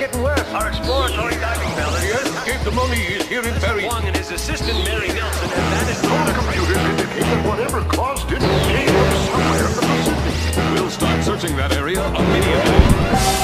getting worse. Our exploratory diving bell The mummy is here in Paris. Wong and his assistant Mary Nelson have vanished. Our computers indicate that whatever caused it came from somewhere in the Pacific. We'll start searching that area immediately.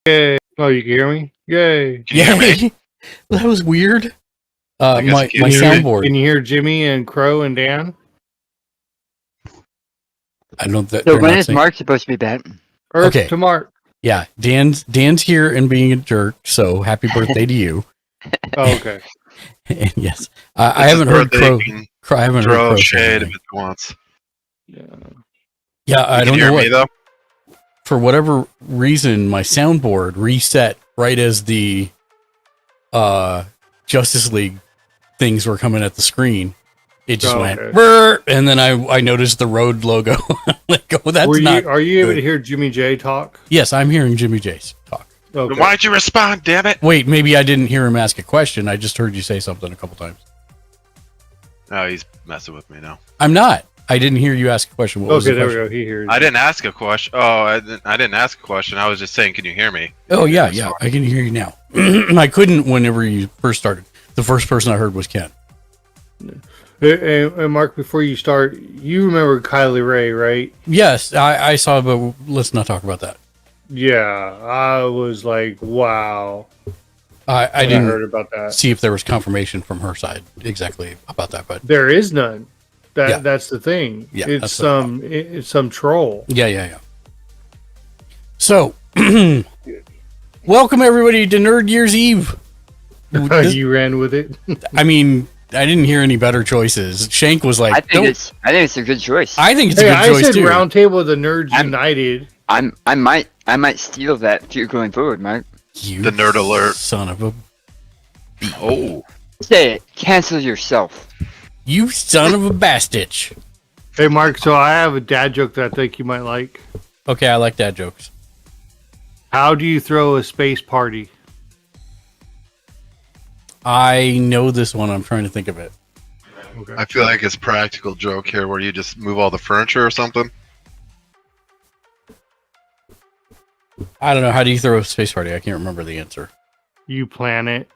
Yay. Oh, you can hear me? Yay. Can you hear me? That was weird. I guess My you can hear soundboard. Can you hear Jimmy and Crow and Dan? I don't. So when is Mark supposed to be back? Earth Okay. to Mark. Yeah, Dan's here and being a jerk. So happy birthday to you. Oh, okay. And yes, I haven't heard Crow. I haven't heard Throw Crow say shade if anything. it wants. Yeah. Yeah, I You don't can know hear what. me though. For whatever reason, my soundboard reset right as the Justice League things were coming at the screen. It just went, okay. "Brr," and then I noticed the road logo. Like, oh, that's not. Are you able good. to hear Jimmy J talk? Yes, I'm hearing Jimmy J's talk. Okay. Then why'd you respond? Damn it! Wait, maybe I didn't hear him ask a question. I just heard you say something a couple times. No, he's messing with me now. I'm not. I didn't hear you ask a question. What was Okay, the there we question? go. He hears. I didn't ask a question. Oh, I didn't ask a question. I was just saying, can you hear me? Oh yeah, I can hear you now. I couldn't whenever you first started. The first person I heard was Ken. And Mark, before you start, you remember Kylie Ray, right? Yes, I saw, but let's not talk about that. Yeah, I was like, wow. I when didn't heard about that. see if there was confirmation from her side exactly about that, but There is none. Yeah. That's the thing. Yeah, it's that's it's some troll. yeah. So, welcome everybody to Nerd Year's Eve. This- You ran with it. I mean, I didn't hear any better choices. Shank was like, I think it's a good choice. I think it's Hey, a good I choice said too. Roundtable of the Nerds United. I might steal that too going forward, Mark. You The nerd alert. son of a, Oh, Say it. Cancel yourself. you son of a bastich. Hey, Mark. So I have a dad joke that I think you might like. Okay, I like dad jokes. How do you throw a space party? I know this one. I'm trying to think of it. Okay. I feel like it's practical joke here, where you just move all the furniture or something. I don't know. How do you throw a space party? I can't remember the answer. You plan it.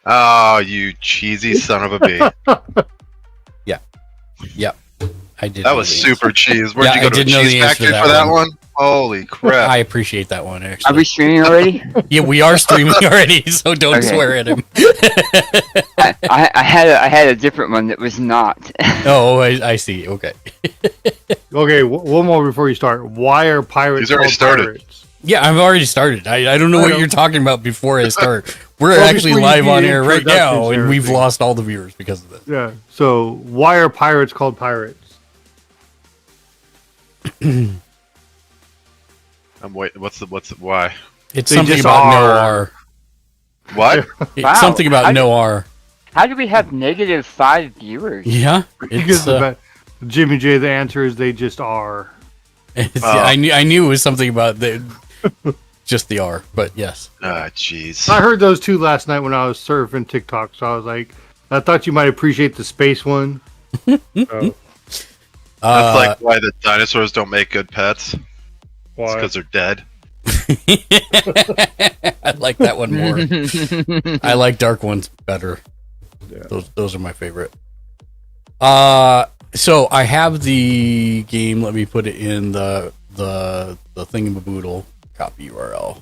Oh, you cheesy son of a bee! Yep, I did. That know was the super answer. cheese. Where'd Yeah, you go I to did a know cheese the answer to factory for that that one? Holy crap! I appreciate that one Are actually. we streaming already? Yeah, we are streaming already, so don't Okay. swear at him. I had a different one that was not. Oh, I see. Okay. Okay, one more before you start. Why are pirates He's already called started. pirates? Yeah, I've already started. I don't know I what know. you're talking about before I start. We're Well, actually before you live do on the air right now, introductions and and we've everything. lost all the viewers because of this. Yeah. So why are pirates called pirates? I'm waiting. What's the why? It's They something just about no are. R. What? It's Wow. something about How no R. How do we have -5 viewers? Yeah, Because it's, Jimmy J, the answer is they just are. I knew it was something about just the R, but yes. Ah, jeez. I heard those two last night when I was surfing TikTok, so I was like, I thought you might appreciate the space one. So, That's like why the dinosaurs don't make good pets. It's why? because they're dead. I like that one more. I like dark ones better. Yeah. Those are my favorite. So I have the game. Let me put it in the thingamaboodle copy URL.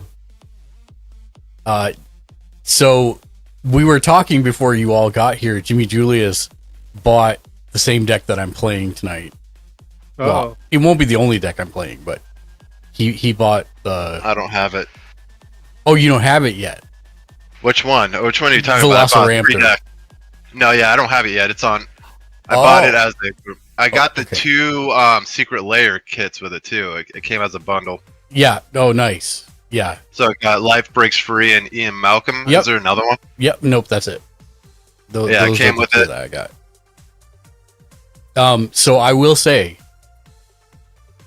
So we were talking before you all got here. Jimmy Julius bought the same deck that I'm playing tonight. Oh, Well, it won't be the only deck I'm playing, but he bought the. I don't have it. Oh, you don't have it yet. Which one? Which one are you talking about? I bought Velociraptor. 3 decks. No, yeah, I don't have it yet. It's on. I bought it as a group. I got the okay. 2 secret layer kits with it too. It came as a bundle. Yeah. Oh, nice. Yeah. So it got Life Breaks Free and Ian Malcolm. Yep. Is there another one? Yep. Nope. That's it. Yeah, it came with it. That I got. So I will say,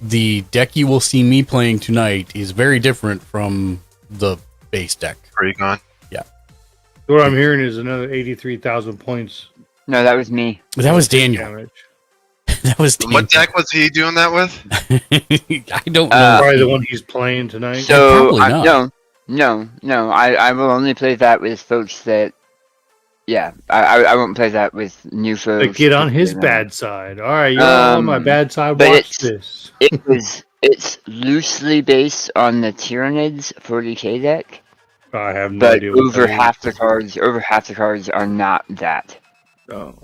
the deck you will see me playing tonight is very different from the base deck. Precon. what I'm hearing is another 83,000 points. No, that was me. That was Daniel. Damage. That was Daniel. What deck was he doing that with? I don't know. Probably the one he's playing tonight. So probably not. no. I will only play that with folks that. Yeah, I won't play that with new folks. Like, get on his You know. bad side. All right, you're on my bad side. but Watch this. It's loosely based on the Tyranids 40k deck, I have no but idea. What over that half the cards are not that. is. Oh.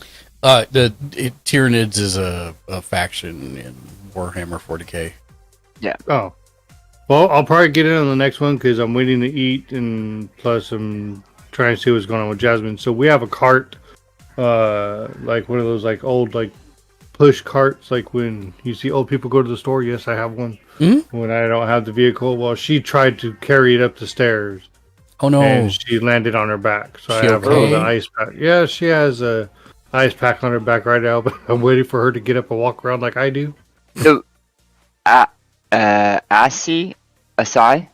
Tyranids is a faction in Warhammer 40k. Oh. Well, I'll probably get in on the next one because I'm waiting to eat, and plus I'm trying to see what's going on with Jasmine. So we have a cart, like one of those like old like push carts, like when you see old people go to the store. Yes, I have one. Mm-hmm. When I don't have the vehicle, well, she tried to carry it up the stairs, Oh no! and she landed on her back. So She I have okay? the ice pack. Yeah, she has a ice pack on her back right now, but I'm waiting for her to get up and walk around like I do. So, Asai,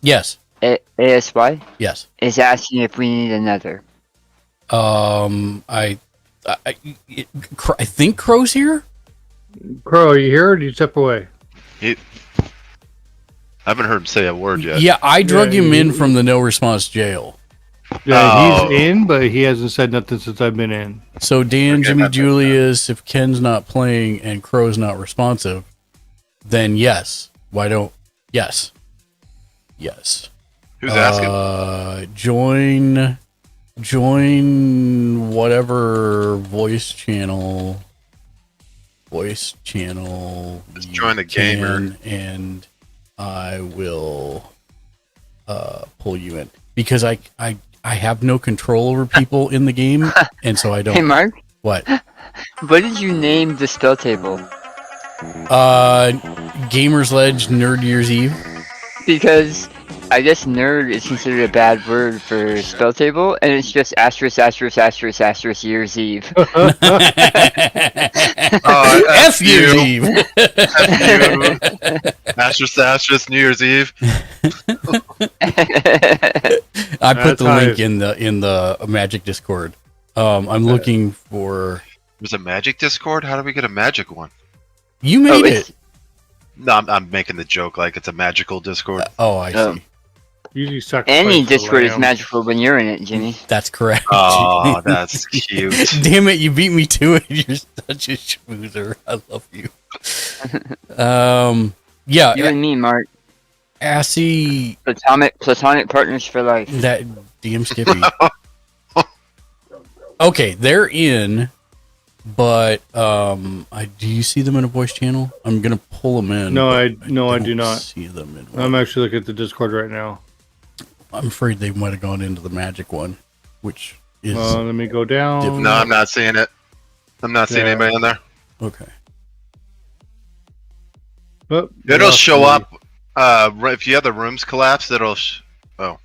Yes, ASY, yes. is asking if we need another. I think Crow's here. Crow, are you here or did you step away? I haven't heard him say a word yet. Yeah, I drug Yeah, him in he- from the no response jail. Yeah, Oh. he's in, but he hasn't said nothing since I've been in. So Dan, Okay, Jimmy that makes Julius, if Ken's not playing and Crow's not responsive, then yes. Why don't yes? Yes. Who's asking? Join whatever voice channel. Just join the gamer. and I will pull you in because I have no control over people in the game, and so I don't. Hey, Mark, What? what did you name the spell table? Gamer's Ledge Nerd Year's Eve. Because I guess nerd is considered a bad word for spell table, and it's just asterisk Year's Eve. F Year's you. Eve. Asterisk New Year's Eve. I put That's the how link in the Magic Discord. I'm looking for. There's a magic Discord? How do we get a magic one? You made it's- it. No, I'm making the joke like it's a magical Discord. Oh, I Oh. see. Usually sacrifice Any the Discord is lamb. magical when you're in it, Jimmy. That's correct. Oh, that's cute. Damn it, you beat me to it. You're such a schmoozer. I love you. Yeah, You and me, Mark. Assy, Platonic partners for life. that DM Skippy. Okay, they're in, but do you see them in a voice channel? I'm gonna pull them in. No, but I do don't not. see them in. I'm actually looking at the Discord right now. I'm afraid they might have gone into the magic one, which is Let me go down. No, I'm not seeing it. I'm not seeing Yeah. anybody in there. okay. Oh, It'll yeah, show I'll up. If you have the rooms collapsed, it'll. Oh,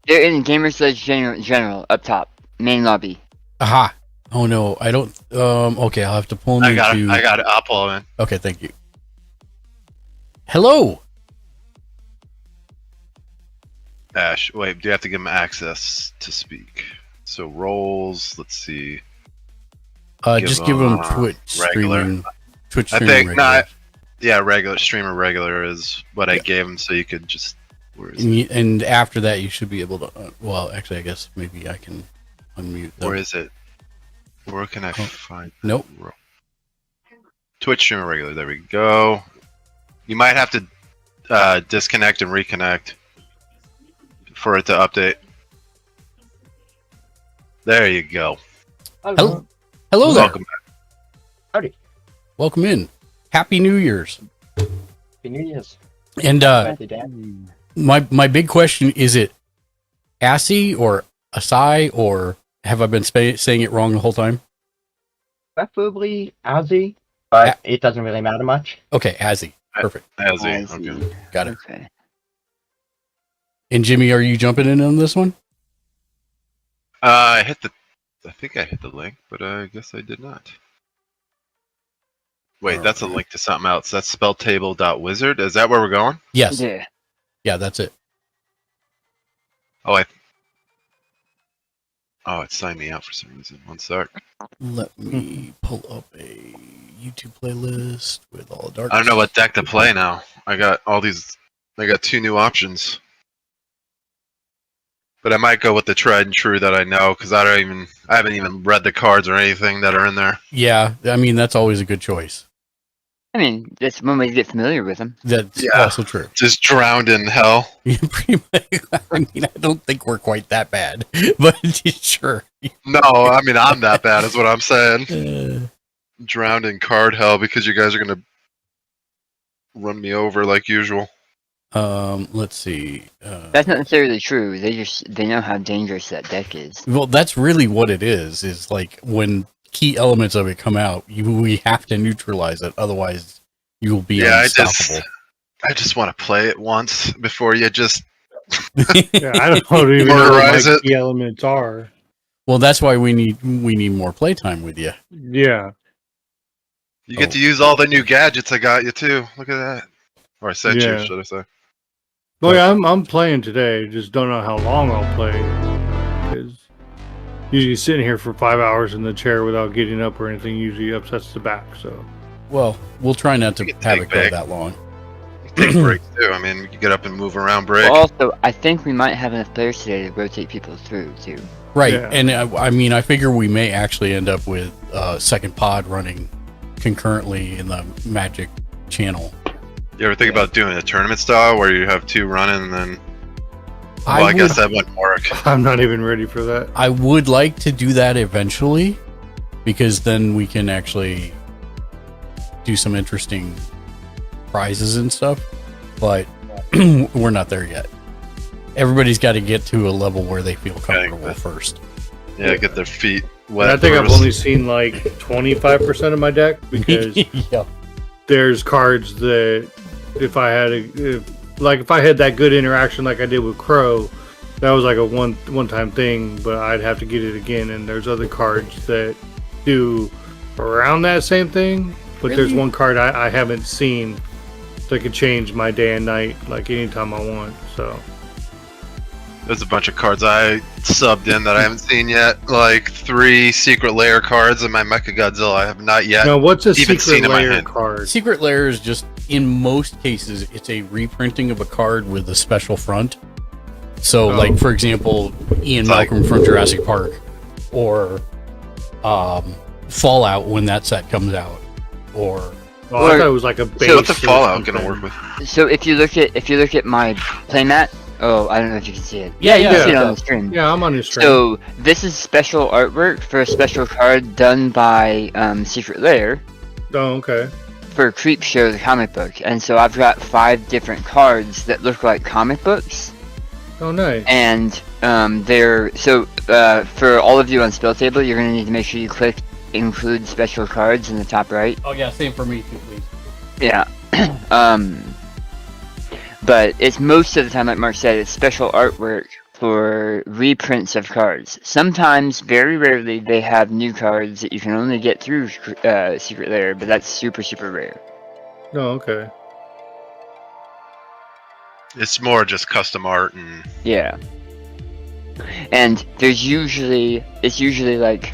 they're in Gamers Ledge General up top, main lobby. Aha. Oh no, I don't. Okay, I'll have to pull them I got it. into. I got it. I'll pull it in. Okay, thank you. Hello. Ash, wait. Do you have to give him access to speak? So roles. Let's see. Just give them Twitch regular. streaming. Twitch I streaming. think regular. not. Yeah, regular streamer regular is what I gave him, so you could just. Where is it? And after that, you should be able to. Well, actually, I guess maybe I can unmute them. Where is it? Where can I find? Nope. Twitch streamer regular. There we go. You might have to disconnect and reconnect for it to update. There you go. Hello there. Welcome back. Howdy. Welcome in. Happy New Year's. Happy New Year's. And Birthday, Dad. my big question, is it Assy or Asai, or have I been saying it wrong the whole time? Preferably Azzy, but it doesn't really matter much. Okay, Azzy. Perfect. Azzy. Azzy. Okay. Got it. Okay. And Jimmy, are you jumping in on this one? I think I hit the link, but I guess I did not. Wait, that's a link to something else. That's spelltable.wizard. Is that where we're going? Yes. Yeah. Yeah, that's it. Oh, it signed me out for some reason. One sec. Let me pull up a YouTube playlist with all the dark. I don't know what deck to play now. I got two new options. But I might go with the tried and true that I know, because I haven't even read the cards or anything that are in there. Yeah, I mean, that's always a good choice. I mean, that's one way to get familiar with them. That's Yeah. also true. Just drowned in hell. Yeah, pretty much. I mean, I don't think we're quite that bad, but sure. No, I mean, I'm that bad is what I'm saying. Uh, Drowned in card hell because you guys are going to run me over like usual. let's see. That's not necessarily true. They know how dangerous that deck is. Well, that's really what it is like when key elements of it come out, we have to neutralize it, otherwise you will be unstoppable. I just want to play it once before you just Yeah, I don't even know what Murderize my it. key elements are. Well, that's why we need more playtime with you. Yeah. you get to use all the new gadgets I got you too. Look at that. Or I sent Yeah. you, should I say? Well, yeah, I'm playing today. Just don't know how long I'll play. Because usually sitting here for 5 hours in the chair without getting up or anything usually upsets the back. So Well, we'll try not to You can have take it go back. that long. Take breaks too. I mean, you get up and move around break. Well, also, I think we might have enough players today to rotate people through, too. Right, Yeah. and I mean, I figure we may actually end up with second pod running concurrently in the Magic channel. You ever think about doing a tournament style where you have two running and then? I Well, I guess would- that wouldn't work. I'm not even ready for that. I would like to do that eventually, because then we can actually do some interesting prizes and stuff, but we're not there yet. Everybody's got to get to a level where they feel comfortable but- first. Yeah, get their feet And wet. I think I've first. only seen like 25% of my deck because Yeah. there's cards that if I had that good interaction like I did with Crow, that was like a one time thing, but I'd have to get it again. And there's other cards that do around that same thing, but there's Really? one card I haven't seen that could change my day and night like anytime I want. So There's a bunch of cards I subbed in that I haven't seen yet. Like 3 secret layer cards in my Mecha Godzilla. I have not yet. now, what's a even seen secret in my layer hand. card? Secret Lair is just, in most cases, it's a reprinting of a card with a special front. So, Oh. like, for example, Ian It's like- Malcolm from Jurassic Park, or Fallout when that set comes out, or Oh, I thought it was like a base. So what's the or Fallout gonna something. work with? So if you look at my playmat, oh, I don't know if you can see it. Yeah, you can yeah. see it on the screen. Yeah, I'm on his stream. So this is special artwork for a special card done by Secret Lair Oh, okay. for Creep Show the comic book, and so I've got 5 different cards that look like comic books, Oh, nice. and for all of you on Spell Table, you're gonna need to make sure you click include special cards in the top right. oh yeah, same for me too, please. Yeah. But it's most of the time, like Mark said, it's special artwork for reprints of cards. Sometimes, very rarely, they have new cards that you can only get through Secret Lair, but that's super, super rare. Oh, okay. It's more just custom art and Yeah. And it's usually like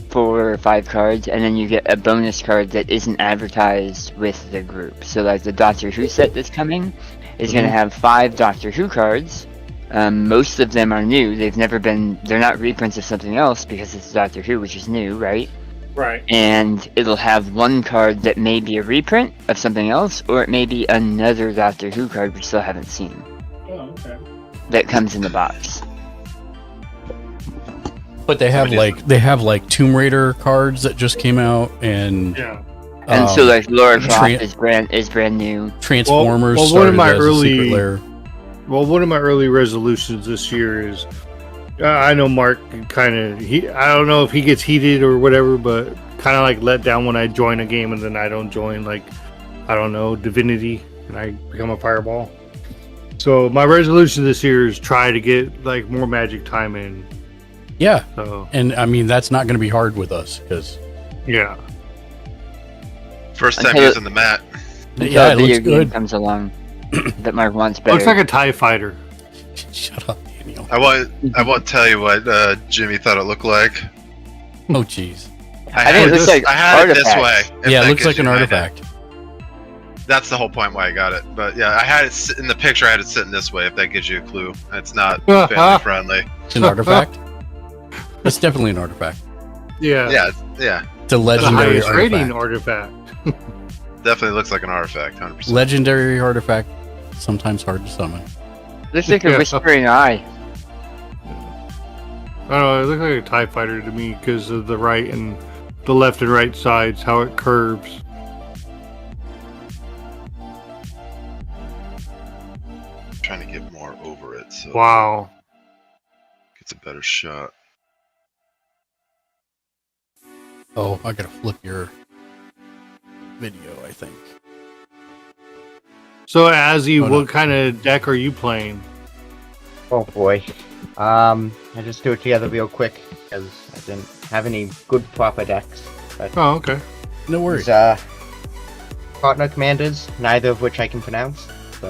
4 or 5 cards, and then you get a bonus card that isn't advertised with the group. So like the Doctor Who set that's coming is going to have 5 Doctor Who cards. Most of them are new. They're not reprints of something else because it's Doctor Who, which is new, right? Right. and it'll have one card that may be a reprint of something else, or it may be another Doctor Who card we still haven't seen Oh, okay. that comes in the box. But they have like Tomb Raider cards that just came out, and Yeah. And so like Laura Croft Tran- is brand new. Transformers Well, one started of my as a secret lair. Well, one of my early resolutions this year is, I know Mark kind of, I don't know if he gets heated or whatever, but kind of like let down when I join a game and then I don't join, like, I don't know, Divinity, and I become a fireball. So my resolution this year is try to get like more Magic time in. Yeah, So and I mean that's not going to be hard with us because yeah, First time Until- using the mat. yeah, it Until a video looks game good. comes along that Mark wants better. looks like a TIE fighter. Shut up, Daniel. I won't tell you what Jimmy thought it looked like. Oh, jeez. I think it looks like I had it this artifacts. way. if Yeah, that it looks gives like an you idea. artifact. That's the whole point why I got it. But yeah, I had it in the picture. I had it sitting this way. If that gives you a clue, it's not family friendly. It's an artifact. It's definitely an artifact. Yeah, Yeah, It's a the legendary highest rating artifact. artifact. definitely looks like an artifact. 100%. Legendary artifact. Sometimes hard to summon. Looks like a Yeah. whispering eye. I don't know, it looks like a TIE fighter to me because of the right and the left and right sides, how it curves. Trying to get more over it, so Wow. gets a better shot. Oh, I gotta flip your video, I think. So, Azzy, Oh, no. what kind of deck are you playing? Oh boy. I just threw it together real quick because I didn't have any good proper decks. Oh, okay. No worries. There's partner commanders, neither of which I can pronounce. So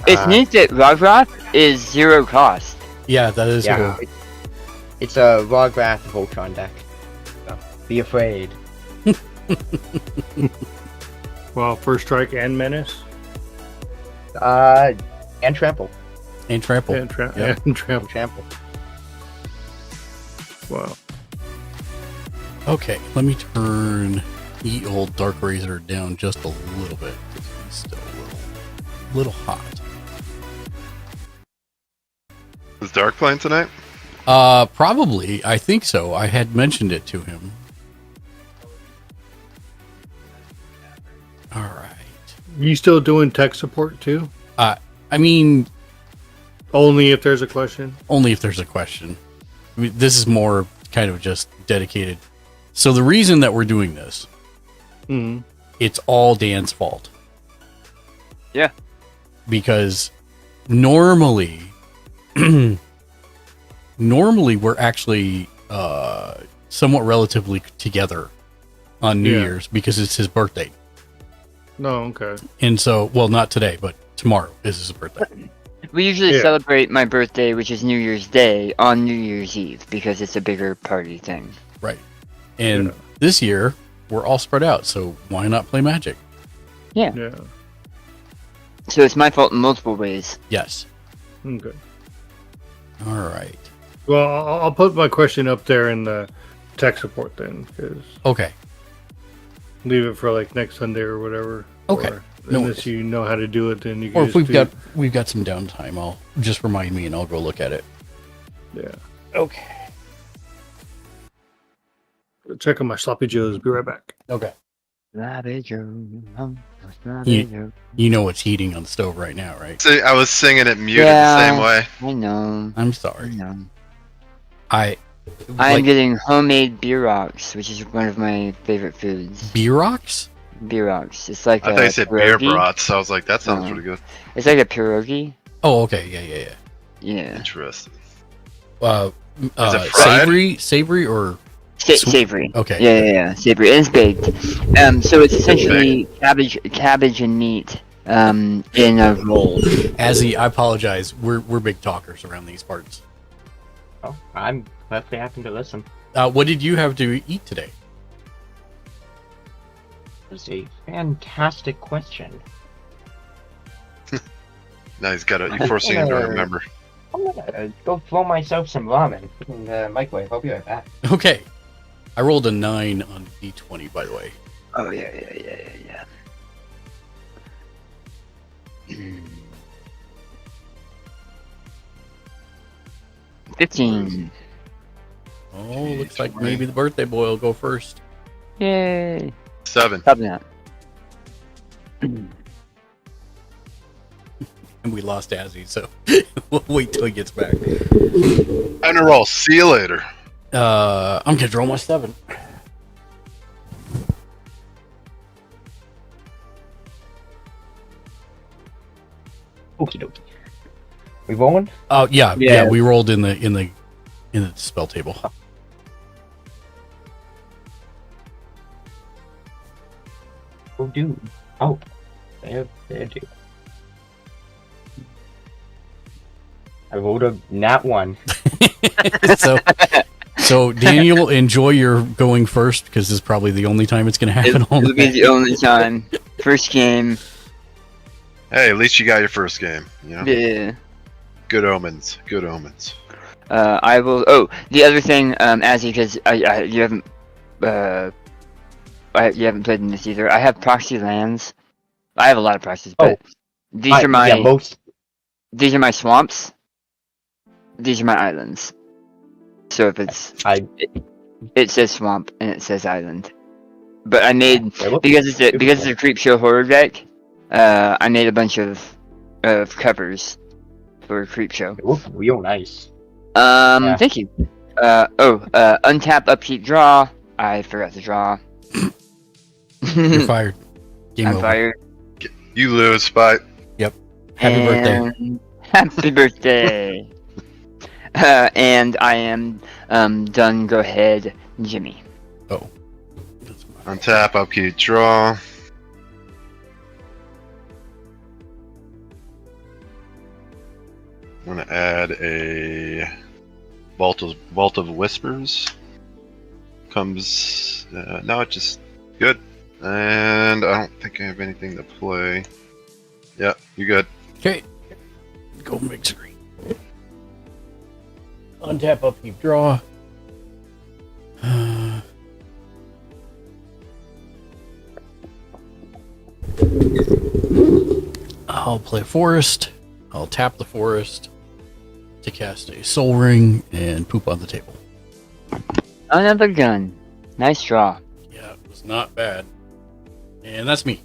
It's neat that Rogroth is 0 cost. Yeah, that is yeah, cool. it's a Rograth Voltron deck. So be afraid. Well, First Strike and Menace. And trample. And trample. And, Yep. and Trample. Trample. Wow. Okay, let me turn the old Dark Razor down just a little bit because he's still a little hot. Is Dark playing tonight? Probably. I think so. I had mentioned it to him. All right. You still doing tech support too? I mean, Only if there's a question? only if there's a question. I mean, this is more kind of just dedicated. So the reason that we're doing this, Mm-hmm. it's all Dan's fault. Yeah. Because normally we're actually somewhat relatively together on New Yeah. Year's because it's his birthday. No, okay. And so, well, not today, but tomorrow is his birthday. We usually Yeah. celebrate my birthday, which is New Year's Day, on New Year's Eve because it's a bigger party thing. Right. And Yeah. this year, we're all spread out, so why not play Magic? Yeah. So it's my fault in multiple ways. Yes. Okay. All right. Well, I'll put my question up there in the tech support then, because Okay. leave it for like next Sunday or whatever. Okay. Or, No unless you know how to do it, then you can Or just if do, we've got some downtime, I'll just remind me and I'll go look at it. Yeah. Okay. Check on my sloppy joes. Be right back. Okay. Sloppy Joe, Ye- Joe. You know what's heating on the stove right now, right? See, I was singing it muted Yeah. the same way. I know. I'm I sorry. know. I'm I'm getting homemade beer rocks, which is one of my favorite foods. beer rocks? Beer rocks. It's like I a thought you said beer pierogi. brats. So I was like, that sounds No. pretty good. It's like a pierogi. Oh, okay. Yeah. Yeah. Interesting. Uh, it fried? savory or Savory. okay. Yeah. Savory. And it's baked. So it's essentially cabbage and meat in a roll. Azzy, I apologize. We're big talkers around these parts. Oh, I'm perfectly happy to listen. What did you have to eat today? That's a fantastic question. Now you're forcing him to remember. I'm gonna go throw myself some ramen in the microwave. I'll be right back. Okay. I rolled a 9 on D20, by the way. Oh yeah. 15. Oh, looks like maybe the birthday boy will go first. Yay. 7. Stop that. And we lost Azzy, so we'll wait till he gets back. I'm gonna roll. See you later. I'm gonna draw my 7. Okie dokie. We rolling? Oh yeah, Yeah. we rolled in the spell table. Oh, dude. Oh, there, dude. I rolled a nat 1. So Daniel, enjoy your going first because this is probably the only time it's gonna happen all It'll be night. the only time. First game. Hey, at least you got your first game. You know. Yeah. Good omens. Good omens. I will. Oh, the other thing, Azzy, because you haven't, you haven't played in this either. I have proxy lands. I have a lot of proxies, but these are my these are my swamps. These are my islands. So if it's it says swamp and it says island. But I made because it's a creep show horror deck. I made a bunch of covers for creep show. They look real nice. Thank you. Untap, upkeep, draw. I forgot to draw. You're fired. Game I'm over. fired. You lose, Spite. Happy birthday. And happy birthday. And I am done. Go ahead, Jimmy. Oh. Untap, upkeep, draw. I'm gonna add a Vault of Whispers. Comes no, it's just good. And I don't think I have anything to play. Yeah, you good. Okay. Go big screen. Untap, upkeep, draw. I'll play forest. I'll tap the forest to cast a soul ring and poop on the table. Another gun. Nice draw. Yeah, it was not bad. And that's me.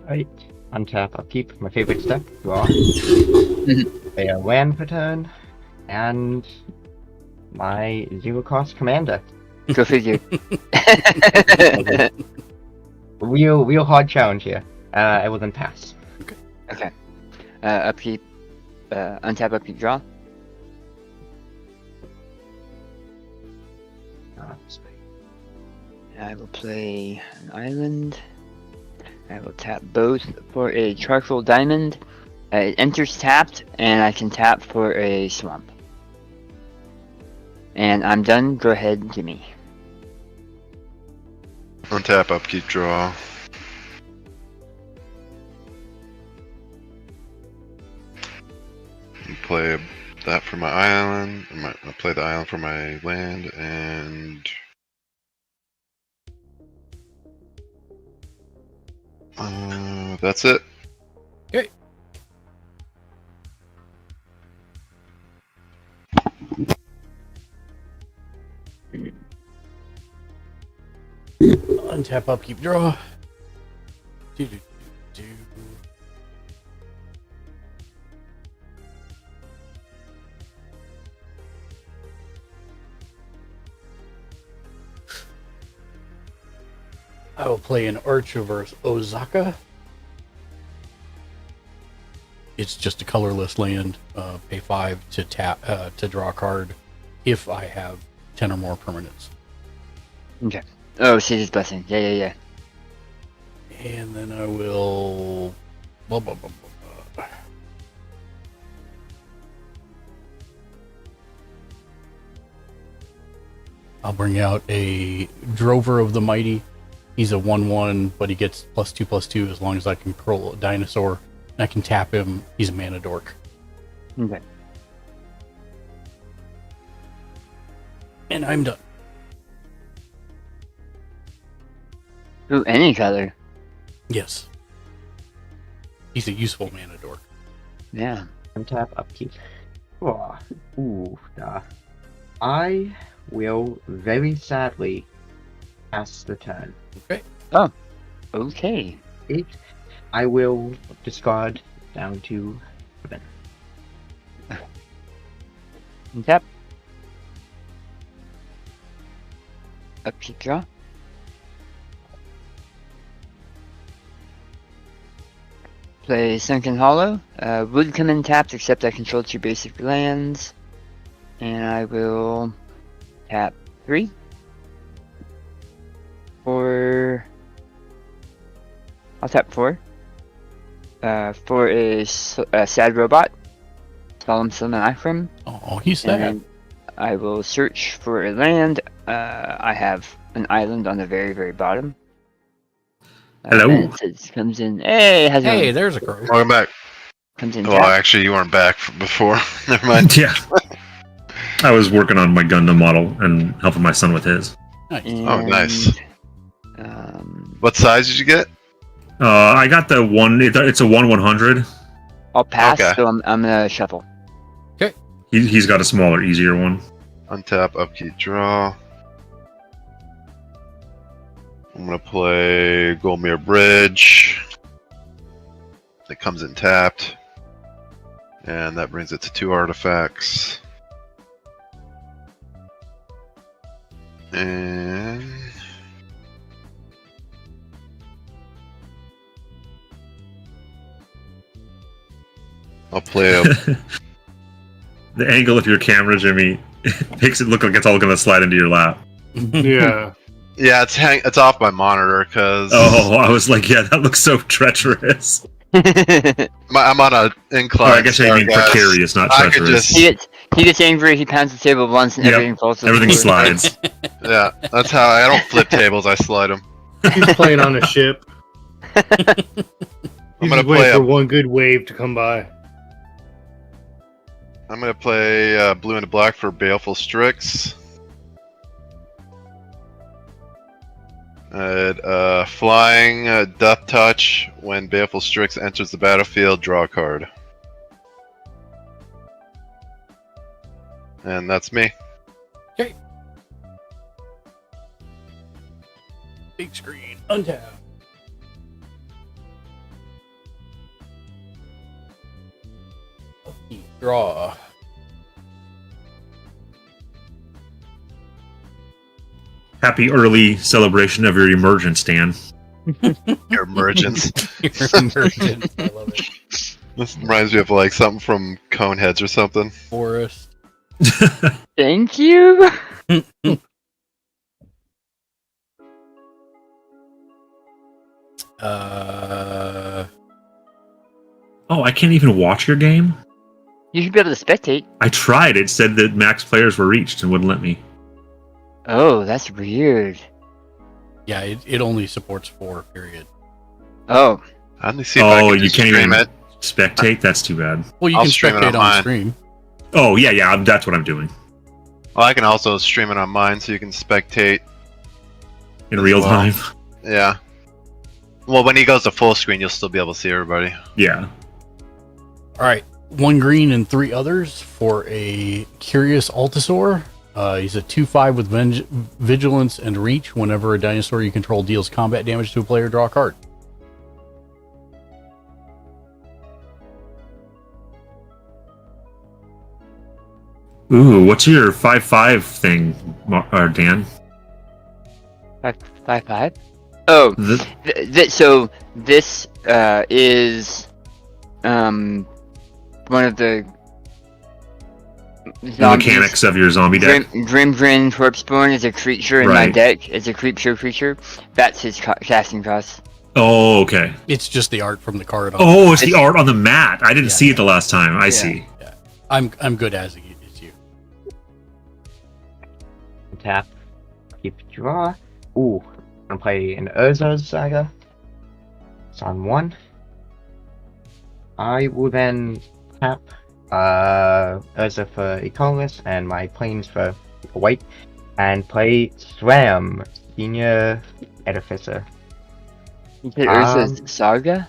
Right. Untap, upkeep, my favorite step. Draw. Play a land per turn. And my zero-cost commander. Go figure. Real hard challenge here. I will then pass. Okay. Upkeep. Untap, upkeep, draw. I will play an island. I will tap both for a charcoal diamond. It enters tapped, and I can tap for a swamp. And I'm done. Go ahead, Jimmy. Untap, upkeep, draw. Play that for my island. I'll play the island for my land, and that's it. Okay. Untap, upkeep, draw. Do. I will play an Archiverse Ozaka. It's just a colorless land. Pay 5 to tap to draw a card if I have 10 or more permanents. Okay. Oh, City's Blessing. Yeah. And then I will. I'll bring out a Drover of the Mighty. He's a 1/1, but he gets +2/+2 as long as I control a dinosaur. And I can tap him. He's a mana dork. Okay. And I'm done. Ooh, any color. Yes. He's a useful mana dork. Yeah. Untap, upkeep. Oh, ooh, I will very sadly pass the turn. Okay. I will discard down to 7. Tap. Upkeep draw. Play Sunken Hollow. Would come in tapped except I control 2 basic lands. And I will tap 3. I'll tap 4. 4 is Sad Robot. Solemn Simulacrum. Oh, he's And sad. then I will search for a land. I have an island on the very, very bottom. Hello. And it comes in. Hey, how's it Hey, going? there's a crow. Welcome back. Comes in. Well, Tap. actually, you weren't back before. Never mind. Yeah. I was working on my Gundam model and helping my son with his. Nice. Oh, nice. And, What size did you get? I got the one. It's a 1/100. I'll pass, Okay. so I'm gonna shuffle. He's got a smaller, easier one. Untap, upkeep, draw. I'm gonna play Golmir Bridge. It comes in tapped. And that brings it to 2 artifacts. And I'll play a The angle of your camera, Jimmy, makes it look like it's all going to slide into your lap. Yeah. yeah, it's off my monitor because Oh, I was like, yeah, that looks so treacherous. I'm on a incline. Oh, I guess I mean staircase. precarious, not I could treacherous. just he gets angry. He pounds the table once, and Yep, everything falls. to the Everything floor. slides. yeah, that's how I don't flip tables. I slide them. He's playing on a ship. I'm He's gonna just play waiting for a one good wave to come by. I'm gonna play blue and black for Baleful Strix. Flying Death Touch. When Baleful Strix enters the battlefield, draw a card. And that's me. Big screen. Untap. Upkeep, draw. Happy early celebration of your emergence, Dan. Your emergence. You're emergent. I love it. This reminds me of like something from Coneheads or something. Forest. Thank you. Oh, I can't even watch your game? You should be able to spectate. I tried. It said that max players were reached and wouldn't let me. Oh, that's weird. Yeah, it only supports 4, period. Oh, Let me see if I Oh, can you just can't stream even it. spectate? That's too bad. Well, you I'll can stream it spectate on on mine. stream. Oh, yeah, that's what I'm doing. Well, I can also stream it on mine, so you can spectate. In real Well. time. Yeah. Well, when he goes to full screen, you'll still be able to see everybody. Yeah. All right, 1 green and 3 others for a Curious Altasaur. He's a 2/5 with vigilance and reach. Whenever a dinosaur you control deals combat damage to a player, draw a card. Ooh, what's your 5/5 thing, Dan? 5/5. Oh, so this is one of the The mechanics of your zombie deck. Grimgrin Corpseborn is a creature in my Right. deck. It's a creature. That's his casting cost. Oh, okay. It's just the art from the card. Oh, it's the art on the mat. I didn't see it the last time. I see. Yeah. I'm good as it is you. Tap. Keep draw. Ooh. I'm gonna play an Urza's Saga. It's on 1. I will then tap Urza for a colorless and my planes for white, and play Swam, Senior Edificer. You said Urza's Saga?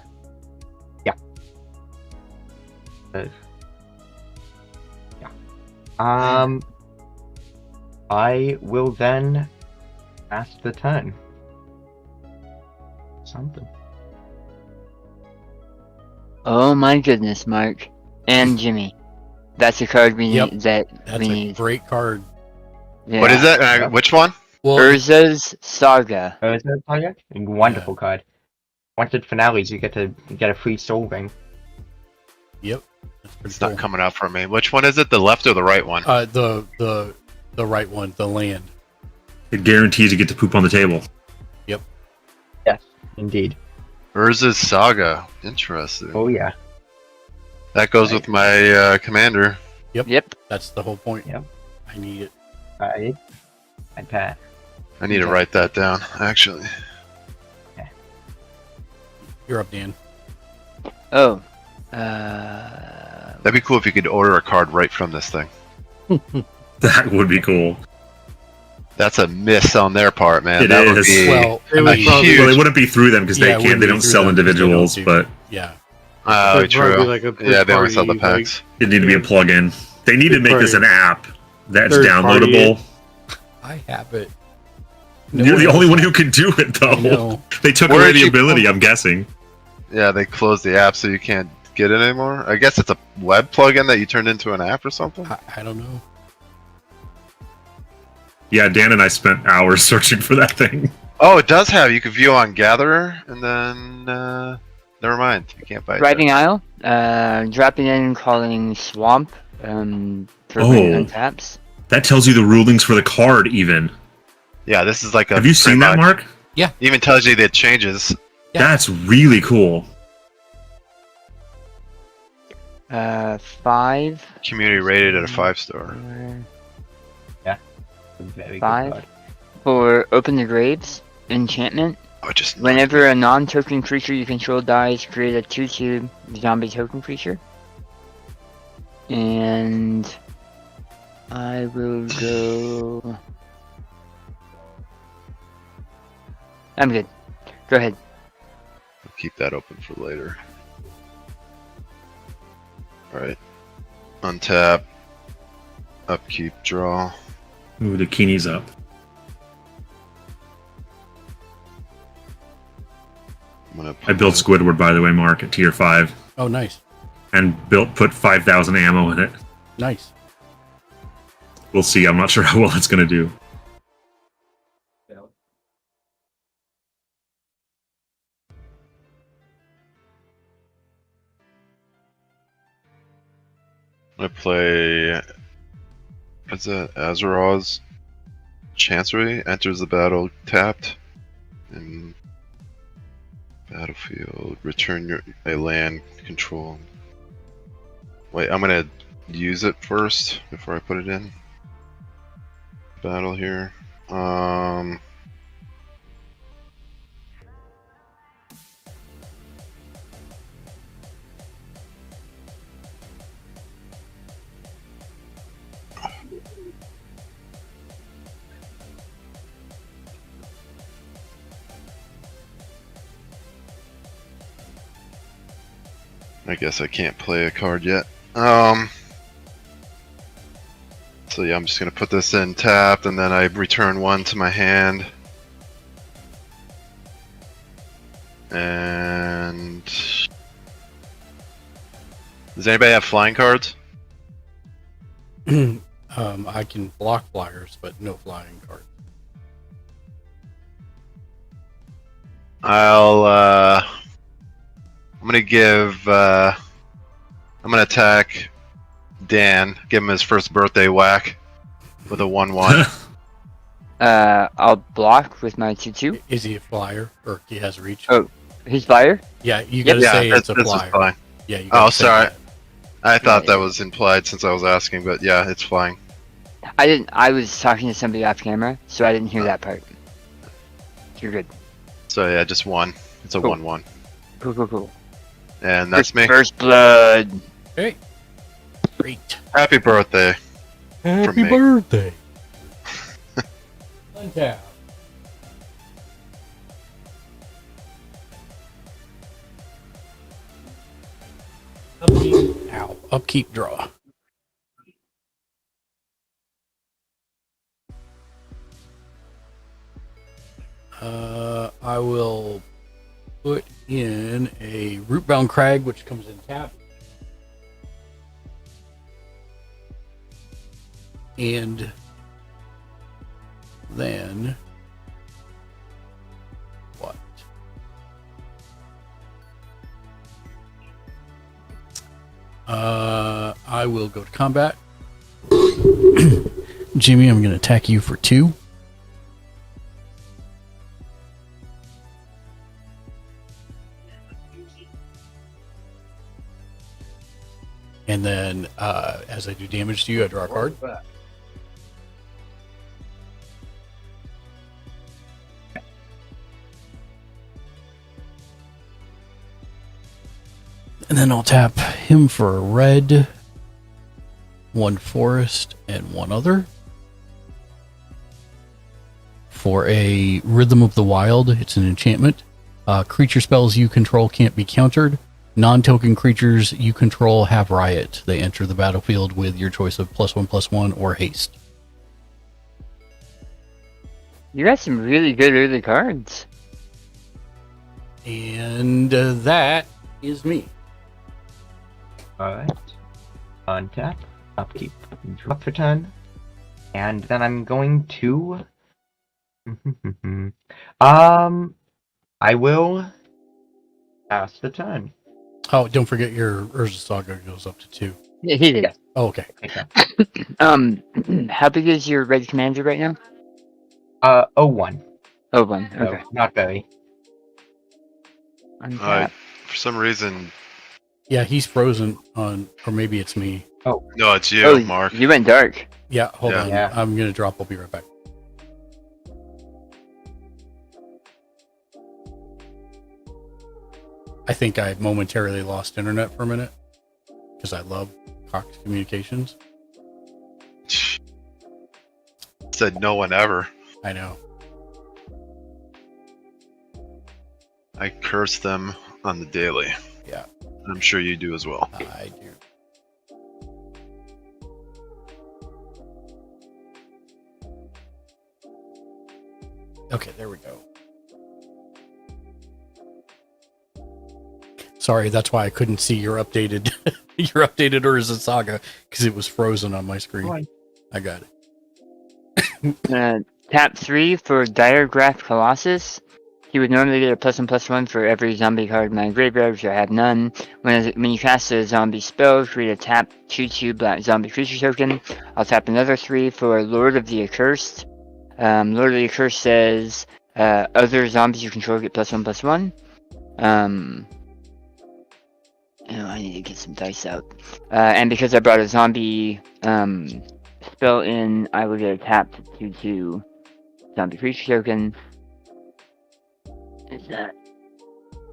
I will then ask the turn. Something. Oh my goodness, Mark. And Jimmy. That's a card we Yep. need. That's a we need. great card. Yeah. What is that? Yep. Which one? Well, Urza's Saga. Is that target? Wonderful card. Once it finales, you get a free soul ring. yep. That's pretty It's cool. not coming out for me. Which one is it? The left or the right one? The right one, the land. It guarantees you get to poop on the table. Yes, indeed. Urza's Saga. Interesting. Oh yeah. That goes with my commander. Yep. That's the whole point. Yep. I need it. I pat. I need to write that down, actually. You're up, Dan. Oh. That'd be cool if you could order a card right from this thing. That would be cool. That's a miss on their part, man. It That would is. be Well, It was probably huge. Well, they wouldn't be through them because Yeah, it Oh, they wouldn't they be don't through sell them 'cause they don't individuals, do- but Yeah. Oh, It'd probably true. be like a Yeah, they only sell the third-party, packs. it need to be a plug-in. They need to make this an app that's Third party. downloadable. I have it. You're the only one who can do it, though. No. They took Where away did the you ability, come- I'm guessing. Yeah, they closed the app so you can't get it anymore. I guess it's a web plugin that you turned into an app or something. I don't know. Yeah, Dan and I spent hours searching for that thing. Oh, it does have. You can view on Gatherer, and then never mind. You can't buy it. Riding Isle. Dropping in, calling Swamp. For Oh. untaps. That tells you the rulings for the card, even. Yeah, this is like a. Have you seen that, pretty much- Mark? Even tells you the changes. Yeah. That's really cool. 5. Community rated at a 5-star. Very good 5. card. For Open the Graves. Enchantment. Oh, just Whenever a non-token creature you control dies, create a 2/2 zombie token creature. And I will go. I'm good. Go ahead. keep that open for later. All right. Untap. Upkeep. Draw. Move the Keeney's up. I'm gonna I built Squidward, by the way, Mark, at tier 5. Oh, nice. And put 5,000 ammo in it. Nice. We'll see. I'm not sure how well it's going to do. I'm gonna play. What's that? Azeroth's Chancery enters the battle tapped. And battlefield. Return a land control. Wait, I'm gonna use it first before I put it in. Battle here. I guess I can't play a card yet. So yeah, I'm just gonna put this in tapped, and then I return one to my hand. And does anybody have flying cards? I can block flyers, but no flying cards. I'm gonna give. I'm gonna attack Dan. Give him his first birthday whack with a 1/1. I'll block with my 2/2. Is he a flyer or he has reach? Oh, his flyer? Yeah, you Yep. gotta Yeah, say it's a this is flyer. fine. Yeah. You Oh, gotta say sorry. that. I thought that was implied since I was asking, but yeah, it's flying. I didn't. I was talking to somebody off camera, so I didn't hear that part. You're good. So yeah, just one. It's a Cool. 1/1, Cool, cool, cool. and that's me. First blood. Okay. Great. Happy birthday. Happy me. birthday. Untap. Upkeep draw. I will put in a Rootbound Crag, which comes in tap. And then what? I will go to combat. Jimmy, I'm going to attack you for 2. And then, as I do damage to you, I draw a card. And then I'll tap him for a red, 1 forest, and 1 other. For a Rhythm of the Wild, it's an enchantment. Creature spells you control can't be countered. Non-token creatures you control have Riot. They enter the battlefield with your choice of +1/+1 or haste. You got some really good early cards. And that is me. Alright. Untap, upkeep, drop for turn. And then I'm going to... I will pass the turn. Oh, don't forget your Urza Saga goes up to 2. Yeah, he did. Yes. Oh, okay. How big is your red commander right now? 01. Oh, 1. So, Okay. not very. Untap. For some reason, Yeah, he's frozen on, or maybe it's me. no, it's you, Oh, Mark. you went dark. Yeah, hold Yeah. on. Yeah. I'm going to drop. I'll be right back. I think I momentarily lost internet for a minute because I love Cox Communications. Said no one ever. I know. I curse them on the daily. Yeah, I'm sure you do as well. I do. Okay, there we go. Sorry, that's why I couldn't see your updated your updated Urza Saga because it was frozen on my screen. Right. I got it. Tap 3 for Diregraph Colossus. He would normally get a +1/+1 for every zombie card in my graveyard, which I have none. When you cast a zombie spell, create a tap 2/2 black zombie creature token. I'll tap another 3 for Lord of the Accursed. Lord of the Accursed says other zombies you control get +1/+1. I need to get some dice out. And because I brought a zombie spell in, I will get a tap 2/2 zombie creature token. Is that?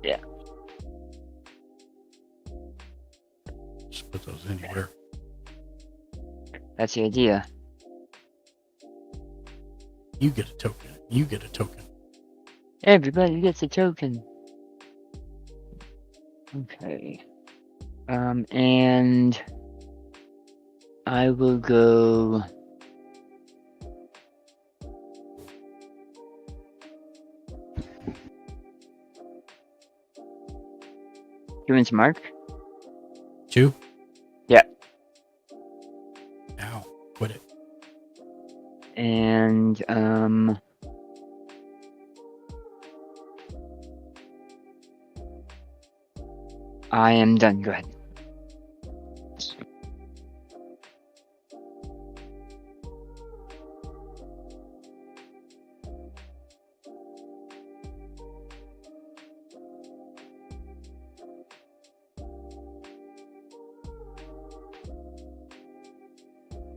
Yeah. Just put those anywhere. That's the idea. You get a token. You get a token. Everybody gets a token. Okay. And I will go. Humans Mark? 2? Yeah. Ow. Quit it. And I am done. Go ahead.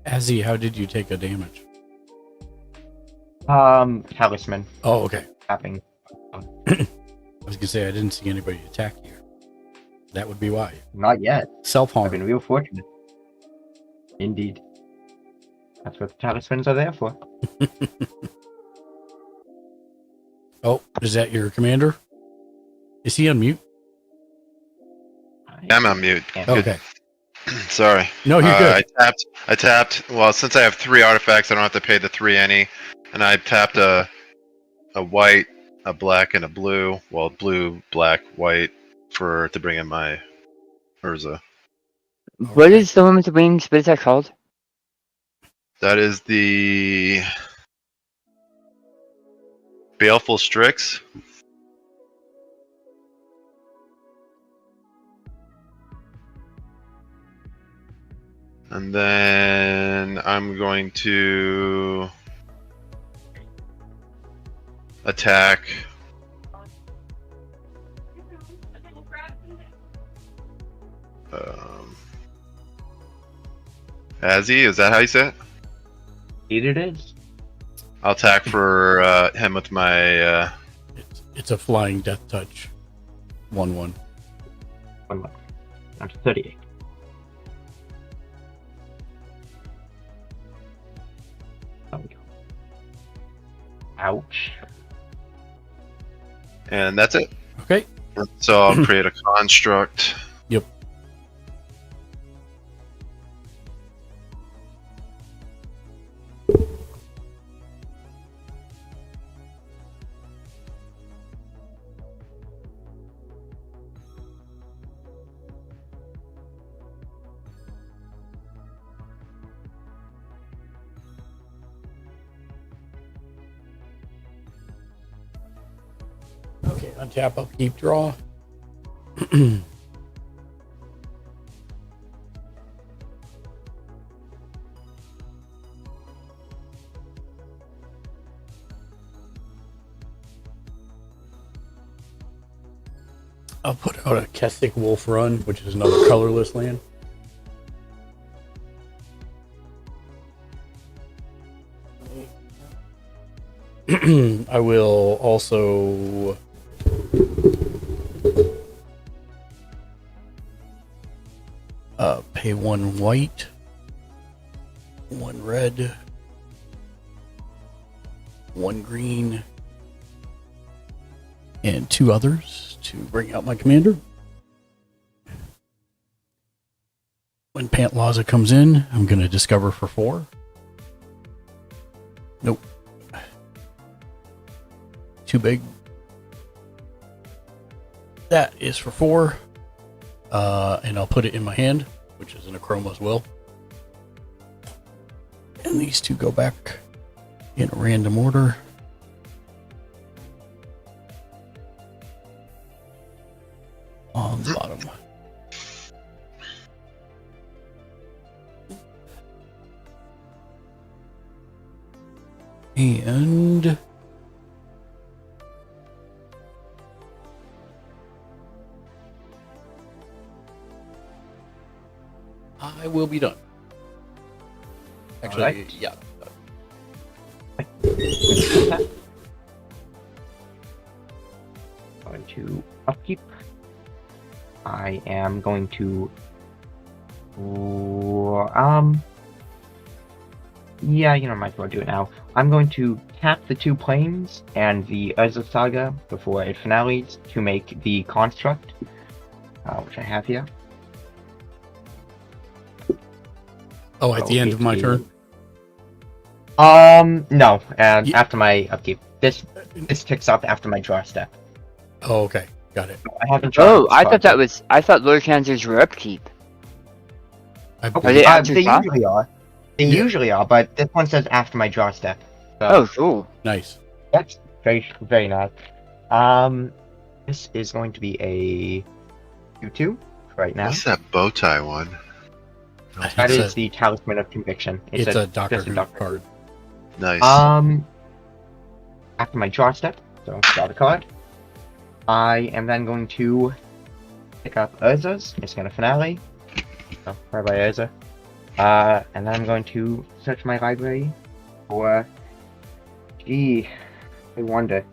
Azzy, how did you take a damage? Talisman. Oh, okay. Tapping. I was gonna say I didn't see anybody attack you. That would be why. Not yet. Self I've harm. been real fortunate. Indeed. That's what the talismans are there for. Oh, is that your commander? Is he on mute? I I'm on mute. Yeah. Good. Okay. Sorry. No, you're good. I tapped. Well, since I have 3 artifacts, I don't have to pay the 3 any. And I tapped a white, a black, and a blue. Well, blue, black, white to bring in my Urza. What is the one with the wings? What is that called? That is the Baleful Strix. And then I'm going to attack. Azzy, is that how you say it? It is. I'll attack for him with my. It's a flying death touch. 1/1. 1 down to 38. There we go. Ouch. And that's it. Okay. So I'll create a construct. Yep. Okay, untap, upkeep, draw. I'll put out a Kestic Wolf Run, which is another colorless land. I will also pay 1 white, 1 red, 1 green, and 2 others to bring out my commander. When Pantlaza comes in, I'm going to discover for 4. Nope. Too big. That is for 4. And I'll put it in my hand, which is in a Chroma's Will. And these 2 go back in random order. On the bottom. And I will be done. Actually, Alright. yeah. Going to upkeep. I am going to. Yeah, might as well do it now. I'm going to tap the 2 planes and the Urza Saga before it finales to make the construct, which I have here. Oh, at the end of my turn? No, after my upkeep. This ticks up after my draw step. Oh, okay. Got it. I haven't. I thought Lord Cancers were upkeep. I Are they after They top? usually are. They usually are, but this one says after my draw step. So Oh, cool. Nice. that's very, very nice. This is going to be a 2/2 right now. What's that bow tie one? That It's is the Talisman of Conviction. It's a Doctor just a Who Doctor Who. card. Nice. After my draw step, so draw the card. I am then going to pick up Urza's. It's gonna finale. Oh, bye bye Urza. And then I'm going to search my library for. Gee, I wonder.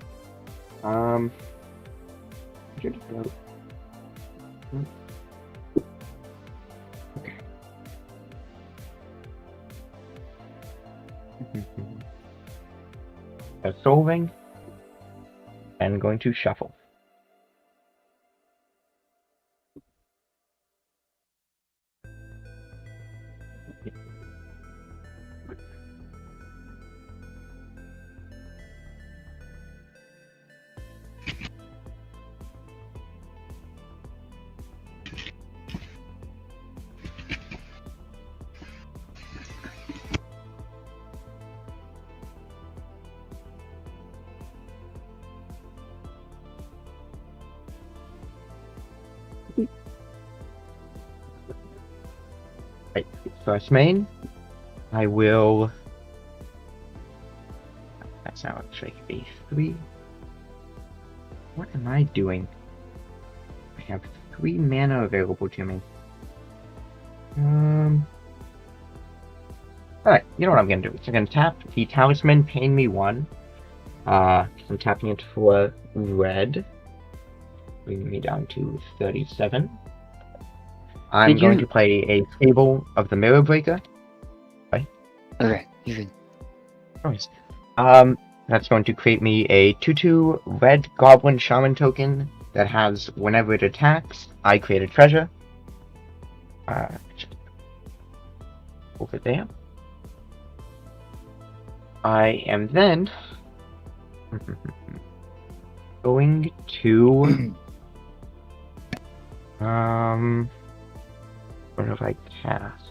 Okay. Solving and going to shuffle. first main, I will. That's now actually a 3. What am I doing? I have 3 mana available to me. Alright, you know what I'm gonna do? So I'm gonna tap the Talisman, paying me 1. I'm tapping it for red. Bringing me down to 37. I'm going to play a Fable of the Mirror Breaker. Okay, you can. Nice. That's going to create me a 2/2 red Goblin Shaman token that has, whenever it attacks, I create a treasure. Over there. I am then going to what if I cast?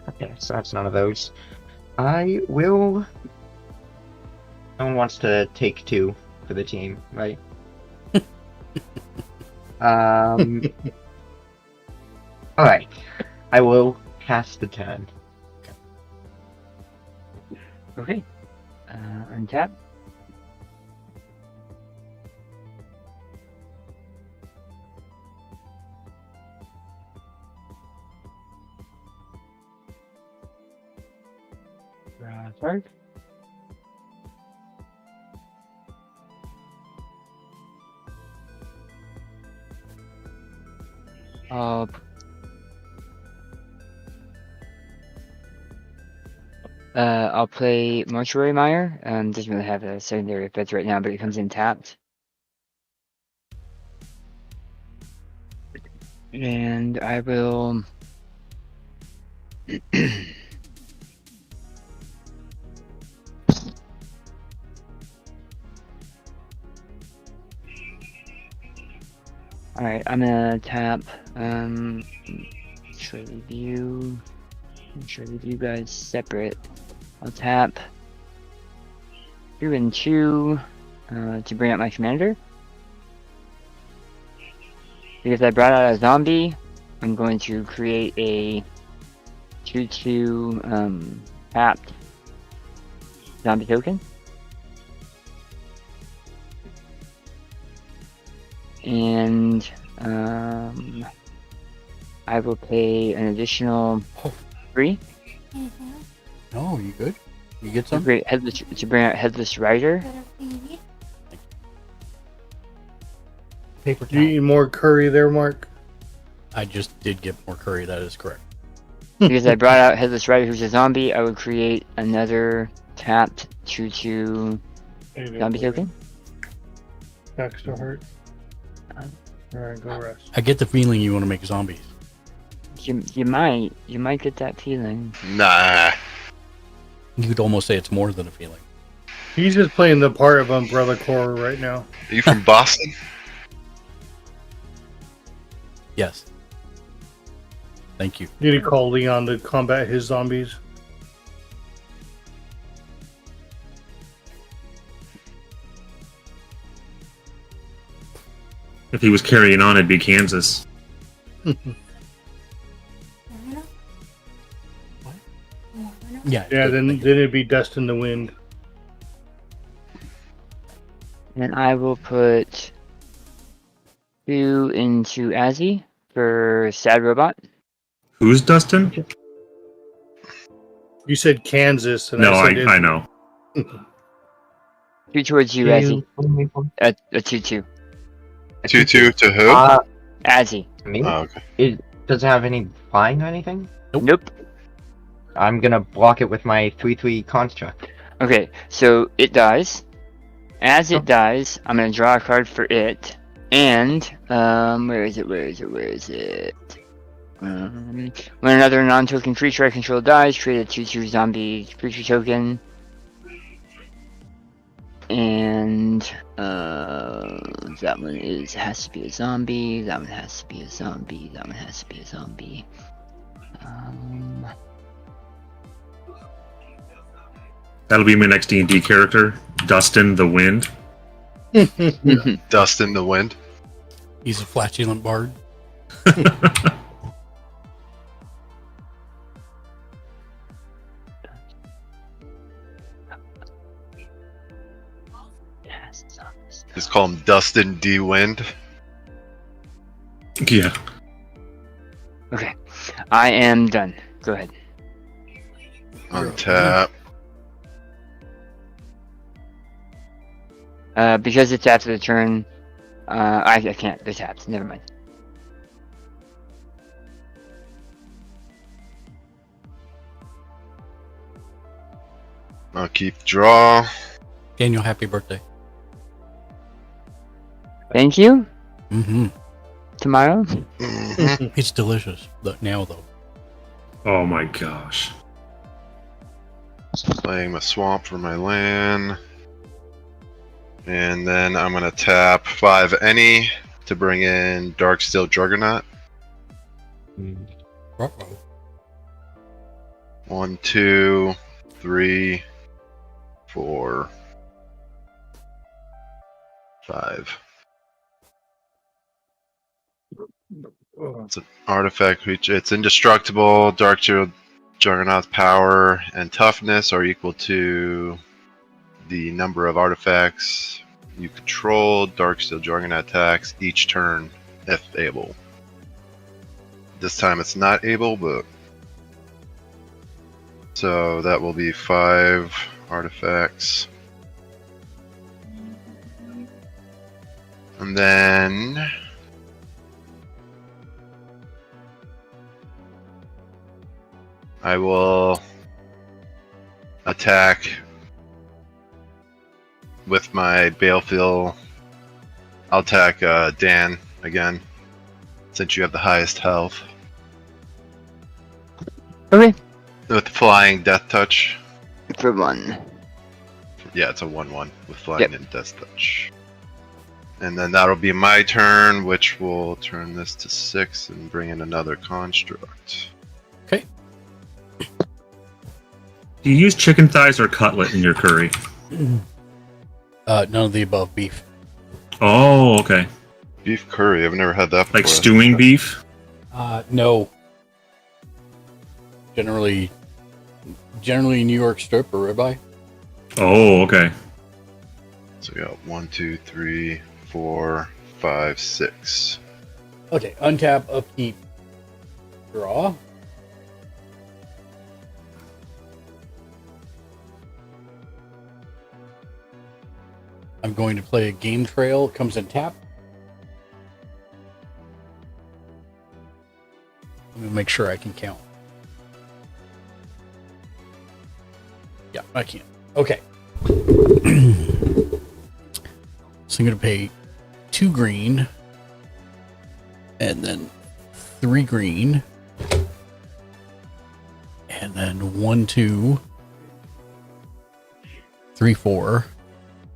Okay, so that's none of those. I will. No one wants to take 2 for the team, right? Alright. I will cast the turn. Okay. Untap. Card. I'll play Mortuary Mire. Doesn't really have a secondary effect right now, but it comes in tapped. And I will. Alright, I'm gonna tap. Should I review? Should I review guys separate? I'll tap 2 and 2 to bring up my commander. Because I brought out a zombie, I'm going to create a 2/2 tapped zombie token. And I will pay an additional 3. No, you good? You get To some? bring out Headless Rider. Paper Do you need more curry there, Mark? I just did get more curry, that is correct. Because I brought out Headless Rider, who's a zombie, I would create another tapped 2/2 zombie token. Back still hurt. Alright, go rest. I get the feeling you want to make zombies. You might get that feeling. Nah. You could almost say it's more than a feeling. He's just playing the part of Umbrella Corps right now. Are you from Boston? Yes. Thank you. Did he call Leon to combat his zombies? If he was carrying on, it'd be Kansas. Yeah. Yeah, then it'd be Dust in the Wind. And I will put 2 into Azzy for Sad Robot. Who's Dustin? You said Kansas, and No, I said I know. 2 towards you, Azzy. A 2/2. 2/2 to who? Azzy. Me? Oh, okay. It doesn't have any flying or anything? Nope. I'm gonna block it with my 3/3 construct. Okay, so it dies. As it dies, I'm gonna draw a card for it. And where is it? When another non-token creature I control dies, create a 2/2 zombie creature token. And that one has to be a zombie. That one has to be a zombie. That one has to be a zombie. That'll be my next D&D character, Dustin the Wind. Dust in the Wind. He's a flatulent bard. Just call him Dustin D. Wind. Yeah. Okay. I am done. Go ahead. Untap. Because it's after the turn, I can't. They're tapped. Never mind. I'll keep draw. Daniel, happy birthday. Thank you. Mm-hmm. Tomorrow? Mhm. It's delicious. But now, though. Oh my gosh. Playing my swamp for my land. And then I'm gonna tap 5 any to bring in Darksteel Juggernaut. Uh-oh. 1, 2, 3, 4, 5. It's an artifact creature. It's indestructible. Darksteel Juggernaut's power and toughness are equal to the number of artifacts you control. Darksteel Juggernaut attacks each turn if able. This time it's not able, but so that will be 5 artifacts. And then I will attack with my Balefield. I'll attack Dan again, since you have the highest health. Okay. With flying Death Touch. For 1. Yeah, it's a 1/1 with flying and Death Touch. And then that'll be my turn, which will turn this to 6 and bring in another construct. Okay. Do you use chicken thighs or cutlet in your curry? None of the above. Beef. Oh, okay. Beef curry, I've never had that before. Like stewing beef? No. Generally New York strip or ribeye. Oh, okay. So we got 1, 2, 3, 4, 5, 6. Okay, untap, upkeep, draw. I'm going to play a game trail. It comes in tap. Let me make sure I can count. Yeah, I can. Okay. So I'm going to pay 2 green and then 3 green and then 1, 2, 3, 4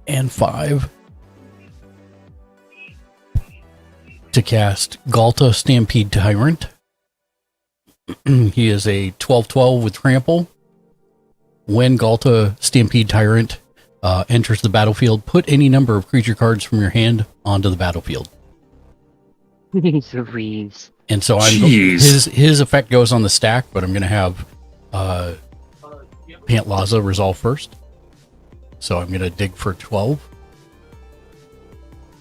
and 5 to cast Galta Stampede Tyrant. He is a 12/12 with trample. When Galta Stampede Tyrant enters the battlefield, put any number of creature cards from your hand onto the battlefield. Please. And so Jeez. his effect goes on the stack, but I'm going to have Pantlaza resolve first. So I'm going to dig for 12.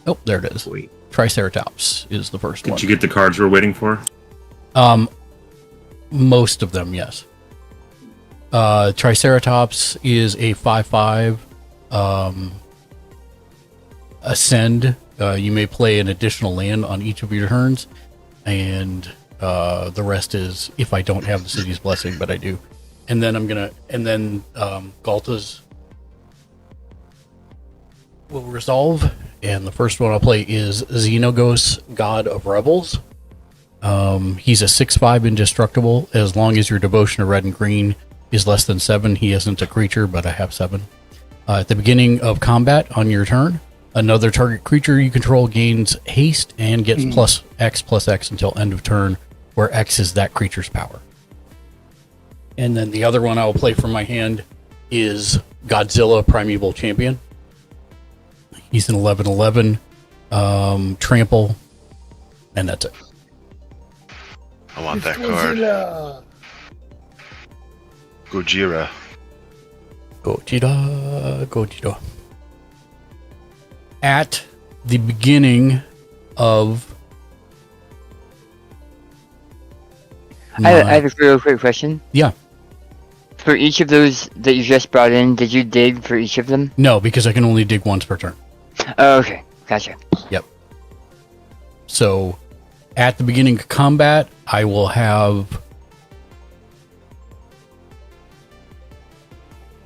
Oh, there it is. Wait. Triceratops is the first one. Did you get the cards we're waiting for? Most of them, yes. Triceratops is a 5/5 ascend. You may play an additional land on each of your turns, and the rest is if I don't have the city's blessing, but I do. And then Galta's will resolve, and the first one I'll play is Xenogos, God of Rebels. He's a 6/5 indestructible. As long as your devotion to red and green is less than 7, he isn't a creature, but I have 7. At the beginning of combat on your turn, another target creature you control gains haste and gets +X until end of turn, where X is that creature's power. And then the other one I'll play from my hand is Godzilla Primeval Champion. He's an 11/11 trample, and that's it. I want that card. Gojira. Gojira. at the beginning of I have a real quick question. Yeah. For each of those that you just brought in, did you dig for each of them? No, because I can only dig once per turn. Oh, okay. Gotcha. Yep. So, at the beginning of combat, I will have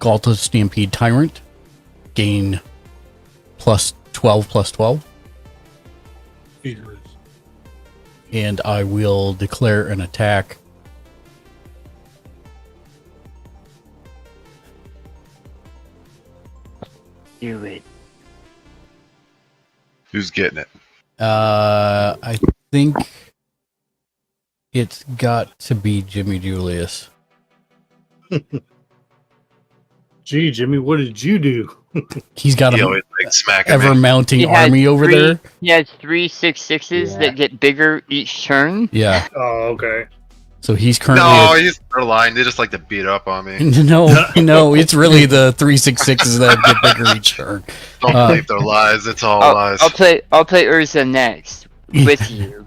Galta's Stampede Tyrant gain plus 12. And I will declare an attack. Do it. Who's getting it? I think it's got to be Jimmy Julius. Gee, Jimmy, what did you do? He's got He a always like smacking ever me. mounting He has army over there. He has 3 6/6s Yeah. that get bigger each turn. Yeah. Oh, okay. So he's currently No, they're lying. They just like to beat up on me. no, it's really the 3/6s that get bigger each turn. Don't believe their lies. It's all lies. I'll play Urza next with you,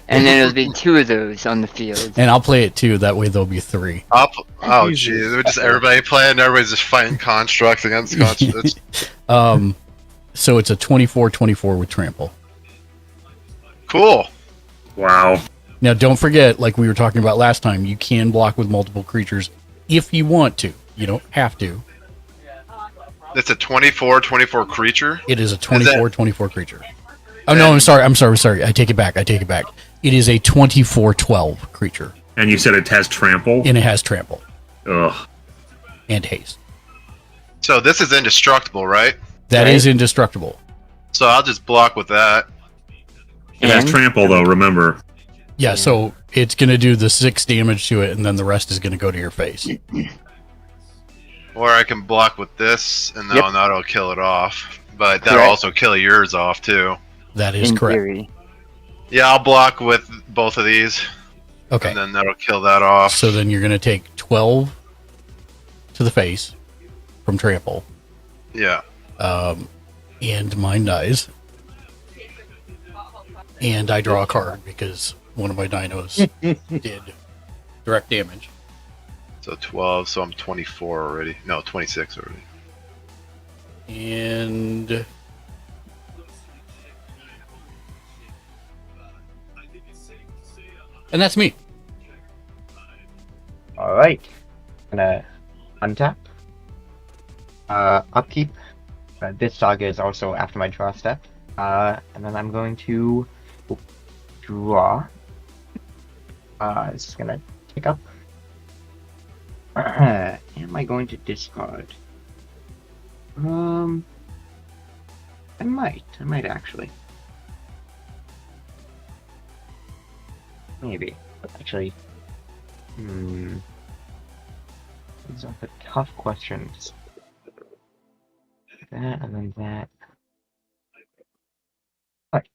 and then it'll be 2 of those on the field. And I'll play it too. That way there'll be 3. Oh, geez. They're just everybody playing. Everybody's just fighting constructs against constructs. So it's a 24/24 with trample. Cool. Wow. Now, don't forget, like we were talking about last time, you can block with multiple creatures if you want to. You don't have to. It's a 24/24 creature. It is a 24/24 creature. Oh no, I'm sorry. I take it back. It is a 24/12 creature, And you said it has trample? and it has trample Ugh. and haste. So this is indestructible, right? That is indestructible. So I'll just block with that. It has And- trample, though, remember. Yeah, so it's going to do the 6 damage to it, and then the rest is going to go to your face. Or I can block with this, and then Yep. that'll kill it off. But that'll Correct. also kill yours off, too. That is in correct. theory. Yeah, I'll block with both of these, Okay, and then that'll kill that off. so then you're going to take 12 to the face from trample, Yeah. and mine dies. And I draw a card because one of my dinos did direct damage. So 12, so I'm 24 already. No, 26 already. And that's me. Alright. Gonna untap. Upkeep. This saga is also after my draw step. And then I'm going to draw. This is gonna take up. Am I going to discard? I might actually. Maybe. Actually. These are the tough questions. That and then that. Right.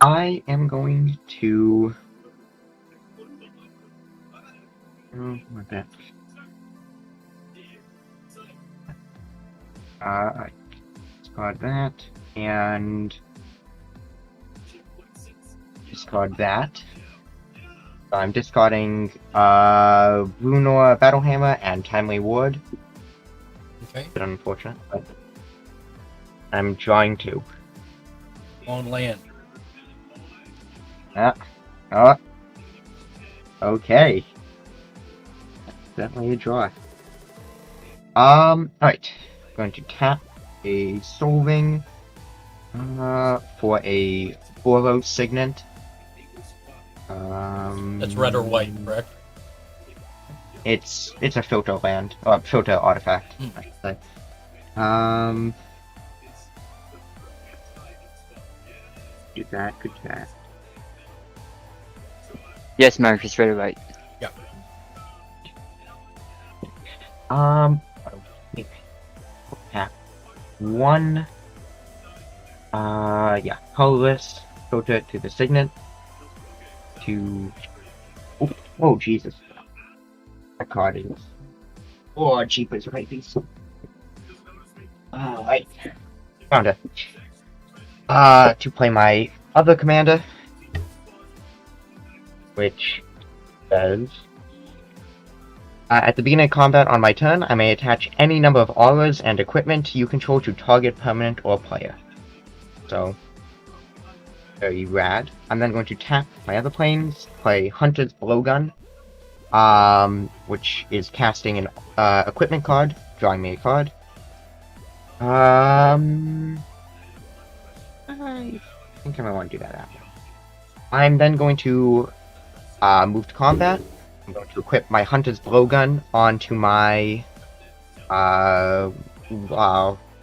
I am going to. What that? I discard that and discard that. I'm discarding Runor Battlehammer and Timely Ward. Okay. Bit unfortunate, but I'm drawing 2. On land. Okay. Definitely a draw. Alright. Going to tap a Solving for a Boros Signet. That's red or white, correct? It's a filter land or filter artifact. I should say. Do that. Good that. Yes, Marcus, red or white. Tap 1. Yeah, colorless. Filter it to the Signet. To. Oh, Jesus. That card is. Oh, Jeepers, right? Alright. Found it. to play my other commander, which says, at the beginning of combat on my turn, I may attach any number of auras and equipment you control to target, permanent, or player. So, very rad. I'm then going to tap my other planes, play Hunter's Blowgun, which is casting an equipment card, drawing me a card. I think I might want to do that after. I'm then going to move to combat. I'm going to equip my Hunter's Blowgun onto my oh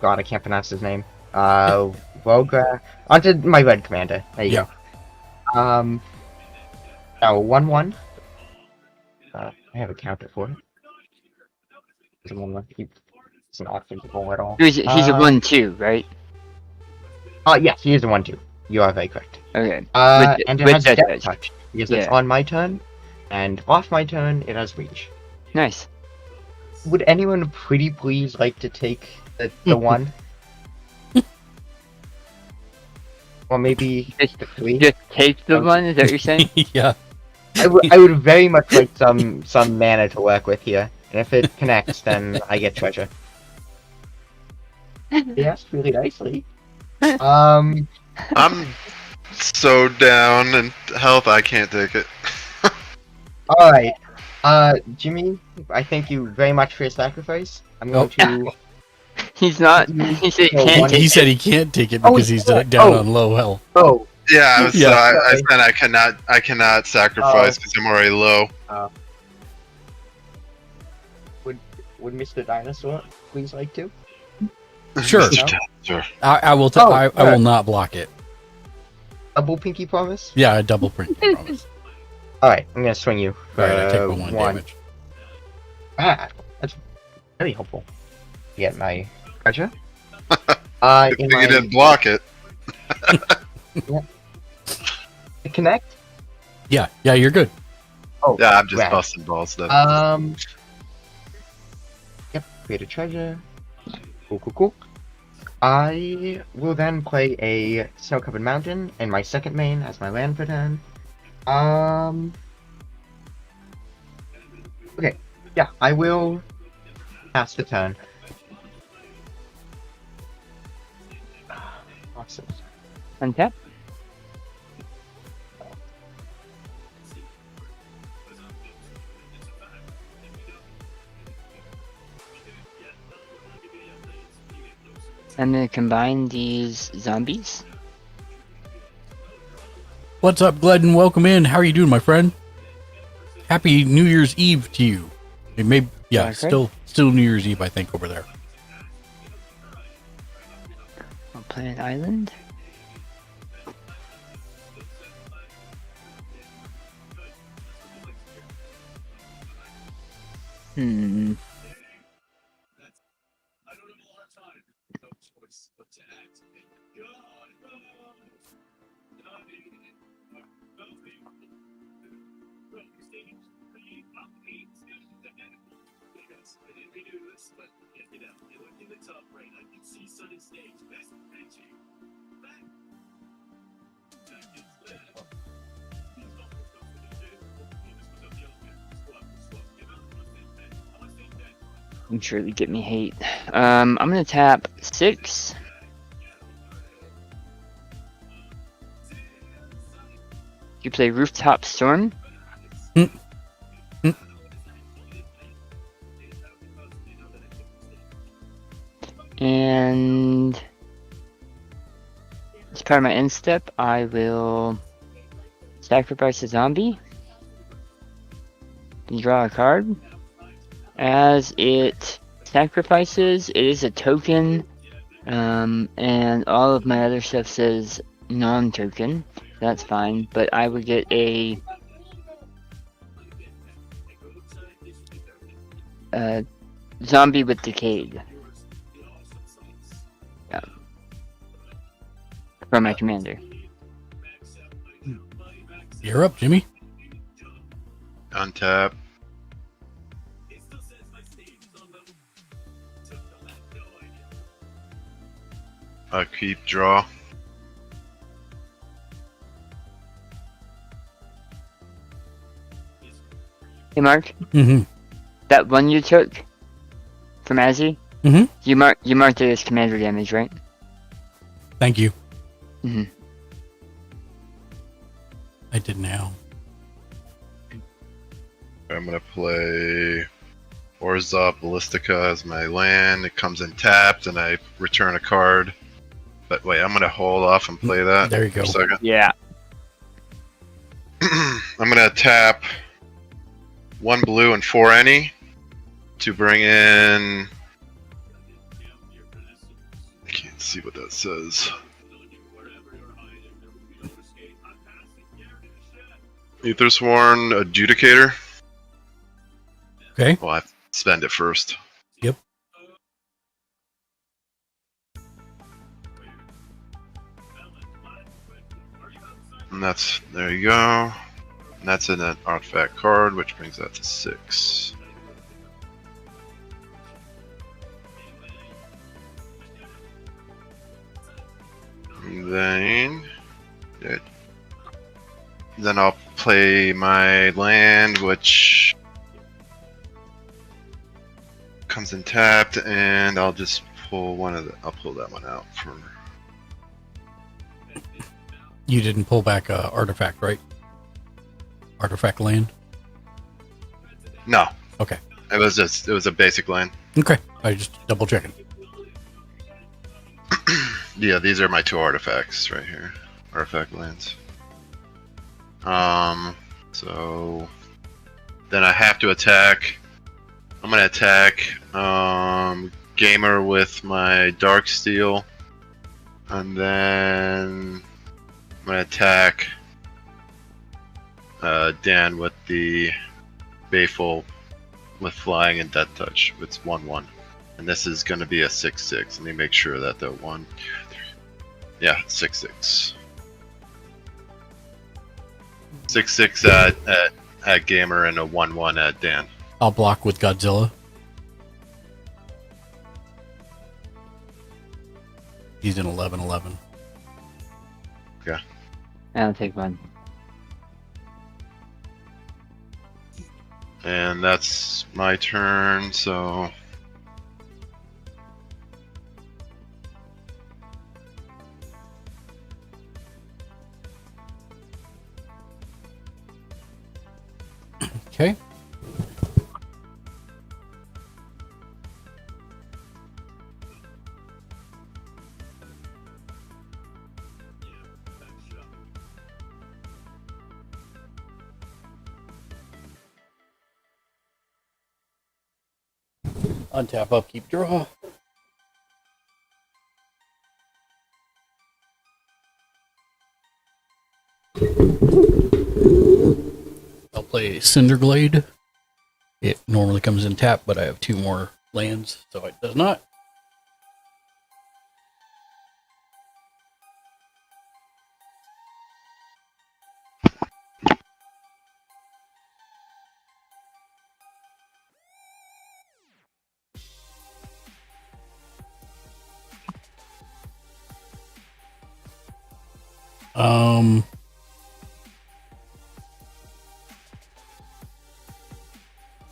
god, I can't pronounce his name. Vogra, onto my red commander. There you go. Now 1/1. I have a counter for it. It's a 1/1. It's not physical at all. He's a 1/2, right? Yes, he is a 1/2. You are very correct. Okay. And it with has that Death edge. Touch because it's Yeah. on my turn, and off my turn it has Reach. Nice. Would anyone pretty please like to take the one? Or maybe Just, the 3? just take the one, is that what you're saying? Yeah. I would very much like some mana to work with here, and if it connects, then I get treasure. Yes, really nicely. I'm so down in health, I can't take it. Alright. Jimmy, I thank you very much for your sacrifice. I'm going to... He's not. He said he can't He take said it. he can't take it Oh, because he's yeah. down Oh. on low health. Oh, Yeah, I Sorry. said I cannot sacrifice because I'm already low. would Mr. Dinosaur please like to? Sure. Sure. I will. Oh, I will not block it. Double pinky promise? Yeah, a double print. Promise. Alright, I'm gonna swing you. All right, I take one damage. Ah, that's very helpful. Get my treasure. Good In thing my you didn't block it. connect. Yeah, you're good. Oh, Yeah, I'm just rad. busting balls. Though. Yep, create a treasure. Cool. I will then play a snow-covered mountain in my second main as my land for turn. Okay, yeah, I will pass the turn. Awesome. Untap. I'm gonna combine these zombies. What's up, Gledden? Welcome in. How are you doing, my friend? Happy New Year's Eve to you. It may, yeah, Okay. still New Year's Eve, I think, over there. I'll play an island. I'm sure it'd get me hate. I'm gonna tap 6. You play Rooftop Storm. And as part of my end step, I will sacrifice a zombie and draw a card. As it sacrifices, it is a token, and all of my other stuff says non-token. That's fine, but I would get a zombie with Decayed. Yeah. From my commander. You're up, Jimmy. Untap. Keep draw. Hey, Mark. Mm-hmm. That one you took from Azzy. Mhm. You marked it as commander damage, right? Thank you. Mhm. I did now. I'm gonna play Orzhov Ballistica as my land. It comes in tapped, and I return a card. But wait, I'm gonna hold off and play that There you for a go. second. Yeah. I'm gonna tap 1 blue and 4 any to bring in. I can't see what that says. Aethersworn Adjudicator. Okay. Well, I have to spend it first. Yep. And that's, there you go. And that's in an artifact card, which brings that to 6. And then I'll play my land, which comes in tapped, and I'll just pull I'll pull that one out for. You didn't pull back a artifact, right? Artifact land? No. Okay. It was a basic land. Okay. I just double checking. Yeah, these are my 2 artifacts right here. Artifact lands. So then I have to attack. I'm gonna attack Gamer with my Dark Steel, and then I'm gonna attack Dan with the Bayful with Flying and Death Touch. It's 1/1, and this is gonna be a 6/6. Let me make sure that the 1, 2, 3, yeah, 6/6. 6/6 at Gamer and a 1/1 at Dan. I'll block with Godzilla. He's in 11/11. Okay. I'll take one. And that's my turn, so. Okay. Untap, upkeep, draw. I'll play Cinderglade. It normally comes in tap, but I have 2 more lands, so it does not.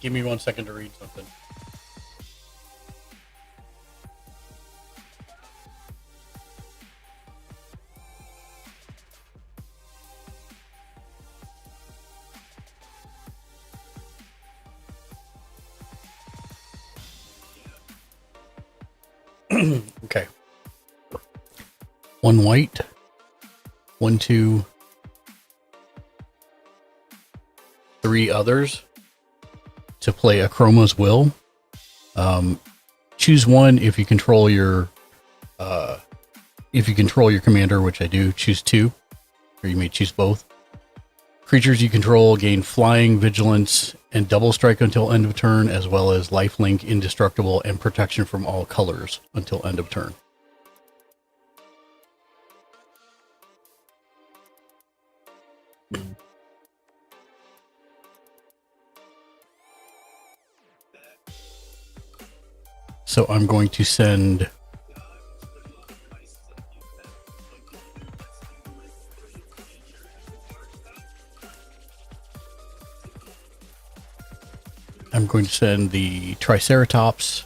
Give me 1 second to read something. Okay. 1 white. 1, 2, 3 others to play Akroma's Will. Choose 1 if you control your commander, which I do. Choose 2, or you may choose both. Creatures you control gain flying, vigilance, and double strike until end of turn, as well as lifelink, indestructible, and protection from all colors until end of turn. So I'm going to send I'm going to send the Triceratops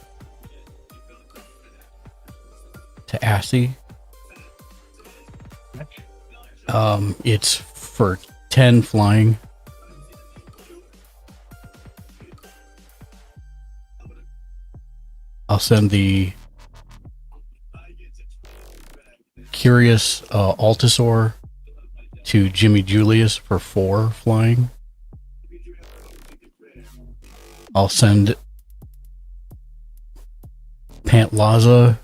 to Assy. It's for 10 flying. I'll send the Curious Altasaur to Jimmy Julius for 4 flying. I'll send Pantlaza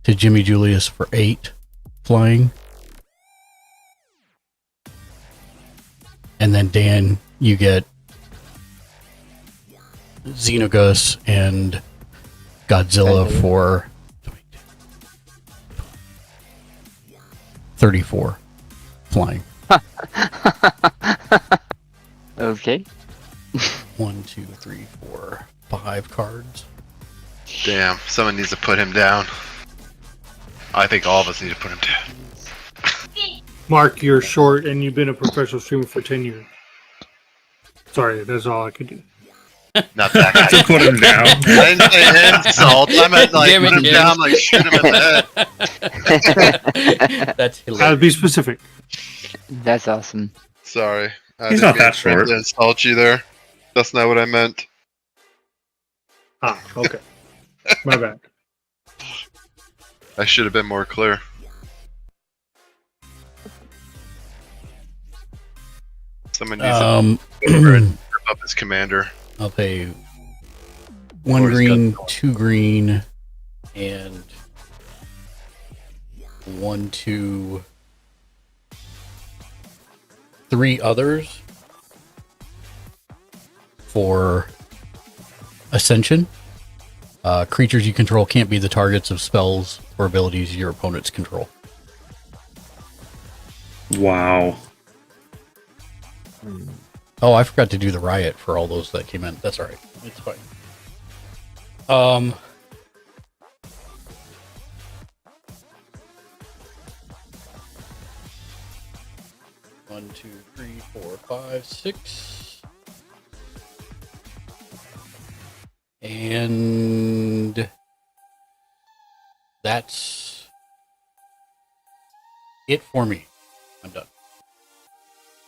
to Jimmy Julius for 8 flying. And then Dan, you get Xenogus and Godzilla for 34 flying. Okay. 1, 2, 3, 4, 5 cards. Damn, someone needs to put him down. I think all of us need to put him down. Mark, you're short and you've been a professional streamer for 10 years. Sorry, that's all I could do. Not that guy. To put him down. I didn't say insult. I meant like Damn it, put him Jim. down, like shoot him in the head. That's I'll hilarious. be specific. That's awesome. Sorry. I He's didn't not mean that to short. insult you there. That's not what I meant. Ah, okay. My bad. I should have been more clear. Someone needs to go over and rip up his commander. I'll pay 1 Or he's green, got- 2 green, and 1, 2, 3 others for Ascension. Creatures you control can't be the targets of spells or abilities your opponents control. Wow. Oh, I forgot to do the riot for all those that came in. That's all right. It's fine. 1, 2, 3, 4, 5, 6. And that's it for me. I'm done.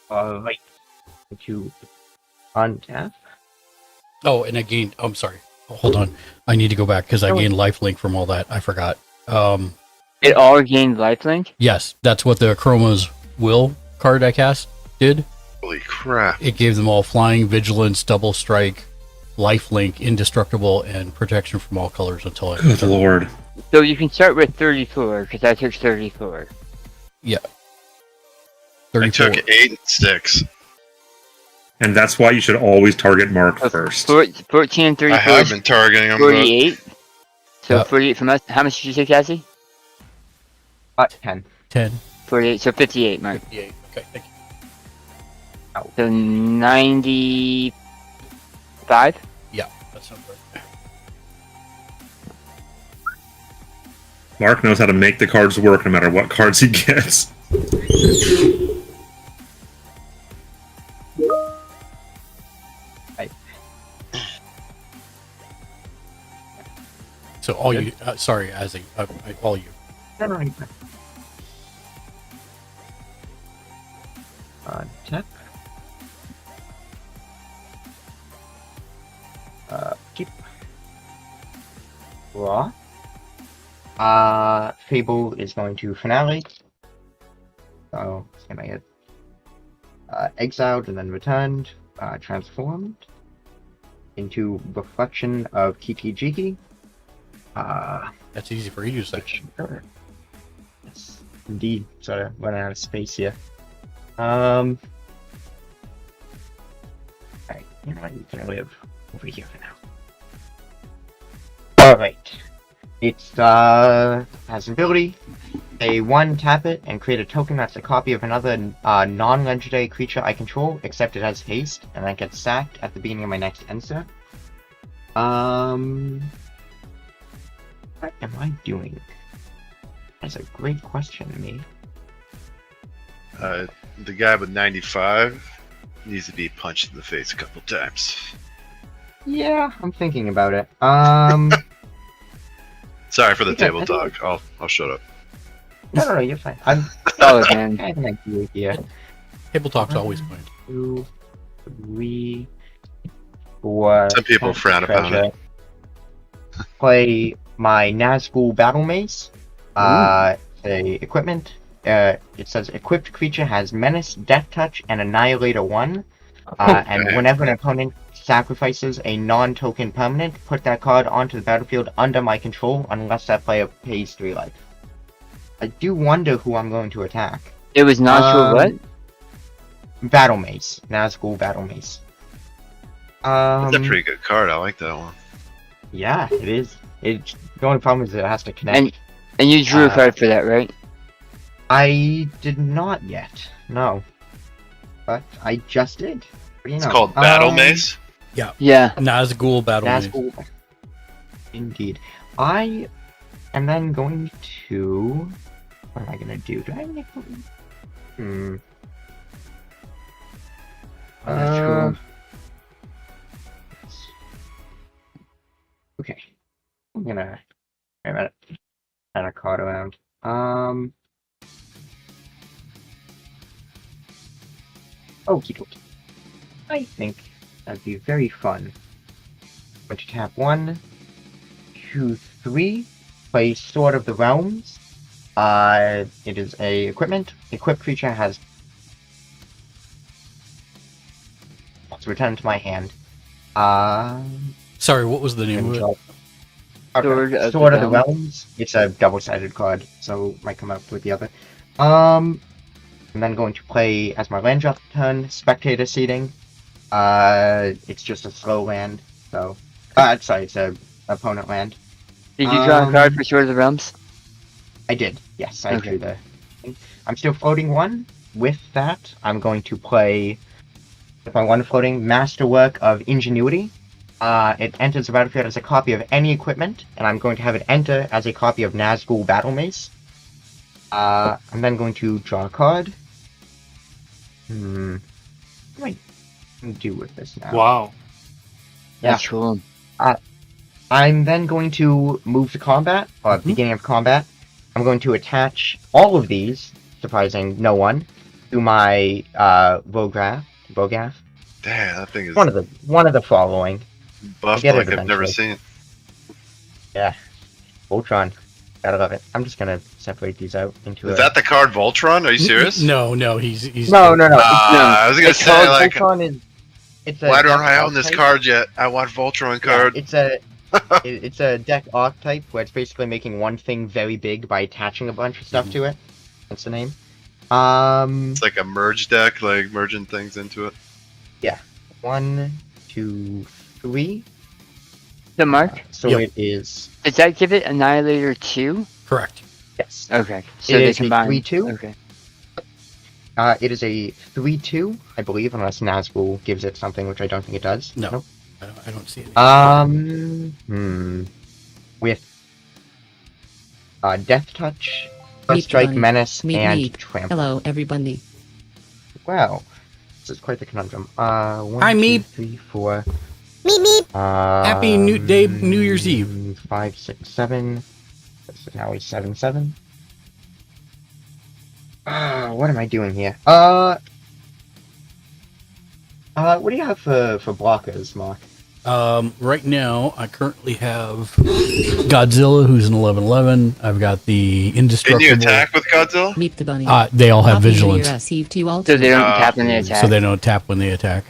Right. To untap. Oh, and I gained. I'm sorry. Hold on. I need to go back because I gained lifelink from all that. I forgot. It all gained lifelink? Yes, that's what the Chroma's Will card I cast did. Holy crap. It gave them all flying, vigilance, double strike, lifelink, indestructible, and protection from all colors until I. Good lord. So you can start with 34, because I took 34. Yeah. I 34. took 8 and 6. And that's why you should always target Mark first. 14 and 34 I have is been targeting him. but 48. So Yep. 48 from us. How much did you take, Cassie? 10. 10. 48, so 58, Mark. 58. Okay, thank you. So 95? Yeah, that sounds right. Mark knows how to make the cards work no matter what cards he gets. So all you. Sorry, Azzy. All you. Untap. Keep. Raw. Fable is going to finale. So, same I get. Exiled and then returned. Transformed into Reflection of Kiki Jiki. That's easy for you to say. Sure. Yes, indeed. Sort of running out of space here. Alright, you know what? You can live over here for now. Alright. It's, has an ability. A 1 tap it and create a token that's a copy of another non-legendary creature I control, except it has haste, and that gets sacked at the beginning of my next end step. What am I doing? That's a great question to me. The guy with 95 needs to be punched in the face a couple times. Yeah, I'm thinking about it. Sorry for the Yeah, table I think- talk. I'll shut up. No, you're fine. I'm Solid, man. kind of like you here. Table talk's always fun. 2, 3, 4. Some people Capture frown upon treasure. Play my Nazgul Battle Mace. The equipment. It says equipped creature has Menace, Death Touch, and Annihilator 1. And Okay. whenever an opponent sacrifices a non-token permanent, put that card onto the battlefield under my control unless that player pays 3 life. I do wonder who I'm going to attack. It was not sure what? Battle Mace. Nazgul Battle Mace. That's a pretty good card. I like that one. Yeah, it is. The only problem is it has to connect. And you drew a card for that, right? I did not yet. No. But I just did. What do you It's know? called Battle Mace. Yeah. Nazgul Battle Mace. Nazgul. Indeed. I am then going to... What am I going to do? Do I make... That's cool. Okay. I'm gonna... Wait a minute. Turn a card around. Okie dokie. I think that'd be very fun. I'm going to tap 1, 2, 3. Play Sword of the Realms. It is a equipment. Equipped creature has... Let's return to my hand. Sorry, what was the name of it? Okay. Sword of of the the Realms. It's a double-sided card, so might come up with the other. I'm then going to play as my land drop turn, Spectator Seating. It's just a slow land, so... sorry, it's a opponent land. Did you draw a card for Sword of the Realms? I did, yes, I Okay. drew the... I'm still floating 1. With that, I'm going to play... With my 1 floating, Masterwork of Ingenuity. It enters the battlefield as a copy of any equipment, and I'm going to have it enter as a copy of Nazgul Battle Mace. I'm then going to draw a card. What am I going to do with this now? Wow. Yeah. That's cool. I'm then going to move to combat, or beginning of combat. I'm going to attach all of these, surprising no one, to my Vogaf. Damn, that thing is One of the following. buffed get it like I've never eventually. seen. Yeah. Voltron. Gotta love it. I'm just gonna separate these out into Is that the card Voltron? Are you serious? No, he's No. I was gonna It's say, called like, Voltron is... It's a why don't deck I own this archetype. card yet? I want Voltron Yeah, card. it's a deck archetype where it's basically making one thing very big by attaching a bunch of stuff to it. That's the name. It's like a merge deck, like merging things into it. 1, 2, 3. The mark? So Yep. it is... Does that give it Annihilator 2? correct. Yes. Okay. So It they is a combine. 3/2. Okay. It is a 3/2, I believe, unless Nazgul gives it something, which I don't think it does. No. Nope. I don't see it. With Death Touch, First Meep Strike, bunny. Menace, Meep and meep. Trample. Hello, everybody. Wow, this is quite the conundrum. 1, Hi, 2, Meep. 3, 4. Meep meep. Happy New Year's Eve. 5, 6, 7. This is now a 7, 7. What am I doing here? What do you have for blockers, Mark? Right now, I currently have Godzilla, who's an 11/11. I've got the Can indestructible. you attack with Godzilla? Meep the bunny. They all have Happy New vigilance, Year's Eve to you all. So they don't Ah. tap when they attack. so they don't tap when they attack.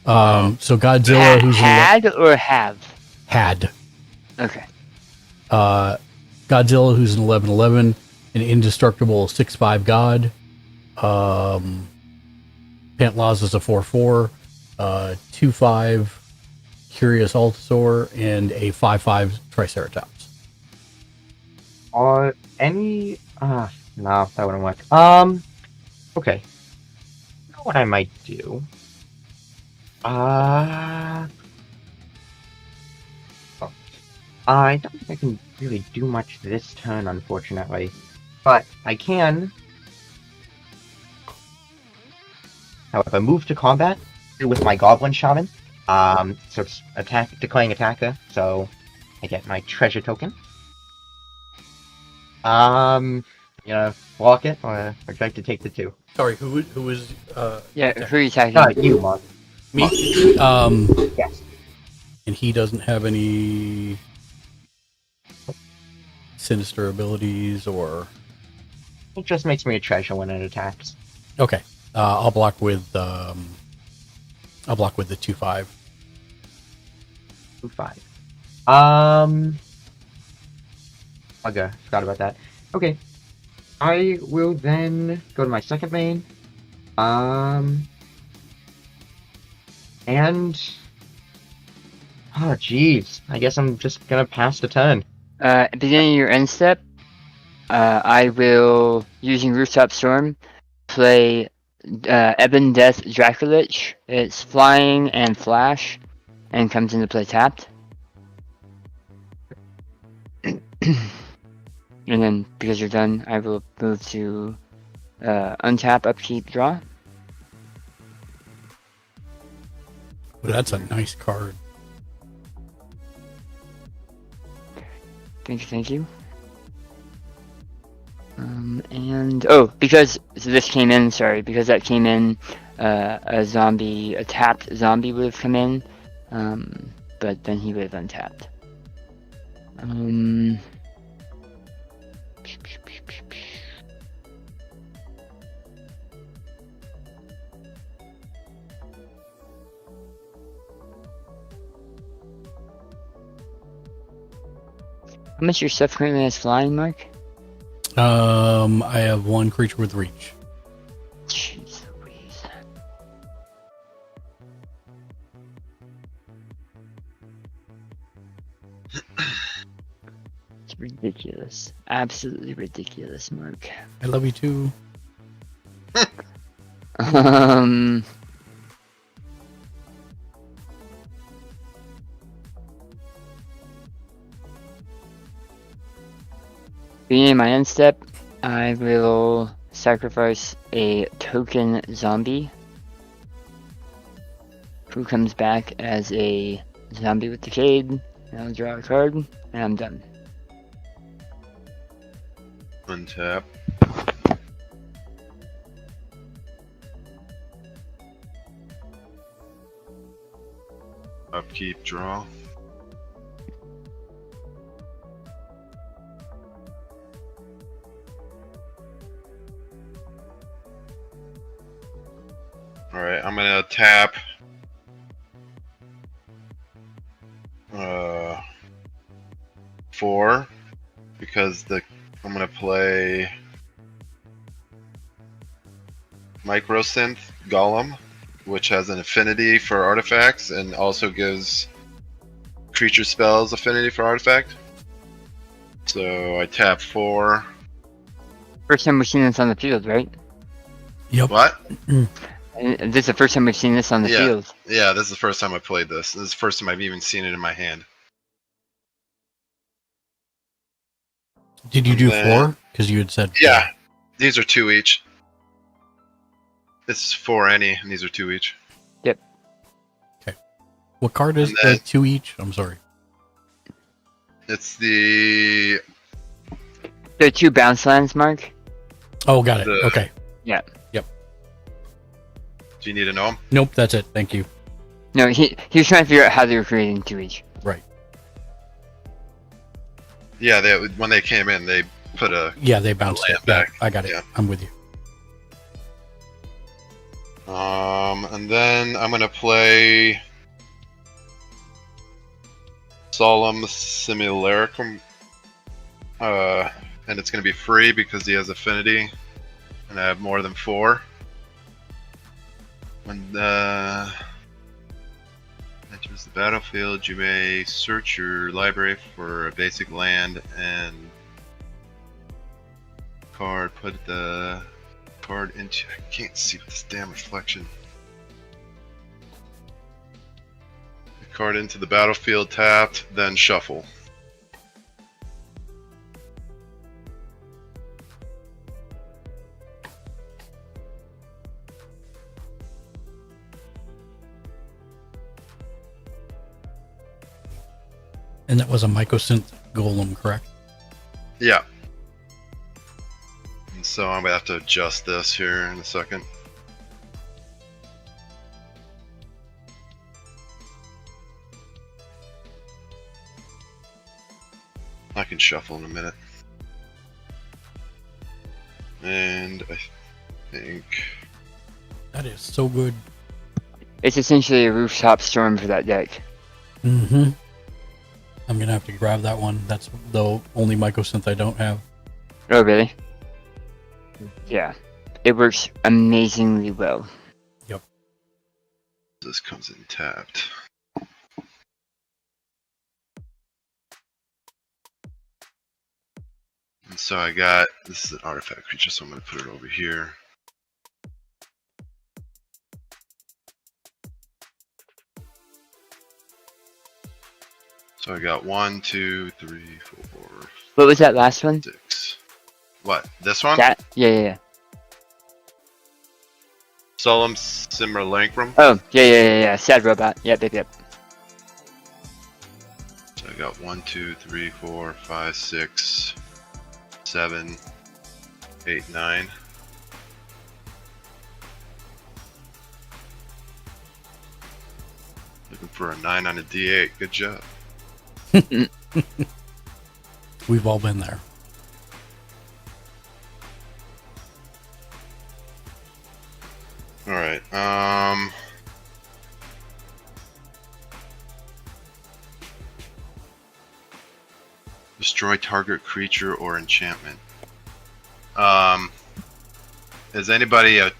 So Godzilla, who's Had or have? had. Okay. Godzilla, who's an 11/11, an indestructible 6/5 god. Pantlaws is a 4/4, 2/5 Curious Altasaur, and a 5/5 Triceratops. Any no, that wouldn't work. Okay. You know what I might do? I don't think I can really do much this turn, unfortunately. But I can However, move to combat with my Goblin Shaman. So it's declaring attacker. So I get my treasure token. Block it, or would you like to take the 2? Sorry, who was Yeah, who are you attacking? You, Mark. me? Yes. And he doesn't have any sinister abilities or. It just makes me a treasure when it attacks. Okay, I'll block with the 2/5. 2/5. Okay, forgot about that. Okay. I will then go to my second main. And oh jeez, I guess I'm just gonna pass the turn. At the beginning of your end step, I will, using Rooftop Storm, play Ebon Death Dracolich. It's flying and flash, and comes into play tapped. And then, because you're done, I will move to untap, upkeep, draw. Well, that's a nice card. Thank you. And because this came in, because that came in, a tapped zombie would have come in, but then he would have untapped. How much of your stuff currently has flying, Mark? I have 1 creature with reach. Jeez Louise. It's ridiculous. Absolutely ridiculous, Mark. I love you too. Beginning of my end step, I will sacrifice a token zombie who comes back as a zombie with Decayed, and I'll draw a card, and I'm done. Untap. Upkeep, draw. Alright, I'm gonna tap 4 because I'm gonna play Microsynth Golem, which has an affinity for artifacts and also gives creature spells affinity for artifact. So I tap 4. First time we've seen this on the field, right? Yep. What? And this is the first time we've seen this on the field. Yeah, this is the first time I played this. This is the first time I've even seen it in my hand. Did you do 4? Because you had said 4. Yeah, these are 2 each. This is 4 any, and these are 2 each. Yep. Okay. What card is then, the 2 each? I'm sorry. It's the... There are 2 bounce lands, Mark. Oh, got it. Okay. Yeah. Yep. Do you need to know them? Nope, that's it. Thank you. No, he was trying to figure out how they were creating 2 each. Right. Yeah, when they came in, they put a... Yeah, they bounced it. back. Yeah, I got it. Yeah. I'm with you. And then I'm gonna play Solemn Simulacrum, and it's gonna be free because he has affinity, and I have more than 4. When enters the battlefield, you may search your library for a basic land and card. Put the card into. I can't see with this damn reflection. The card into the battlefield tapped, then shuffle. And that was a mycosynth golem, correct? Yeah. And so I'm gonna have to adjust this here in a second. I can shuffle in a minute. And I think That is so good. It's essentially a rooftop storm for that deck. Mm-hmm. I'm gonna have to grab that one. That's the only mycosynth I don't have. Oh, really? Yeah. It works amazingly well. this comes in tapped. And so I got, this is an artifact creature, so I'm going to put it over here. So I got 1, 2, 3, 4, What was that last one? 6. What? This one? That? Yeah. Solemn Simmerlankrum. Oh, yeah. Sad robot. Yep. So I got 1, 2, 3, 4, 5, 6, 7, 8, 9. Looking for a 9 on a D8. Good job. We've all been there. All right. Destroy target creature or enchantment. Is anything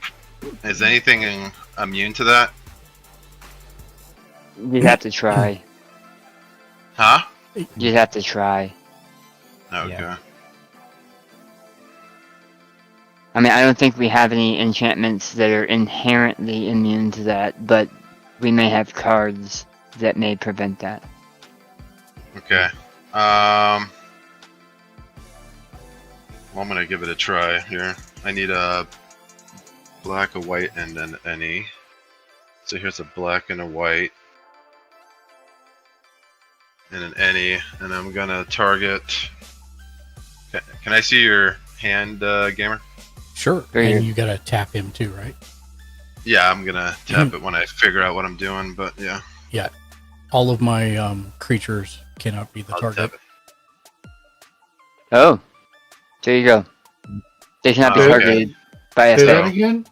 immune to that? You'd have to try. Huh? You'd have to try. Okay. Yeah. I mean, I don't think we have any enchantments that are inherently immune to that, but we may have cards that may prevent that. Okay. Well, I'm gonna give it a try here. I need a black, a white, and then any. So here's a black and a white, and an any, and I'm gonna target. Can I see your hand, gamer? Sure. Very And good. you gotta tap him too, right? Yeah, I'm gonna tap it when I figure out what I'm doing, but yeah. Yeah. All of my creatures cannot be the I'll target. tap it. Oh, there you go. They cannot be Okay. targeted by a Say that spell. again?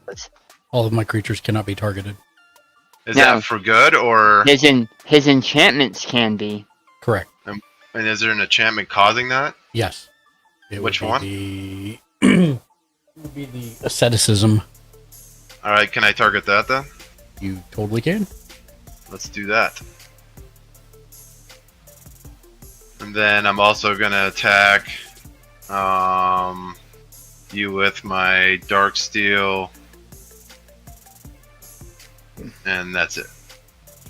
All of my creatures cannot be targeted. Is Now- that for good, or His enchantments can be. Correct. and is there an enchantment causing that? Yes. It Which would one? be the would be the asceticism. All right, can I target that then? You totally can. Let's do that. And then I'm also gonna attack you with my dark steel, and that's it.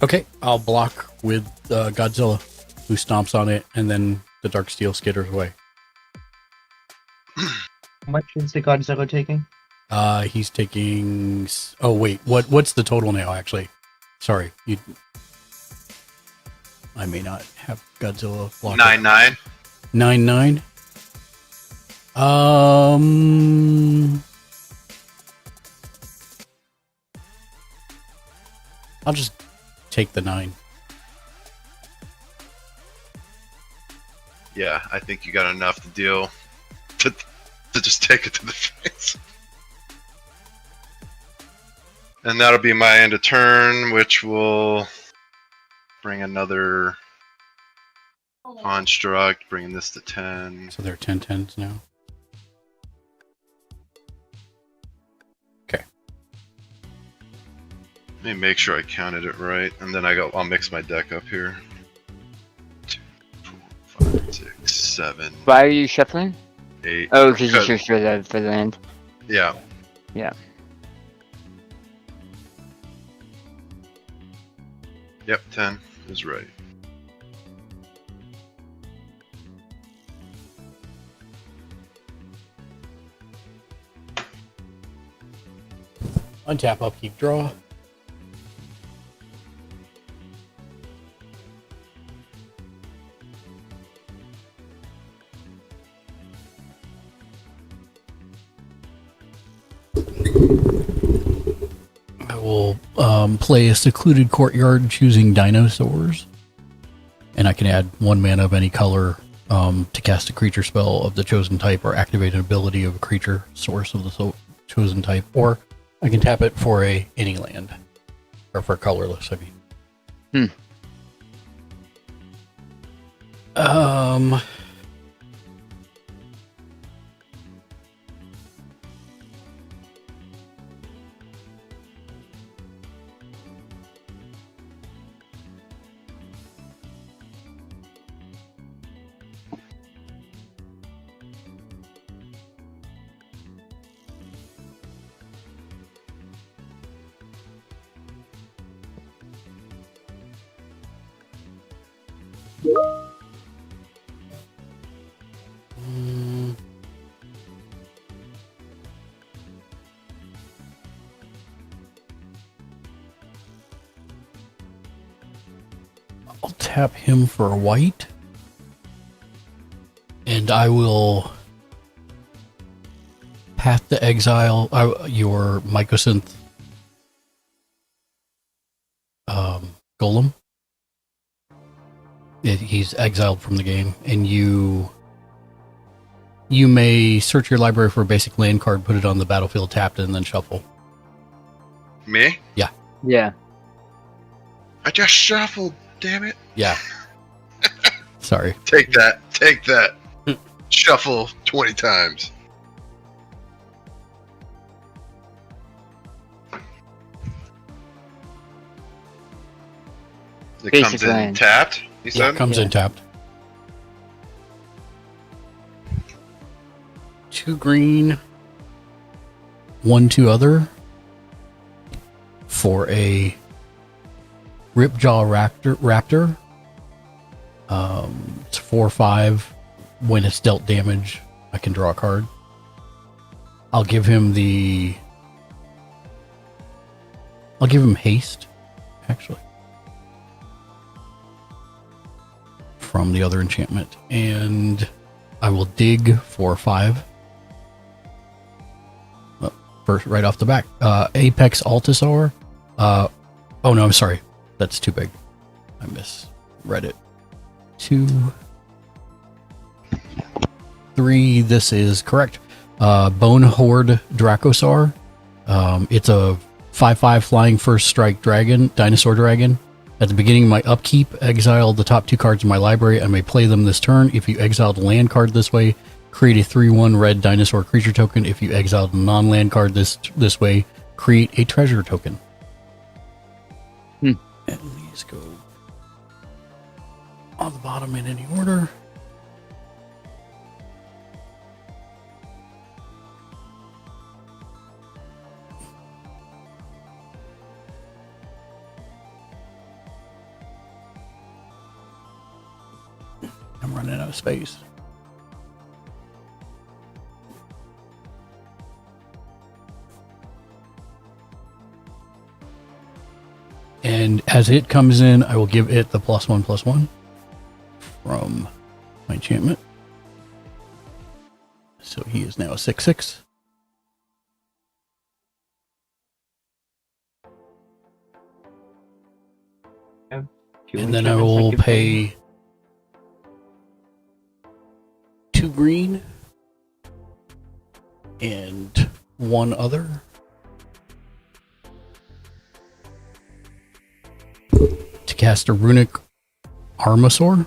Okay, I'll block with Godzilla, who stomps on it, and then the dark steel skitters away. How much is the Godzilla taking? He's taking. Oh wait, what's the total now? Actually, sorry, I may not have Godzilla blocked. 9/9. 9/9. I'll just take the 9. Yeah, I think you got enough to deal to just take it to the face. And that'll be my end of turn, which will bring another construct, bringing this to 10. So they're 10/10s now. Okay. Let me make sure I counted it right, and then I'll mix my deck up here. 2, 4, 5, 6, 7, Why are you shuffling? 8. Oh, because you Because- searched for the land. Yeah. Yeah. Yep, 10 is right. Untap, upkeep, draw. will play a secluded courtyard choosing dinosaurs. And I can add 1 mana of any color to cast a creature spell of the chosen type or activate an ability of a creature source of the chosen type. Or I can tap it for any land. Or for colorless, I mean. I'll tap him for a white. And I will path to exile your Mycosynth Golem. He's exiled from the game, and you may search your library for a basic land card, put it on the battlefield tapped, and then shuffle. Me? Yeah. Yeah. I just shuffled, damn it. Yeah. Sorry. Take that. Take that. Shuffle 20 times. It Basic comes in land. tapped, you said? Yeah, comes in tapped. 2 green, 1/2 other for a Ripjaw Raptor. It's 4/5. When it's dealt damage, I can draw a card. I'll give him haste, actually, from the other enchantment, and I will dig 4/5. First, right off the back, Apex Altasaur. Oh no, I'm sorry, that's too big. I misread it. 2, 3. This is correct. Bone Horde Dracosaur. It's a 5/5 flying first strike dragon, dinosaur dragon. At the beginning of my upkeep, exile the top 2 cards in my library. I may play them this turn. If you exiled a land card this way, create a 3/1 red dinosaur creature token. If you exiled a non-land card this way, create a treasure token. And these go on the bottom in any order. I'm running out of space. And as it comes in, I will give it the +1/+1 from my enchantment. So he is now a 6/6. And then I will pay 2 green and 1 other to cast a Runic Armasaur.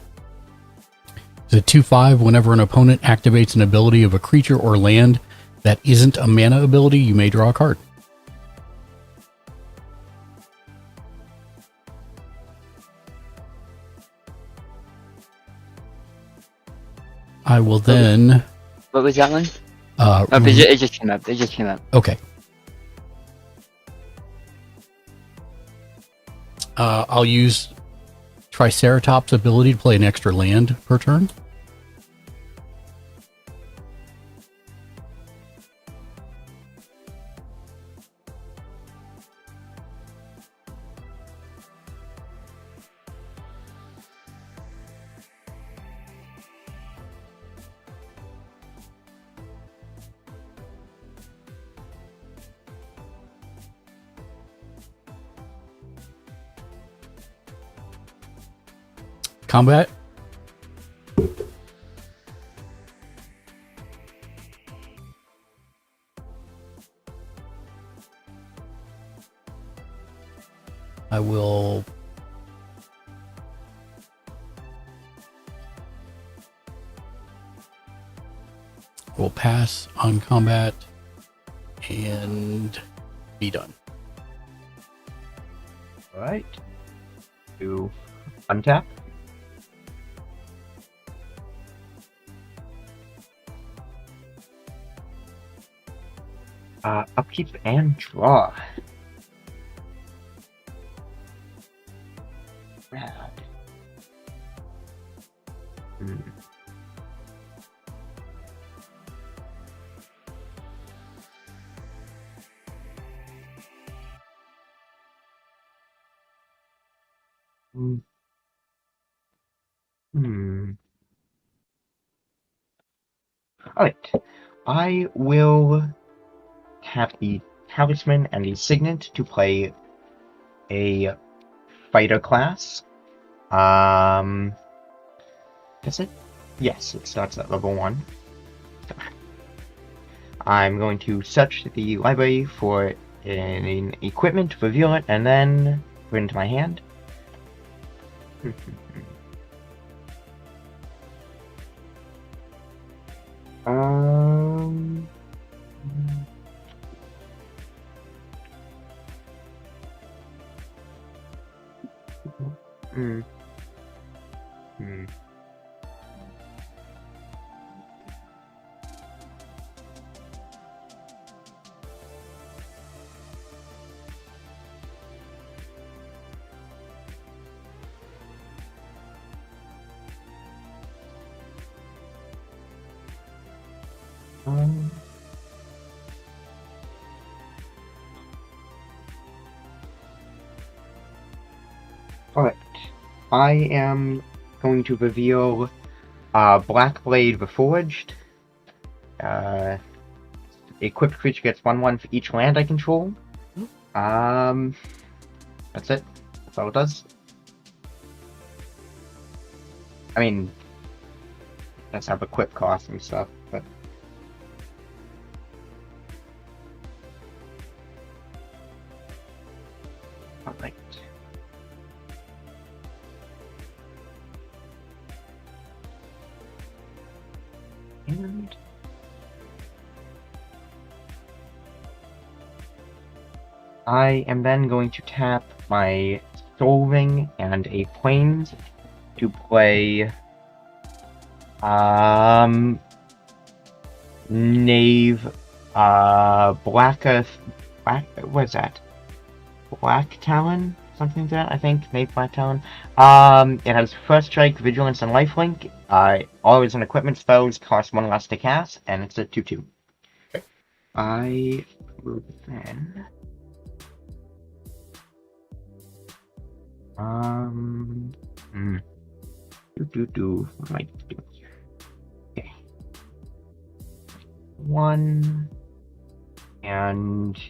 It's a 2/5. Whenever an opponent activates an ability of a creature or land that isn't a mana ability, you may draw a card. I will then... What was that one? It just came up. It just came up. Okay. I'll use Triceratops' ability to play an extra land per turn. Combat? I will pass on combat and be done. Alright. To untap. Upkeep and draw. Rad. Alright. I will have the Talisman and the Signet to play a fighter class. Does it? Yes, it starts at level 1. I'm going to search the library for an equipment, reveal it, and then put it into my hand. Alright. I am going to reveal Black Blade Reforged. Equipped creature gets 1/1 for each land I control. That's it. That's all it does. I mean, it does have equip costs and stuff, but... Alright. And... I am then going to tap my Soul Ring and a Plains to play Knave Black, what is that? Black Talon? Something like that, I think. Knave Black Talon. It has First Strike, Vigilance, and Lifelink. Always an equipment spells cost 1 less to cast, and it's a 2/2. I will then... What am I doing here? Okay. 1 and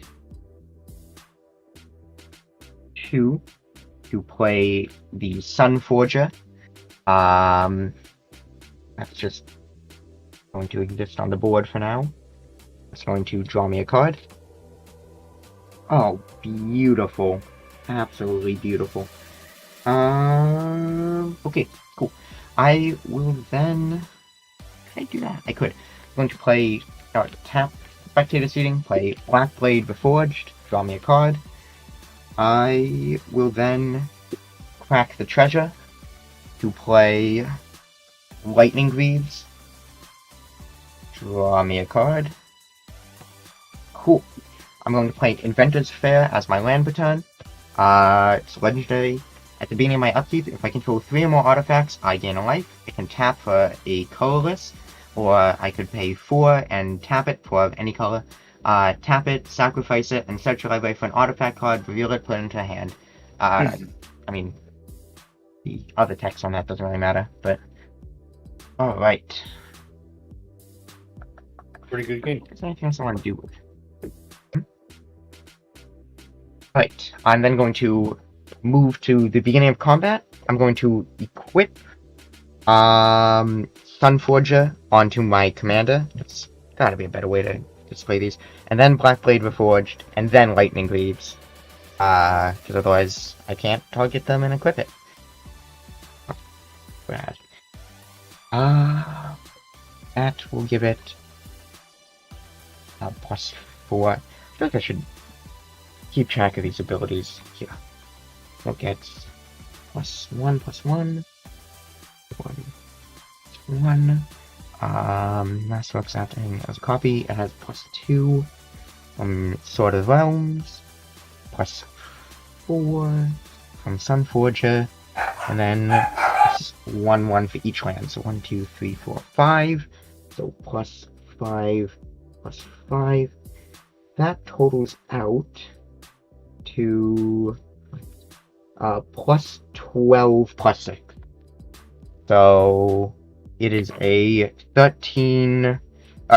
2 to play the Sun Forger. That's just going to exist on the board for now. It's going to draw me a card. Oh, beautiful. Absolutely beautiful. Okay, cool. I will then... Can I do that? I could. I'm going to play... tap Spectator Seating, play Black Blade Reforged, draw me a card. I will then crack the Treasure to play Lightning Greaves, draw me a card. Cool. I'm going to play Inventor's Fair as my land return. It's legendary. At the beginning of my upkeep, if I control 3 or more artifacts, I gain a life. I can tap for a colorless, or I could pay 4 and tap it for any color. Tap it, sacrifice it, and search your library for an artifact card, reveal it, put it into a hand. I mean, the other text on that doesn't really matter, but... Alright. Pretty good game. Is there anything else I want to do with it? Alright, I'm then going to move to the beginning of combat. I'm going to equip Sunforger onto my commander. It's gotta be a better way to display these. And then Blackblade Reforged, and then Lightning Greaves. Because otherwise I can't target them and equip it. Bad. That will give it +4. I feel like I should keep track of these abilities here. We'll get +1, +1. 1. Master Works acting as a copy. It has +2 from Sword of Realms. +4 from Sunforger. And then 1 for each land. So 1, 2, 3, 4, 5. So +5, +5. That totals out to +12, +6. So it is a 13.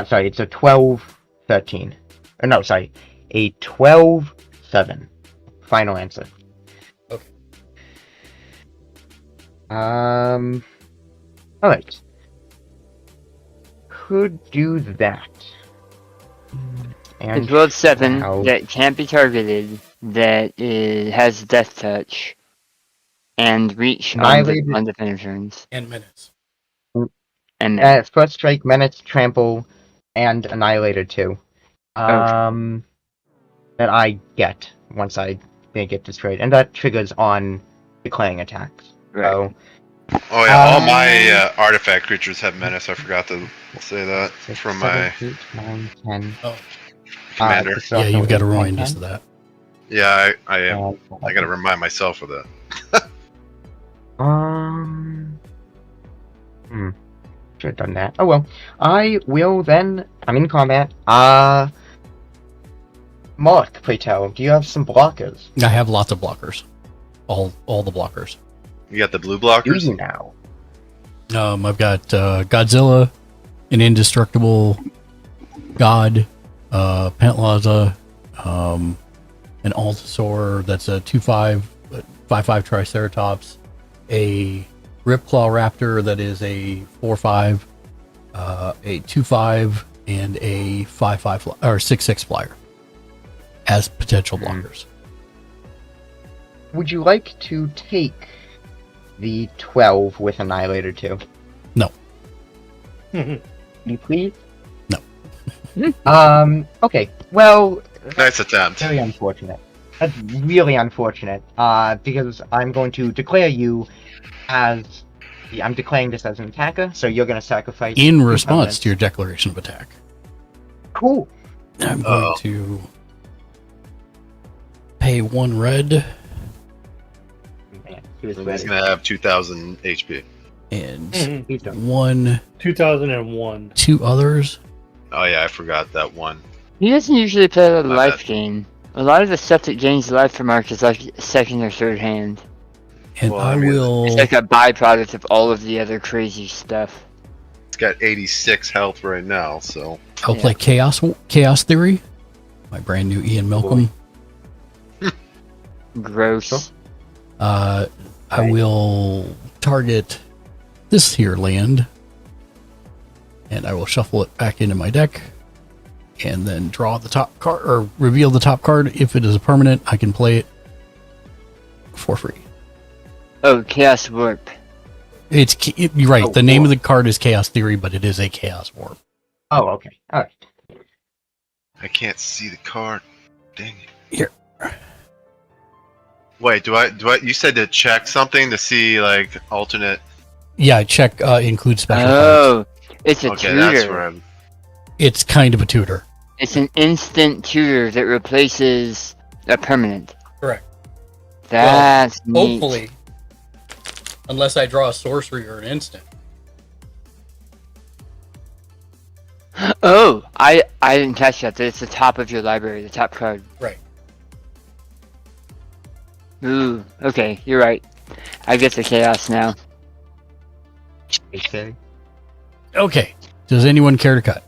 Sorry, it's a 12, 13. No, sorry, a 12, 7. Final answer. Okay. Alright. Could do that. And It's world 7 now- that can't be targeted, that has death touch, and reach Annihilated- on defender turns. And minutes. And then, First Strike, Menace, Trample, and Annihilator 2. That I get once they get destroyed. And that triggers on declaring attacks. right. So, Oh yeah, all my artifact creatures have menace. I forgot to say that 6, from 7, my 8, 9, 10. Oh. commander. So Yeah, you've got to 8, 9, remind 10. us of that. Yeah, I am. Uh, I gotta remind myself of that. Should have done that. Oh well. I will then. I'm in combat. Mark, pray tell, do you have some blockers? I have lots of blockers. All the blockers. You got the blue Do blockers? you now? I've got Godzilla, an indestructible god, Pentlaza, an Altasaur that's a 2/5, 5/5 Triceratops, a Ripclaw Raptor that is a 4/5, a 2/5, and a 5/5 or 6/6 flyer as potential blockers. Would you like to take the 12 with Annihilator 2? No. You please? No. Okay. Well, Nice attempt. very unfortunate. That's really unfortunate. Because I'm going to declare you as... I'm declaring this as an attacker, so you're going to sacrifice... In 2 response permanents. to your declaration of attack, Cool. I'm going to pay 1 red Man, he was He's ready. gonna have 2,000 HP. and He's done. 1, 2001. 2 others. Oh yeah, I forgot that one. He doesn't usually play a lot of My life bad. gain. A lot of the stuff that gains life from Mark is like second or third hand. And Well, I I mean, will. It's like a byproduct of all of the other crazy stuff. It's got 86 health right now, so I'll play Chaos Theory. My brand new Ian Malcolm. Gross. Sure. I Right. will target this here land, and I will shuffle it back into my deck, and then draw the top card or reveal the top card. If it is a permanent, I can play it for free. Oh, Chaos Warp. You're right. Oh, the name of warp. the card is Chaos Theory, but it is a Chaos Warp. Oh, okay. Alright. I can't see the card. Dang it. Here. Wait, do I you said to check something to see like alternate? Yeah, check include special cards. Oh, it's a Okay, that's tutor. where I'm It's kind of a tutor. It's an instant tutor that replaces a permanent. Correct. That's neat. Hopefully, unless I draw a sorcery or an instant. Oh, I didn't catch that. It's the top of your library, the top card. Right. Ooh, okay, you're right. I get the chaos now. Okay. Okay. Does anyone care to cut?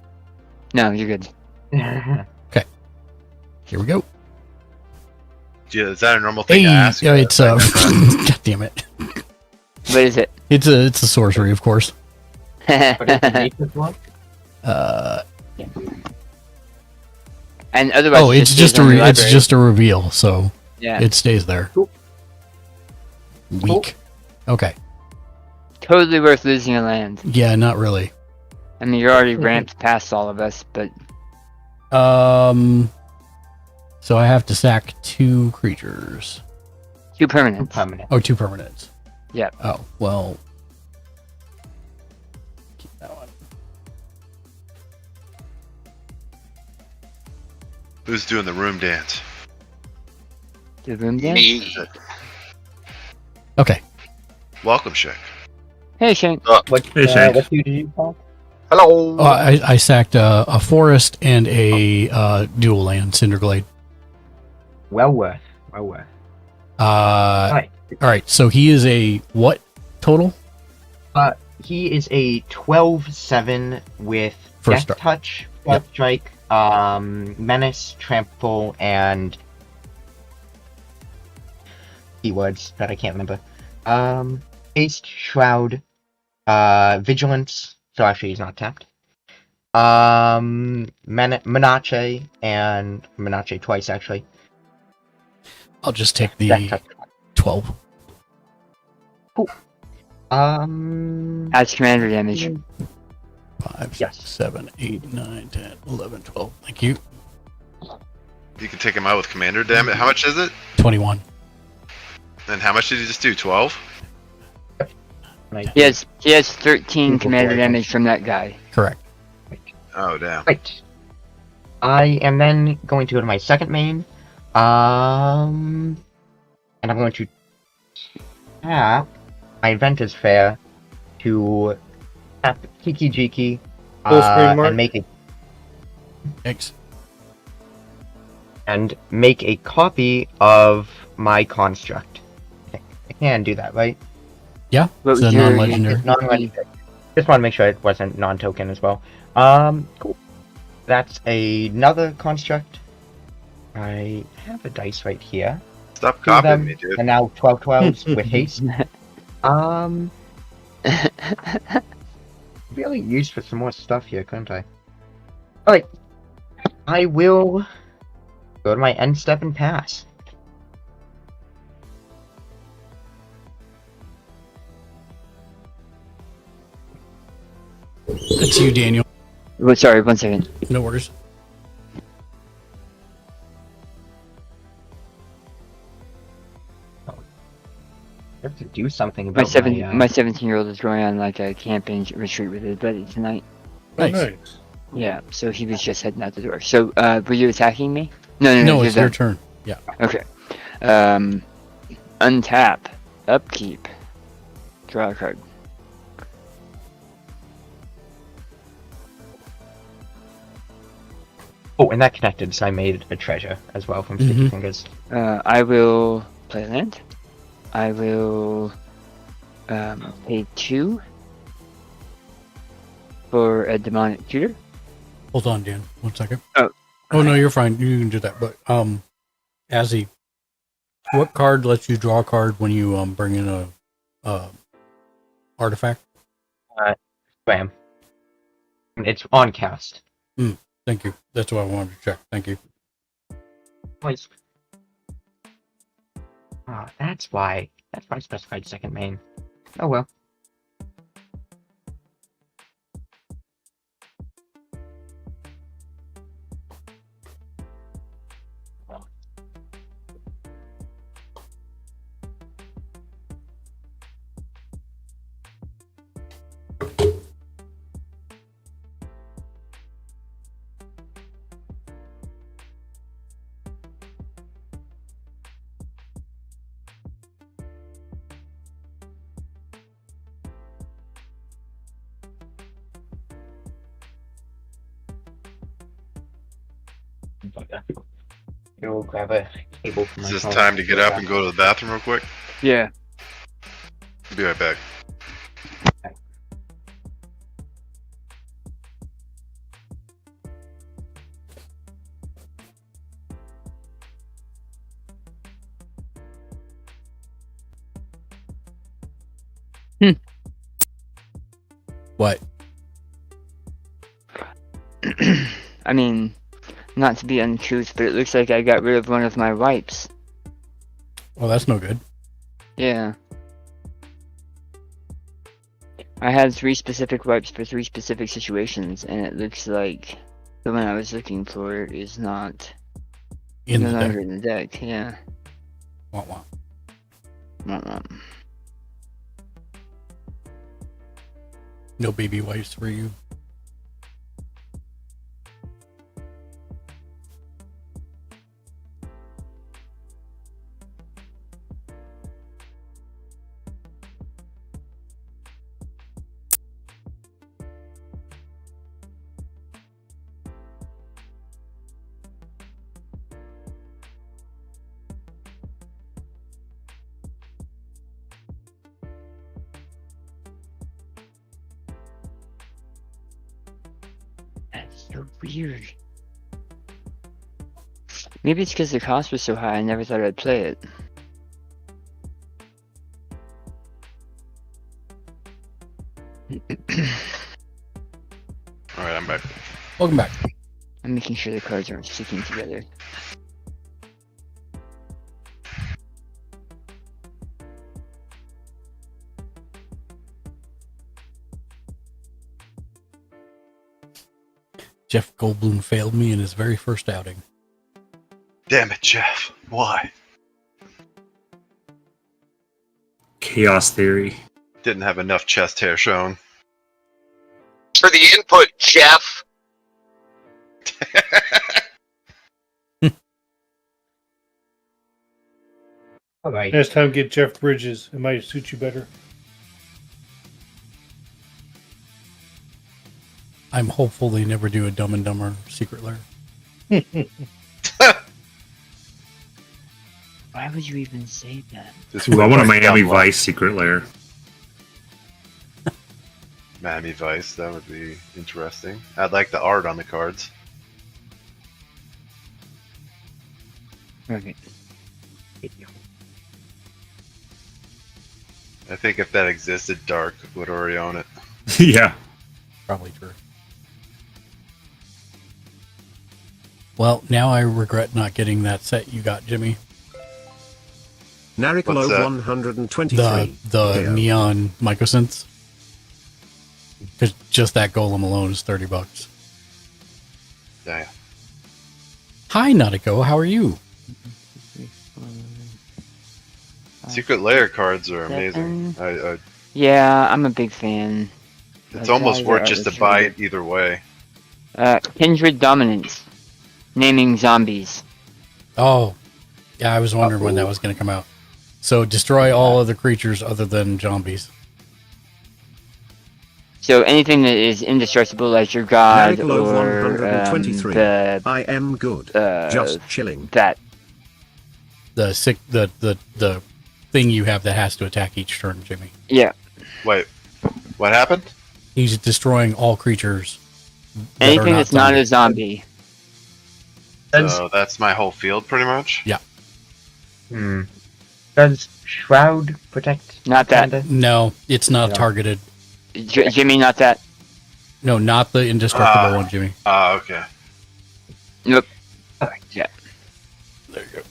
No, you're good. Here we go. Is that a normal thing to ask? yeah, it's God damn it. What is it? It's a sorcery, of course. What is the nature one? And otherwise, Oh, it's just a reveal, so yeah, it stays there. Cool. Weak. Okay. totally worth losing a land. Yeah, not really. I mean, you're already ramped past all of us, but So I have to sack 2 creatures. 2 permanents. Permanent. Oh, 2 permanents. Yep. Oh, well. Keep that one. Who's doing the room dance? The room dance? Okay. Welcome, Shaq. Hey, Shane. What, Hey, Shank. what 2 did you call? Hello. Oh, I sacked a forest and a dual land, Cinderglade. Well worth. Well worth. All right. So he is a what total? He is a 12/7 with First Death strike. Touch, Yep. First Strike, Menace, Trample, and keywords that I can't remember. Haste, Shroud, Vigilance. So actually, he's not tapped. Menace and Menace twice actually. I'll just take Death the Touch. 12. Adds commander damage. 5, Yes. 6, 7, 8, 9, 10, 11, 12. Thank you. You can take him out with commander damage. How much is it? 21. And how much did you just do? 12? He has 13 commander damage from that guy. Correct. Oh, damn. Right. I am then going to go to my second main. And I'm going to tap my Inventor's Fair to tap Kiki Jiki Full screen mark? and Thanks. make a copy of my construct. I can do that, right? Yeah. What It's was a your- non-legendary. Non-legendary. Just want to make sure it wasn't non-token as well. Cool. That's another construct. I have a dice right here. Stop 2 of them, copying me, dude. and now 12/12s with haste. Really used for some more stuff here, couldn't I? Alright. I will go to my end step and pass. That's you, Daniel. Well, sorry, 1 second. No worries. I have to do something My about my 17-year-old is going on like a camping retreat with his buddy tonight. Oh, Nice. nice. Yeah, so he was just heading out the door. So, were you attacking me? No, No, it's your done. turn. Yeah. Okay. Untap. Upkeep. Draw a card. Oh, and that connected, so I made a treasure as well from Sticky Mhm. Fingers. I will play land. I will pay 2 for a demonic tutor. Hold on, Dan. 1 second. Oh. Oh no, you're fine. You can do that. But Azzy, what card lets you draw a card when you bring in a artifact? Bam. It's on cast. Thank you. That's what I wanted to check. Thank you. Twice. Ah, that's why. That's why I specified second main. Oh well. You'll grab a table from Is my this phone. time to get up and go to the bathroom real quick? Yeah. Be right back. What? I mean, not to be uncouth, but it looks like I got rid of one of my wipes. Well, that's no good. Yeah. I had 3 specific wipes for 3 specific situations, and it looks like the one I was looking for is not In no the longer deck. in the deck. Yeah. Wah, wah. Womp womp. No baby wipes for you. That's so weird. Maybe it's because the cost was so high, I never thought I'd play it. Alright, I'm back. Welcome back. I'm making sure the cards aren't sticking together. Jeff Goldblum failed me in his very first outing. Damn it, Jeff. Why? Chaos theory. Didn't have enough chest hair shown. For the input, Jeff. Alright. Next time, get Jeff Bridges. It might suit you better. I'm hopeful they never do a Dumb and Dumber Secret Lair. Why would you even say that? Just Ooh, I want a like Miami dumb luck. Vice secret lair. Miami Vice, that would be interesting. I'd like the art on the cards. Okay. I think if that existed, Dark would already own it. Yeah. Probably true. Well, now I regret not getting that set you got, Jimmy. What's Naricolo that? 123. The Yeah. neon mycosynths. Because just that golem alone is $30. Damn. Hi, Nautico. How are you? Secret Lair cards are amazing. Yeah, I'm a big fan. It's I almost tried worth the just to artistry. buy it either way. Kindred Dominance. Naming zombies. Oh, yeah, I was wondering when that was going to come out. So destroy all other creatures other than zombies. So anything that is indestructible, like your god Naricolo or 123. the I am good. Just chilling. that. The thing you have that has to attack each turn, Jimmy. Yeah. Wait, what happened? He's destroying all creatures. that are Anything that's not a zombies. zombie. So that's my whole field, pretty much? Yeah. Does Shroud protect? Not that. Panda? No, it's not No. targeted. Jimmy, not that. No, not the indestructible one, Jimmy. Okay. Nope. Alright. Yeah. There you go.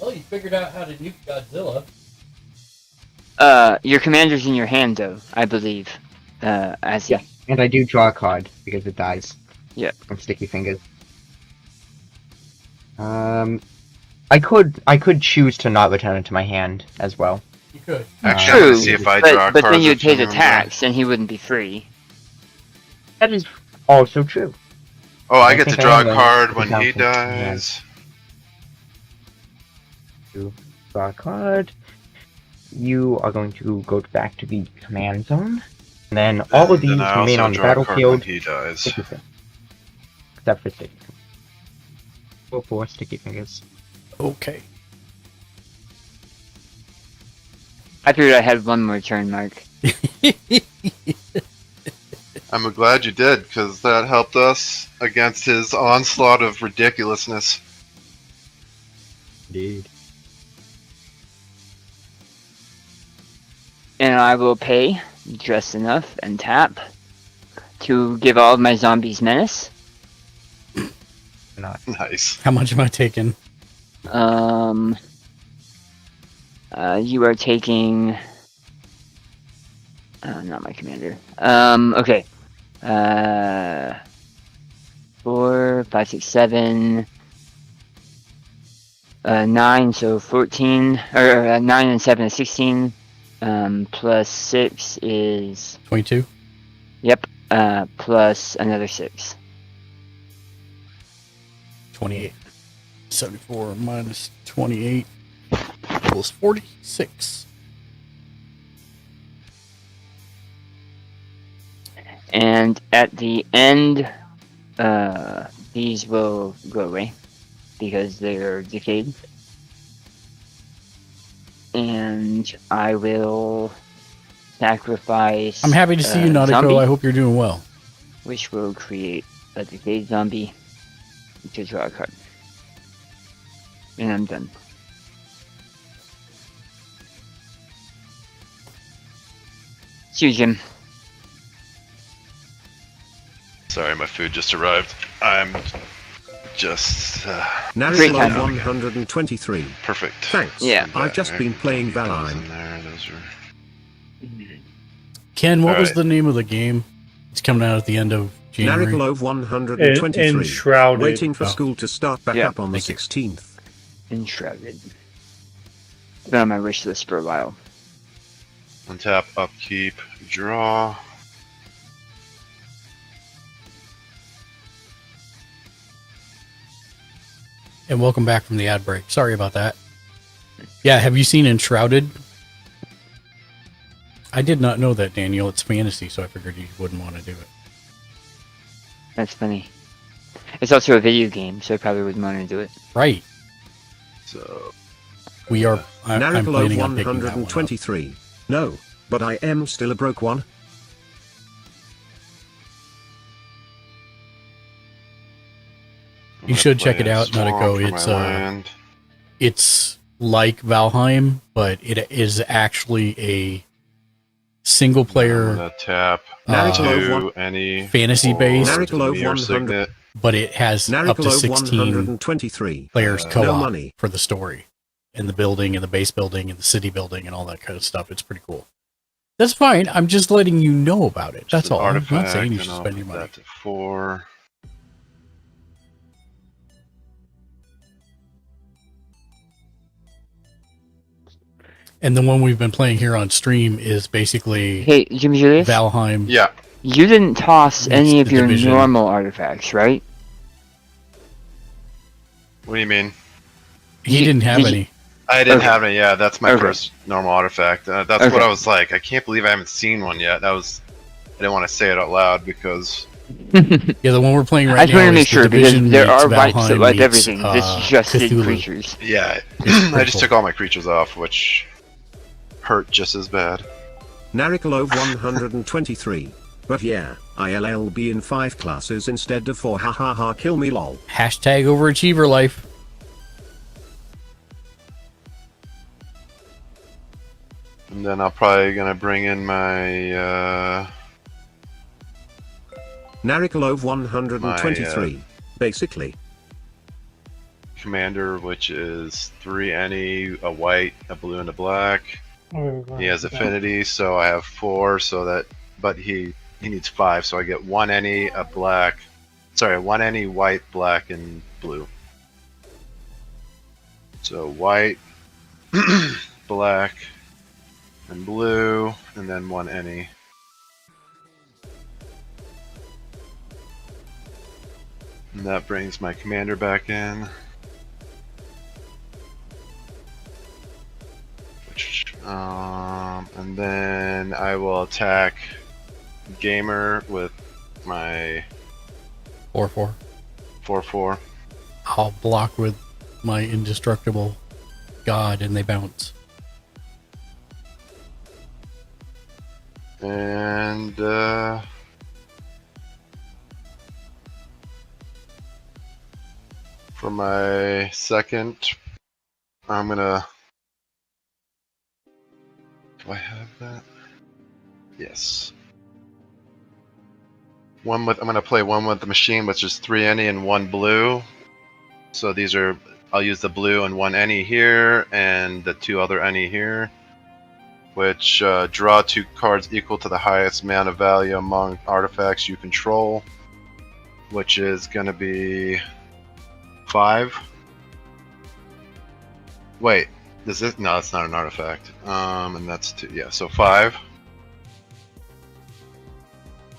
Well, you figured out how to nuke Godzilla. Your commander's in your hand, though, I believe. As Yeah. And I do draw a card because it dies. Yeah. From sticky fingers. I could choose to not return it to my hand as well. You could. Actually, I'm True, gonna see if I draw but cards then you'd with pay the some of them. tax, and he wouldn't be free. That is also true. Oh, I I get to think I draw have a a card when he example. Yeah. dies. To draw a card. You are going to go back to the command zone. And then all of these Then I remain also on the draw a card when battlefield. he dies. Sticky fingers. Except for sticky fingers. Go for sticky fingers. Okay. I figured I had one more turn, Mark. I'm glad you did, because that helped us against his onslaught of ridiculousness. Indeed. And I will pay just enough and tap to give all of my zombies menace. Nice. How much am I taking? You are taking. Not my commander. Okay. 4, 5, 6, 7, 9, so 14, or 9 and 7 is 16, plus 6 is... 22? Yep, plus another 6. 28. 74 minus 28 equals 46. And at the end, these will go away because they're decayed. And I will sacrifice. I'm happy to see you, Nautico. Zombie, I hope you're doing well. which will create a decayed zombie to draw a card. And I'm done. See you, Jim. Sorry, my food just arrived. I'm just... Narrative 123. Perfect. Thanks. Yeah. I've just been playing Valheim. Those are... Ken, what All was right. the name of the game? It's coming out at the end of January. Narrative 123. Enshrouded. Waiting for Oh. school to start back Yeah, up on the thank you. 16th. Enshrouded. It's been on my wish list for a while. Untap, upkeep, draw. And welcome back from the ad break. Sorry about that. Yeah, have you seen Enshrouded? I did not know that, Daniel. It's fantasy, so I figured you wouldn't want to do it. That's funny. It's also a video game, so I probably wouldn't want to do it. Right. So, We are. I'm Narrative planning on picking that one up. 123. No, but I am still a broke one. You should check it out, Nautico. It's like Valheim, but it is actually a single player tap Narrative any fantasy based, Narrative Mirror 100. Signet. but it has up to Narrative 16 123. players No co-op money. for the story and the building and the base building and the city building and all that kind of stuff. It's pretty cool. That's fine. I'm just letting you know about it. That's all. I'm not saying you should spend your money. That to 4. And the one we've been playing here on stream is basically Hey, Jim Julius? Valheim. Yeah. You didn't toss It's any of the your Division. normal artifacts, right? What do you mean? He didn't have Did you- any. I didn't Okay. have any. Yeah, that's my Okay. first normal artifact. That's Okay. what I was like. I can't believe I haven't seen one yet. I didn't want to say it out loud because Yeah, the one we're playing right I just now wanted to is make sure the because Division there meets are rights that Valheim like meets, everything. This just did Cthulhu. creatures. yeah, It's I pretty just cool. took all my creatures off, which hurt just as bad. Narrative 123. But yeah, I'll be in 5 classes instead of 4. Ha ha ha, kill me lol. Hashtag overachiever life. And then I'm probably gonna bring in my Narrative 123. Basically. commander, which is 3 any, a white, a blue, and a black. He has affinity, so I have 4. So that, but he needs 5, so I get 1 any, a black. Sorry, 1 any, white, black, and blue. So white, black, and blue, and then 1 any. And that brings my commander back in. And then I will attack Gamer with my 4/4. 4/4. I'll block with my indestructible god and they bounce. And for my second, I'm gonna Do I have that? Yes. I'm gonna play one with the machine, which is 3 any and 1 blue. So these are, I'll use the blue and 1 any here, and the 2 other any here. Which draw 2 cards equal to the highest mana value among artifacts you control. Which is gonna be 5. Wait, does this? No, it's not an artifact. And that's 2. Yeah, so 5.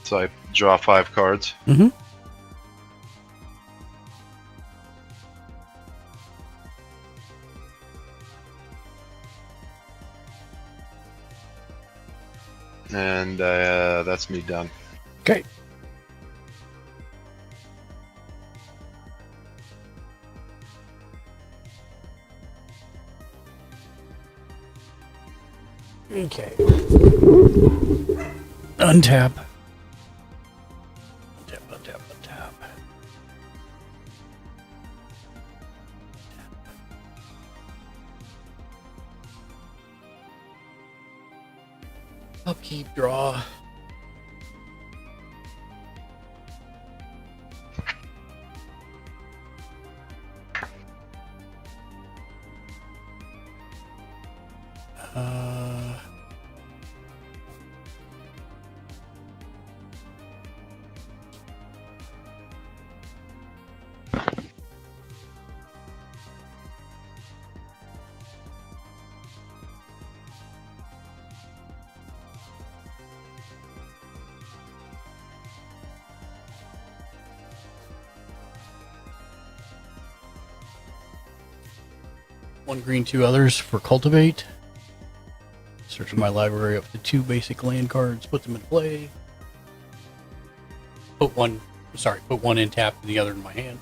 So I draw 5 cards. Mm-hmm. And that's me done. Okay. Okay. Untap. Untap. Upkeep, draw. One green, 2 others for cultivate. Search my library up to 2 basic land cards, put them in play. Put one in tap and the other in my hand.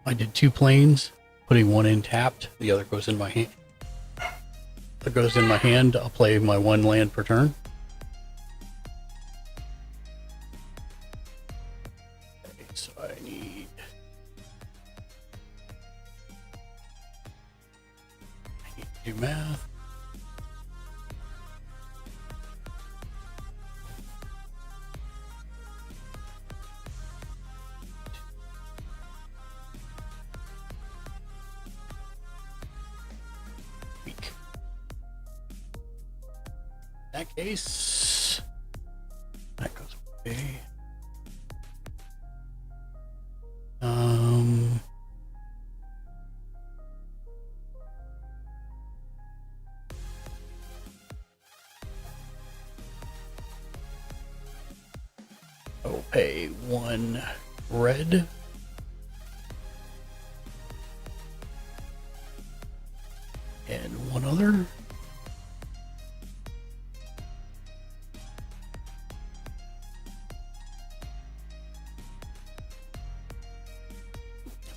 I did 2 planes, putting one in tapped, the other goes in my hand. That goes in my hand, I'll play my 1 land per turn. Okay, so I need to do math. In that case, that goes away. I'll pay 1 red. And 1 other.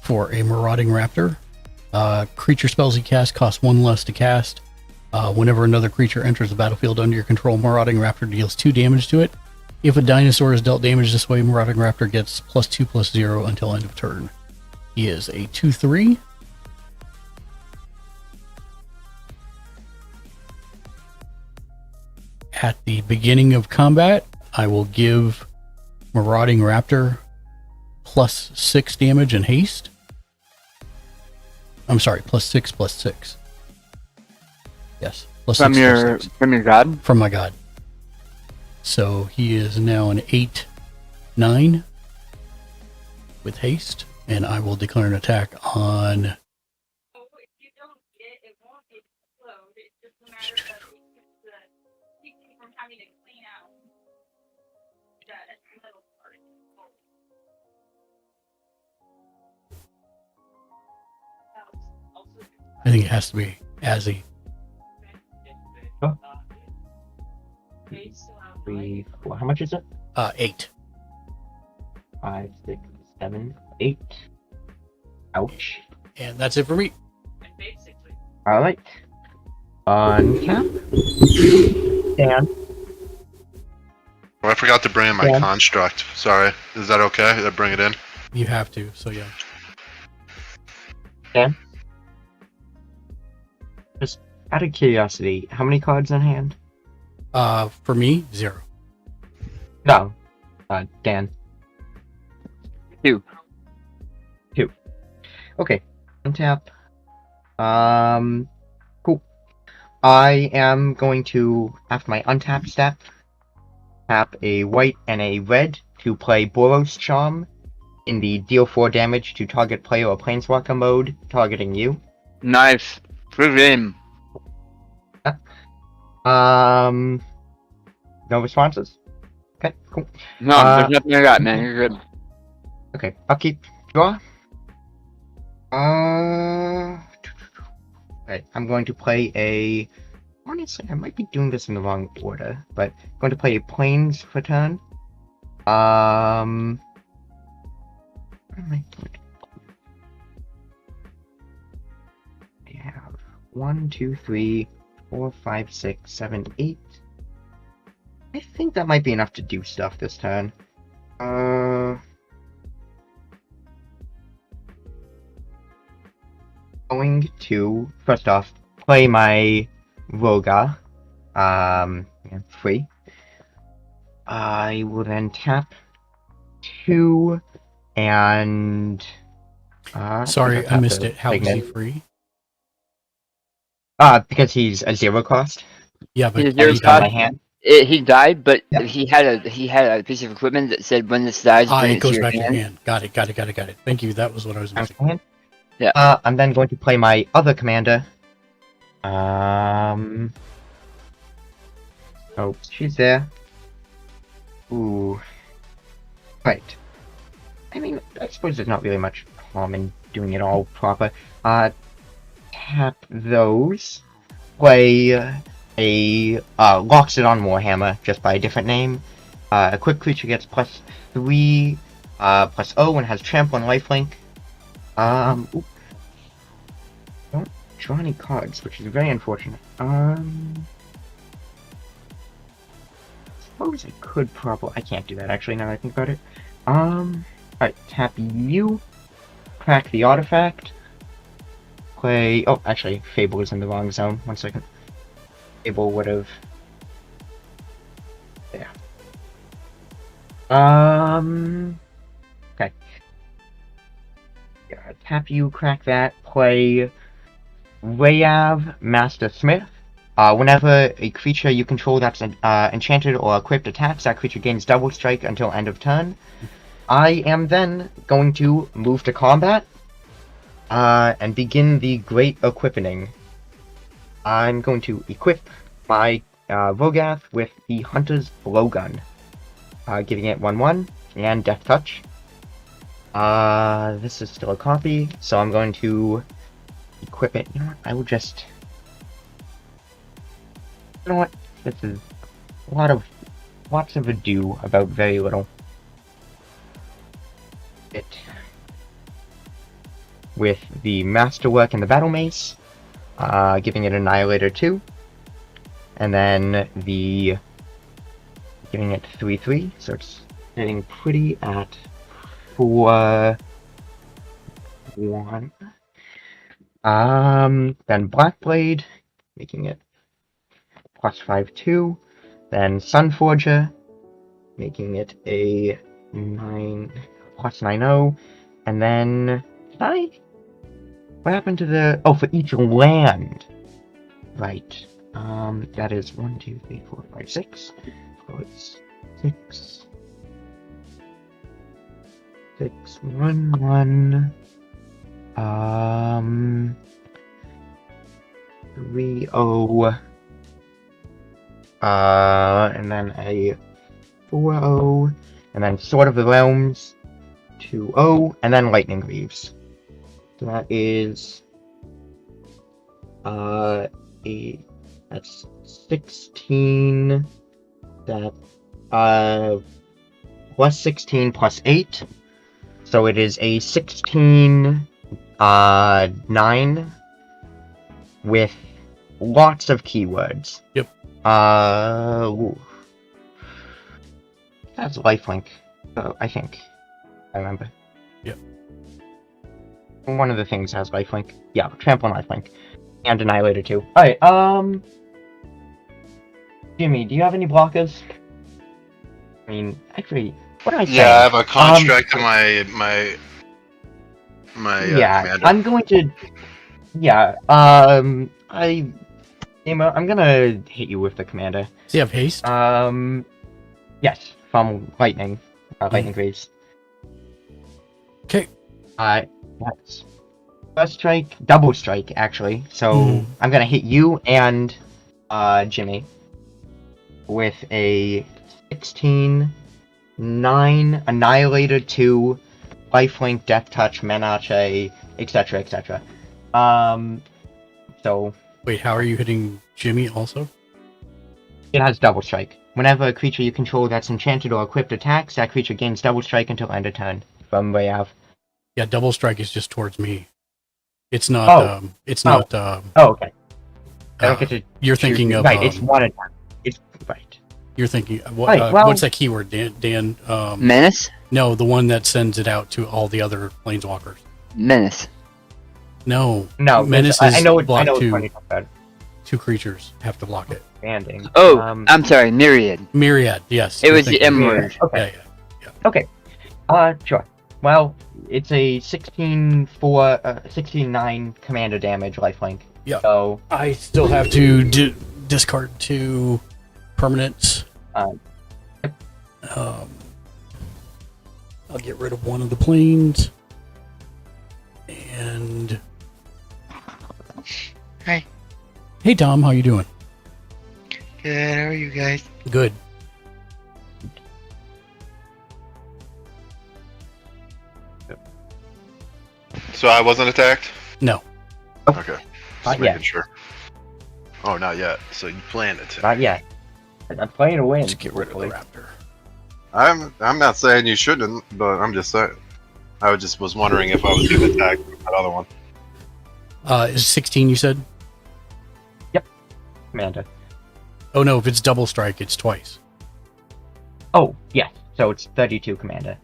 For a Marauding Raptor. Creature spells he casts cost 1 less to cast. Whenever another creature enters the battlefield under your control, Marauding Raptor deals 2 damage to it. If a dinosaur is dealt damage this way, Marauding Raptor gets +2/+0 until end of turn. He is a 2/3. At the beginning of combat, I will give Marauding Raptor +6 damage and haste. I'm sorry, +6/+6. Yes, +6/+6. From your god? From my god. So he is now an 8/9 with haste, and I will declare an attack on. I think it has to be Azzy. 3, 4. How much is it? 8. 5, 6, 7, 8. Ouch. And that's it for me. Alright. Untap. Dan. Oh, I forgot to bring in my Yeah. construct. Sorry. Is that okay? Did I bring it in? You have to, so yeah. Dan. Just out of curiosity, how many cards in hand? For me, 0. No. Dan. 2. Okay. Untap. Cool. I am going to, after my untap step, tap a white and a red to play Boros Charm in the deal 4 damage to target player or planeswalker mode, targeting you. Nice. Good game. No responses? Okay, cool. No, there's nothing I got, man. You're good. Okay, upkeep, draw. Right, I'm going to play a... Honestly, I might be doing this in the wrong order, but I'm going to play a Plains for turn. What am I doing? I have 1, 2, 3, 4, 5, 6, 7, 8. I think that might be enough to do stuff this turn. Going to, first off, play my Roga. Free. I will then tap 2 and... Sorry, I missed it. How is he free? Because he's a 0 cost. Yeah, but He's a 0 He's on my cost. hand. He died, but Yeah. he had a piece of equipment that said when this dies, bring it it goes to your back hand. to your hand. Got it. Thank you. That was what I was missing. Hand. Yeah. I'm then going to play my other commander. Oh, she's there. Ooh. Right. I mean, I suppose there's not really much harm in doing it all proper. Tap those. Play a locks it on Warhammer, just by a different name. A quick creature gets +3, +0 and has trample and lifelink. Oop. Don't draw any cards, which is very unfortunate. Suppose I could probably... I can't do that, actually, now that I think about it. Alright, tap you. Crack the artifact. Play... Oh, actually, Fable is in the wrong zone. 1 second. Fable would have... Yeah. Okay. Yeah, tap you, crack that, play Rayav Master Smith. Whenever a creature you control that's enchanted or equipped attacks, that creature gains double strike until end of turn. I am then going to move to combat and begin the Great Equipping. I'm going to equip my Vogath with the Hunter's Blowgun, giving it 1/1 and Death Touch. This is still a copy, so I'm going to equip it. You know what? I will just... You know what? This is lots of ado about very little. It with the Masterwork and the Battle Mace, giving it Annihilator 2, and then the giving it 3/3, so it's getting pretty at 4/1. Then Blackblade, making it +5/2. Then Sunforger, making it a 9 +9/0. And then what happened to the... Oh, for each land. Right. That is 1, 2, 3, 4, 5, 6. So it's 6. 6, 1, 1. 3, 0. And then a 4/0. And then Sword of the Realms 2/0. And then Lightning Greaves. So that is that's 16 that plus 16 plus 8. So it is a 16 9 with lots of keywords. Yep. Ooh. That's lifelink. I think. I remember. Yep. One of the things has lifelink. Yeah, trample and lifelink. And annihilator too. Alright, Jimmy, do you have any blockers? I mean, actually, what am I saying? Yeah, I have a construct in my yeah, commander. I'm going to. Yeah, Emo, I'm gonna hit you with the commander. Does he have haste? Yes, from lightning, lightning phase. Okay. Yes. First strike, double strike, actually. So I'm gonna hit you and Jimmy with a 16, 9, Annihilator 2, Lifelink, Death Touch, Menache, etc., etc. So Wait, how are you hitting Jimmy also? it has double strike. Whenever a creature you control that's enchanted or equipped attacks, that creature gains double strike until end of turn. From way out. Yeah, double strike is just towards me. It's not. It's not. Oh, okay. I don't get to you're thinking choose- of. right. It's one attack. It's right. You're thinking. What, Right, well- what's that keyword, Dan? Menace? No, the one that sends it out to all the other planeswalkers. Menace. No. No, Menace I know is block what two. funny about that. Two creatures have to block it. Banding. Oh, I'm sorry, Myriad. Myriad, yes. It you're was the thinking- M word. Okay. Yeah. Okay. Sure. Well, it's a 16-9 commander damage lifelink. Yeah. So I still have to discard 2 permanents. Um, I'll get rid of one of the planes. And Hi. hey, Tom, how you doing? Good. How are you guys? Good. So I wasn't attacked? No. Okay. Not Just yet. making sure. Oh, not yet. So you planned it to. Not yet. I'm playing to win. Just get rid of the raptor. I'm not saying you shouldn't, but I'm just saying. I just was wondering if I was going to attack that other one. Is 16 you said? Commander. Oh no, if it's double strike, it's twice. Oh, yes. So it's 32 commander.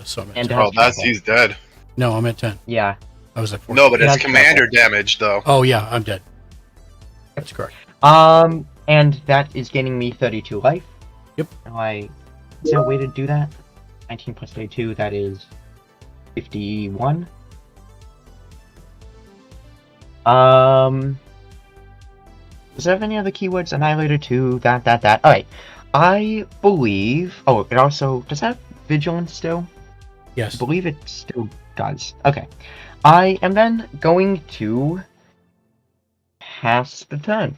So I'm at And 10. Oh, he's dead. No, I'm at 10. Yeah. I was at 4. No, but Yeah, it's that's commander damage though. Oh yeah, I'm dead. That's correct. And that is getting me 32 life. Yep. Is there a way to do that? 19 plus 32, that is 51. Does it have any other keywords? Annihilator 2, that. Alright. I believe... Oh, it also... Does that have Vigilance still? Yes. I believe it still does. Okay. I am then going to pass the turn.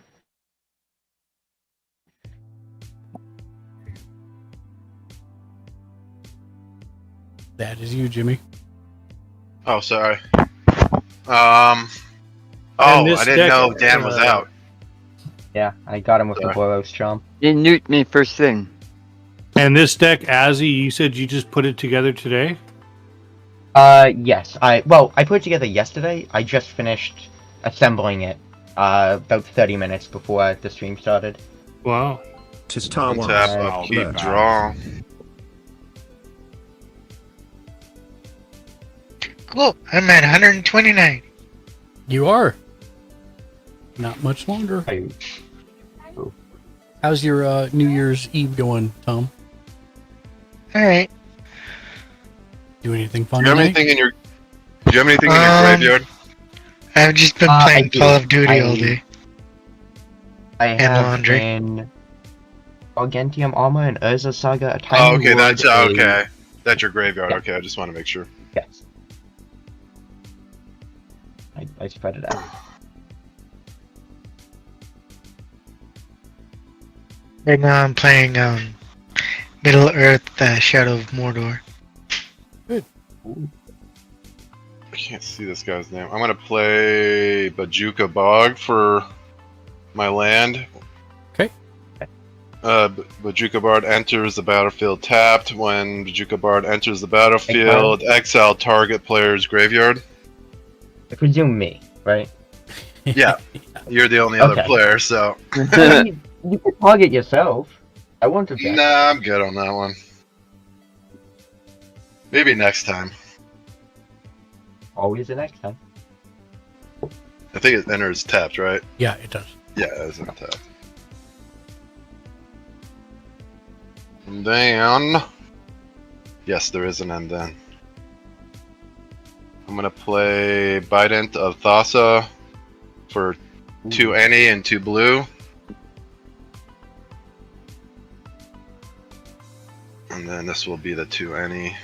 That is you, Jimmy. Oh, sorry. Oh, I this didn't deck, know Dan was out. Yeah, I got him with Sorry. the Boros Chomp. You nuked me first thing. And this deck, Azzy, you said you just put it together today? Yes. I put it together yesterday. I just finished assembling it, about 30 minutes before the stream started. Wow. Tis Tar Untap, Wars. upkeep, Bird. draw. Cool. I'm at 129. You are. Not much longer. How's your New Year's Eve going, Tom? All right. Do anything Do fun you have today? anything in your? Do you have anything in your graveyard? I've just been I playing do. Call of Duty all day. I have laundry. in Argentium Armor and Urza Saga a Oh, tiny okay, ward, that's a- okay. That's your graveyard. Yeah. Okay, I just want to make sure. Yes. I spread it out. Right now I'm playing Middle Earth Shadow of Mordor. I can't see this guy's name. I'm gonna play Bajuka Bog for my land. Okay. Bajuka Bard enters the battlefield tapped. When Bajuka Bard enters the battlefield, exile target player's graveyard. I presume me, right? Yeah, you're the only other player, so. You can target yourself. I won't object. Nah, I'm good on that one. Maybe next time. Always the next time. I think it enters tapped, right? Yeah, it does. Yeah, it's in tapped. And then... Yes, there is an end then. I'm gonna play Bident of Thassa for 2 any and 2 blue. And then this will be the 2 any.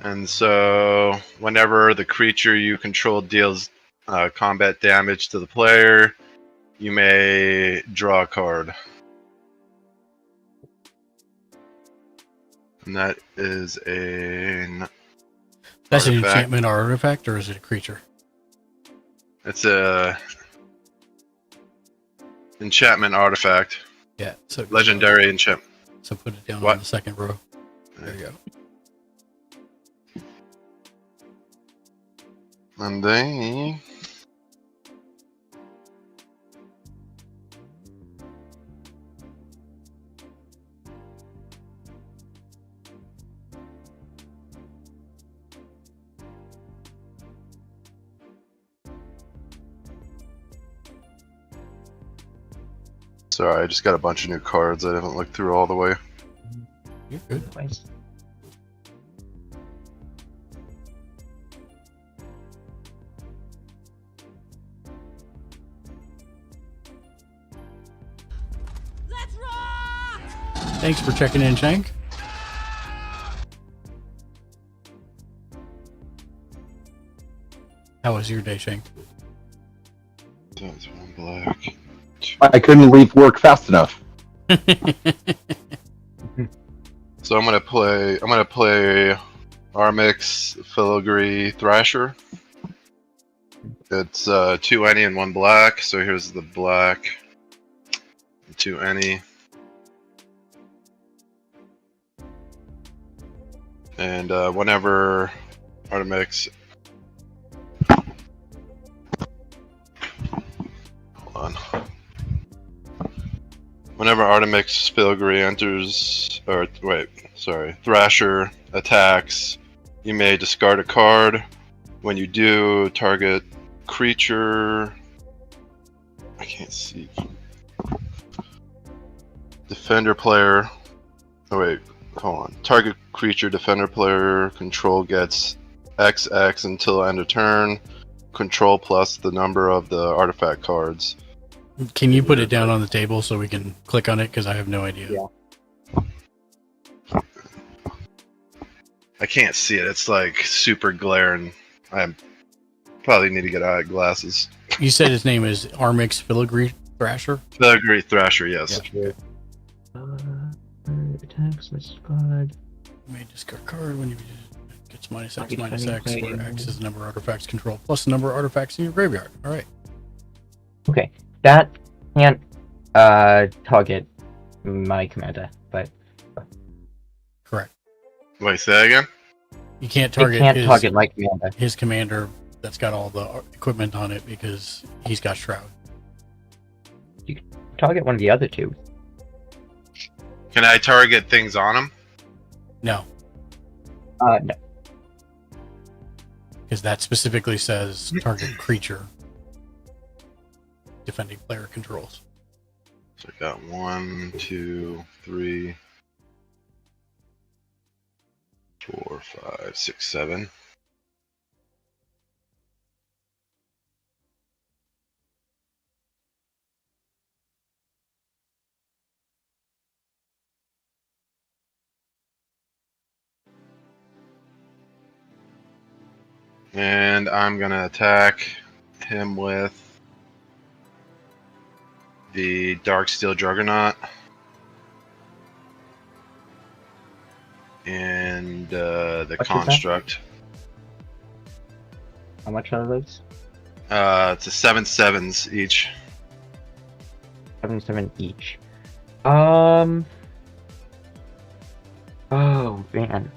And so, whenever the creature you control deals combat damage to the player, you may draw a card. And that is a... That's an enchantment or artifact, or is it a creature? It's a... enchantment artifact. Yeah. So legendary enchantment. So put it down on the second row. There you go. And then... Sorry, I just got a bunch of new cards. I haven't looked through all the way. You're good. Nice. Thanks for checking in, Shank. How was your day, Shank? That's 1 black. I couldn't leave work fast enough. So I'm gonna play Armix Filigree Thrasher. It's 2 any and 1 black, so here's the black. 2 any. And whenever Artemix... Hold on. Whenever Artemix Filigree enters... Or, wait, sorry. Thrasher attacks, you may discard a card. When you do, target creature... I can't see. Defender player... Oh, wait. Hold on. Target creature defender player control gets XX until end of turn. Control plus the number of the artifact cards. Can you put it down on the table so we can click on it? Because I have no idea. Yeah. I can't see it. It's like super glaring. I probably need to get eyeglasses. You said his name is Armix Filigree Thrasher? Filigree Thrasher, yes. Yeah. Attacks, discard. You may discard card when you gets -X, where X is the number of artifacts control plus the number of artifacts in your graveyard. Alright. Okay. That can't target my commander, but Correct. Wait, say that again? You can't target, my commander. His commander that's got all the equipment on it because he's got Shroud. You can target one of the other two. Can I target things on him? No. No. Because that specifically says target creature. Defending player controls. So I got 1, 2, 3, 4, 5, 6, 7. And I'm gonna attack him with the Darksteel Juggernaut and the What's Construct. How much are those? It's a 7/7s each. 7 each. Oh man.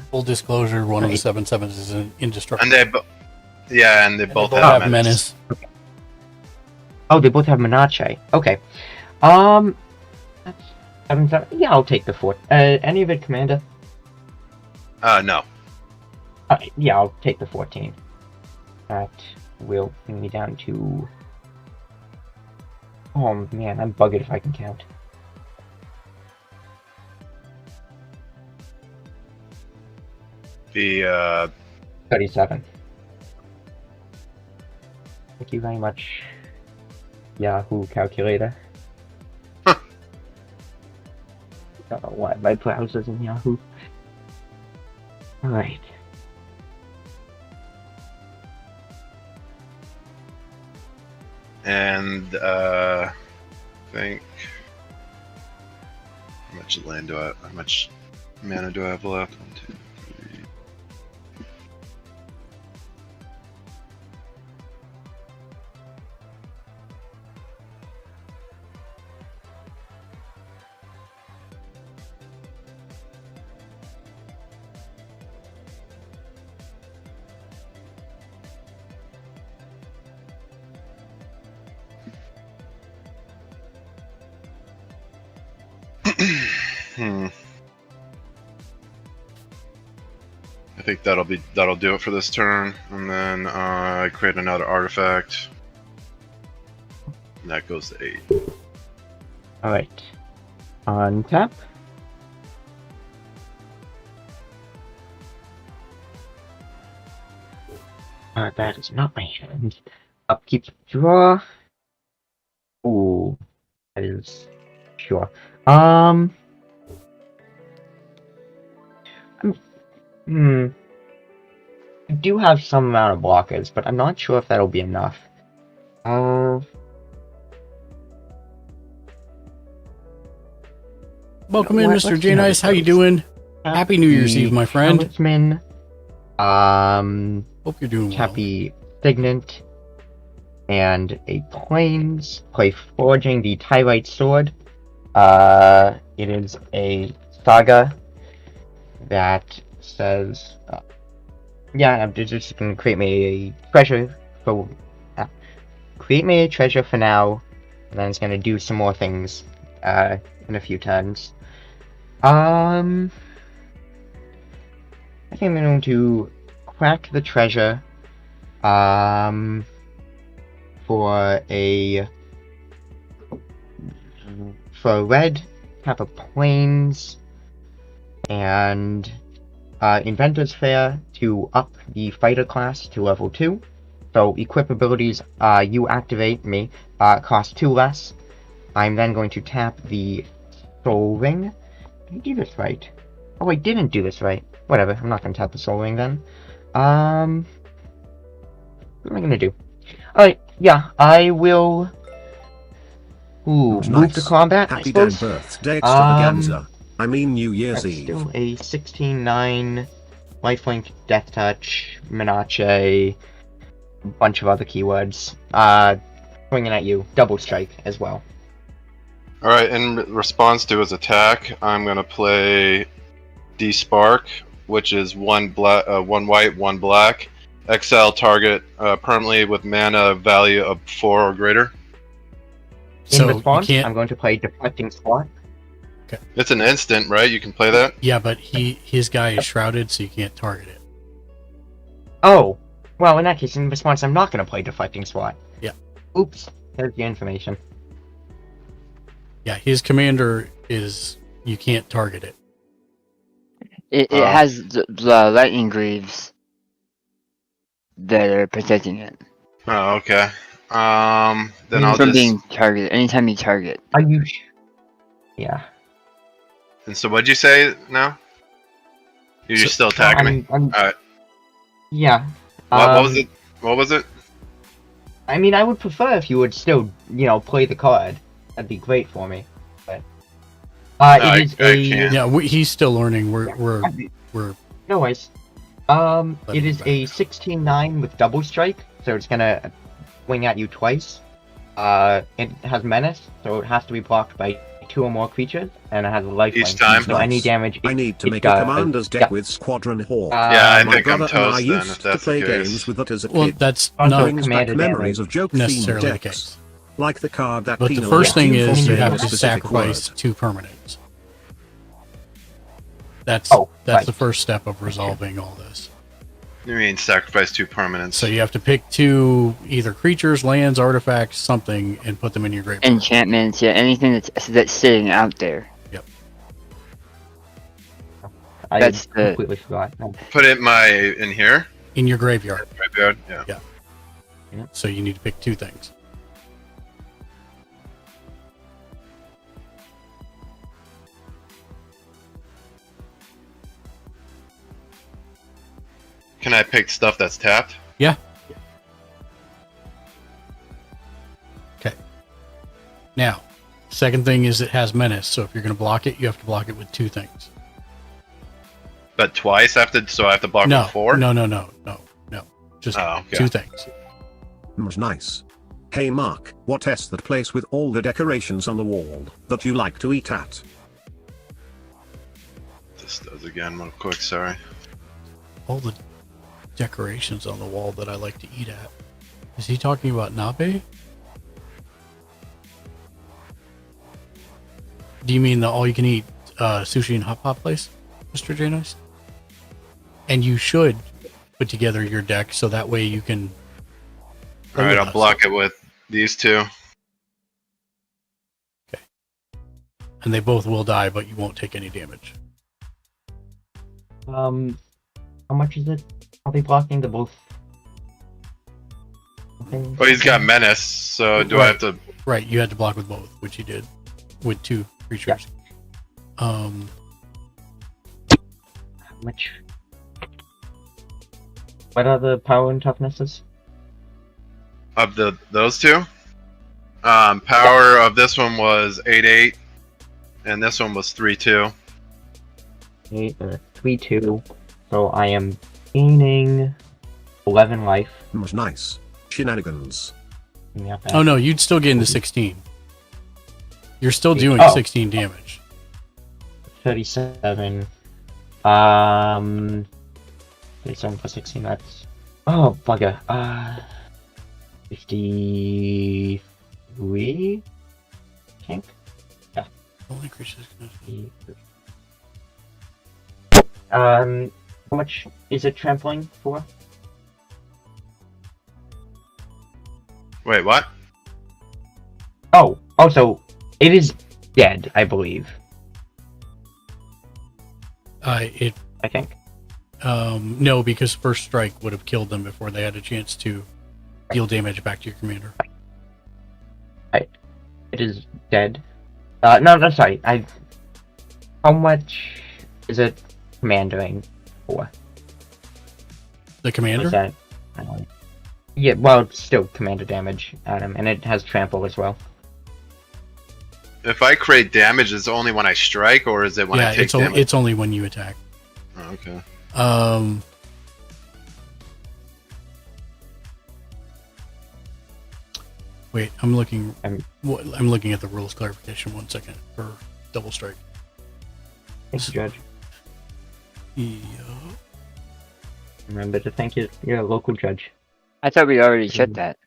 Full disclosure: one of the 7/7s is indestructible. And they both both have have menace. Okay. Oh, they both have Menace. Okay. That's 7/7. Yeah, I'll take the 4. Any of it, Commander? No. Yeah, I'll take the 14. That will bring me down to. Oh man, I'm bugged if I can count. The 37. Thank you very much, Yahoo calculator. Don't know why my browser's in Yahoo. Alright. And I think how much land do I? How much mana do I have left? 1, 2, 3. I think that'll do it for this turn, and then I create another artifact. And that goes to 8. Alright. On tap. That is not my hand. Upkeep draw. Ooh. That is sure. I do have some amount of blockers, but I'm not sure if that'll be enough. Welcome in, Mr. J Nice. How you doing? Happy New Year's Eve, my friend. Talisman, hope you're doing well. Happy Signet, and a Plains. Play Forging the Tyrite Sword. It is a saga that says, yeah, I'm just gonna create me a treasure for, now, and then it's gonna do some more things, in a few turns. I think I'm going to crack the treasure, for red, have a Plains, and Inventor's Fair to up the fighter class to level 2. So equip abilities you activate me cost 2 less. I'm then going to tap the Soul Ring. Did I do this right? Oh, I didn't do this right. Whatever, I'm not going to tap the Soul Ring then. What am I going to do? Alright, yeah, I will... move to combat, Happy I suppose. Dan birthday extravaganza. I mean New Year's That's Eve. still a 16-9, lifelink, death touch, Menace, a bunch of other keywords. Swinging at you, double strike as well. Alright, in response to his attack, I'm gonna play D-Spark, which is 1 white, 1 black. Exile target permanently with mana value of 4 or greater. In response, I'm going to play Deflecting Swat. Okay. It's an instant, right? You can play that? Yeah, but his guy is shrouded, so you can't target it. Oh, well, in that case, in response, I'm not going to play Deflecting Swat. Yeah. Oops, there's the information. Yeah, his commander is... You can't target it. It has the lightning greaves that are protecting it. Oh, okay. Then I'll from just... being targeted. Anytime you target. Are you... Yeah. And so what'd you say now? You're still attacking me? Alright. Yeah. What was it? What was it? I mean, I would prefer if you would still, play the card. That'd be great for me. But it is Yeah, he's still learning. We're no worries. It is a 16-9 with double strike, so it's gonna swing at you twice. It has menace, so it has to be blocked by 2 or more creatures, and it has a lifeline. Each time? So any damage. I need to it make does. a commander's deck with Squadron Hawk. Yeah, I My think I'm brother and I toast then, used if to that's play the case. games with it as a Well, kid. that's Also not Brings back commander memories damage. of joke-themed necessarily the decks. case. Like the card that But the penalized first thing you for is you saying have a to specific sacrifice word. 2 permanents. That's Oh, right. the first step of resolving all this. You mean sacrifice 2 permanents? So you have to pick 2 either creatures, lands, artifacts, something, and put them in your graveyard. Enchantments, yeah, anything that's sitting out there. Yep. I That's the- completely forgot. Put it in here. In your graveyard. Graveyard. Yeah. Yeah. So you need to pick 2 things. Can I pick stuff that's tapped? Yeah. Okay. Now, second thing is it has menace. So if you're going to block it, you have to block it with 2 things. But twice after, so I have to block No, with 4? no. Just Oh, okay. 2 things. Nice. Hey Mark, what is that place with all the decorations on the wall that you like to eat at? This does again real quick, sorry. All the decorations on the wall that I like to eat at. Is he talking about nabe? Do you mean the all-you-can-eat sushi and hot pot place, Mr. J Nice? And you should put together your deck so that way you can. Alright, I'll block it with these 2. Okay. And they both will die, but you won't take any damage. How much is it? Are they blocking the both? Well, he's got menace, so do I have to? Right, you had to block with both, which you did with 2 creatures. How much? What are the power and toughnesses? Of those 2? Power of this one was 8/8, and this one was 3/2. 3/2. So I am gaining 11 life. Nice. Shenanigans. Oh no, you'd still gain the 16. You're still doing 16 damage. 37. 37 plus 16, that's... Oh, bugger. 53? I think? Yeah. Only creatures. How much is it trampling for? Wait, what? Oh, so it is dead, I believe. I think. No, because first strike would have killed them before they had a chance to deal damage back to your commander. It is dead. No, sorry. How much is it commandering for? The commander? Was that, yeah, well, it's still commander damage at him, and it has trample as well. If I create damage, is it only when I strike, or is it when I take damage? It's only when you attack. Oh, okay. Wait, I'm looking at the rules clarification 1 second for double strike. Thank you, Judge. Yeah. Remember to thank your local judge. I thought we already said that.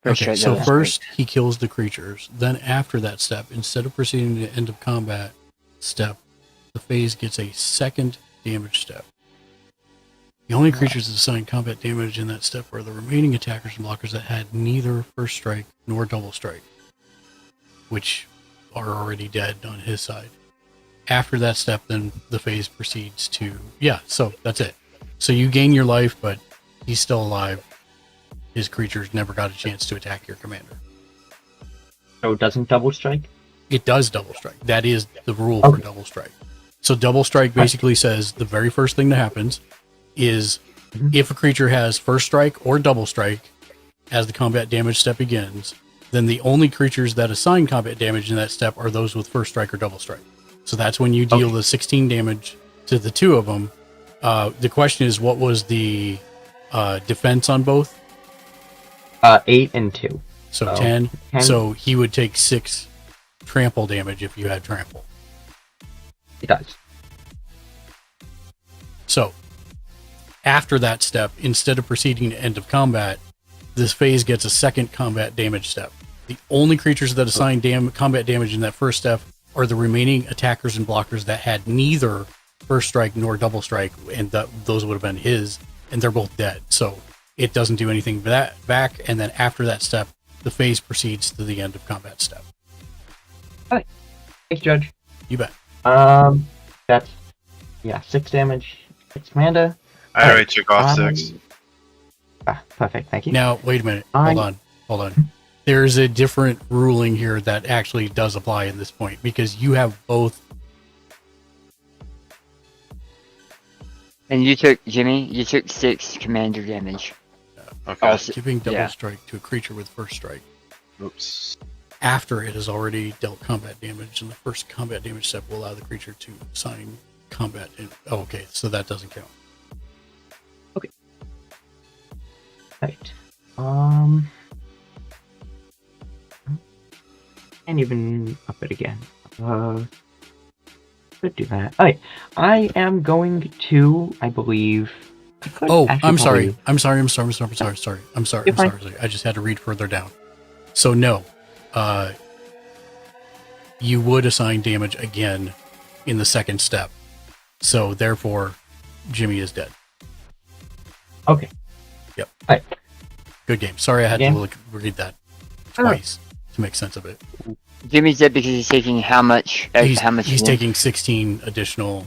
Okay, so first he kills the creatures. Then after that step, instead of proceeding to end of combat step, the phase gets a second damage step. The only creatures that assign combat damage in that step are the remaining attackers and blockers that had neither first strike nor double strike, which are already dead on his side. After that step, then the phase proceeds to... Yeah, so that's it. So you gain your life, but he's still alive. His creatures never got a chance to attack your commander. So it doesn't double strike? It does double strike. That is the rule for double strike. So double strike basically says the very first thing that happens is if a creature has first strike or double strike as the combat damage step begins, then the only creatures that assign combat damage in that step are those with first strike or double strike. So that's when you deal the 16 damage to the two of them. The question is, what was the defense on both? 8 and 2. So 10. So he would take 6 trample damage if you had trample. He does. So, after that step, instead of proceeding to end of combat, this phase gets a second combat damage step. The only creatures that assign combat damage in that first step are the remaining attackers and blockers that had neither first strike nor double strike, and those would have been his, and they're both dead. So it doesn't do anything back, and then after that step, the phase proceeds to the end of combat step. Alright. Thanks, Judge. You bet. That's 6 damage. It's Amanda. I already took off 6. Perfect, thank you. Now, wait a minute. Hold on. There's a different ruling here that actually does apply in this point, because you have both. And you took, Jimmy, you took 6 commander damage. Okay. Also, Giving double strike to a creature with first strike. Oops. After it has already dealt combat damage, and the first combat damage step will allow the creature to assign combat. Okay, so that doesn't count. Okay. Right. And even up it again. Could do that. Alright. I am going to, I believe. I'm sorry. I just had to read further down. So no. You would assign damage again in the second step. So therefore, Jimmy is dead. Okay. Yep. Alright. Good game. Sorry I had to read that twice to make sense of it. Jimmy's dead because he's taking how much? He's taking 16 additional.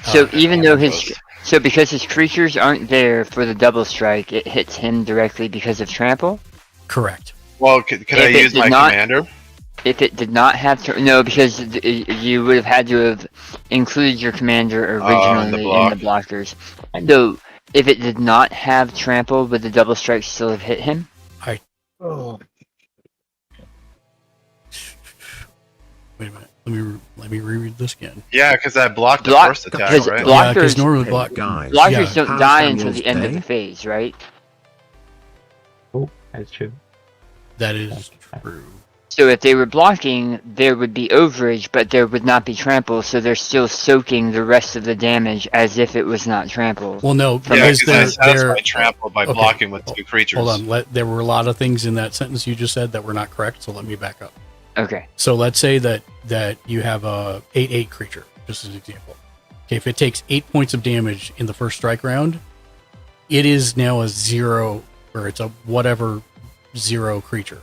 So even though because his creatures aren't there for the double strike, it hits him directly because of trample. Correct. Well, could I use my commander? If it did not have no, because you would have had to have included your commander originally in the blockers. So if it did not have trample, would the double strike still have hit him? Wait a minute. Let me reread this again. Yeah, because I blocked the first attack, right? Yeah, because normally blockers don't die until the end of the phase, right? Oh, that's true. That is true. So if they were blocking, there would be overage, but there would not be trample, so they're still soaking the rest of the damage as if it was not trample. Well, no, because I satisfied trample by blocking with 2 creatures. Hold on, there were a lot of things in that sentence you just said that were not correct, so let me back up. Okay. So let's say that you have a 8/8 creature, just as an example. Okay, if it takes 8 points of damage in the first strike round, it is now a 0, or it's a whatever 0 creature,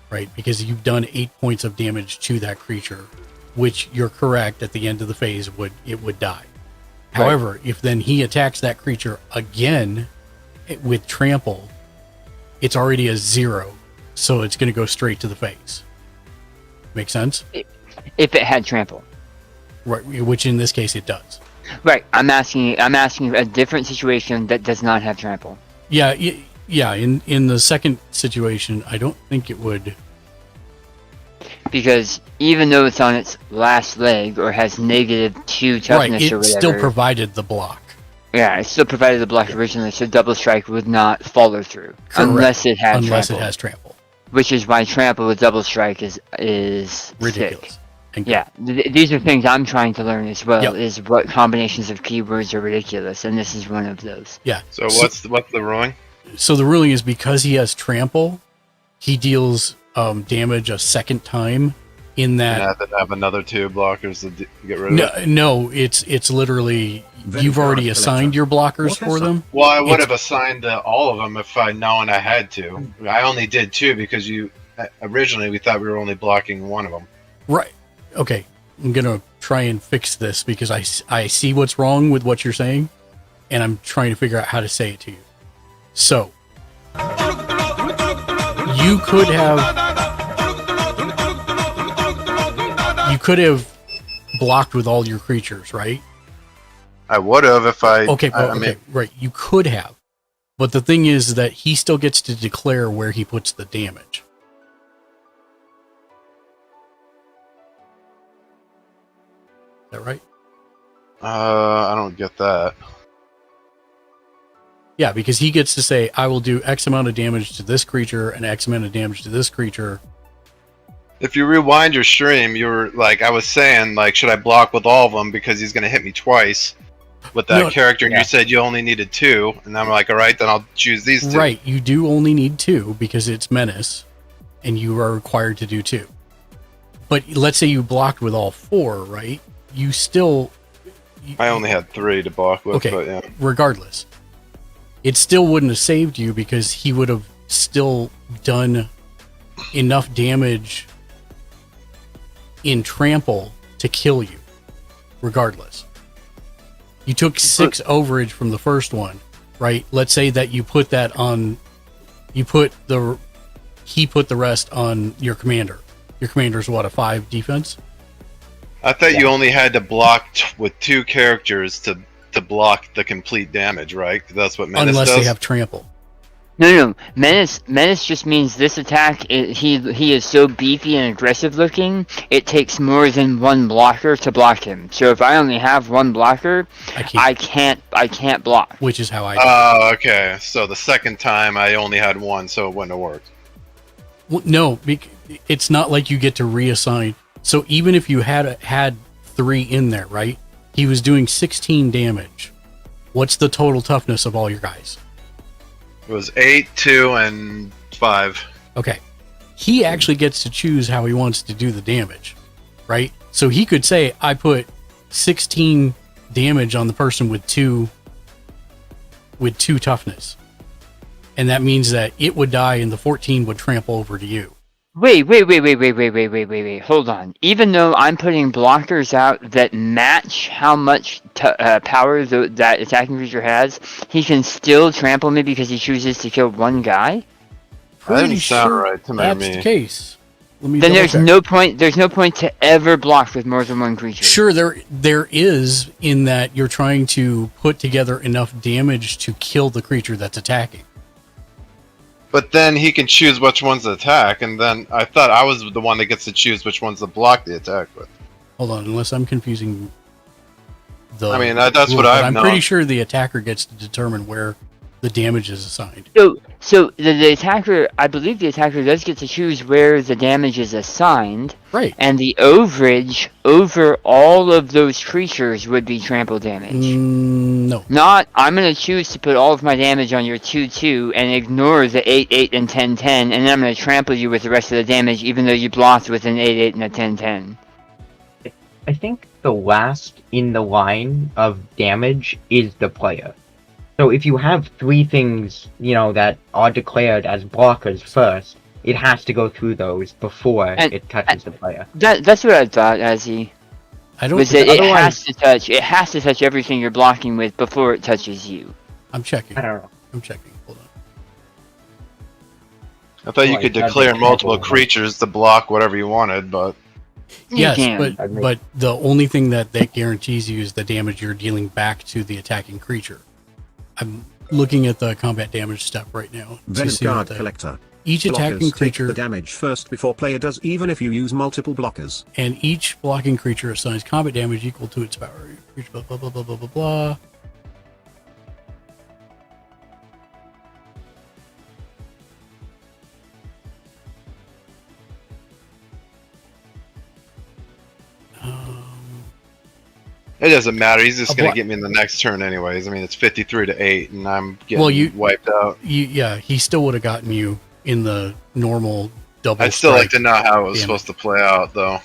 right? Because you've done 8 points of damage to that creature, which you're correct at the end of the phase it would die. Right. However, if then he attacks that creature again with trample, it's already a 0, so it's going to go straight to the face. Make sense? If it had trample, right? Which in this case it does. Right. I'm asking a different situation that does not have trample. Yeah. In the second situation, I don't think it would. Because even though it's on its last leg or has -2 toughness or whatever, it still provided the block. Yeah, it still provided the block originally, so double strike would not follow through. Correct. Unless it had Unless trample. It has trample. Which is why trample with double strike is ridiculous. Yeah, these are things I'm trying to learn as well. Yep. Is what combinations of keywords are ridiculous, and this is one of those. Yeah. So what's the ruling? So the ruling is because he has trample, he deals damage a second time. In that, and then have another 2 blockers to get rid of. No, it's literally you've already assigned your blockers for them. Well, I would have assigned all of them if I'd known I had to. I only did 2 because originally we thought we were only blocking 1 of them. Right. Okay. I'm gonna try and fix this because I see what's wrong with what you're saying, and I'm trying to figure out how to say it to you. So you could have blocked with all your creatures, right? I would have if I... Okay, right. You could have. But the thing is that he still gets to declare where he puts the damage. Is that right? I don't get that. Yeah, because he gets to say, I will do X amount of damage to this creature and X amount of damage to this creature. If you rewind your stream, you were like, I was saying, like, should I block with all of them because he's going to hit me twice with that character, and you said you only needed 2, and I'm like, all right, then I'll choose these 2. Right, you do only need 2 because it's Menace, and you are required to do 2. But let's say you blocked with all 4, right? You still... I only had 3 to block with, but yeah. Regardless. It still wouldn't have saved you because he would have still done enough damage in trample to kill you, regardless. You took 6 overage from the first one, right? Let's say that you put that on, he put the rest on your commander. Your commander's what, a 5 defense? I thought you only had to block with 2 characters to block the complete damage, right? 'Cause that's what Menace Unless does. they have trample. No. Menace just means this attack, he is so beefy and aggressive looking, it takes more than 1 blocker to block him. So if I only have 1 blocker, I can't block. Which is how I do it. Oh, okay. So the second time I only had 1, so it wouldn't have worked. Well, no, it's not like you get to reassign. So even if you had 3 in there, right? He was doing 16 damage. What's the total toughness of all your guys? It was 8, 2, and 5. Okay. He actually gets to choose how he wants to do the damage, right? So he could say, I put 16 damage on the person with 2 toughness. And that means that it would die and the 14 would trample over to you. Wait. Hold on. Even though I'm putting blockers out that match how much power that attacking creature has, he can still trample me because he chooses to kill 1 guy? That didn't sound right to me. That's the case. Then there's no point to ever block with more than 1 creature. Sure, there is, in that you're trying to put together enough damage to kill the creature that's attacking. But then he can choose which ones to attack, and then I thought I was the one that gets to choose which ones to block the attack with. Hold on, unless I'm confusing the... I mean, that's rule, what I'm known. pretty sure the attacker gets to determine where the damage is assigned. So the attacker, I believe the attacker does get to choose where the damage is assigned. Right. And the overage over all of those creatures would be trample damage. No. Not, I'm going to choose to put all of my damage on your 2/2 and ignore the 8/8 and 10/10, and then I'm going to trample you with the rest of the damage even though you blocked with an 8/8 and a 10/10. I think the last in the line of damage is the player. So if you have 3 things, that are declared as blockers first, it has to go through those before it touches the player. That's what I thought, Azzy. I don't. It has to touch everything you're blocking with before it touches you. I'm checking. I don't know. I'm checking. Hold on. I thought you could declare multiple creatures to block whatever you wanted, but... Yes, but the only thing that guarantees you is the damage you're dealing back to the attacking creature. I'm looking at the combat damage step right now. Vanguard Collector. Each Blockers attacking take creature... the damage first before player does, even if you use multiple blockers. And each blocking creature assigns combat damage equal to its power. Blah, blah, blah, blah, blah, blah, blah. It doesn't matter. He's just going to get me in the next turn anyways. I mean, it's 53-8, and I'm getting wiped out. Yeah, he still would have gotten you in the normal double. I'd still like to know how it was supposed to play out, though.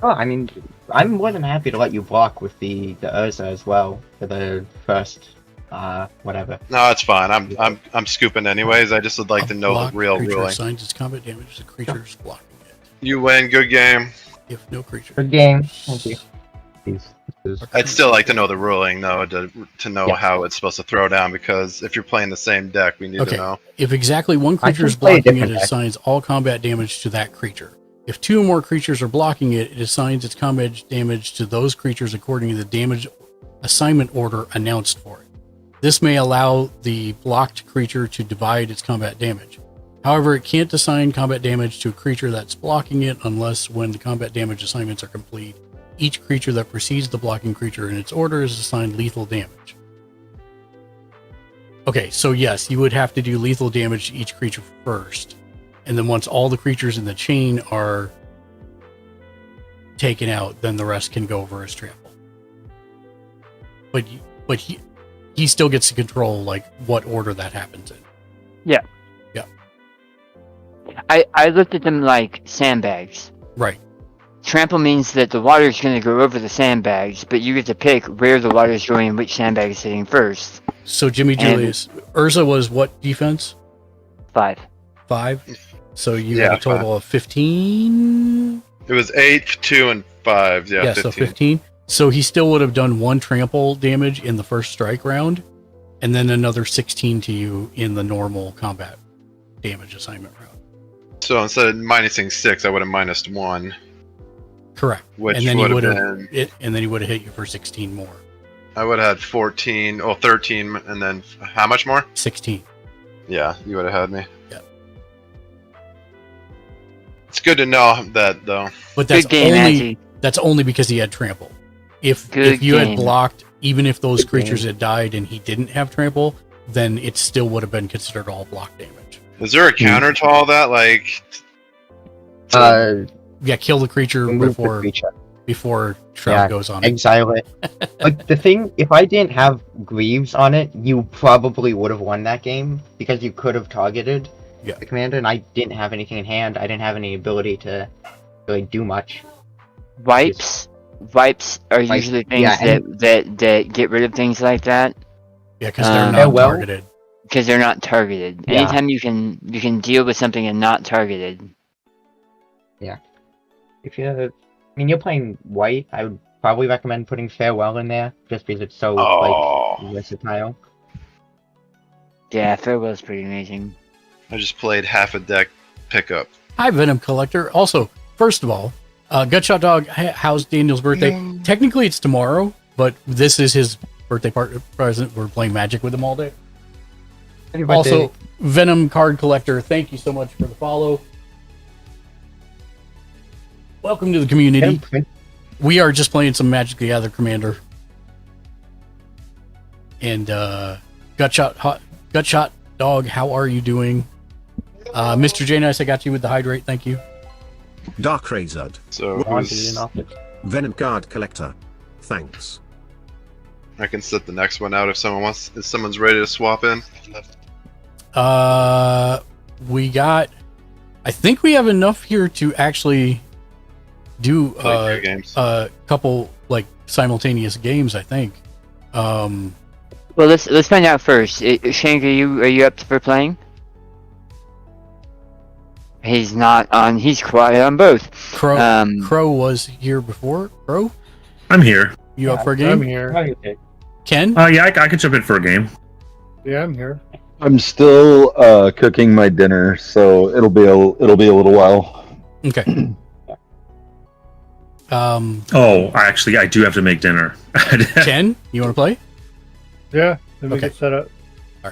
Oh, I mean, I'm more than happy to let you block with the Urza as well for the first, whatever. No, it's fine. I'm scooping anyways. I just would like to know the real creature ruling. assigns its combat damage to creatures blocking it. You win. Good game. If no creature. Good game. Thank you. I'd still like to know the ruling, though, to know how it's supposed to throw down, because if you're playing the same deck, we need to know. If exactly one creature is blocking it, it assigns all combat damage to that creature. If 2 or more creatures are blocking it, it assigns its combat damage to those creatures according to the damage assignment order announced for it. This may allow the blocked creature to divide its combat damage. However, it can't assign combat damage to a creature that's blocking it unless when the combat damage assignments are complete, Each creature that precedes the blocking creature in its order is assigned lethal damage. Okay, so yes, you would have to do lethal damage to each creature first. And then once all the creatures in the chain are taken out, then the rest can go over as trample. But he still gets to control like what order that happens in. Yeah. Yeah. I looked at them like sandbags. Right. Trample means that the water is going to go over the sandbags, but you get to pick where the water is going and which sandbag is hitting first. So Jimmy Julius, Urza was what defense? 5. 5. So you had a total of 15. It was 8, 2, and 5. Yeah, 15. So 15. So he still would have done 1 trample damage in the first strike round, and then another 16 to you in the normal combat damage assignment round. So instead of minusing 6, I would have minused 1. Correct. Which and then would he have would been. And then he would have hit you for 16 more. I would have had 14, 13, and then how much more? 16. Yeah, you would have had me. Yeah. It's good to know that, though. But that's only because he had trample. If you had blocked, even if those creatures had died and he didn't have trample, then it still would have been considered all block damage. Is there a counter to all that? Like, yeah, kill the creature before Shroud goes on it. Exile it. Like the thing, if I didn't have Greaves on it, you probably would have won that game because you could have targeted the commander, and I didn't have anything in hand. I didn't have any ability to really do much. Wipes are usually things that get rid of things like that. Yeah, because they're not targeted. Because they're not targeted. Yeah. Anytime you can deal with something and not targeted. Yeah. If you're playing white, I would probably recommend putting Farewell in there, just because it's so versatile. Yeah, Farewell's pretty amazing. I just played half a deck pickup. Hi, Venom Collector. Also, first of all, Gutshot Dog, how's Daniel's birthday? No. Technically, it's tomorrow, but this is his birthday present. We're playing Magic with him all day. Also, Venom Card Collector, thank you so much for the follow. Welcome to the community. We are just playing some Magic the Gathering Commander. And Gutshot Dog, how are you doing? Mr. J Nice, I got you with the hydrate, thank you. Dark Razard. So Venom Card Collector. Thanks. I can set the next one out if someone's ready to swap in. I think we have enough here to actually do a couple like simultaneous games, I think. Well, let's find out first. Shank, are you up for playing? He's not on. He's quiet on both. Crow was here before. Crow, I'm here. You up for a game? I'm here. Ken? Yeah, I could jump in for a game. Yeah, I'm here. I'm still cooking my dinner, so it'll be a little while. Okay. Actually, I do have to make dinner. Ken, you want to play? Yeah, let me get set up. All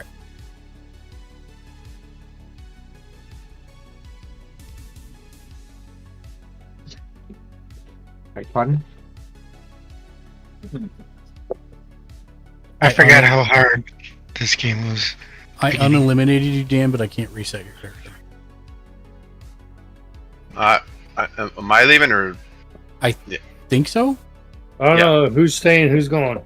right. Pardon? I forgot how hard this game was. I uneliminated you, Dan, but I can't reset your character. Am I leaving or? I think so. I don't know who's staying, who's going.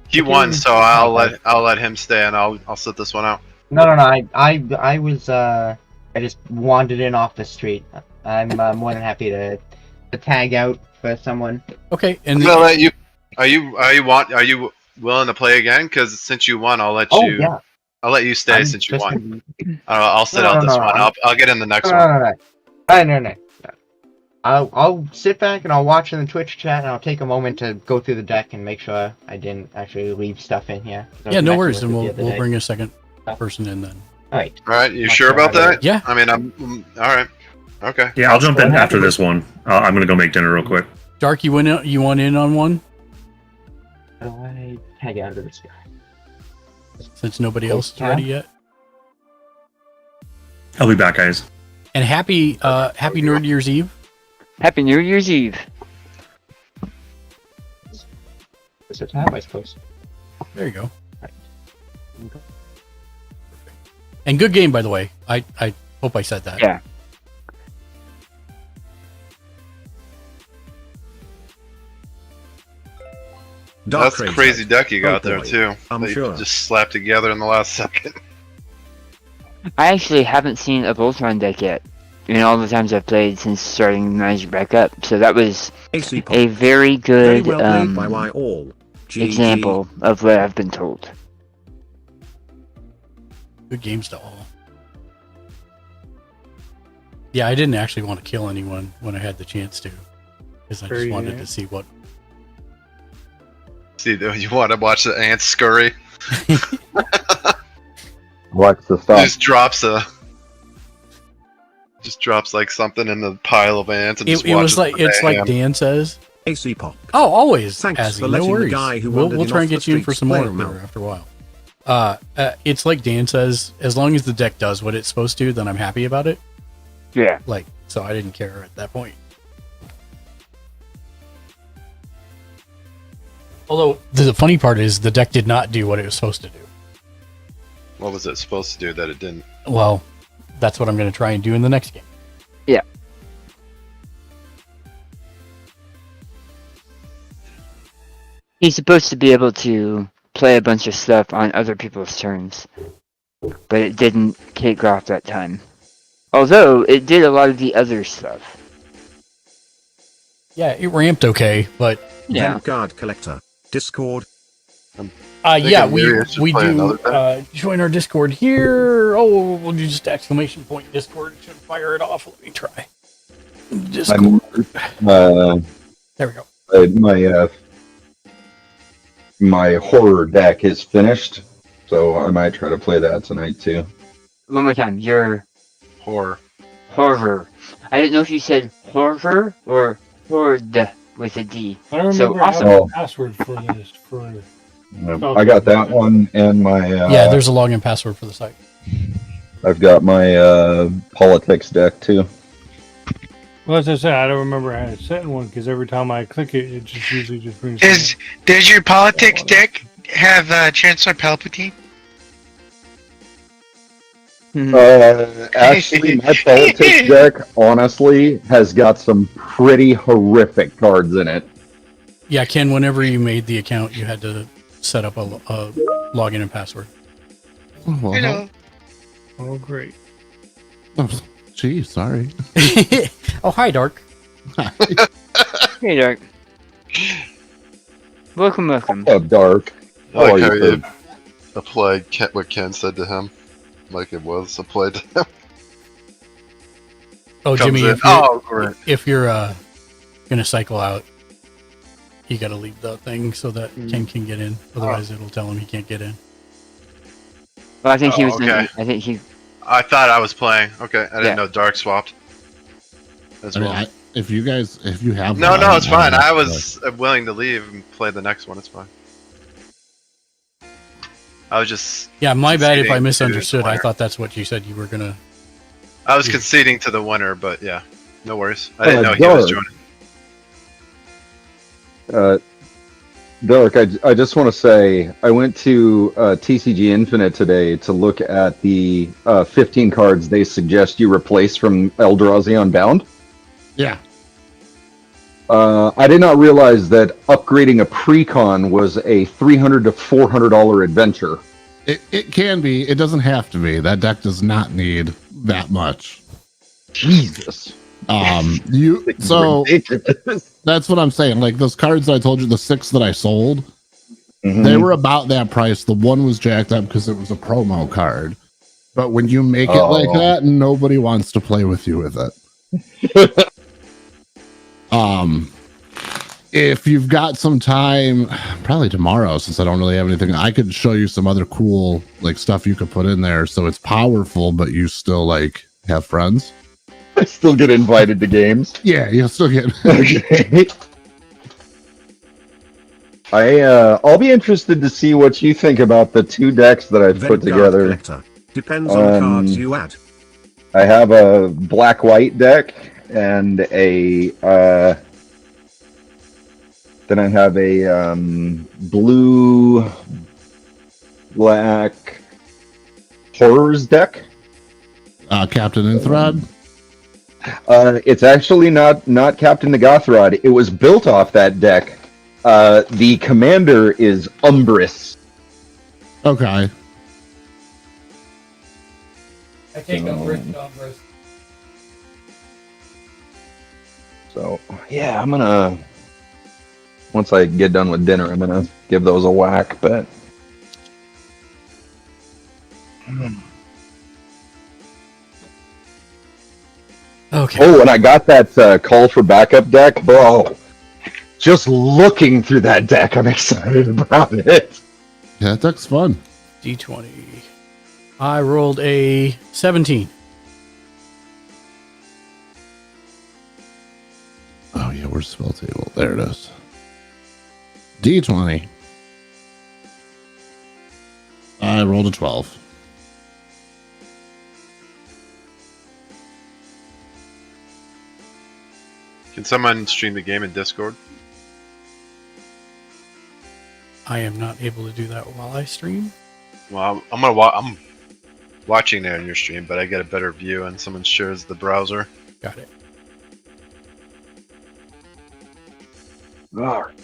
He won, so I'll let him stay, and I'll sit this one out. No. I was I just wandered in off the street. I'm more than happy to tag out for someone. Okay, and I'm gonna let you. Are you willing to play again? Because since you won, I'll let you. Yeah. I'll let you stay since you won. I'll sit out this one. I'll get in the next one. No. I'll sit back and I'll watch in the Twitch chat, and I'll take a moment to go through the deck and make sure I didn't actually leave stuff in here. Yeah, no worries, and we'll bring a second person in then. All right. All right, you sure about that? Yeah. I mean, I'm all right. Okay. Yeah, I'll jump in after this one. I'm gonna go make dinner real quick. Dark, you want in on one? How do I tag out of this guy? Since nobody else is ready yet. I'll be back, guys. And happy New Year's Eve. Happy New Year's Eve. Is it to have, I suppose? There you go. And good game, by the way. I hope I said that. Yeah. That's a crazy deck you got there too. I'm that you sure. just slapped together in the last second. I actually haven't seen a Voltron deck yet in all the times I've played since starting Magic back up. So that was AC Pop. a very good Very well played by Y all. GG. example of what I've been told. Good games to all. Yeah, I didn't actually want to kill anyone when I had the chance to, because I just wanted to see what. See, you want to watch the ants scurry? Watch the stuff. Just drops like something in the pile of ants and just It was watches like it's like Dan says. AC Pop. Oh, always. Thanks Azzy, for no letting the worries. guy who We'll wandered try in and off get the you in for streets some more play him out. after a while. It's like Dan says. As long as the deck does what it's supposed to, then I'm happy about it. Yeah. Like, so I didn't care at that point. Although the funny part is the deck did not do what it was supposed to do. What was it supposed to do that it didn't? Well, that's what I'm going to try and do in the next game. Yeah. He's supposed to be able to play a bunch of stuff on other people's turns, but it didn't kick off that time. Although it did a lot of the other stuff. Yeah, it ramped okay, but Yeah. Card collector. Discord. yeah, we play do another join our Discord here. Oh, we'll do just exclamation point Discord. Should fire it off. Let me try. Discord. There we go. My horror deck is finished, so I might try to play that tonight too. One more time. Your Horror. horror. I didn't know if you said horror or horde with a D. I don't So remember awesome. having a password for this. I got that one and my. Yeah, there's a login password for the site. I've got my politics deck too. Well, as I said, I don't remember how to set one because every time I click it, it just usually just brings. Does your politics deck have Chancellor Palpatine? Actually, my politics deck, honestly, has got some pretty horrific cards in it. Yeah, Ken, whenever you made the account, you had to set up a login and password. Well, Hello. Oh, great. Oh, gee, sorry. Oh, hi, Dark. Hey, Dark. Welcome. What's up, Dark? I like are how you, you applied what Ken said to him, like it was applied to him. Oh, Comes Jimmy, in. Great. if you're gonna cycle out, you got to leave the thing so that Ken can get in. Otherwise, it'll tell him he can't get in. Well, I think he was. Okay. I think he. I thought I was playing. Okay, I didn't Yeah. know Dark swapped as I mean, well. if you have No, one, it's fine. I I was willing to leave and play the next one. It's fine. I was just. Yeah, my bad if I conceding misunderstood. to the I winner. thought that's what you said you were gonna. I was conceding to the winner, but yeah, no worries. I didn't know he was Dark. joining. Dark, I just want to say, I went to TCG Infinite today to look at the 15 cards they suggest you replace from Eldrazi Unbound. Yeah. I did not realize that upgrading a precon was a $300 to $400 adventure. It can be. It doesn't have to be. That deck does not need that much. Jesus. So that's what I'm saying. Like those cards that I told you, the 6 that I sold, they were about that price. The one was jacked up because it was a promo card. But when you make it like that, nobody wants to play with you with it. If you've got some time, probably tomorrow, since I don't really have anything, I could show you some other cool like stuff you could put in there so it's powerful, but you still like have friends. I still get invited to games. Yeah, you'll still get. Okay. I'll be interested to see what you think about the 2 decks that I've put together. Collector. Depends on the cards you add. I have a black-white deck and a Then I have a blue, black horrors deck. Captain Inthrod. It's actually not Captain Nagathron. It was built off that deck. The commander is Umbris. Okay. I take Umbris. So yeah, I'm gonna once I get done with dinner, I'm gonna give those a whack. But okay. Oh, and I got that call for backup deck, bro. Just looking through that deck, I'm excited about it. Yeah, that deck's fun. D20. I rolled a 17. Oh yeah, where's the spell table? There it is. D20. I rolled a 12. Can someone stream the game in Discord? I am not able to do that while I stream. Well, I'm watching there in your stream, but I get a better view and someone shares the browser. Got it. Alright.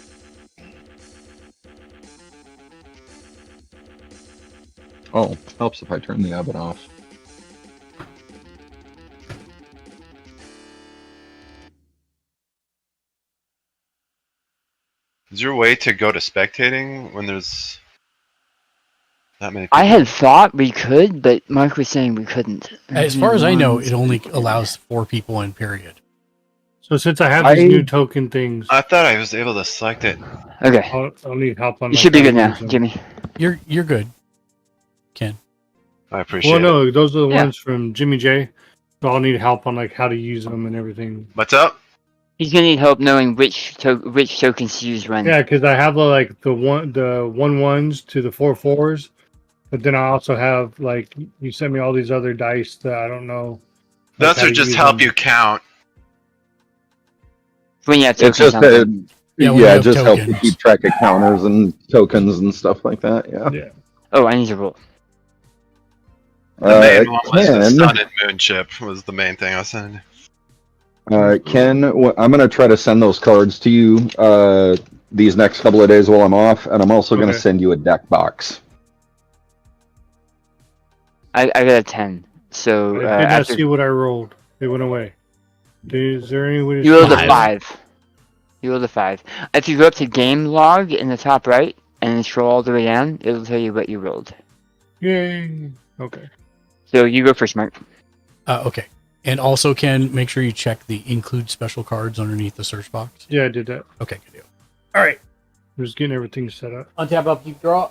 Oh, helps if I turn the oven off. Is there a way to go to spectating when there's that many people? I had thought we could, but Mark was saying we couldn't. As far as I know, it only allows 4 people in, period. So since I have these new token things, I thought I was able to select it. Okay. I'll need help on. You should be good now, Jimmy. You're good, Ken. I appreciate Well, no, it. those are the ones from Jimmy J. So I'll need help on like how to use them and everything. What's up? He's gonna need help knowing which tokens to use when. Yeah, because I have the 1/1s to the 4/4s, but then I also have like you sent me all these other dice that I don't know. Those are just help you count. When you have It's tokens just on them. it just helps you keep track of counters and tokens and stuff like that. Yeah. Oh, I need to roll. The main one was the Ken, sun and moon chip was the main thing I was sending. Ken, I'm gonna try to send those cards to you these next couple of days while I'm off, and I'm also gonna Okay. send you a deck box. I got a 10. So I did not after see what I rolled. It went away. Is there any way to you rolled a see it? 5. You rolled a 5. If you go up to game log in the top right and then scroll all the way down, it'll tell you what you rolled. Yay! Okay. So you go first, Mark. Okay. And also, Ken, make sure you check the include special cards underneath the search box. Yeah, I did that. Okay, good deal. All right. I'm just getting everything set up. Untap, upkeep, draw.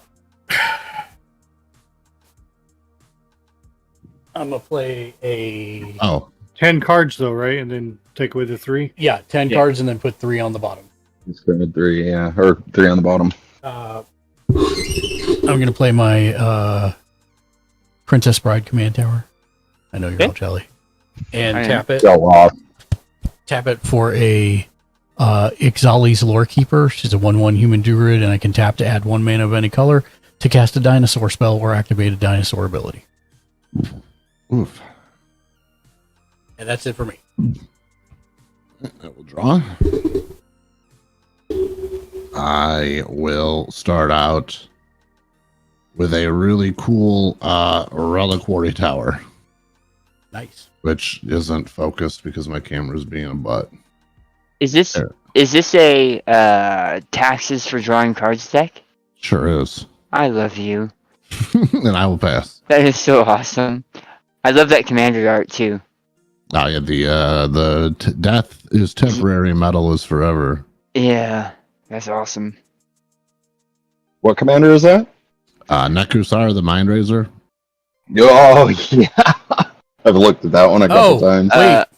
I'm gonna play a 10 cards though, right? And then take away the 3. 10 cards and then put 3 on the bottom. It's good, 3, yeah, or 3 on the bottom. I'm gonna play my Princess Bride Command Tower. I know you're all jelly. And tap it. Go off. Tap it for a Ixali's Lorekeeper. She's a 1/1 human druid, and I can tap to add 1 mana of any color to cast a dinosaur spell or activate a dinosaur ability. Oof. And that's it for me. I will draw. I will start out with a really cool reliquary tower. Nice. Which isn't focused because my camera's being a butt. Is this a taxes for drawing cards deck? Sure is. I love you. And I will pass. That is so awesome. I love that commander art too. Oh yeah, the death is temporary, metal is forever. Yeah, that's awesome. What commander is that? Nekusar, the Mind Razor. Oh yeah, I've looked at that one a couple times.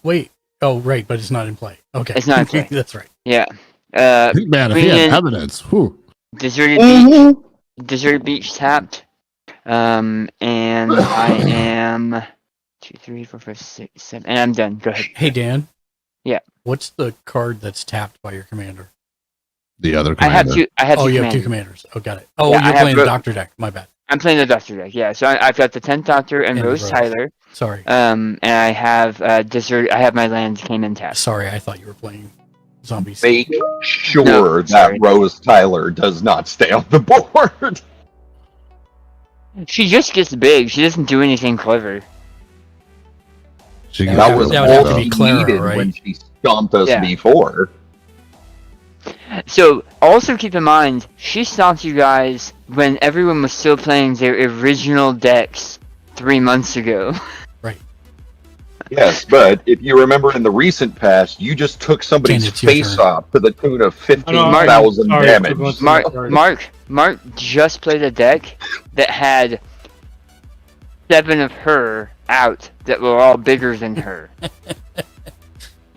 Wait. Oh, right, but it's not in play. Okay. It's not in play. That's right. Yeah. Man, if he had evidence, whew. Deserted Beach tapped. And I am 2, 3, 4, 5, 6, 7, and I'm done. Go ahead. Hey, Dan. Yeah. What's the card that's tapped by your commander? The other I have commander. two. I have Oh, two you have two commanders. commanders. Oh, got it. Oh, Yeah, I you're have playing the Ro- Doctor deck. My bad. I'm playing the Doctor deck. Yeah, so I've got the 10th Doctor and And Rose Rose. Tyler. Sorry. And I have Desert. I have my lands came in tapped. Sorry, I thought you were playing zombies. Make sure No, that sorry. Rose Tyler does not stay on the board. She just gets big. She doesn't do anything clever. She That was that would all have to be she Clara, needed right? when she stomped us Yeah. before. So also keep in mind, she stopped you guys when everyone was still playing their original decks 3 months ago. Right. Yes, but if you remember in the recent past, you just took somebody's Ken, it's your face turn. off to the tune of Oh, no, 15,000 sorry, damage. Mark just played a deck that had 7 of her out that were all bigger than her.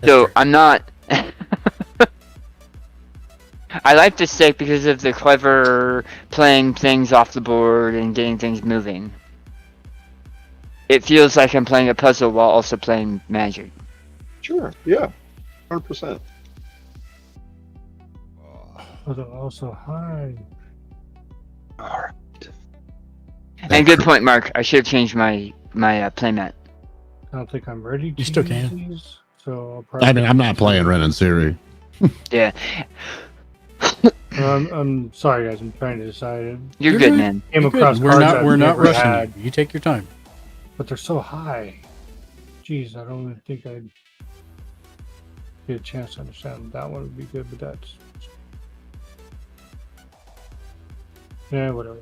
So true. I'm not. I like this deck because of the clever playing things off the board and getting things moving. It feels like I'm playing a puzzle while also playing Magic. Sure, yeah, 100%. But also high. Alright. And good point, Mark. I should have changed my playmat. I don't think I'm ready to You still use can. these, so I'll probably... I mean, I'm not playing Ren and Siri. Yeah, I'm sorry, guys. I'm trying to decide. you're good, man. Came You're good. across We're cards not. I've We're not never rushing had, you. You take your time. but they're so high. Jeez, I don't even think I'd get a chance to understand. That one would be good, but that's... Yeah, whatever.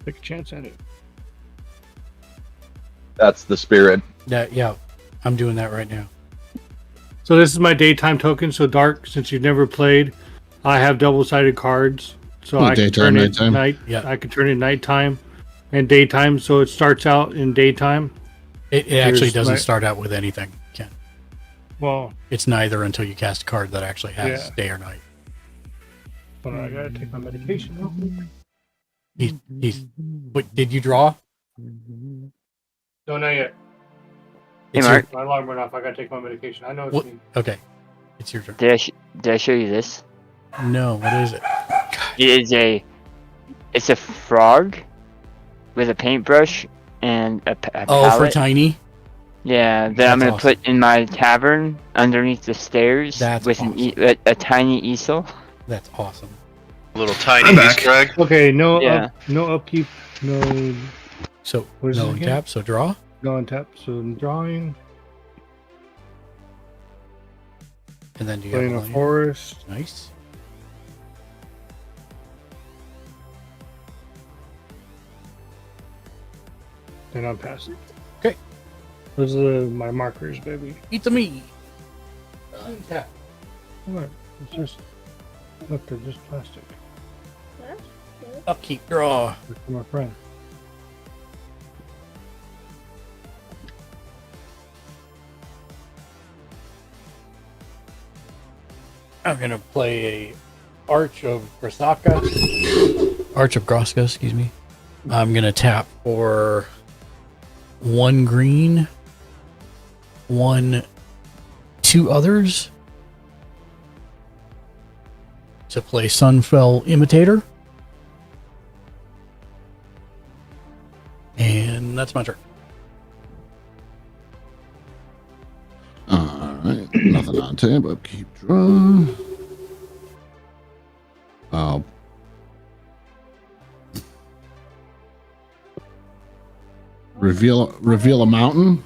Take a chance at it. That's the spirit. Yeah, I'm doing that right now. So this is my daytime token. So Dark, since you've never played, I have double-sided cards. So I can Daytime, turn it nighttime? night. Yeah. I can turn it nighttime and daytime. So it starts out in daytime. It actually Here's doesn't my- start out with anything, Ken. Well, It's neither until you cast a card that actually has Yeah. day or night. hold on, I gotta take my medication real quick. He's. Wait, did you draw? No, not yet. Hey, It's Mark. My alarm went off. I gotta take my medication. I know it's What? me. Okay, it's your turn. Did I show you this? No, what is it? It's a frog with a paintbrush and a Oh, for palette. tiny. Yeah, that I'm That's gonna awesome. put in my tavern underneath the stairs That's with a tiny easel. That's awesome. A little tiny I'm back. Easter egg. Okay, no, Yeah. no upkeep, no, So What is no it again? tap. So draw. no untap. So I'm drawing, And then do you playing have a land? forest. Nice. Then I'm passing. Okay. Those are my markers, baby. Eat the meat. Untap. What? It's just look, they're just plastic. Upkeep. Draw. They're for my friend. I'm gonna play a Arch of Grasaka. Arch of Graska, excuse me. I'm gonna tap for 1 green, 2 others to play Sunfell Imitator. And that's my turn. Alright, nothing on tab. Upkeep draw. Oh. Reveal a mountain.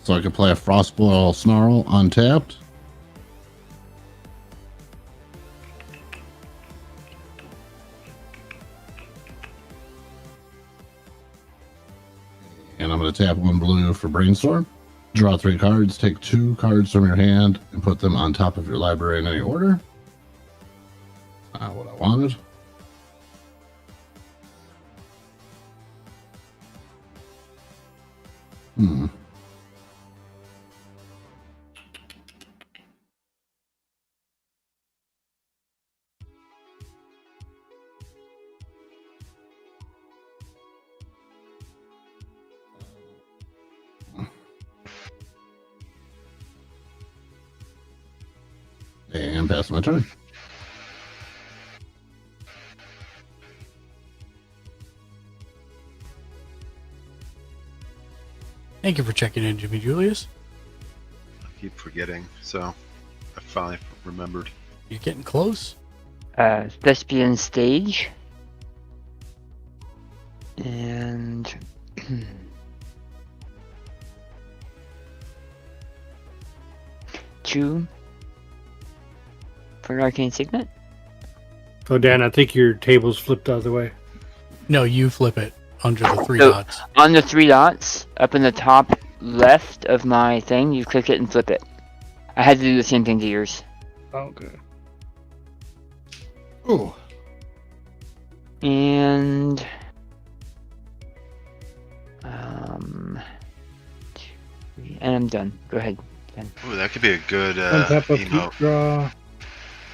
So I can play a Frostboil Snarl untapped. And I'm going to tap 1 blue for Brainstorm. Draw 3 cards, take 2 cards from your hand, and put them on top of your library in any order. Not what I wanted. Hmm. And pass my turn. Thank you for checking in, Jimmy Julius. I keep forgetting, so I finally remembered. You're getting close. Thespian stage. And 2 for an arcane signet. Oh, Dan, I think your table's flipped out of the way. No, you flip it under the 3 So, dots. on the 3 dots, up in the top left of my thing, you click it and flip it. I had to do the same thing to yours. Okay. Ooh. And I'm done. Go ahead, Ben. Ooh, that could be a good Untap, upkeep, emote. draw.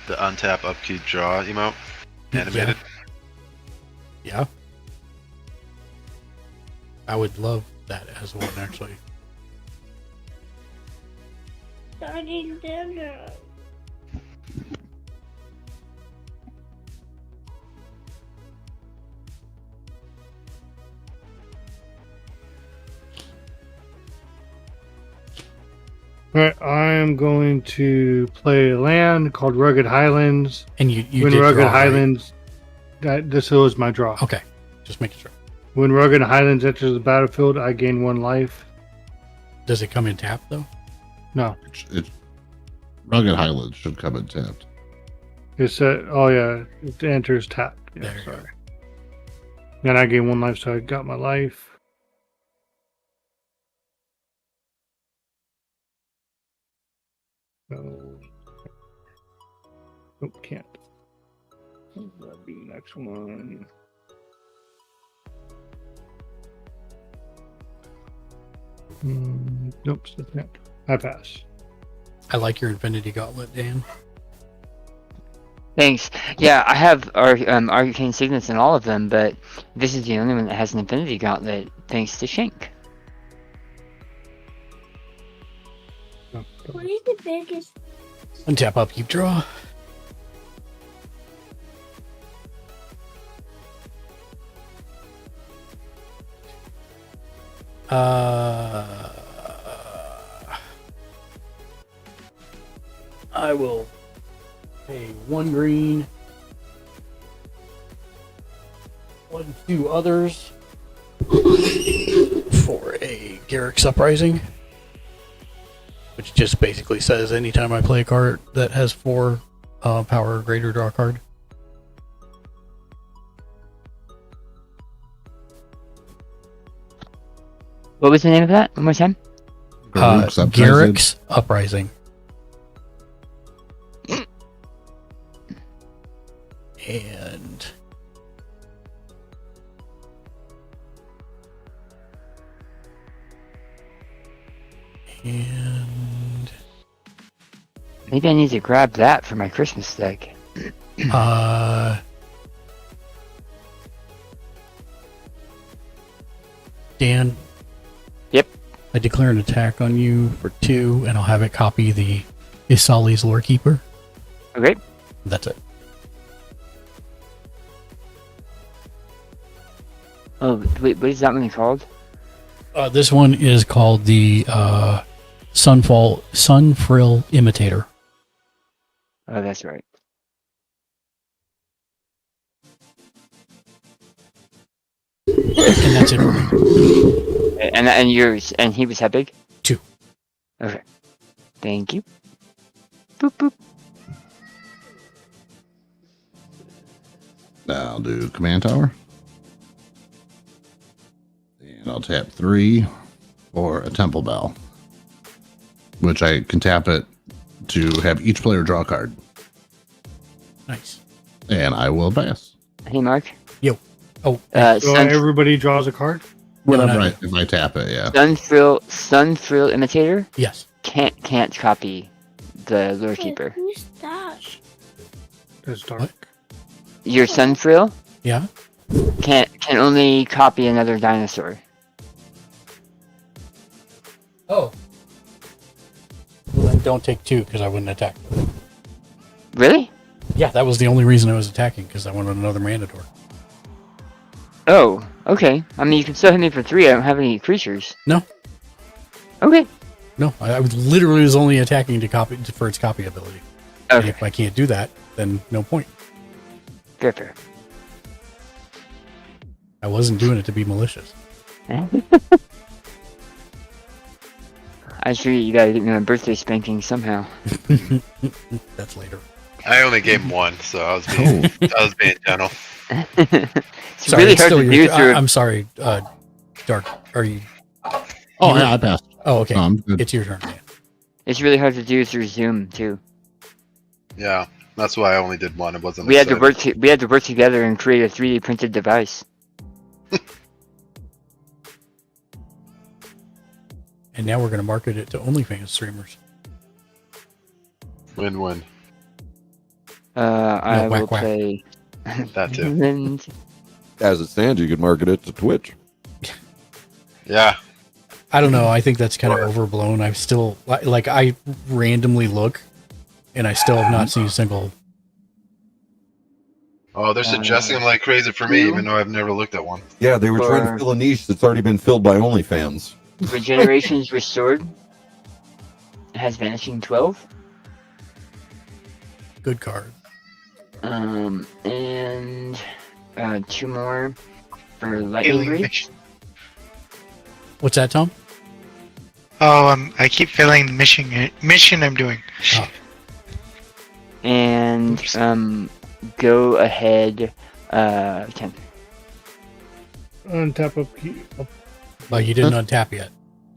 The untap, upkeep, draw emote. Animated. Yeah. I would love that as one, actually. Starting dinner. Alright, I'm going to play a land called Rugged Highlands. And you when did Rugged draw, right? Highlands, this was my draw. Okay, just making sure. When Rugged Highlands enters the battlefield, I gain 1 life. Does it come in tap, though? No. Rugged Highlands should come in tapped. It said, oh yeah, it enters tapped. Yeah, There you sorry. Then I gain 1 life, so I got my life. So, nope, can't. That'll be the next one. Nope, still can't. I pass. I like your Infinity Gauntlet, Dan. Thanks. Yeah, I have arcane signets in all of them, but this is the only one that has an Infinity Gauntlet, thanks to Shank. What is the biggest? Untap, upkeep, draw. I will pay 1 green. 1, 2 others for a Garrick's Uprising, which just basically says anytime I play a card that has 4 power or greater, draw a card. What was the name of that? One more time? Garrick's Uprising. And maybe I need to grab that for my Christmas deck. Dan. Yep. I declare an attack on you for 2, and I'll have it copy the Isali's Lorekeeper. Okay. That's it. Oh, wait, what is that one called? This one is called the Sunfrill Imitator. Oh, that's right. And that's it. And yours, and he was how big? 2. Okay. Thank you. Boop boop. Now I'll do Command Tower. And I'll tap 3 for a Temple Bell, which I can tap it to have each player draw a card. Nice. And I will pass. Hey, Mark. Yo. Oh, so everybody draws a card? Whenever if I tap it, yeah. Sunfrill Imitator? Yes. Can't copy the Lorekeeper. Who's that? That's dark. Your Sunfrill? Yeah. Can only copy another dinosaur. Oh. Well, then don't take 2 because I wouldn't attack. Really? Yeah, that was the only reason I was attacking, because I wanted another Mandador. Oh, okay. I mean, you can still hit me for 3. I don't have any creatures. No. Okay. No, I literally was only attacking to copy for its copy ability. Okay. And if I can't do that, then no point. Fair. I wasn't doing it to be malicious. I sure you gotta get me a birthday spanking somehow. That's later. I only gave him 1, so I was being gentle. It's really hard to do through. I'm sorry, Dark. Are you? Oh yeah, I passed. Oh, okay. I'm good. It's your turn, man. It's really hard to do through Zoom too. Yeah, that's why I only did 1. It wasn't. We had to work together and create a 3D printed device. And now we're going to market it to OnlyFans streamers. Win-win. I will whack. play. That too. And As it stands, you could market it to Twitch. Yeah. I don't know. I think that's kind of overblown. I'm still like I randomly look, and I still have not seen a single. Oh, they're suggesting them like crazy for me, even though I've never looked at one. Yeah, they were trying to fill a niche that's already been filled by OnlyFans. Regeneration's restored. It has vanishing 12. Good card. And 2 more for lightning breach. What's that, Tom? Oh, I keep failing the mission I'm doing. Oh. And go ahead 10. Untap upkeep. Like you didn't untap yet.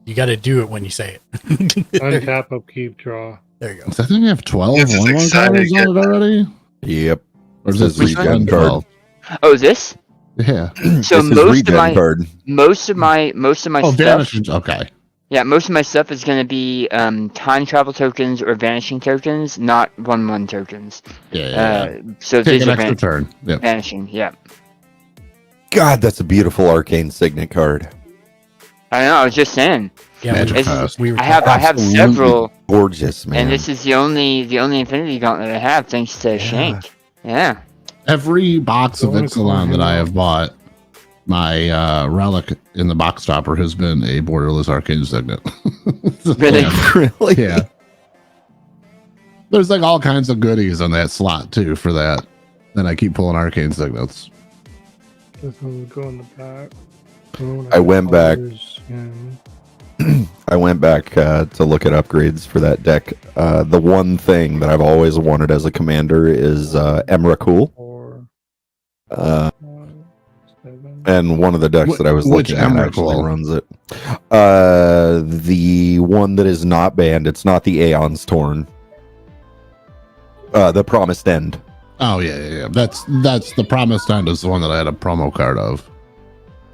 You got to do it when you say it. Untap upkeep draw. There you go. Does that thing have 12 This is 1/1 exciting. cards on it already? Yep. Or is Says it regen 12? Oh, this? Yeah. So This is most of my Oh, stuff. vanishing. Okay. Yeah, most of my stuff is going to be time travel tokens or vanishing tokens, not 1/1 tokens. Yeah. So Take these an are extra turn. Yep. vanishing. Yeah. God, that's a beautiful arcane signet card. I know. I was just saying. Yeah, Magic This is- Fest. we were I have Absolutely several, gorgeous, man. and this is the only Infinity Gauntlet I have, thanks to Shank. Yeah. Every box of Don't call Ixalan him that I out. have bought, my relic in the box stopper has been a borderless arcane signet. Really? really? Yeah. There's like all kinds of goodies on that slot too for that. And I keep pulling arcane signets. This one would go in the back. I went back. Yeah. I went back to look at upgrades for that deck. The one thing that I've always wanted as a commander is Emrakul. 4, Uh, 7. and one of the decks that I was Which looking at actually Emrakul? runs it. The one that is not banned. It's not the Aeon's Torn. The Promised End. Oh yeah. That's the Promised End is the one that I had a promo card of.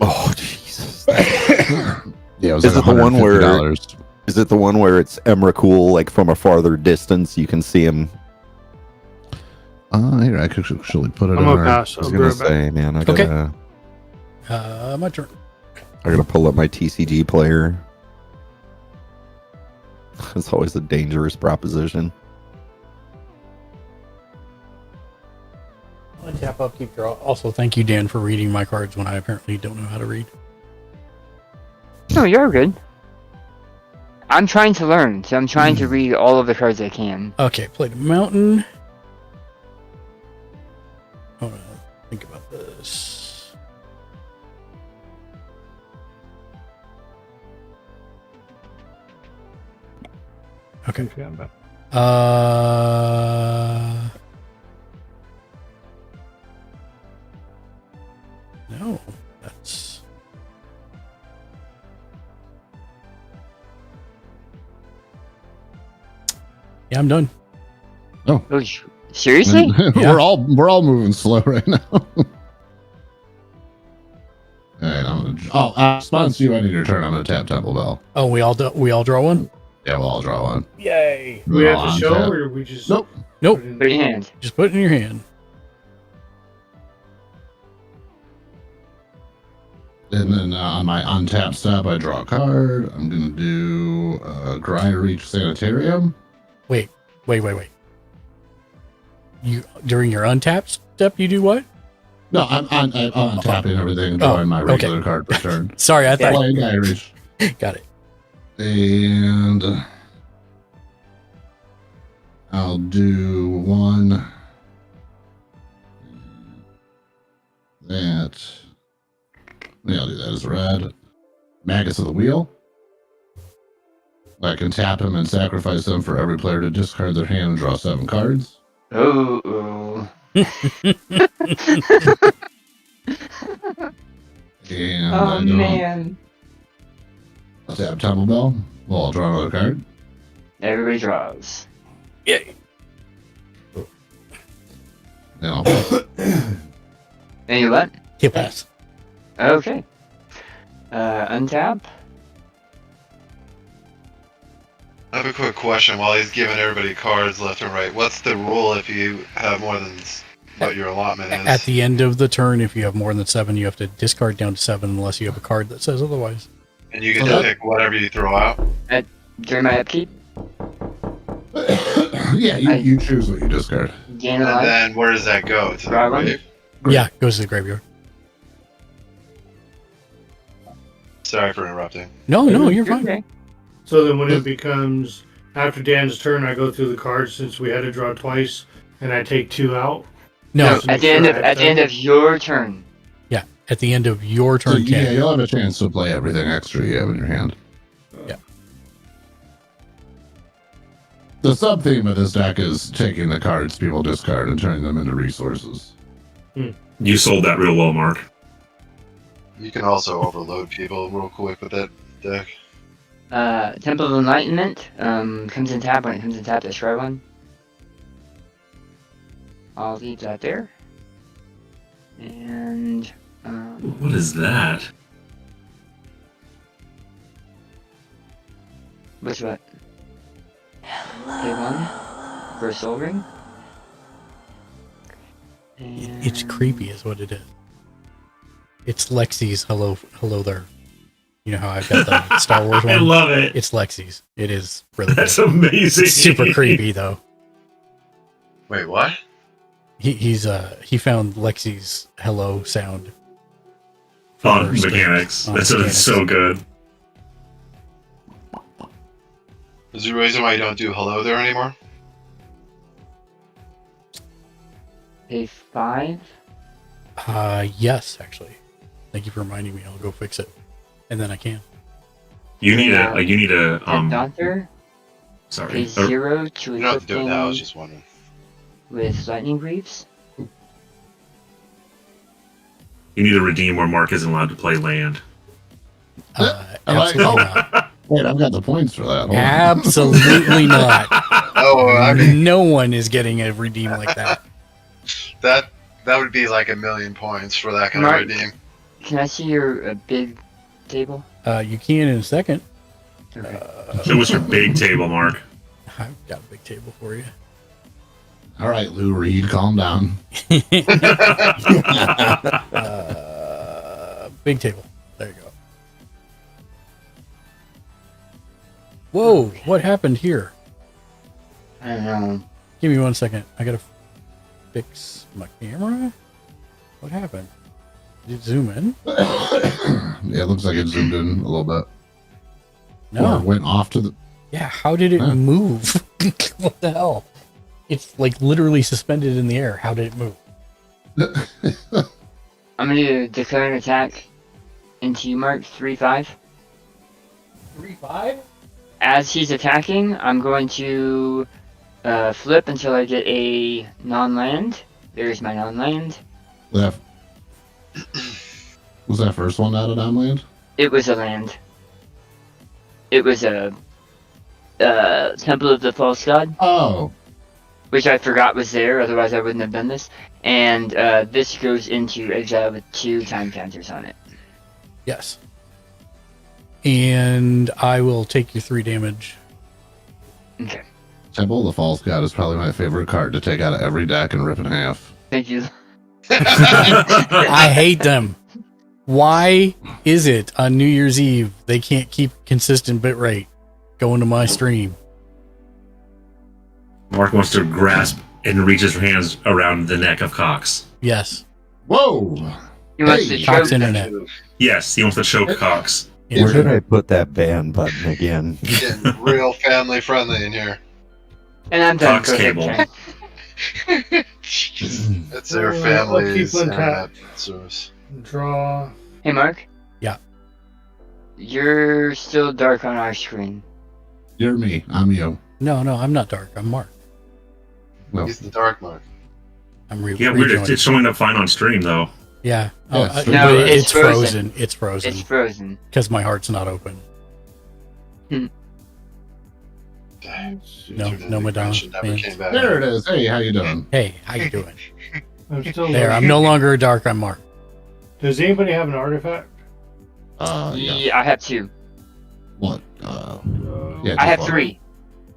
Oh Jesus! Yeah, it was Is like it the one where? $150. Is it the one where it's Emrakul, like from a farther distance? You can see him. Here I could actually put it I'm in gonna our. pass. I was I'll be gonna right back. say, man, I Okay. gotta, My turn. I gotta pull up my TCG player. It's always a dangerous proposition. Tap up, keep draw. Also, thank you, Dan, for reading my cards when I apparently don't know how to read. No, you're good. I'm trying to learn, so I'm trying to read all of the cards I can. Okay, played a mountain. Hold on, think about this. Okay. No, that's. Yeah, I'm done. Oh, seriously? we're all moving slow right now. Response to you ending your turn. I'm gonna tap Temple Bell. Oh, we all draw one. Yeah, we'll all draw one. Yay! Do we have All to on show, tap. or we just Nope. Nope. put it in Put it in the your hand? hand. Just put it in your hand. And then on my untap step, I draw a card. I'm gonna do Dry Reach Sanitarium. Wait. You during your untap step, you do what? No, I'm tapping everything and drawing my regular card per turn. Sorry, I thought. Playing Irish. Got it. And I'll do one. That. Yeah, I'll do that as red. Magus of the Wheel. I can tap him and sacrifice them for every player to discard their hand and draw 7 cards. Oh. And Oh, I don't man. tap Temple Bell. Well, I'll draw another card. Everybody draws. Yay. No. And you what? Hit pass. Okay. Untap. I have a quick question while he's giving everybody cards left and right. What's the rule if you have more than what your allotment is? At the end of the turn, if you have more than 7, you have to discard down to 7 unless you have a card that says otherwise. And you get to pick whatever you throw out? During my upkeep? Yeah, you choose what you discard. Gain And a life. then where does that go? To the Draw one? grave? Yeah, goes to the graveyard. Sorry for interrupting. No, you're fine. Okay. So then when it becomes after Dan's turn, I go through the cards since we had to draw twice, and I take 2 out. No, Just to At make the end sure of I have at the end time. of your turn. Yeah, at the end of your So, turn, yeah, Ken. you'll have a chance to play everything extra you have in your hand. Yeah. The sub theme of this deck is taking the cards people discard and turning them into resources. You sold that real well, Mark. You can also overload people real quick with that deck. Temple of Enlightenment comes in tap. When it comes in tap, destroy one. I'll leave that there. And What is that? what's what? Pay one for a soul ring. And It's creepy, is what it is. It's Lexi's hello there. You know how I've got the Star Wars one? I love it. It's Lexi's. It is really That's good. amazing. It's super creepy though. Wait, what? He found Lexi's hello sound On First mechanics. on That's mechanics. so good. Is there a reason why you don't do hello there anymore? pay 5. Yes, actually. Thank you for reminding me. I'll go fix it, and then I can. You need a Doctor. sorry. Pay 0 to You don't have equip to do it now, I was thing just wondering. with lightning greaves. You need to redeem where Mark isn't allowed to play land. Absolutely not. Wait, I've got the points for that. Hold on. Absolutely not. Oh, I mean, No one is getting a redeem like that. that would be like 1,000,000 points for that kind Mark. of redeem. Can I see your big table? You can in a second. Okay. Show us your big table, Mark. I've got a big table for you. All right, Lou Reed, calm down. Big table. There you go. Whoa, what happened here? I don't know. Give me 1 second. I gotta fix my camera. What happened? Did it zoom in? Yeah, it looks like it zoomed in a little bit. No. Or went off to the. Yeah, how did it move? What the hell? It's like literally suspended in the air. How did it move? I'm going to declare an attack into you, Mark. 3-5. 3-5? As he's attacking, I'm going to flip until I get a non-land. There's my non-land. Was that first one out of non-land? It was a land. It was a Temple of the False God. Oh. Which I forgot was there, otherwise I wouldn't have done this. And this goes into exile with 2 time counters on it. Yes. And I will take your 3 damage. Okay. Temple of the False God is probably my favorite card to take out of every deck and rip in half. Thank you. I hate them. Why is it on New Year's Eve they can't keep consistent bitrate going to my stream? Mark wants to grasp and reaches her hands around the neck of Cox. Yes. Whoa! He wants to Cox choke Internet. Yes, he wants to choke Cox. Where did I put that ban button again? Getting real family friendly in here. And I'm done. Cox Go ahead, cable. Ken. It's their I'll family's keep one internet tap. source. Draw. Hey, Mark. Yeah. You're still dark on our screen. You're me. I'm you. No, I'm not dark. I'm Mark. Well, He's the dark Mark. I'm Yeah, weird. It's showing up fine on stream though. Yeah. Yes. No, but it's frozen. It's frozen. It's frozen. Because my heart's not open. No, Madonna. Never came back. there it is. Hey, how you doing? Hey, how you doing? I'm still There, I'm no longer dark. I'm Mark. Does anybody have an artifact? Yeah, I have 2. What? Yeah, I have just 3.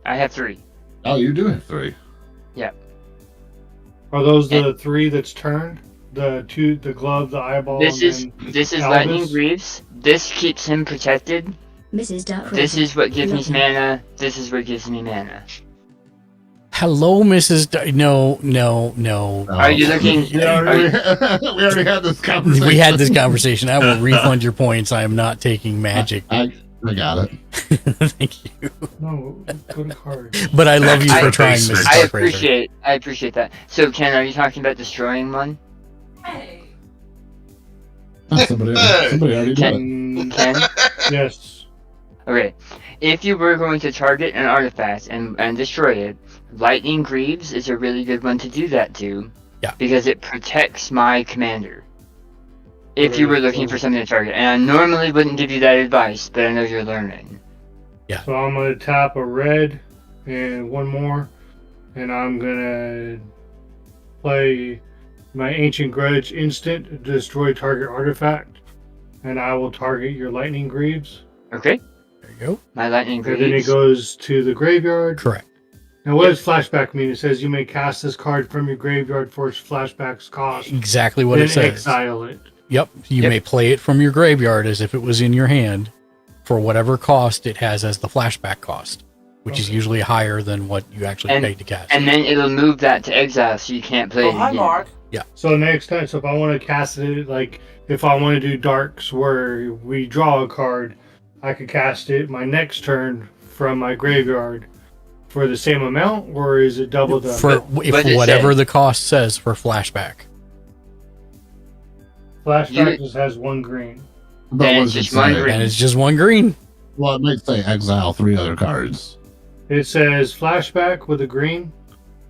I have 3. Oh, you do have 3. Are those the 3 that's turned? The 2, the glove, the eyeball. This is Elvis? Lightning Greaves. This keeps him protected. Mrs. Duck. This is what gives me mana. This is what gives me mana. Hello, Mrs. No. Are you looking? We already had this conversation. We had this conversation. I will refund your points. I am not taking magic. I got it. Thank you. No, go to cards. But I love you for trying, Mrs. I Darkraiser. appreciate that. So, Ken, are you talking about destroying one? Somebody already did it. Ken? Yes. Okay. If you were going to target an artifact and destroy it, Lightning Greaves is a really good one to do that to. Yeah. Because it protects my commander. If you were looking for something to target. And I normally wouldn't give you that advice, but I know you're learning. So I'm going to tap a red and one more. And I'm going to play my Ancient Grudge instant, destroy target artifact. And I will target your Lightning Greaves. Okay. There you go. My Lightning Greaves. And then it goes to the graveyard. Correct. Now, what does flashback mean? It says you may cast this card from your graveyard for its flashback's cost. Exactly what then it says. Exile it. Yep. You may play it from your graveyard as if it was in your hand for whatever cost it has as the flashback cost, which is usually higher than what you actually paid to cast. And then it'll move that to exile so you can't play it again. Yeah. So next time, if I want to cast it, like if I want to do darks where we draw a card, I could cast it my next turn from my graveyard for the same amount, or is it double the For if whatever the cost says for flashback. Flashback just has 1 green. But Then what it's does it just 1 say? green. And it's just 1 green. Well, it might say exile 3 other cards. It says flashback with a green,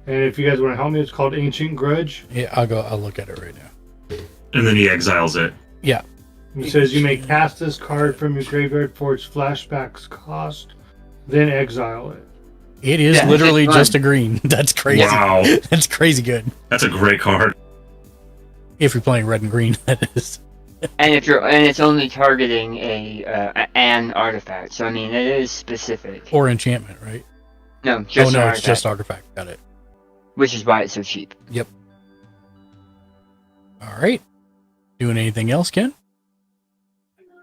and if you guys want to help me, it's called Ancient Grudge. Yeah, I'll look at it right now. And then he exiles it. Yeah. It says you may cast this card from your graveyard for its flashback's cost, then exile it. It is literally just a green. That's crazy. Wow. That's crazy good. That's a great card. If you're playing red and green, that is. And it's only targeting an artifact. So I mean, it is specific. Or enchantment, right? No, just it's artifact, just artifact. Got it. which is why it's so cheap. Yep. All right. Doing anything else, Ken?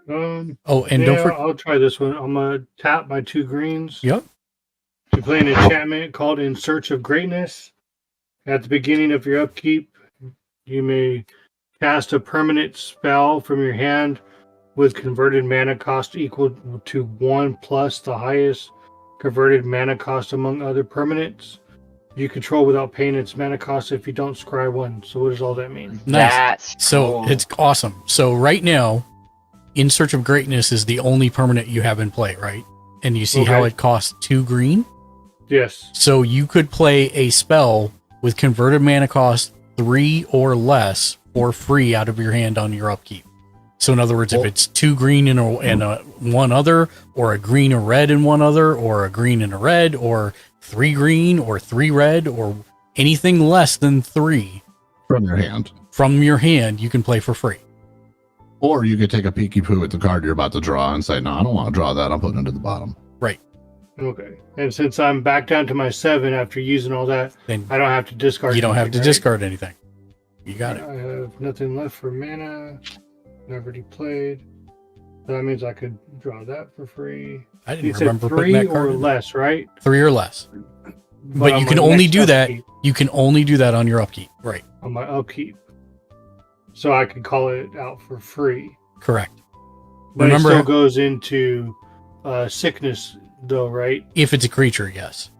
Oh, and don't forget. I'll try this one. I'm gonna tap my 2 greens. Yep. To play an enchantment called In Search of Greatness. At the beginning of your upkeep, you may cast a permanent spell from your hand with converted mana cost equal to 1 plus the highest converted mana cost among other permanents you control without paying its mana cost if you don't scry 1. So what does all that mean? Nice. So it's awesome. So right now, In Search of Greatness is the only permanent you have in play, right? And you see how it costs 2 green? Yes. So you could play a spell with converted mana cost 3 or less for free out of your hand on your upkeep. So in other words, if it's 2 green and a one other, or a green, a red and one other, or a green and a red, or 3 green or 3 red, or anything less than 3 from your hand, you can play for free. Or you could take a peeky poo at the card you're about to draw and say, no, I don't want to draw that. I'm putting it at the bottom. Right. Okay. And since I'm back down to my 7 after using all that, then I don't have to discard. You don't have to right? discard anything. You got it. I have nothing left for mana. I've already played. That means I could draw that for free. I didn't You said remember putting 3 that card or in. less, right? 3 or less. But on you can my only next do that. upkeep- You can only do that on your upkeep, right? On my upkeep. So I can call it out for free. Correct. But Remember, it still goes into sickness, though, right? if it's a creature, yes.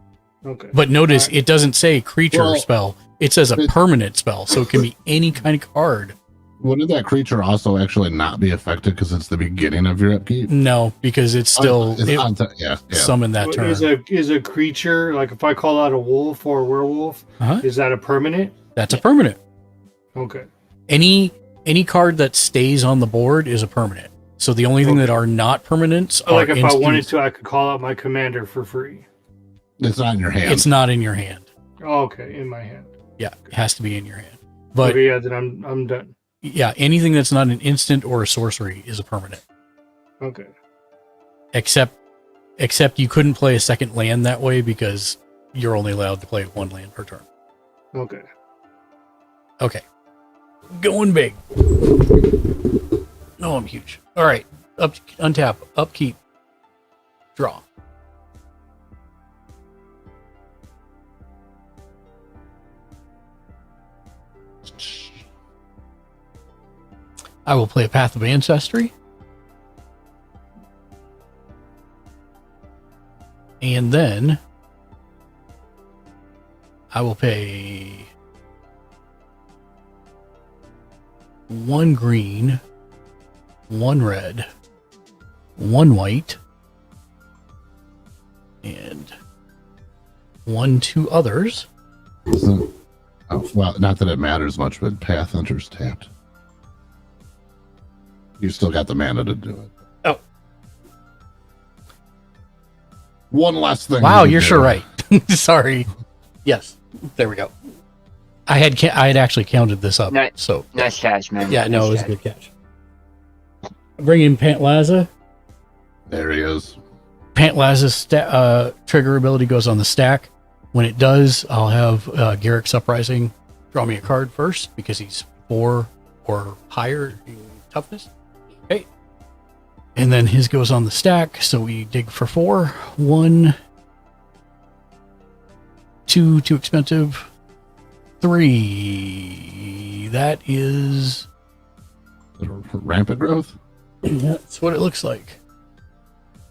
Okay. But notice Alright. it doesn't say creature Well, spell. It says a permanent spell, so it can be any kind of card. Wouldn't that creature also actually not be affected because it's the beginning of your upkeep? No, because it's still It's on yeah. summon that turn. Is a creature, like if I call out a wolf or a werewolf, is that a permanent? That's a permanent. Okay. Any card that stays on the board is a permanent. So the only thing that are not permanents So are like if I wanted to, I could call out my commander for free. It's not in your hand. It's not in your hand. Oh, okay, in my hand. Yeah, it has to be in your hand. But okay, yeah, then I'm done. yeah, anything that's not an instant or a sorcery is a permanent. Okay. Except you couldn't play a second land that way because you're only allowed to play one land per turn. Okay. Okay. Going big. No, I'm huge. All right. Untap. Upkeep. Draw. I will play a Path of Ancestry. And then I will pay 1 green, 1 red, 1 white, and 2 others. Well, not that it matters much, but Path Hunter's tapped. You still got the mana to do it. Oh. One last thing. Wow, you're sure right. Sorry. Yes. There we go. I had actually counted this up. So nice catch, man. Yeah, no, Nice it was a catch. good catch. Bring in Pantlaza. There he is. Pantlaza's trigger ability goes on the stack. When it does, I'll have Garrick's Uprising draw me a card first because he's 4 or higher in toughness. Okay. And then his goes on the stack, so we dig for 4. 1, 2, too expensive. 3. That is rampant growth. That's what it looks like.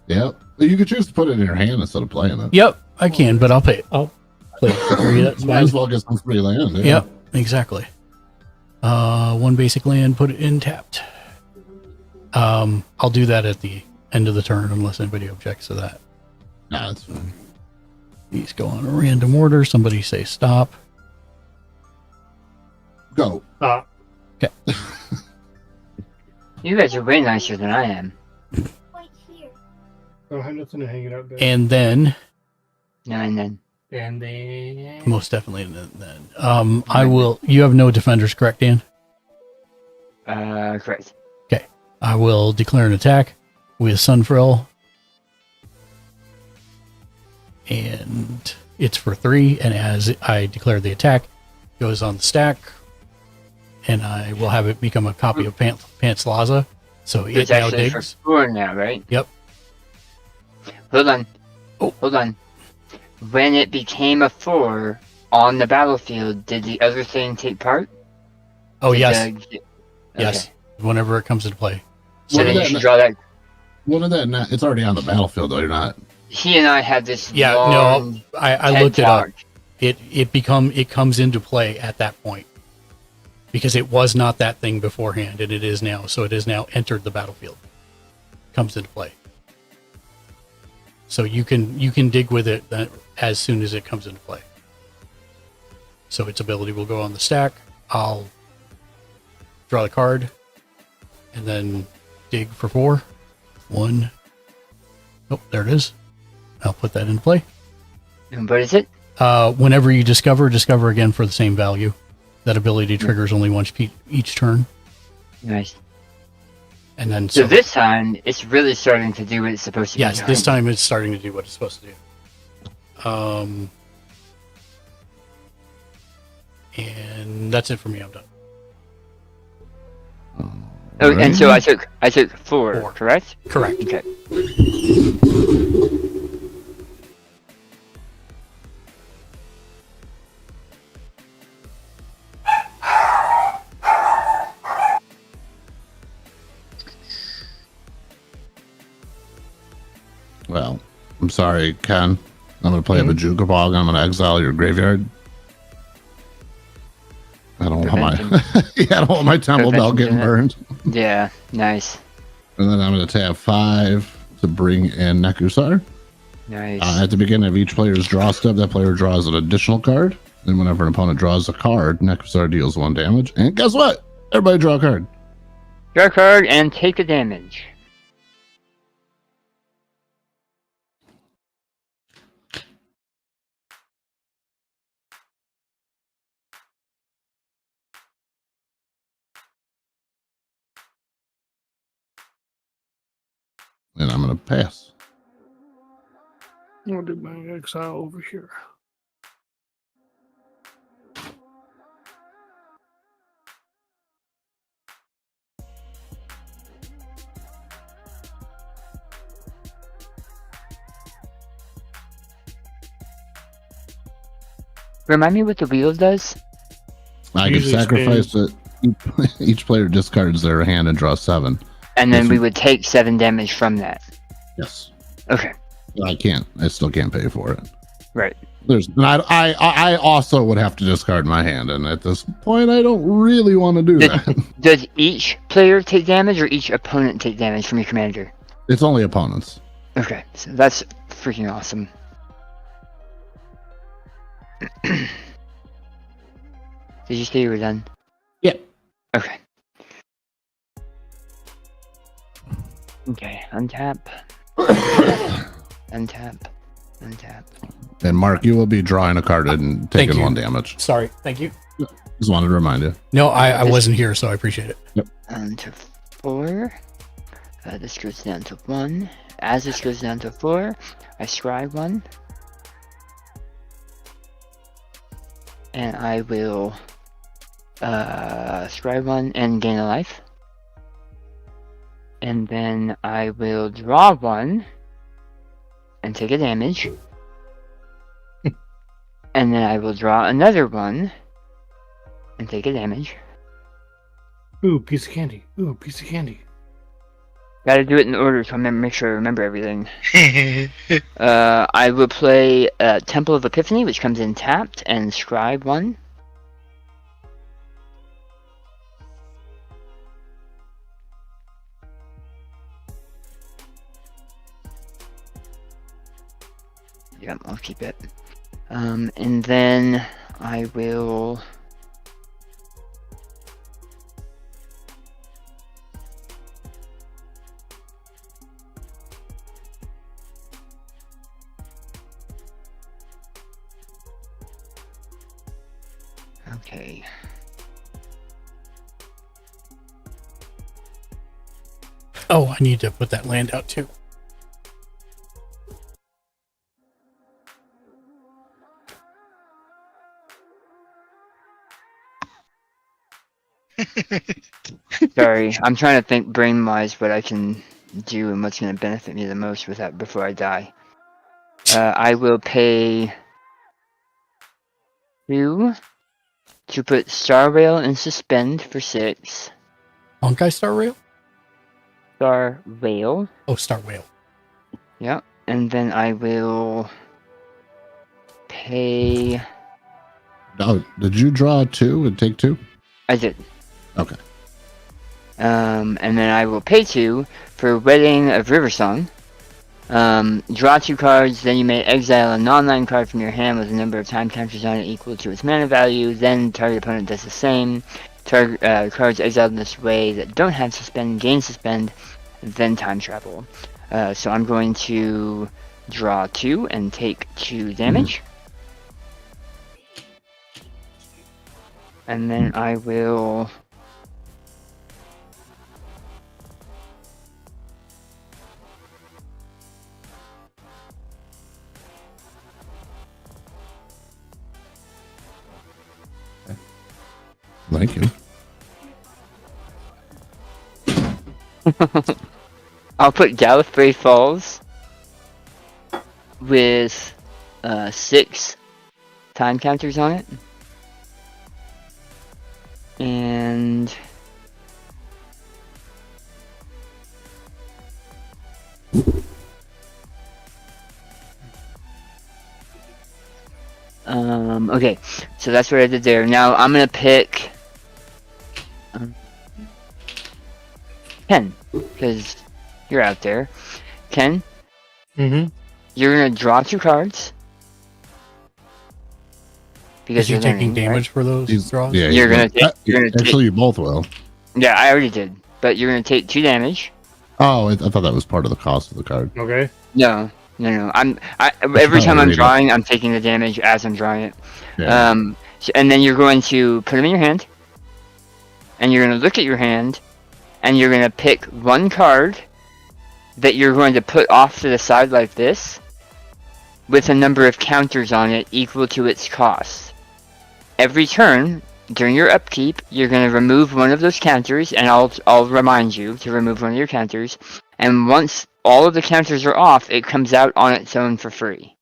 Yep. You could choose to put it in your hand instead of playing it. Yep, I can, but I'll play it for free. That's Might fine. as well get some free land. Yeah. Yep, exactly. 1 basic land, put it in tapped. I'll do that at the end of the turn unless anybody objects to that. Nah, that's fine. These go on a random order. Somebody say stop. Go. Stop. Okay. You guys are way nicer than I am. I don't have nothing to hang it up there. And then No, and then. And then most definitely then. I will. You have no defenders, correct, Dan? Correct. Okay. I will declare an attack with Sunfrill. And it's for 3. And as I declare the attack, it goes on the stack. And I will have it become a copy of Pantslaza. So it It's now actually for digs. 4 now, right? Yep. Hold on. Hold on. When it became a 4 on the battlefield, did the other thing take part? Oh, Did yes. the- Yes. Whenever it comes into play. So then you should draw that. One of that. It's already on the battlefield, though. You're not. He and I had this. Yeah, long no, I TED looked it up. talk. It comes into play at that point because it was not that thing beforehand, and it is now. So it has now entered the battlefield. Comes into play. So you can dig with it as soon as it comes into play. So its ability will go on the stack. I'll draw the card, and then dig for 4. 1. Oh, there it is. I'll put that into play. And what is it? Whenever you discover again for the same value. That ability triggers only once each turn. Nice. And then So this time, it's really starting to do what it's supposed to do. yes, this time it's starting to do what it's supposed to do. And that's it for me. I'm done. Oh, and so I took 4, correct? Correct. Okay. sorry, Ken. I'm gonna play a Bajuka Bog. I'm gonna exile your graveyard. I don't want my I don't want my temple bell getting burned. Yeah, nice. And then I'm gonna tap 5 to bring in Nekusar. Nice. At the beginning of each player's draw step, that player draws an additional card. And whenever an opponent draws a card, Nekusar deals 1 damage. And guess what? Everybody draw a card. Draw a card and take a damage. And I'm gonna pass. I'm gonna do my exile over here. Remind me what the wheel does? I can sacrifice it. Each player discards their hand and draws 7. And then we would take 7 damage from that. Yes. Okay. I can't. I still can't pay for it. Right. I also would have to discard my hand, and at this point, I don't really want to do that. Does each player take damage, or each opponent take damage from your commander? It's only opponents. Okay, so that's freaking awesome. Did you say you were done? Yeah. Okay. Okay, untap. Untap. Untap. And Mark, you will be drawing a card and taking 1 damage. Sorry. Thank you. Just wanted to remind you. No, I wasn't here, so I appreciate it. Yep. To 4. This goes down to 1. As this goes down to 4, I scry 1. And I will scry 1 and gain a life. And then I will draw 1 and take a damage. And then I will draw another 1 and take a damage. Ooh, piece of candy. Ooh, piece of candy. Gotta do it in order so I make sure I remember everything. I will play Temple of Epiphany, which comes in tapped, and scribe 1. Yep, I'll keep it. And then I will... Okay. Oh, I need to put that land out too. Sorry, I'm trying to think brain-wise what I can do and what's going to benefit me the most with that before I die. I will pay 2 to put Star Rail in suspend for 6. Honkai Star Rail? Star Rail. Oh, Star Whale. Yep. And then I will pay... Oh, did you draw 2 and take 2? I did. Okay. And then I will pay 2 for Wedding of Riversong. Draw 2 cards, then you may exile a non-land card from your hand with a number of time counters on it equal to its mana value. Then target opponent does the same. Cards exiled in this way that don't have suspend gain suspend, then time travel. So I'm going to draw 2 and take 2 damage. And then I will... Thank you. I'll put Gallifrey Falls with 6 time counters on it. And Okay, so that's what I did there. Now I'm gonna pick Ken, because you're out there. Ken, Mm-hmm. you're gonna draw 2 cards. Because you're taking damage for those draws? Yeah, You're gonna take. Actually, you both will. Yeah, I already did. But you're gonna take 2 damage. Oh, I thought that was part of the cost of the card. Okay. No. Every time I'm read it. drawing, I'm taking the damage as I'm drawing it. Yeah. And then you're going to put them in your hand, and you're going to look at your hand, and you're going to pick 1 card that you're going to put off to the side like this, with a number of counters on it equal to its cost. Every turn during your upkeep, you're going to remove one of those counters, and I'll remind you to remove one of your counters. And once all of the counters are off, it comes out on its own for free.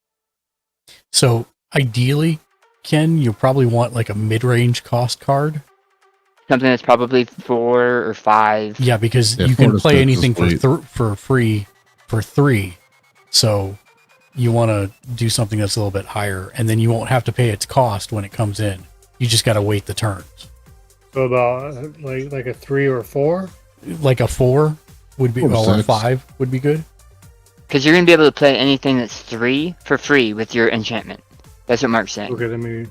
So ideally, Ken, you probably want like a mid-range cost card. Something that's probably 4 or 5. Yeah, because Yeah, you 4 can to play 6 anything is for free for 3. So you want to do something that's a little bit higher, and then you won't have to pay its cost when it comes in. You just got to wait the turns. So about like a 3 or 4? Like a 4 would be, 4 to or 6. 5 would be good. Because you're going to be able to play anything that's 3 for free with your enchantment. That's what Mark's saying. Okay, let me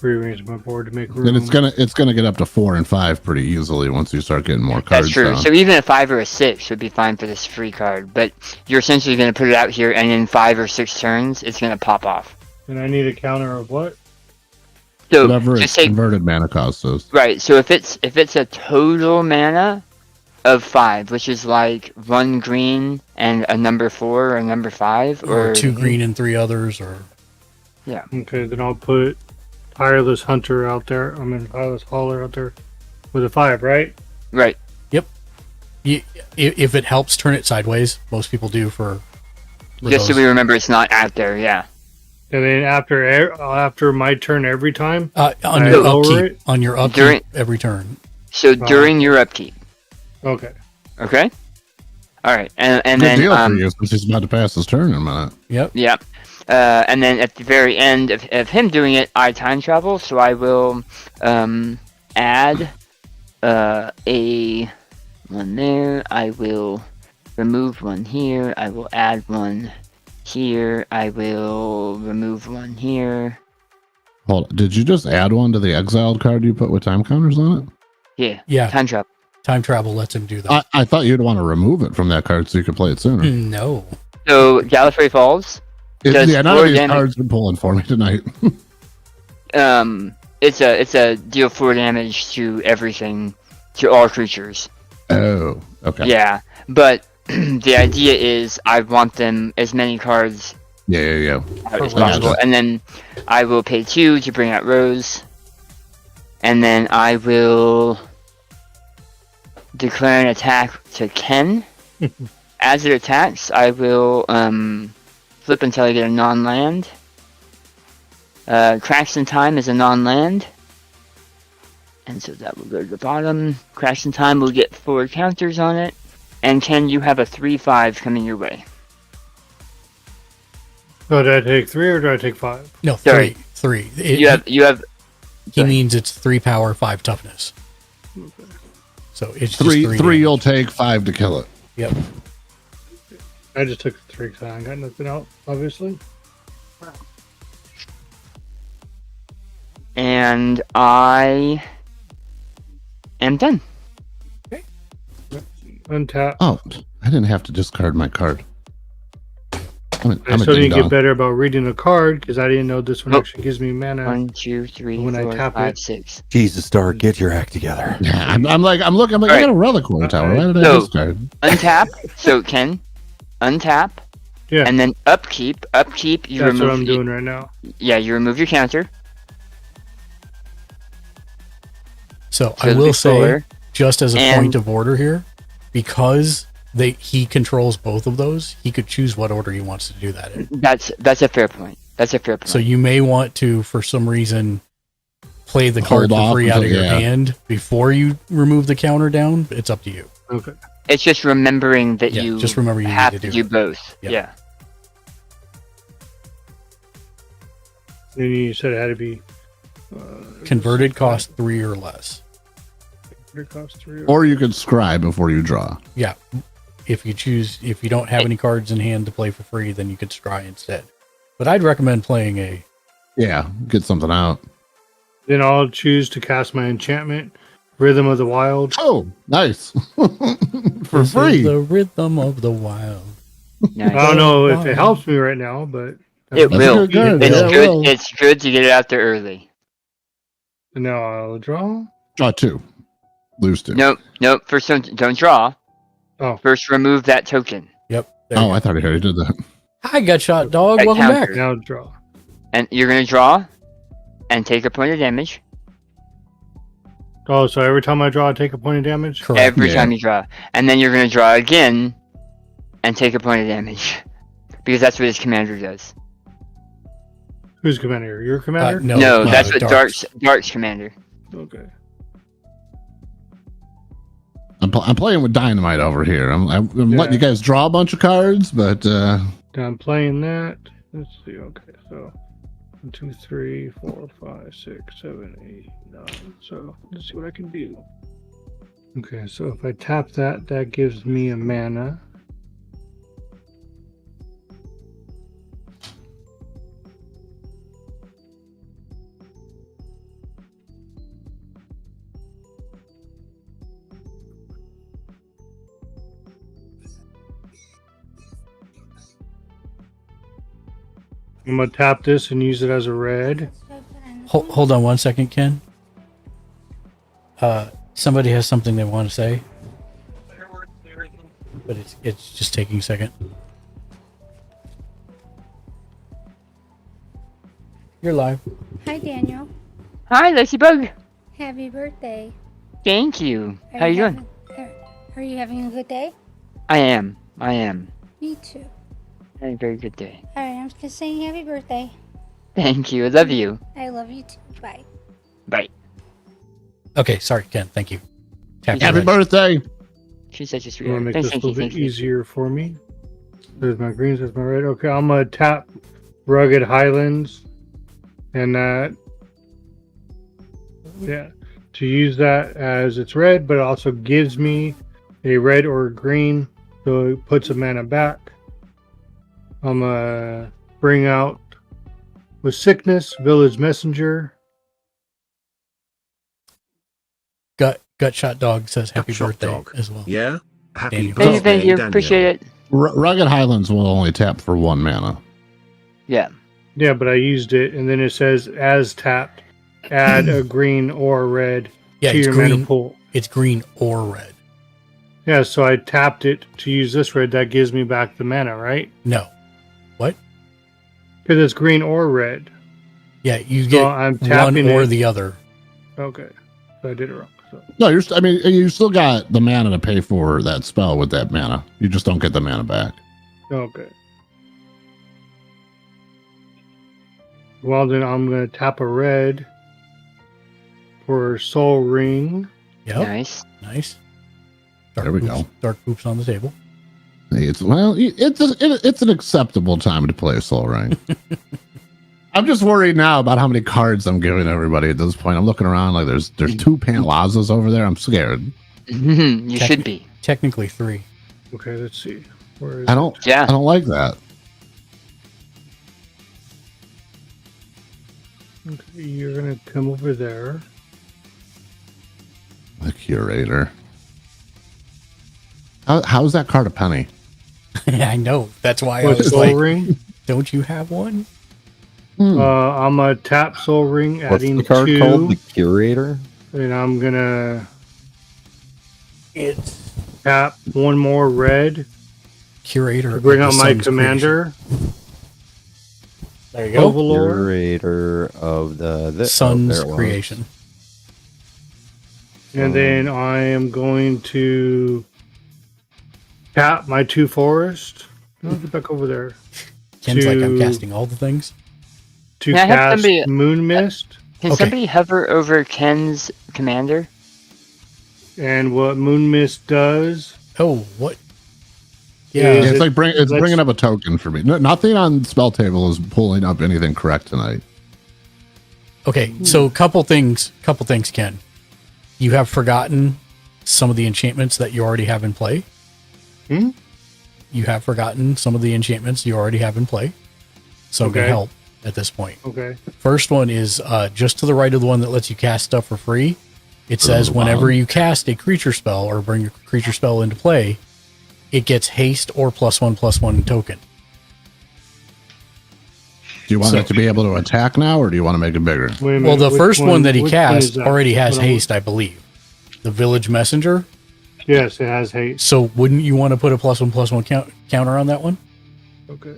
rearrange my board to make room. Then it's gonna get up to 4 and 5 pretty easily once you start getting more cards. That's true. down. So even a 5 or a 6 would be fine for this free card. But you're essentially going to put it out here, and in 5 or 6 turns, it's going to pop off. And I need a counter of what? So Whatever its just take converted mana cost is. right. So if it's a total mana of 5, which is like 1 green and a number 4 or a number 5, Or 2 green and 3 others, or yeah. Okay, then I'll put Tireless Hunter out there. Tireless Hauler out there with a 5, right? Right. Yep. If it helps, turn it sideways. Most people do for Just so we remember it's not out there. Yeah. And then after my turn every time, on your upkeep every turn. So during your upkeep. Okay. Okay. All right, and Good then deal for you since he's about to pass his turn in a minute. Yep. Yep. And then at the very end of him doing it, I time travel, so I will add a one there. I will remove one here. I will add one here. I will remove one here. Hold on. Did you just add one to the exiled card you put with time counters on it? Yeah. Yeah. Time travel. Time travel lets him do that. I thought you'd want to remove it from that card so you could play it sooner. No. So Gallifrey Falls. Does Yeah, none 4 of these damage. cards are pulling for me tonight. It's a deal 4 damage to everything, to all creatures. Oh, okay. Yeah, but the idea is I want them as many cards Yeah. out as possible, and then I will pay 2 to bring out Rose, and then I will declare an attack to Ken. As it attacks, I will flip until I get a non-land. Cracks in Time is a non-land, and so that will go to the bottom. Cracks in Time will get 4 counters on it, and Ken, you have a 3/5 coming your way. So did I take 3 or did I take 5? No, Sorry. 3. You have. He means it's 3 power, 5 toughness. So it's just 3 damage. you'll take, 5 to kill it. Yep. I just took 3 because I got nothing else, obviously. And I am done. Untap. Oh, I didn't have to discard my card. I'm I a still need to ding-dong. get better about reading a card because I didn't know this one actually gives me mana. 1, 2, 3, when I 4, tap 5, it. 6. Jesus, Dark, get your act together. Yeah, I'm looking. I got a reliquary tower. Why did I So, discard? untap. So Ken, untap. Yeah. And then upkeep. Upkeep. You That's remove. what I'm doing right now. Yeah, you remove your counter. So So I will say, before- just as a and- point of order here, because he controls both of those, he could choose what order he wants to do that in. That's a fair point. That's a fair point. So you may want to, for some reason, play the card Hold for off free out of until- your yeah. hand before you remove the counter down. It's up to you. Okay. It's just remembering that Yeah, you just remember you need have to to do do both. Yep. Yeah. Then you said it had to be Converted cost 3 or less. it costs 3. Or you could scry before you draw. Yeah. If you don't have any cards in hand to play for free, then you could scry instead. But I'd recommend playing a. Yeah, get something out. Then I'll choose to cast my enchantment, Rhythm of the Wild. Oh, nice. For This free. is the Rhythm of the Wild. I don't know if it helps me right now, but It will. good. It's Yeah, it good. will. It's good to get it out there early. Now I'll draw. Draw 2. Lose 2. Nope. First, don't draw. Oh. First, remove that token. Yep. Oh, I thought I already did that. Hi, Gutshot Dog. That Welcome counter. back. Now draw. And you're gonna draw, and take a point of damage. Oh, so every time I draw, I take a point of damage? Correct. Every Yeah. time you draw, and then you're gonna draw again, and take a point of damage, because that's what his commander does. Who's commander? Your commander? No, that's what Dark's. Dark's commander. Okay. I'm playing with Dynamite over here. I'm letting you guys draw a bunch of cards, but I'm playing that. Let's see. Okay, so 1, 2, 3, 4, 5, 6, 7, 8, 9. So let's see what I can do. Okay, so if I tap that, that gives me a mana. I'm gonna tap this and use it as a red. Hold on 1 second, Ken. Somebody has something they want to say, but it's just taking a second. You're live. Hi, Daniel. Hi, Lacey Bug. Happy birthday. Thank you. How you doing? Are you having a good day? I am. Me too. Having a very good day. All right, I'm just saying happy birthday. Thank you. I love you. I love you too. Bye. Bye. Okay, sorry, Ken. Thank you. happy birthday. She said just I'm gonna make Thank this a you, little bit thank you. easier for me. There's my greens, there's my red. Okay, I'm gonna tap Rugged Highlands and that. Yeah, to use that as it's red, but it also gives me a red or a green, so it puts a mana back. I'm gonna bring out with Sickness, Village Messenger. Gutshot Dog says happy Gutshot birthday Dog. as well. Yeah. Happy Daniel. birthday, Thank you. Daniel. Appreciate it. Rugged Highlands will only tap for 1 mana. Yeah. Yeah, but I used it, and then it says as tapped, add a green or red Yeah, to it's your green. mana pool. It's green or red. Yeah, so I tapped it to use this red. That gives me back the mana, right? No. What? Because it's green or red. Yeah, you So get I'm one tapping or it. the other. Okay, so I did it wrong. So. No, you still got the mana to pay for that spell with that mana. You just don't get the mana back. Okay. Well, then I'm going to tap a red for Soul Ring. Yep. Nice. There we go. Dark Poops on the table. Hey, it's an acceptable time to play Soul Ring. I'm just worried now about how many cards I'm giving everybody at this point. I'm looking around like there's 2 Pantlazas over there. I'm scared. You should be. Technically 3. Okay, let's see. Where is I don't like that. Okay, you're going to come over there. The Curator. How is that card a penny? I know. That's why What's I was Soul like, Ring? don't you have one? I'm going to tap Soul Ring, What's adding the card 2. called? The Curator? And I'm going to It's tap 1 more red. Curator. To bring of out the my Sun's commander. There you go. Overlord. Curator of the Sun's there it was. creation. And then I am going to tap my 2 forest. No, get back over there. Ken's like, I'm casting all the things. To Can I have cast somebody- Moon Mist. Can somebody hover over Ken's commander? And what Moon Mist does. Oh, what? Yeah, is it's it- like let's- bringing up a token for me. Nothing on spell table is pulling up anything correct tonight. Okay, so couple things, Ken. You have forgotten some of the enchantments that you already have in play. You have forgotten some of the enchantments you already have in play. So it can help at this point. Okay. First one is just to the right of the one that lets you cast stuff for free. It says whenever you cast a creature spell or bring a creature spell into play, it gets haste or +1/+1 token. Do you want it to be able to attack now, or do you want to make it bigger? Well, the first one that he cast already has haste, I believe. The Village Messenger. Yes, it has haste. So wouldn't you want to put a +1/+1 counter on that one? Okay.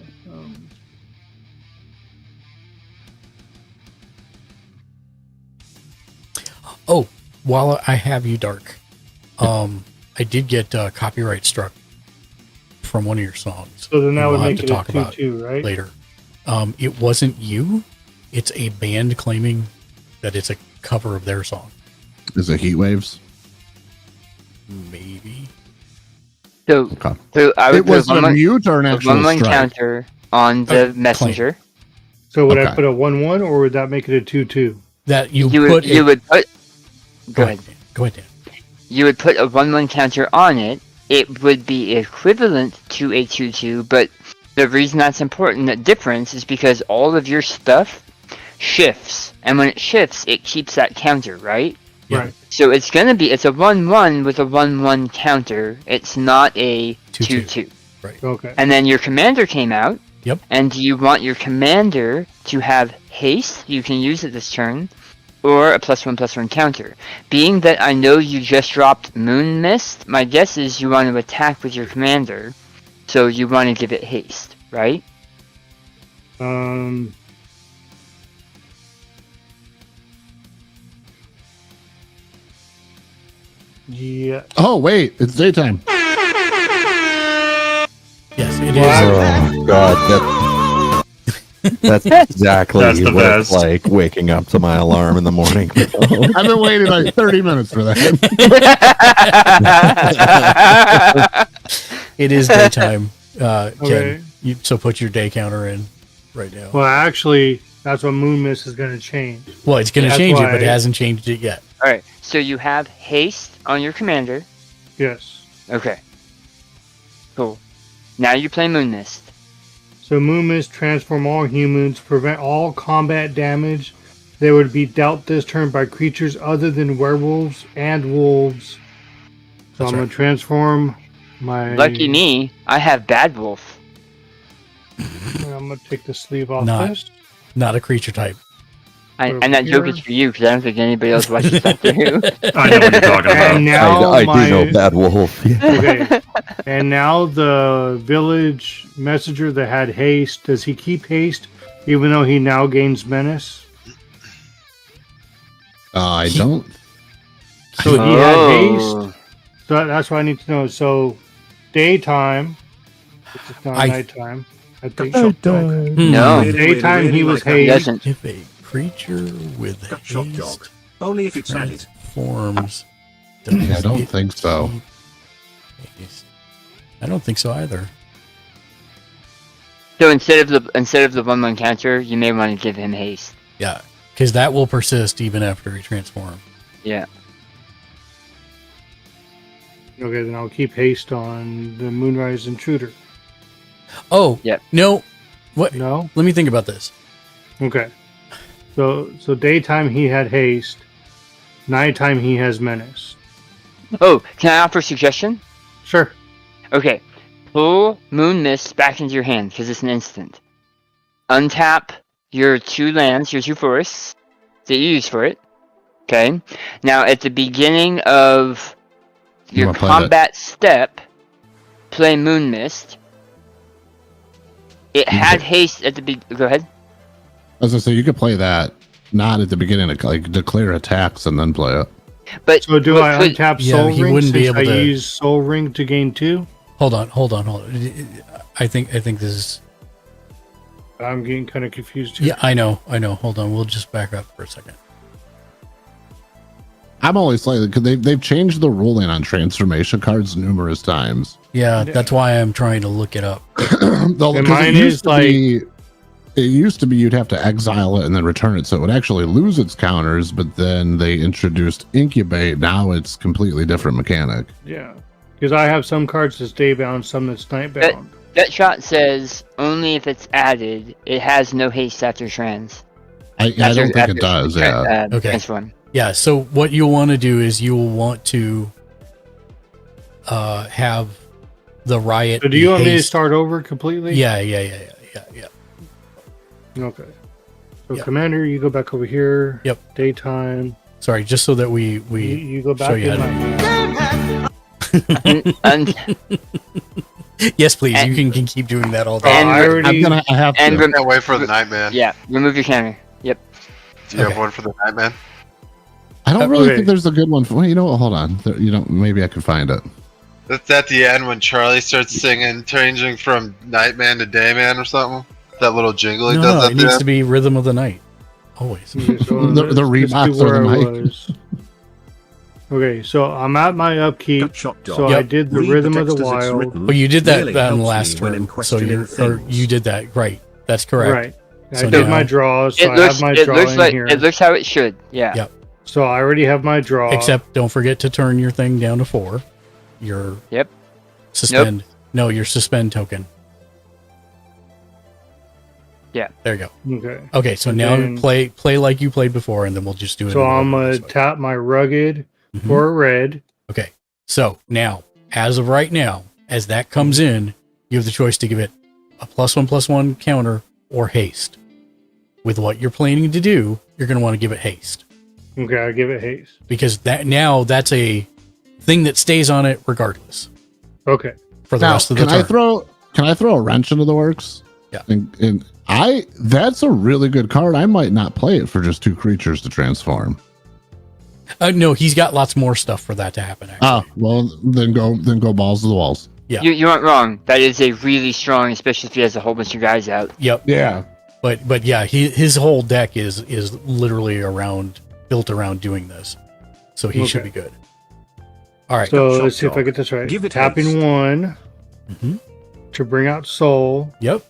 Oh, while I have you, Dark, I did get copyright struck from one of your songs. So then that would we'll make have it to a talk about 2-2, right? later. It wasn't you. It's a band claiming that it's a cover of their song. Is it Heat Waves? Maybe. So I would It was put a mute or an actual 1/1 strike? counter on the messenger. So would I put a 1/1 or would that make it a 2/2? That You would put. Go ahead. Go ahead, Dan. You would put a 1/1 counter on it. It would be equivalent to a 2/2, but the reason that's important, that difference, is because all of your stuff shifts, and when it shifts, it keeps that counter, right? Right. So it's a 1/1 with a 1/1 counter. It's not a 2/2. Right. Okay. And then your commander came out. Yep. And you want your commander to have haste, you can use it this turn, or a +1/+1 counter. Being that I know you just dropped Moon Mist, my guess is you want to attack with your commander, so you want to give it haste, right? Yeah. Oh wait, it's daytime. Yes, it Oh God, that's exactly That's the what it's best. like waking up to my alarm in the morning. I've been waiting like 30 minutes for that. It is daytime. Okay. Ken, so put your day counter in right now. Well, actually, that's what Moon Mist is going to change. Well, it's going to That's change it, why- but it hasn't changed it yet. Alright, so you have haste on your commander. Yes. Okay. Cool. Now you play Moon Mist. So Moon Mist transform all humans, prevent all combat damage that would be dealt this turn by creatures other than werewolves and wolves. So That's I'm going to transform my... Lucky me, I have Bad Wolf. I'm going to take the sleeve off Not- this. Not a creature type. And that joke is for you, because I don't think anybody else watches that too. I know what you're talking about. And now I my... do know Bad Wolf. Yeah. Okay. And now the village messenger that had haste, does he keep haste even though he now gains menace? I don't. So he had haste. So that's what I need to know. So daytime, it's not nighttime. I think. No. Daytime he was He haste. doesn't. If a creature with Shot dog. haste Only if it's added. transforms, I don't think so. haste. I don't think so either. So instead of the 1/1 counter, you may want to give him haste. Yeah, because that will persist even after he transforms. Yeah. Okay, then I'll keep haste on the Moonrise Intruder. Oh, Yep. no. What? No? Let me think about this. Okay. So daytime he had haste. Nighttime he has menace. Oh, can I offer a suggestion? Sure. Okay. Pull Moon Mist back into your hand, because it's an instant. Untap your 2 lands, your 2 forests that you use for it. Okay. Now, at the beginning of your wanna play combat step, play Moon Mist. It had haste at the Go ahead. As I say, you could play that not at the beginning, like declare attacks and then play it. But So do I untap Yeah, Soul he Ring wouldn't be since able I to- use Soul Ring to gain 2? Hold on. I think this is. I'm getting kind of confused here. Yeah, I know. Hold on. We'll just back up for a second. I'm only slightly because they've changed the ruling on transformation cards numerous times. Yeah, that's why I'm trying to look it up. Though, And 'cause it mine used is to like- be- it used to be you'd have to exile it and then return it, so it would actually lose its counters. But then they introduced incubate. Now it's completely different mechanic. Yeah, because I have some cards that's day bound, some that's night bound. That shot says only if it's added. It has no haste after trans. I don't think it does. Yeah. Okay. Transform. Yeah. So what you'll want to do is you'll want to have the riot. So do you want me to start over completely? Yeah. Okay. So Commander, you go back over here. Yep. Daytime. Sorry, just so that we you go back show you in how to. Yes, please. You can keep doing that all day. I have to. Can't wait for the Nightman. Yeah, remove your counter. Yep. Do you have one for the Nightman? I don't really think there's a good one. Well, you know what? Hold on. Maybe I can find it. That's at the end when Charlie starts singing, changing from Nightman to Dayman or something. That little jingle he does. No, it needs to be Rhythm of the Night. Always. the rebox of the night. Okay, so I'm at my upkeep. So I did the Rhythm of the Wild. Well, you did that on the last turn. So you did that. Right. That's correct. Right. So I did my draws. So I have my draw in here. It looks how it should. Yeah. Yep. So I already have my draw. Except don't forget to turn your thing down to 4. Your suspend. Nope. No, your suspend token. Yeah. There you go. Okay. Okay, so now play like you played before, and then we'll just do it. So I'm gonna tap my rugged for a red. Okay. So now, as of right now, as that comes in, you have the choice to give it a +1/+1 counter or haste. With what you're planning to do, you're going to want to give it haste. Okay, I give it haste because that's a thing that stays on it regardless. Okay. For the rest of the turn. Can I throw a wrench into the works? Yeah. And that's a really good card. I might not play it for just 2 creatures to transform. No, he's got lots more stuff for that to happen. Actually. Well, then go balls to the walls. Yeah, you aren't wrong. That is a really strong, especially if he has a whole bunch of guys out. Yep. Yeah. But yeah, his whole deck is literally built around doing this, so he should be good. All right. So let's see if I get this right. Tapping 1 to bring out Soul. Yep.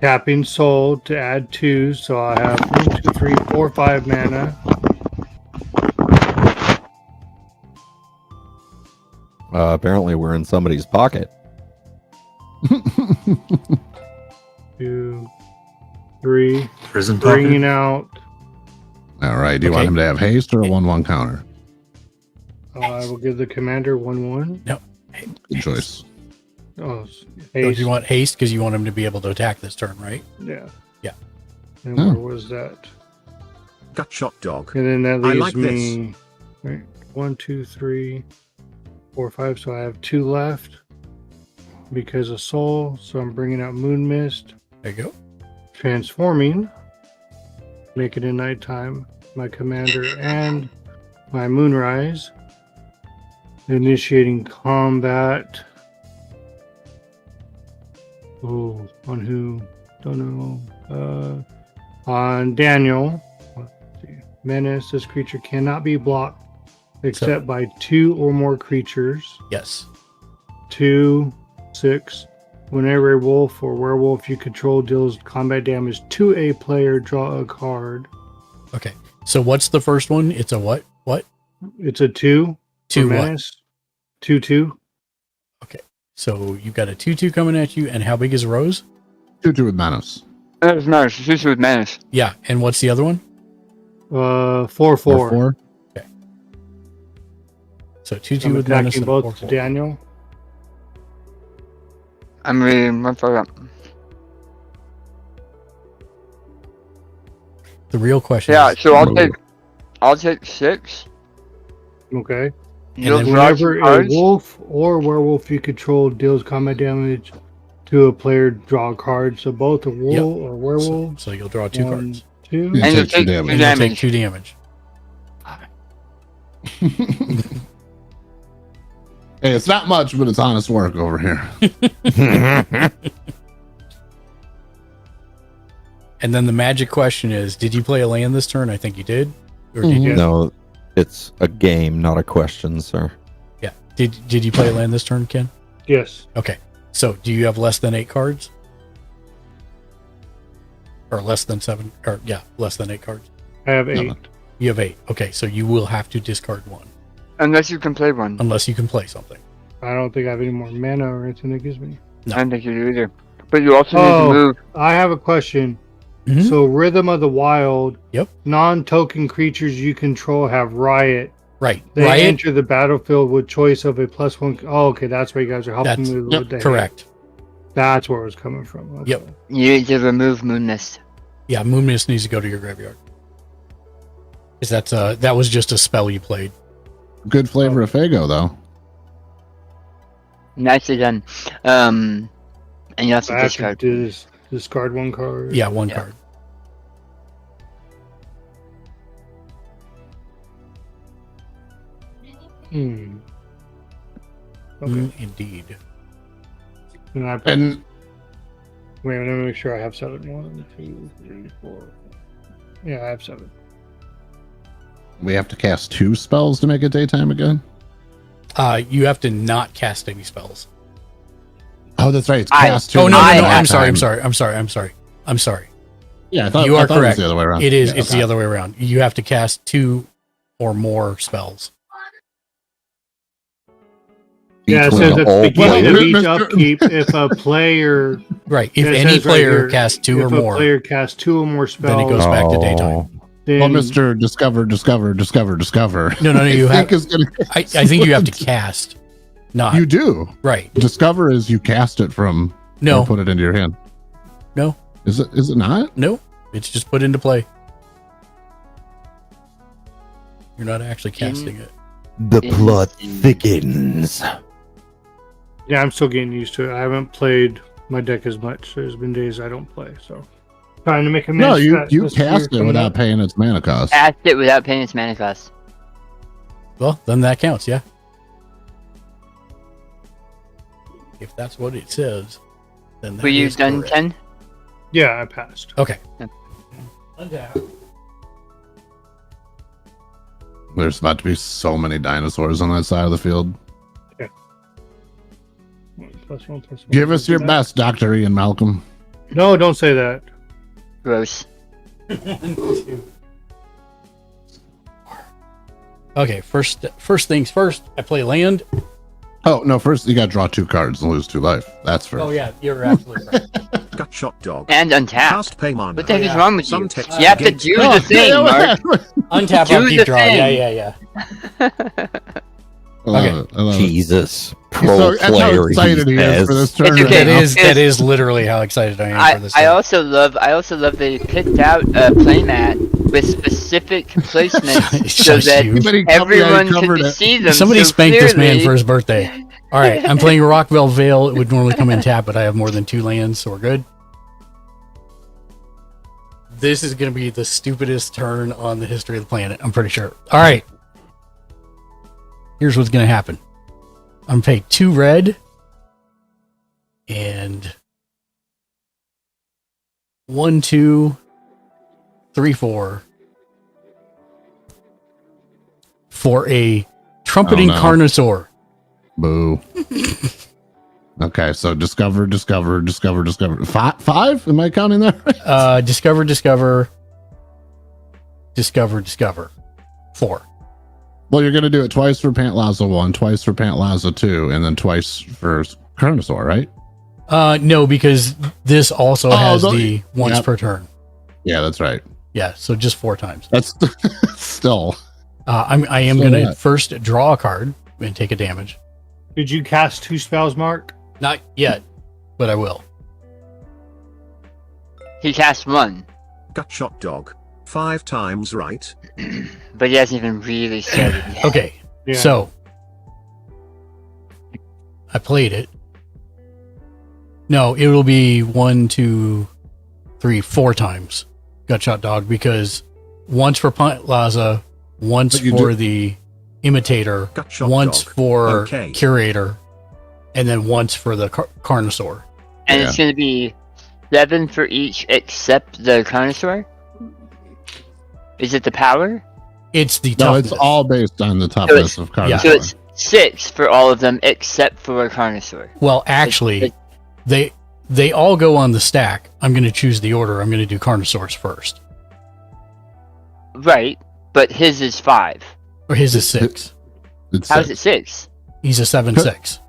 Tapping Soul to add 2, so I have 1, 2, 3, 4, 5 mana. Apparently, we're in somebody's pocket. 2, 3. Prison bringing out. All right. Do you want him to have haste or a 1/1 counter? I will give the commander 1/1. No. Good choice. Oh, So haste. you want haste because you want him to be able to attack this turn, right? Yeah. Yeah. And where was that? Gut shot dog. And then that I leaves like me 1, 2, 3, 4, 5. So I have 2 left because of Soul. So I'm bringing out Moon Mist. There you go. Transforming, make it in nighttime. My commander and my Moonrise. Initiating combat. Oh, on who? Don't know. On Daniel. Let's see. Menace. This creature cannot be blocked except by 2 or more creatures. Yes. 2, 6. Whenever a wolf or werewolf you control deals combat damage to a player, draw a card. Okay. So what's the first one? It's a what? What? It's a 2. 2 what? Menace. 2/2. Okay. So you got a 2/2 coming at you, and how big is Rose? 2/2 with menace. That is nice. 2/2 with menace. Yeah. And what's the other one? 4/4. 4/4. Okay. So 2/2 I'm with menace attacking and both 4/4. Daniel. I'm reading my program. The real question Yeah, is... so I'll take 6. Okay. You'll And draw whenever 2 a cards. wolf or werewolf you control deals combat damage to a player, draw a card. So both a wolf or werewolf. So you'll draw 2 cards. 2. Yeah, And you'll take take 2 2 damage. And you'll damage. take 2 damage. Hey, it's not much, but it's honest work over here. And then the magic question is, did you play a land this turn? I think you did. Or did you? No, it's a game, not a question, sir. Yeah. Did you play a land this turn, Ken? Yes. Okay. So do you have less than 8 cards? or less than 7, or less than 8 cards. I have 8. No. You have 8. Okay, so you will have to discard 1. Unless you can play one. Unless you can play something. I don't think I have any more mana or anything that gives me. No. I don't think you do either. But you also need to move. I have a question. Mhm. So, Rhythm of the Wild. Yep. Non-token creatures you control have Riot. Right. They Riot. enter the battlefield with choice of a +1. Oh, okay. That's why you guys are helping me with the correct. That's where it was coming from. Okay. Yep. You need to remove Moon Mist. Yeah, Moon Mist needs to go to your graveyard. Because that was just a spell you played. Good flavor of Fago, though. Nicely done. And you have to I have discard. to discard 1 card. Yeah, 1 card. Hmm. Okay. Indeed. And wait, let me make sure I have 7. 1, 2, 3, 4. Yeah, I have 7. We have to cast 2 spells to make it daytime again? You have to not cast any spells. Oh, that's right. It's cast 2. Oh, no. I'm sorry. Yeah, I thought you are it was correct. the other way around. It is. Yeah, It's okay. the other way around. You have to cast 2 or more spells. Yeah, it says at the beginning of each upkeep, if a player... Right, if it any says right player here, casts 2 or if more, a player casts 2 or more spells... then it goes back to daytime. Well, Mr. Discover. No, you I have. think is gonna I think you have to cast. Not You do. right. Discover is you cast it from. No. and put it into your hand. No, Is it not? no, it's just put into play. You're not actually casting it. The plot thickens. Yeah, I'm still getting used to it. I haven't played my deck as much. There's been days I don't play, so... Trying to make a No, match you that you this year cast it coming without up. paying its mana cost. Cast it without paying its mana cost. Well, then that counts. Yeah. If that's what it says, then that Were you is done, correct. Ken? Yeah, I passed. Okay. There's about to be so many dinosaurs on that side of the field. +1, +1. Give us your best, Dr. Ian Malcolm. No, don't say that. Gross. Okay. First things first. I play land. Oh, no, first you got to draw 2 cards and lose 2 life. That's first. Oh yeah, you're absolutely right. Gut shot dog. And untap. Cast pay mana. What the heck is wrong with Some you? text You have to against- do the thing, Mark. Untap Do on keep the draw. thing. Yeah. I love Okay. it. I love it. Jesus. Pro So that's how player excited he is for this turn. It's okay. That is literally how excited I am for this. I thing. also love they picked out a playmat with specific placements so Shush that you. everyone covered could it. see them. Somebody so spanked this man clearly. for his birthday. All right, I'm playing Rockville Vale. It would normally come in tap, but I have more than 2 lands, so we're good. This is going to be the stupidest turn on the history of the planet, I'm pretty sure. All right. Here's what's going to happen. I'm going to pay 2 red and 1, 2, 3, 4 for a trumpeting Oh, no. Carnosaur. Boo. Okay, so discover. 5? Am I counting that right? Discover. 4. Well, you're going to do it twice for Pantlaza 1, twice for Pantlaza 2, and then twice for Carnosaur, right? No, because this also has the once Yep. per turn. Yeah, that's right. Yeah, so just 4 times. That's still. I am So going to what? first draw a card and take a damage. Did you cast 2 spells, Mark? Not yet, but I will. He cast 1, Gut shot dog. 5 times right. but he hasn't even really started yet. Okay, Yeah. so I played it. No, it will be 1, 2, 3, 4 times Gutshot Dog because once for Pantlaza, once But you for do- the Imitator, Gutshot once dog. for Okay. Curator, and then once for the Carnosaur. And Yeah. it's going to be 7 for each except the Carnosaur? Is it the power? It's the No, toughness. it's all based on the toughness of Carnosaur. So it's 6 for all of them except for Carnosaur. Well, actually, they they all go on the stack. I'm going to choose the order. I'm going to do Carnosaurs first. Right, but his is 5. Or his is 6. It's How's it 6? He's a 7-6.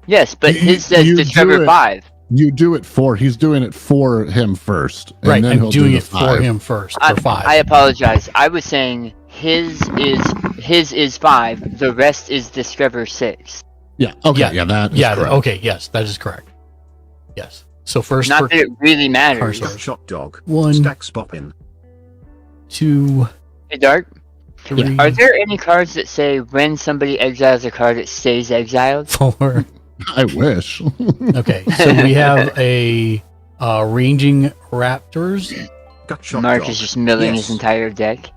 Yes, but his says Discover 5. You do it for. He's doing it for him first. And Right, then I'm he'll doing do it the for 5. him first for 5. I apologize. I was saying his is 5. The rest is Discover 6. Yeah. Okay. Yeah. That is correct. Okay. Yes, that is correct. Yes. So first, Not that it really matters. Carnosaurs. Shot dog. 1, Stacks poppin'. 2, Hey, Dark. 3, Are there any cards that say when somebody exiles a card, it stays exiled? 4. I wish. Okay, so we have a ranging raptors. Mark is just milling his entire deck.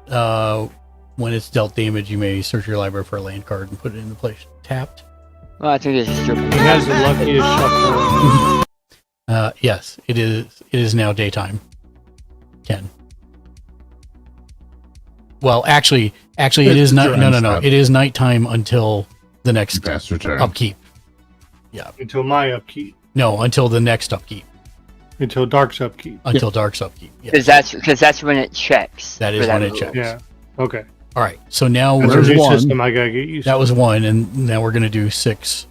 When it's dealt damage, you may search your library for a land card and put it into place tapped. Well, I think it's just true. He has the luckiest shuffle. Yes, it is. It is now daytime. Ken. Well, actually, it is not. No. It is nighttime until the next upkeep. Yeah. Until my upkeep. No, until the next upkeep. Until Dark's upkeep. Until Dark's upkeep. Because that's when it checks. That is when it checks. Yeah. Okay. All right. So now That's we're a new system I gotta get used to. That was 1, and now we're gonna do 6.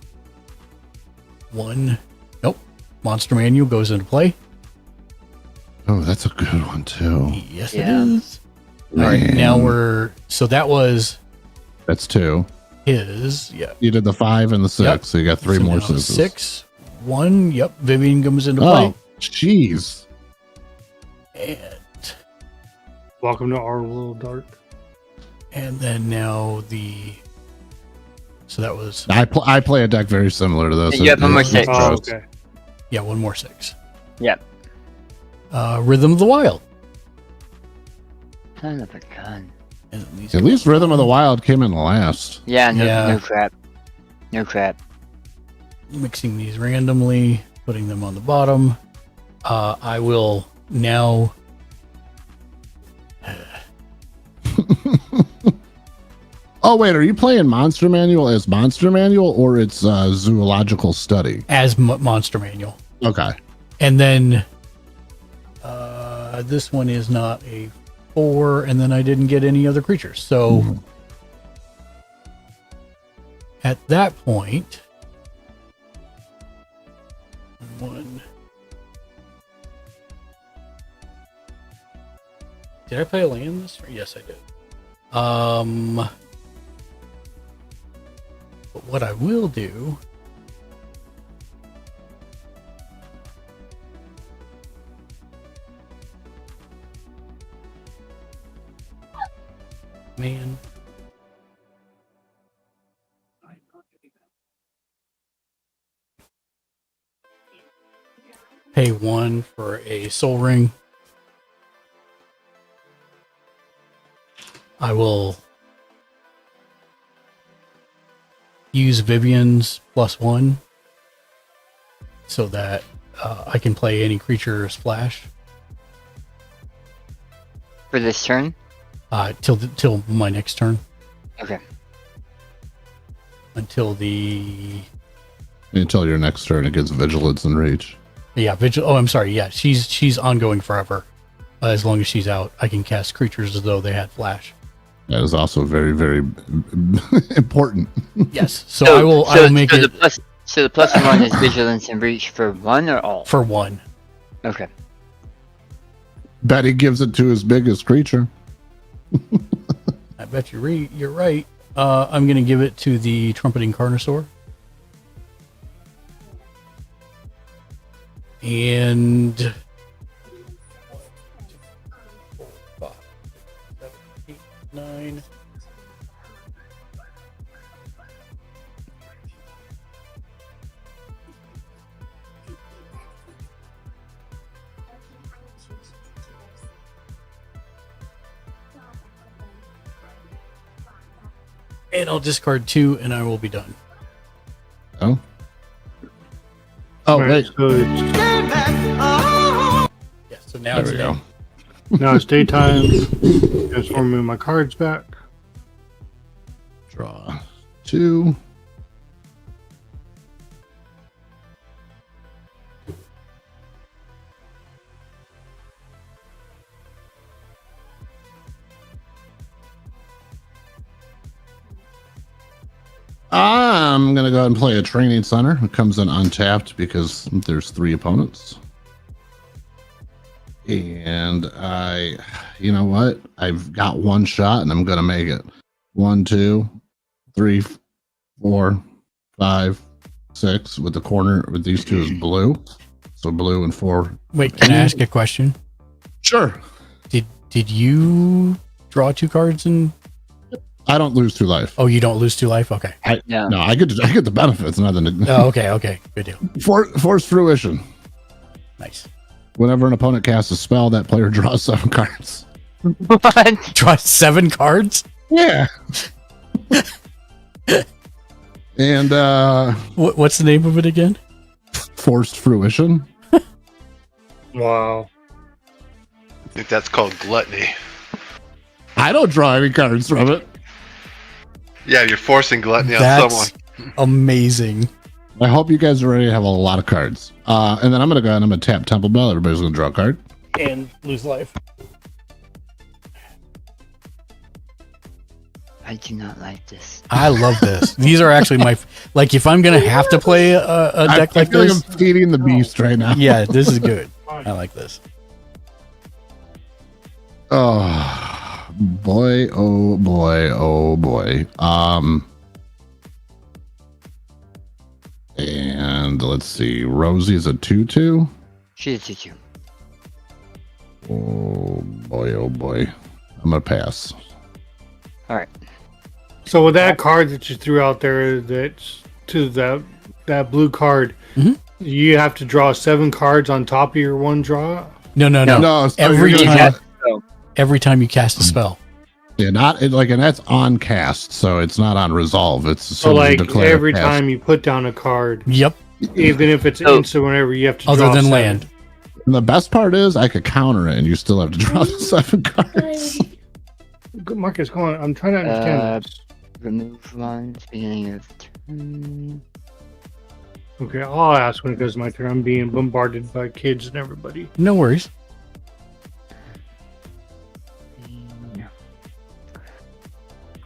1. Nope. Monster Manual goes into play. Oh, that's a good one too. Yes, it is. All right. Now so that was. That's 2. His. Yeah. You did the 5 and the 6, Yep. so you got 3 more now 6s. 6. 1. Yep. Vivian comes into play. Oh, jeez. And welcome to our world, Dark. And then now so that was. I play a deck very similar to this. You have 1 more 6. Oh, okay. Yeah, 1 more 6. Yep. Rhythm of the Wild. Son of a gun. At least Rhythm of the Wild came in last. Yeah, no crap. No crap. Mixing these randomly, putting them on the bottom. I will now. Oh wait, are you playing Monster Manual as Monster Manual or it's Zoological Study? As Monster Manual. Okay. And then this one is not a 4, and then I didn't get any other creatures. So at that point, 1. Did I play a land this? Yes, I did. But what I will do. Man. Pay 1 for a soul ring. I will use Vivian's +1 so that I can play any creature splash. For this turn? Till my next turn. Okay. Until your next turn, it gets Vigilance and Reach. Yeah, Oh, I'm sorry. Yeah, she's ongoing forever. As long as she's out, I can cast creatures as though they had flash. That is also very, very important. Yes. So I will make it. So the +1 is Vigilance and Reach for 1 or all? For 1. Okay. Betty gives it to his biggest creature. I bet you're right. I'm going to give it to the Trumpeting Carnosaur. And 1, 2, 3, 4, 5, 6, 7, 8, 9. And I'll discard 2, and I will be done. Oh. Oh, Right, wait. so it's, Yeah, so now it's There we day. go. now it's daytime. Transforming my cards back. Draw 2. I'm gonna go ahead and play a training center. It comes in untapped because there's 3 opponents. And you know what? I've got 1 shot and I'm gonna make it. 1, 2, 3, 4, 5, 6 with the corner with these 2 is blue. So blue and 4. Wait, can I ask a question? Sure. Did you draw 2 cards and I don't lose 2 life. Oh, you don't lose 2 life? Okay. No, I get the benefits, nothing to Oh, okay. Good deal. Force fruition. Nice. Whenever an opponent casts a spell, that player draws 7 cards. What? Draw 7 cards? Yeah. And what's the name of it again? Forced fruition. Wow. I think that's called gluttony. I don't draw any cards from it. Yeah, you're forcing gluttony on That's someone. amazing. I hope you guys are ready to have a lot of cards. And then I'm gonna go and I'm gonna tap Temple Bell. Everybody's gonna draw a card. And lose life. I do not like this. I love this. These are actually my like. If I'm gonna have to play a deck like feel this, like I'm feeding the beast right now. Yeah, this is good. I like this. Oh boy! Oh boy! Oh boy! And let's see. Rosie's a 2/2. She's a 2/2. Oh boy! Oh boy! I'm gonna pass. All right. So with that card that you threw out there, that's to that blue card, you have to draw 7 cards on top of your 1 draw. No. So Every time you cast a spell. Yeah, and that's on cast, so it's not on resolve. It's as So soon as you like declare every cast. time you put down a card, Yep. even if it's instant, whenever you have to Other draw than 7. land. And the best part is I could counter it, and you still have to draw the 7 cards. Good, Marcus, go on. I'm trying to understand this. Remove 1 beginning of turn. Okay, I'll ask when it goes my turn. I'm being bombarded by kids and everybody. No worries.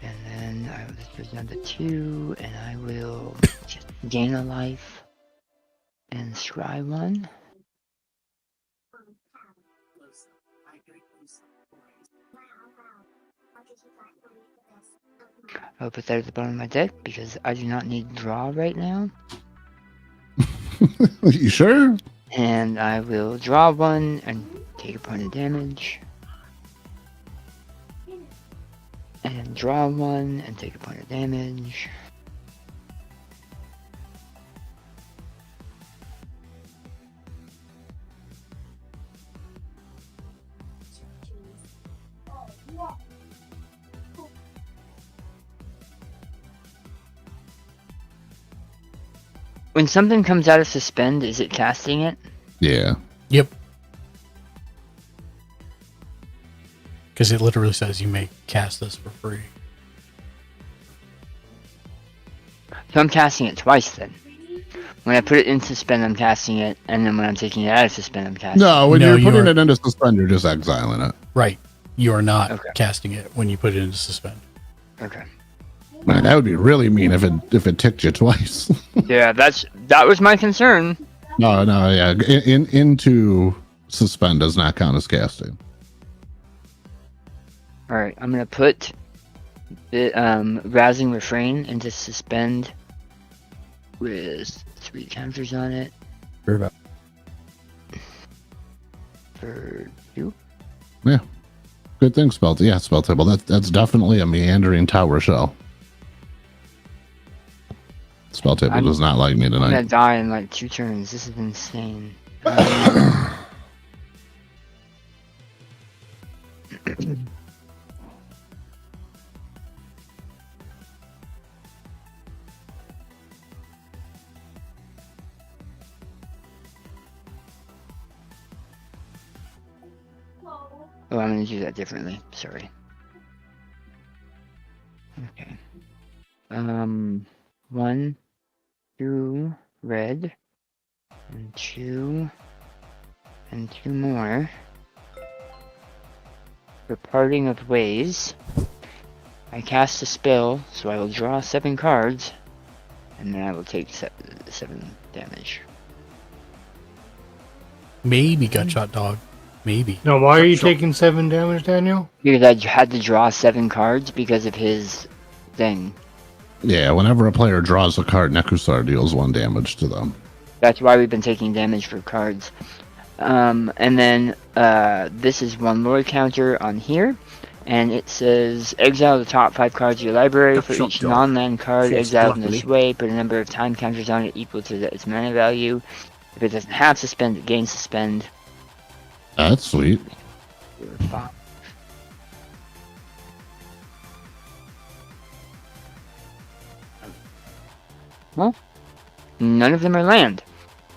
And then I will just put down the 2, and I will just gain a life and scry 1. I'll put that at the bottom of my deck because I do not need draw right now. You sure? And I will draw 1 and take a point of damage. And draw 1 and take a point of damage. When something comes out of suspend, is it casting it? Yeah. Yep. Because it literally says you may cast this for free. So I'm casting it twice then. When I put it in suspend, I'm casting it, and then when I'm taking it out of suspend, I'm casting No, when No, you're putting you are- it into suspend, you're just exiling it. Right. You are not casting it when you put it into suspend. it. Okay. Man, that would be really mean if it ticked you twice. Yeah, that was my concern. No, yeah. Into suspend does not count as casting. Alright, I'm gonna put the rousing refrain into suspend with 3 counters on it. For 2. Yeah. Good thing, spell table. That's definitely a meandering tower shell. Spell table does not like me I'm gonna tonight. die in like 2 turns. This is insane. Oh, I'm gonna do that differently. Sorry. Okay. 1, 2 red, and 2 more. For parting of ways, I cast a spell, so I will draw 7 cards, and then I will take 7 damage. Maybe Gutshot Dog. Maybe. Now, why are you taking 7 damage, Daniel? Because I had to draw 7 cards because of his thing. Yeah, whenever a player draws a card, Nekusar deals 1 damage to them. That's why we've been taking damage for cards. And then this is 1 Lord counter on here. And it says, exile the top 5 cards of your library. For each non-land card exiled in this way, put a number of time counters on it equal to its mana value. If it doesn't have suspend, it gains suspend. That's sweet. Well, none of them are land.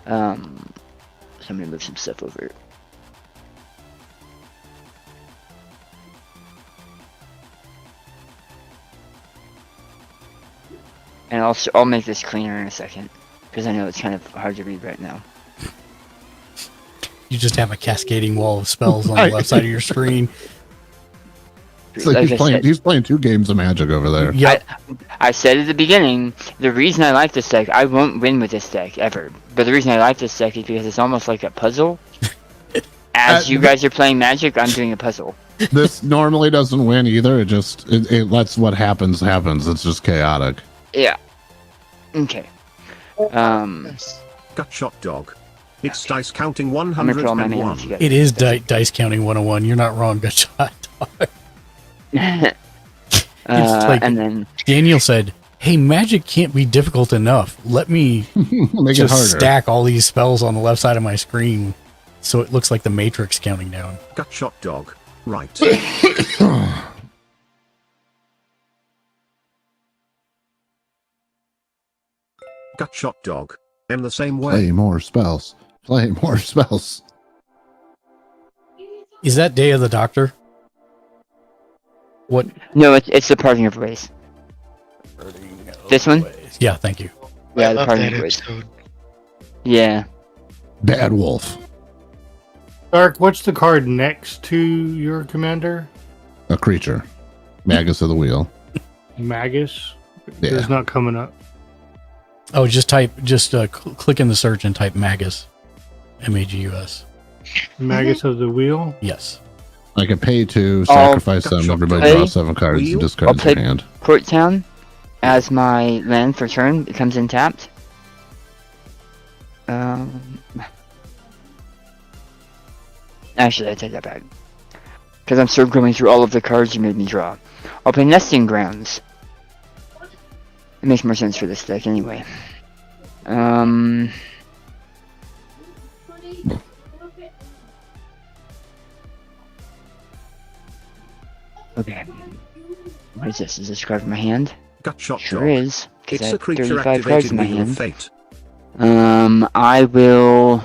So I'm gonna move some stuff over. And I'll make this cleaner in a second, because I know it's kind of hard to read right now. You just have a cascading wall of spells on the left side of your screen. It's like he's playing 2 games of Magic over there. Yeah. I said at the beginning, the reason I like this deck, I won't win with this deck ever. But the reason I like this deck is because it's almost like a puzzle. As you guys are playing Magic, I'm doing a puzzle. This normally doesn't win either. It lets what happens. It's just chaotic. Yeah. Okay. Gutshot Dog. It's dice counting I'm gonna throw my 101. mana together. It is dice counting 101. You're not wrong, Gutshot Dog. And then Daniel said, "Hey, Magic can't be difficult enough. Let me Make it just harder." stack all these spells on the left side of my screen, so it looks like the Matrix counting down." Gutshot Dog. Right. Gutshot Dog. I'm the same way. Play more spells. Play more spells. Is that Day of the Doctor? What? No, it's the Parting of Ways. This one? Yeah, thank you. Yeah, I the love Parting that of Ways. episode. Yeah. Bad Wolf. Dark, what's the card next to your commander? A creature. Magus of the Wheel. Magus? Yeah. It's not coming up. Oh, just click in the search and type Magus. Magus. Magus of the Wheel? Yes. I can pay to sacrifice them. Everybody draws 7 cards and I'll discards play their hand. Port Town as my land for turn. It comes in tapped. Actually, I take that back. Because I'm still going through all of the cards you made me draw. I'll play Nesting Grounds. It makes more sense for this deck anyway. Okay. What is this? Is this a card from my hand? Gutshot Sure Dog. is. 'Cause I It's have a creature 35 cards activated in my Wheel of hand. Fate. I will...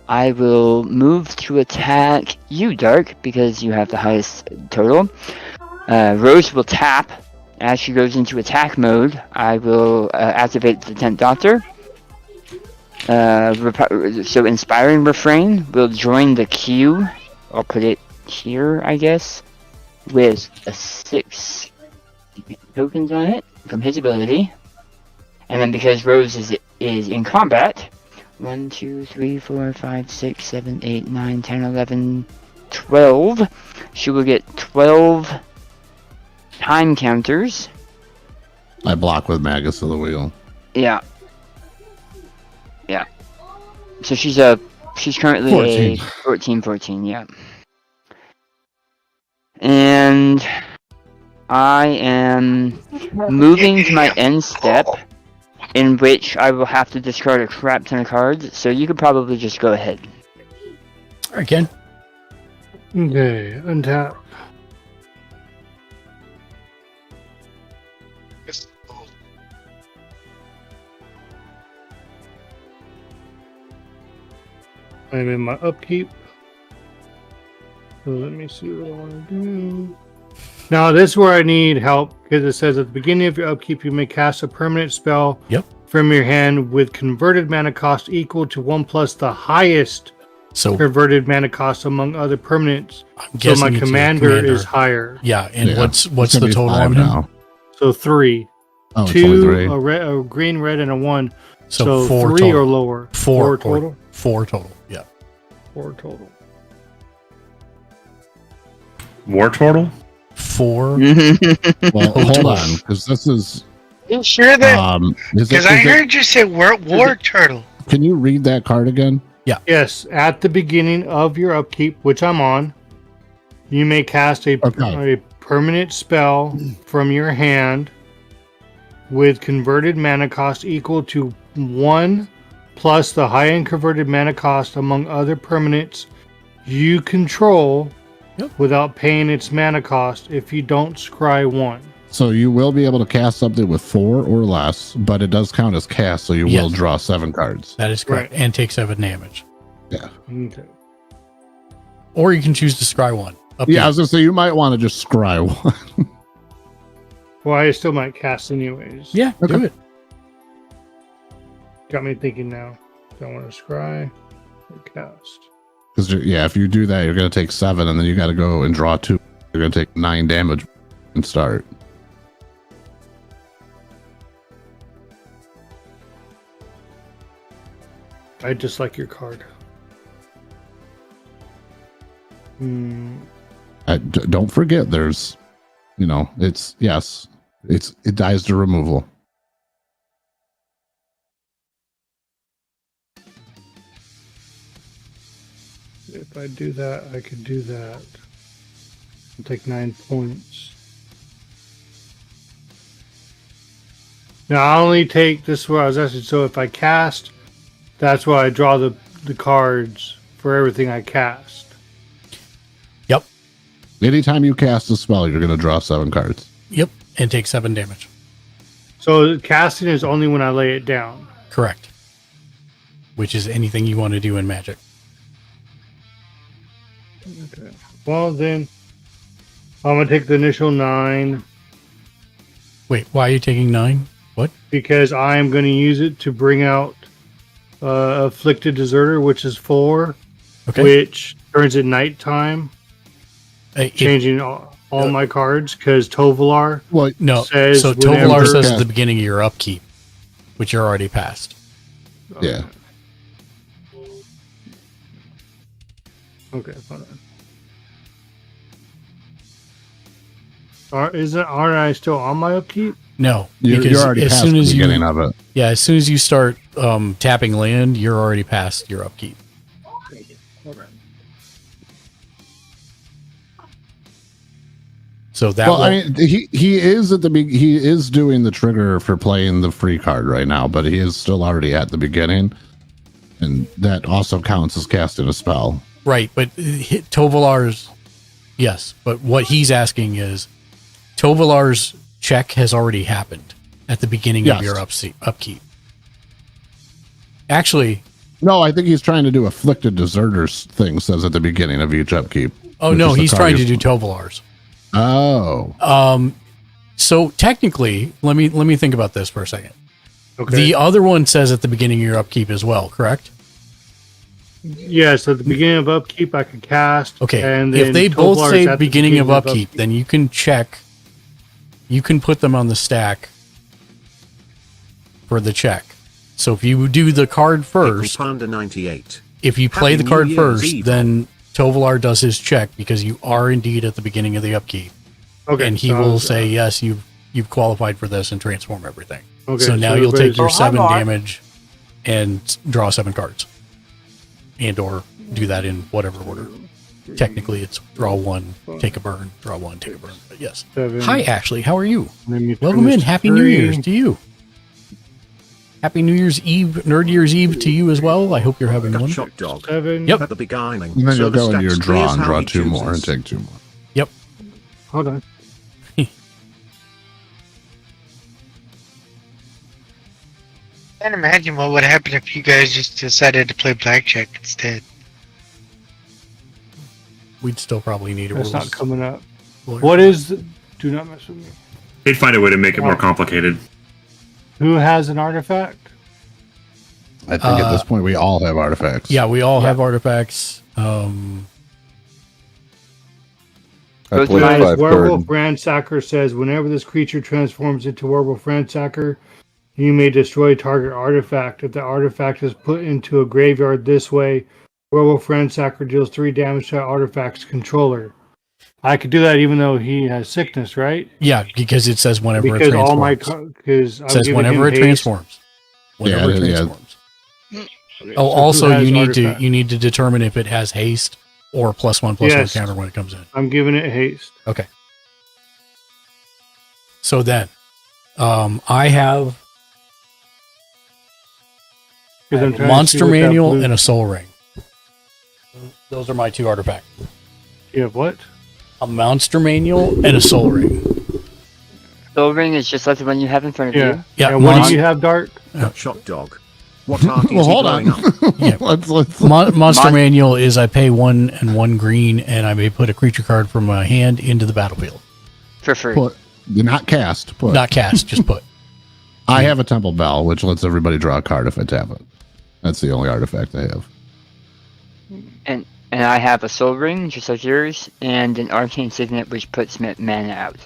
I will move to attack you, Dark, because you have the highest total. Rose will tap. As she goes into attack mode, I will activate the 10th Doctor. So Inspiring Refrain will join the queue. I'll put it here, I guess, with a 6 tokens on it from his ability. And then because Rose is in combat, 1, 2, 3, 4, 5, 6, 7, 8, 9, 10, 11, 12. She will get 12 time counters. I block with Magus of the Wheel. Yeah. Yeah. So she's currently 14. a 14, yeah. And I am moving to my end step, in which I will have to discard a crap ton of cards, so you could probably just go ahead. Alright, Ken. Okay, untap. I'm in my upkeep. So let me see what I want to do. Now, this is where I need help, because it says at the beginning of your upkeep, you may cast a permanent spell Yep. from your hand with converted mana cost equal to 1 plus the highest So converted mana cost among other permanents. So guessing my it's your commander is higher. Yeah, and Yeah. what's It's the gonna be total 5 on him? now. So 3. Oh, it's only 3. A green, red, and a 1. So 4 3 total. or lower. 4 total. 4 total. Yeah. 4 total. War turtle? 4. Well, hold on, because this is. You sure that? Because I heard you say war turtle. Can you read that card again? Yeah. Yes, at the beginning of your upkeep, which I'm on, you may cast a permanent spell from your hand with converted mana cost equal to 1 plus the high end converted mana cost among other permanents you control without paying its mana cost if you don't scry 1. So you will be able to cast something with 4 or less, but it does count as cast, so you will draw 7 cards. That is correct. And take 7 damage. Yeah. Okay. Or you can choose to scry 1. Up to Yeah, I you. was gonna say you might want to just scry 1. Well, I still might cast anyways. Yeah, do it. Got me thinking now. Do I want to scry or cast? Because if you do that, you're gonna take 7, and then you got to go and draw 2. You're gonna take 9 damage and start. I dislike your card. Don't forget, there's, it dies to removal. If I do that, I could do that. I'll take 9 points. Now, I only take this is what I was asking. So if I cast, that's why I draw the cards for everything I cast. Yep. Anytime you cast a spell, you're gonna draw 7 cards. Yep. And take 7 damage. So casting is only when I lay it down. Correct. Which is anything you want to do in Magic. Okay. Well, then I'm gonna take the initial 9. Wait, why are you taking 9? What? Because I am going to use it to bring out Afflicted Deserter, which is 4, which turns at nighttime, changing all my cards. Because Tovolar, says so Tovolar says at the beginning of your upkeep, which you're already past. Yeah. Okay, hold on. Aren't I still on my upkeep? No, You're already past the beginning of it. Yeah, as soon as you start tapping land, you're already past your upkeep. So that I mean, he is he is doing the trigger for playing the free card right now, but he is still already at the beginning, and that also counts as casting a spell. Right, but Tovolar's yes, but what he's asking is Tovolar's check has already happened at the beginning of your upkeep. Actually, no, I think he's trying to do Afflicted Deserters thing. Says at the beginning of each upkeep. Oh no, he's trying to do Tovolar's. Oh. So technically, let me think about this for a second. Okay. The other one says at the beginning of your upkeep as well, correct? Yes, at the beginning of upkeep, I can cast. Okay, and if they both Tovolar's say at the beginning of upkeep, then you can check. You can put them on the stack for the check. So if you do the card first, Panda 98. if you play Happy the card New Year's first, Eve. then Tovolar does his check because you are indeed at the beginning of the upkeep. Okay, and he so will say, yes, you've qualified for this and transform everything. Okay, so now so you'll take everybody's- your Oh, 7 hi, Mark. damage and draw 7 cards. And or do that in whatever order. Technically, it's draw 1, take a burn, draw 1, take a burn. But yes. 7. Hi, Ashley. How are you? Turn Welcome this in. to Happy New 3. Year's to you. Happy New Year's Eve, Nerd Year's Eve to you as well. I hope you're having one. Shot dog. 7. Yep. At the beginning. And then So you'll the go into your stacks draw clears and how draw he 2 more and chooses. take 2 more. Yep. Hold on. Can't imagine what would happen if you guys just decided to play blackjack instead. We'd still probably need a That's rules. not coming up. lawyer. What is? Do not mess with me. They'd find a way to make it more complicated. Who has an artifact? I think at this point we all have artifacts. Yeah, we all have artifacts. Guys, Werewolf Ransacker says, whenever this creature transforms into Werewolf Ransacker, you may destroy target artifact. If the artifact is put into a graveyard this way, Werewolf Ransacker deals 3 damage to artifact's controller. I could do that even though he has sickness, right? Yeah, because it says whenever it Because transforms. all my because it says whenever it transforms. Whenever it transforms. Okay, Oh, so also who has you need to determine if it has haste or +1/+1 counter when it comes in. I'm giving it haste. Okay. So then, I have a monster manual and a soul ring. Those are my 2 artifacts. You have what? A monster manual and a soul ring. Soul ring is just like the one you have in front of you. Yeah. And what do you have, Dark? Shot dog. What arc is Well, he hold blowing on. up? Yeah. Monster manual is I pay 1 and 1 green, and I may put a creature card from my hand into the battlefield. For free. Put. Not cast. Put. Not cast, just put. I have a Temple Bell, which lets everybody draw a card if I tap it. That's the only artifact I have. And I have a soul ring, just like yours, and an arcane signet, which puts mana out.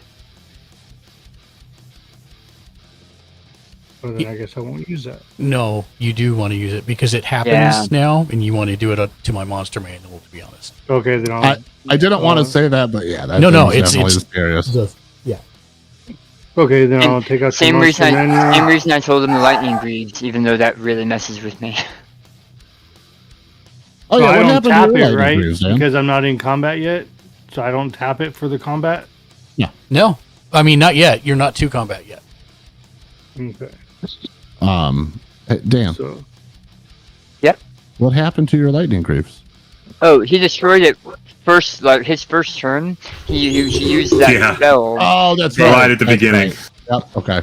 Well, then I guess I won't use that. No, you do want to use it because it happens now, and you want to do it to my monster manual, to be honest. Okay, then I didn't want to say that, but yeah. That No, thing's definitely it's serious. yeah. Okay, then I'll take out the Same monster manual. same reason I told him the lightning greaves, even though that really messes with me. Oh, So yeah, I what don't happened to tap your it, lightning right? greaves, Dan? Because I'm not in combat yet, so I don't tap it for the combat. No, I mean not yet. You're not to combat yet. Okay. Hey, Dan. So. Yep. What happened to your lightning greaves? Oh, he destroyed it first, like his first turn. He used that spell. Oh, that's Right right. at the That's beginning. right. Yep. Okay.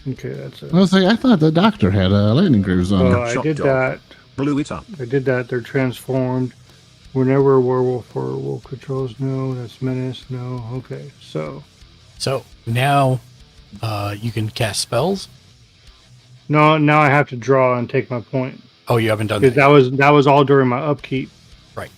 Okay, that's it. I was like, I thought the doctor had lightning greaves on. Oh, I did that. Blew it up. I did that. They're transformed. Whenever a werewolf or wolf controls, no. That's menace, no. Okay, so now, you can cast spells. no. Now I have to draw and take my point. Oh, you haven't done Because that. that was all during my upkeep. Right.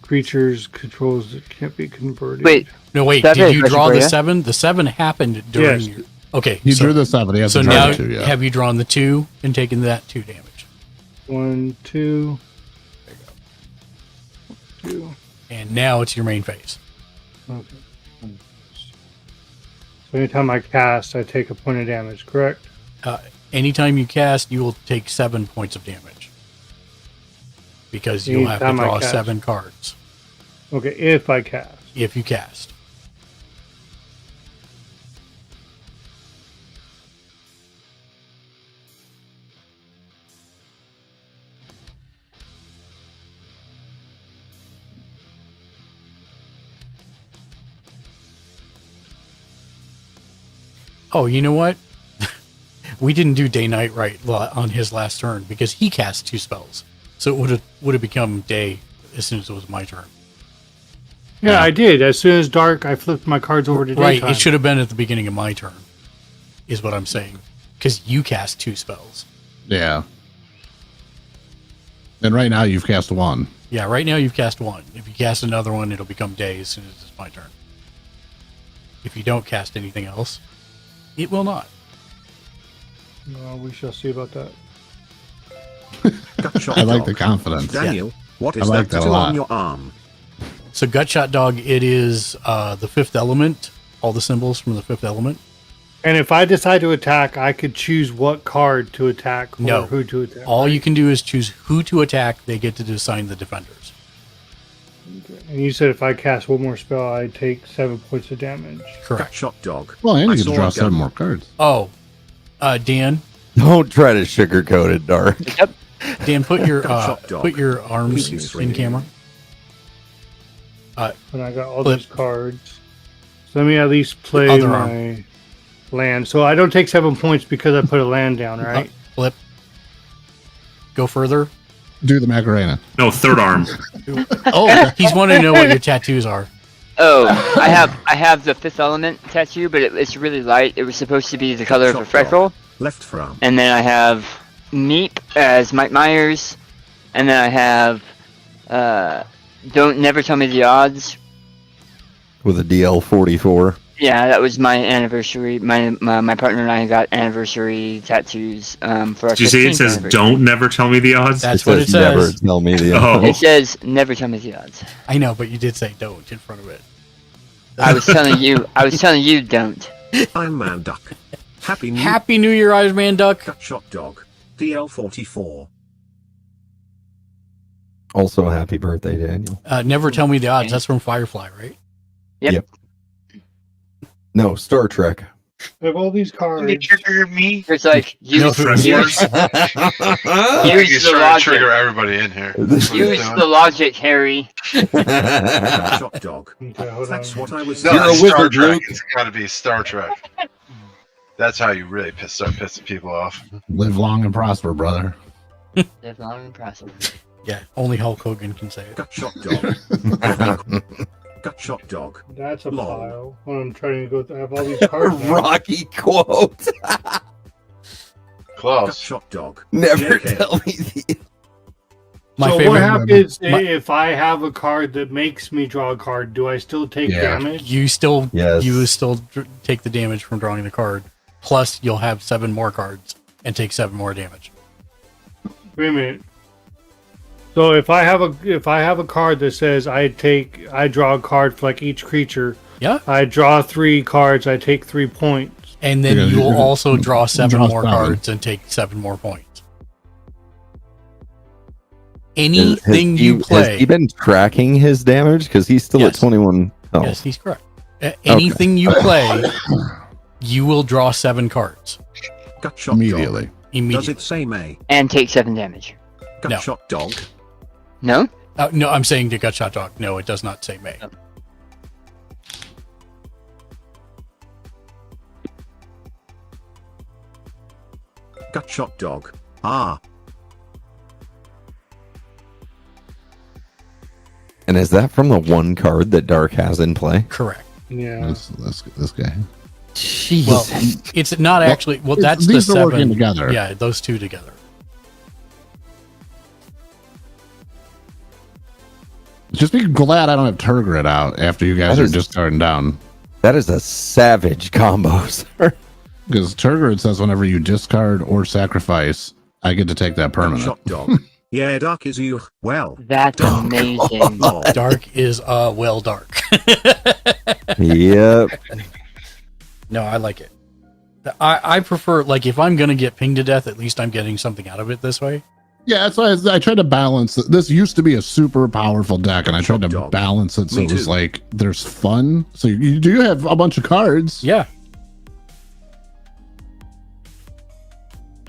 Creatures controls that can't be converted. Wait. No, wait. That Did you is draw the Bria? 7? The 7 happened during Yes. your. Okay. He drew the 7. He has So to draw now, the 2, yeah. have you drawn the 2 and taken that 2 damage? 1, 2. There you 2. go. And now it's your main phase. Okay. So anytime I cast, I take a point of damage, correct? Anytime you cast, you will take 7 points of damage. Because you'll have to Anytime I draw cast. 7 cards Okay, if I cast. if you cast. Oh, you know what? We didn't do day night right on his last turn because he cast 2 spells, so it would have become day as soon as it was my turn. Yeah, I did. As soon as dark, I flipped my cards over to Right, daytime. it should have been at the beginning of my turn, is what I'm saying, because you cast 2 spells. Yeah. And right now you've cast 1. Yeah, right now you've cast 1. If you cast another one, it'll become day as soon as it's my turn. If you don't cast anything else, it will not. Well, we shall see about that. I like the confidence. Daniel, what I is like that that a tattoo lot. on your arm? So Gutshot Dog, it is the 5th element, all the symbols from the 5th element. And if I decide to attack, I could choose what card to attack or No. who to attack. All you can do is choose who to attack. They get to assign the defenders. And you said if I cast one more spell, I take 7 points of damage. Correct. Shot dog. Well, and I you get to saw draw a 7 gun. more cards. Oh, Dan, Don't try to sugarcoat it, Dark. Dan, put your Shot dog. put your arms Please, in camera. And I got all Flip. these cards. So let me at least play Other my land. So I don't take 7 points because I put a land down, right? Flip. Go further. Do the Macarena. No, third arm. Oh, he's wanting to know what your tattoos are. Oh, I have the 5th element tattoo, but it's really light. It was supposed to be the color of a freckle. Left from. And then I have Meep as Mike Myers, and then I have Don't Never Tell Me the Odds. With a DL44. Yeah, that was my anniversary. My partner and I got anniversary tattoos for our Did you see it 15th says anniversary. "Don't never tell me the odds"? That's what it says. Never tell me the Oh. odds. It says never tell me the odds. I know, but you did say don't in front of it. I was telling you. I was telling you don't. Iron Man Duck. Happy New Happy New Year, Iron Man Duck. Shot Dog. DL44. Also, happy birthday, Daniel. Never tell me the odds. That's from Firefly, right? Yep. No, Star Trek. I have all these They cards. trigger me. It's like use You're the trying to logic. trigger everybody in here. Use the logic, Harry. Shot Dog. Okay, hold That's on. what I was No, You're a it's Star wizard, Trek. Luke. It's got to be Star Trek. That's how you really start pissing people off. Live long and prosper, brother. Live long and prosper. Yeah, only Hulk Hogan can say it. Gut Shot Dog. Gut Shot Dog. That's a Lol. pile. When I'm trying to go, I have all these cards. now. Rocky quote. Gut Close. Shot Dog. Never JK. tell me the. My So favorite. what happens my- if I have a card that makes me draw a card? Do I still take Yeah. damage? You still, Yes. you still take the damage from drawing the card. Plus, you'll have 7 more cards and take 7 more damage. Wait a minute. So if I have a card that says I draw a card for like each creature. Yeah. I draw 3 cards. I take 3 points. And then Yeah, you will you- also draw 7 draw more 7. cards and take 7 more points. Has Anything he- you Has play. he been tracking his damage? Because he's still Yes. at 21. Oh. Yes, he's correct. Anything you play, you will draw 7 cards Gut Shot Immediately. Dog. Does immediately. it say May? And take 7 damage. Gut No. Shot Dog. No? No, I'm saying to Gut Shot Dog. No, it does not say May. Gut Shot Dog. Ah. And is that from the one card that Dark has in play? Correct. Yeah. This guy. Jeez. Well, it's not actually. Well, that's the these are 7. working together. Yeah, those 2 together. Just be glad I don't have Turgid out after you guys That are is- just starting down. That is a savage combo, sir. Because Turgid says whenever you discard or sacrifice, I get to take that Gut permanent. Shot Dog. Yeah, Dark is you. Well. That's amazing. Lol. Dark is well dark. Yep. No, I like it. I prefer, like, if I'm gonna get pinged to death, at least I'm getting something out of it this way. Yeah, that's why I tried to balance it. This used to be a super powerful deck, and I tried to Dog. balance it so Me it was too. like there's fun. So you do have a bunch of cards. Yeah.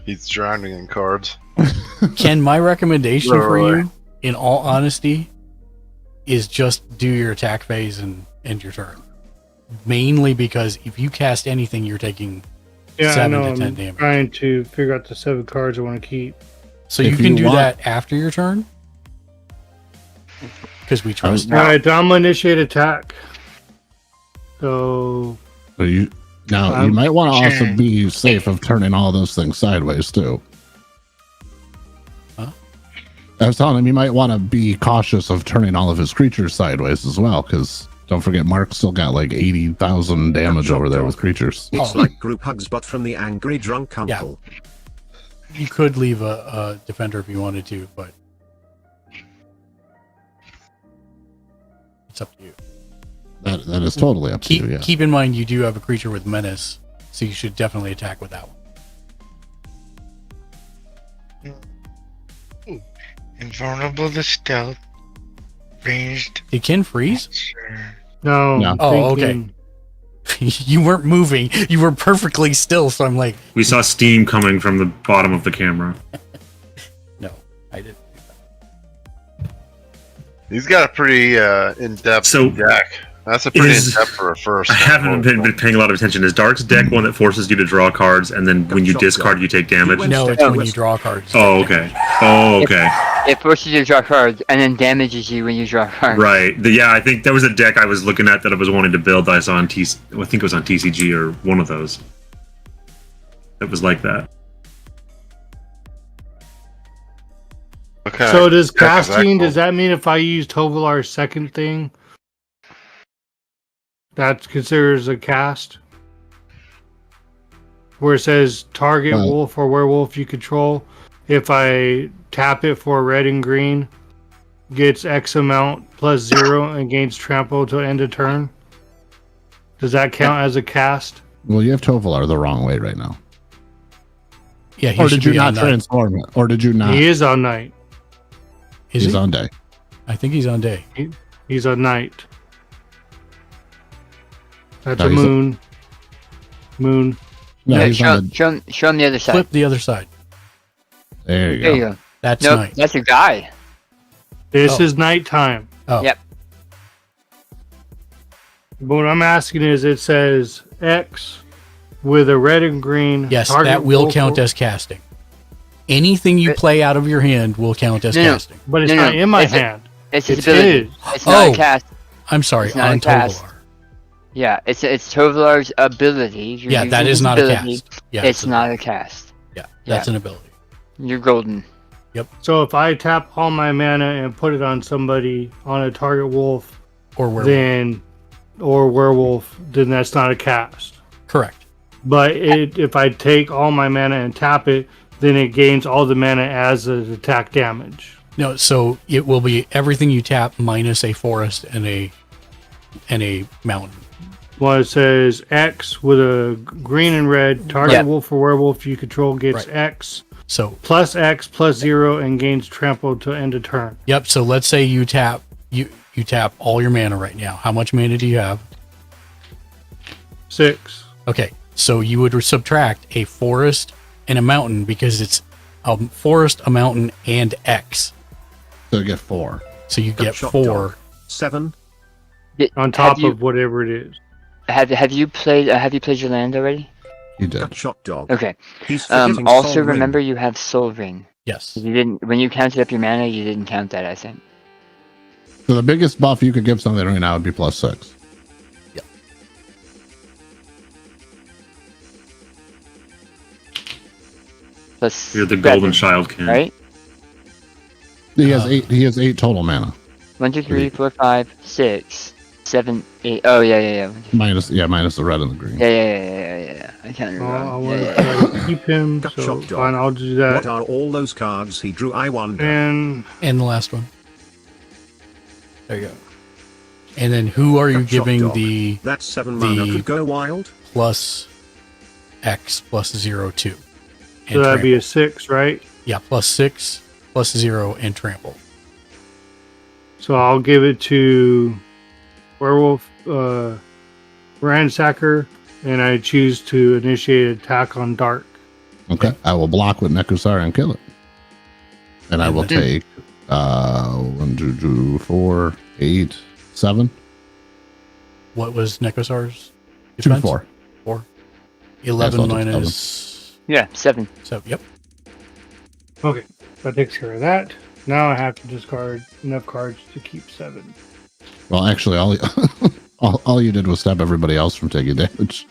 He's drowning in cards. Ken, my recommendation for Right. you, in all honesty, is just do your attack phase and end your turn. Mainly because if you cast anything, you're taking Yeah, 7 I know. to 10 I'm damage. trying to figure out the 7 cards I want to keep. So you If can you do want- that after your turn. Because we trust All right, I'm gonna initiate attack. So So you now you might want to also be safe of turning all those things sideways too. Huh? I was telling him you might want to be cautious of turning all of his creatures sideways as well, because don't forget Mark's still got like 80,000 damage over there with creatures. It's like group hugs, but from the angry drunk Yeah. uncle. You could leave a defender if you wanted to, but it's up to you. That is totally up to Keep you. Yeah. keep in mind you do have a creature with menace, so you should definitely attack with that one. Invulnerable to stealth. Ranged. Did Ken freeze? no. No. Oh, thinking- You weren't moving. You were perfectly still. So I'm like, We saw steam coming from the bottom of the camera. no, I didn't. He's got a pretty in-depth So- deck. That's a pretty Is- in-depth for a first. I haven't been paying a lot of attention. Is Dark's deck one that forces you to draw cards, and then when you discard, you take damage? No, it's when you draw cards. Oh, okay. Oh, okay. It forces you to draw cards and then damages you when you draw cards. Right. Yeah, I think there was a deck I was looking at that I was wanting to build that I saw on I think it was on TCG or one of those. That was like that. Okay. So does Yeah, 'cause casting, that- does that mean if I use Tovolar's second thing, that's considered as a cast? Where it says target wolf or werewolf you control, if I tap it for red and green, gets X amount plus 0 and gains trample till end of turn. Does that count as a cast? Well, you have Tovolar the wrong way right now. Yeah, he Or should did you be not on night. transform it? Or did you not? He is on night. Is He's he? on day. I think he's on day. He's on night. That's No, a he's a- moon. Moon. No, Yeah, he's show, on the. show him the other side. Flip the other side. There you There go. you go. That's Nope, night. that's a guy. This Oh. is nighttime. Oh. Yep. But what I'm asking is, it says X with a red and green. Yes, target that will wolf count or- as casting. Anything you play out of your hand will count as No, no. casting. But it's No, not no, in my it's a- hand. It's his It's ability. his. It's not Oh. a cast. I'm sorry, It's not on a cast. Tovolar. Yeah, it's Tovolar's ability. You're Yeah, that using is his not a ability. cast. Yeah, it's not a cast. Yeah, that's Yeah. an ability. You're golden. So if I tap all my mana and put it on somebody, on a target wolf, Or werewolf. then or werewolf, then that's not a cast. Correct. But if I take all my mana and tap it, then it gains all the mana as an attack damage. No, so it will be everything you tap minus a forest and a mountain. Well, it says X with a green and red, target Yeah. wolf or werewolf you control gets Right. X So plus X plus 0 and gains trample to end of turn. yep. So let's say you tap you tap all your mana right now. How much mana do you have? 6. Okay, so you would subtract a forest and a mountain because it's a forest, a mountain, and X. So you get 4. So you get Shot 4. dog. 7. On top you- of whatever it is. Have you played your land already? You did. Shot dog. Okay. He's forgetting Also Soul Ring. remember you have Soul Ring. Yes. You didn't when you counted up your mana. You didn't count that. I think. So the biggest buff you could give something right now would be plus 6. Plus You're the 7, golden child, Ken. right? He has 8. He has 8 total mana. 1, 2, 3, 4, 5, 6, 7, 8. Oh yeah. Minus the red and the green. Yeah. I can't I remember. want to try to keep him, Shot so dog. fine, I'll do that. What are all those cards he drew? I wonder. And And the last one. There you go. And then who are you Shot giving dog. the That 7 mana the- could go wild. plus X plus 0 2? so that'd be a 6, right? Yeah, plus 6 plus 0 and trample. So I'll give it to Werewolf Ransacker, and I choose to initiate attack on Dark. Okay. I will block with Nekusar and kill it. And I will take 1, 2, 3, 4, 8, 7. What was Nekosar's 2, defense? 4. 4. 11 I'll take minus Yeah, 7. 7. Yep. Okay, that takes care of that. Now I have to discard enough cards to keep 7. Well, actually, all you did was stop everybody else from taking damage.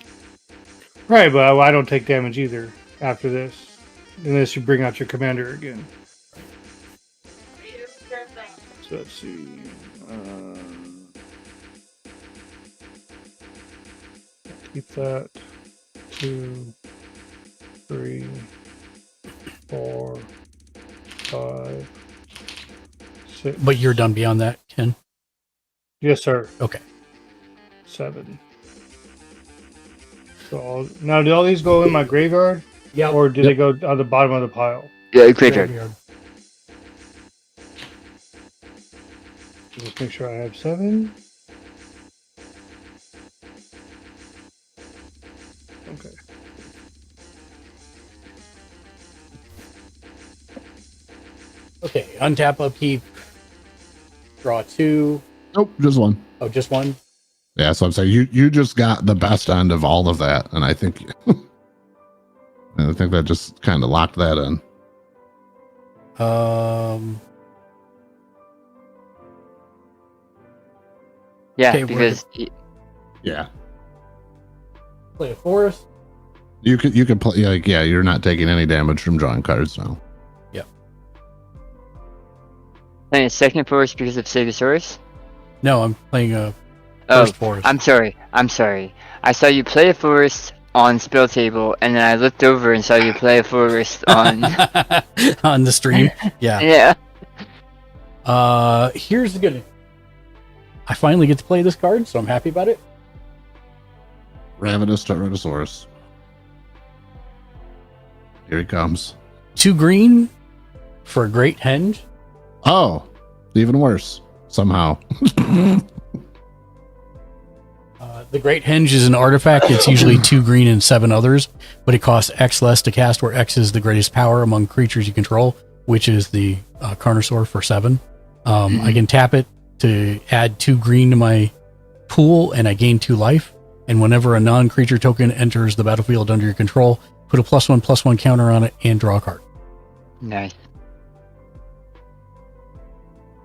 Right, but I don't take damage either after this, unless you bring out your commander again. So let's see. Keep that. 2, 3, 4, 5, 6. But you're done beyond that, Ken? Yes, sir. Okay. 7. So now, do all these go in my graveyard? Yeah. Or do they go on the bottom of the pile? Yeah, graveyard. Just make sure I have 7. Okay. Okay. Untap, upkeep. Draw 2. Nope, just 1. Oh, just 1? Yeah, so I'm saying you just got the best end of all of that, and I think that just kind of locked that in. Yeah, Okay, because Yeah, play a forest. you could play. Yeah, you're not taking any damage from drawing cards now. Yep. Playing a second forest because of Stegosaurus? No, I'm playing a Oh, first forest. I'm sorry. I saw you play a forest on spell table, and then I looked over and saw you play a forest on on the stream. Yeah. Yeah. Here's the good. I finally get to play this card, so I'm happy about it. Ravenous Tyrannosaurus. Here he comes. 2 green for a Great Henge. Oh, even worse somehow. The Great Henge is an artifact. It's usually 2 green and 7 others, but it costs X less to cast, where X is the greatest power among creatures you control, which is the Carnosaur for 7. I can tap it to add 2 green to my pool, and I gain 2 life. And whenever a non-creature token enters the battlefield under your control, put a +1/+1 counter on it and draw a card. Nice.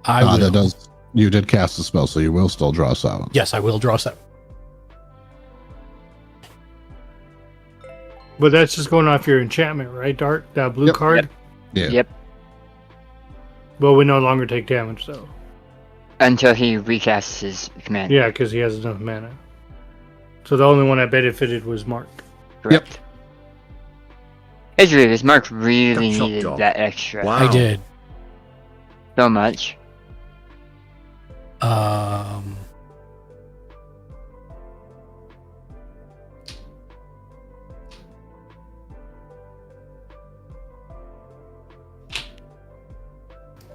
That does. You did cast the spell, so you will still draw 7. Yes, I will draw 7. But that's just going off your enchantment, right, Dart? That blue card? Yeah. Yep. Well, we no longer take damage, though. Until he recasts his command. Yeah, because he has enough mana. So the only one that benefited was Mark. Correct. Yep. It's weird, because Mark really needed that extra. Wow. I did. So much.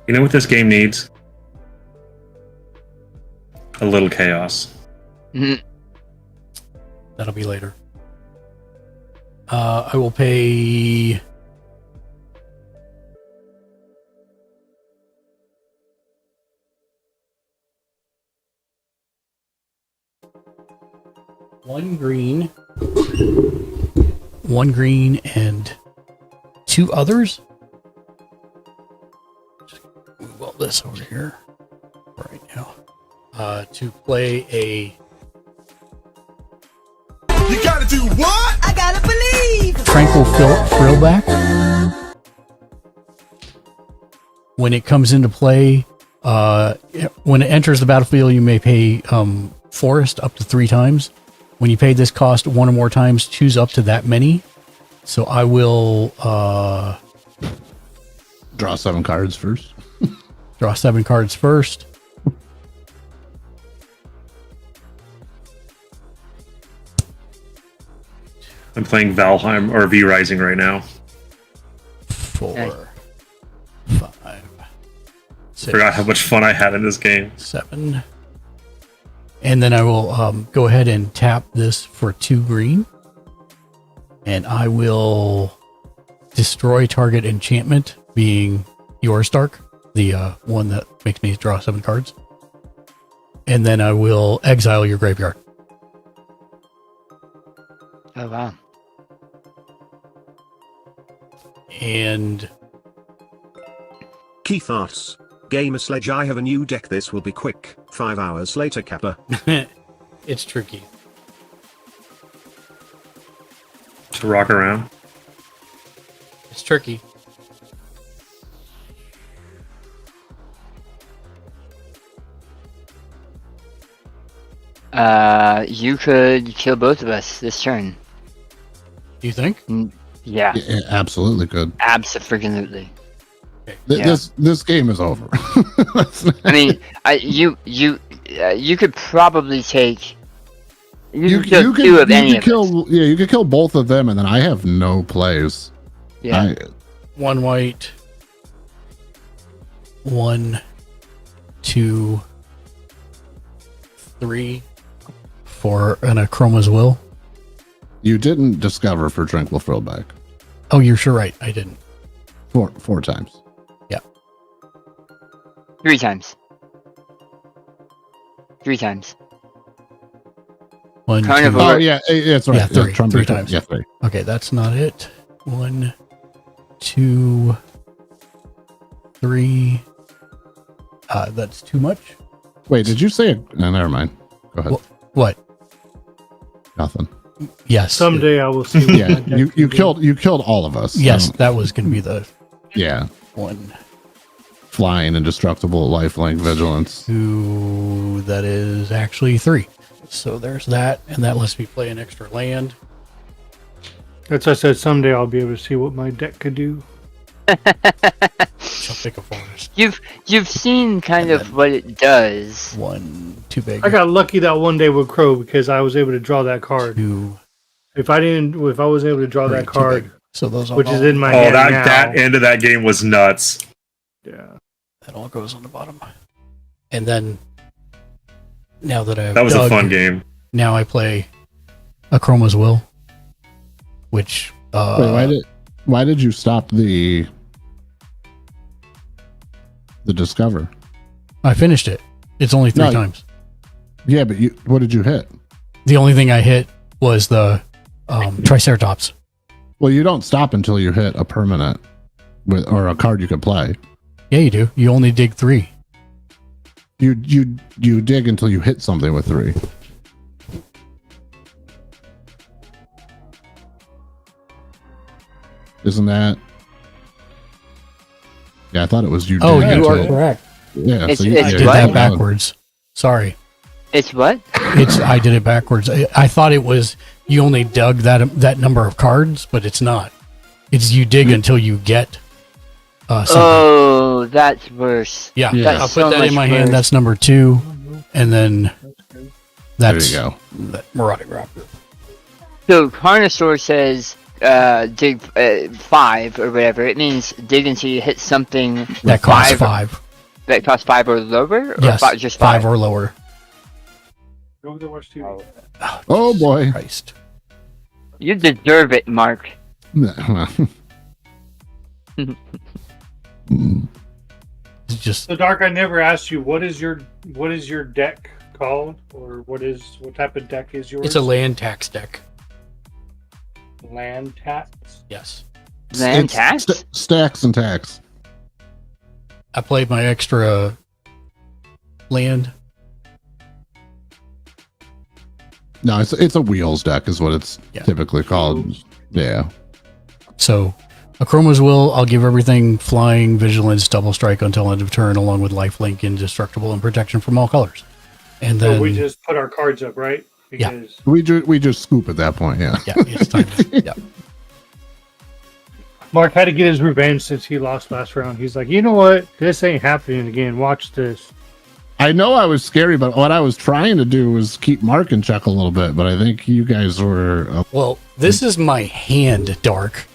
You know what this game needs? A little chaos. That'll be later. I will pay... One green and 2 others. Just move all this over here right now. To play a... You gotta do what? I gotta believe! Tranquil Frillback. When it comes into play, when it enters the battlefield, you may pay Forest up to 3 times. When you pay this cost 1 or more times, choose up to that many. So I will draw 7 cards first. Draw 7 cards first. I'm playing Valheim or V Rising right now. 4, 5, 6. Forgot how much fun I had in this game. 7. And then I will go ahead and tap this for 2 green. And I will destroy target enchantment, being yours, Stark, the one that makes me draw 7 cards. And then I will exile your graveyard. Oh, wow. And... Keith asks, Gamer Sledge, I have a new deck. This will be quick. 5 hours later, Kappa. It's tricky. To rock around. It's tricky. You could kill both of us this turn. Do you think? Yeah. Yeah, absolutely could. Absolutely. This game is over. I mean, you could probably take. You could kill 2 of any of us. Yeah, you could kill both of them, and then I have no plays. Yeah. 1 white. 1, 2, 3, 4, and a Chroma's Will. You didn't discover for Tranquil Frillback. Oh, you're sure right. I didn't. 4 times. Yeah. 3 times. 3 times. 1, Carnivore. 2. Oh yeah, it's right. Yeah, 3. Trump 3 times. Yeah, 3. Okay, that's not it. 1, 2, 3. That's too much. Wait, did you say it? No, never mind. Go ahead. What? Nothing. Yes. Someday I will see. Yeah, you killed all of us. Yes, so. that was going to be the Yeah. 1, flying, indestructible, lifelink, vigilance. Ooh, that is actually 3. So there's that, and that lets me play an extra land. That's why I said someday I'll be able to see what my deck could do. Shall pick a forest. You've seen kind of what it does. 1 too big. I got lucky that one day with Crow because I was able to draw that card. 2. If I was able to draw 3, that card, so those which all is in my Oh, hand that now. that end of that game was nuts. Yeah. That all goes on the bottom. And then now that I've That was a dug, fun game. Now I play a Chroma's Will, which Wait, why did you stop the Discover? I finished it. It's only 3 times. Yeah, but what did you hit? The only thing I hit was the Triceratops. Well, you don't stop until you hit a permanent or a card you could play. Yeah, you do. You only dig 3. You dig until you hit something with 3. Isn't that? Yeah, I thought it was you. Oh, dig you are until- correct. Yeah, It's- so you, it's I yeah, did what? that backwards. Sorry. It's what? I did it backwards. I thought it was you only dug that number of cards, but it's not. It's you dig until you get something. Oh, that's worse. Yeah, That's I'll so put that in much my hand. worse. That's number 2, and then that's there you go. that Marauding Raptor. So Carnosaur says dig 5 or whatever. It means dig until you hit something That costs 5. That costs 5 or lower, or Yes, just 5? 5 or lower. Go over there, watch TV. Oh boy! Christ. You deserve it, Mark. It's just So Dark, I never asked you what is your deck called, or what type of deck is yours? it's a land tax deck. Land tax. Yes. Land It's tax? stacks and tax. I played my extra land. No, it's a wheels deck, is what it's typically called. Yeah. So, a Chroma's Will, I'll give everything flying, vigilance, double strike until end of turn, along with lifelink, indestructible, and protection from all colors. And then So we just put our cards up, right? Yeah. Because We just scoop at that point. Yeah. yeah, it's time. Yeah. Mark had to get his revenge since he lost last round. He's like, you know what? This ain't happening again. Watch this. I know I was scary, but what I was trying to do was keep Mark in check a little bit. But I think you guys were. Well, this is my hand, Dark.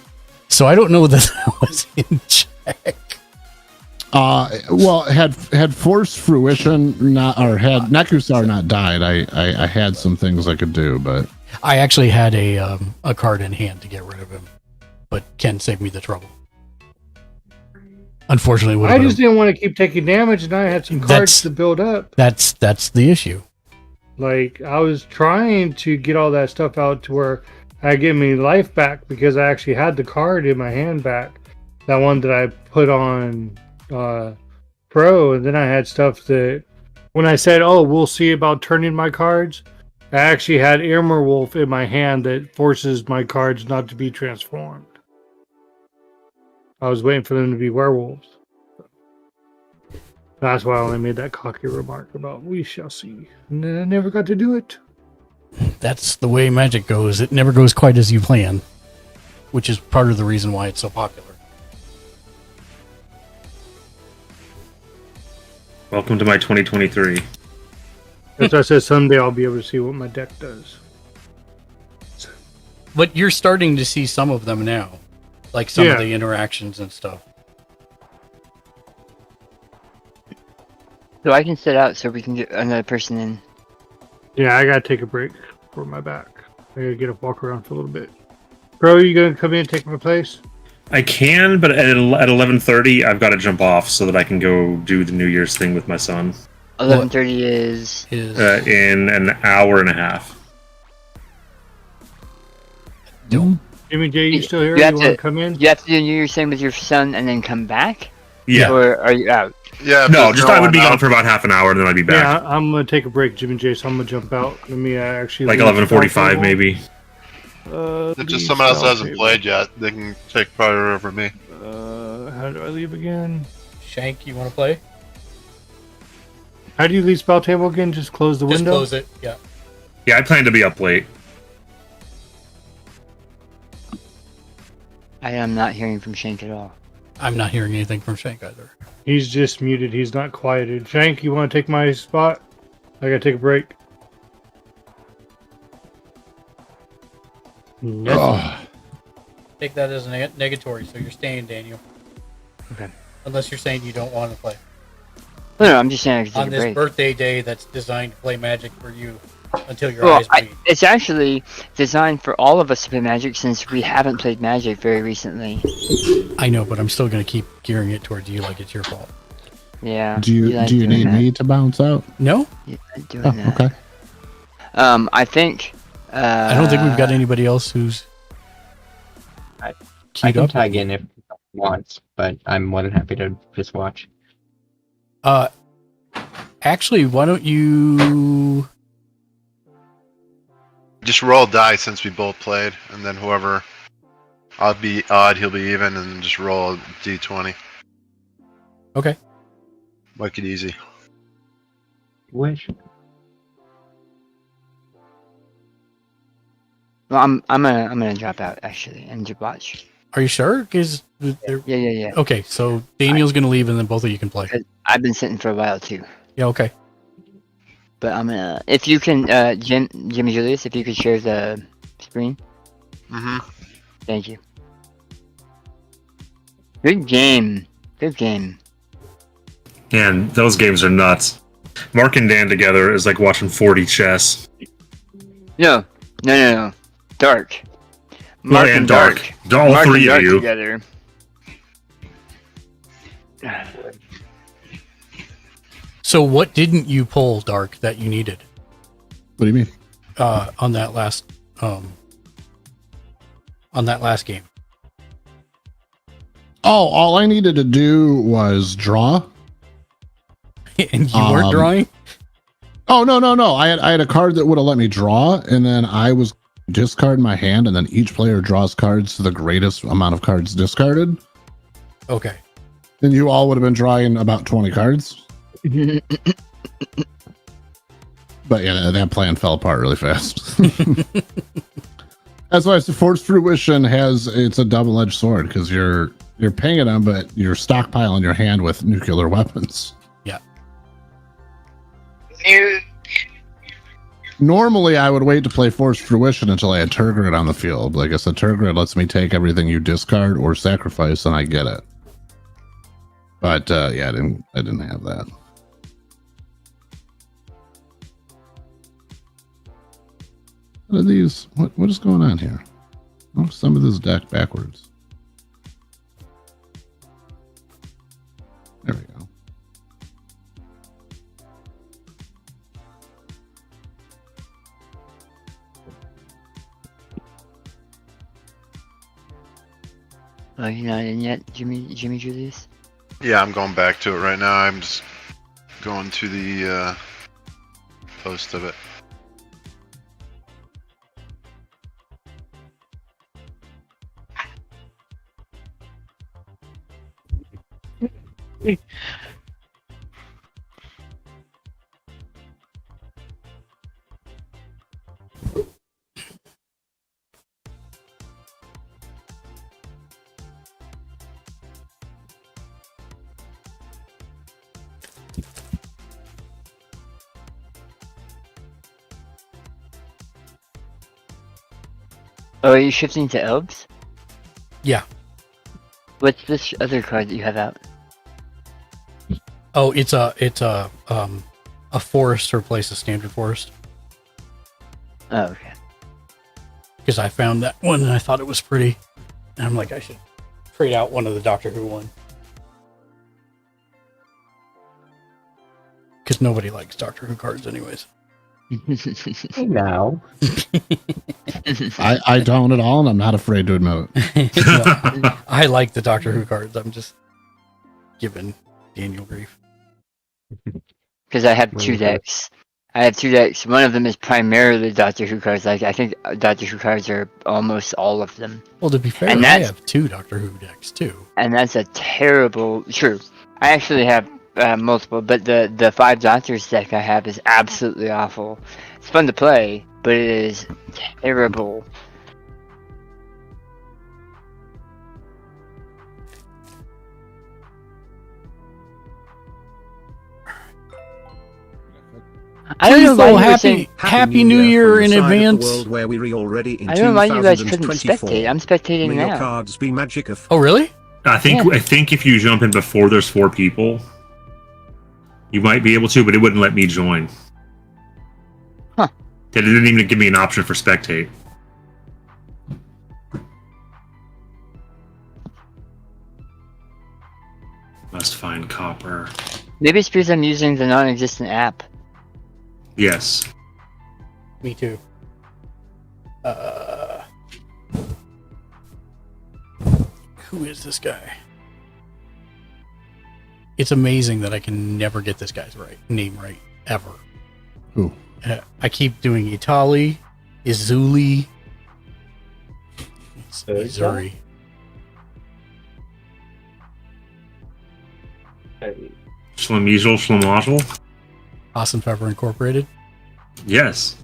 So I don't know that that was in check. Well, had Force Fruition not, or had Nekusar not died, I had some things I could do, but I actually had a card in hand to get rid of him, but Ken saved me the trouble. Unfortunately, I just didn't want to keep taking damage, and I had some cards to build up. That's the issue. Like, I was trying to get all that stuff out to where I get me life back because I actually had the card in my hand back. That one that I put on Pro, and then I had stuff that when I said, oh, we'll see about turning my cards, I actually had Irmer Wolf in my hand that forces my cards not to be transformed. I was waiting for them to be werewolves. That's why I only made that cocky remark about we shall see. And then I never got to do it. That's the way Magic goes. It never goes quite as you plan, which is part of the reason why it's so popular. Welcome to my 2023. That's why I said someday I'll be able to see what my deck does. But you're starting to see some of them now, like some Yeah. of the interactions and stuff. So I can sit out so we can get another person in. Yeah, I gotta take a break for my back. I gotta get a walk around for a little bit. Bro, you gonna come in and take my place? I can, but at 11:30, I've got to jump off so that I can go do the New Year's thing with my son. 11:30 is in an hour and a half. Jimmy J, you still here? You You, have want to to come in? You have to do New Year's thing with your son and then come back? Yeah. Or are you out? Yeah. No, just I would be gone for about half an hour, and then I'd be back. Yeah, I'm gonna take a break, Jimmy J, so I'm gonna jump out. Let me actually Like leave 11:45, maybe. If just someone else hasn't played yet, they can take prior over me. How do I leave again? Shank, you want to play? How do you leave spell table again? Just close the Just window? close it, yeah. Yeah, I plan to be up late. I am not hearing from Shank at all. I'm not hearing anything from Shank either. He's just muted. He's not quieted. Shank, you want to take my spot? I gotta take a break. Nothing. Take that as a negatory, so you're staying, Daniel. Okay. Unless you're saying you don't want to play. No, I'm just saying I can take On a this break. birthday day that's designed to play Magic for you until your Well, eyes bleed. it's actually designed for all of us to play Magic since we haven't played Magic very recently. I know, but I'm still going to keep gearing it towards you like it's your fault. Yeah. Do you like do you doing need that. me to bounce out? No. You like doing Oh, that. okay. I think. I don't think we've got anybody else who's I queued can up. tag in if once, but I'm more than happy to just watch. Actually, why don't you? Just roll die since we both played, and then whoever, I'll be odd, he'll be even, and then just roll a d20. Okay. Make it easy. Wish. Well, I'm gonna drop out actually and just watch. Are you sure? Because Yeah. Okay, so Daniel's going to leave, and then both of you can play. I've been sitting for a while too. Yeah. Okay. But I'm gonna. If you can, Jimmy Julius, if you could share the screen. Mm-hmm. Thank you. Good game. Good game. And those games are nuts. Mark and Dan together is like watching 40 chess. No. Dark. Well, and Dark. All Mark three and of Dark you. together. So, what didn't you pull, Dark, that you needed? What do you mean? On that last game. Oh, all I needed to do was draw. And you weren't drawing? Oh no! I had a card that would have let me draw, and then I was discard my hand, and then each player draws cards to the greatest amount of cards discarded. Okay. And you all would have been drawing about 20 cards. But yeah, that plan fell apart really fast. That's why Forced Fruition it's a double-edged sword because you're paying them, but you're stockpiling your hand with nuclear weapons. Yeah. Normally, I would wait to play Forced Fruition until I had Tergrid on the field. Like I said, Tergrid lets me take everything you discard or sacrifice, and I get it. But yeah, I didn't have that. What are these? What is going on here? Oh, some of this deck backwards. There we go. Oh, you're not in yet, Jimmy Julius? Yeah, I'm going back to it right now. I'm just going to the post of it. Oh, are you shifting to elves? Yeah. What's this other card that you have out? Oh, it's a forest to replace a standard forest. Oh, okay. Because I found that one and I thought it was pretty. And I'm like, I should trade out one of the Doctor Who one. Because nobody likes Doctor Who cards anyways. No. I don't at all, and I'm not afraid to admit it. No, I like the Doctor Who cards. I'm just giving Daniel grief. Because I have two decks. One of them is primarily Doctor Who cards. Like I think Doctor Who cards are almost all of them. Well, to be fair, And I that's- have two Doctor Who decks too. And that's a terrible. True. I actually have multiple, but the 5 Doctors deck I have is absolutely awful. It's fun to play, but it is terrible. I don't know why you were saying Happy New Year in advance. World where we're already in I don't know why you guys couldn't 2024. spectate. I'm spectating May your now. cards be magic of. Oh, really? I think if you jump in before there's 4 people, you might be able to, but it wouldn't let me join. Huh. It didn't even give me an option for spectate. Must find copper. Maybe it's because I'm using the non-existent app. Yes. Me too. Who is this guy? It's amazing that I can never get this guy's name right, ever. Who? I keep doing Itali, Izuli, Izuri. Schlemizel, Schlemazel? Awesome Pepper Incorporated. Yes.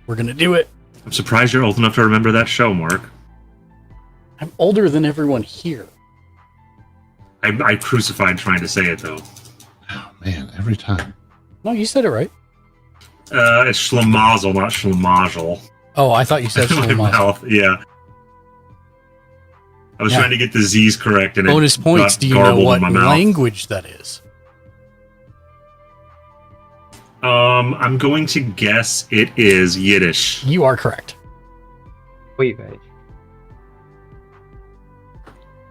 We're gonna do it. I'm surprised you're old enough to remember that show, Mark. I'm older than everyone here. I crucified trying to say it, though. Oh, man, every time. No, you said it right. It's Schlemazel, not Schlemazel. Oh, I thought you said My Schlemazel. mouth, yeah. I was trying to get the Z's correct, and Bonus it points. got Do you know garbled what in my mouth. language that is? I'm going to guess it is Yiddish. You are correct. Wait.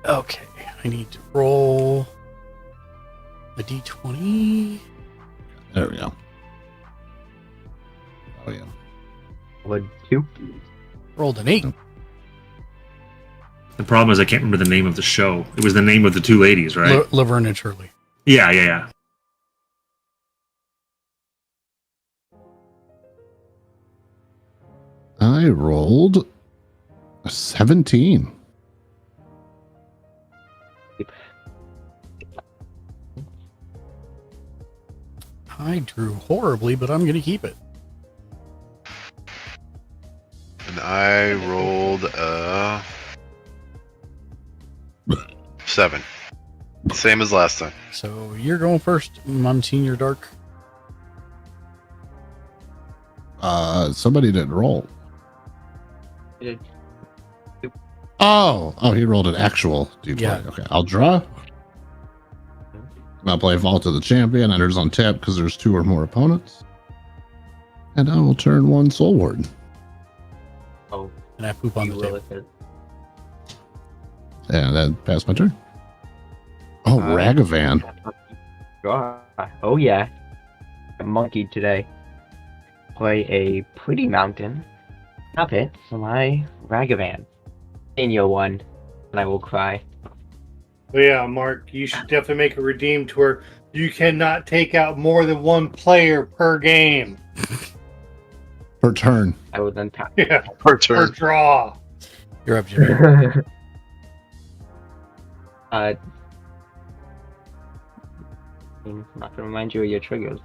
Okay, I need to roll a d20. There we go. Oh, yeah. Would 2? Rolled an 8. The problem is I can't remember the name of the show. It was the name of the 2 ladies, right? Laverne and Shirley. Yeah. I rolled a 17. I drew horribly, but I'm going to keep it. And I rolled a 7. Same as last time. So you're going first, Monsignor Dark. Somebody didn't roll. Oh, he rolled an actual D20. Yeah. Okay, I'll draw. I'll play Vault of the Champion. Enters on tap because there's 2 or more opponents. And I will turn 1 Soul Warden. Oh. And I poop on the table. And then pass my turn. Oh, Ragavan. Oh, yeah. I monkeyed today. Play a pretty mountain. Stop it for my Ragavan. Inyo one, and I will cry. But yeah, Mark, you should definitely make a redeem to where you cannot take out more than 1 player per game. Per turn. I will then pass. Yeah, per turn. Per draw. You're up, Jimmy. I'm not gonna remind you of your triggers.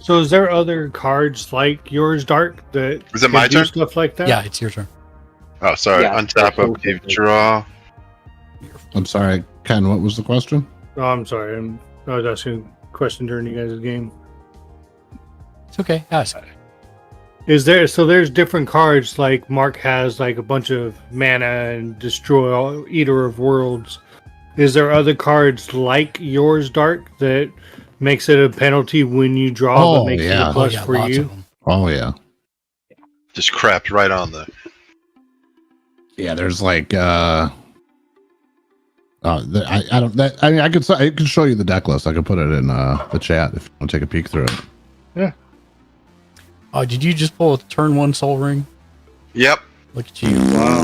So is there other cards like yours, Dark, that Is it can my do turn? stuff like that? Yeah, it's your turn. Oh, sorry. Yeah, Untap that's upkeep draw. I'm sorry, Ken, what was the question? Oh, I'm sorry. I was asking a question during you guys' game. It's okay. Ask. There's different cards like Mark has like a bunch of mana and destroy all, Eater of Worlds. Is there other cards like yours, Dark, that makes it a penalty when you draw, but makes it a plus for you? Oh yeah. Just crapped right on the. Yeah, there's like I could show you the deck list. I could put it in the chat if you want to take a peek through it. Yeah. Oh, did you just pull a turn 1 Soul Ring? Yep. Look at you. Wow.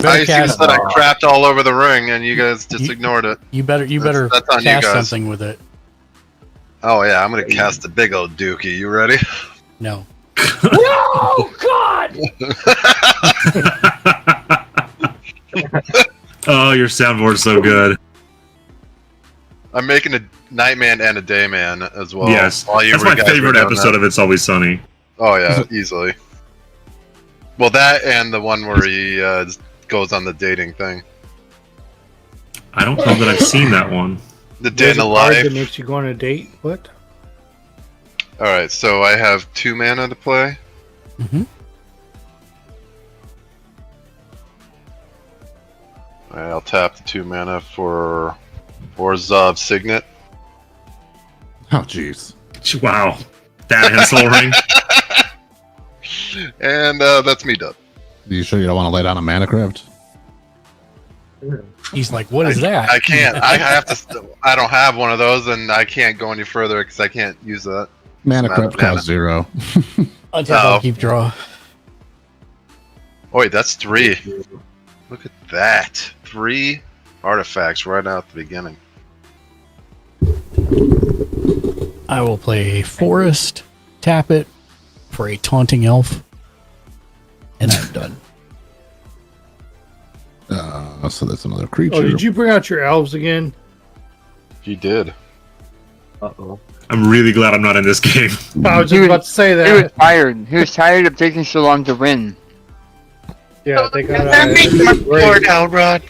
I even said I crapped all over the ring, and you guys just ignored it. You better That's on you cast guys. something with it. Oh yeah, I'm gonna cast a big old dookie. You ready? No. No, God! Oh, your soundboard's so good. I'm making a Nightman and a Dayman as well. Yes, while you that's were my guys were favorite doing episode that. of It's Always Sunny. Oh yeah, easily. Well, that and the one where he goes on the dating thing. I don't know that I've seen that one. The day There's in a the card life. that makes you go on a date. What? All right, so I have 2 mana to play. Mm-hmm. All right, I'll tap the 2 mana for Orzhov Signet. Oh, jeez. Wow. That and Soul Ring. And that's me done. You sure you don't want to lay down a mana crypt? He's like, what is that? I can't. I have to. I don't have one of those, and I can't go any further because I can't use that. Mana It's crypt mana. costs 0. I'll keep draw. Oh wait, that's 3. Look at that. 3 artifacts right out the beginning. I will play Forest, tap it for a Taunting Elf, and I'm done. So that's another creature. Oh, did you bring out your elves again? You did. Uh-oh. I'm really glad I'm not in this game. I was just about to say He was that. tired. He was tired of taking so long to win. Yeah, they got That makes my board, Elrod.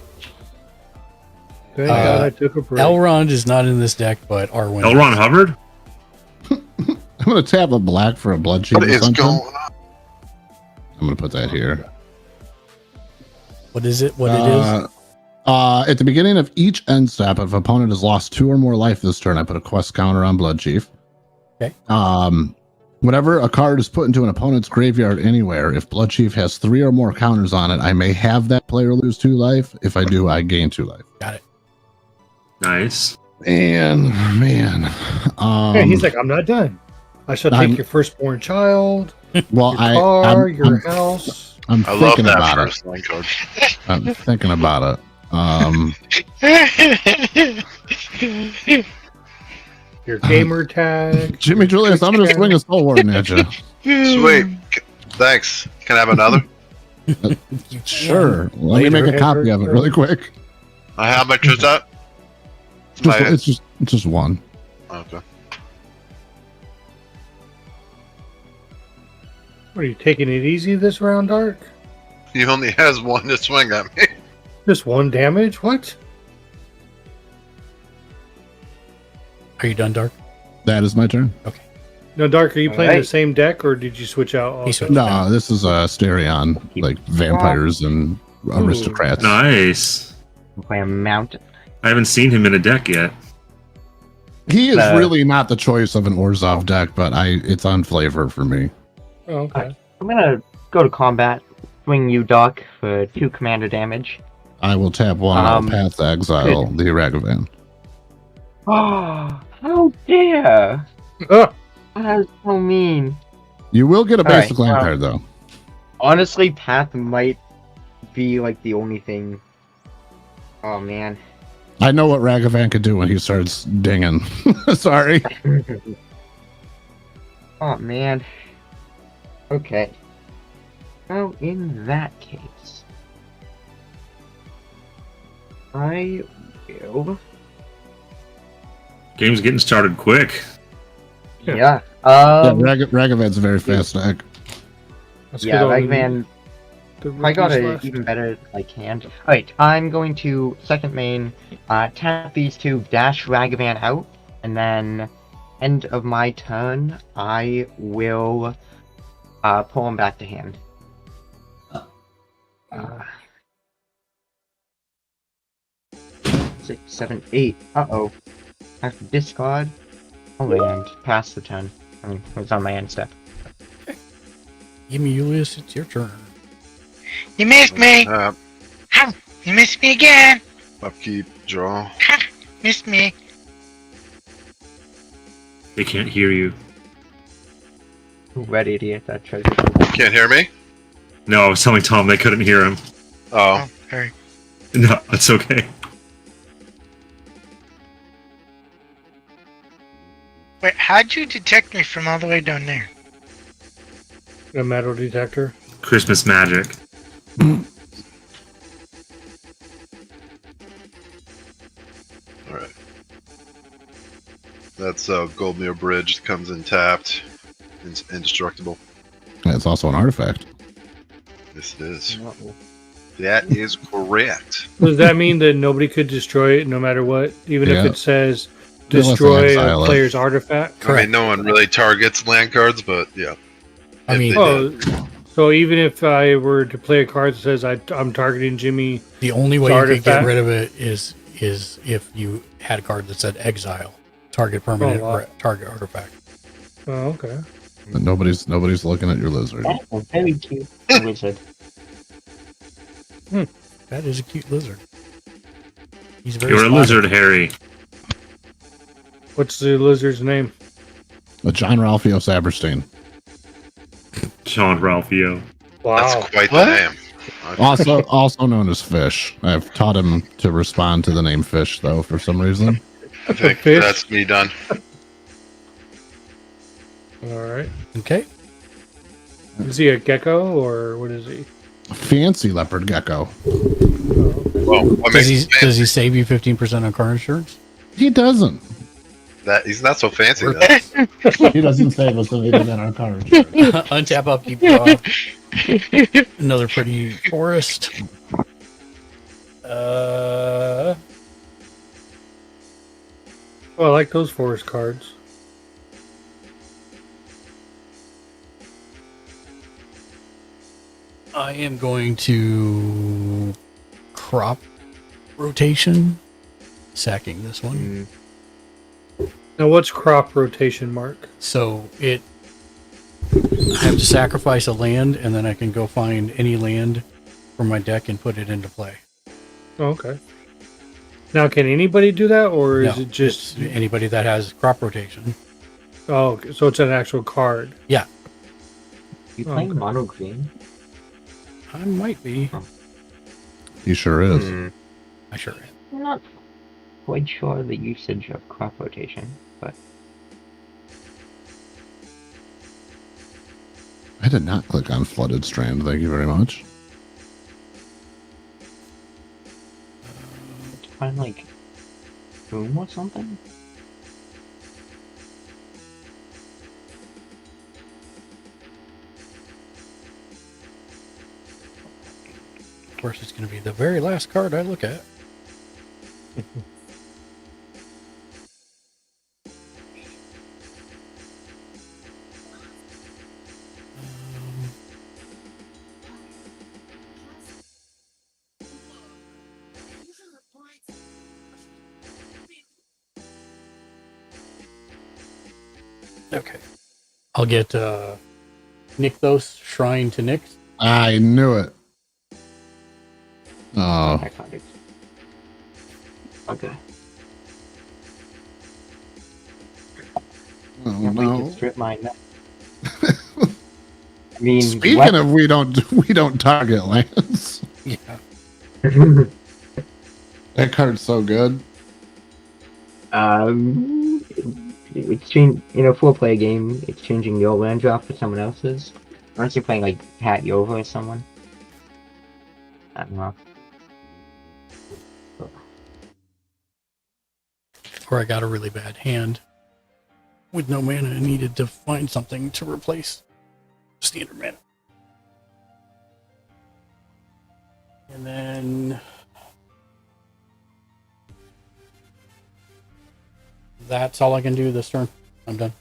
Thank God I took a break. Elrond is not in this deck, but Arwen. Elron Hubbard? I'm going to tap a black for a blood shield. What or is something. going on? I'm going to put that here. What is it? What it is? At the beginning of each end step, if opponent has lost 2 or more life this turn, I put a quest counter on Blood Chief. Okay. Whenever a card is put into an opponent's graveyard anywhere, if Blood Chief has 3 or more counters on it, I may have that player lose 2 life. If I do, I gain 2 life. Got it. Nice. And man, Yeah, he's like, I'm not done. I shall take your firstborn child, well, your car, your house. I'm I love thinking that about first line card. it. I'm thinking about it. Your gamer tag. Jimmy Julius, I'm going to swing a Soul Warden at you. Sweet. Thanks. Can I have another? Sure. Let me Later, make a copy Edward. of it really quick. How much is that? It's just 1. Okay. What, are you taking it easy this round, Dark? He only has 1 to swing at me. Just 1 damage? What? Are you done, Dark? That is my turn. Okay. No, Dark, are you playing the Alright. same deck, or did you switch out? Also? No, this is Stereon, like vampires and aristocrats. Nice. Play a mountain. I haven't seen him in a deck yet. He is really not the choice of an Orzhov deck, but it's on flavor for me. Oh, okay. I'm gonna go to combat, swing you, Doc, for 2 commander damage. I will tap 1 I'll Path Exile the Ragavan. Oh, how dare! Oh, That is so mean. You will get a All right, basic land well- card, though. Honestly, Path might be like the only thing. Oh man. I know what Ragavan could do when he starts dinging. Sorry. Oh man. Okay. Well, in that case, I will. Game's getting started quick. Yeah. Ragavan's a very fast deck. let's Yeah, get on Ragman. the I got rookies a left. even better like hand. Alright, I'm going to second main, tap these 2, dash Ragavan out, and then end of my turn, I will pull him back to hand. 6, 7, 8. Uh-oh. I have to discard. Oh, and pass the turn. I mean, it's on my end step. Give me Julius, it's your turn. You missed me. You missed me again. Upkeep, draw. Missed me. They can't hear you. Ready to get that treasure. Can't hear me? No, I was telling Tom they couldn't hear him. Oh. Sorry. No, it's okay. Wait, how'd you detect me from all the way down there? A metal detector. Christmas magic. Alright. That's Goldmere Bridge, comes in tapped. It's indestructible. And it's also an artifact. Yes, it is. That is correct. Does that mean that nobody could destroy it no matter what? Even if Yeah. it says Unless they destroy exile a it. player's artifact? I mean, no one really targets land cards, but yeah. I mean, So even if I were to play a card that says I'm targeting Jimmy, the only way you could get rid of it is if you had a card that said exile, target permanent, or target artifact. Oh, okay. But nobody's looking at your lizard. Oh, very cute wizard. That is a cute lizard. He's very You're a spotty. lizard, Harry. What's the lizard's name? John Ralphio Saberstein. John Ralphio. Wow. That's quite the name. Also known as Fish. I've taught him to respond to the name Fish, though, for some reason. I think that's me done. All right. Okay. Is he a gecko or what is he? Fancy leopard gecko. Well, Does he save you 15% on car insurance? He doesn't. That he's not so fancy. Though. He doesn't save us anything on our car insurance. Untap, I'll keep you off. Another pretty forest. Oh, I like those forest cards. I am going to crop rotation, sacking this one. Now, what's crop rotation, Mark? So I have to sacrifice a land, and then I can go find any land from my deck and put it into play. Oh, okay. Now, can anybody do that, or is No, it just it's anybody that has crop rotation? Oh, okay. So it's an actual card. Yeah. You playing mono green? I might be. He sure is. I sure am. I'm not quite sure the usage of crop rotation, but I did not click on Flooded Strand. Thank you very much. to find like boom or something. Of course, it's going to be the very last card I look at. Okay. I'll get Nykthos Shrine to Nyx. I knew it. Oh. I found it. Okay. Oh Can't wait no. to strip mine now. I mean, Speaking of, we don't target lands. Yeah. That card's so good. It's changing, in a 4-player game, it's changing your land drop for someone else's. Unless you're playing like Pat Yova or someone. I don't know. Or I got a really bad hand with no mana and needed to find something to replace standard mana. And then that's all I can do this turn. I'm done.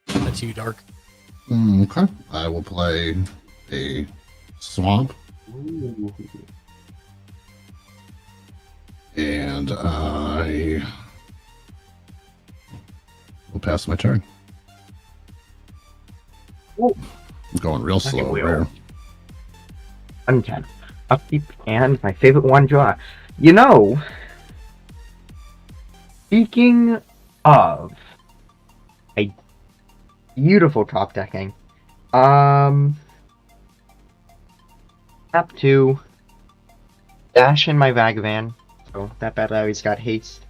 That's you, Dark. Okay. I will play a swamp. Ooh. And I will pass my turn. Ooh. I'm going real Second slow wheel. there. Untap. Upkeep and my favorite one draw. You know, speaking of a beautiful top decking, tap 2, dash in my Vagavan, so that bad Larry's got haste.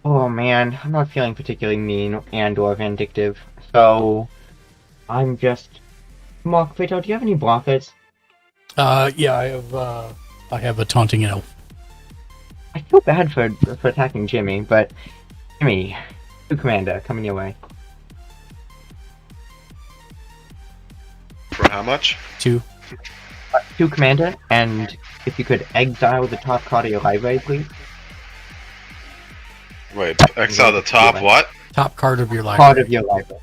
Oh man, I'm not feeling particularly mean and or vindictive, so I'm just. Mark, Vito, do you have any blockers? Yeah, I have a taunting elf. I feel bad for attacking Jimmy, but Jimmy, two commander coming your way. For how much? 2. Two commander, and if you could exile the top card of your library, please. Wait, exile the top what? Top card of your library. Card of your library.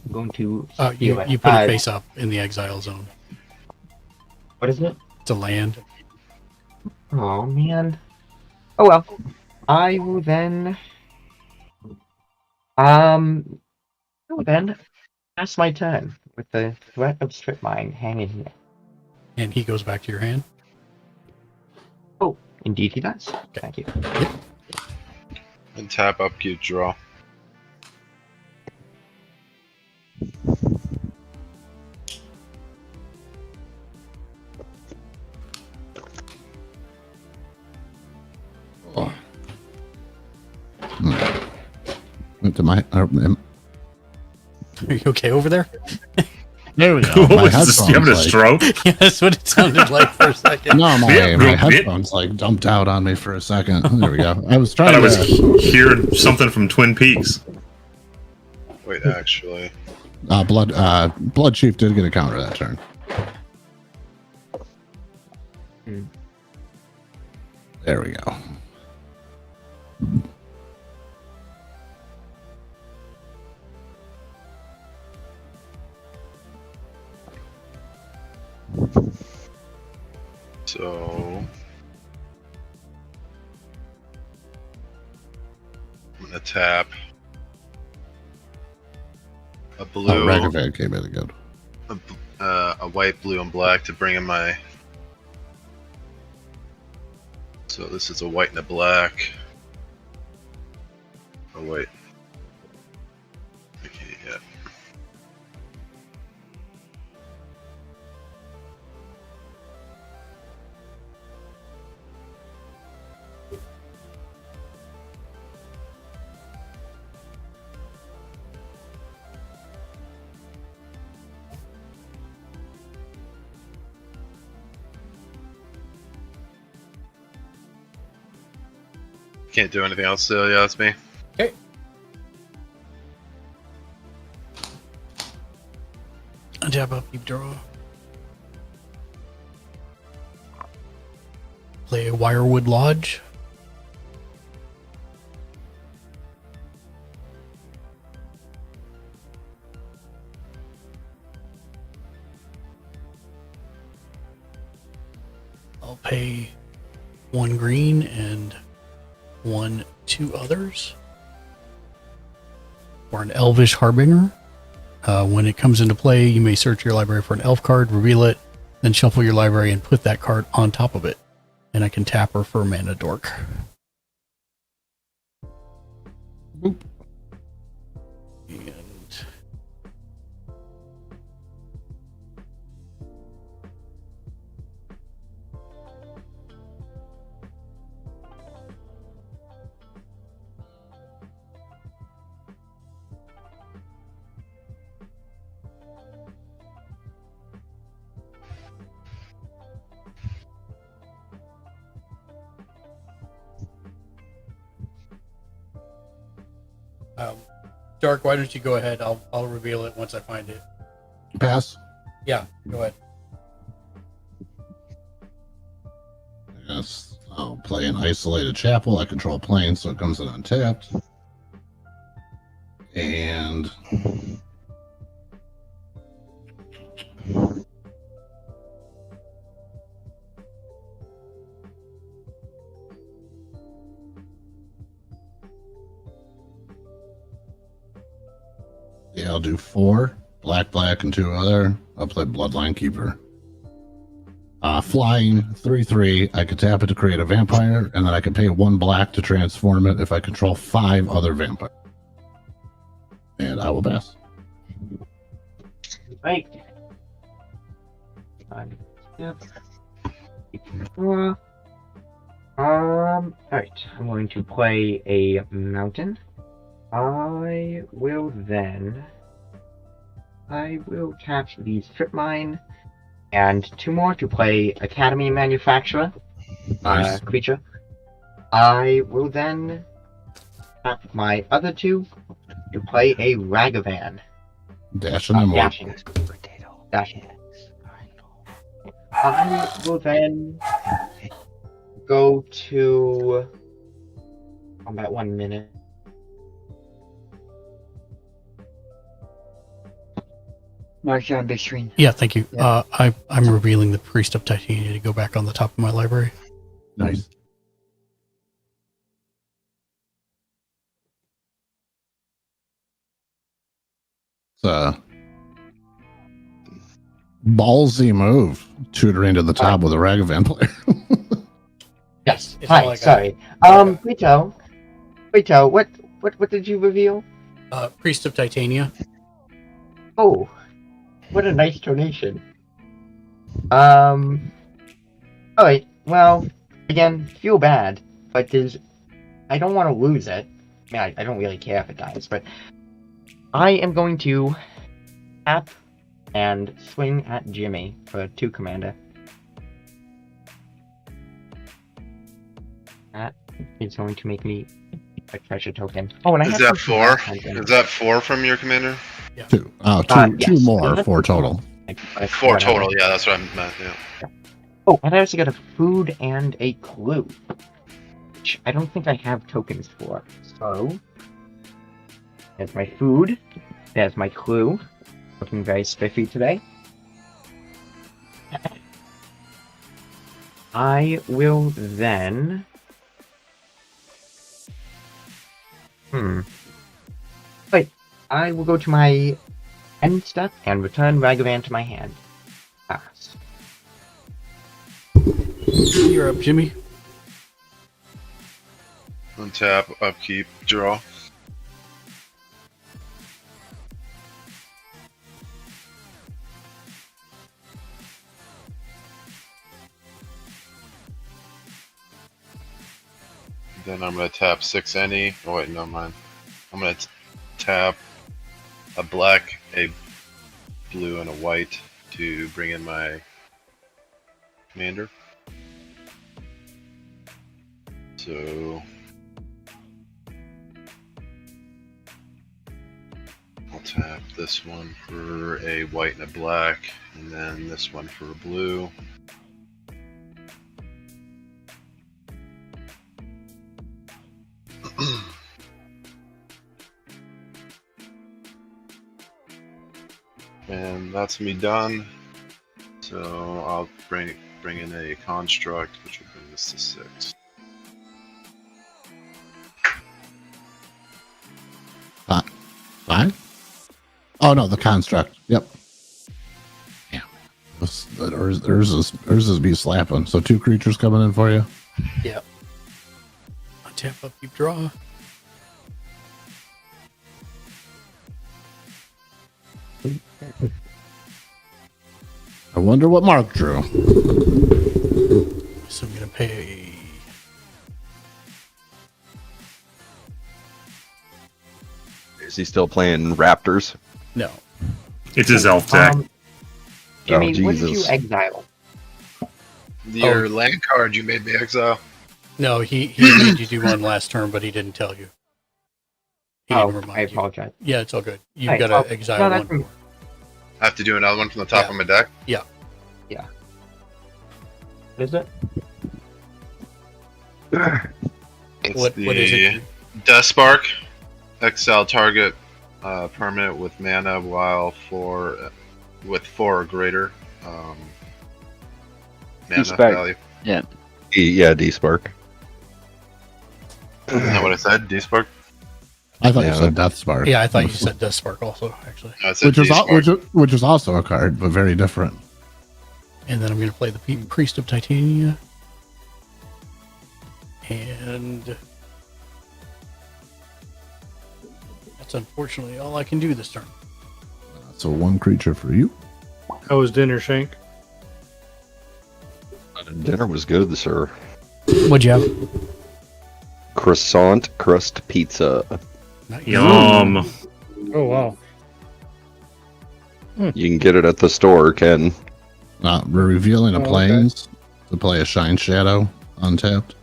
I'm going to You steal it. put it face up in the exile zone. What is it? It's a land. Oh man. Oh well. I will then. Pass my turn with the threat of strip mine hanging here. And he goes back to your hand. Oh, indeed he does. Okay. Thank you. And tap upkeep draw. Oh. Into my. Are you okay over there? There we go. What was this? You having a stroke? Yeah, that's what it sounded like for a second. No, my headphones like dumped out on me for a second. There we go. I was trying I was hearing something from Twin Peaks. Wait, actually. Blood Chief did get a counter that turn. There we go. So I'm gonna tap a blue. Oh, Ragavan came in again. A white, blue, and black to bring in my. So this is a white and a black. Oh wait. Okay, yeah. Can't do anything else still, yeah, that's me. Okay. Jab up, keep draw. Play a Wirewood Lodge. I'll pay 1 green and 2 others for an Elvish Harbinger. When it comes into play, you may search your library for an elf card, reveal it, then shuffle your library and put that card on top of it. And I can tap her for Mana Dork. Boop. And Dark, why don't you go ahead? I'll reveal it once I find it. Pass. Yeah, go ahead. Yes, I'll play an Isolated Chapel. I control planes, so it comes in untapped. And yeah, I'll do 4 black, and 2 other. I'll play Bloodline Keeper. Flying 3/3. I could tap it to create a vampire, and then I can pay 1 black to transform it if I control 5 other vampires. And I will pass. Right. Yep. Alright, I'm going to play a mountain. I will tap the strip mine and 2 more to play Academy Manufacturer Nice. creature. I will then tap my other 2 to play a Ragavan. Dashing and walk. Dashing. I will then go to combat 1 minute. Mark, you're on big screen. Yeah, thank you. I'm revealing the Priest of Titania to go back on the top of my library. Nice. It's a ballsy move, tutoring to the top with a Ragavan player. Yes. It's all Hi. I got. Sorry. Rito, what did you reveal? Priest of Titania. Oh, what a nice donation. Alright, well, again, feel bad, but I don't want to lose it. I mean, I don't really care if it dies, but I am going to tap and swing at Jimmy for 2 commander. That is going to make me a treasure token. Oh, and I Is have that some 4? content. Is that 4 from your commander? Yeah. 2. Oh, Yes. 2 more, That's 4 total. 4 total, yeah, that's what I meant, yeah. Oh, and I also got a food and a clue, which I don't think I have tokens for. So, there's my food, there's my clue. Looking very spiffy today. I will then... Wait, I will go to my end step and return Ragavan to my hand. Pass. You're up, Jimmy. Untap, upkeep, draw. Then I'm gonna tap 6 any. Oh wait, no mind. I'm gonna tap a black, a blue, and a white to bring in my commander. So I'll tap this one for a white and a black, and then this one for a blue. And that's me done. So I'll bring in a construct, which will bring this to 6. Five? Oh no, the construct. Yep. Yeah. Hers is be slapping. So 2 creatures coming in for you. Yep. Untap, upkeep, draw. I wonder what Mark drew. So I'm gonna pay. Is he still playing Raptors? No. It's his elf deck. Jimmy, Oh, what did you Jesus. exile? Your land card you made me exile. No, he made you do one last turn, but he didn't tell you. He didn't remind I you. apologize. Yeah, it's all good. You've Alright, got to exile that's one more. I have to do another one from the top of my deck. Yeah. Yeah. What is it? It's What is it? Death Spark. Exile target permanent with mana while with 4 or greater mana D-Spark. value. Yeah. D-Spark. Isn't that what I said? D-Spark? I thought Yeah. you said Death Spark. Yeah, I thought you said Death Spark also, actually. No, I said Which is, D-Spark. which is also a card, but very different. And then I'm going to play the Priest of Titania. And that's unfortunately all I can do this turn. So 1 creature for you. How was dinner, Shank? Dinner was good, sir. What'd you have? Croissant crust pizza. Yum. Oh wow. You can get it at the store, Ken. We're revealing a Oh, okay. planes to play a Shine Shadow untapped.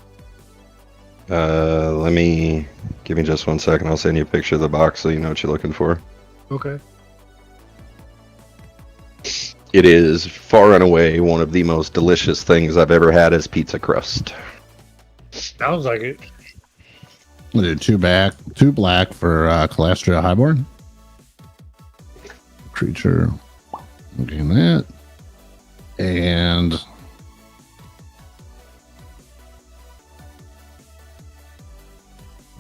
Let me give me just 1 second. I'll send you a picture of the box so you know what you're looking for. Okay. It is far and away one of the most delicious things I've ever had as pizza crust. Sounds like it. We'll do two black for Calastria Highborn. Creature. Gain that. And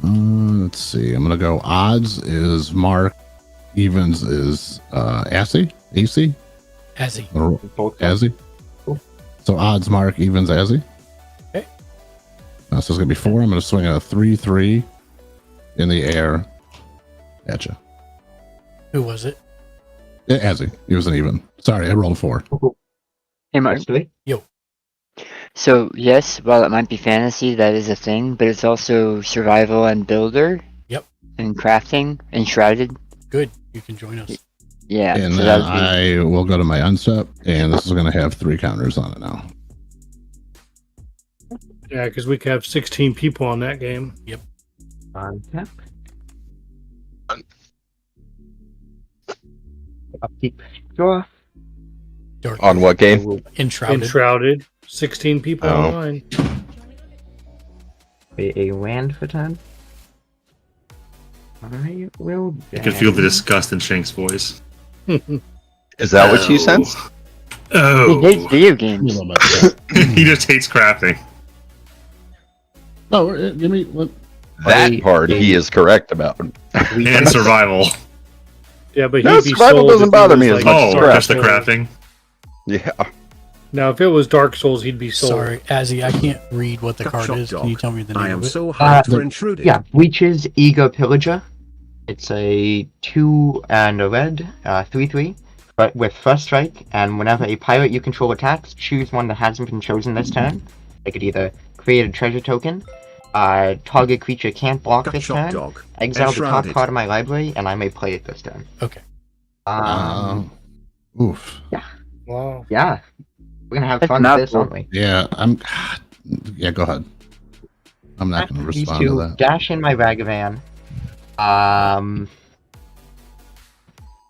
let's see. I'm gonna go odds is Mark. Evens is AC. Azzy. Or Azzy. So odds Mark, evens Azzy. Okay. So it's gonna be 4. I'm gonna swing a 3/3 in the air at you. Who was it? Yeah, Azzy. He was an even. Sorry, I rolled a 4. Hey, Mark. Yo. So, yes, while it might be fantasy, that is a thing, but it's also survival and builder. Yep. And crafting and shrouded. Good. You can join us. Yeah. And so then that would be... I will go to my unstep, and this is gonna have 3 counters on it now. Yeah, because we could have 16 people on that game. Yep. Untap. Upkeep. Draw. On what game? Enshrouded. Enshrouded. 16 people Oh. online. A land for 10. I will. You can feel the disgust in Shank's voice. Is that what you sensed? He hates Oh. video games. He just hates crafting. Oh, give me what? That part he is correct about. And survival. Yeah, but No, he'd be survival sold doesn't if it bother was me as like much as Dark just the Souls. crafting. Yeah. Now, if it was Dark Souls, he'd be sold. Sorry, Azzy, I can't read what the card is. Can you tell me the name I am of it? so hyped for intruding. Yeah, Bleach's Ego Pillager. It's a 2 and a red, 3/3, but with first strike. And whenever a pirate you control attacks, choose one that hasn't been chosen this turn. I could either create a treasure token, target creature can't block this turn, exile the top Enshrouded. card of my library, and I may play it this turn. Okay. Oof. Yeah. Wow. Yeah. We're gonna have That's fun with this, mouthful. aren't we? Yeah, yeah, go ahead. I'm not going to These respond to two that. dash in my Ragavan.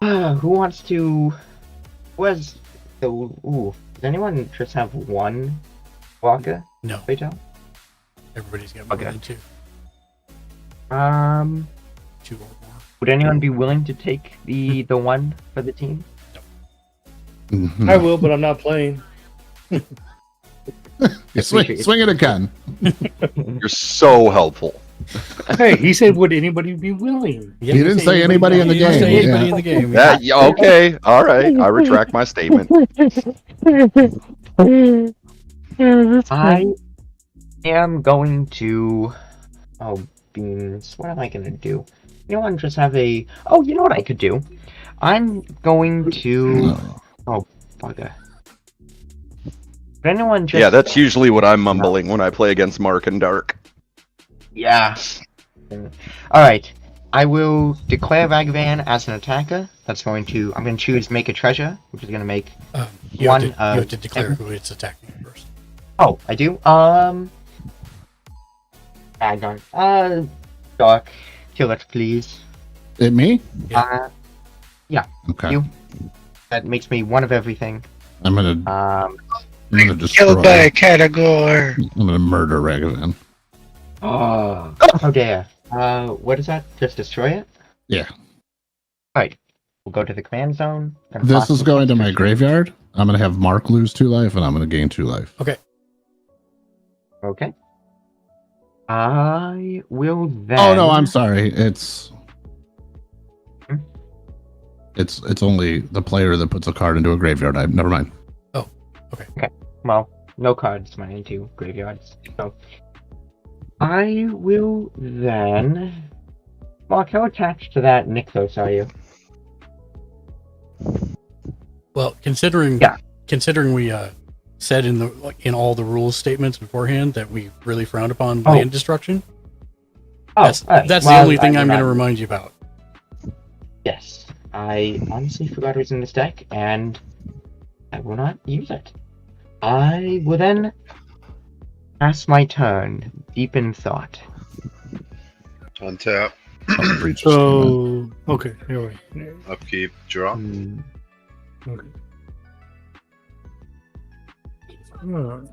Who wants to? Who has? Ooh, does anyone just have one walker? No. Wait out. Everybody's got more Okay. than 2. 2 or more. Would anyone be willing to take the one for the team? Mhm. I will, but I'm not playing. Yeah, swing it again. You're so helpful. Hey, he said, would anybody be willing? Yeah, He didn't say anybody in the He didn't game. say anybody Yeah. in the game. That, yeah, okay, all right. I retract my statement. I am going to. Oh, beans. What am I gonna do? You know, I'm just have a. Oh, you know what I could do? I'm going to. Oh, bugger. Would anyone just? Yeah, that's usually what I'm mumbling when I play against Mark and Dark. Yeah. Alright. I will declare Ragavan as an attacker. That's going to. I'm going to choose Make a Treasure, which is going to make You one. have to, you have to declare who it's attacking first. Oh, I do? Hang on. Dark. Kill it, please. It me? Yeah. Okay. You. That makes me one of everything. I'm gonna destroy. Killed by a category. I'm gonna murder Ragavan. Oh. How dare. What is that? Just destroy it? Yeah. Alright. We'll go to the command zone. Gonna This toss is the going to my creature. graveyard. I'm gonna have Mark lose 2 life, and I'm gonna gain 2 life. Okay. Okay. I will then. Oh no, I'm sorry. It's only the player that puts a card into a graveyard. Never mind. Oh, okay. Okay. Well, no cards went into graveyards. So I will then. Mark, how attached to that Nixos are you? Well, considering we said in all the rules statements beforehand that we really frown upon Oh. land destruction. Oh, That's the well, only thing I I'm going to will not- remind you about. Yes, I honestly forgot it was in this deck, and I will not use it. I will then pass my turn, deep in thought. Untap. So okay, here we go. Upkeep. Draw. Okay. Alright.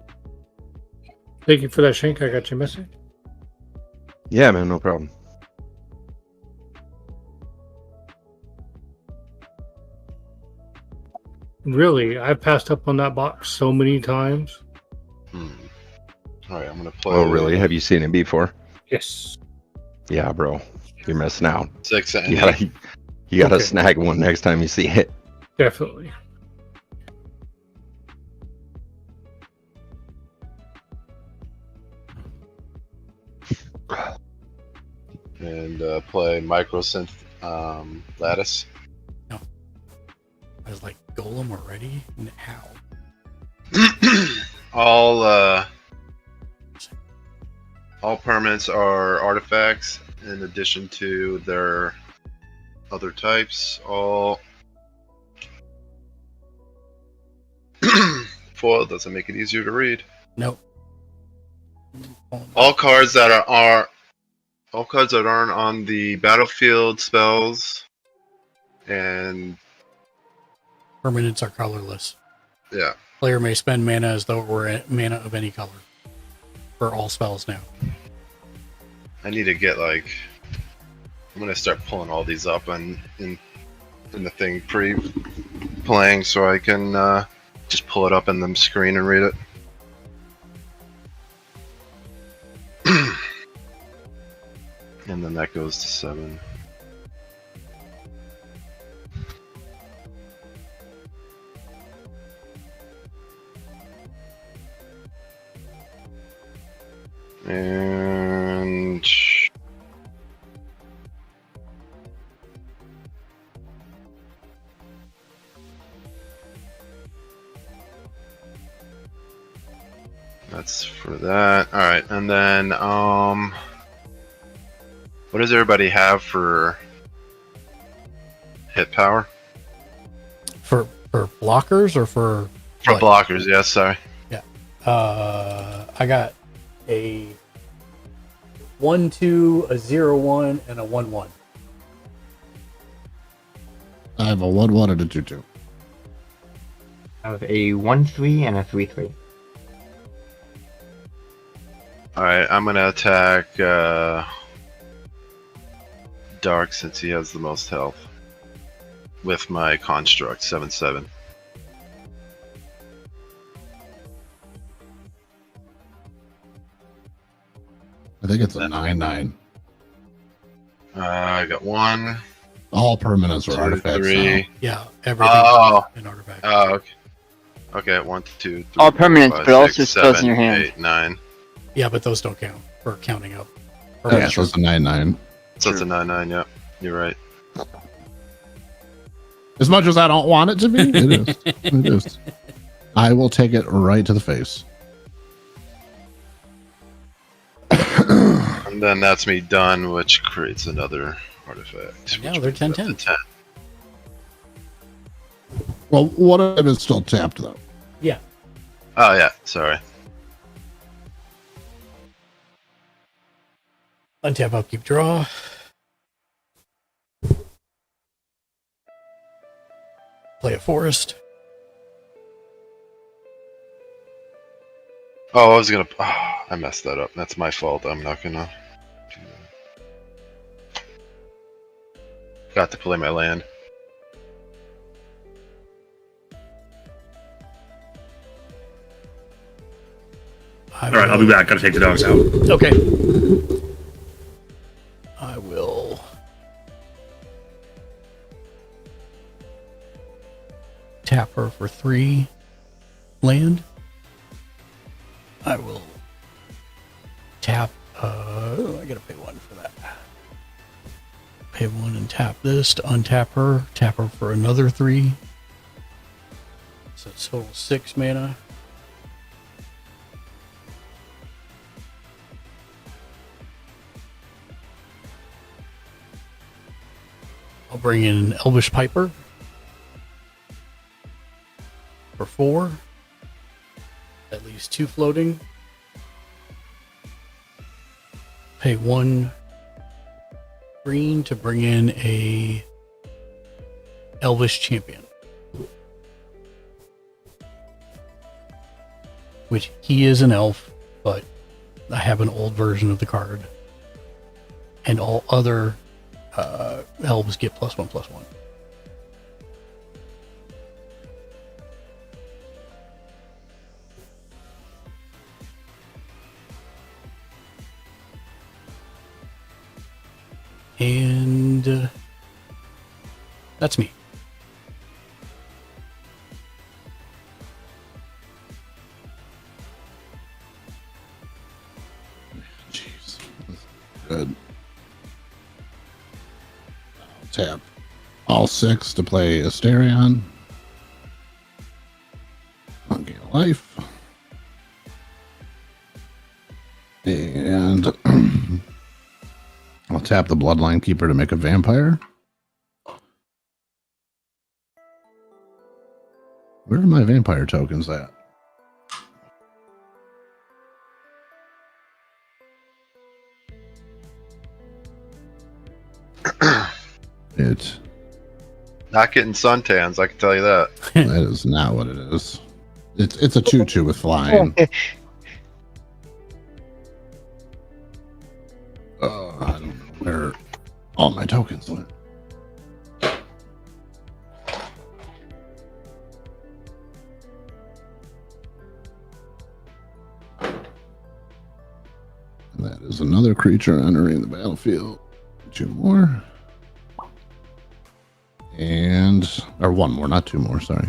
Thank you for that, Shank. I got your message. Yeah, man, no problem. Really, I've passed up on that box so many times. All right, I'm gonna play. Oh, really? Have you seen it before? Yes. Yeah, bro. You're missing out. 6 You gotta, you gotta Okay. snag one next time you see it. Definitely. And play Microsynth Lattice. I was like, Golem already? How? All permanents are artifacts in addition to their other types. All foil doesn't make it easier to read. Nope. All cards that all cards that aren't on the battlefield spells and Permanents are colorless. yeah. Player may spend mana as though it were mana of any color for all spells now. I need to get like I'm gonna start pulling all these up in the thing pre-playing so I can just pull it up in the screen and read it. And then that goes to 7. And that's for that. All right, and then what does everybody have for hit power? For blockers or for For what? blockers, yes. Sorry. Yeah. I got a 1-2, a 0-1, and a 1-1. I have a 1-1 and a 2-2. I have a 1-3 and a 3-3. All right, I'm gonna attack Dark since he has the most health with my construct 7/7. I think it's a 9/9. I got 1. All permanents are 2, artifacts 3. now. Yeah, everything Oh. an artifact. Oh, okay. Okay, 1, 2, 3. All permanents, 5, but also 6, spells 7, in your hand. 8, 9. Yeah, but those don't count for counting up. Yeah, so it's a 9/9. So it's a 9/9. Yeah, you're right. As much as I don't want it to be, it is. It is. I will take it right to the face. And then that's me done, which creates another artifact. Yeah, they're 10/10. 10. Well, one of them is still tapped, though. Yeah. Oh yeah, sorry. Untap, upkeep, draw. Play a forest. Oh, I was gonna. Oh, I messed that up. That's my fault. I'm not gonna. Do that. Got to play my land. All right, I'll be back. Gotta take the dogs out. Okay. I will. Tap her for 3 land. I will tap. I gotta pay 1 for that. Pay 1 and tap this to untap her. Tap her for another 3. So it's total 6 mana. I'll bring in an Elvish Piper for 4. That leaves 2 floating. Pay 1 green to bring in a Elvish Champion. Which he is an elf, but I have an old version of the card. And all other elves get +1/+1. And that's me. Jeez. Good. I'll tap all 6 to play Asterion. I'll gain a life. And I'll tap the Bloodline Keeper to make a vampire. Where are my vampire tokens at? It's Not getting suntans, I can tell you that. that is not what it is. It's a 2/2 with flying. I don't know where all my tokens went. That is another creature entering the battlefield. 2 more. Or 1 more, not 2 more, sorry.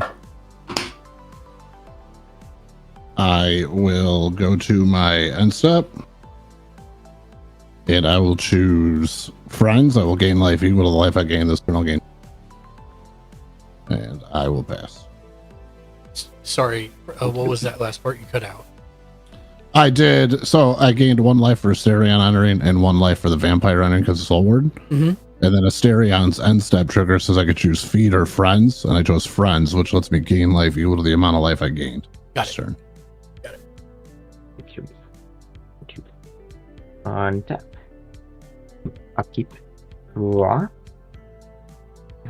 I will go to my end step. And I will choose friends. I will gain life equal to the life I gain this turn. I'll gain. And I will pass. Sorry, what was that last part you cut out? I did. So I gained 1 life for Asterion entering and 1 life for the vampire entering because it's Soul Ward. Mm-hmm. And then Asterion's end step trigger says I could choose feed or friends. And I chose friends, which lets me gain life equal to the amount of life I gained. Got this it. turn. Got it. On tap. Upkeep. Draw.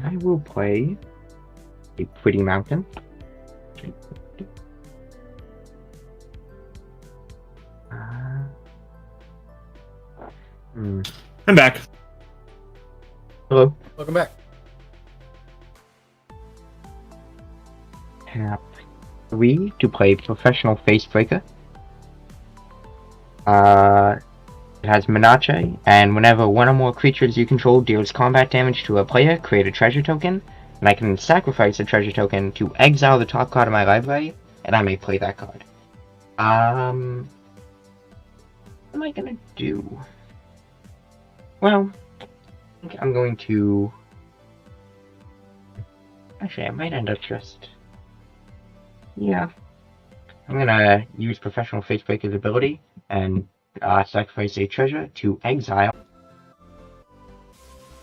I will play a Pretty Mountain. I'm back. Hello. Welcome back. Tap 3 to play Professional Facebreaker. It has Menache, and whenever 1 or more creatures you control deals combat damage to a player, create a treasure token, and I can sacrifice a treasure token to exile the top card of my library, and I may play that card. What am I gonna do? Well, I think I'm going to... Actually, I might end up just... Yeah. I'm gonna use Professional Facebreaker's ability, and sacrifice a treasure to exile.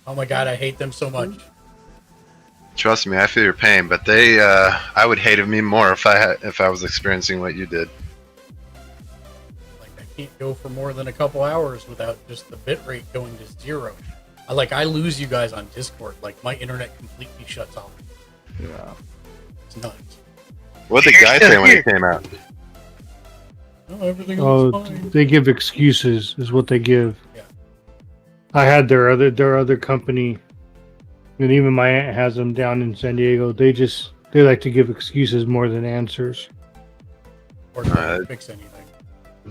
Oh my god, I hate them so much. Trust me, I feel your pain, but they, I would hate me more if I was experiencing what you did. Like, I can't go for more than a couple hours without just the bitrate going to 0. I lose you guys on Discord. Like, my internet completely shuts off. Yeah. It's nuts. What did the guy say when he came out? Oh, everything else Oh, is fine. they give excuses, is what they give. Yeah. I had their other company, and even my aunt has them down in San Diego. They like to give excuses more than answers. Or don't fix anything.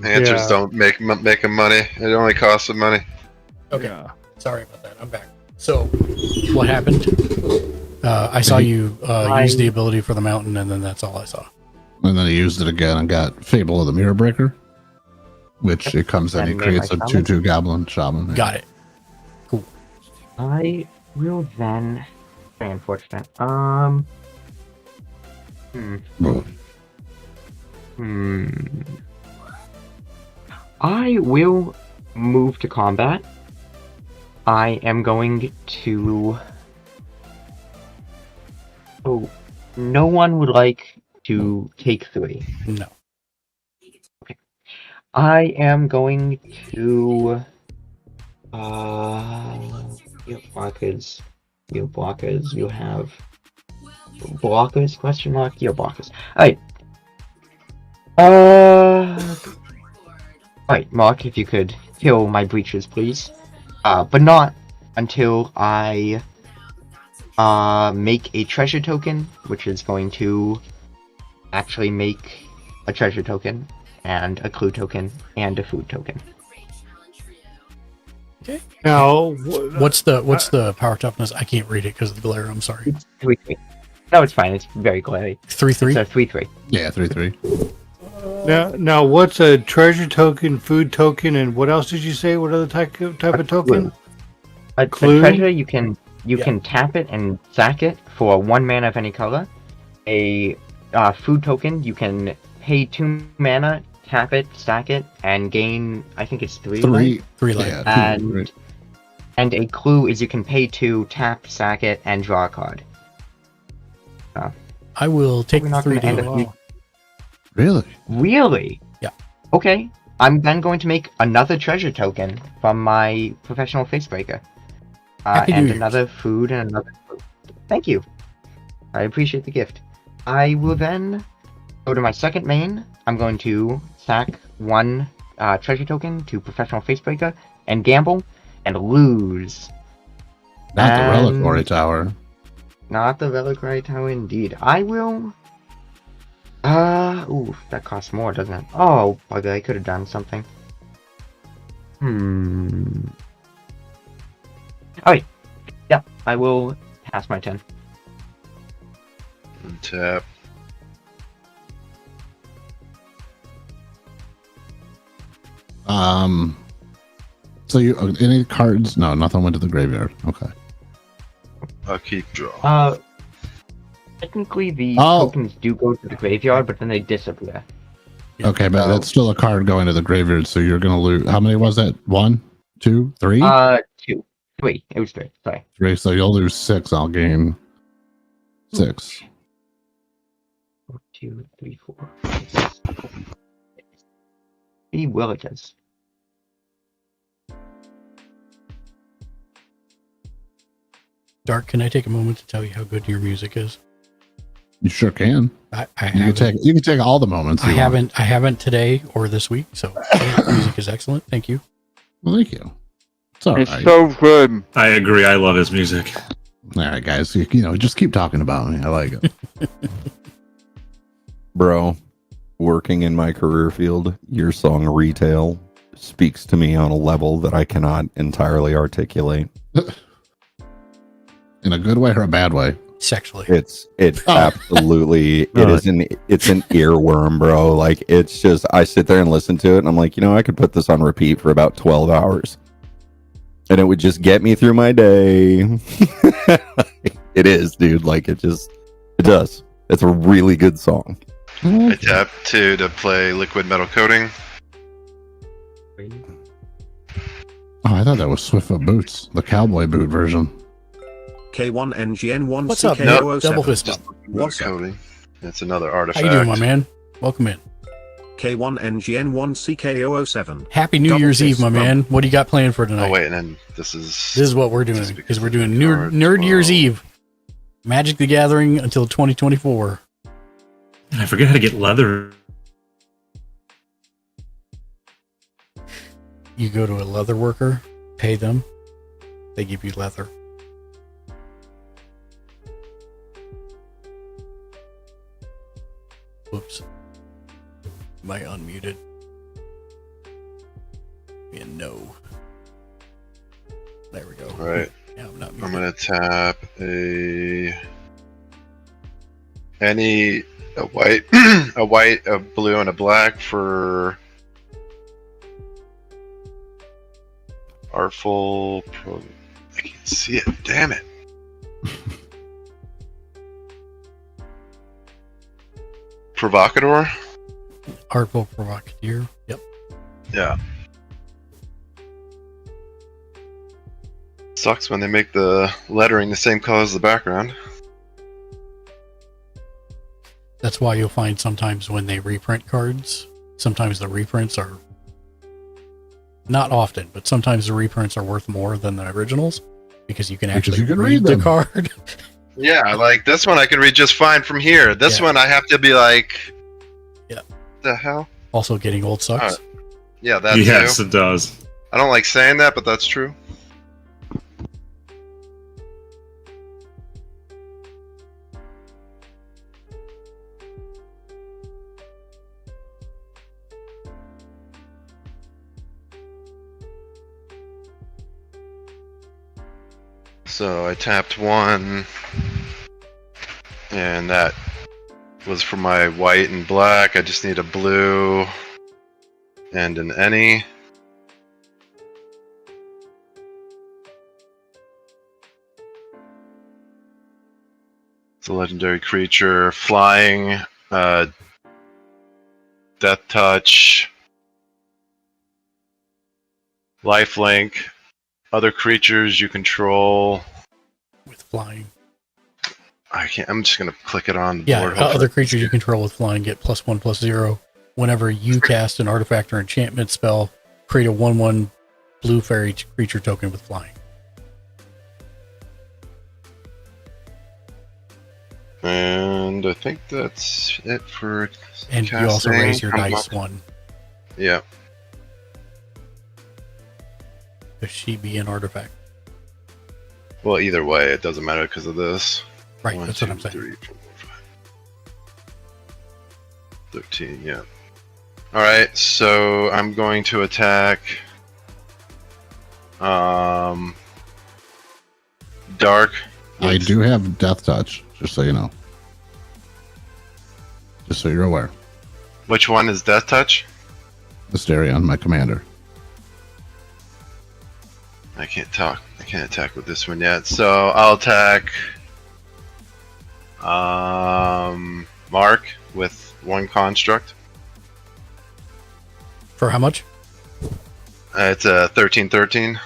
Answers don't make them money. It only costs them money. Okay. Yeah. Sorry about that. I'm back. So, what happened? I saw you use the ability for the mountain, and then that's all I saw. And then I used it again and got Fable of the Mirror Breaker, which it comes in. He creates a 2/2 Goblin Shaman. Got it. Cool. I will then... Very unfortunate. I will move to combat. I am going to no one would like to take 3. No. Okay. I am going to you have blockers. You have blockers. You have blockers? Question mark. You have blockers. Alright. Alright, Mark, if you could kill my breaches, please. But not until I make a treasure token, which is going to actually make a treasure token, and a clue token, and a food token. Okay. Now, what's the power toughness? I can't read it because of the glare. I'm sorry. It's 3-3. No, it's fine. It's very glary. 3-3? It's a 3-3. Yeah, 3-3. Now, what's a treasure token, food token, and what else did you say? What other type of token? A Clue? treasure, you can tap it and sack it for 1 mana of any color. A food token, you can pay 2 mana, tap it, stack it, and gain, I think it's 3 life. 3 life. Yeah, And a clue is you can pay 2, tap, sack it, and draw a card. I will take We're not 3 gonna end damage. up- Really? Really? Yeah. Okay. I'm then going to make another treasure token from my professional facebreaker. Happy New And Year's. another food and another food. Thank you. I appreciate the gift. I will then go to my second main. I'm going to sack 1 treasure token to professional facebreaker and gamble and lose. Not the And- Reliquary Tower. Not the Reliquary Tower, indeed. I will. Ooh, that costs more, doesn't it? Oh, bugger, I could have done something. Alright. Yep, I will pass my turn. Tap. So you any cards? No, nothing went to the graveyard. Okay. I'll keep draw. Technically, the Oh. tokens do go to the graveyard, but then they disappear. Okay, but that's still a card going to the graveyard, so you're gonna lose. How many was that? 1, 2, 3? 2. 3. It was 3. Sorry. 3. So you'll lose 6. I'll gain 6. 2, 3, 4, 6. 3 villages. Dark, can I take a moment to tell you how good your music is? You sure can. I You can take all the moments. I you want. haven't today or this week, so music is excellent. Thank you. Well, thank you. It's all right. so good. I agree. I love his music. All right, guys. You know, just keep talking about me. I like it. Bro, working in my career field, your song Retail speaks to me on a level that I cannot entirely articulate. In a good way or a bad way? Sexually. It's absolutely it's an earworm, bro. Like, it's just, I sit there and listen to it and I'm like, you know, I could put this on repeat for about 12 hours and it would just get me through my day. It is, dude. Like, it does. It's a really good song. I tap 2 to play liquid metal coating. Oh, I thought that was Swiftfoot Boots, the cowboy boot version. K1NGN1 What's up, CKO07. Double fist bump. What's up? Coating. It's another How artifact. you doing, my man? Welcome in. K1NGN1 CKO07. Happy New Double Year's Eve, fist my bump. man. What do you got planned for tonight? Oh wait, and then this is what we're doing because we're doing Nerd Year's Eve, Magic the Gathering until 2024. I forget how to get leather. You go to a leather worker, pay them, they give you leather. Whoops. Am I unmuted? Yeah, no. There we go. All right. Yeah, I'm not I'm muted. gonna tap a white, a white, a blue, and a black for Artful. I can't see it. Damn it. Provocateur. Artful Provocateur. Yep. Yeah. Sucks when they make the lettering the same color as the background. That's why you'll find sometimes when they reprint cards, sometimes the reprints are, not often, but sometimes the reprints are worth more than the originals because you can actually read the card. Yeah, like this one I can read just fine from here. This one I have to be like, the hell? Also, getting old sucks. Yeah, that Yes, too. it does. I don't like saying that, but that's true. So I tapped one, and that was for my white and black. I just need a blue and an any. It's a legendary creature, flying, death touch, lifelink, other creatures you control. With flying. I can't. I'm just gonna click it on the Yeah, board. other creatures you control with flying get +1/+0. Whenever you cast an artifact or enchantment spell, create a 1/1 blue fairy creature token with flying. And I think that's it for. And you also casting. raise your dice one. Yeah. Does she be an artifact? Well, either way, it doesn't matter because of this. Right, 1, that's 2, what I'm saying. 3, 4, 5. 13, yeah. Alright, so I'm going to attack Dark. I do have Death Touch, just so you know. Just so you're aware. Which one is Death Touch? Mysterion, my commander. I can't talk. I can't attack with this one yet. So I'll attack Mark with one construct. For how much? It's a 13/13.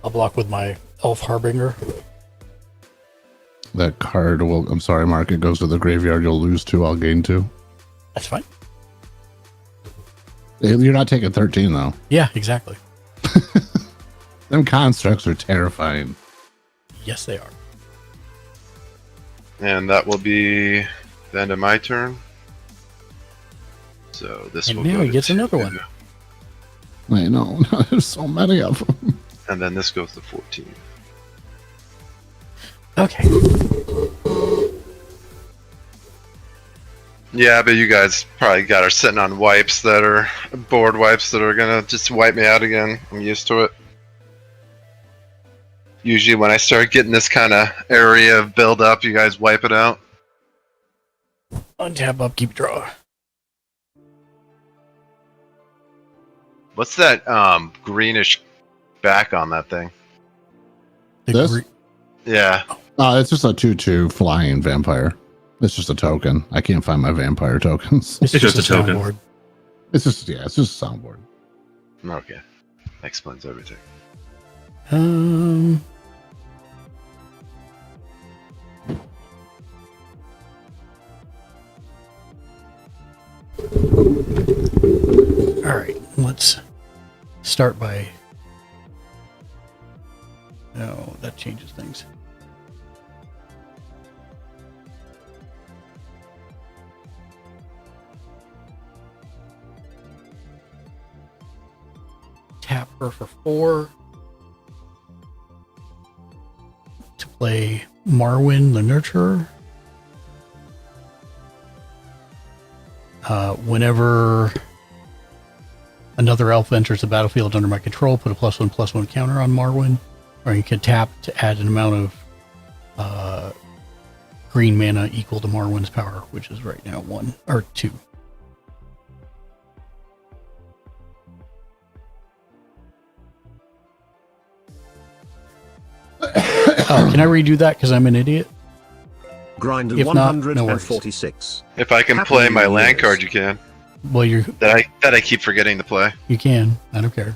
I'll block with my Elf Harbinger. That card will. I'm sorry, Mark. It goes to the graveyard. You'll lose 2. I'll gain 2. That's fine. You're not taking 13 though. Yeah, exactly. Them constructs are terrifying. Yes, they are. And that will be the end of my turn. So this And will now go he to gets 2. another one. I know. There's so many of them. And then this goes to 14. Okay. Yeah, but you guys probably are sitting on wipes that are board wipes that are gonna just wipe me out again. I'm used to it. Usually when I start getting this kind of area of build up, you guys wipe it out. Untap, upkeep, draw. What's that greenish back on that thing? This? Yeah. It's just a 2/2 flying vampire. It's just a token. I can't find my vampire tokens. It's just a token. Soundboard. It's just a soundboard. Okay. That explains everything. All right, let's start by. No, that changes things. Tap her for 4 to play Marwyn the Nurturer. Whenever another elf enters the battlefield under my control, put a +1/+1 counter on Marwyn, or you can tap to add an amount of green mana equal to Marwyn's power, which is right now 1 or 2. Oh, can I redo that because I'm an idiot? Grind If not, no worries. 146. If I can Happy play my New land Year's. card, you can. Well, that I keep forgetting to play. you can. I don't care.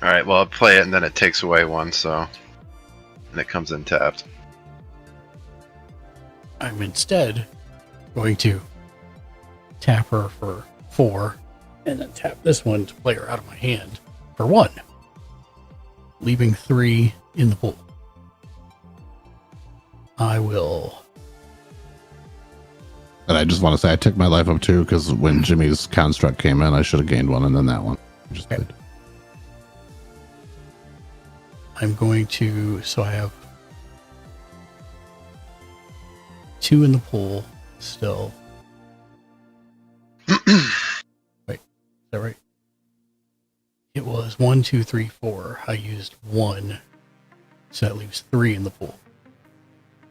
All right, well, I'll play it and then it takes away one, so and it comes in tapped. I'm instead going to tap her for 4 and then tap this one to play her out of my hand for 1, leaving 3 in the pool. I will. And I just want to say I took my life up too because when Jimmy's construct came in, I should have gained 1 and then that one. I just did. I'm going to. So I have 2 in the pool still. Wait, is that right? It was 1, 2, 3, 4. I used 1, so that leaves 3 in the pool.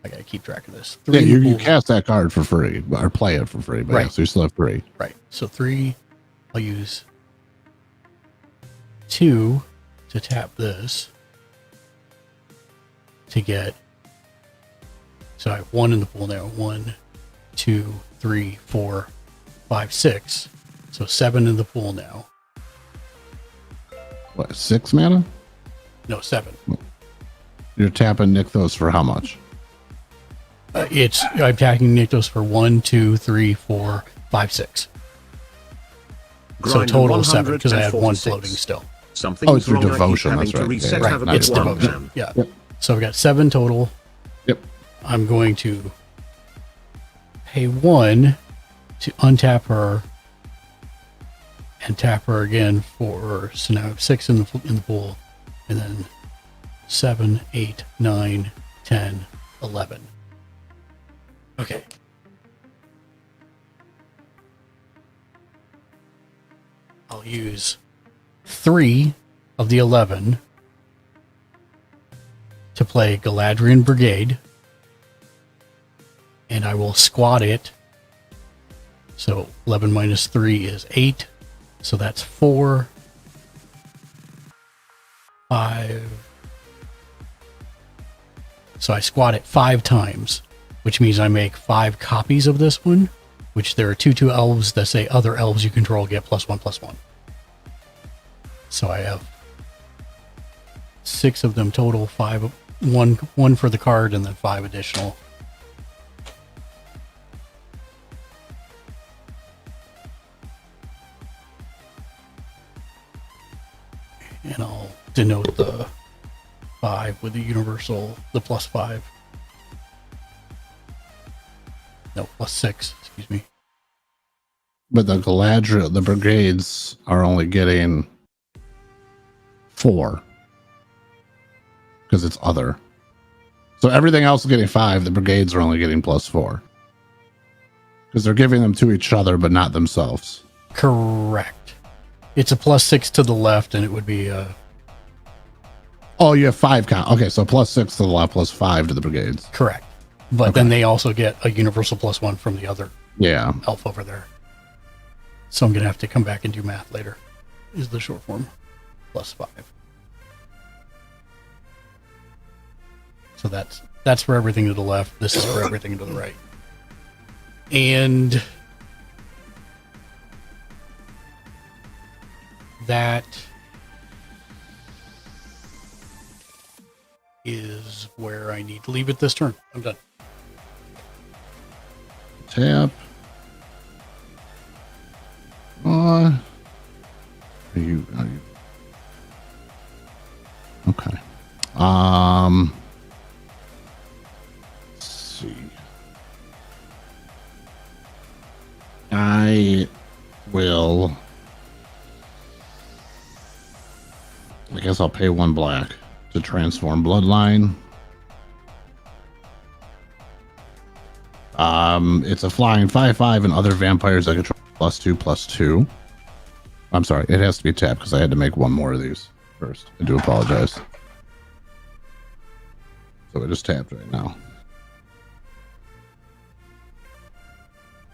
I gotta keep track of this. 3 Yeah, in the you pool. cast that card for free or play it for free, but Right. yeah, so you still have 3. Right. So 3. I'll use 2 to tap this to get. So I have 1 in the pool now. 1, 2, 3, 4, 5, 6. So 7 in the pool now. What, 6 mana? No, 7. You're tapping Nykthos for how much? I'm attacking Nykthos for 1, 2, 3, 4, 5, 6. So a Grind total of 7 because I had 1 146. floating still. Something it's your wrong, I keep devotion, having that's to right. reset, Yeah, have a not bit It's your more devotion. RAM. Yeah. Yep. So I've got 7 total. Yep. I'm going to pay 1 to untap her and tap her again for. So now I have 6 in the pool, and then 7, 8, 9, 10, 11. Okay. I'll use 3 of the 11 to play Galadriel Brigade, and I will squat it. So 11 minus 3 is 8, so that's 4, 5. So I squat it 5 times, which means I make 5 copies of this one, which there are 2/2 elves that say other elves you control get +1/+1. So I have 6 of them total, 5, one for the card, and then 5 additional. And I'll denote the 5 with the universal, the +5. No, +6, excuse me. But the Galadriel, the brigades are only getting 4 because it's other. So everything else is getting 5. The brigades are only getting +4 because they're giving them to each other, but not themselves. Correct. It's a +6 to the left, and it would be Oh, you have 5 count. Okay, so +6 to the left, +5 to the brigades. correct. But Okay. then they also get a universal +1 from the other Yeah. elf over there. So I'm going to have to come back and do math later, is the short form. +5. So that's for everything to the left. This is for everything to the right. And that is where I need to leave it this turn. I'm done. Tap. Are you okay? Let's see. I will. I guess I'll pay 1 black to transform Bloodline. It's a flying 5/5, and other vampires I control +2/+2. I'm sorry, it has to be tapped because I had to make 1 more of these first. I do apologize. So it is tapped right now.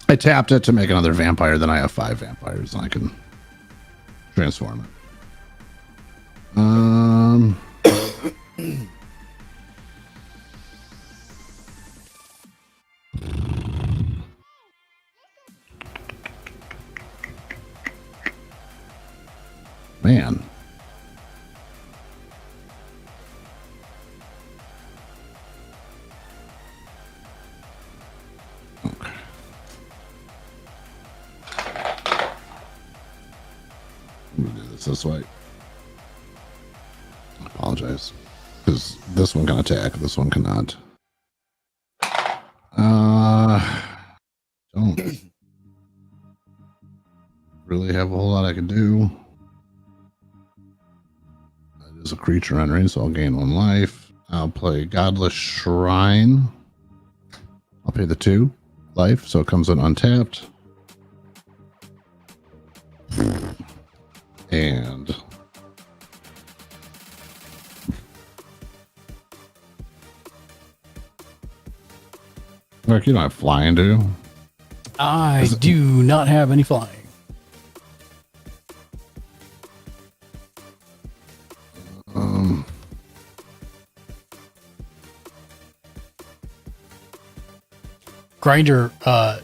I tapped it to make another vampire, then I have 5 vampires, and I can transform it. Man. Okay. I'm gonna do this way. I apologize. Because this one can attack, this one cannot. Don't really have a whole lot I can do. It is a creature entering, so I'll gain 1 life. I'll play Godless Shrine. I'll pay the 2 life, so it comes in untapped. And Mark, you don't have flying, do you? I do not have any flying. Grinder,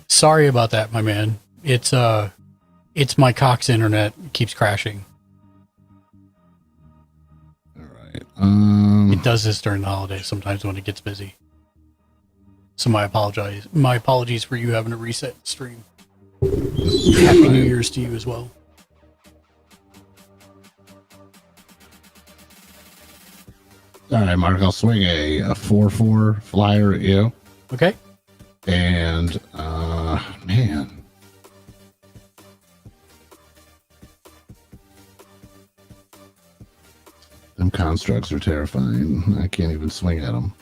sorry about that, my man. It's my Cox internet. It keeps crashing. All right. It does this during the holidays sometimes when it gets busy. So my apologies for you having to reset the stream. Happy New Year's to you as well. All right, Mark, I'll swing a 4/4 flyer at you. Okay. And, man. Them constructs are terrifying. I can't even swing at them.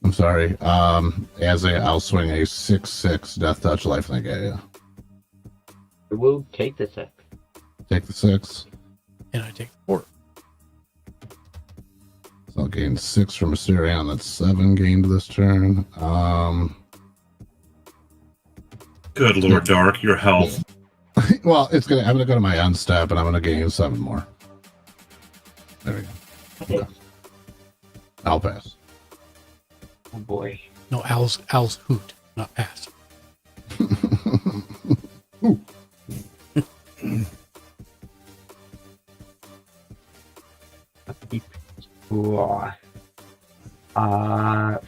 I'm sorry. I'll swing a 6/6 Death Touch Lifelink at you. We'll take the 6. Take the 6. And I take the 4. So I'll gain 6 from Asterion. That's 7 gained this turn. Good Lord, Dark, your health. Well, I'm gonna go to my unstep and I'm gonna gain 7 more. There we go. Okay. I'll pass. Oh boy. No, owls hoot, not pass.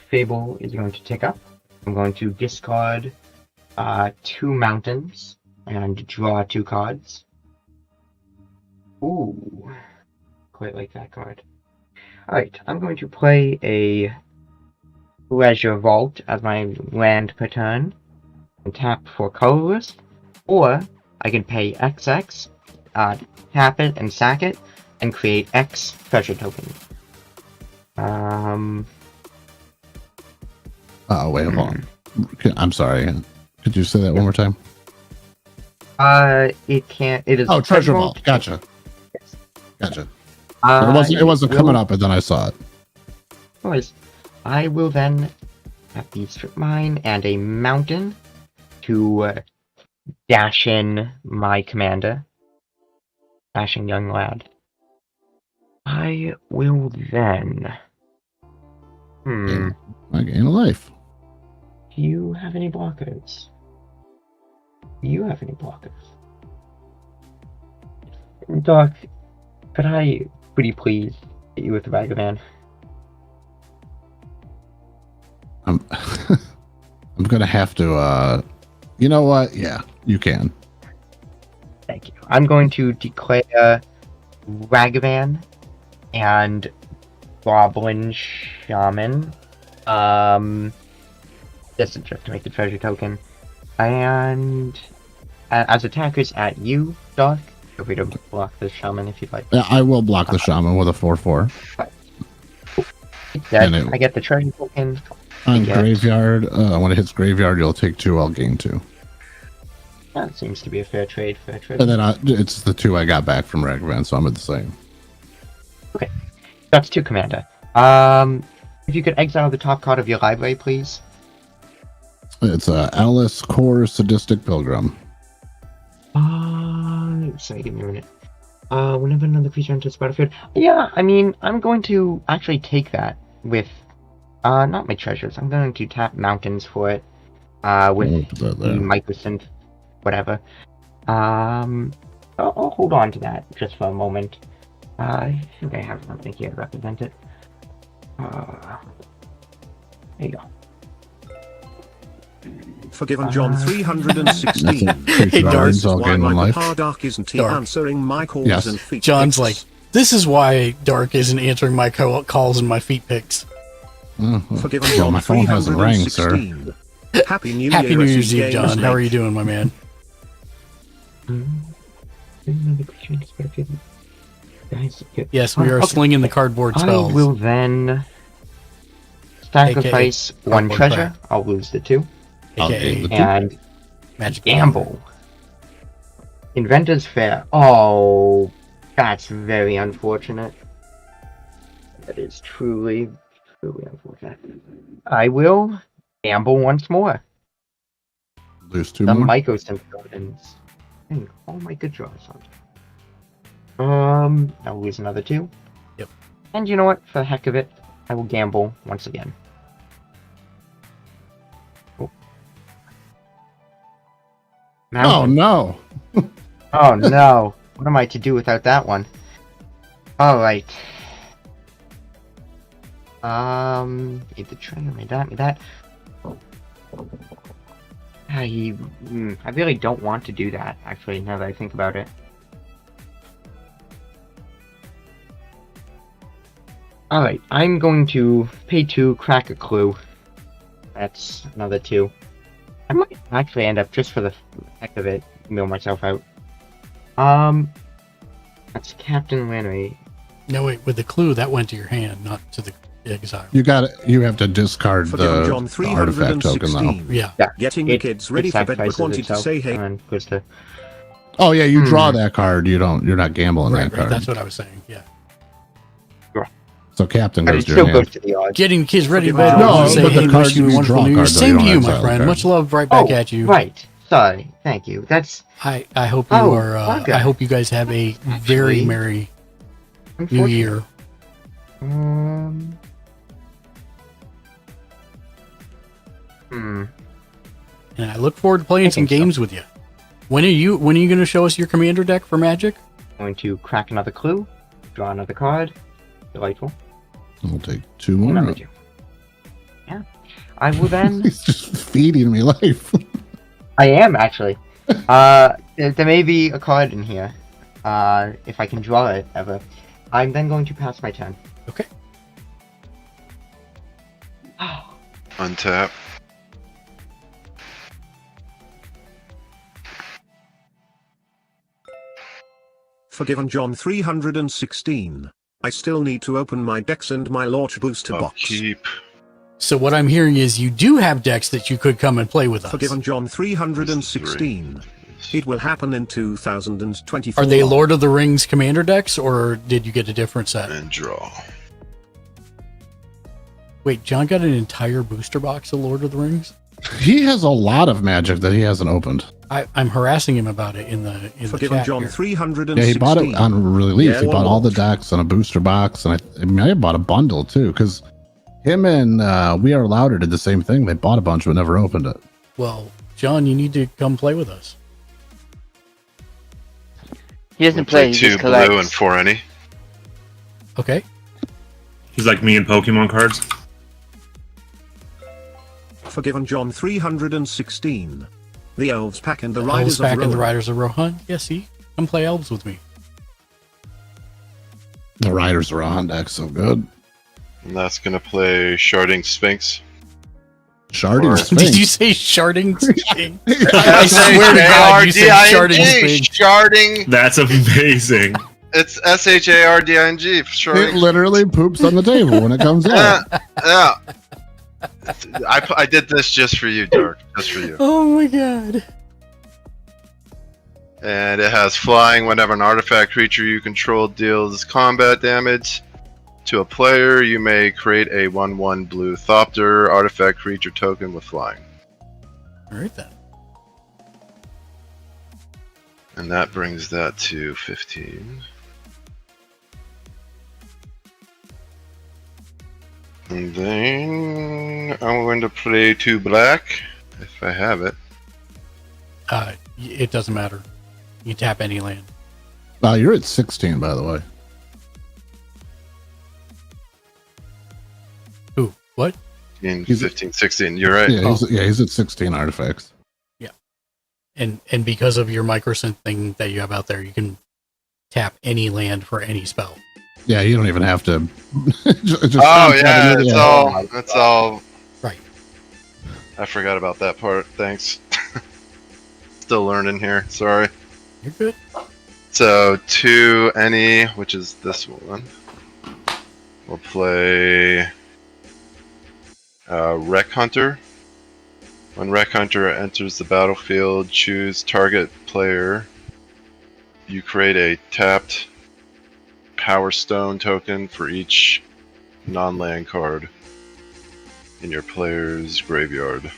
Fable is going to tick up. I'm going to discard 2 mountains and draw 2 cards. Ooh, quite like that card. Alright, I'm going to play a Treasure Vault as my land per turn and tap for colorless, or I can pay XX, tap it and sack it, and create X treasure token. Wait, hold on. I'm sorry. Could you say that one more time? It can't. It is. Oh, Treasure Vault. Gotcha. Yes. Gotcha. It wasn't coming up, and then I saw it. Anyways, I will then have the strip mine and a mountain to dash in my commander, dashing young lad. I will then. I gain a life. Do you have any blockers? Do you have any blockers? Doc, could I pretty please hit you with the Vagavan? I'm gonna have to. You know what? Yeah, you can. Thank you. I'm going to declare Ragavan and Goblin Shaman. This is just to make the treasure token. And as attackers at you, Doc, feel free to block the Shaman if you'd like. Yeah, I will block the Shaman with a 4/4. I get the treasure token. On Graveyard, when it hits Graveyard, you'll take 2, I'll gain 2. That seems to be a fair trade. And then it's the 2 I got back from Ragavan, so I'm at the same. Okay. That's 2, Commander. If you could exile the top card of your library, please. It's Alice Core Sadistic Pilgrim. Sorry, give me a minute. Whenever another creature enters the battlefield. Yeah, I mean, I'm going to actually take that with, not my treasures. I'm going to tap mountains for it, with the microsynth, whatever. I'll hold on to that just for a moment. I think I have something here to represent it. There you go. Forgiven John 316. Hey, Dark. It's all Why game in my life. Papa Dark isn't he Dark. answering my calls Yes. and feet John's pics? like, this is why Dark isn't answering my calls and my feet pics. Forgiven Well, John my phone hasn't rang, sir. 316. Happy New Happy Year, New SE Year's Eve, John. Games, How are mate. you doing, my man? Yes, we are Okay. slinging the cardboard I spells. will then sacrifice AKA one cardboard treasure. crack. I'll lose the 2. AKA And Magic gamble. Inventor's Fair. Oh, that's very unfortunate. That is truly unfortunate. I will gamble once more. Lose 2 The more. Mycosynth Gardens. And all my good draws on. I'll lose another 2. Yep. And you know what? For the heck of it, I will gamble once again. Oh. Oh no! Oh no! What am I to do without that one? Alright. Need the treasure, made that. I really don't want to do that, actually, now that I think about it. Alright, I'm going to pay 2, crack a clue. That's another 2. I might actually end up, just for the heck of it, mill myself out. That's Captain Lannery. No, wait, with the clue, that went to your hand, not to the exile. You have to discard Forgiven the John artifact token though. 316. Yeah. Getting the kids ready for bed but wanted to say hey. And goes to... Oh yeah, you draw that card. You're not gambling Right, that card. that's what I was saying, yeah. So Captain But goes it to still your goes hand. to the odds. Getting kids ready to No, bed. but Say, the hey, cards wish you a you wonderful draw New Year. cards, though, Same you to don't you, my exile friend. cards. Much love right back Oh, at you. right. Sorry. Thank you. That's... I hope you Oh, are. okay. I hope you guys have a very merry New Year. And I look forward to playing some games with you. When are you going to show us your commander deck for Magic? Going to crack another clue, draw another card. Delightful. I'll take 2 more. Another 2. Yeah. I will then... He's just feeding me life. I am, actually. There may be a card in here. If I can draw it, ever. I'm then going to pass my turn. Okay. Untap. Forgiven John 316. I still need to open my decks and my launch booster box. Keep. So what I'm hearing is you do have decks that you could come and play with us. Forgiven John 316. It will happen in 2024. Are they Lord of the Rings commander decks, or did you get a different set? And draw. Wait, John got an entire booster box of Lord of the Rings? He has a lot of Magic that he hasn't opened. I'm harassing him about it in the Forgiven chat John here. 316. Yeah, he bought it on release. Yeah, he bought all the decks and a booster box, and I mean, I bought a bundle too, because him and We Are Louder did the same thing. They bought a bunch but never opened it. Well, John, you need to come play with us. He doesn't We'll play, play he 2 just collects. blue and 4 any. Okay. He's like me in Pokemon cards. Forgiven John 316. The Elves Pack and the Elves Riders of back and the Rohan. Riders of Rohan. Yeah, see? Come play Elves with me. The Riders of Rohan deck's so good. And that's going to play Sharding Sphinx. Sharding Sphinx. Did you say Sharding Sphinx? I swear to God, you said Sharding Sphinx. Sharding. That's amazing. It's SHARDING. It Sharding. literally poops on the table when it comes out. Yeah. I did this just for you, Dark. Just for you. Oh my God. And it has flying whenever an artifact creature you control deals combat damage to a player. You may create a 1/1 blue Thopter artifact creature token with flying. Alright then. And that brings that to 15. And then I'm going to play 2 black, if I have it. It doesn't matter. You tap any land. You're at 16, by the way. Ooh, what? 15, 16. You're right. Yeah, he's at 16 artifacts. Yeah. And because of your microsynth thing that you have out there, you can tap any land for any spell. Yeah, you don't even have to. It's all right. I forgot about that part. Thanks. Still learning here. Sorry. You're good. So 2 any, which is this one. We'll play Wreck Hunter. When Wreck Hunter enters the battlefield, choose target player. You create a tapped Power Stone token for each non-land card in your player's graveyard.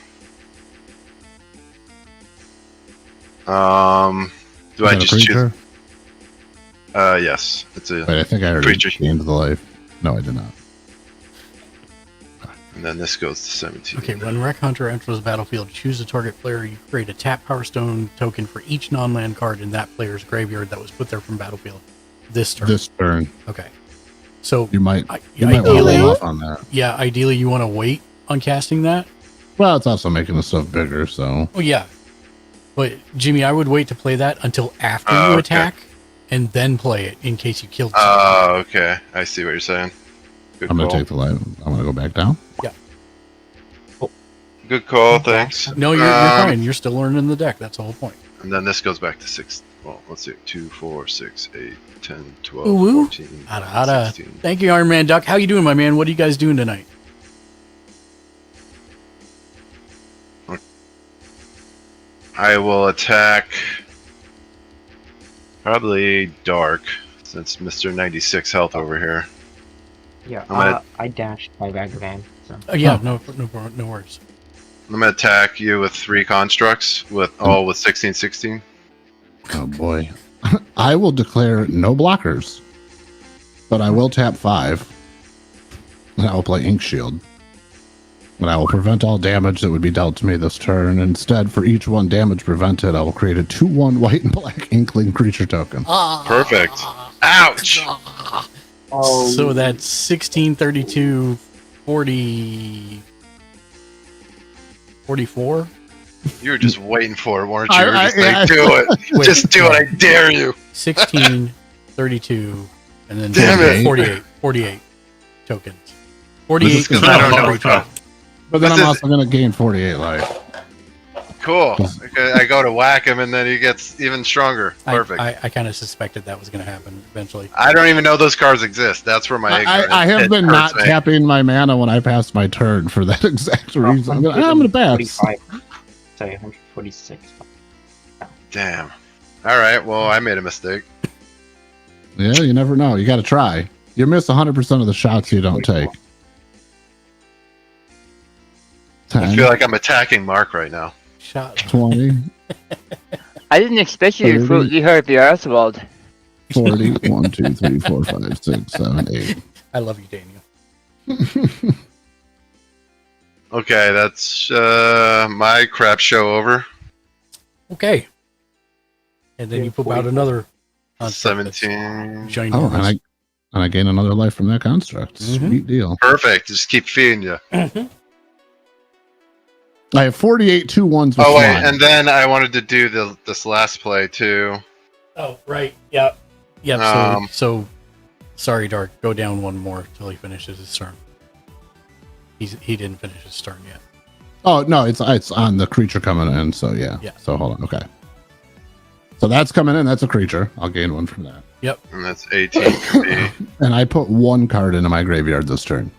Do I just choose? Yes, it's a. Wait, I think I already creature. gained the life. No, I did not. And then this goes to 17. Okay, when Wreck Hunter enters the battlefield, choose a target player. You create a tap Power Stone token for each non-land card in that player's graveyard that was put there from battlefield. This turn. Okay. So you might ideally hold off on that. Yeah, ideally you want to wait on casting that. Well, it's also making the stuff bigger, so. Oh yeah, but Jimmy, I would wait to play that until after you attack, and then play it in case you killed someone. Oh, okay. I see what you're saying. Good I'm call. gonna take the life. I'm gonna go back down. Yeah. Good call. Thanks. No, you're fine. You're still learning the deck. That's the whole point. And then this goes back to 6. Well, let's see. 2, 4, 6, 8, 10, 12, Ooh, 14, Ada. 16. Thank you, Iron Man Duck. How you doing, my man? What are you guys doing tonight? I will attack probably Dark, since Mr. 96 health over here. Yeah, I dashed my Ragavan. So. Yeah, no worries. I'm gonna attack you with 3 constructs, with 16/16. Oh boy. I will declare no blockers, but I will tap 5, and I will play Ink Shield. And I will prevent all damage that would be dealt to me this turn. Instead, for each 1 damage prevented, I will create a 2/1 white and black Inkling creature token. Perfect. Ouch! So that's 16, 32, 40, 44? You were just waiting for it, weren't you? You were just do it. Wait, just do it, I dare you. 16, 32, and then Damn it. 48 tokens. 48 Because I don't know. But then I'm also going to gain 48 life. Cool. Okay, I go to whack him, and then he gets even stronger. Perfect. I kind of suspected that was going to happen eventually. I don't even know those cards exist. That's where my I have been not tapping my mana when I pass my turn for that exact reason. I'm going to pass. Sorry, 146. Damn. All right. Well, I made a mistake. Yeah, you never know. You got to try. You miss 100% of the shots you don't take. 10, I feel like I'm attacking Mark right now. Shot 20. I didn't expect you to fruitly hurt the Oswald. 40. 1, 2, 3, 4, 5, 6, 7, 8. I love you, Daniel. Okay, that's my crap show over. Okay. And then you put out another 17. Oh, and I gain another life from that construct. Sweet deal. Perfect. Just keep feeding you. I have 48 2/1s. Oh wait, and then I wanted to do this last play too. Oh right, yep. So sorry, Dark. Go down 1 more till he finishes his turn. He didn't finish his turn yet. Oh no, it's on the creature coming in. So yeah. So hold on. Okay. So that's coming in. That's a creature. I'll gain 1 from that. Yep. And that's 18 for me. And I put 1 card into my graveyard this turn.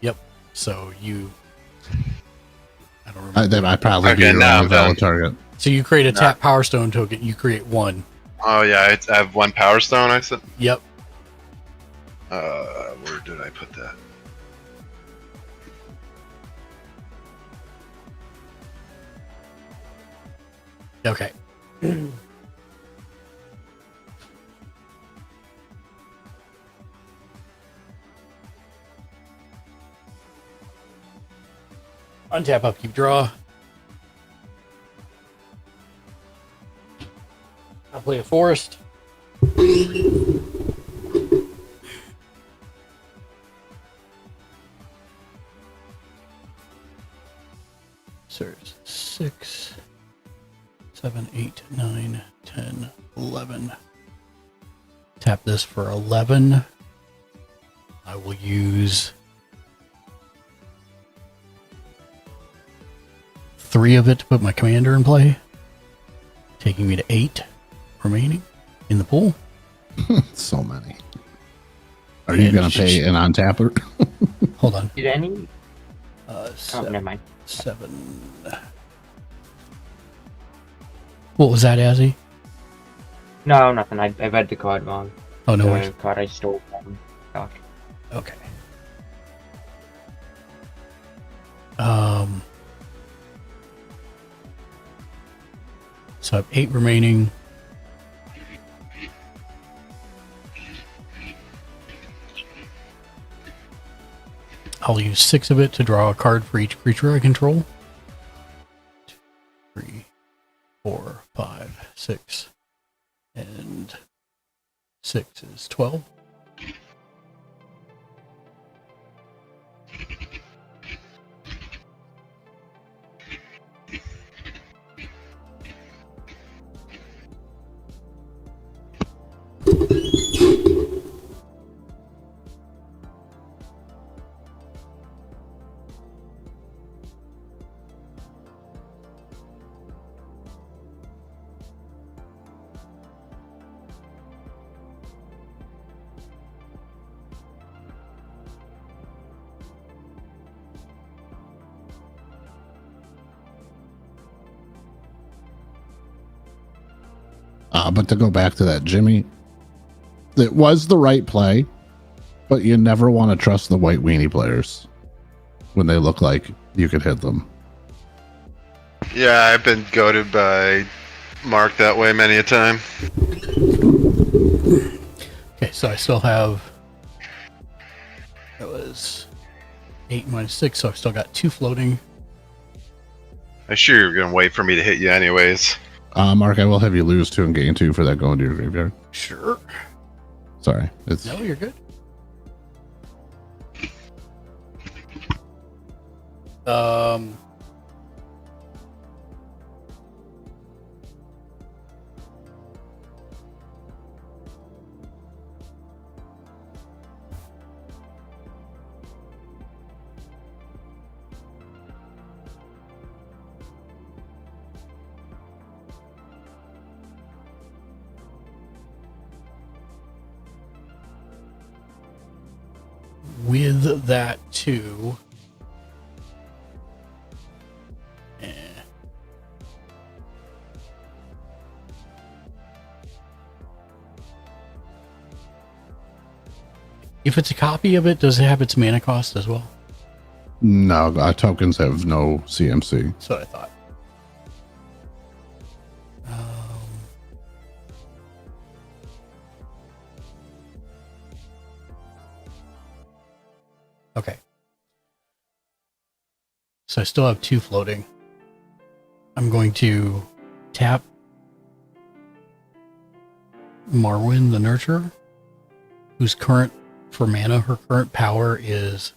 Yep. So you. I don't remember. I probably Okay, do now a I'm valid done. target. So you create a tap Power Stone token. You create 1. Oh yeah, I have 1 Power Stone. I said. Yep. Where did I put that? Okay. Untap, upkeep, draw. play a forest. So there's 6, 7, 8, 9, 10, 11. Tap this for 11. I will use 3 of it to put my commander in play, taking me to 8 remaining in the pool. So many. Are you going to pay an on-tapper? Hold on. Did any? Never mind. 7. What was that, Azzy? No, nothing. I read the card wrong. Oh, no the worries. card I stole from Doc. Okay. So I have 8 remaining. I'll use 6 of it to draw a card for each creature I control. 2, 3, 4, 5, 6. And 6 is 12. But to go back to that, Jimmy, it was the right play, but you never want to trust the white weenie players when they look like you could hit them. Yeah, I've been goaded by Mark that way many a time. Okay, so I still have... That was 8 minus 6, so I've still got 2 floating. I'm sure you're going to wait for me to hit you anyways. Mark, I will have you lose 2 and gain 2 for that going to your graveyard. Sure. Sorry. No, you're good. With that too, if it's a copy of it, does it have its mana cost as well? No, tokens have no CMC. That's what I thought. Okay. So I still have 2 floating. I'm going to tap Marwyn the Nurturer, whose current, for mana, her current power is...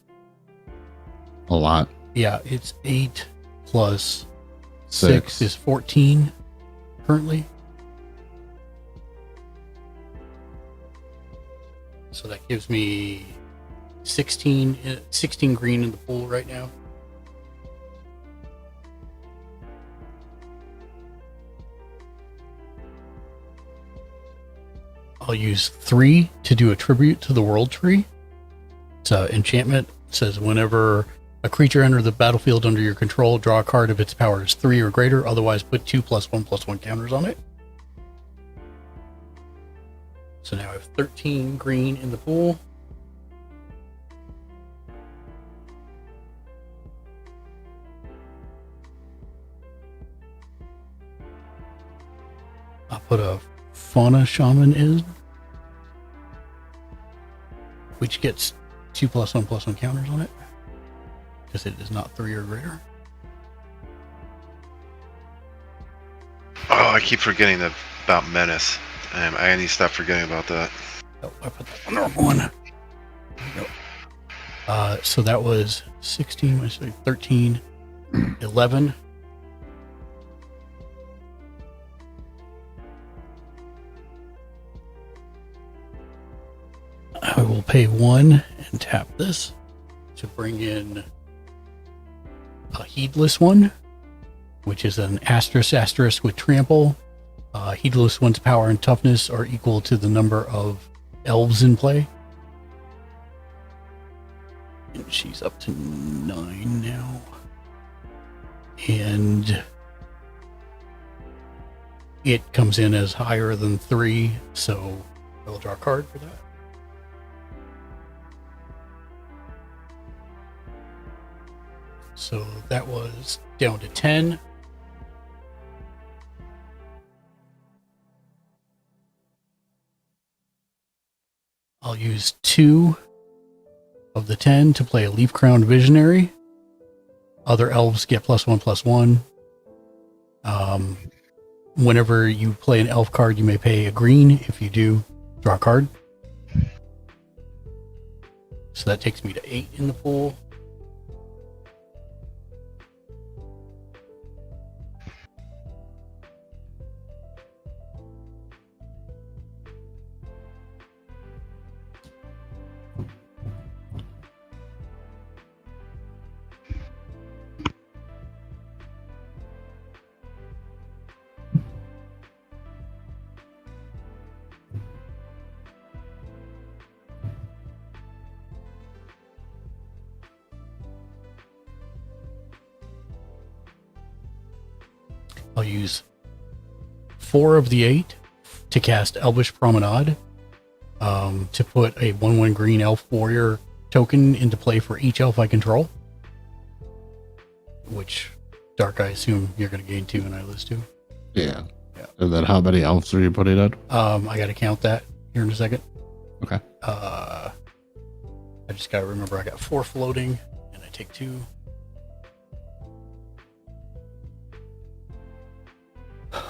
A lot. Yeah, it's 8 plus 6 is 14 currently. So that gives me 16 green in the pool right now. I'll use 3 to do a tribute to the world tree. So enchantment says whenever a creature enters the battlefield under your control, draw a card if its power is 3 or greater. Otherwise, put 2+1/+1 counters on it. So now I have 13 green in the pool. I'll put a Fauna Shaman in, which gets 2+1/+1 counters on it, because it is not 3 or greater. Oh, I keep forgetting the about Menace. I need to stop forgetting about that. Oh, I put that on the wrong one. So that was 16, 13, 11. I will pay 1 and tap this to bring in a Heedless one, which is an asterisk with trample. Heedless one's power and toughness are equal to the number of elves in play. And she's up to 9 now. And it comes in as higher than 3, so I will draw a card for that. So that was down to 10. I'll use 2 of the 10 to play a Leaf Crowned Visionary. Other elves get +1/+1. Whenever you play an elf card, you may pay a green. If you do, draw a card. So that takes me to 8 in the pool. I'll use 4 of the 8 to cast Elvish Promenade, to put a 1/1 green elf warrior token into play for each elf I control. Which, Dark, I assume you're going to gain 2 and I lose 2. Yeah. And then how many elves are you putting in? I got to count that here in a second. Okay. I just got to remember I got 4 floating, and I take 2.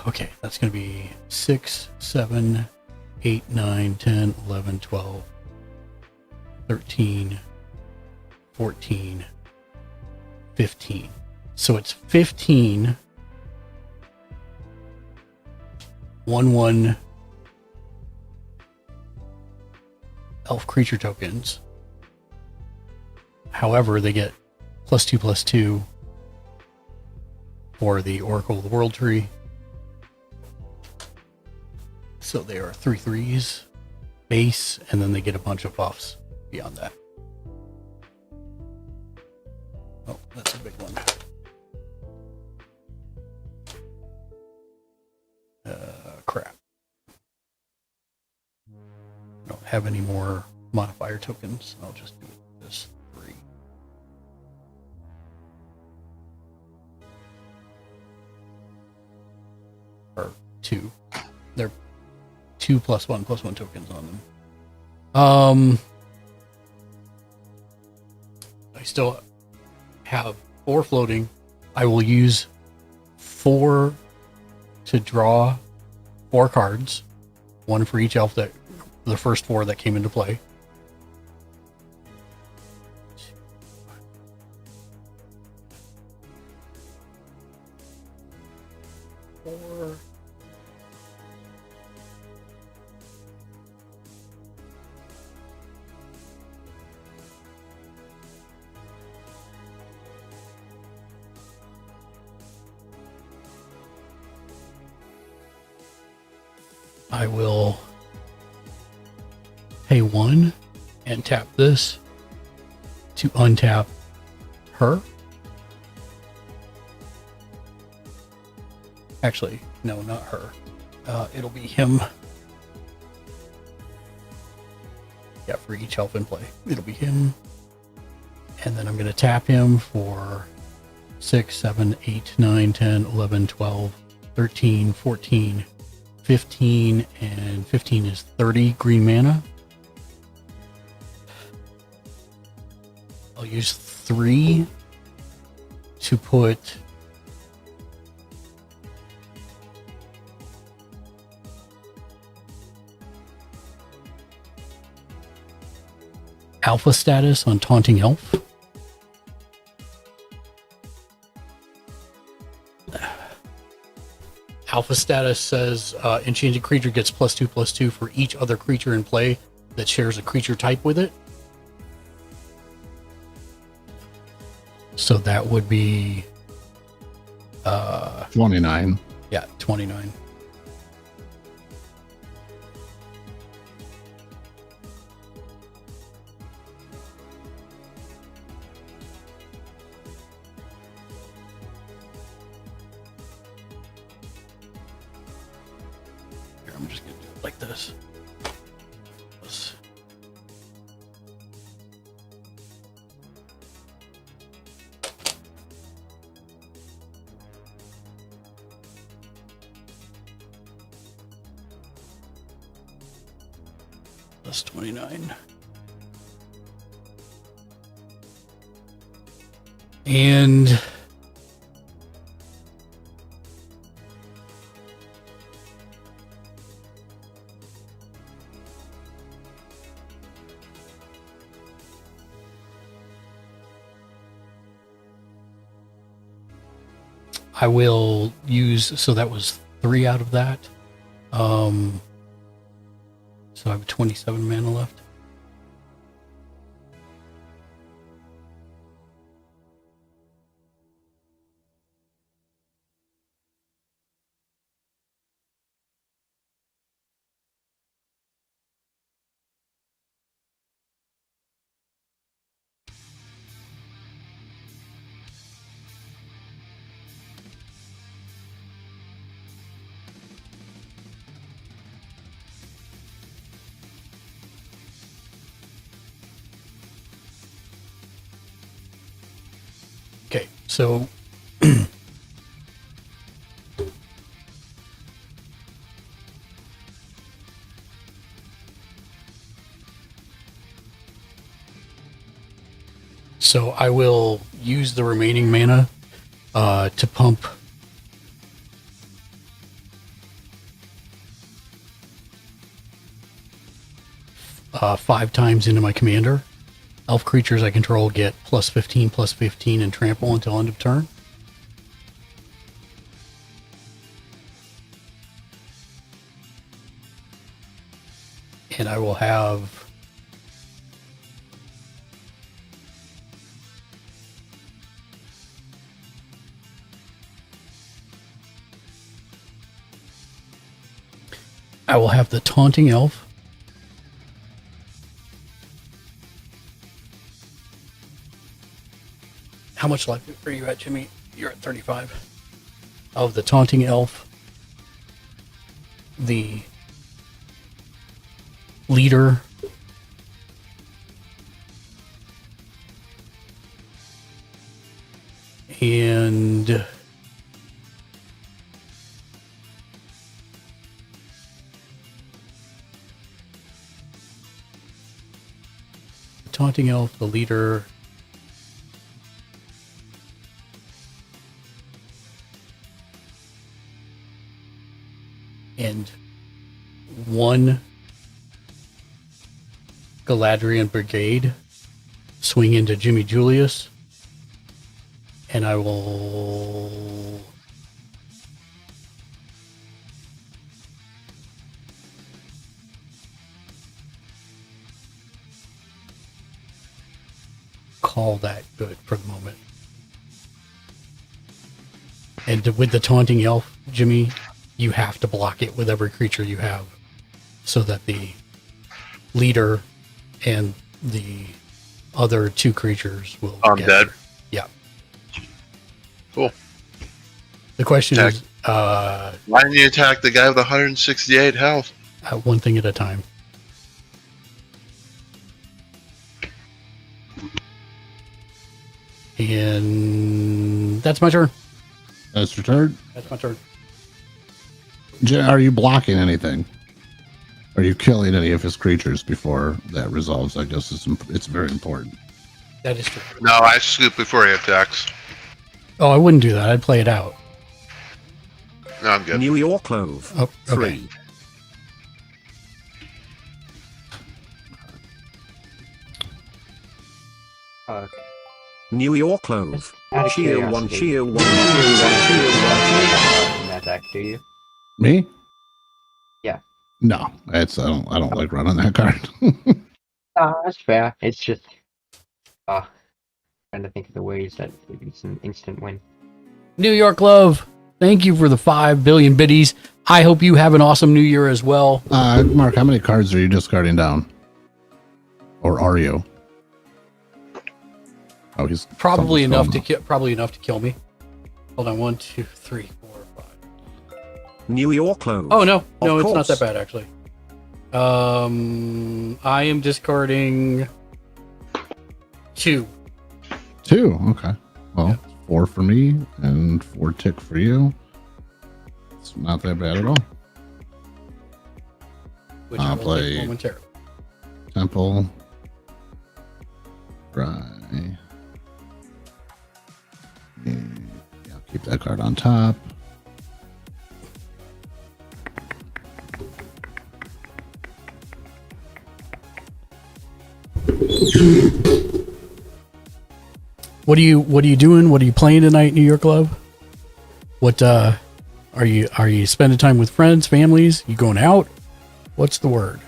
Okay, that's going to be 6, 7, 8, 9, 10, 11, 12, 13, 14, 15. So it's 15 1/1 elf creature tokens. However, they get +2/+2 for the Oracle of the World Tree. So they are 3/3s base, and then they get a bunch of buffs beyond that. Oh, that's a big one. Crap. I don't have any more modifier tokens. I'll just do this 3. Or 2. They're 2 +1/+1 tokens on them. I still have 4 floating. I will use 4 to draw 4 cards, 1 for each elf that the first 4 that came into play. I will pay 1 and tap this to untap her. Actually, no, not her. It'll be him. Yeah, for each elf in play. It'll be him. And then I'm going to tap him for 6, 7, 8, 9, 10, 11, 12, 13, 14, 15, and 15 is 30 green mana. I'll use 3 to put alpha status on Taunting Elf. Alpha status says enchanted creature gets +2/+2 for each other creature in play that shares a creature type with it. So that would be 29. Yeah, 29. Here, I'm just gonna do it like this. Plus 29. And I will use, so that was 3 out of that. So I have 27 mana left. Okay, so so I will use the remaining mana to pump five times into my commander. Elf creatures I control get +15/+15 and trample until end of turn. And I will have the Taunting Elf. How much life are you at, Jimmy? You're at 35. Of the Taunting Elf, the leader, and Taunting Elf, the leader, and one Galadriel Brigade swing into Jimmy Julius, and I will call that good for the moment. And with the Taunting Elf, Jimmy, you have to block it with every creature you have so that the leader and the other two creatures will I'm get dead. there. Yeah. Cool. The question is, Why didn't you attack the guy with 168 health? one thing at a time. And that's my turn. That's your turn. That's my turn. Are you blocking anything? Are you killing any of his creatures before that resolves? I guess it's very important. That is true. No, I scoop before he attacks. Oh, I wouldn't do that. I'd play it out. No, I'm good. New York Clove. Oh, okay. 3. New York Clove. Out of Cheer one, curiosity. cheer one, You cheer one, cheer one, in that deck, do you? Me? Yeah. No, I don't like running that card. That's fair. It's just trying to think of the ways that it's an instant win. New York Love, thank you for the 5 billion biddies. I hope you have an awesome new year as well. Mark, how many cards are you discarding down? Or are you? Oh, he's Probably enough something's to probably enough to kill me. Hold on, 1, 2, 3, 4, 5. New York Clove. Oh no, Of it's not course. that bad actually. I am discarding 2. 2. Okay. Well, 4 for me and 4 tick for you. It's not that bad at all. Which I'll I will play take momentarily. Temple. Right. Yeah, I'll keep that card on top. What are you doing? What are you playing tonight, New York Love? What are you spending time with friends, families? You going out? What's the word?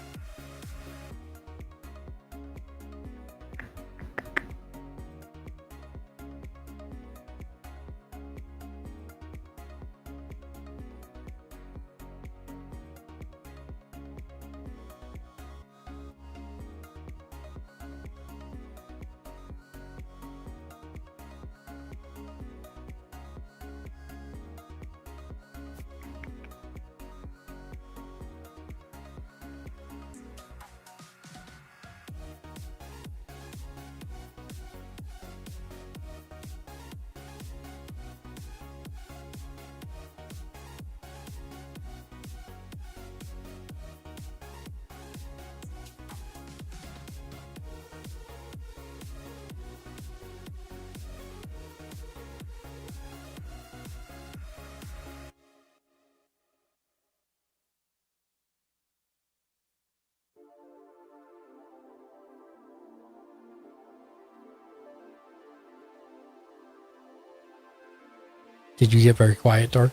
Did you get very quiet, Dark?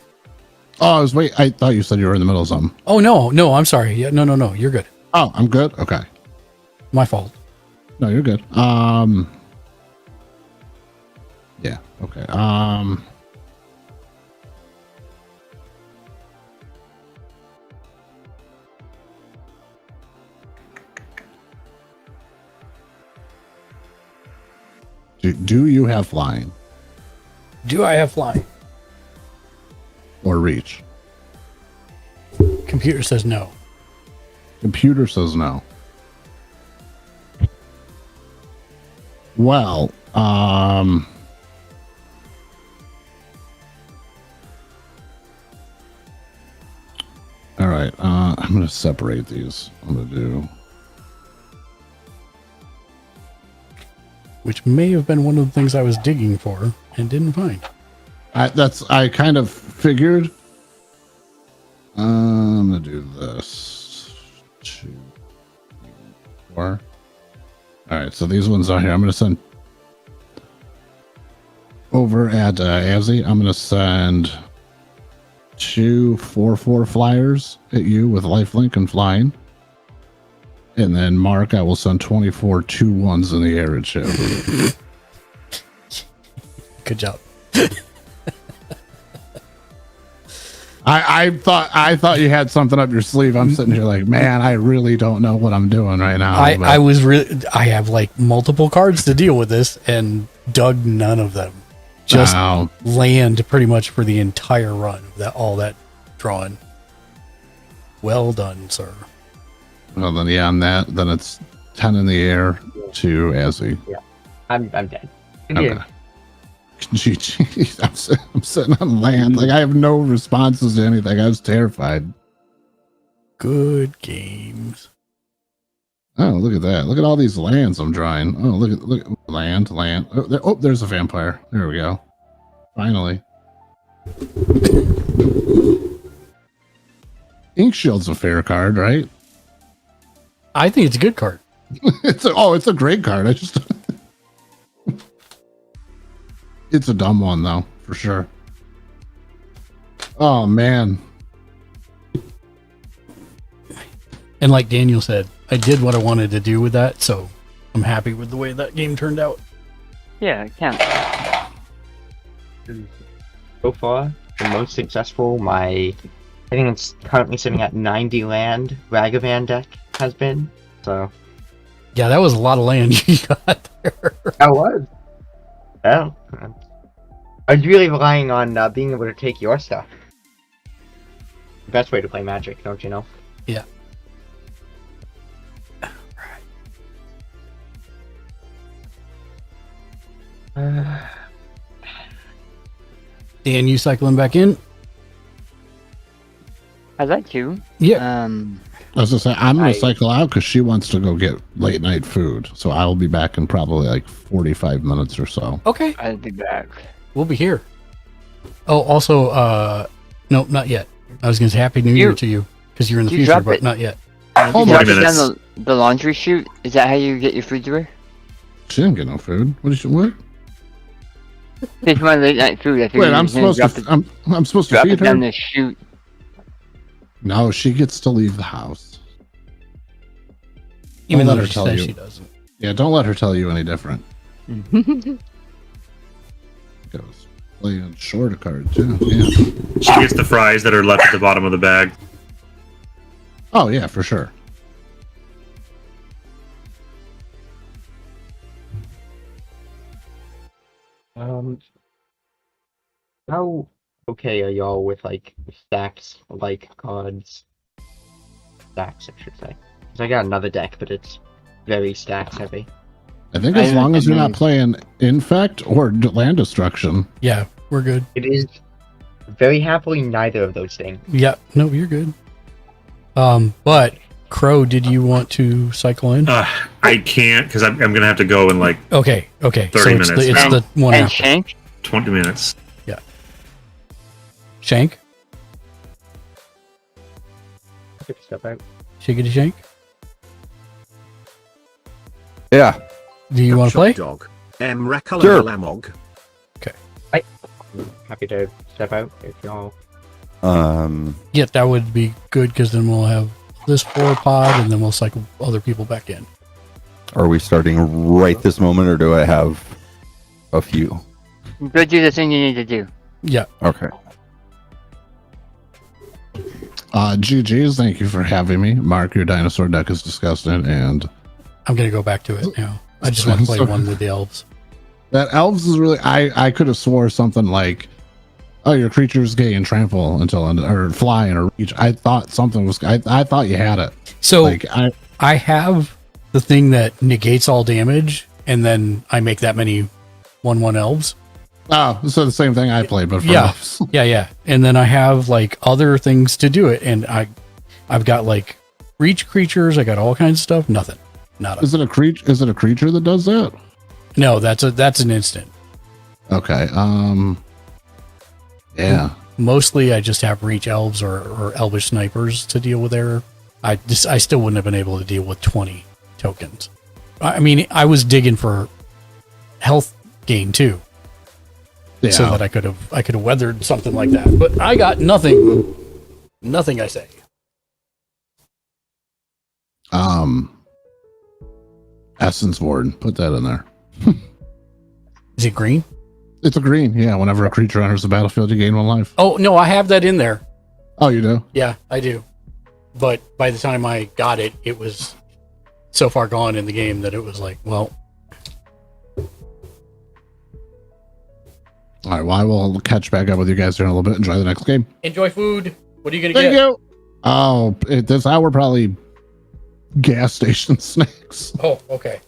Oh, I thought you said you were in the middle of something. Oh no, I'm sorry. Yeah, no, you're good. Oh, I'm good. Okay. My fault. No, you're good. Yeah. Okay. Do you have flying Do I have flying? or reach? Computer says no. Computer says no. Well, all right. I'm gonna separate these. I'm gonna do. Which may have been one of the things I was digging for and didn't find. I kind of figured. I'm gonna do this. 2, 4. All right, so these ones are here. I'm gonna send over at Azzy. I'm gonna send 2 4/4 flyers at you with lifelink and flying. And then Mark, I will send 24 2/1s in the air at you. Good job. I thought you had something up your sleeve. I'm sitting here like, man, I really don't know what I'm doing right now. I have like multiple cards to deal with this and dug none of them. Just land pretty much for the entire run of all that drawing. Well done, sir. Well, then, yeah, on that, then it's 10 in the air to Azzy. Yeah, I'm dead. Okay. GG. I'm sitting on land. Like, I have no responses to anything. I was terrified. Good games. Oh, look at that. Look at all these lands I'm drawing. Oh, look at land. Oh, there's a vampire. There we go. Finally. Ink Shield's a fair card, right? I think it's a good card. It's a great card. It's a dumb one though, for sure. Oh man. And like Daniel said, I did what I wanted to do with that, so I'm happy with the way that game turned out. Yeah, it counts. So far, the most successful I think it's currently sitting at 90 land Ragavan deck has been. So Yeah, that was a lot of land you got there. that was. Oh, I was really relying on being able to take your stuff. The best way to play Magic, don't you know? Yeah. Dan, you cycling back in? I'd like to. Yeah. I was gonna say I'm gonna cycle out because she wants to go get late night food, so I will be back in probably like 45 minutes or so. Okay. I'll be back. We'll be here. Oh, also, no, not yet. I was gonna say Happy New Year to you because you're in the You future, drop but it. not yet. You drop it down the laundry chute? Is that how you get your food to her? She didn't get no food. What did she? What? It's my late night food. I Wait, I'm supposed to. I'm supposed to drop feed it her. down the chute. No, she gets to leave the house. Even Don't though let her she tell says you. she doesn't. Yeah, don't let her tell you any different. Goes playing short card too. Yeah. She gets the fries that are left at the bottom of the bag. Oh yeah, for sure. How okay are y'all with like stacks, like cards? Stacks, I should say. 'Cause I got another deck, but it's very stacks heavy. I think as long as you're not playing Infect or Land Destruction. Yeah, we're good. It is very happily neither of those things. Yeah, no, you're good. But Crow, did you want to cycle in? I can't because I'm going to have to go in like Okay. 30 So minutes. it's now. the one And after. Shank? 20 minutes. Yeah. Shank? Take a step out. Shiggity Shank? Yeah. Do you want to play? Dog. Rakala Sure. Lamog. Happy to step out if y'all. Yeah, that would be good because then we'll have this 4 pod and then we'll cycle other people back in. Are we starting right this moment, or do I have a few? Go do the thing you need to do. Yeah. Okay. GG's, thank you for having me. Mark, your dinosaur deck is disgusting, and I'm going to go back to it now. I just want to play one with the elves. that elves is really. I could have swore something like, "Oh, your creatures gain trample until or fly and reach." I thought something was. I thought you had it. So like I have the thing that negates all damage, and then I make that many 1/1 elves. Oh, so the same thing I played, but for Yeah, elves. yeah. And then I have like other things to do it, and I've got like reach creatures. I got all kinds of stuff. Nothing. Nada. Is it a creature? Is it a creature that does that? No, that's an instant. Okay. Yeah. Mostly, I just have reach elves or elvish snipers to deal with there. I still wouldn't have been able to deal with 20 tokens. I mean, I was digging for health gain too, so Yeah. that I could have weathered something like that. But I got nothing. Nothing, I say. Essence Ward. Put that in there. Is it green? It's a green. Yeah. Whenever a creature enters the battlefield, you gain 1 life. Oh no, I have that in there. Oh, you do? Yeah, I do. But by the time I got it, it was so far gone in the game that it was like, well. All right. Well, I will catch back up with you guys here in a little bit. Enjoy the next game. Enjoy food. What are you gonna Thank get? you. Oh, at this hour, probably gas station snacks. Oh, okay.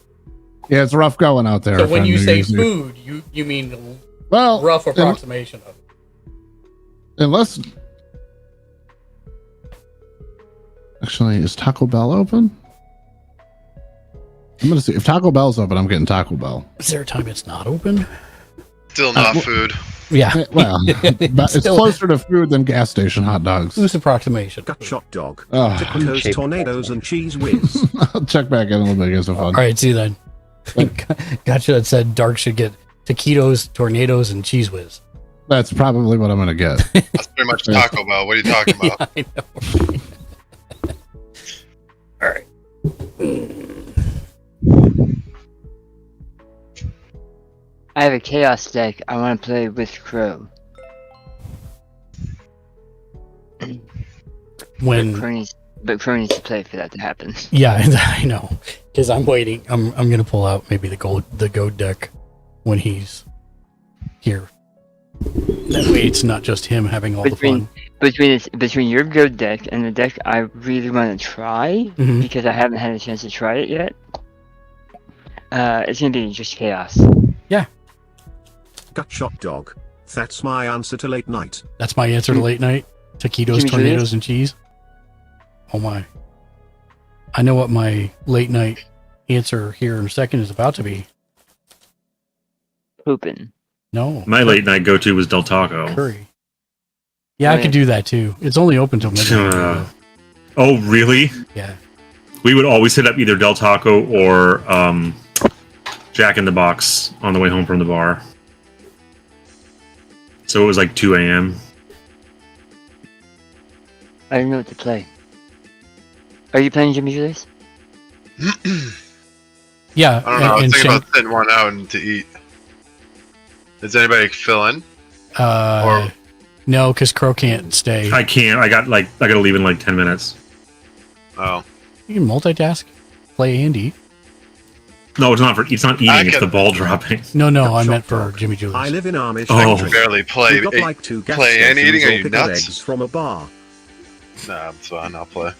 Yeah, it's rough going out there. So when on you New say Year's Eve. food, you mean well, rough approximation of it. Unless, actually, is Taco Bell open? I'm gonna see if Taco Bell's open. I'm getting Taco Bell. Is there a time it's not open? Still not food. Yeah. Well, but it's Still- closer to food than gas station hot dogs. Loose approximation. Gutshot dog. Oh. Tacos, tornadoes, and cheese whiz. I'll check back in a little bit. Get some fun. All right, see you then. Gotcha. That said Dark should get taquitos, tornadoes, and cheese whiz. That's probably what I'm gonna get. That's pretty much Taco Bell. What are you talking about? I know. All right. I have a chaos deck. I want to play with Crow. When but Crow needs to play for that to happen. Yeah, I know, because I'm waiting. I'm gonna pull out maybe the goat deck when he's here. That way, it's not just him having all the fun. Between your goat deck and the deck I really want to try because I haven't had a chance to try it yet. It's gonna be just chaos. Yeah. Gut shot dog. That's my answer to late night. That's my answer to late night. Taquitos, Jimmy tornadoes, Julius? and cheese. Oh my. I know what my late night answer here in a second is about to be. Pooping. No. My late night go-to was Del Taco. Curry. Yeah, I could do that too. It's only open till midnight. Oh, really? Yeah. We would always hit up either Del Taco or Jack in the Box on the way home from the bar. So it was like 2 a.m. I don't know what to play. Are you playing Jimmy Julius? Yeah. I don't know. I was thinking about sitting one out and to eat. Does anybody fill in? No, because Crow can't stay. I can't. I gotta leave in like 10 minutes. Oh. You can multitask. Play and eat. No, it's not eating. It's the ball dropping. No, I meant for Jimmy Julius. I live in Amish Oh. country. Barely play. We've got like 2 gas Play and stations eating? Are or you pickled nuts? eggs from a bar. Nah, I'm fine. I'll play.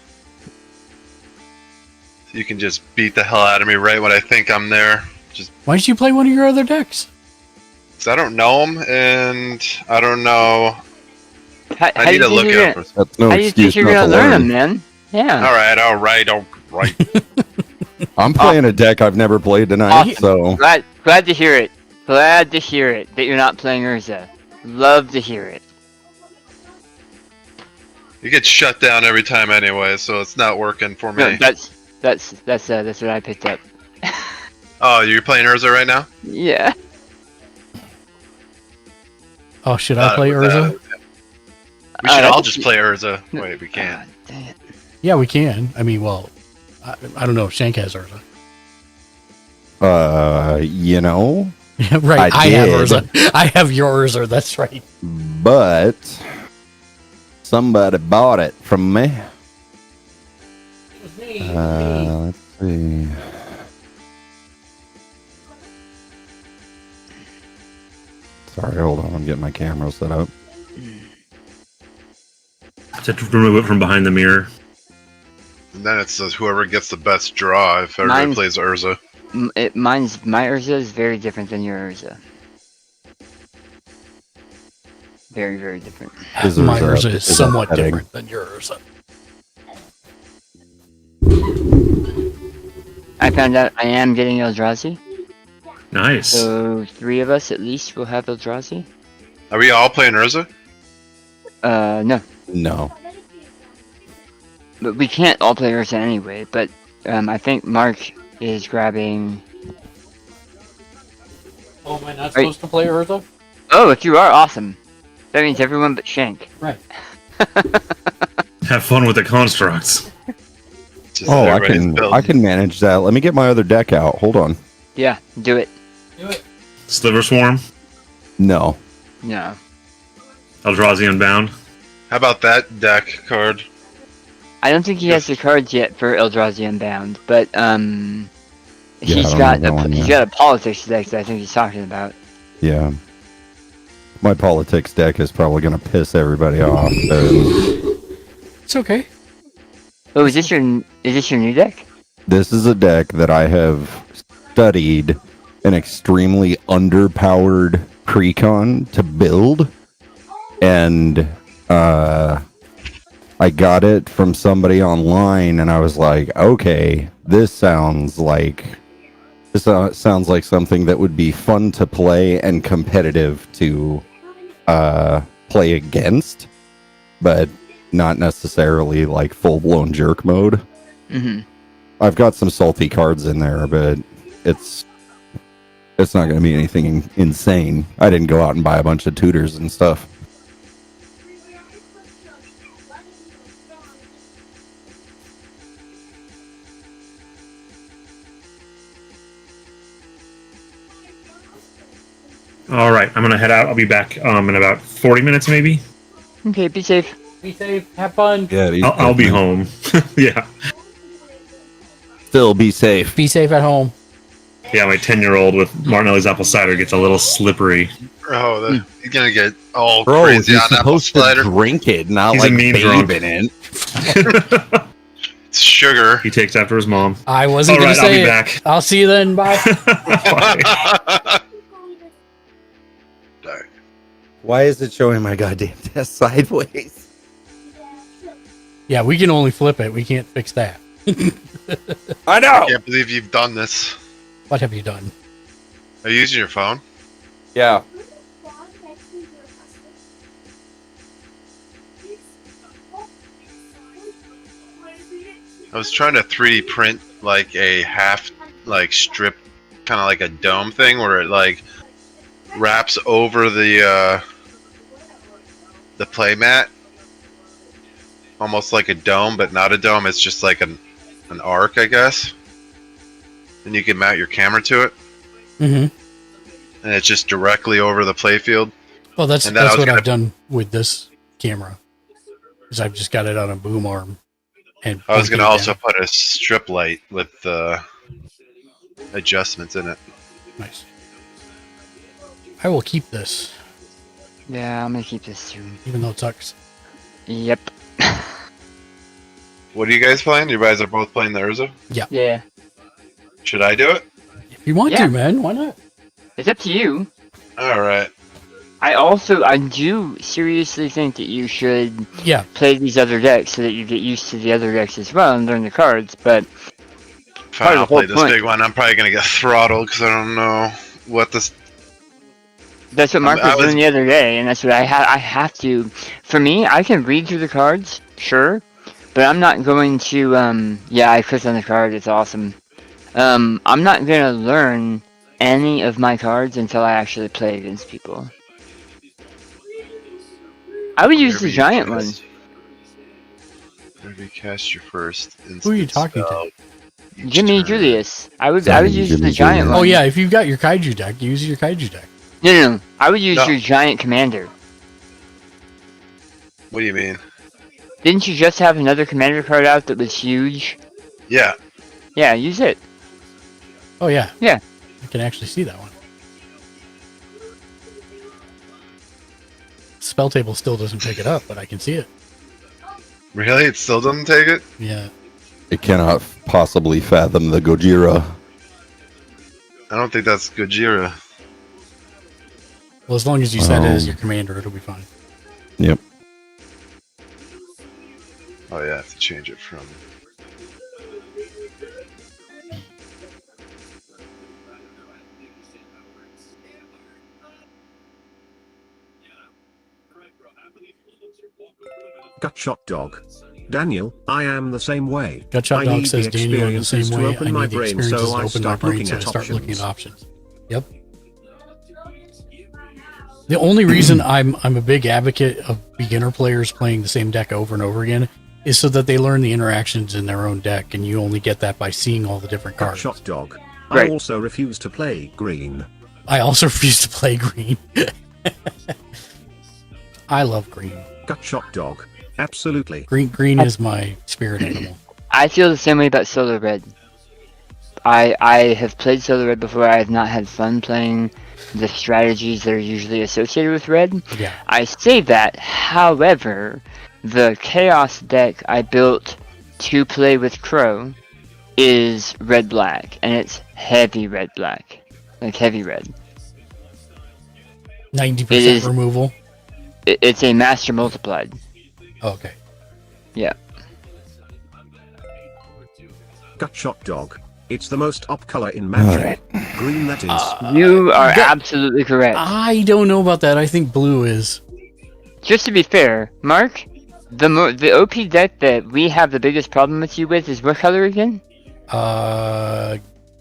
You can just beat the hell out of me right when I think I'm there. Just Why don't you play one of your other decks? 'cause I don't know them, and I don't know. How I need to look it up. That's no How do you excuse think you're not gonna to learn learn. them, man? Yeah. All right. I'm playing a deck I've never played tonight, so Glad to hear it. Glad to hear it that you're not playing Urza. Love to hear it. You get shut down every time anyway, so it's not working for me. No, that's what I picked up. Oh, you're playing Urza right now? Yeah. Oh, should I play Urza? We should all just play Urza. Wait, we can't. Yeah, we can. I mean, well, I don't know if Shank has Urza. you know, Right, I have did, Urza. I have your Urza, that's right. but somebody bought it from me. Let's see. Sorry, hold on. I'm getting my camera set up. To remove it from behind the mirror. And then it says whoever gets the best draw if everybody plays Urza. My Urza is very different than your Urza. Very, very different. My Urza is somewhat different than your Urza. I found out I am getting Eldrazi. Nice. So 3 of us at least will have Eldrazi. Are we all playing Urza? No. No. But we can't all play Urza anyway, but I think Mark is grabbing... Oh, am I not supposed to play Urza? Oh, if you are, awesome. That means everyone but Shank. Right. Have fun with the constructs. Oh, I can manage that. Let me get my other deck out. Hold on. Yeah, do it. Sliver Swarm. No. No. Eldrazi Unbound. How about that deck card? I don't think he has the cards yet for Eldrazi Unbound, but he's got a politics deck that I think he's talking about. Yeah. My politics deck is probably going to piss everybody off. It's okay. Oh, is this your new deck? This is a deck that I have studied an extremely underpowered precon to build, and I got it from somebody online, and I was like, okay, this sounds like something that would be fun to play and competitive to play against, but not necessarily like full-blown jerk mode. Mm-hmm. I've got some salty cards in there, but it's It's not going to be anything insane. I didn't go out and buy a bunch of tutors and stuff. All right, I'm gonna head out. I'll be back in about 40 minutes, maybe. Okay, be safe. Be safe. Have fun. Yeah, I'll be home. Yeah. Still be safe. Be safe at home. Yeah, my 10-year-old with Martinelli's apple cider gets a little slippery. Oh, he's gonna get all Bro, crazy you're on apple supposed to cider. drink it, not He's like a mean bathe drunk. in it. It's sugar. He takes after his mom. I wasn't All going to right, I'll say be it. back. I'll see you then. Bye. Why is it showing my goddamn test sideways? Yeah, we can only flip it. We can't fix that. I know. I can't believe you've done this. What have you done? Are you using your phone? Yeah. I was trying to 3D print like a half like strip, kind of like a dome thing where it like wraps over the play mat, almost like a dome, but not a dome. It's just like an arc, I guess. And you can mount your camera to it, Mm-hmm. and it's just directly over the playfield. Well, that's And then I was what gonna- I've done with this camera. Is I've just got it on a boom arm. And I was gonna pointing also down. put a strip light with adjustments in it. Nice. I will keep this, Yeah, I'm gonna keep this too. even though it sucks. Yep. What are you guys playing? You guys are both playing the Urza? Yeah. Yeah. Should I do it? If you want Yeah. to, man, why not? It's up to you. All right. I do seriously think that you should Yeah. play these other decks so that you get used to the other decks as well and learn the cards, but Fine, I'll the whole play this point. big one. I'm probably gonna get throttled because I don't know what this. that's what Mark I was was- doing the other day, and that's what I have to. For me, I can read through the cards, sure, but I'm not going to, yeah, I clicked on the card, it's awesome. I'm not gonna learn any of my cards until I actually play against people. I would use Whenever the you giant one. cast- Whenever you cast your first instant Who are you talking spell, to? Jimmy Julius. I would use Jimmy the giant Julius. one. Oh, yeah, if you've got your kaiju deck, use your kaiju deck. No. I would use No. your giant commander. What do you mean? Didn't you just have another commander card out that was huge? Yeah. Yeah, use it. Oh, yeah. Yeah. I can actually see that one. Spell table still doesn't pick it up, but I can see it. Really? It still doesn't take it? Yeah. It cannot possibly fathom the Gojira. I don't think that's Gojira. Well, as long as you set it as your commander, it'll be fine. Yep. Oh yeah, I have to change it from. Gutshot dog. Daniel, I am the same way. Gutshot I Dog need says the Daniel in the same experiences to way. open I my need the brain, experiences so to I open my start brain, looking so I at start looking at options. options. Yep. The only reason I'm a big advocate of beginner players playing the same deck over and over again is so that they learn the interactions in their own deck, and you only get that by seeing all the different cards. Gutshot dog. Right. I also refuse to play green. I also refuse to play green. I love green. Gutshot dog. Absolutely. Green is my spirit animal. I feel the same way about Solar Red. I have played Solar Red before. I have not had fun playing the strategies that are usually associated with Red. Yeah. I say that, however, the Chaos deck I built to play with Crow is red-black, and it's heavy red-black. Like heavy red. 90% removal. It's a master multiplied. Okay. Yeah. Gutshot dog. It's the most up color in Magic. Green, that is. You are absolutely correct. I don't know about that. I think blue is. Just to be fair, Mark, the OP deck that we have the biggest problem with you with is what color again?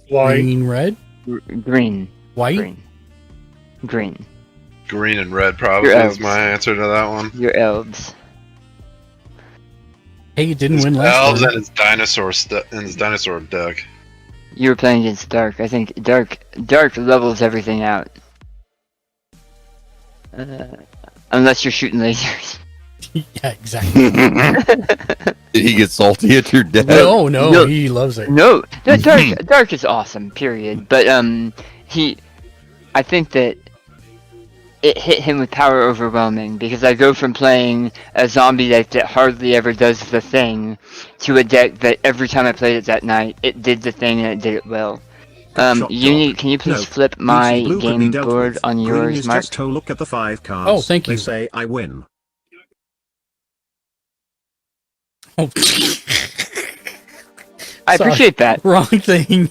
Green, red? Green. White? Green. Green and red probably Your is elves. my answer to that one. Your elves. Hey, you didn't win Elves last and his dinosaur deck. You were playing against Dark. I think Dark levels everything out. Unless you're shooting lasers. Yeah, exactly. Did he get salty at your death? No, he loves it. No, Dark is awesome. Period. But I think that it hit him with power overwhelming because I go from playing a zombie deck that hardly ever does the thing to a deck that every time I played it that night, it did the thing and it did it well. Unique, can you please flip my game board on yours, is Mark? just to look at the 5 cards. Oh, thank you. They say I win. Oh. I appreciate that. Wrong thing.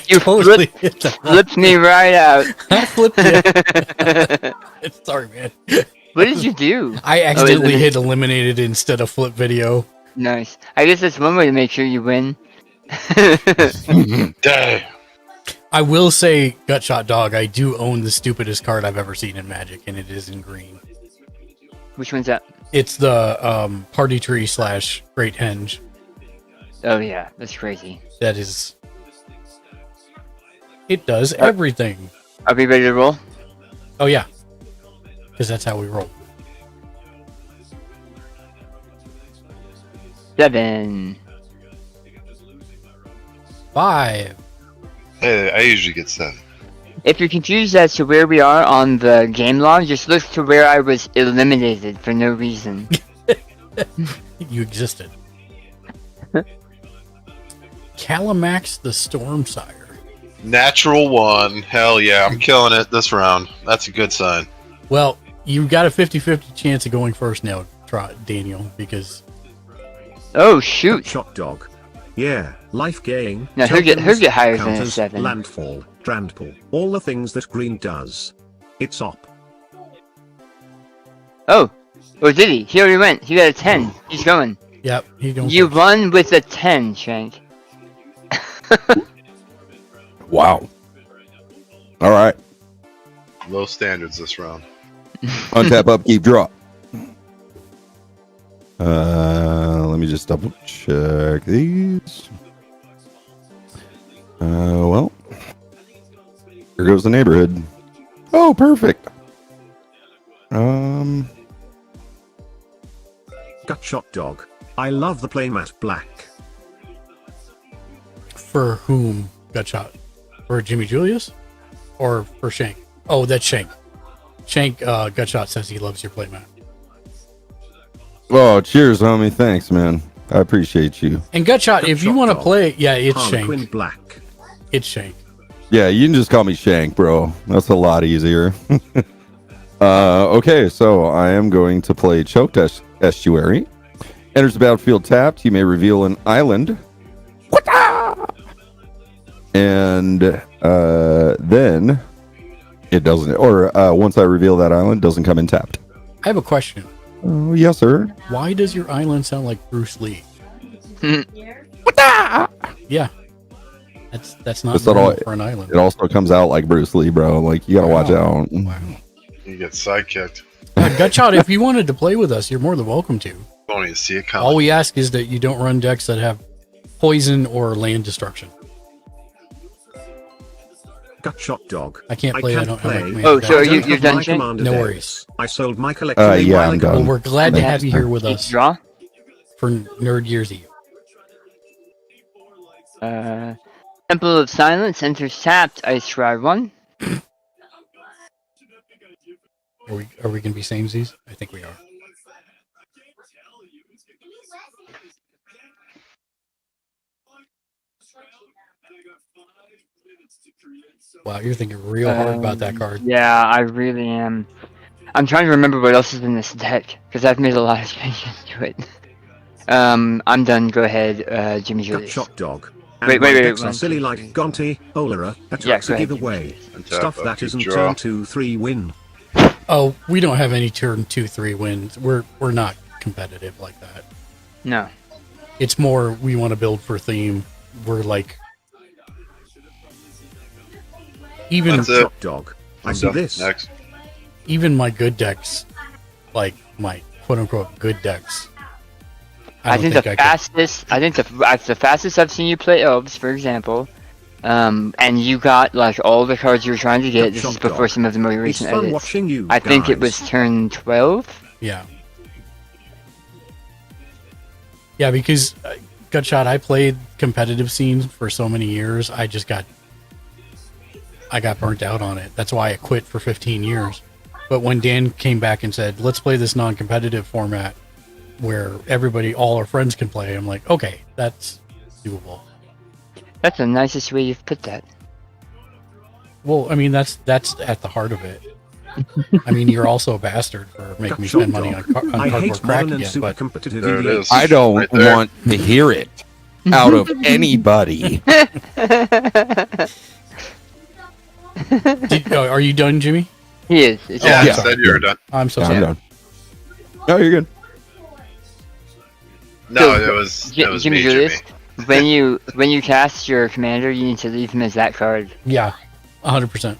You totally hit the flipped me right out. I flipped it. Sorry, man. What did you do? I accidentally hit eliminated instead of flip video. Nice. I guess that's one way to make sure you win. I will say, Gutshot Dog, I do own the stupidest card I've ever seen in Magic, and it is in green. Which one's that? It's the Party Tree / Great Henge. Oh yeah, that's crazy. That is... It does everything. Are we ready to roll? Oh yeah. Because that's how we roll. 7. 5. Hey, I usually get 7. If you're confused as to where we are on the game log, just look to where I was eliminated for no reason. You existed. Calamax the Stormsire. Natural 1. Hell yeah, I'm killing it this round. That's a good sign. Well, you've got a 50-50 chance of going first now, Daniel, because... Oh, shoot. Shot dog. Yeah, life gain. No, he'll get higher than a counters, 7. Landfall, Drandpool, all the things that green does. It's op. Oh, or did he? He already went. He got a 10. He's going. Yep, he's going. You won with a 10, Shank. Wow. All right. Low standards this round. Untap, upkeep, draw. Let me just double check these. Well, here goes the neighborhood. Oh, perfect. Gutshot dog. I love the playmat black. For whom, Gutshot? For Jimmy Julius? Or for Shank? Oh, that's Shank. Shank, Gutshot says he loves your playmat. Oh, cheers, homie. Thanks, man. I appreciate you. And Gutshot, if you want to play, yeah, it's Harlequin Shank. black. It's Shank. Yeah, you can just call me Shank, bro. That's a lot easier. Okay, so I am going to play Choked Estuary. Enters the battlefield tapped. You may reveal an island. And then it doesn't, or once I reveal that island, doesn't come in tapped. I have a question. Oh, yes, sir. Why does your island sound like Bruce Lee? Yeah. That's not normal for an island. It also comes out like Bruce Lee, bro. Like, you gotta watch out. Wow. You get sidekicked. Gutshot, if you wanted to play with us, you're more than welcome to. Don't even see it coming. All we ask is that you don't run decks that have poison or land destruction. Gutshot dog. I can't play. I don't have my command Oh, deck. so you're done, Shank? No worries. I sold my collection a yeah, while I'm ago. done. Well, we're glad to have you here with us Draw? for Nerd Year's Eve. Temple of Silence enters tapped. Ice Shroud 1. Are we going to be samesies? I think we are. Wow, you're thinking real hard about that card. Yeah, I really am. I'm trying to remember what else is in this deck because I've made a lot of changes to it. I'm done. Go ahead, Jimmy Julius. Gutshot dog. Wait. Decks are silly like Gonti, Olera, attacks go a ahead. giveaway. And Stuff tap, that upkeep, isn't draw. turn 2-3 win. Oh, we don't have any turn 2-3 wins. We're not competitive like that. No. It's more we want to build for theme. We're like, even That's it. Dog. I I'm see done. this. Next. even my good decks, like my quote unquote good decks. I think the fastest. I think the fastest I've seen you play elves, for example. And you got like all the cards you were trying to get. This is before some of the more recent fun edits. watching you I think it guys. was turn 12. Yeah. Yeah, because Gutshot, I played competitive scenes for so many years. I got burnt out on it. That's why I quit for 15 years. But when Dan came back and said, "Let's play this non-competitive format where all our friends can play," I'm like, okay, that's doable. That's the nicest way you've put that. Well, I mean, that's at the heart of it. I mean, you're also a bastard for making me spend money on cardboard crack again, but there it is. I don't want to hear it out of anybody. Are you done, Jimmy? He is. Yeah, I said you were done. I'm so Yeah, sorry. I'm done. No, you're good. No, it was Jimmy me, Julius. Jimmy. When you cast your commander, you need to leave him as that card. Yeah, 100%.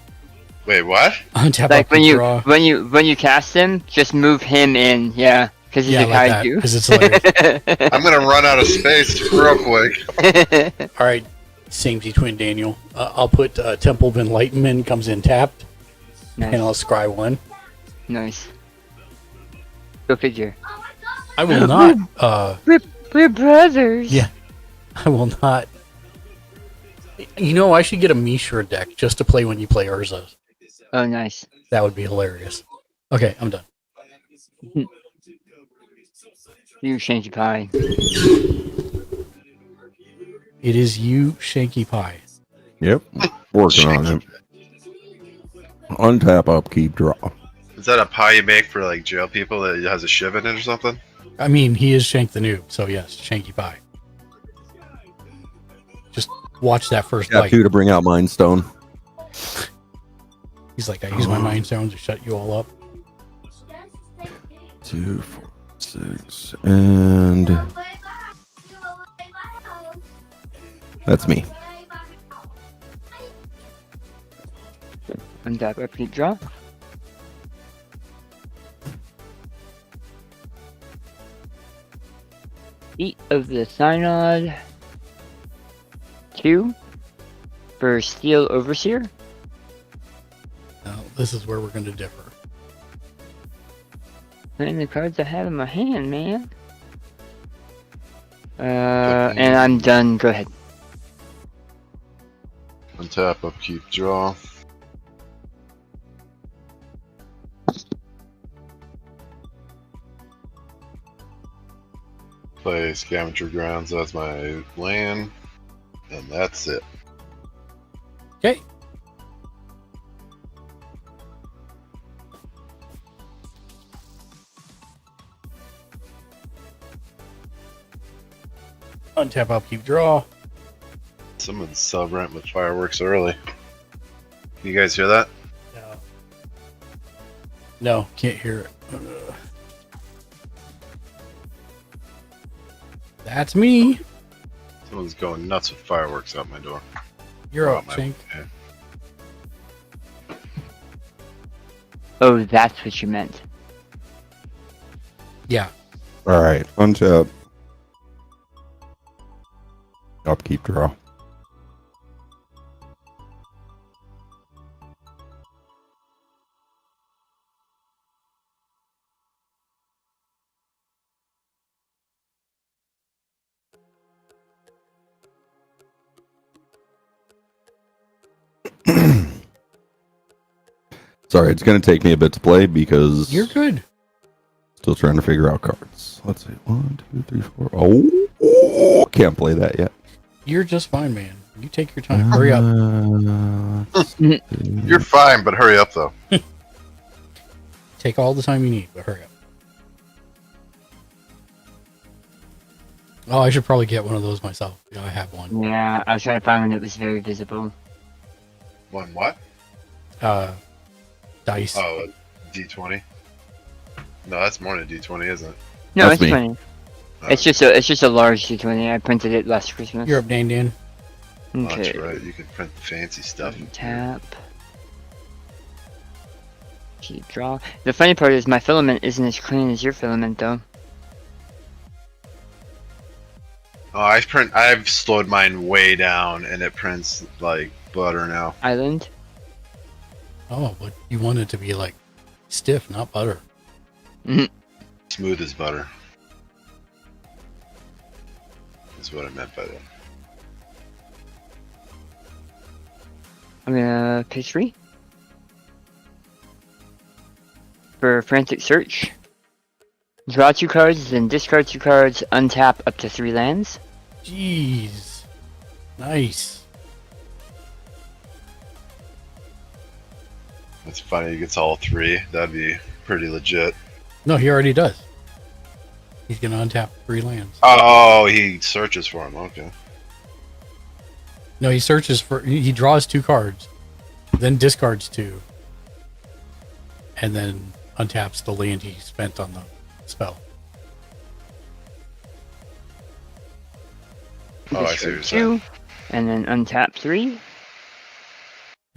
Wait, what? Untap Like up when and you draw. when you cast him, just move him in. Yeah, because he's a like that, kaiju. 'cause it's hilarious. I'm gonna run out of space real quick. All right, Samesy Twin Daniel. I'll put Temple of Enlightenment comes in tapped, Nice. and I'll scry one. Nice. Go figure. I will not. We're brothers. Yeah, I will not. You know, I should get a Mishra deck just to play when you play Urza. Oh, nice. That would be hilarious. Okay, I'm done. You Shanky Pie. It is you, Shanky Pie. Yep. Working on it. Untap, upkeep, draw. Is that a pie you make for like jail people that has a shiv in it or something? I mean, he is Shank the Noob, so yes, Shanky Pie. Just watch that first Got bite. two to bring out Mind Stone. He's like, I use my Mind Stones to shut you all up. 2, 4, 6, and that's me. Untap, upkeep, draw. Eat of the Synod. 2 for Steel Overseer. Now, this is where we're going to differ. Playing the cards I have in my hand, man. And I'm done. Go ahead. Untap, upkeep, draw. Play Scavenger Grounds as my land, and that's it. Okay. Untap, upkeep, draw. Someone's sub-rent with fireworks early. You guys hear that? No, can't hear it. That's me. Someone's going nuts with fireworks out my door. You're Oh, up, my- Shank. yeah. Oh, that's what you meant. Yeah. All right. Untap. Upkeep, draw. Sorry, it's going to take me a bit to play because You're good. still trying to figure out cards. Let's see. 1, 2, 3, 4. Oh, can't play that yet. You're just fine, man. You take your time. Hurry up. You're fine, but hurry up though. Take all the time you need, but hurry up. Oh, I should probably get one of those myself. Yeah, I have one. Yeah, I was trying to find one that was very visible. One what? Dice. Oh, a D20. No, that's more than a D20, isn't it? No, That's it's me. 20. It's just a large D20. I printed it last Christmas. You're up, Dan Dan. Oh, Okay. that's right. You can print fancy stuff. Tap. Keep draw. The funny part is my filament isn't as clean as your filament, though. Oh, I've slowed mine way down, and it prints like butter now. Island. Oh, but you want it to be like stiff, not butter. Smooth as butter. That's what I meant by that. I'm gonna pay 3 for Frantic Search. Draw 2 cards, then discard 2 cards, untap up to 3 lands. Jeez. Nice. That's funny, he gets all 3. That'd be pretty legit. No, he already does. He's gonna untap 3 lands. Oh, he searches for him, okay. No, he searches for. He draws 2 cards, then discards 2, and then untaps the land he spent on the spell. Oh, I see what you're saying. 2, and then untap 3.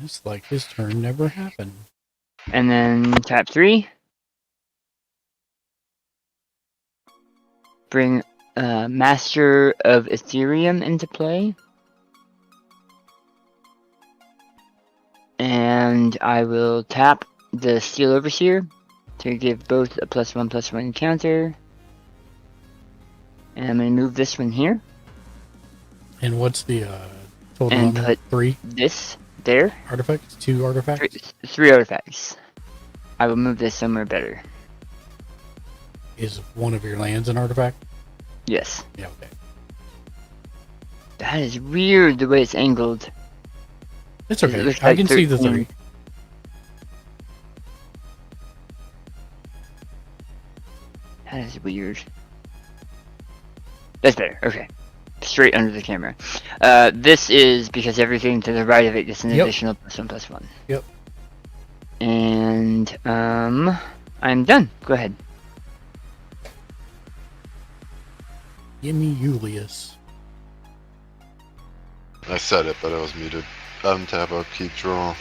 It's like his turn never happened. And then tap 3. Bring Master of Ethereum into play. And I will tap the Steel Overseer to give both a +1/+1 counter. And I'm going to move this one here. And what's the total And on put 3 this there. artifacts? 2 artifacts? 3 artifacts. I will move this somewhere better. Is one of your lands an artifact? Yes. Yeah, okay. That is weird the way it's angled. It's okay. It looks I like can see the 13. 3. That is weird. That's better. Okay. Straight under the camera. This is because everything to the right of it gets an additional +1/+1. Yep. And I'm done. Go ahead. Give me Julius. I said it, but I was muted. Untap, upkeep, draw.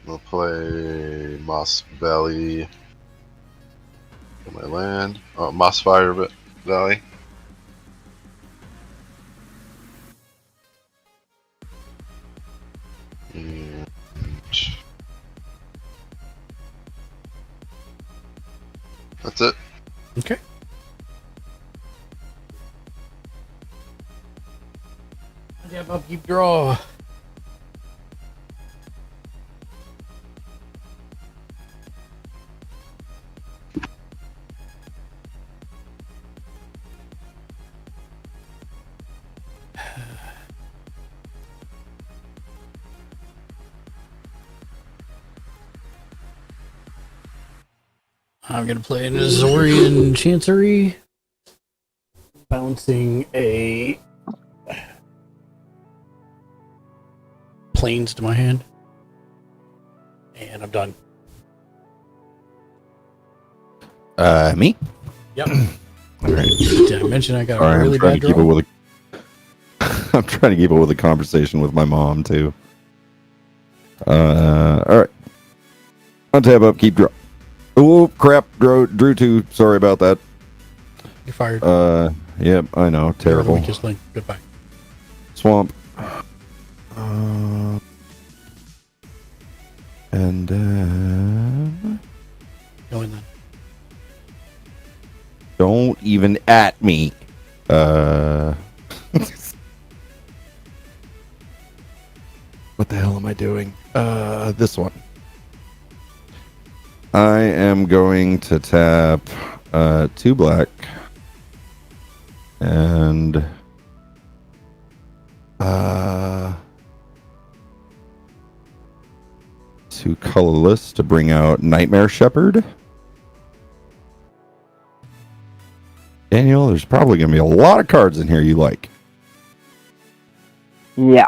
We'll play Moss Valley. My land. Oh, Moss Fire Valley. And that's it. Okay. Yeah, upkeep, draw. I'm going to play an Azorian Chancery, bouncing a Plains to my hand, and I'm done. Me? Yep. All right. Did I mention I got Sorry, a really I'm trying bad to keep draw? up with I'm trying to keep up with the conversation with my mom too. All right. Untap, up, keep draw. Oh crap! Drew 2. Sorry about that. You're fired. Yep, I know. Terrible. Weakest link. Goodbye. Swamp. And Go in then. don't even at me. What the hell am I doing? This one. I am going to tap 2 black and 2 colorless to bring out Nightmare Shepherd. Daniel, there's probably going to be a lot of cards in here you like. Yeah.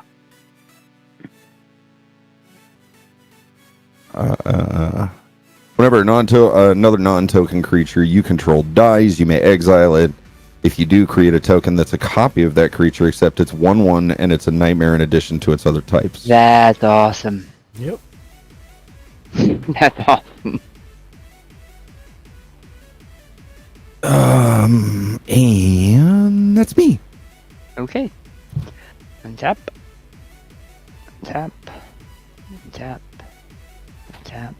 Whenever another non-token creature you control dies, you may exile it. If you do, create a token that's a copy of that creature, except it's 1/1 and it's a nightmare in addition to its other types. That's awesome. Yep. That's awesome. And that's me. Okay. Untap. Tap. Tap. Tap.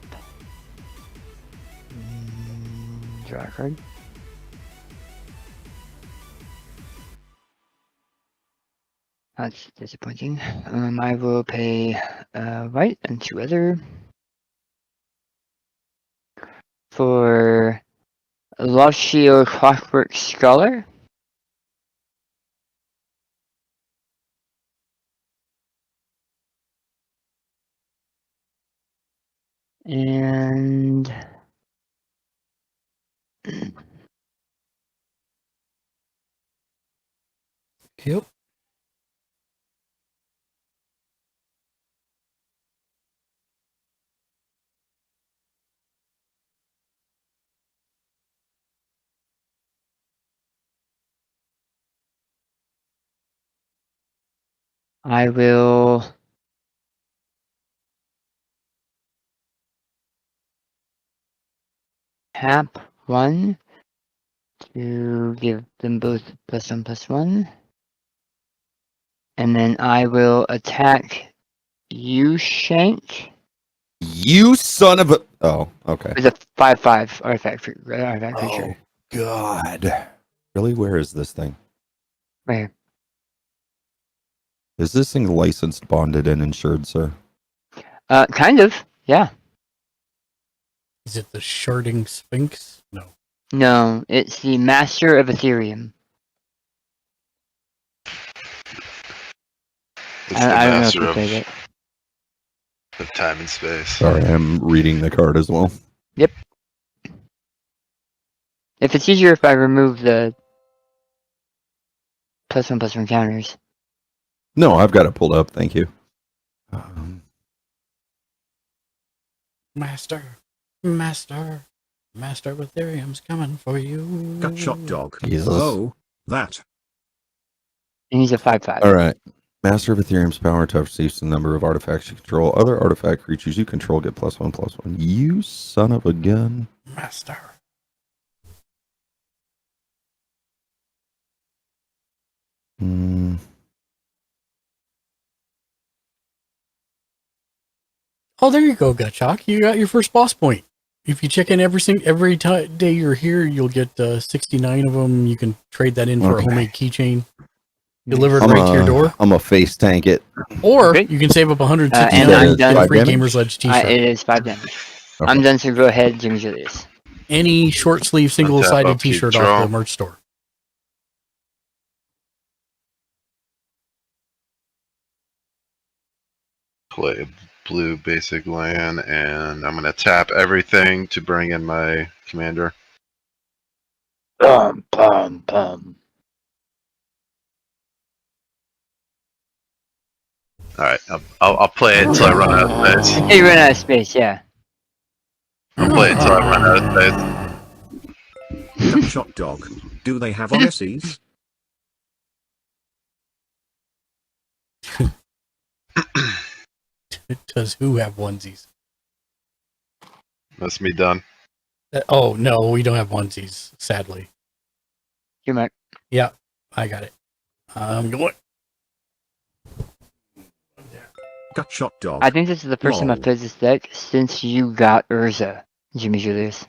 Draw a card. That's disappointing. I will pay white and 2 other for Love Shield Clockwork Scholar. And Yep. I will tap 1 to give them both +1/+1. And then I will attack you, Shank. You son of a. Oh, okay. With a 5/5 artifact creature. God. Really? Where is this thing? Right here. Is this thing licensed, bonded, and insured, sir? Kind of. Yeah. Is it the Sharding Sphinx? No. No, it's the Master of Ethereum. It's I the don't know if master you of played it. time and space. Sorry, I'm reading the card as well. Yep. If it's easier if I remove the +1/+1 counters. No, I've got it pulled up. Thank you. Master of Ethereum's coming for you. Gut shot dog. Jesus. Oh, that. And he's a 5/5. All right. Master of Ethereum's power to receive the number of artifacts you control. Other artifact creatures you control get +1/+1. You son of a gun. Master. Oh, there you go, Gutchalk. You got your first boss point. If you check in every day you're here, you'll get 69 of them. You can trade that in for a homemade keychain delivered right to your door. I'm a face tank it. Or you can save up 160 and I'm done. for a free Gamers Ledge t-shirt. It is 5 damage. Okay. I'm done, so go ahead, Jimmy Julius. Any short sleeve single-sided t-shirt off the merch store. Play blue basic land, and I'm going to tap everything to bring in my commander. Bum, bum, bum. Alright, I'll play it until I run out of space. Until you run out of space, yeah. I'll play it until I run out of space. Gut shot dog. Do they have Odysseys? Does who have onesies? That's me done. Oh, no, we don't have onesies, sadly. Here, Mark. Yeah, I got it. I'm going. Gut shot dog. I think this is the first time I've played this deck since you got Urza, Jimmy Julius.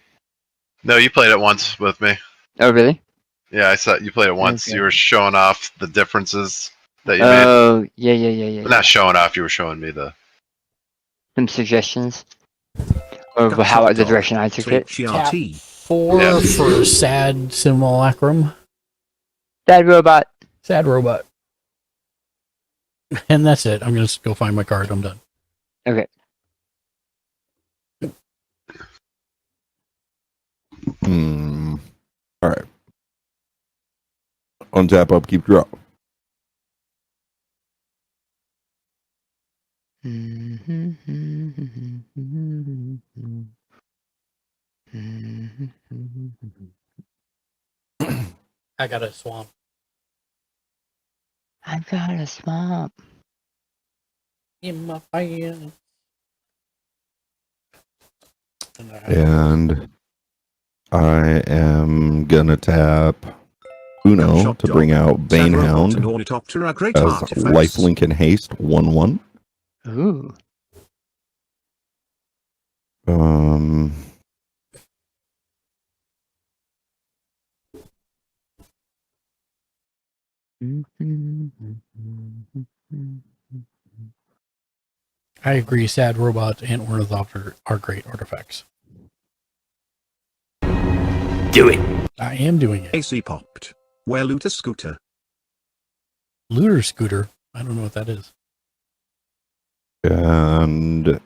No, you played it once with me. Oh, really? Yeah, I saw you played it once. Okay. You were showing off the differences that you made. Oh, yeah. Not showing off, you were showing me some suggestions of how the direction I took it. Tap 4 for Sad Simulacrum. Sad Robot. Sad Robot. And that's it. I'm going to go find my card. I'm done. Okay. All right. Untap, upkeep, drop. I got a swamp. I've got a swamp in my pants. And I am gonna tap Uno to bring out Banehound as lifelink and haste 1/1. Ooh. I agree. Sad robots and ornithopter are great artifacts. Do it. I am doing it. AC popped. Where looter scooter? Looter scooter. I don't know what that is. And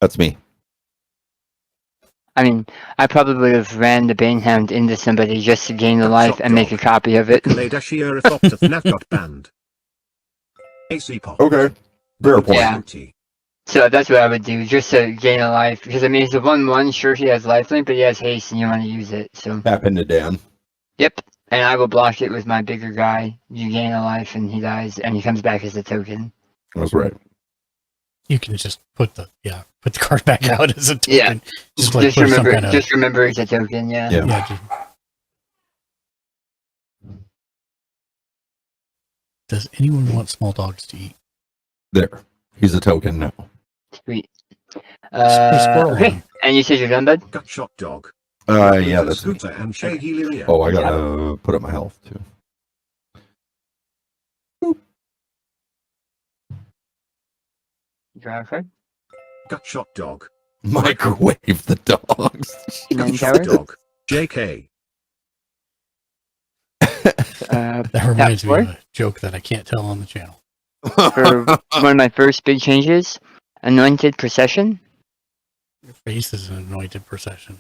that's me. I mean, I probably would have ran the Banehound into somebody just to gain the life and make a copy of it. Band. AC pop. Okay. Fair point. Yeah. So that's what I would do, just to gain a life. Because I mean, it's a 1/1. Sure, he has lifelink, but he has haste, and you want to use it. So. Tap into Dan. Yep. And I will block it with my bigger guy. You gain a life, and he dies, and he comes back as a token. That's right. You can just put the card back out as a token. Yeah. Just like put some kind of, just remember it's a token. Yeah. Yeah. Does anyone want small dogs to eat? There. He's a token now. Sweet. Squirrel Okay. one. And you said you're done, bud? Gut shot dog. Yeah, that's me. Scooter and Shaggy Oh, I gotta put up my health too. Draw a card. Gut shot dog. Microwave the dogs. Gut shot dog. JK. That reminds me of a joke that I can't tell on the channel. For one of my first big changes, Anointed Procession. Your face is an anointed procession.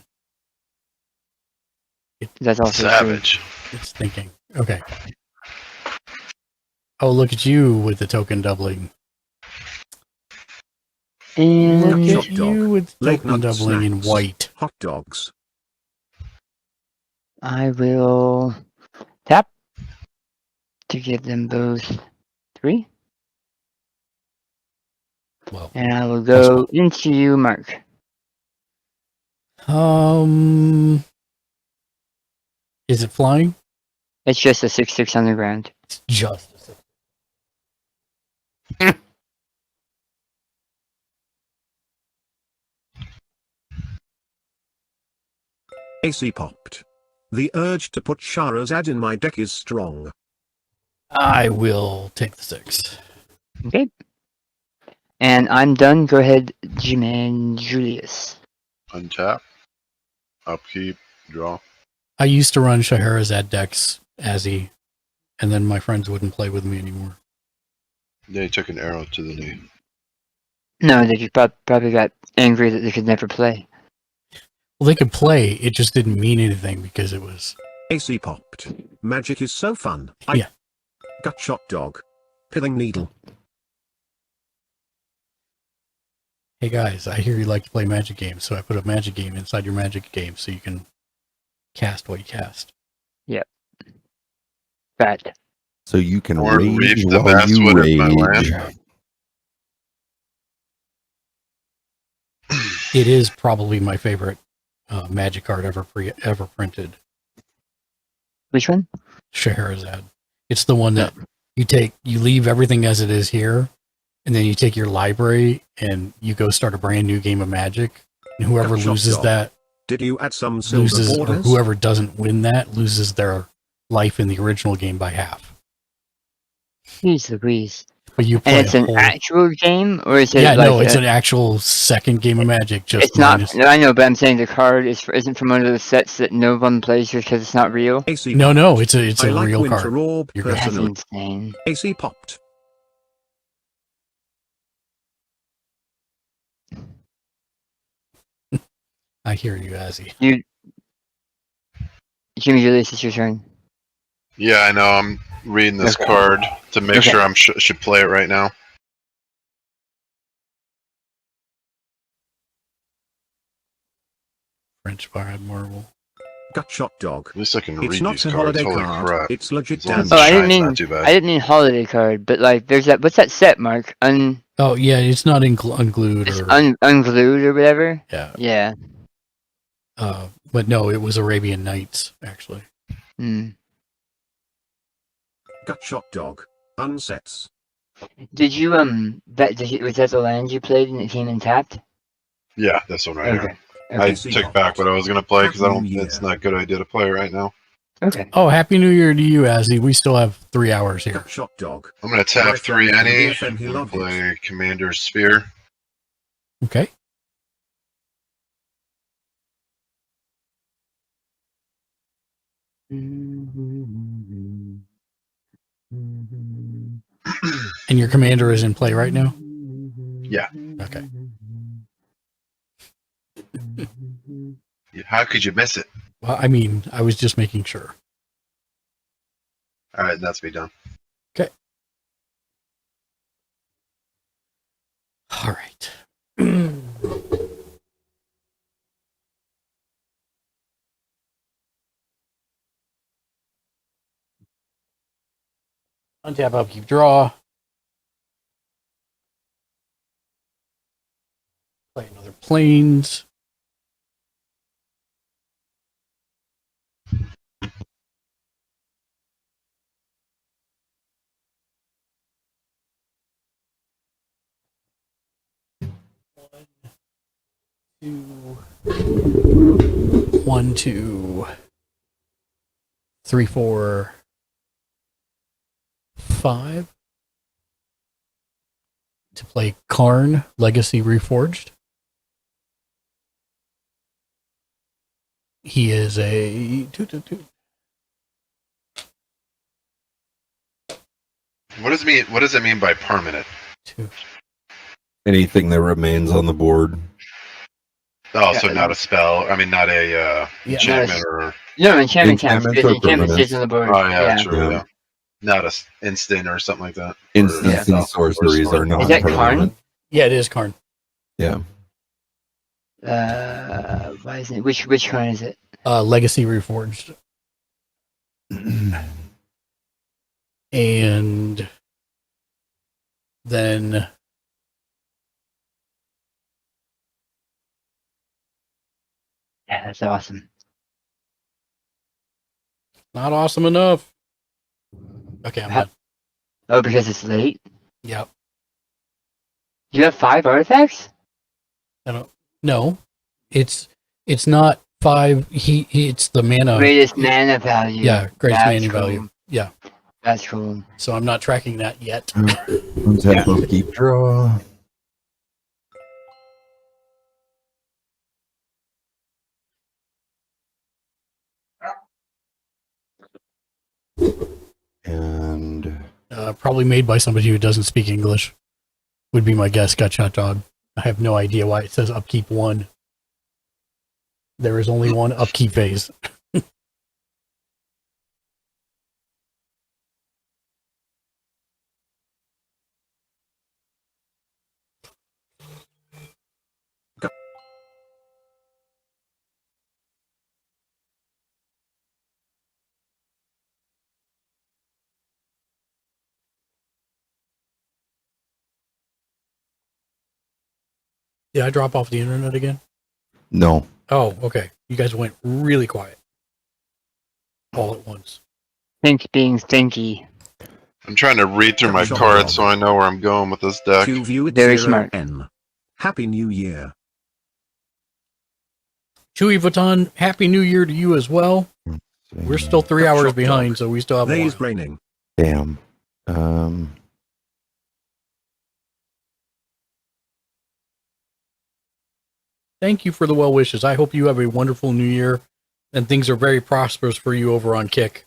That's also Savage. It's thinking. Okay. Oh, look at you with the token doubling. And look at you with token doubling in white. Hot dogs. I will tap to give them both 3. Well, and I will go into you, Mark. Is it flying? It's just a 6/6 on the ground. It's just a 6. AC popped. The urge to put Charizard in my deck is strong. I will take the 6. Okay. And I'm done. Go ahead, G-Man Julius. Untap. Upkeep. Draw. I used to run Scheherazade decks as and then my friends wouldn't play with me anymore. They took an arrow to the knee. No, they just probably got angry that they could never play. Well, they could play. It just didn't mean anything because it was... AC popped. Magic is so fun. Yeah. Gut shot dog. Pilling needle. Hey guys, I hear you like to play Magic games, so I put a Magic game inside your Magic game so you can cast what you cast. Yep. Bad. So you can Or rage reap the while you basswood of my rage. land. It is probably my favorite Magic card ever printed. Which one? Scheherazade. It's the one that you leave everything as it is here, and then you take your library and you go start a brand new game of Magic. And whoever loses that Did you add some silver or borders? whoever doesn't win that loses their life in the original game by half. Jeez Louise. But you play And it's an actual game, or is it yeah, like no, it's an actual second game of Magic. Just it's not. minus- No, I know, but I'm saying the card isn't from one of those sets that no one plays because it's not real. No, it's a I like real Winter card. Orb You're good. That's personally. insane. AC popped. I hear you, Azzy. Jimmy Julius, it's your turn. Yeah, I know. I'm reading this Okay. card to make Okay. sure I should play it right now. French Pirate Marvel. Gutshot dog. At least I can It's read not these a cards. holiday Holy card. crap! It's legit As long as damage. Oh, it shine's not too bad. I didn't mean holiday card, but like, there's that. What's that set, Mark? Oh yeah, it's not unglued It's or unglued or whatever. yeah. Yeah. But no, it was Arabian Nights actually. Hmm. Gutshot dog. Unsets. Did you was that the land you played and it came in tapped? Yeah, this one right Okay. here. Okay. I took back what I was gonna play because I don't. It's not a good idea to play right now. Okay. Oh, Happy New Year to you, Azzy. We still have 3 hours here. Gutshot dog. I'm gonna tap My 3 friend any. BFM, he I'm gonna loved play Commander's Sphere. Okay. And your commander is in play right now? Yeah. Okay. How could you miss it? Well, I mean, I was just making sure. All right, that's me done. Okay. All right. Untap, upkeep, draw. Play another planes. One, two, three, 4, 5. To play Karn, Legacy Reforged. He is a 2/2. What does it mean by permanent? 2. Anything that remains on the board. Oh, so not a spell. I mean, not a enchantment or. No, enchantment counts. Enchantments Because are enchantment permanent. stays on the board. Oh yeah, true. Yeah. Yeah. Not a instant or something like that. Instants and sorceries are not Is that Karn? permanent. Yeah, it is Karn. Yeah. Why isn't it? Which Karn is it? Legacy Reforged. And then Yeah, that's awesome. not awesome enough. Okay, I'm done. Oh, because it's late? Yep. You have 5 artifacts? No, it's not 5. It's the mana. Greatest mana value. Yeah, greatest That's mana cool. value. Yeah. That's cool. So I'm not tracking that yet. Untap, upkeep, draw. And Probably made by somebody who doesn't speak English. Would be my guess. Gutshot dog. I have no idea why it says upkeep 1. There is only one upkeep phase. Did I drop off the internet again? no. Oh, okay. You guys went really quiet. All at once. Think being stinky. I'm trying to read through my cards so I know where I'm going with this deck. To view it Very 0 smart. N. Happy New Year. Chewy Vuitton, Happy New Year to you as well. We're still 3 hours behind, so we still have a Days while. raining. Damn. Thank you for the well wishes. I hope you have a wonderful new year and things are very prosperous for you over on Kick.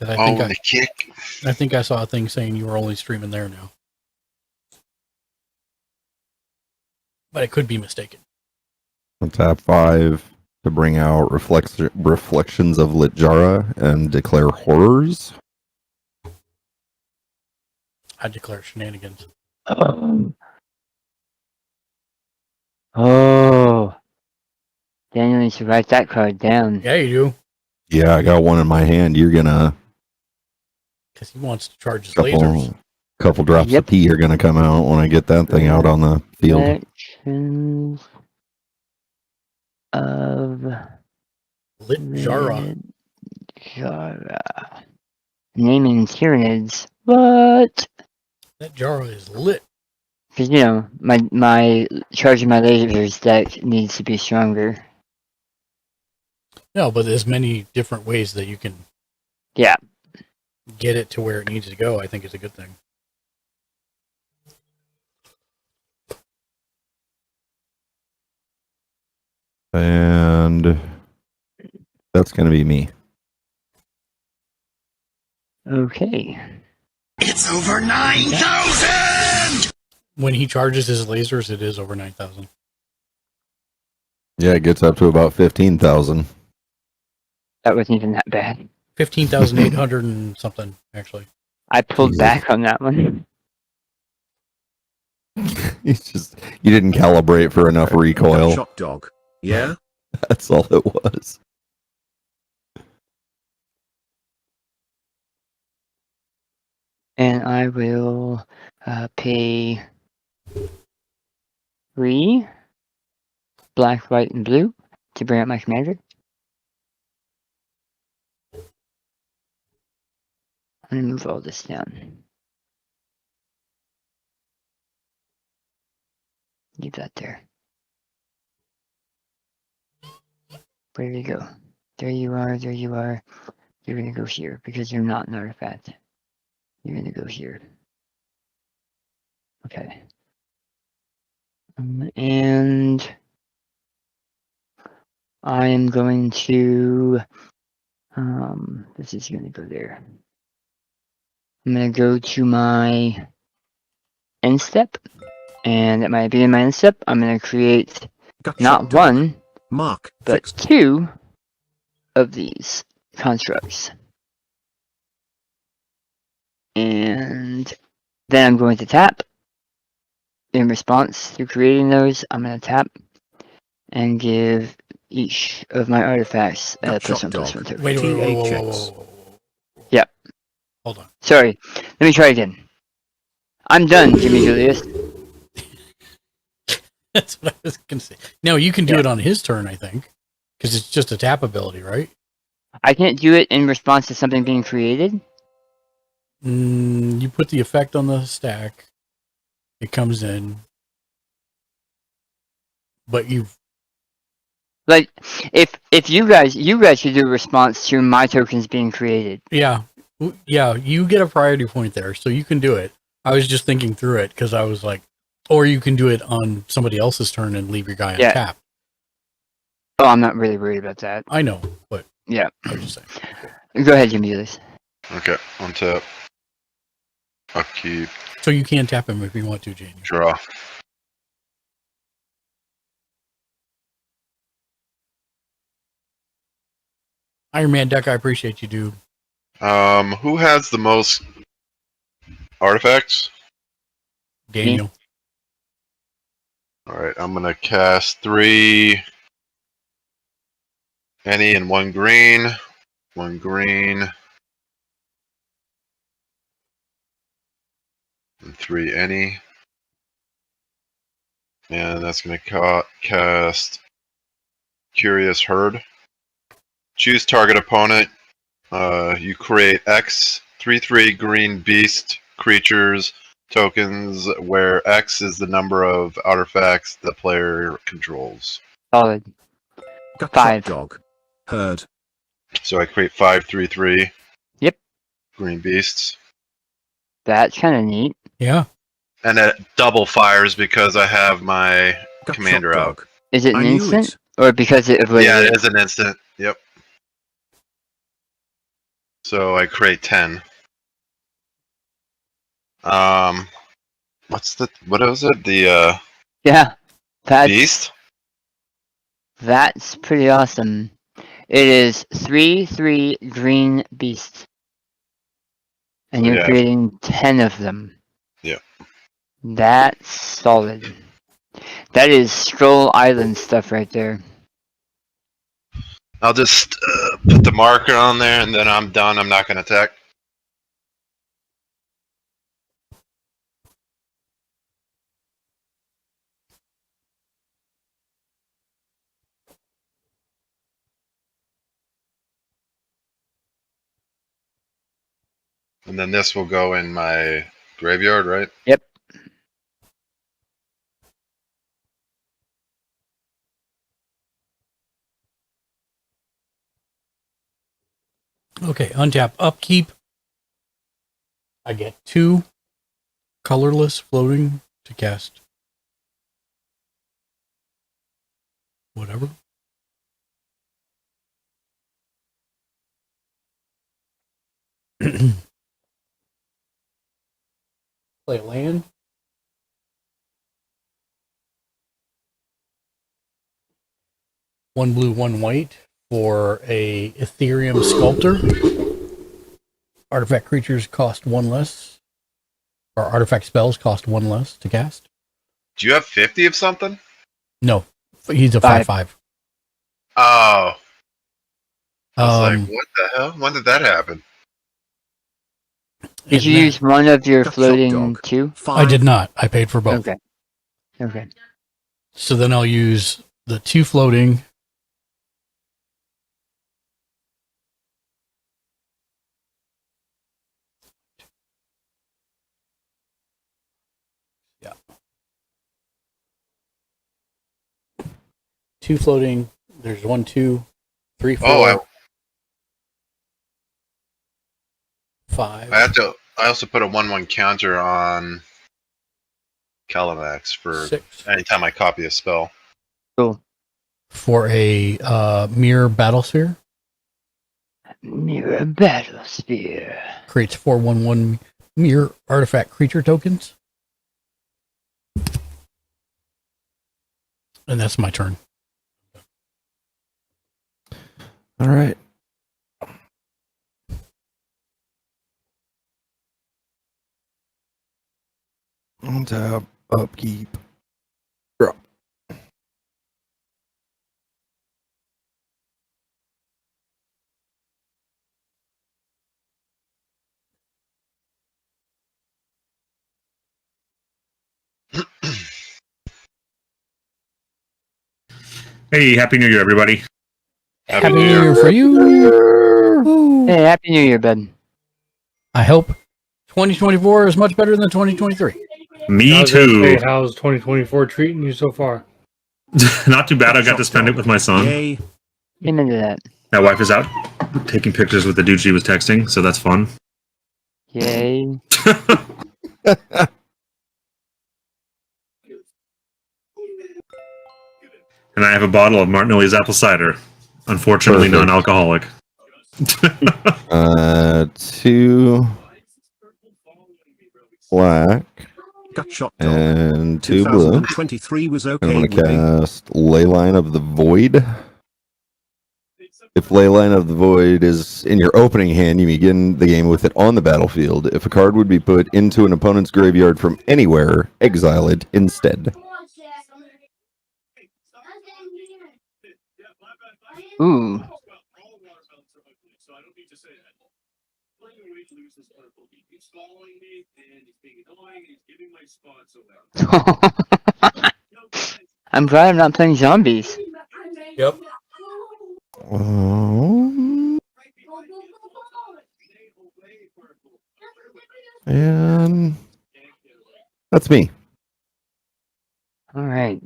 Kick. I think I saw a thing saying you were only streaming there now. But I could be mistaken. Untap 5. to bring out reflections of Litjara and declare horrors. I declare shenanigans. Oh. Daniel needs to write that card down. Yeah, you do. Yeah, I got one in my hand. You're gonna Because he wants to charge his lasers. couple drops of pee are gonna come out when I get that thing out on the field. Reflections of Litjara. Naming Tyranids. What? That Jara is lit. Because, my charging my lasers deck needs to be stronger. No, but there's many different ways that you can get it to where it needs to go. I think is a good thing. And that's going to be me. Okay. It's over 9,000! When he charges his lasers, it is over 9,000. Yeah, it gets up to about 15,000. That wasn't even that bad. 15,800 and something, actually. I pulled back on that one. You didn't calibrate for enough recoil. Shot dog. Yeah? That's all it was. And I will pay 3 black, white, and blue to bring up my commander. I'm going to move all this down. Leave that there. Where do you go? There you are, there you are. You're going to go here because you're not an artifact. You're going to go here. Okay. And I am going to, this is going to go there. I'm going to go to my end step, and at my beginning of my end step, I'm going to create not one, but 2 of these constructs. And then I'm going to tap. In response to creating those, I'm going to tap and give each of my artifacts a +1/+1 token. Wait. Yep. Hold on. Sorry. Let me try again. I'm done, Jimmy Julius. That's what I was going to say. No, you can do it on his turn, I think. Because it's just a tap ability, right? I can't do it in response to something being created? You put the effect on the stack. It comes in. But you've... Like, if you guys should do a response to my tokens being created. Yeah, you get a priority point there, so you can do it. I was just thinking through it, because I was like, or you can do it on somebody else's turn and leave your guy untapped. Oh, I'm not really worried about that. I know, but... Yeah. I was just saying. Go ahead, Jimmy Julius. Okay, untap. Upkeep. So you can tap him if you want to, Jane. Draw. Iron Man deck, I appreciate you, dude. Who has the most artifacts? Daniel. Alright, I'm gonna cast 3 any and 1 green. 1 green. And 3 any. And that's gonna cast Curious Herd. Choose target opponent. You create X 3/3 green beast creatures tokens where X is the number of artifacts the player controls. Solid. 5. Dog. Herd. So I create 5 3/3. Yep. Green beasts. That's kind of neat. Yeah. And it double fires because I have my commander out. Is it an instant? Or because it avoided Yeah, it is an instant. Yep. So I create 10. What was it? The yeah, beast? That's pretty awesome. It is 3/3 green beasts. And you're Yeah. creating 10 of them. Yeah. That's solid. That is Stroll Island stuff right there. I'll just put the marker on there, and then I'm done. I'm not going to attack. And then this will go in my graveyard, right? Yep. Okay, untap upkeep. I get 2 colorless floating to cast whatever. Play a land. One blue, one white for a Ethereum Sculptor. Artifact creatures cost 1 less. Or artifact spells cost 1 less to cast. Do you have 50 of something? No, he's a 5/5. Oh. I was like, what the hell? When did that happen? Did you use one of your floating 2? I did not. I paid for both. Okay. Okay. So then I'll use the 2 floating. Yeah. 2 floating. There's 1, 2, 3, 4. 5. I also put a 1/1 counter on Calamax for 6. anytime I copy a spell. Cool. For a mirror battlesphere. Mirror battlesphere. Creates 4/1/1 mirror artifact creature tokens. And that's my turn. All right. On tap, upkeep, drop. Hey, Happy New Year, everybody. Happy New Year for you. Hey, Happy New Year, Ben. I hope 2024 is much better than 2023. Me I was gonna too. say, how's 2024 treating you so far? Not too bad. I got to spend it with my son. Amen to that. My wife is out taking pictures with the dude she was texting, so that's fun. Yay. And I have a bottle of Martinelli's apple cider. Unfortunately, Perfect. non-alcoholic. 2 black Gutshot dog. and 2 blue. 2023 was And okay I'm with going to me. cast Leyline of the Void. If Leyline of the Void is in your opening hand, you begin the game with it on the battlefield. If a card would be put into an opponent's graveyard from anywhere, exile it instead. Ooh. I'm glad I'm not playing zombies. Yep. And that's me. All right.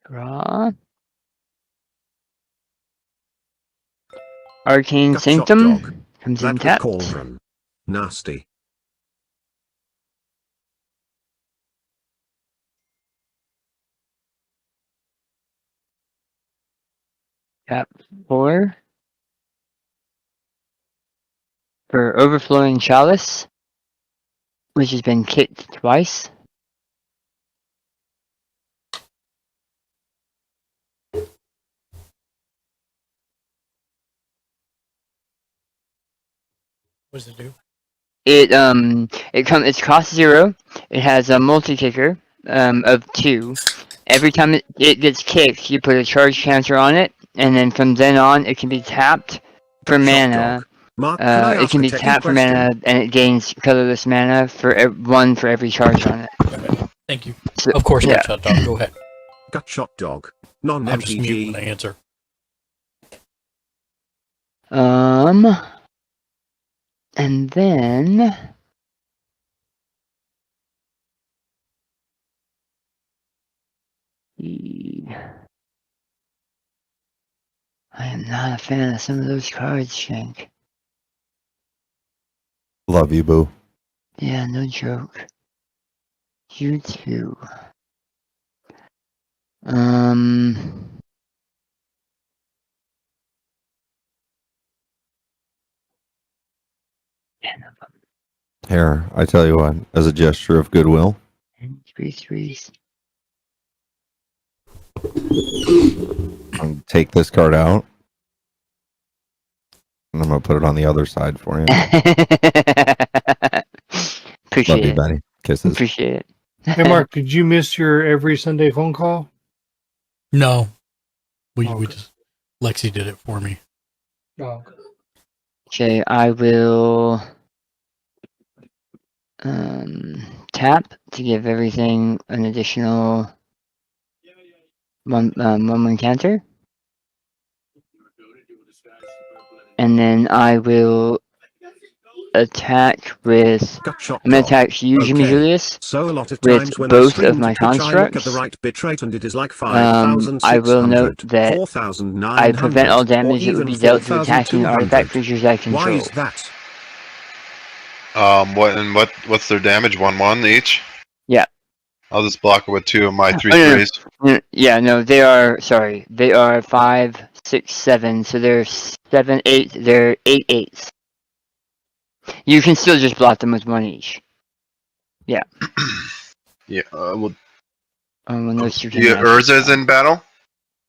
Draw. Arcane Gutshot Sanctum dog. comes That in was tapped. Cauldron. Nasty. Tap 4 for Overflowing Chalice. which has been kicked twice. What does it do? It's cost 0. It has a multi-kicker of 2. Every time it gets kicked, you put a charge counter on it, and then from then on, it can be tapped for mana. Mark, can I It ask can a be techie tapped for question? mana, and it gains colorless mana for 1 for every charge on it. Thank you. So, Of course, yeah. Gutshot Dog. Go ahead. Gutshot Dog. I'm just mute Non-MTG. when I answer. And then I am not a fan of some of those cards, Shank. Love you, boo. Yeah, no joke. You too. Here, I tell you what, as a gesture of goodwill, Threes. I'm take this card out, and I'm gonna put it on the other side for you. Appreciate Love you, it. buddy. Kisses. Appreciate it. Hey, Mark, did you miss your every Sunday phone call? No. We just Lexi did it for me. Oh. Okay, I will tap to give everything an additional one counter. And then I will attack with Gutshot I'm gonna Dog. attack you, Jimmy Okay. Julius, So a lot of with times when I both stream of my to Twitch, I look at the constructs. right bitrate and it is like I will note 5,600, that 4,900, I prevent all or damage that would even be dealt to attacking 4,200. artifact creatures I control. Why is that? What's their damage? 1/1 each. Yeah. I'll just block it with 2 of my 3 Oh, no, threes. no. Yeah, no, they are 5, 6, 7, so they're 7, 8, they're 8 8s. You can still just block them with 1 each. Yeah. Yeah. Well, When those two yeah, Urza's in battle.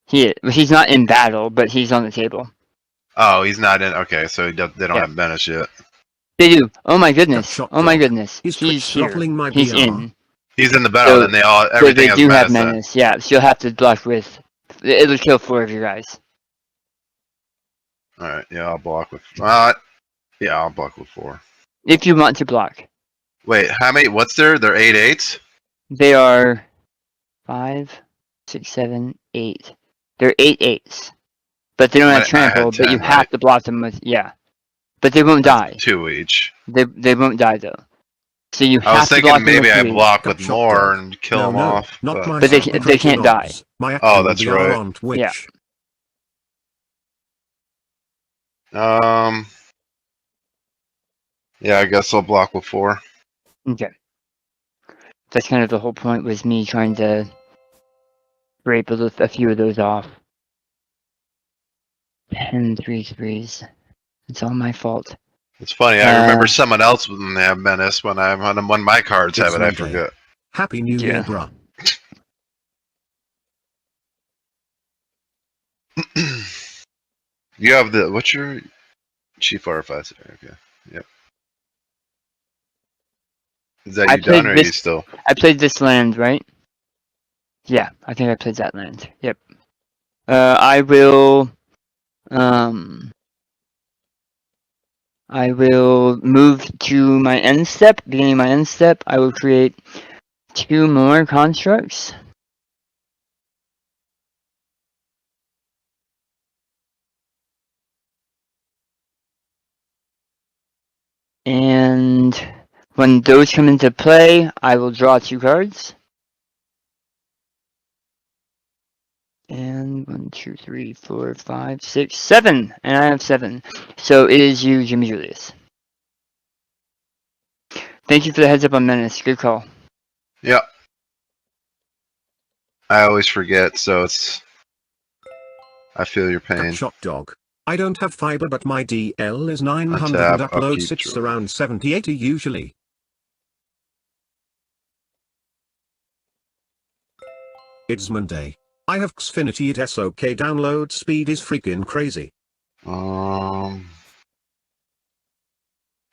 He's not in battle, but he's on the table. Oh, he's not in. Okay, so they don't have menace yet. They do. Oh my goodness. Oh my Dog. goodness. Is He's Twitch here. throttling my He's VR? in. He's in the battle, So- and they So everything they has do menace. have menace. Yeah, so you'll have to block with. It'll kill 4 of your guys. All right. Yeah, I'll block with. Yeah, I'll block with 4. If you want to block. Wait, how many? What's their? They're 8 8s. They are 5, 6, 7, 8. They're 8 8s. But they don't have I had trample, but you 10, have right? to block them with. Yeah. But they won't die. 2 each. They won't die though. So you I was have to thinking block them maybe with I 3. block with more and kill them off. Not my But they self-deprecating can't die. odds. My Oh, actual that's VR right. on Twitch. Yeah. Yeah, I guess I'll block with 4. Okay. That's kind of the whole point, was me trying to scrape a few of those off. 10 3s. It's all my fault. It's funny. I remember someone else when they have menace when when my cards have it. I It's forget. Happy New Year, bruh. You have what's your chief artificer? Okay. Yep. Is that you done, or are you still? I played this land, right? Yeah, I think I played that land. Yep. I will move to my end step. Beginning of my end step, I will create 2 more constructs. And when those come into play, I will draw 2 cards. And 1, 2, 3, 4, 5, 6, 7. And I have 7. So it is you, Jimmy Julius. Thank you for the heads up on Menace. Good call. Yep. I always forget, so it's. I feel your pain. Shot Dog. I don't have fiber, but my DL is 900 tap, and upload upkeep, sits around 70-80 usually. It's Monday. I have Xfinity at SOK download speed is freaking crazy. I'm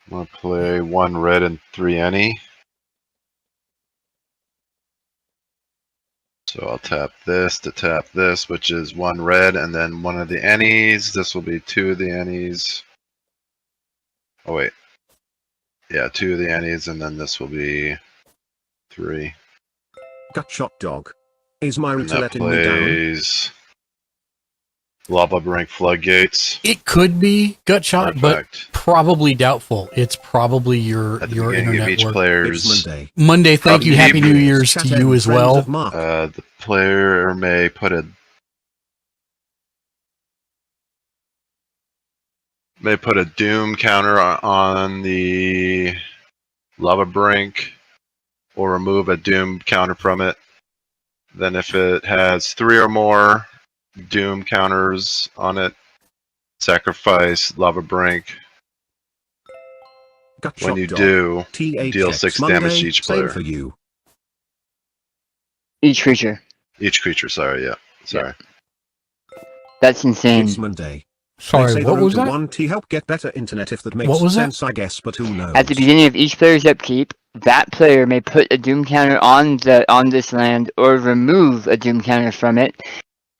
gonna play 1 red and 3 any. So I'll tap this to tap this, which is 1 red, and then 1 of the annies. This will be 2 of the annies. Oh wait. Yeah, 2 of the annies, and then this will be 3. Gut shot dog. Is my And router that letting me down? plays Lava Brink Floodgates. It could be gut shot, but probably doubtful. It's probably your Beginning of internet each work. player's Monday, thank you. Happy New Year's to you as well. The player may put a doom counter on the lava brink, or remove a doom counter from it. Then if it has 3 or more doom counters on it, sacrifice lava brink. Gut When shot you dog. do, THX deal 6 Monday, damage to each same player. for you. Each creature. Each creature, sorry, yeah. Sorry. That's insane. It's Monday. Sorry, They say what the was router that? 1T help get better internet if that makes What was that? sense, I guess, but who knows? At the beginning of each player's upkeep, that player may put a doom counter on this land or remove a doom counter from it.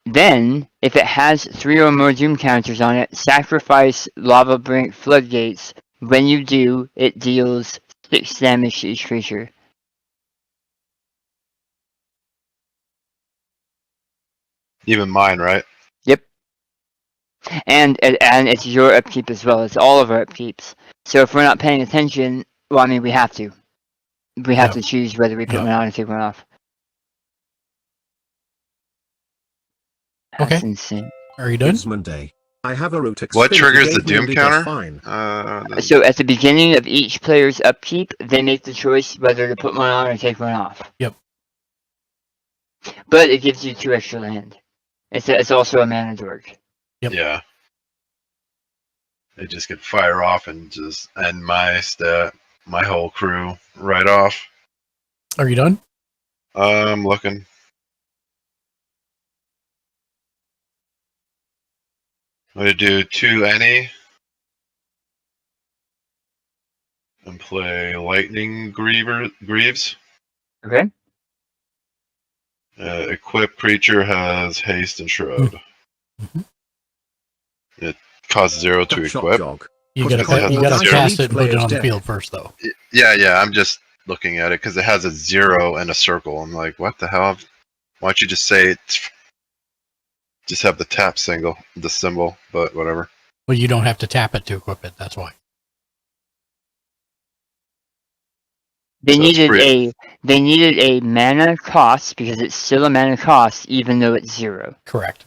Then, if it has 3 or more doom counters on it, sacrifice Lava Brink Floodgates. When you do, it deals 6 damage to each creature. Even mine, right? Yep. And it's your upkeep as well. It's all of our upkeeps. So if we're not paying attention, well, I mean, we have to. We have to choose whether we put one on or take one off. That's insane. Are you done? It's Monday. I have a route. What Xfinity triggers the gave me doom and it does counter? fine. So at the beginning of each player's upkeep, they make the choice whether to put one on or take one off. Yep. But it gives you 2 extra land. It's also a mana dork. Yep. Yeah. They just could fire off and just end my whole crew right off. Are you done? I'm looking. I'm gonna do 2 any and play Lightning Greaves. Okay. Equipped creature has haste and shroud. It costs 0 to equip. You gotta cast it and put it on the field first, though. Yeah. I'm just looking at it because it has a 0 and a circle. I'm like, what the hell? Why don't you just say it's just have the tap symbol, but whatever. Well, you don't have to tap it to equip it. That's why. They needed a mana cost because it's still a mana cost even though it's 0. Correct.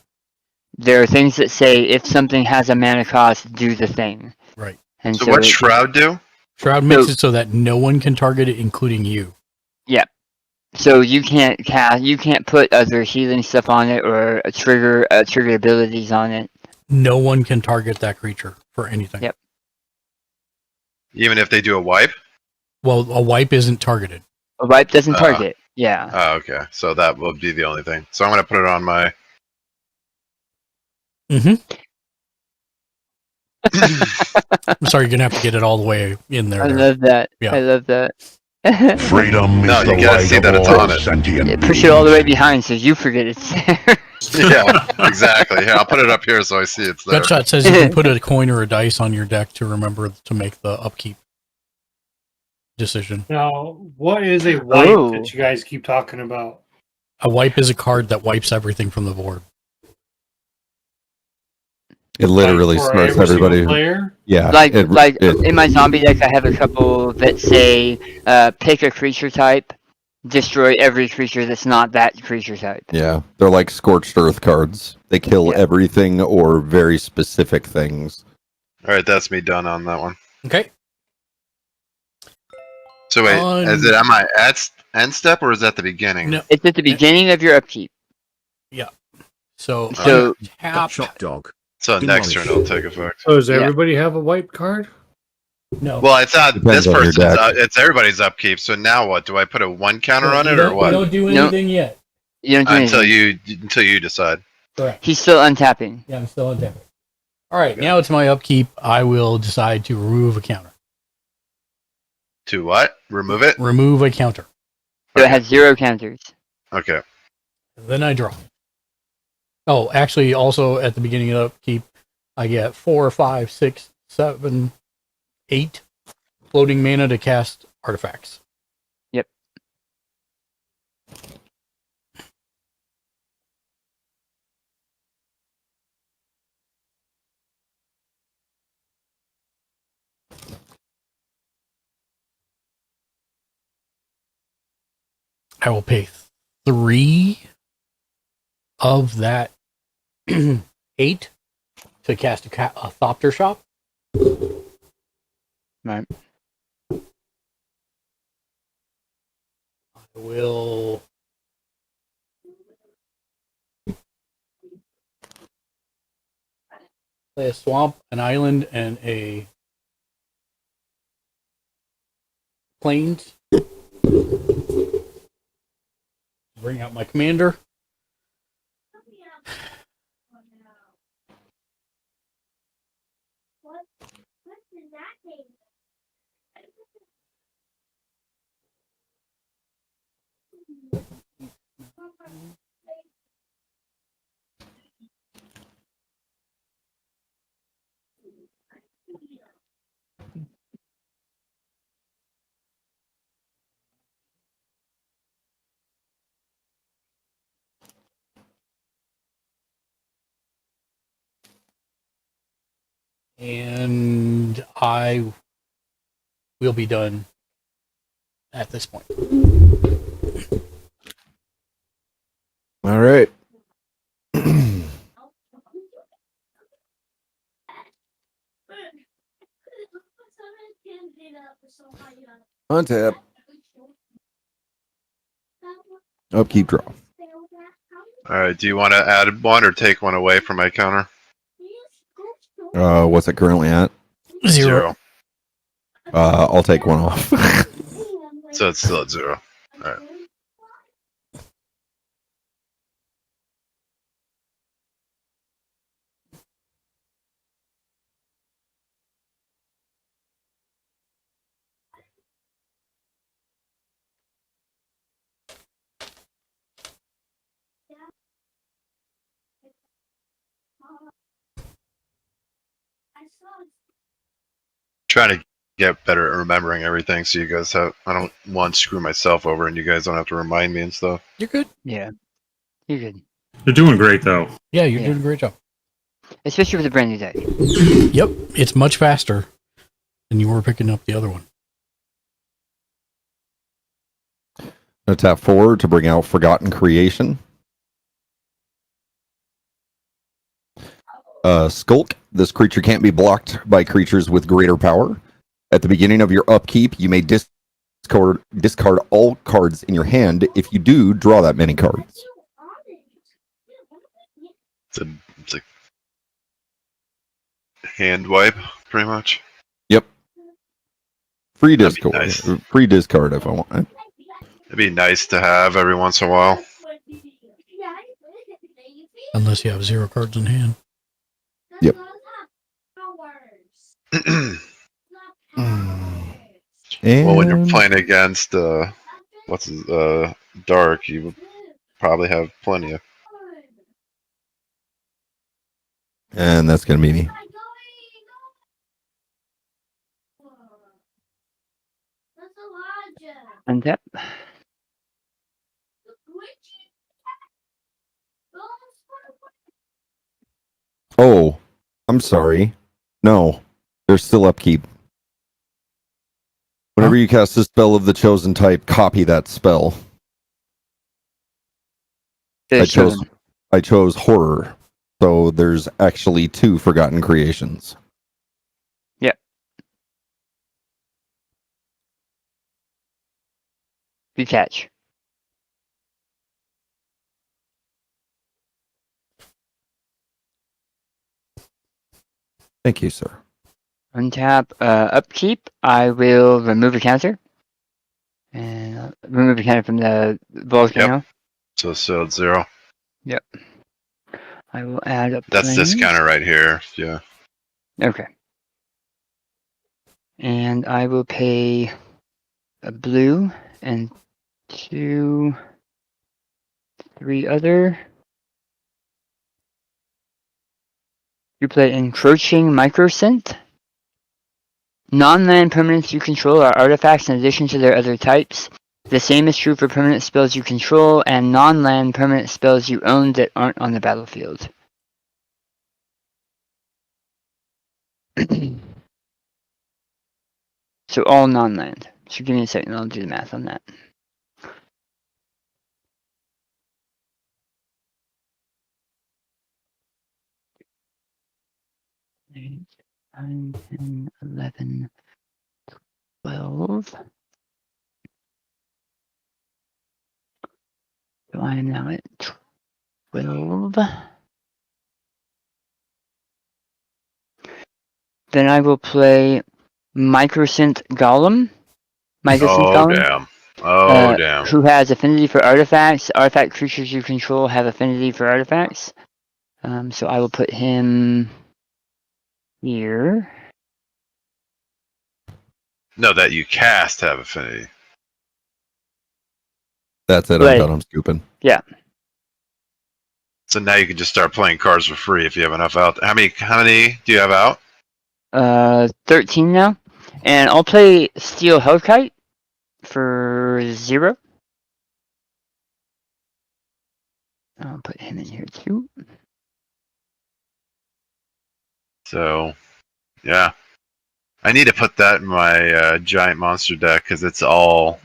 There are things that say if something has a mana cost, do the thing. Right. And So what's Shroud do? Shroud makes it so that no one can target it, including you. Yeah. So you can't put other healing stuff on it or trigger abilities on it. No one can target that creature for anything. Yep. Even if they do a wipe? Well, a wipe isn't targeted. A wipe doesn't target. Yeah. Oh, okay. So that will be the only thing. So I'm going to put it on my... I'm sorry, you're going to have to get it all the way in there. I love that. Yeah. I love that. Freedom No, is you the gotta light see of that it's all on it. sentient Push it all the way behind so you forget it's there. Yeah, exactly. Here, I'll put it up here so I see it's there. Gutshot says you can put a coin or a dice on your deck to remember to make the upkeep decision. Now, what is a wipe that you guys keep talking about? A wipe is a card that wipes everything from the board. It literally Like for starts every single everybody. player? Yeah. Like in my zombie deck, I have a couple that say pick a creature type, destroy every creature that's not that creature type. Yeah, they're like scorched earth cards. They kill everything or very specific things. All right, that's me done on that one. Okay. So wait, am I at end step or is that the beginning? No. It's at the beginning of your upkeep. Yeah. So Gut shot dog. So next turn it'll take effect. So does everybody have a wipe card? No. Well, it's not Depends this on your person's. deck. It's everybody's upkeep. So now what? Do I put a 1 counter on it or what? We don't do anything yet. You don't do until anything. you decide. Correct. He's still untapping. Yeah, I'm still untapping. All right, now it's my upkeep. I will decide to remove a counter. To what? Remove it? Remove a counter. So it has 0 counters. Okay. Then I draw. Oh, actually, also at the beginning of upkeep, I get 4, 5, 6, 7, 8 floating mana to cast artifacts. Yep. I will pay 3 of that 8 to cast a Thopter Shop. Right. I will play a swamp, an island, and a plains. Bring out my commander. And I will be done at this point. All right. Untap. Upkeep draw. All right. Do you want to add one or take one away from my counter? What's it currently at? 0. I'll take one off. So it's still at 0. All right. Trying to get better at remembering everything, so you guys have. I don't want to screw myself over, and you guys don't have to remind me and stuff. You're good. Yeah. You're good. You're doing great, though. Yeah, you're doing a great job. Especially with a brand new deck. Yep, it's much faster than you were picking up the other one. Now tap 4 to bring out Forgotten Creation. Skulk. This creature can't be blocked by creatures with greater power. At the beginning of your upkeep, you may discard all cards in your hand. If you do, draw that many cards. It's a hand wipe, pretty much. Yep. Free That'd be discard. nice. Free discard if I want. It'd be nice to have every once in a while. Unless you have 0 cards in hand. Yep. Well, when you're playing against Dark, you would probably have plenty of. And that's going to be me. Untap. Oh, I'm sorry. No, there's still upkeep. Whenever you cast a spell of the chosen type, copy that spell. I chose horror, so there's actually 2 Forgotten Creations. Yep. Good catch. Thank you, sir. Untap. Upkeep. I will remove a counter. And remove a counter from the volcano. So still at 0. Yep. I will add a That's this planes. counter right here. Yeah. Okay. And I will pay a blue and 2, 3 other. You play Encroaching Microsynth. Non-land permanents you control are artifacts in addition to their other types. The same is true for permanent spells you control and non-land permanent spells you own that aren't on the battlefield. So all non-land. So give me a second, I'll do the math on that. Eight, 9, 10, 11, 12. So I am now at 12. Then I will play Microsynth Golem. Damn. Oh, damn. Who has affinity for artifacts. Artifact creatures you control have affinity for artifacts. So I will put him here. No, that you cast have affinity. That's it. I'm done. I'm scooping. Yeah. So now you can just start playing cards for free if you have enough out. How many do you have out? 13 now. And I'll play Steel Hellkite for 0. I'll put him in here too. So, yeah. I need to put that in my giant monster deck because it's all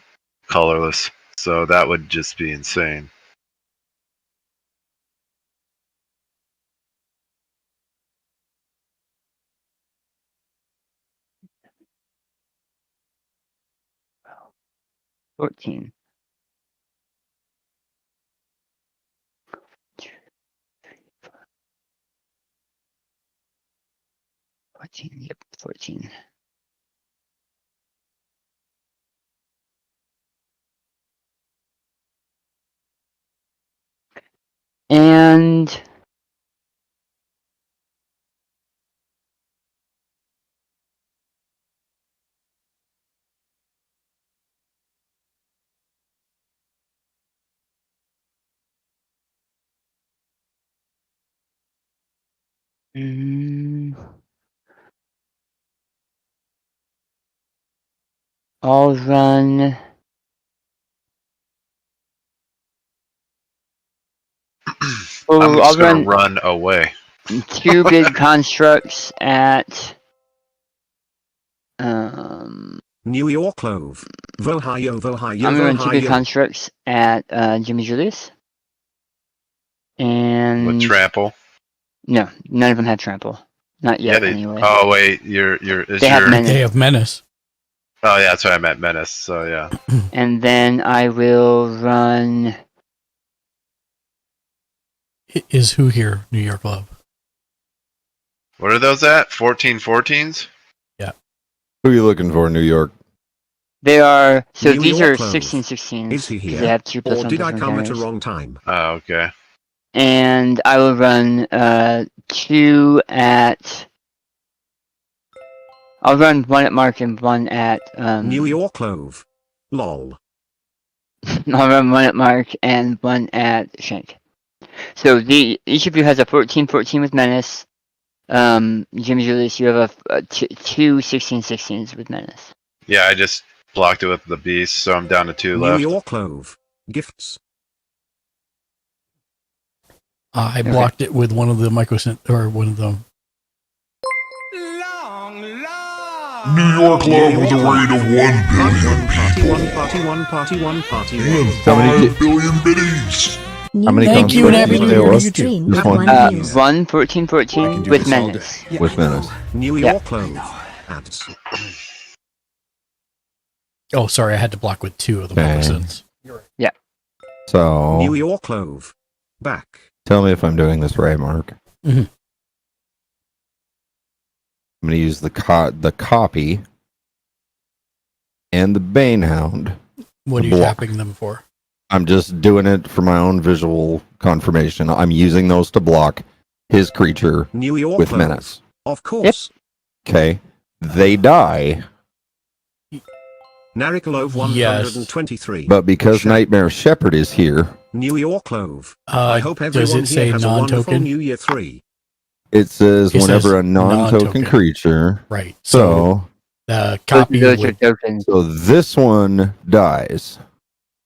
colorless. So that would just be insane. Wow. 14. 14, yep, 14. And I'll run I'm I'll just going to run away. 2 big constructs at New York Clove. Vohio, Vohio, I'm gonna run 2 big Vohio. constructs at Jimmy Julius. And With trample? No, none of them have trample. Not yet, Yeah, anyway. Oh wait, They have menace. They have menace. Oh yeah, that's what I meant, menace. So yeah. And then I will run. Is who here? New York Love. What are those at? 14-14s? Yeah. Who are you looking for, New York? They are so New these York are Clove. 16-16s. Is he here? They have 2 plus Or 1 did plus I 1 come at a counters. wrong time? Oh, okay. And I will run 2 at. I'll run 1 at Mark and 1 at. New York Clove. Lol. I'll run 1 at Mark and 1 at Shank. So each of you has a 14-14 with menace. Jimmy Julius, you have a 2 16-16s with menace. Yeah, I just blocked it with the beast, so I'm down to 2 New left. York Clove. Gifts. I blocked it with one of the microsynth or one of them. New York Love with a rate of 1 billion Party one. and How many 5 billion biddies. How many Thank you, and happy constructs New Year to was? you too. Just one? 1 14-14 with menace. With menace. New Yeah. York Clove. Ads. Oh, sorry, I had to block with 2 of the Okay. microsynths. Yeah. So, New York Clove. Back. tell me if I'm doing this right, Mark. Mhm. I'm going to use the copy and the Banehound. What are The you block. tapping them for? I'm just doing it for my own visual confirmation. I'm using those to block his creature New York with Clove. menace. Of course. Okay. They die. Narikalove 123. But because Shep. Nightmare Shepherd is here, New York Clove. I hope does everyone it say here has a wonderful non-token? New Year 3. it says It whenever says a non-token non-token. creature. Right. So, The copy Those are would. tokens. so this one dies.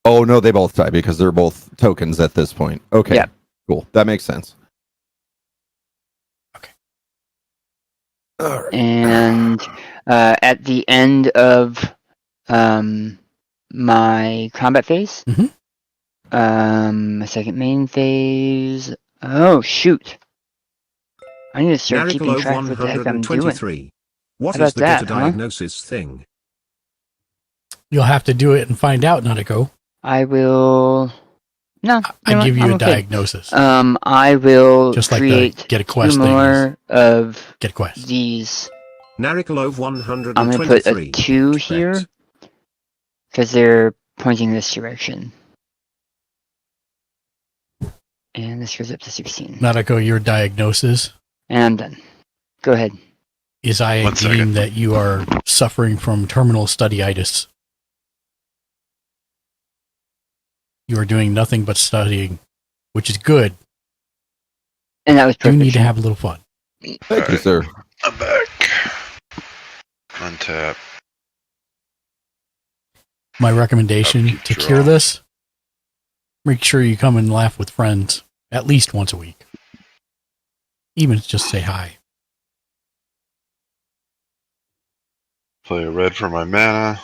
Oh no, they both die because they're both tokens at this point. Okay. Yeah. Cool. That makes sense. And at the end of my combat phase, my second main phase. Oh shoot! I need to start keeping Narikalove track of what the heck I'm doing. 123. What How is about the that, get a huh? diagnosis thing? You'll have to do it and find out, Nanako. I will. No, I give you I'm a okay. diagnosis. I will Just like create the get a two quest thing is. more of Get a quest. these. Narikalove I'm 123. going to put a 2 here because they're pointing this direction. And this goes up to 16. Nanako, your diagnosis And I'm done. Go ahead. is I One second. deem that you are suffering from terminal studyitis. You are doing nothing but studying, which is good. And that was You perfect. need to have a little fun. Thank you, sir. I'm back. Untap. My recommendation to cure this: make sure you come and laugh with friends at least once a week. Even just say hi. Play a red for my mana.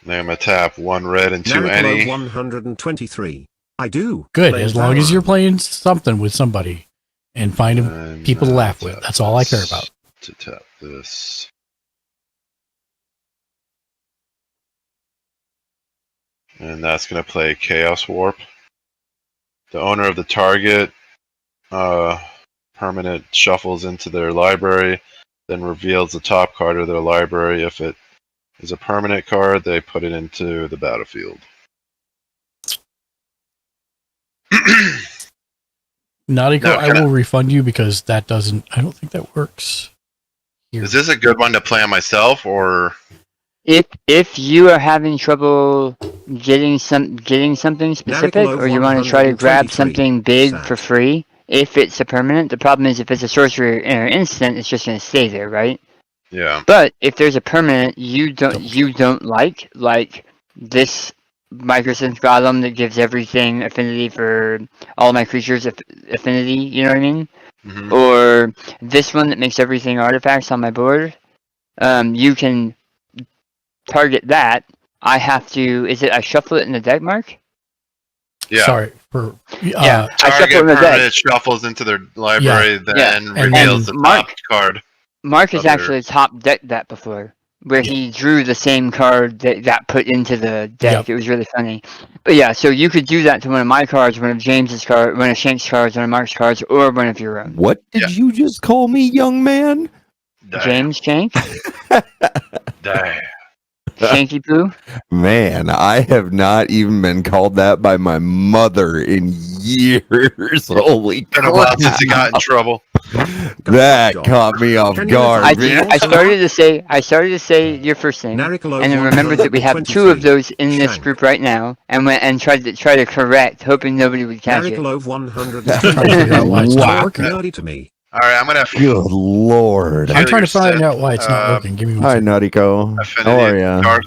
Then I'm gonna tap 1 red and 2 Narikalove any. 123. I do. Good, Play as long as Valor. you're playing something with somebody and finding And people to laugh with. That's all I care about. To tap this. And that's going to play Chaos Warp. The owner of the target permanent shuffles into their library, then reveals the top card of their library. If it is a permanent card, they put it into the battlefield. Nautico, Now, I will refund you because that doesn't. I don't think that works. Is this a good one to play on myself, or If you are having trouble getting something specific, or you want to try to grab 123. something big Sad. for free, if it's a permanent, the problem is if it's a sorcerer or instant, it's just going to stay there, right? yeah? But if there's a permanent you don't like this microsynth golem that gives everything affinity for all my creatures affinity, you know what I mean? Mhm. Or this one that makes everything artifacts on my board, you can target that. I have to. Is it? I shuffle it in the deck, Mark. Yeah. Sorry for Yeah, I shuffle Target in the deck. permanent shuffles into their library, then reveals the top card. Mark has of their- actually top decked that before, where he drew the same card that got put into the deck. Yep. It was really funny. But yeah, so you could do that to one of my cards, one of James's cards, one of Shank's cards, one of Mark's cards, or one of your own. What did you just call me, young man? James Shank? Damn. Shanky Poo? Man, I have not even been called that by my mother in years. Holy Been a while crap. since he got in trouble. That caught me off guard, man. I started to say your first name, and then remembered that we have 2 of those in this group right now, and went and tried to correct, hoping nobody would catch it. Narikalove 123. Wow. Nerdy to me. All right, I'm gonna. Good lord. I'm trying to find out why it's not working. Give me one Hi, second. Nautico. How are ya?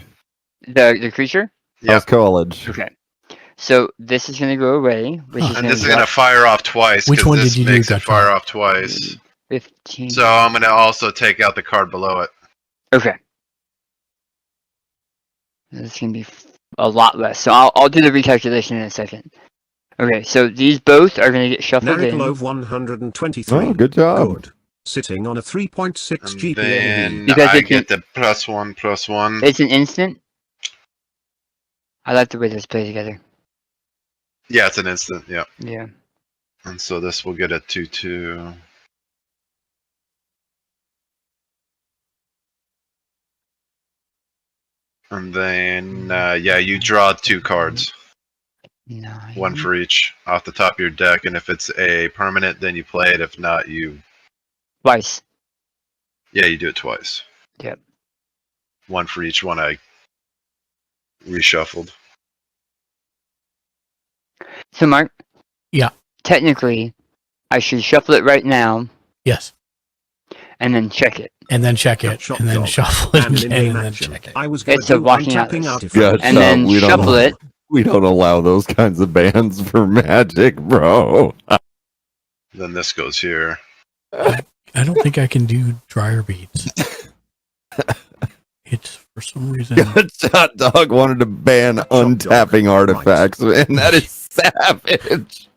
The creature? How's college? Okay. So this is gonna go away, which is And gonna this is gonna fire off twice. Which 'cause one this did you do, makes it Dutch fire Roll? off twice. 15. So I'm gonna also take out the card below it. Okay. This is gonna be a lot less. So I'll do the recalculation in a second. Okay, so these both are gonna get shuffled in. Narikalove 123. Oh, good job. Good. Sitting on a 3.6 GPA. Then Because I it can- get the +1/+1. It's an instant. I like the way this play together. Yeah, it's an instant. Yeah. Yeah. And so this will get a 2/2. And then, you draw 2 cards. 9. 1 for each off the top of your deck, and if it's a permanent, then you play it. If not, you... Twice. Yeah, you do it twice. Yep. 1 for each one I reshuffled. So, Mark? Yeah. Technically, I should shuffle it right now. Yes. And then check it. And then check it. And then shuffle it again and then check it. It's a walking out. Gotcha. And then we don't shuffle it. We don't allow those kinds of bans for Magic, bro. Then this goes here. I don't think I can do dryer beads. It's for some reason. Hot Dog wanted to ban untapping artifacts, and that is savage.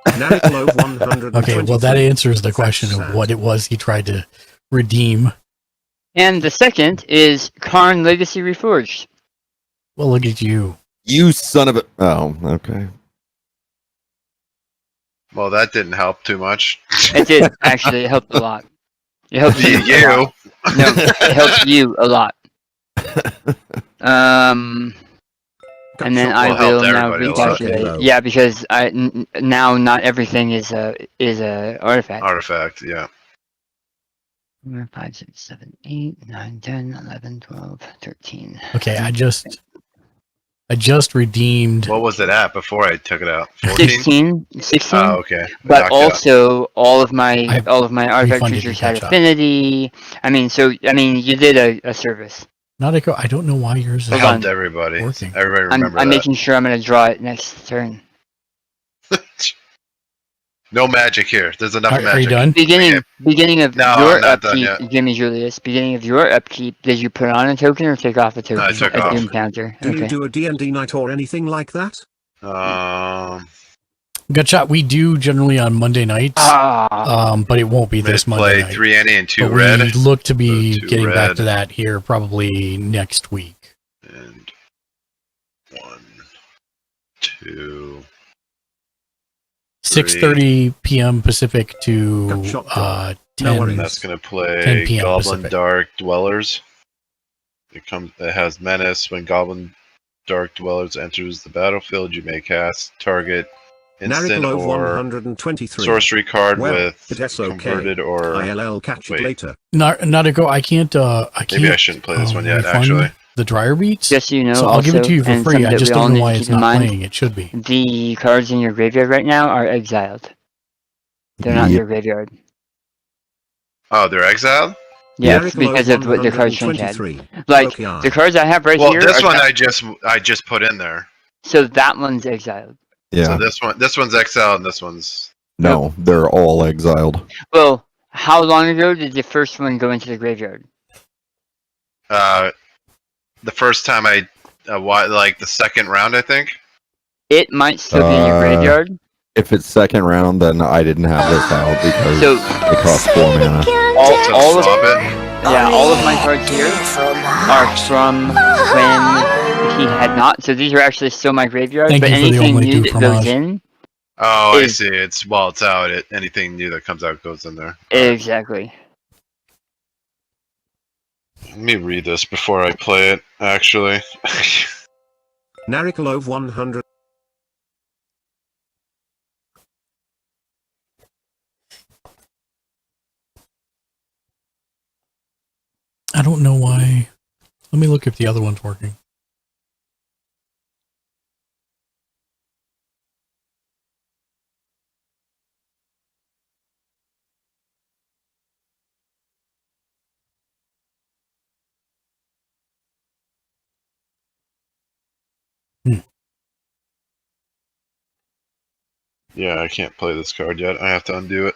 Okay, well, that answers the question of what it was he tried to redeem. And the second is Karn Legacy Reforged. Well, look at you. You son of a... Oh, okay. Well, that didn't help too much. It did, actually. It helped a lot. It helped you. You. No, it helped you a lot. And then I will now recalculate. Yeah, because now not everything is a artifact. Artifact, yeah. 4, 5, 6, 7, 8, 9, 10, 11, 12, 13. Okay, I just redeemed. What was it at before I took it out? 14? 16. Oh, okay. But also, all of my artifact creatures had affinity. You did a service. Nautico, I don't know why yours is helped everybody. Working. Everybody remember I'm that. making sure I'm going to draw it next turn. No magic here. There's enough magic. Are you done? Beginning of No, your I'm not done upkeep, yet. Jimmy Julius. Beginning of your upkeep, did you put on a token or take off a token? No, I took off. Doom counter. Do you Okay. do a D&D night or anything like that? Gutshot, we do generally on Monday nights, but it won't be this Monday play night. 3 any and 2 But red. We look to be So 2 getting back red. to that here probably next week. And 1, 2, 6:30 p.m. Pacific to 10. That's gonna 10 play p.m. Goblin Pacific. Dark Dwellers. It has menace. When Goblin Dark Dwellers enters the battlefield, you may cast target instant Nariclove or 123. sorcery card Well, with it's okay. converted or ILL catch it later. Nautico, I can't. Maybe I shouldn't play this one yet. refund Actually, the dryer beats. Just so you know, so I'll give it also, to you for and free. something I that just we all don't know need why to it's keep in not mind, playing. It should be. The cards in your graveyard right now are exiled. They're not in your graveyard. oh, they're exiled. Yeah, Nariclove because of what the cards Shrink had. 123. Like, Lokian. the cards I have right Well, here this are one I just put in there. So that one's exiled. Yeah. So this one's exiled and this one's No, they're all exiled. Well, how long ago did the first one go into the graveyard? the first time like the second round, I think. It might still be in your graveyard. If it's second round, then I didn't have this out because it costs 4 mana. All of my cards here are from when he had not. So these are actually still my graveyard. Thank but you for the anything only new two that goes fromage. in, Oh, I see. It's out. Anything new that comes out goes in there. exactly. Let me read this before I play it. Actually, Nariclove 100. I don't know why. Let me look if the other one's working. yeah, I can't play this card yet. I have to undo it.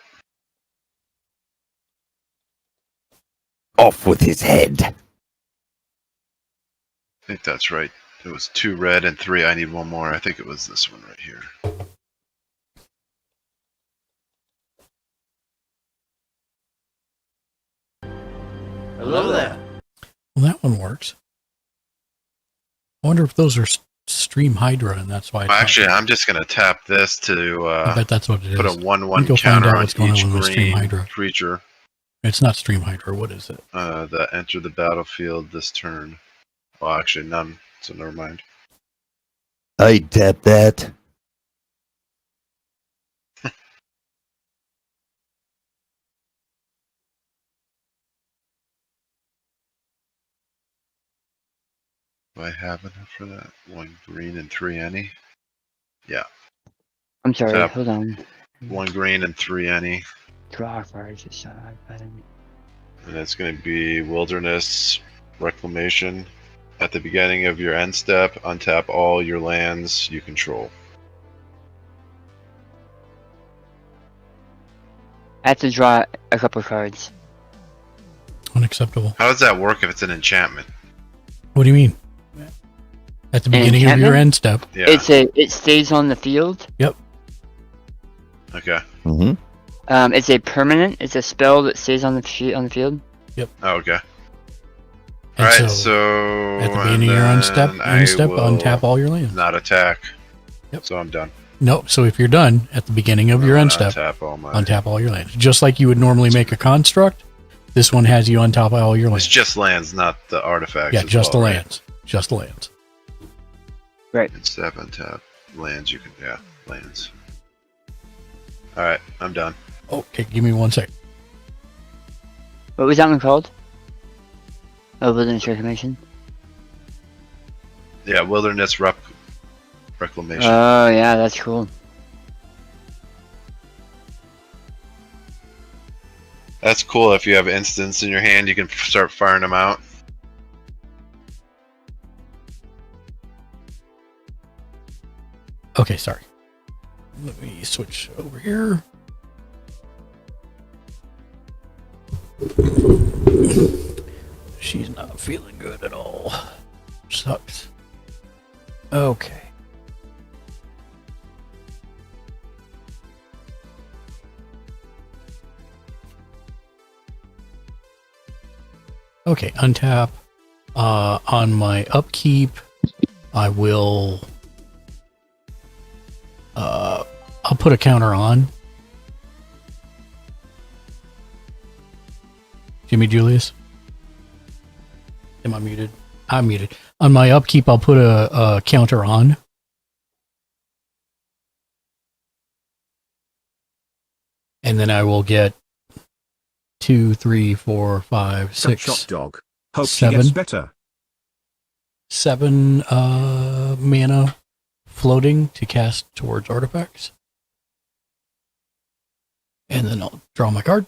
Off with his head. I think that's right. It was 2 red and 3. I need 1 more. I think it was this one right here. Hello there. Well, that one works. I wonder if those are Stream Hydra, and that's why. It's Actually, I'm just gonna tap this to I bet that's what it put a is. 1/1 Let me go find counter out on what's going each on with Stream green Hydra. creature. It's not Stream Hydra. What is it? That enter the battlefield this turn. Well, actually, none. So never mind. I tap that. Do I have enough for that? 1 green and 3 any? Yeah. I'm sorry, Tap. hold on. 1 green and 3 any. Draw cards. Decide button. And it's going to be Wilderness Reclamation. At the beginning of your end step, untap all your lands you control. I have to draw a couple cards. Unacceptable. How does that work if it's an enchantment? What do you mean? At the beginning of your end step. Yeah. It stays on the field. Yep. Okay. Mm-hmm. It's a permanent. It's a spell that stays on the field. Yep. Oh, okay. And Alright, so at the beginning of your end step, untap all your lands. Not attack. Yep. So I'm done. No, so if you're done at the beginning of your end step, untap all your lands. Just like you would normally make a construct, this one has you untap all your lands. It's just lands, not the artifacts. Yeah, as just well, the right? lands. Just the lands. Right. It's untap lands. You can lands. All right, I'm done. Okay, give me 1 sec. What was that one called? Oh, Wilderness Reclamation. Yeah, Wilderness Reclamation. Oh yeah, that's cool. That's cool. If you have instants in your hand, you can start firing them out. Okay, sorry. Let me switch over here. She's not feeling good at all. Sucks. Okay. Okay, untap. On my upkeep, I will... I'll put a counter on. Jimmy Julius? Am I muted? I'm muted. On my upkeep, I'll put a counter on. And then I will get 2, 3, 4, 5, 6, Shot dog. Hope 7. she gets better. 7 mana floating to cast towards artifacts. And then I'll draw my card.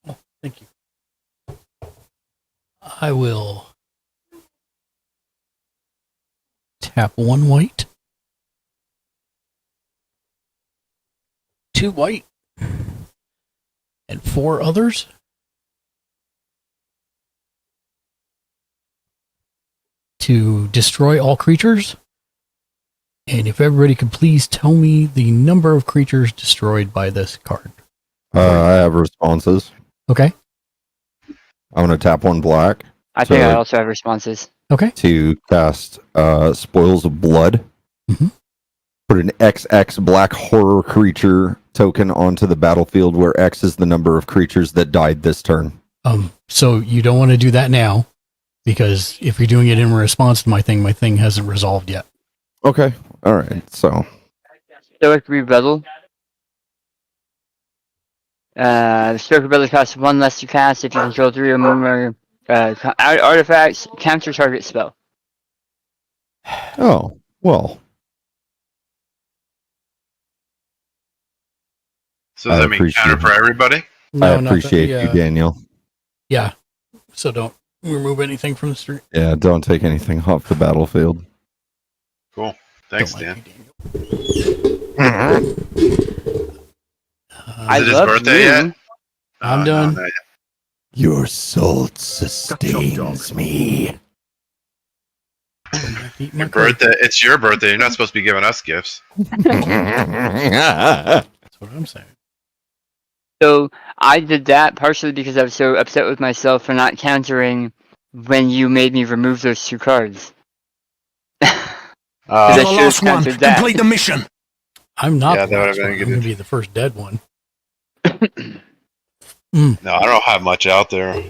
Oh, thank you. I will tap 1 white, 2 white, and 4 others. To destroy all creatures. And if everybody could please tell me the number of creatures destroyed by this card. I have responses. Okay. I'm going to tap 1 black. I think I also have responses. Okay. To cast Spoils of Blood. Mm-hmm. Put an XX black horror creature token onto the battlefield where X is the number of creatures that died this turn. So you don't want to do that now, because if you're doing it in response to my thing hasn't resolved yet. Okay. All right. So. Stoic Rebuttal. The Stoic Rebuttal costs 1 less to cast if you control 3 or more artifacts. Counter target spell. Oh, well. So does that mean counter for everybody? No, I appreciate you, Daniel. Yeah. So don't remove anything from the street. Yeah, don't take anything off the battlefield. Cool. Thanks, Dan. I Is it his love birthday you. yet? I'm done. No, Your salt sustains me. your birthday. It's your birthday. You're not supposed to be giving us gifts. That's what I'm saying. So I did that partially because I was so upset with myself for not countering when you made me remove those 2 cards. Because I should have countered that. Complete the mission. I'm not Yeah, the that would've last been one. a I'm good- going to be the first dead one. No, I don't have much out there.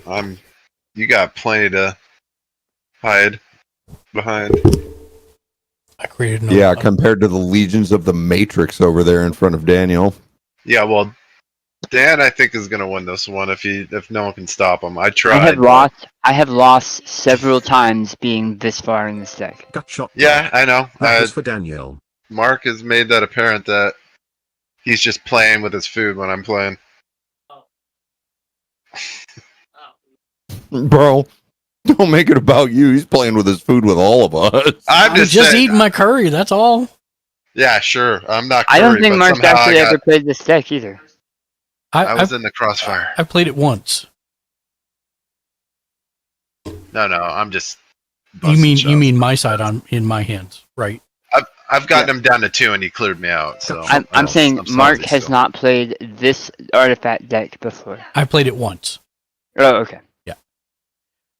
You got plenty to hide behind. I created Yeah, compared to the legions of the Matrix over there in front of Daniel. Yeah, well, Dan, I think is gonna win this one if no one can stop him. I I tried. have lost several times being this far in this deck. Gut shot. Yeah, I know. That was for Daniel. Mark has made that apparent that he's just playing with his food when I'm playing. Bro, don't make it about you. He's playing with his food with all of us. I'm just saying, eating my curry. That's all. Yeah, sure. I'm not. I don't Curry, think but Mark's somehow actually ever played this deck either. I was in the crossfire. I played it once. No, I'm just. You mean my side in my hands, right? I've gotten him down to 2, and he cleared me out. So I'm saying I'm Mark salty has still. not played this artifact deck before. I played it once. Oh, okay. Yeah.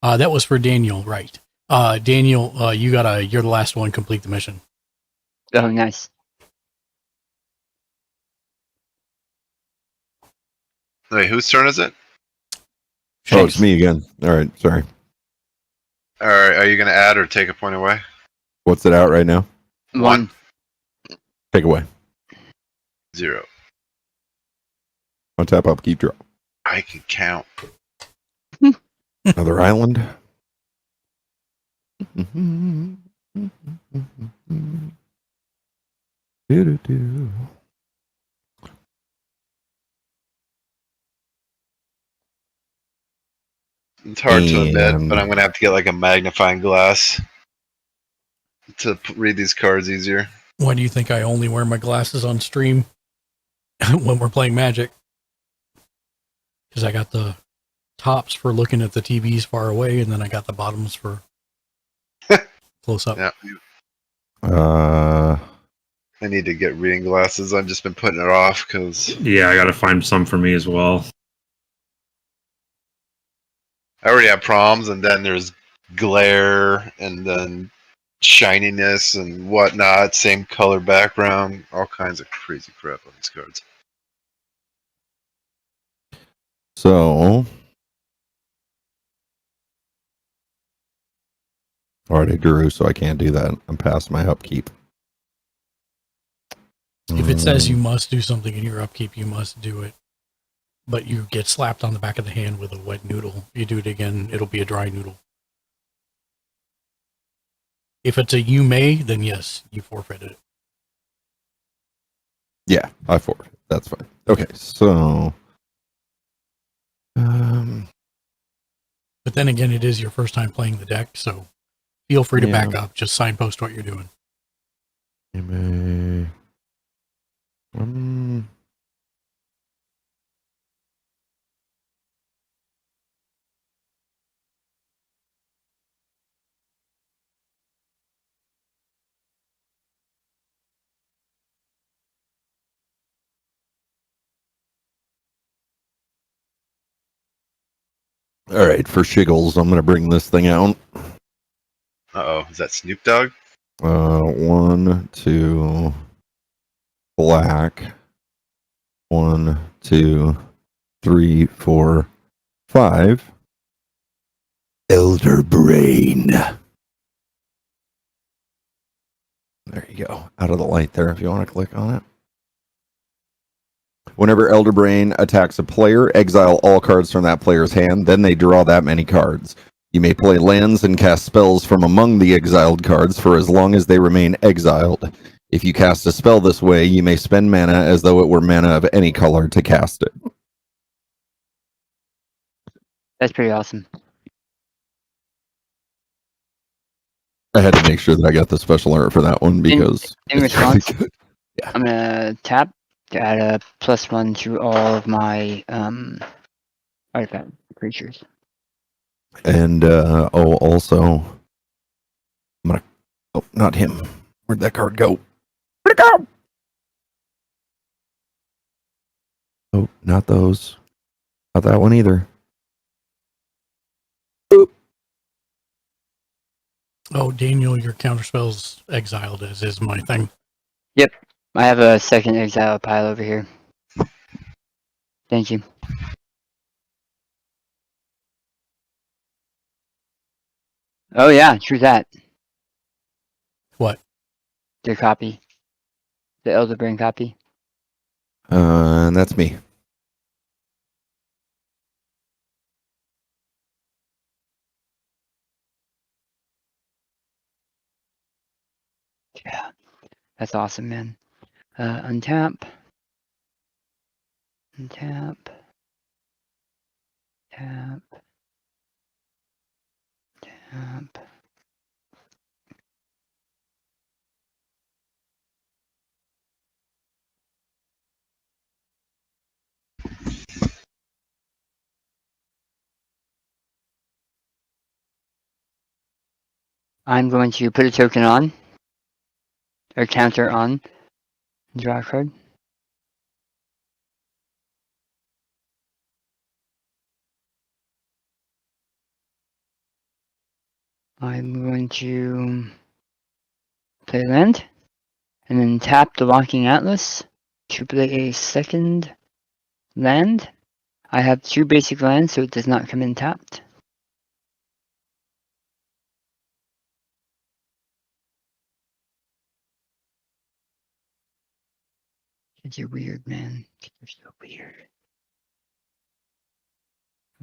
That was for Daniel, right? Daniel, you're the last one. Complete the mission. Oh, nice. Wait, whose turn is it? Oh, it's me again. All right, sorry. All right, are you going to add or take a point away? What's it out right now? 1. Take away. 0. On tap up, keep draw. I can count. Another island. Do-do-do. It's hard to admit, And- but I'm going to have to get like a magnifying glass to read these cards easier. Why do you think I only wear my glasses on stream when we're playing Magic? Because I got the tops for looking at the TVs far away, and then I got the bottoms for close up. Yeah. I need to get reading glasses. I've just been putting it off because Yeah, I gotta find some for me as well. I already have problems, and then there's glare, and then shininess and whatnot. Same color background, all kinds of crazy crap on these cards. So, already drew, so I can't do that. I'm past my upkeep. If it says you must do something in your upkeep, you must do it. But you get slapped on the back of the hand with a wet noodle. If you do it again, it'll be a dry noodle. If it's a you may, then yes, you forfeited it. Yeah, I forward. That's fine. Okay, so But then again, it is your first time playing the deck, so feel free to Yeah. back up. Just signpost what you're doing. all right, for shiggles, I'm gonna bring this thing out. Uh-oh, is that Snoop Dogg? 1, 2, black. 1, 2, 3, 4, 5. Elder Brain. There you go. Out of the light there if you want to click on it. Whenever Elder Brain attacks a player, exile all cards from that player's hand, then they draw that many cards. You may play lands and cast spells from among the exiled cards for as long as they remain exiled. If you cast a spell this way, you may spend mana as though it were mana of any color to cast it. That's pretty awesome. I had to make sure that I got the special art for that one because In it's really response, good. I'm gonna tap to add a +1 to all of my artifact creatures. And also, I'm gonna. Oh, not him. Where'd that card go? Where'd it go? Oh, not those. Not that one either. Oh, Daniel, your counterspell's exiled, as is my thing. Yep. I have a second exile pile over here. Thank you. Oh yeah, true that. What? Their copy. The Elder Brain copy. And that's me. Yeah. That's awesome, man. Untap. Untap. Tap. Tap. I'm going to put a token on. Or counter on. Draw a card. I'm going to play land. And then tap the Walking Atlas to play a second land. I have 2 basic lands, so it does not come in tapped. Kids are weird, man. Kids are so weird.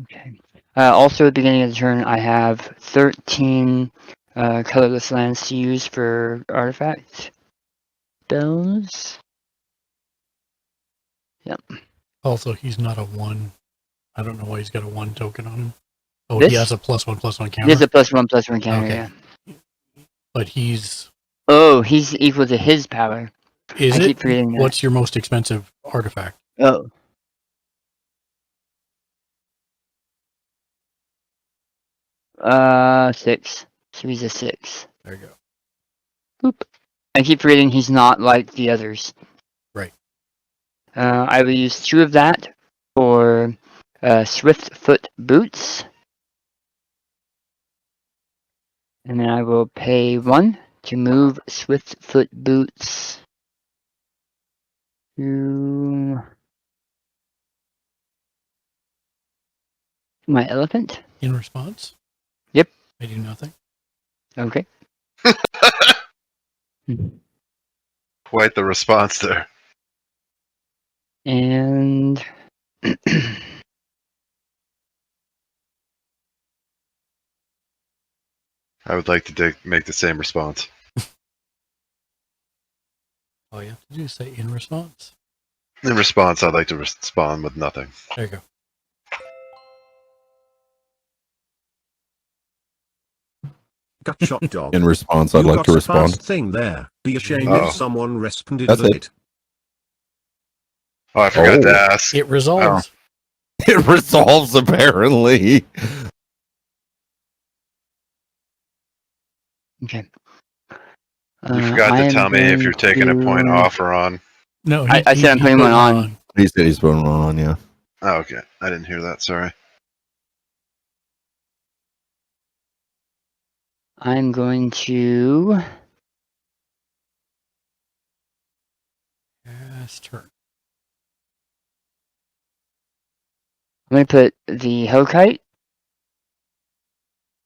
Okay. Also, at the beginning of the turn, I have 13 colorless lands to use for artifacts. Spells. Yep. Also, he's not a 1. I don't know why he's got a 1 token on him. Oh, This? he has a +1/+1 counter. He has a +1/+1 counter, Okay. yeah. But he's... Oh, he's equal to his power. Is I it? keep forgetting that. What's your most expensive artifact? Oh. Six. So he's a 6. There you go. Boop. I keep forgetting he's not like the others. Right. I will use 2 of that for Swift Foot Boots. And then I will pay 1 to move Swift Foot Boots to my elephant. In response? Yep. I do nothing. Okay. Quite the response there. And I would like to make the same response. All you have to do is say in response. In response, I'd like to respond with nothing. There you go. Got shot, dog. In response, I'd You like got to a respond. fast thing there. Be ashamed Uh-oh. if someone responded That's with it. it. Oh, I forgot to Oh. ask. It resolves. It resolves, apparently. okay. You forgot I to am tell me if you're going taking a point to- off or on. No, I said I'm putting put one on. He said he's putting one on, yeah. Oh, okay. I didn't hear that. Sorry. I'm going to Last turn. I'm going to put the Hellkite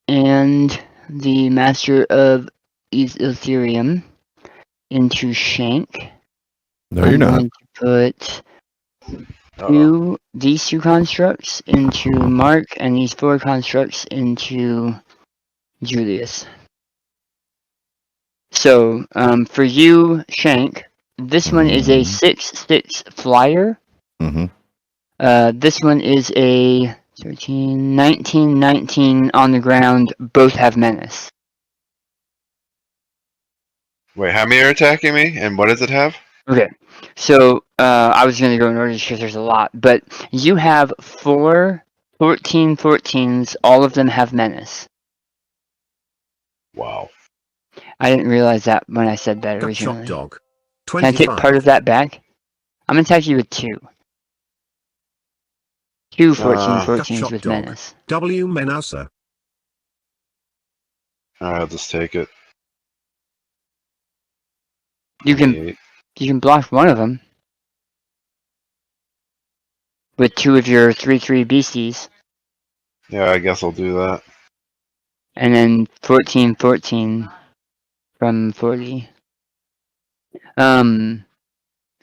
and the Master of Ethereum into Shank. No, you're I'm not. going to put these 2 constructs into Mark and these 4 constructs into Julius. So, for you, Shank, this one is a 6/6 flyer. Mm-hmm. This one is a 13, 19, 19 on the ground. Both have menace. Wait, how many are attacking me, and what does it have? Okay, so I was going to go in order because there's a lot, but you have 4 14/14s. All of them have menace. Wow. I didn't realize that when I said that Got originally. shot, dog. Can I take 25. part of that back? I'm going to attack you with 2. Two 14/14s with Dog. menace. W Menasa. I'll just take it. You can block one of them with two of your 3/3 beasties, Yeah, I guess I'll do that. and then 14/14 from 40.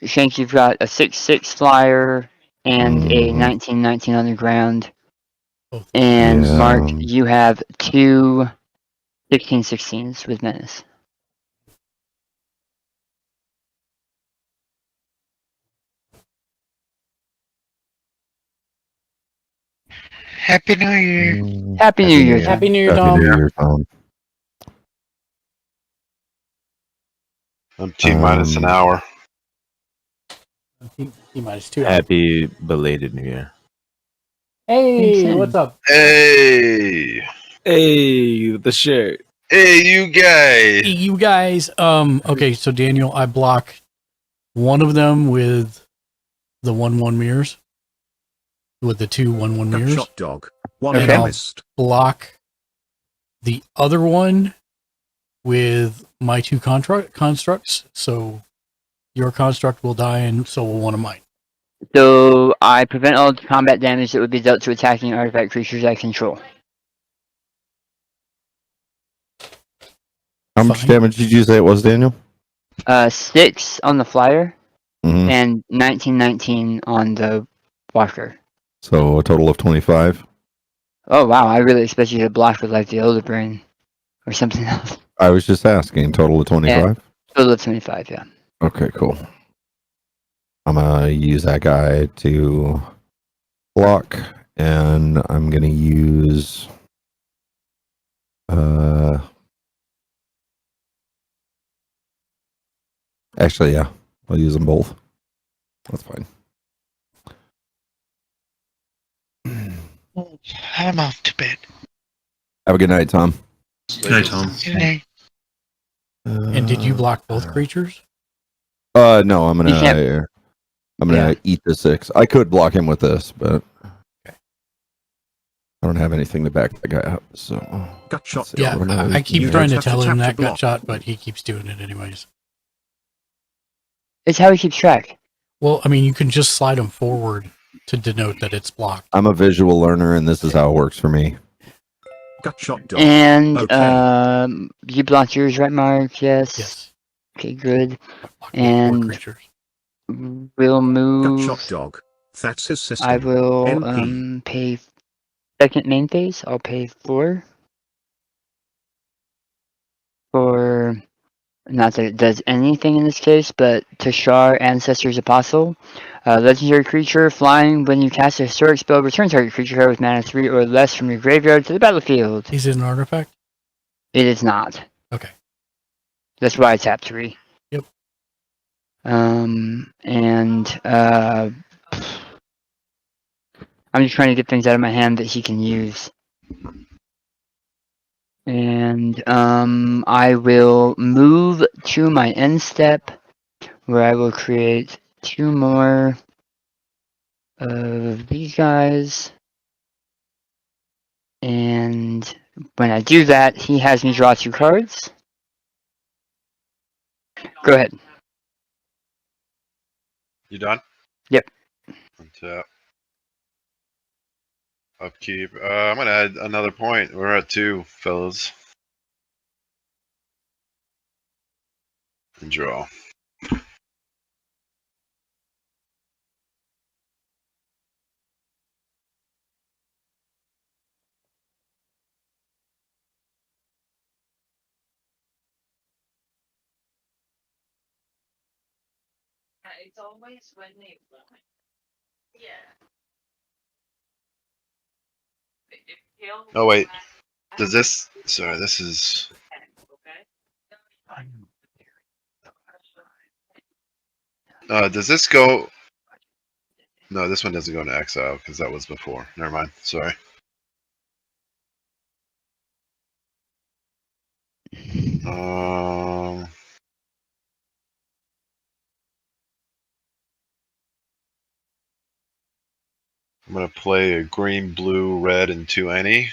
Shank, you've got a 6/6 flyer and a 19/19 on the ground. And Yeah. Mark, you have two 16/16s with menace. Happy New Year. Happy New Year. Happy New Year, Happy Tom. New Year, Tom. I'm T-minus an hour. T-minus 2 hours. Happy belated New Year. Hey, what's up? Hey. Hey, with the shirt. Hey, you guys. Hey, you guys. Okay, so Daniel, I block one of them with the 1/1 mirrors. With the two 1/1 mirrors. Shot dog. One And I'll missed. block the other one with my two constructs. So your construct will die, and so will one of mine. So I prevent all combat damage that would be dealt to attacking artifact creatures I control. How much damage did you say it was, Daniel? 6 on the flyer, Mhm. and 19/19 on the walker. So a total of 25. Oh wow, I really expect you to block with like the Elder Brain or something else. I was just asking, total of 25? Total of 25, yeah. Okay, cool. I'm gonna use that guy to block, and I'm gonna use actually, yeah, I'll use them both. That's fine. I'm off to bed. Have a good night, Tom. Good night, Tom. Good night. And did you block both creatures? No, I'm You can't- gonna eat the 6. I could block him with this, but I don't have anything to back the guy up. So Gut shot. Yeah, dog. I keep You trying to don't have to tell him tap that to gut block. shot, but he keeps doing it anyways. It's how he keeps track. Well, I mean, you can just slide him forward to denote that it's blocked. I'm a visual learner, and this is how it works for me. Gut shot dog. And Okay. you blocked yours, right, Mark? Yes. Yes. Okay, good. Four And creatures. we'll Gut move. shot dog. That's his system. I will NP. pay second main phase. I'll pay 4 for, not that it does anything in this case, but Tashar, Ancestor's Apostle. Legendary creature, flying. When you cast a historic spell, return target creature card with mana 3 or less from your graveyard to the battlefield. Is it an artifact? It is not. Okay. That's why I tap 3. Yep. And I'm just trying to get things out of my hand that he can use. And I will move to my end step, where I will create 2 more of these guys. And when I do that, he has me draw 2 cards. Go ahead. You done? Yep. Untap. Upkeep. I'm gonna add another point. We're at 2, fellas. And draw. It's always when they want. Yeah. Oh wait. Does this? Sorry, this is. Does this go? No, this one doesn't go into exile because that was before. Never mind. Sorry. I'm going to play a green, blue, red, and 2 any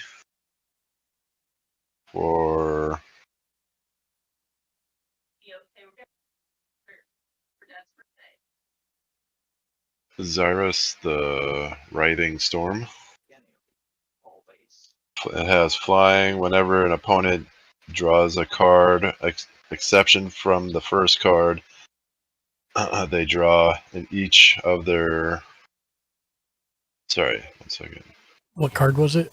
for Zyrus, the Writhing Storm. It has flying. Whenever an opponent draws a card, exception from the first card, they draw in each of their... Sorry, 1 second. What card was it?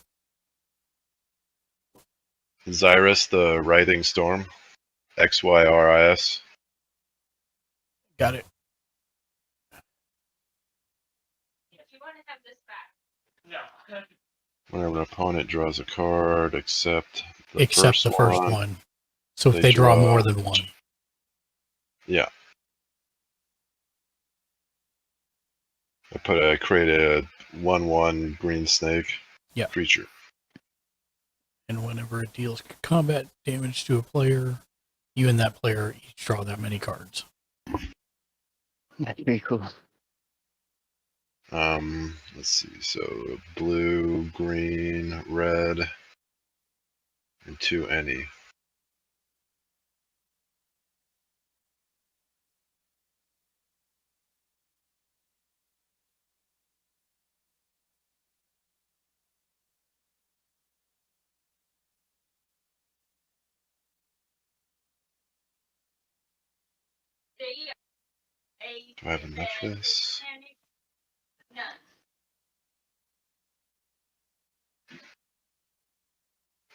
Zyrus, the Writhing Storm. XYRIS. Got it. Whenever an opponent draws a card, except the Except first one. So if they draw more than one. Yeah. I created a 1/1 green snake creature. And whenever it deals combat damage to a player, you and that player each draw that many cards. That's pretty cool. Let's see. So blue, green, red, and 2 any. Do I have enough for this?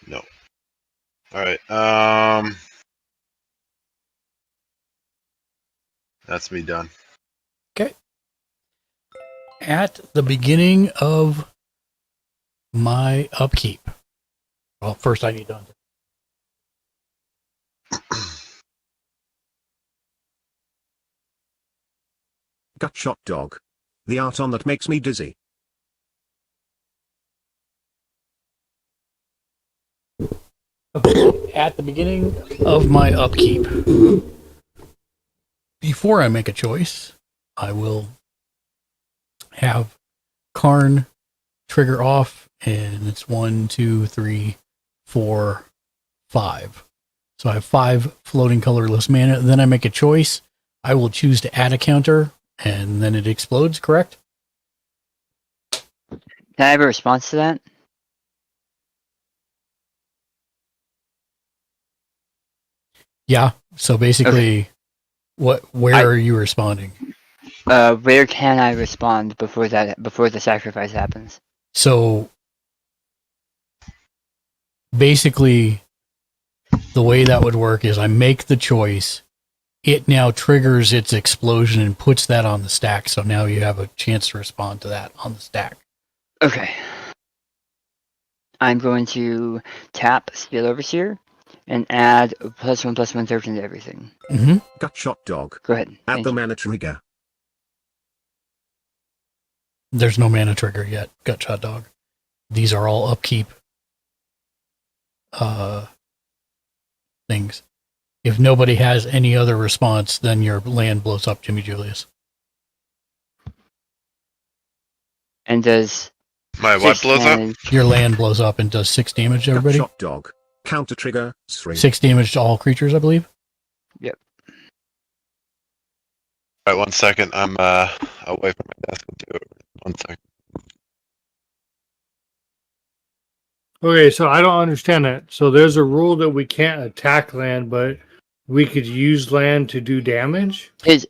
No. Alright, that's me done. Okay. At the beginning of my upkeep. Well, first I need to Gutshot dog. The art on that makes me dizzy. At the beginning of my upkeep, before I make a choice, I will have Karn trigger off, and it's 1, 2, 3, 4, 5. So I have 5 floating colorless mana. Then I make a choice. I will choose to add a counter, and then it explodes, correct? Can I have a response to that? Yeah. So basically, where are you responding? Where can I respond before the sacrifice happens? So basically, the way that would work is I make the choice. It now triggers its explosion and puts that on the stack. So now you have a chance to respond to that on the stack. Okay. I'm going to tap Steel Overseer and add +1/+1 token to everything. Mm-hmm. Gutshot dog. Go ahead. Add the mana trigger. There's no mana trigger yet, Gutshot Dog. These are all upkeep things. If nobody has any other response, then your land blows up, Jimmy Julius. And does my what blows up? Your land blows up and does 6 damage to everybody. Gutshot dog. Counter trigger. 6 damage to all creatures, I believe. Yep. Alright, 1 second. I'm away from my desk. 1 second. Okay, so I don't understand that. So there's a rule that we can't attack land, but we could use land to do damage? It's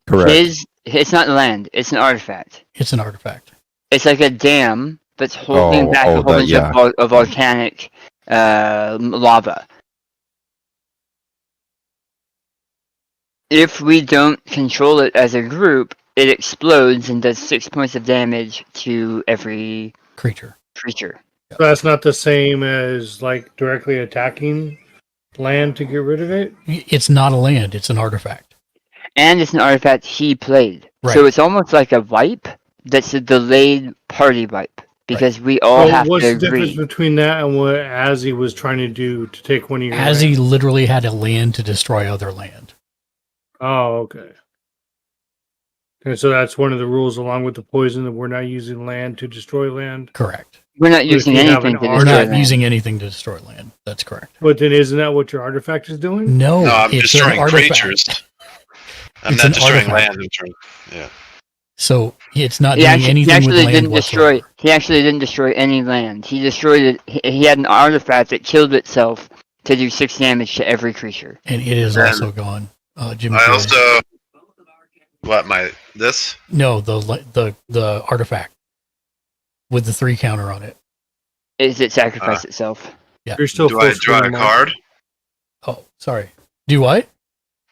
not land, it's an artifact. It's an artifact. It's like a dam that's holding back a whole bunch of volcanic lava. If we don't control it as a group, it explodes and does 6 points of damage to every creature. So that's not the same as like directly attacking land to get rid of it? It's not a land, it's an artifact. And it's an artifact he played. Right. So it's almost like a wipe that's a delayed party wipe. Because we all have what's to the agree. difference between that and what Azzy was trying to do to take one of your As lands? he literally had a land to destroy other land. Oh, okay. And so that's one of the rules, along with the poison, that we're not using land to destroy land. Correct. We're not But if using you have anything an to We're destroy not land. using anything to destroy land. That's correct. But then isn't that what your artifact is doing? No, No, I'm it's destroying an artifact. creatures. I'm It's not an destroying artifact. land. I'm destroying, yeah. So it's not He doing actually, anything with land didn't whatsoever. destroy. He actually didn't destroy any land. He destroyed it. He had an artifact that killed itself to do 6 damage to every creature. And it is And also gone. Jimmy. I Joe. also this? No, the artifact with the 3 counter on it. Is it sacrifice itself? Yeah. You're still Do I draw a card? Oh, sorry. Do what?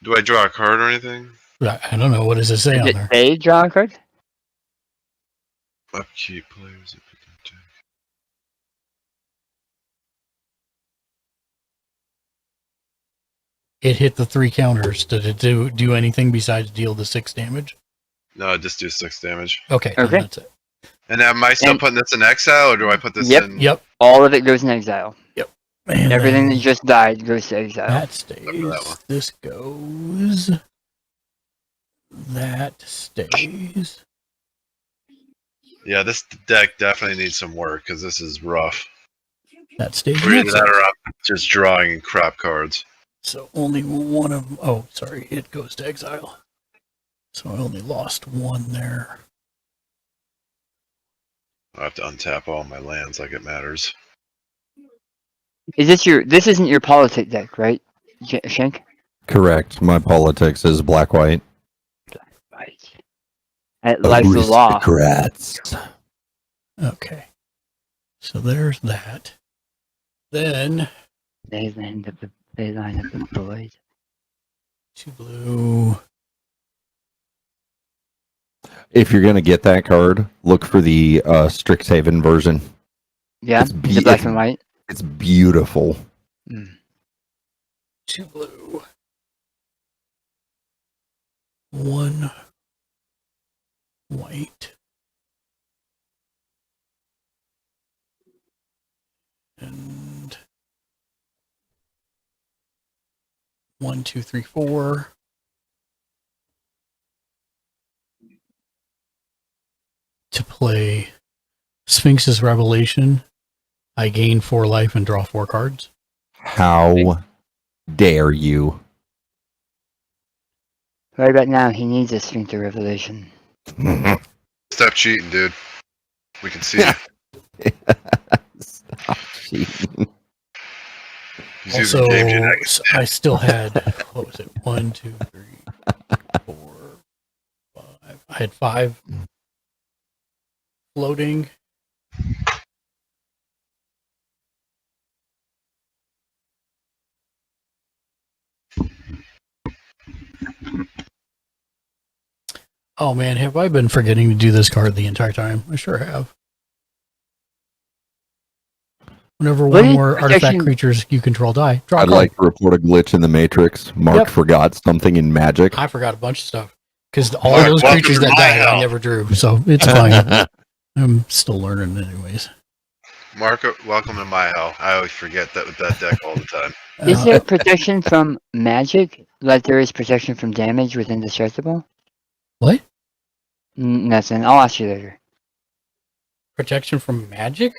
Do I draw a card or anything? I don't know. What does it say Did on it there? say draw a card? Upkeep players. It hit the 3 counters. Did it do anything besides deal the 6 damage? No, just do 6 damage. Okay. Okay. Then that's it. And am I still putting this in exile, or do I put this Yep. in? Yep. All of it goes in exile. Yep. And Everything then that just died goes to exile. that stays. This goes. That stays. Yeah, this deck definitely needs some work because this is rough. That stays. Or in either that exile. or I'm just drawing crap cards. So only one of. Oh, sorry. It goes to exile. So I only lost 1 there. I have to untap all my lands like it matters. Is this your? This isn't your politic deck, right, Shank? Correct. My politics is black white. Right. Like the law. Aristocrats. Okay. So there's that. Then They line up the boys. 2 blue. If you're gonna get that card, look for the Strixhaven version. Yeah, It's the black and white. It's beautiful. 2 blue. 1 white. And 1, 2, 3, 4. To play Sphinx's Revelation, I gain 4 life and draw 4 cards. How dare you? Right about now, he needs a Sphinx of Revelation. Stop cheating, dude. We can see you. Stop cheating. He's Also, using game genetics. I still had, what was it? 1, 2, 3, 4, 5. I had 5 floating. Oh man, have I been forgetting to do this card the entire time? I sure have. Whenever What one is more artifact protection- creatures you control die, draw a I'd card. like to report a glitch in the Matrix. Mark Yep. forgot something in Magic. I forgot a bunch of stuff because all Mark, those welcome creatures to that my died I hell. never drew, so it's fine. I'm still learning anyways. Mark, welcome to my hell. I always forget that with that deck all the time. Is there protection from magic, like there is protection from damage with Indestructible? What? Nothing. I'll ask you later. Protection from magic?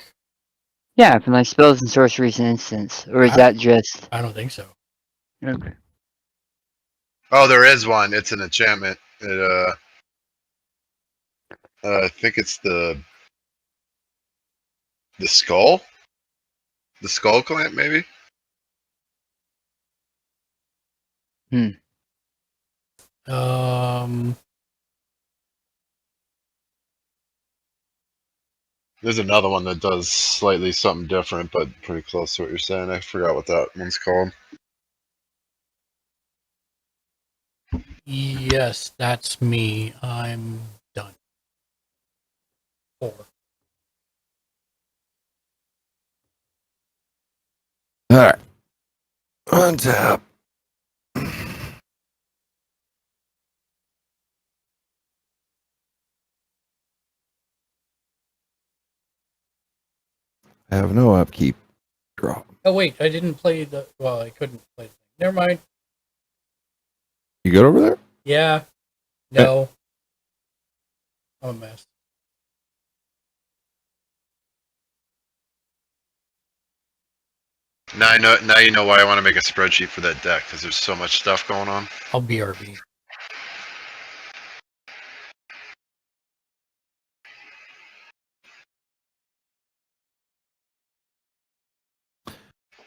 Yeah, from like spells and sorceries and instants, or is that just? I don't think so. Okay. Oh, there is one. It's an enchantment. It, I think it's the skull? The skull clamp, maybe? There's another one that does slightly something different, but pretty close to what you're saying. I forgot what that one's called. Yes, that's me. I'm done. 4. All right. Untap. I have no upkeep. Draw. Oh wait, I didn't play the. Well, I couldn't play. Never mind. You good over there? Yeah. No. I'm a mess. Now I know. Now you know why I want to make a spreadsheet for that deck because there's so much stuff going on. I'll BRB.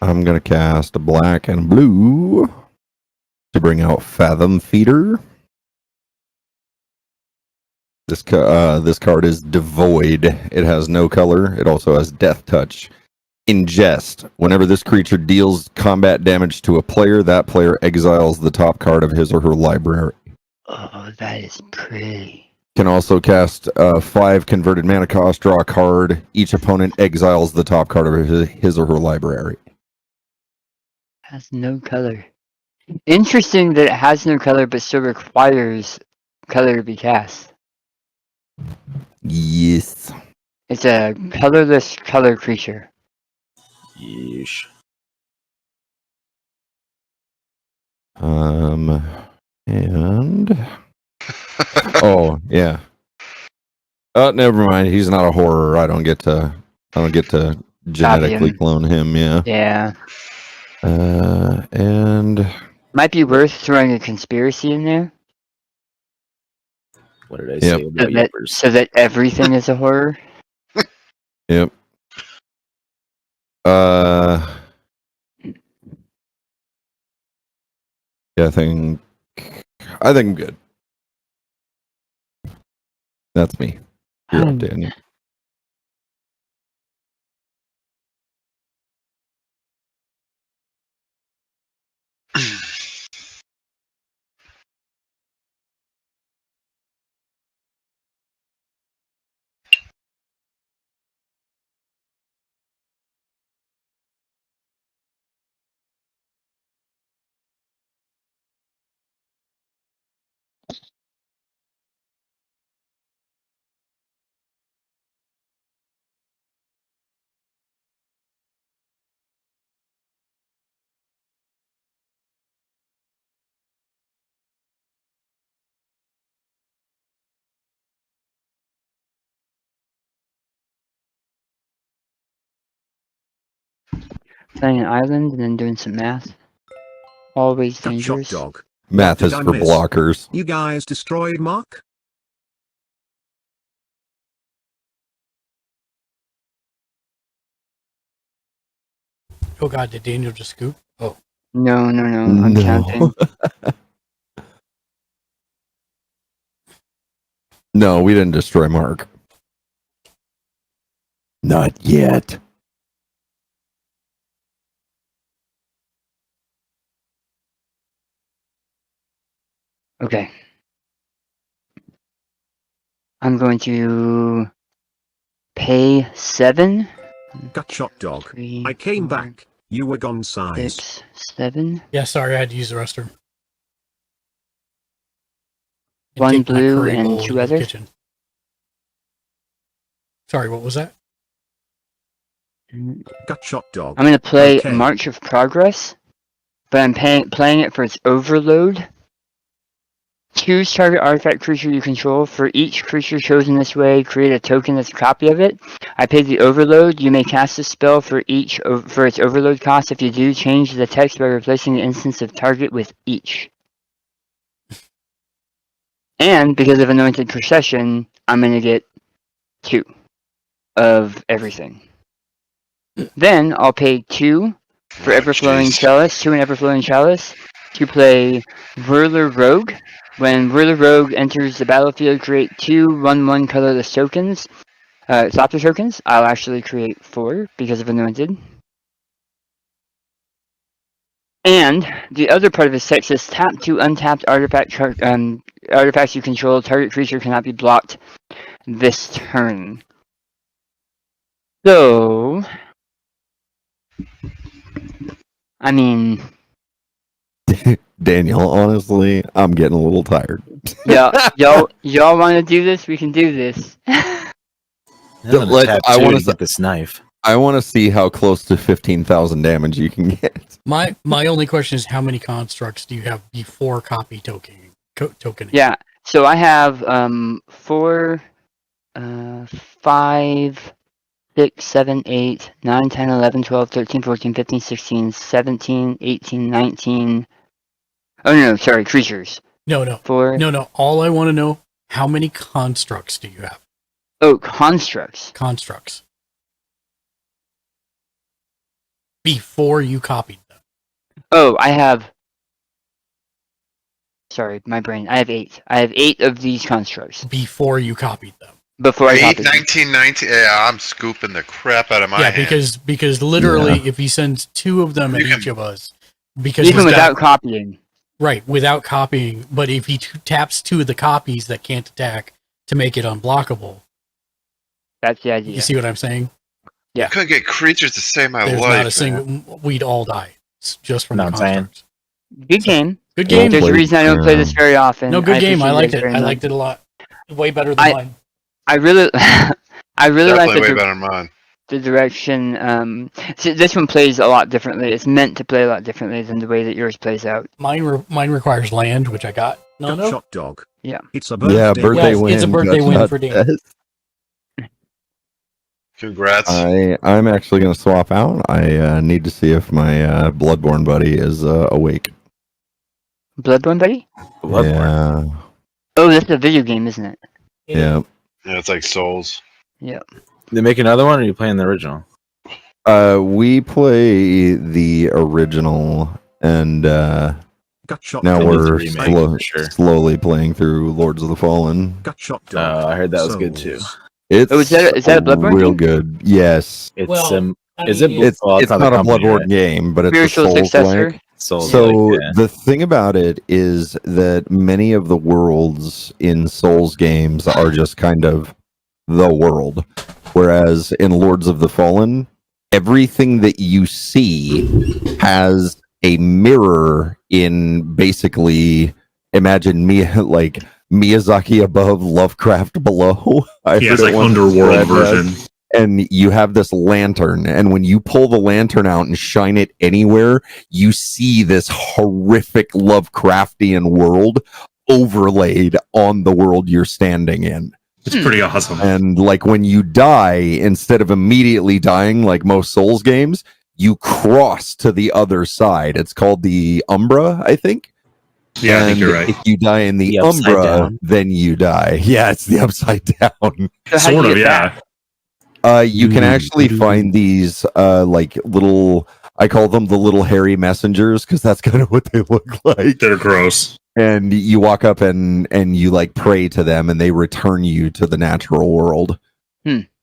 I'm gonna cast a black and blue to bring out Fathom Feeder. This card is devoid. It has no color. It also has Death Touch. Ingest. Whenever this creature deals combat damage to a player, that player exiles the top card of his or her library. Oh, that is pretty. Can also cast 5 converted mana cost, draw a card. Each opponent exiles the top card of his or her library. Has no color. Interesting that it has no color, but still requires color to be cast. Yes. It's a colorless color creature. Yeesh. And oh yeah. Oh, never mind. He's not a horror. I don't get to genetically clone him. Yeah. Yeah. And Might be worth throwing a conspiracy in there. What did I say about yuppers? So that everything is a horror. Yep. Yeah, I think I'm good. That's me. You're up, Daniel. Playing an island and then doing some math. Always dangerous. Dog. Math What is did I for miss? blockers. You guys destroyed Mark? Oh god, did Daniel just scoop? Oh. No. I'm counting. No, we didn't destroy Mark. Not yet. Okay. I'm going to pay 7. Got shot, dog. 3, I came 4, back. You were gone size. 6, 7. Yeah, sorry, I had to use the restroom. And 1 take my blue curry and bowl 2 into the others. kitchen. Sorry, what was that? Got shot, dog. I'm going to play Okay. March of Progress, but I'm playing it for its overload. Choose target artifact creature you control. For each creature chosen this way, create a token that's a copy of it. I paid the overload. You may cast a spell for its overload cost. If you do, change the text by replacing the instance of target with each. And because of Anointed Procession, I'm going to get 2 of everything. Then I'll pay 2 for Everflowing Chalice, 2 in Everflowing Chalice, to play Whirler Rogue. When Whirler Rogue enters the battlefield, create 2 1/1 colorless tokens. Slapper tokens. I'll actually create 4 because of Anointed. And the other part of his text says tap 2 untapped artifacts you control. Target creature cannot be blocked this turn. So, I mean, Daniel, honestly, I'm getting a little tired. y'all want to do this? We can do this. I want to get this knife. I want to see how close to 15,000 damage you can get. My only question is how many constructs do you have before copy tokening? Yeah, so I have 4 5, 6, 7, 8, 9, 10, 11, 12, 13, 14, 15, 16, 17, 18, 19. Oh no, sorry, creatures. No. 4. No. All I want to know, how many constructs do you have? Oh, constructs. Constructs. Before you copied them. Oh, I have. Sorry, my brain. I have 8. I have 8 of these constructs. Before you copied them. Before I 8, copied them. 19, 19. Yeah, I'm scooping the crap out of my hand. because literally, if he sends 2 of them at each of us, because even without copying. Right, without copying. But if he taps 2 of the copies that can't attack to make it unblockable, that's the idea. You see what I'm saying? Yeah. Couldn't get creatures to save my There's life. not a single. We'd all die just from the constructs. Good game. Good game. There's a reason I don't play this very often. No, good game. I liked it. very I much. liked it a lot. Way better than mine. I really, I really like Definitely way better than mine. the direction. See, this one plays a lot differently. It's meant to play a lot differently than the way that yours plays out. Mine requires land, which I got. No. Shot dog. Yeah. It's a birthday. Yeah, birthday win. It's a birthday win for Dan. Congrats. I'm actually going to swap out. I need to see if my Bloodborne buddy is awake. Bloodborne buddy? Yeah. Oh, that's a video game, isn't it? Yeah. Yeah, it's like Souls. Yeah. They make another one, or are you playing the original? We play the original, and now we're slowly playing through Lords of the Fallen. I heard that was good too. It's is that a Bloodborne real game? good. Yes. It's Is it? It's not a Bloodborne game, but it's Spiritual a successor? Souls-like. Souls-like, So yeah. the thing about it is that many of the worlds in Souls games are just kind of the world, whereas in Lords of the Fallen, everything that you see has a mirror in basically imagine me like Miyazaki above, Lovecraft below. He has like underworld version. And you have this lantern, and when you pull the lantern out and shine it anywhere, you see this horrific Lovecraftian world overlaid on the world you're standing in. It's pretty awesome. And like when you die, instead of immediately dying like most Souls games, you cross to the other side. It's called the Umbra, I think. Yeah, I think you're right. If you die in the upside Umbra, down. then you die. Yeah, it's the upside down. Sort of, yeah. You can actually find these like little, I call them the little hairy messengers, because that's kind of what they look like. They're gross. And you walk up and you like pray to them, and they return you to the natural world.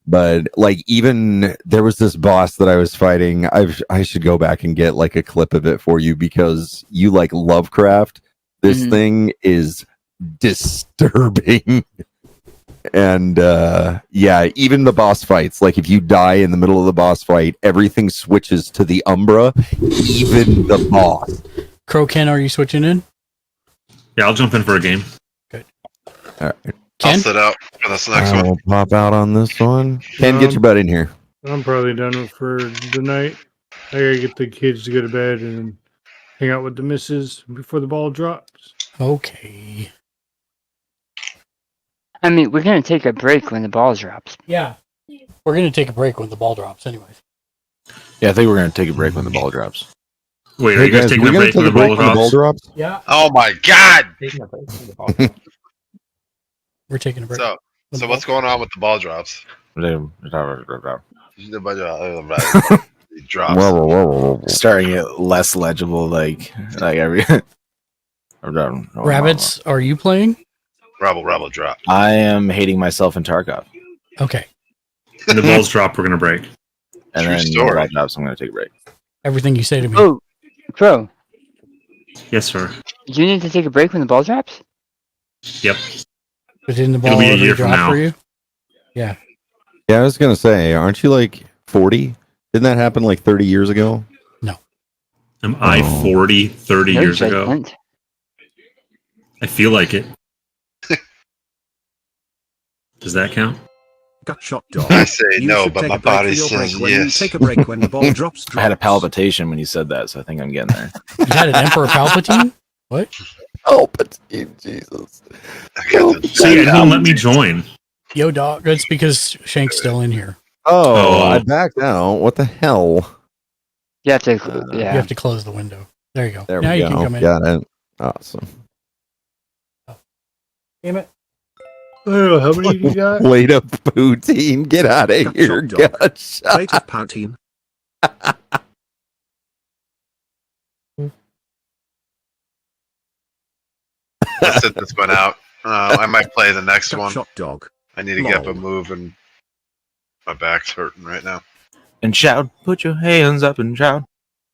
But like, even there was this boss that I was fighting. I should go back and get like a clip of it for you, because you like Lovecraft. This thing is disturbing. And yeah, even the boss fights, like if you die in the middle of the boss fight, everything switches to the Umbra, even the boss. Crow-Ken, are you switching in? Yeah, I'll jump in for a game. All right. I'll sit out for this next I one. will pop out on this one. Ken, get your butt in here. I'm probably done for the night. I gotta get the kids to go to bed and hang out with the missus before the ball drops. Okay. I mean, we're gonna take a break when the ball drops. Yeah. We're going to take a break when the ball drops, anyways. Yeah, I think we're gonna take a break when the ball drops. Wait, are you guys taking a break when the ball drops? Yeah. Oh my god! We're taking a break. So what's going on with the ball drops? It drops. Starting it less legible, like every. Rabbits, are you playing? Rabble drop. I am hating myself in Tarkov. Okay. When the balls drop, we're gonna break. And True then story. the ball drops, I'm gonna take a break. Everything you say to me. Oh, Crow, Yes, sir. you need to take a break when the ball drops? Yep. But didn't the ball It'll be a already year from drop now. for you? Yeah. Yeah, I was gonna say, aren't you like 40? Didn't that happen like 30 years ago? Am I 40, 30 No years ago? judgment. I feel like it. Does that count? Got shot, dog. I say You no, should but take my a break body for your says break when you yes. take a break when the ball drops. I had a palpitation when you said that, so I think I'm getting there. You had an Emperor Palpatine? What? Oh, but Jesus. See, it won't let me join. Yo, dog. That's because Shank's still in here. Oh, I backed out. What the hell? You have to. You have to close the window. There you go. There now we you go. can come in. Got it. Awesome. Damn it. I don't know how many you got. Plate of poutine. Get out of here. Gosh. Plate of poutine. Let's sit this one out. I might play the next one. Shot dog. I need to get up a move, and my back's hurting right now. And shout, put your hands up and shout.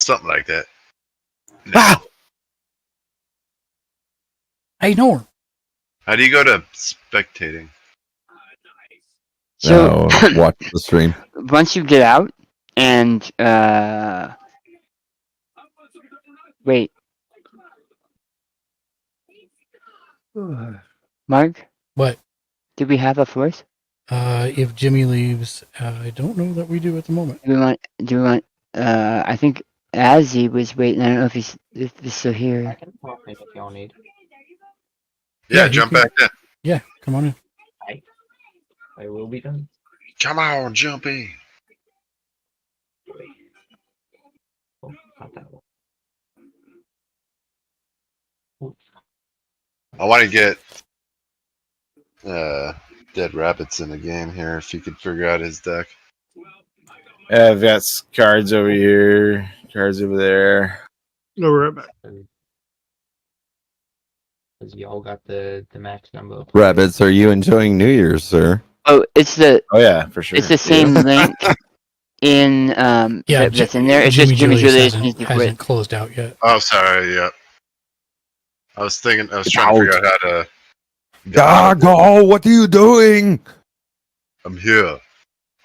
Something like that. No. Ah! Hey, Norm. How do you go to spectating? So watch the stream. once you get out and wait, Mark, What? did we have a fourth? If Jimmy leaves, I don't know that we do at the moment. Do we want? I think Azzy was waiting. I don't know if he's still here. If y'all need. Yeah, you jump can- back in. Yeah, come on in. I will be done. Come on, jump in. Oh, not that one. I want to get Dead Rabbits in the game here if you could figure out his deck. I've got cards over here, cards over there. No, we're right back. Because y'all got the max number. Rabbits, are you enjoying New Year's, sir? Oh, it's the. Oh yeah, for sure. It's the same link in that's in there. It's just Jimmy Julius needs to quit. hasn't closed out yet. Oh, sorry. Yeah. I was trying to figure out how to. Gargo, what are you doing? I'm here.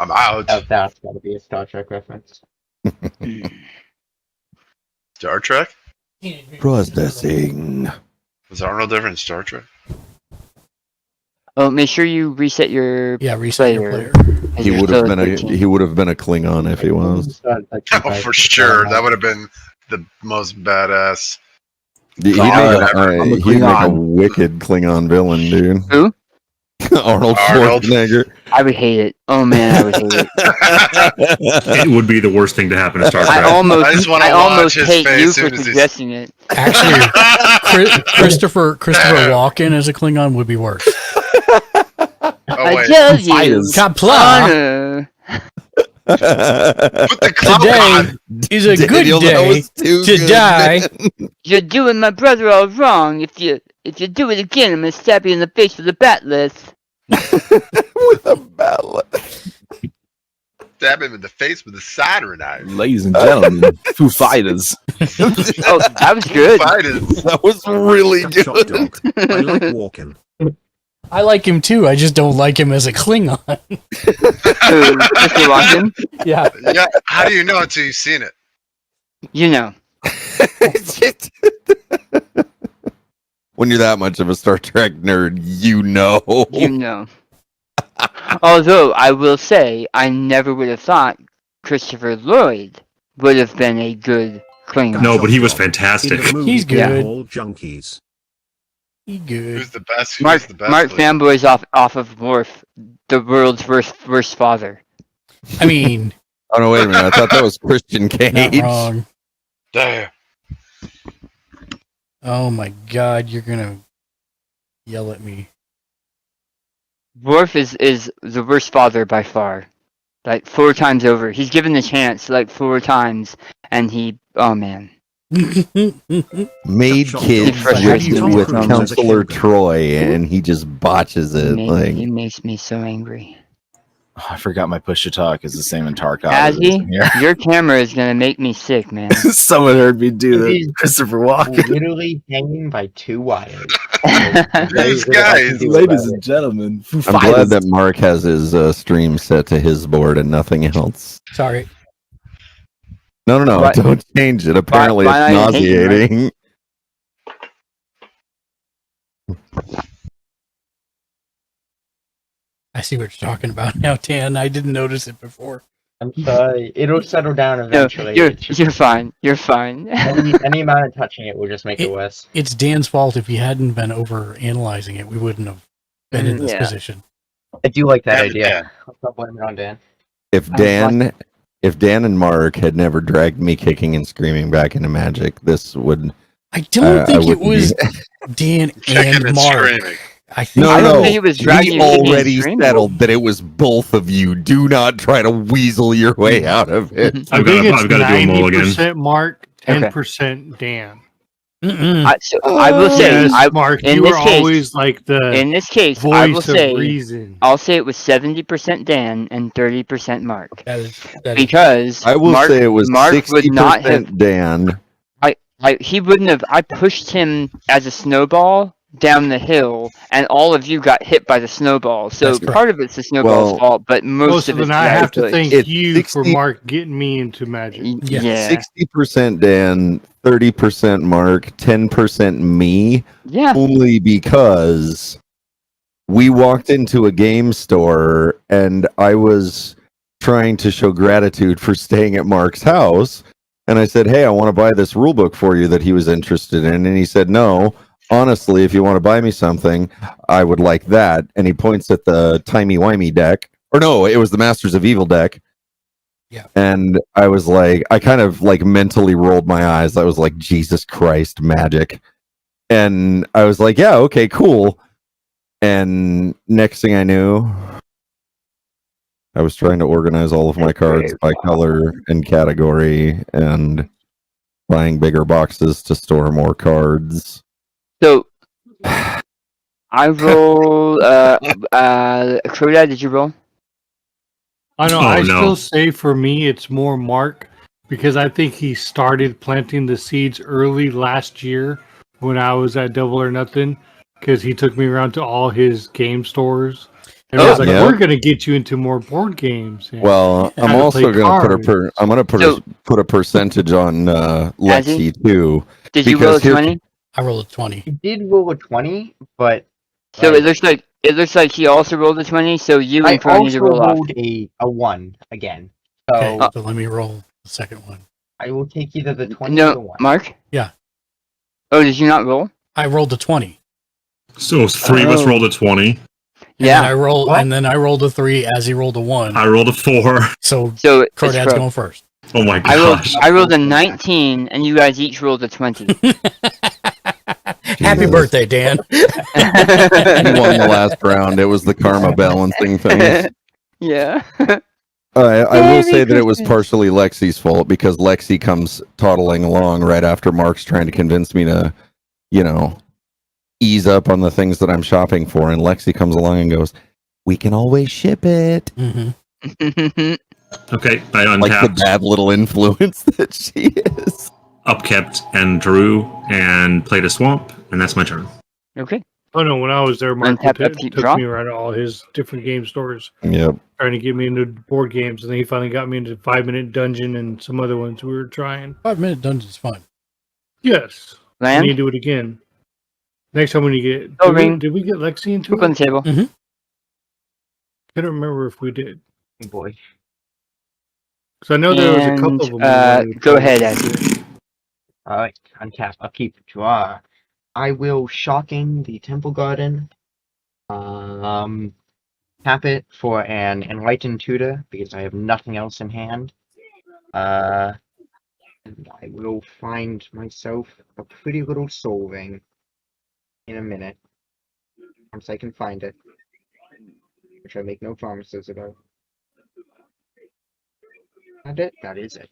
I'm out. Oh, that's got to be a Star Trek reference. Star Trek? Processing. Was Arnold ever in Star Trek? Oh, make sure you reset your reset your player. as He you're would still have at been 13. he would have been a Klingon if he was. Oh, for sure. That would have been the most badass. He'd make a wicked Klingon villain, dude. Who? Arnold Arnold. Schwarzenegger. I would hate it. Oh man, I would hate it. It would be the worst thing to happen to Star Trek. I almost watch his hate face you as for soon as he's- suggesting it. Actually, Christopher Walken as a Klingon would be worse. Oh, wait. tell you, Kapla. honor. Put the clock Today on. is a good Daniel, that day was too to good, die. man. You're doing my brother all wrong. If you do it again, I'm gonna stab you in the face with a batleth. With a mallet. Stab him in the face with a soldering iron. Ladies and gentlemen, Foo Fighters. Oh, that was good. Fighters. That was really Shot good. dog. I like walking. I like him too. I just don't like him as a Klingon. Mr. Watson, Yeah. Yeah. How do you know until you've seen it? you know. When you're that much of a Star Trek nerd, you know. You know. Although I will say, I never would have thought Christopher Lloyd would have been a good Klingon. No, but he was In fantastic. the movie He's good. All junkies. He good. Who's the best? Mark Who's the best? Fanboy's off of Worf, the world's worst father. I mean, Oh no, wait a minute. I thought that was Christian not Cage. wrong. Damn. Oh my God, you're gonna yell at me. Worf is the worst father by far. Like 4 times over. He's given the chance like 4 times, and oh man. Made kids with Counselor Troy, and he just botches it. He makes me so angry. Oh, I forgot my push to talk is the same in Tarkov. as it is in here. Azzy, your camera is gonna make me sick, man. Someone heard me do He's that. Christopher Walken. Literally hanging by 2 wires. These guys. Ladies and gentlemen, Foo I'm Fighters. glad that Mark has his stream set to his board and nothing else. Sorry. No, Why- don't change it. Apparently, why it's not hate him, nauseating. I see what you're talking about now, Tan. I didn't notice it before. I'm sorry. It'll settle down No, eventually. you're fine. You're fine. any amount of touching it will just make it worse. It's Dan's fault. If he hadn't been over analyzing it, we wouldn't have been in this Yeah. position. I do like that Damn it, idea. Dan. Let's not blame it on Dan. If Dan and Mark had never dragged me kicking and screaming back into Magic, this would. I don't think it wouldn't was be- Dan Kicking and and Mark. screaming. I think I don't No. think it was dragging We you kicking and already screaming. settled that it was both of you. Do not try to weasel your way out of it. I think it's I've got to do a mulligan. 90% Mark, Okay. 10% Dan. I will say, Yes, Mark, in you this were case, always like the in this case, I will voice of say, reason. I'll say it was 70% Dan and 30% Mark. that is Because I will Mark, say it was Mark would not have. 60% Dan. He wouldn't have. I pushed him as a snowball down the hill, and all of you got hit by the snowball. So That's part of it's the snowball's Well, fault, but most So of it's then I have to Bradley's. thank It's you 60 for Mark getting me into Magic. Yeah. 60% Dan, 30% Mark, 10% me. Yeah. Only because we walked into a game store and I was trying to show gratitude for staying at Mark's house. And I said, hey, I want to buy this rule book for you that he was interested in. And he said, no, honestly, if you want to buy me something, I would like that. And he points at the timey-wimey deck. Or no, it was the Masters of Evil deck. Yeah. And I was like, I kind of like mentally rolled my eyes. I was like, Jesus Christ, Magic. And I was like, yeah, okay, cool. And next thing I knew, I was trying to organize all of my cards by color and category and buying bigger boxes to store more cards. So I roll. Crowdad, did you roll? I know. Oh, I no. still say for me, it's more Mark because I think he started planting the seeds early last year when I was at Double or Nothing because he took me around to all his game stores. And I was like, Yeah. we're going to get you into more board games. and Well, I'm how to also play going to cards." I'm going to put a percentage on Lexi too. Did you roll a because 20? I rolled a 20. He did roll a 20, but So it looks like he also rolled a 20. So you I and Crow need also to roll off. rolled a 1 again. So Okay, so let me roll the second one. I will take either the 20 or the No, 1. Mark. Yeah. Oh, did you not roll? I rolled a 20. So three of us rolled a 20. And then I rolled a 3 as he rolled a 1. I rolled a 4. So it's Crodad's Crow. going first. Oh my I gosh. rolled a 19, and you guys each rolled a 20. Happy birthday, Dan. He won the last round. It was the karma balancing thing. Yeah. I will say that it was partially Lexi's fault because Lexi comes toddling along right after Mark's trying to convince me to, ease up on the things that I'm shopping for. And Lexi comes along and goes, we can always ship it. Mm-hmm. Okay, I untapped. Like the bad little influence that she is. Upkept and drew and played a swamp, and that's my turn. Okay. Oh no, when I was there, Mark Untap, took upkeep, draw? me around to all his different game stores. Yep. Trying to get me into board games, and then he finally got me into 5-Minute Dungeon and some other ones we were trying. 5-Minute Dungeon's fun. Yes. Land? We need to do it again. Next time when you get... Oh, ring. Did we get Lexi into Book on the table. Mm-hmm. I don't remember if we did. Oh boy. Because I know there was a couple of them. we wanted to Go play. ahead, Azzy. Alright, untap, upkeep, draw. I will Shocking the Temple Garden. Tap it for an Enlightened Tutor, because I have nothing else in hand. And I will find myself a pretty little soul ring in a minute. Once I can find it. Which I make no promises about. That it? That is it.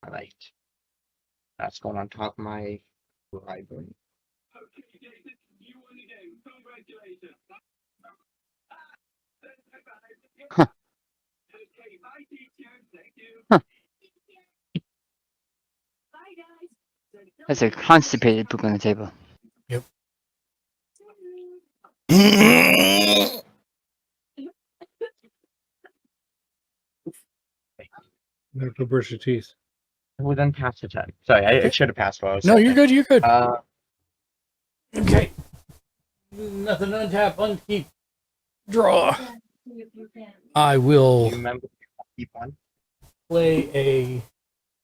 Alright. That's going on top of my library. Huh. Huh. That's a constipated book on the table. Yep. You have to brush your teeth. Well, then pass the turn. Sorry, I should have passed while I was No, saying you're it. good. You're good. Okay. Nothing to untap, unkeep, draw. I will remember keep one. I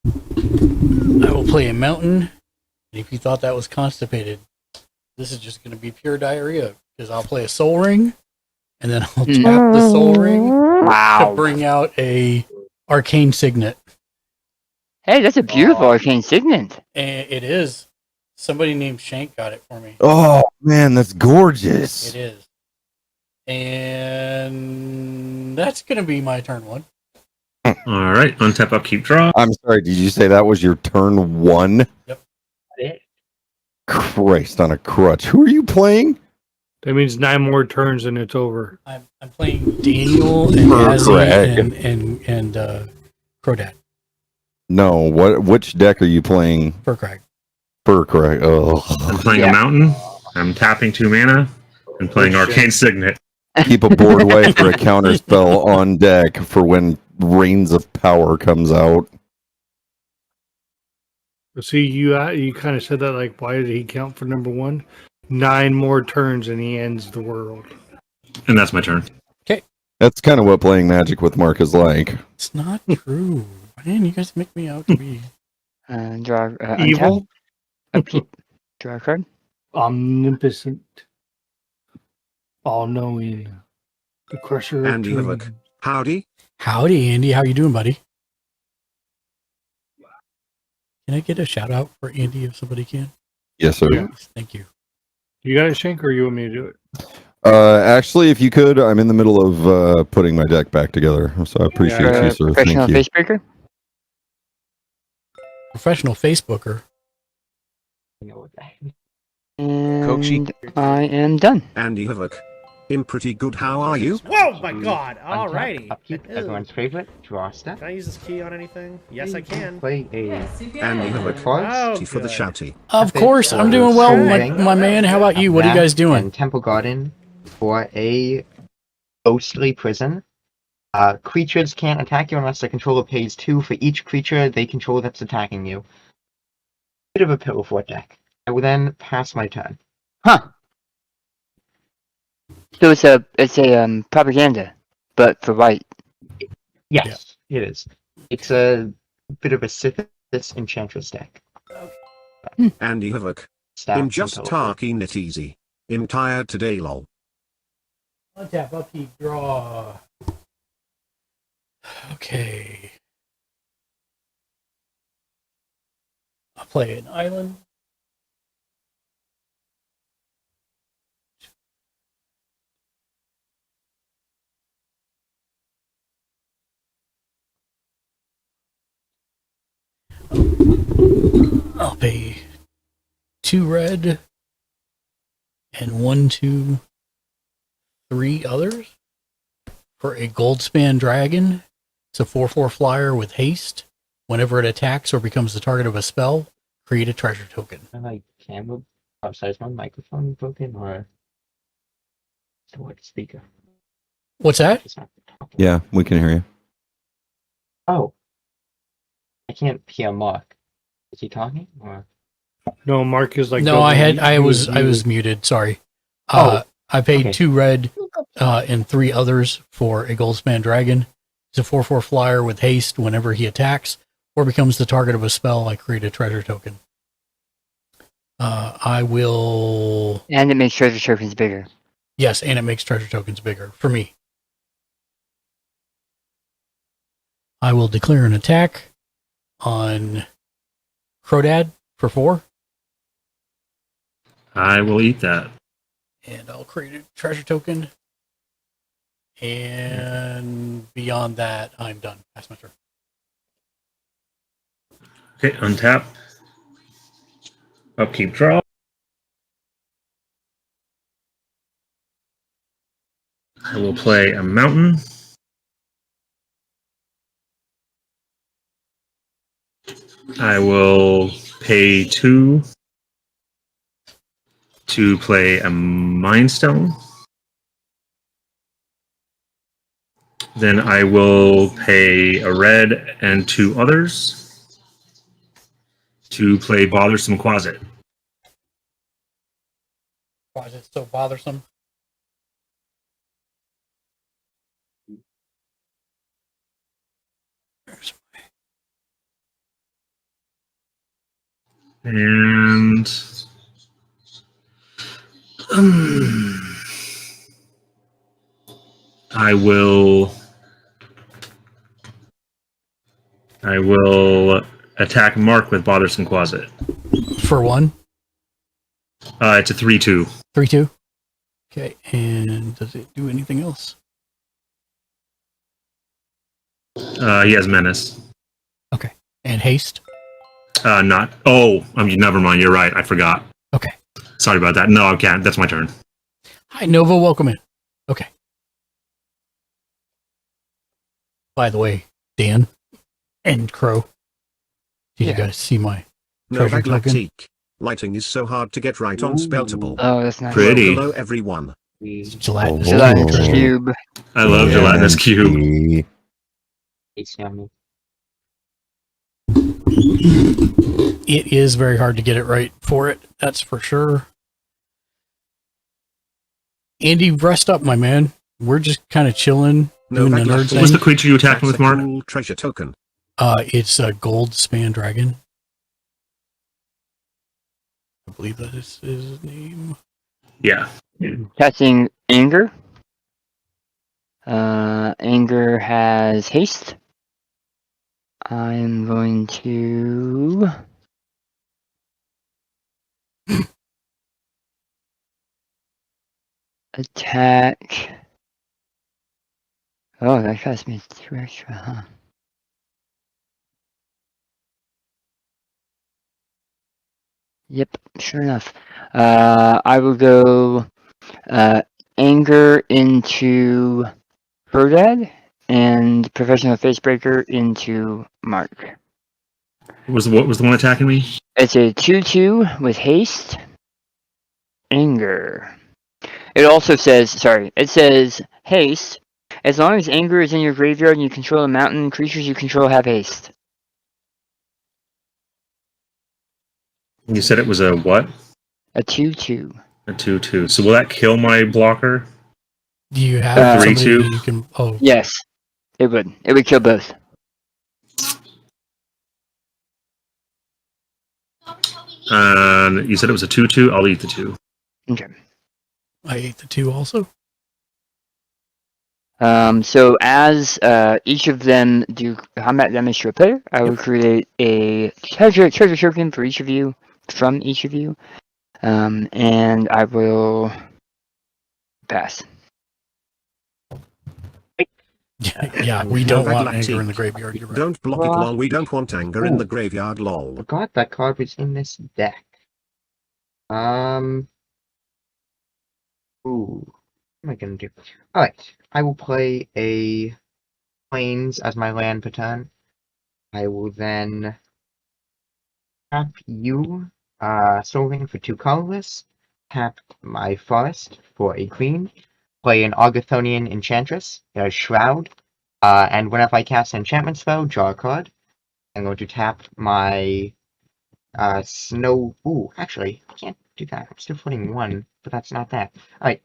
will play a mountain. And if you thought that was constipated, this is just going to be pure diarrhea because I'll play a soul ring and then I'll tap the Soul Ring Wow. to bring out a Arcane Signet. Hey, that's a beautiful Arcane Signet. And it is. Somebody named Shank got it for me. Oh man, that's gorgeous. It is. And that's going to be my turn one. All right, untap, upkeep, draw. I'm sorry, did you say that was your turn one? Yep. Christ on a crutch. Who are you playing? That means 9 more turns and it's over. I'm playing Daniel and Azzy and Crodad. No, which deck are you playing? Furcrag. Furcrag. Oh. I'm playing a mountain. I'm tapping 2 mana and playing Arcane Signet. Keep a board wipe or a counter spell on deck for when Reigns of Power comes out. See, you kind of said that like, why did he count for number 1? 9 more turns and he ends the world. And that's my turn. Okay. That's kind of what playing Magic with Mark is like. It's not true. Man, you guys make me out to be Draw Evil. Upkeep. Draw a card. Omnipotent. All-knowing. The Crusher. of Andy Havoc. Dreams. Howdy. Howdy, Andy. How you doing, buddy? Can I get a shout out for Andy if somebody can? Yes, sir. Yeah. Thank you. You got it, Shank, or you want me to do it? Actually, if you could, I'm in the middle of putting my deck back together, so I appreciate you, sir. Professional Thank you. Facebreaker. Professional Facebooker. And I am done. Andy Havoc. I'm pretty good. How are you? Whoa, my god! Alrighty. Upkeep, everyone's favorite. Draw a step. Can I use this key on anything? Yes, I can. Play a Andy Havoc. Oh, Tea for the good. shouty. Of course, I'm doing well, my man. How about you? What are you guys doing? And Temple Garden for a ghostly prison. Creatures can't attack you unless their controller pays 2 for each creature they control that's attacking you. Bit of a pillow fort deck. I will then pass my turn. Huh. So it's a propaganda, but for white. Yes, it is. It's a bit of a Sithis Enchantress deck. Andy Havoc. Stats I'm and just teleport. talking it easy. I'm tired today, lol. Untap, upkeep, draw. Okay. I'll play an island. I'll pay 2 red and 1, 2, 3 others for a Goldspan Dragon. It's a 4/4 flyer with haste. Whenever it attacks or becomes the target of a spell, create a treasure token. Am I camera? Oh, sorry, is my microphone broken or the word speaker? What's that? Yeah, we can hear you. Oh, I can't hear Mark. Is he talking or? No, Mark is like. No, I was muted. Sorry. I paid okay. 2 red and 3 others for a Goldspan Dragon. It's a 4/4 flyer with haste. Whenever he attacks or becomes the target of a spell, I create a treasure token. I will. And it makes treasure tokens bigger. Yes, and it makes treasure tokens bigger for me. I will declare an attack on Crodad for 4. I will eat that. And I'll create a treasure token. And beyond that, I'm done. That's my turn. Okay, untap. Upkeep, draw. I will play a mountain. I will pay 2 to play a Mind Stone. Then I will pay a red and 2 others to play Bothersome Closet. Why is it so bothersome? And I will attack Mark with Bothersome Closet. For one? It's a 3/2. 3/2? Okay, and does it do anything else? He has Menace. Okay. And haste? Not. Oh, never mind. You're right. I forgot. Okay. Sorry about that. No, I can't. That's my turn. Hi, Nova. Welcome in. Okay. By the way, Dan and Crow, did you guys see my treasure Novak token? Lactique. Lighting is so hard to get right on Speltable. Oh, that's nice. Pretty. Hello, everyone. Gelatinous cube. I love gelatinous cube. It's yummy. It is very hard to get it right for it. That's for sure. Andy, rest up, my man. We're just kind of chilling, doing the nerd thing. What's the creature you attacked with, Mark? Cool treasure token. It's a gold span dragon. I believe that is his name. Yeah. Catching Anger. Anger has haste. I'm going to attack. Oh, that cost me 2 extra, huh? Yep, sure enough. I will go Anger into Prodad and Professional Facebreaker into Mark. What was the one attacking me? It's a 2/2 with haste. Anger. It also says, it says haste. As long as Anger is in your graveyard and you control a mountain, creatures you control have haste. You said it was a what? A 2/2. A 2/2. So will that kill my blocker? Do you have 3/2? You can, oh. Yes, it would. It would kill both. You said it was a 2/2. I'll eat the 2. Okay. I ate the 2 also. So as each of them do combat damage to a player, I will create a treasure token for each of you, from each of you, and I will pass. Yeah, we don't want Anger in the graveyard. You're right. Don't block it long. We don't want Anger in the graveyard. Lol. Forgot that card was in this deck. Ooh. What am I gonna do? Alright. I will play a Plains as my land per turn. I will then tap you, Soul for 2 colorless. Tap my Forest for a green. Play an Argothonian Enchantress, Shroud. And whenever I cast an enchantment spell, draw a card. I'm going to tap my Snow. Ooh, actually, I can't do that. I'm still floating 1, but that's not that. Alright.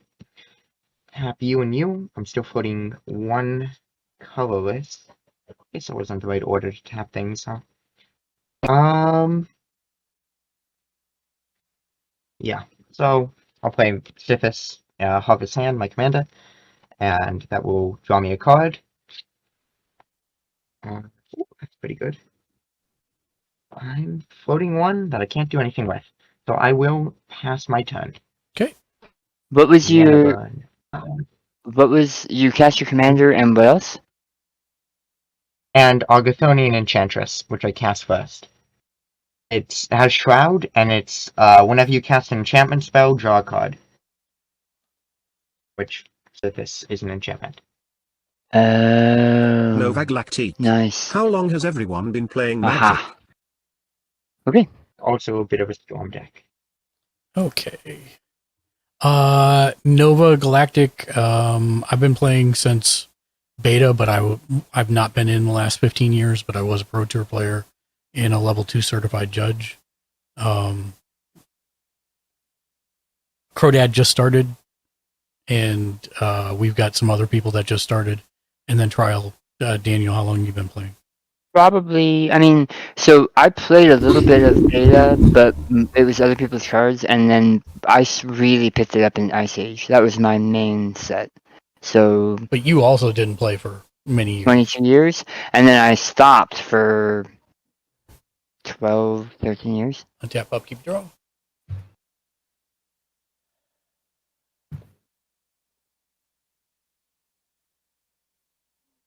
Tap you and you. I'm still floating 1 colorless. I guess it wasn't the right order to tap things, huh? Yeah. So I'll play Sithis, Harvest Hand, my commander, and that will draw me a card. Ooh, that's pretty good. I'm floating 1 that I can't do anything with, so I will pass my turn. Okay. What was your? What was you cast your commander and what else? And Argothonian Enchantress, which I cast first. It has Shroud, and it's whenever you cast an enchantment spell, draw a card. Which, so this is an enchantment. Novak Lactique. Nice. How long has everyone been playing Magic? Aha. Okay. Also a bit of a storm deck. Okay. Nova Galactic, I've been playing since beta, but I've not been in the last 15 years, but I was a Pro Tour player and a level 2 certified judge. Crodad just started, and we've got some other people that just started. And then Trial, Daniel, how long have you been playing? Probably, I mean, so I played a little bit of beta, but it was other people's cards, and then I really picked it up in Ice Age. That was my main set. So. But you also didn't play for many years. 22 years, and then I stopped for 12, 13 years. Untap, upkeep, draw.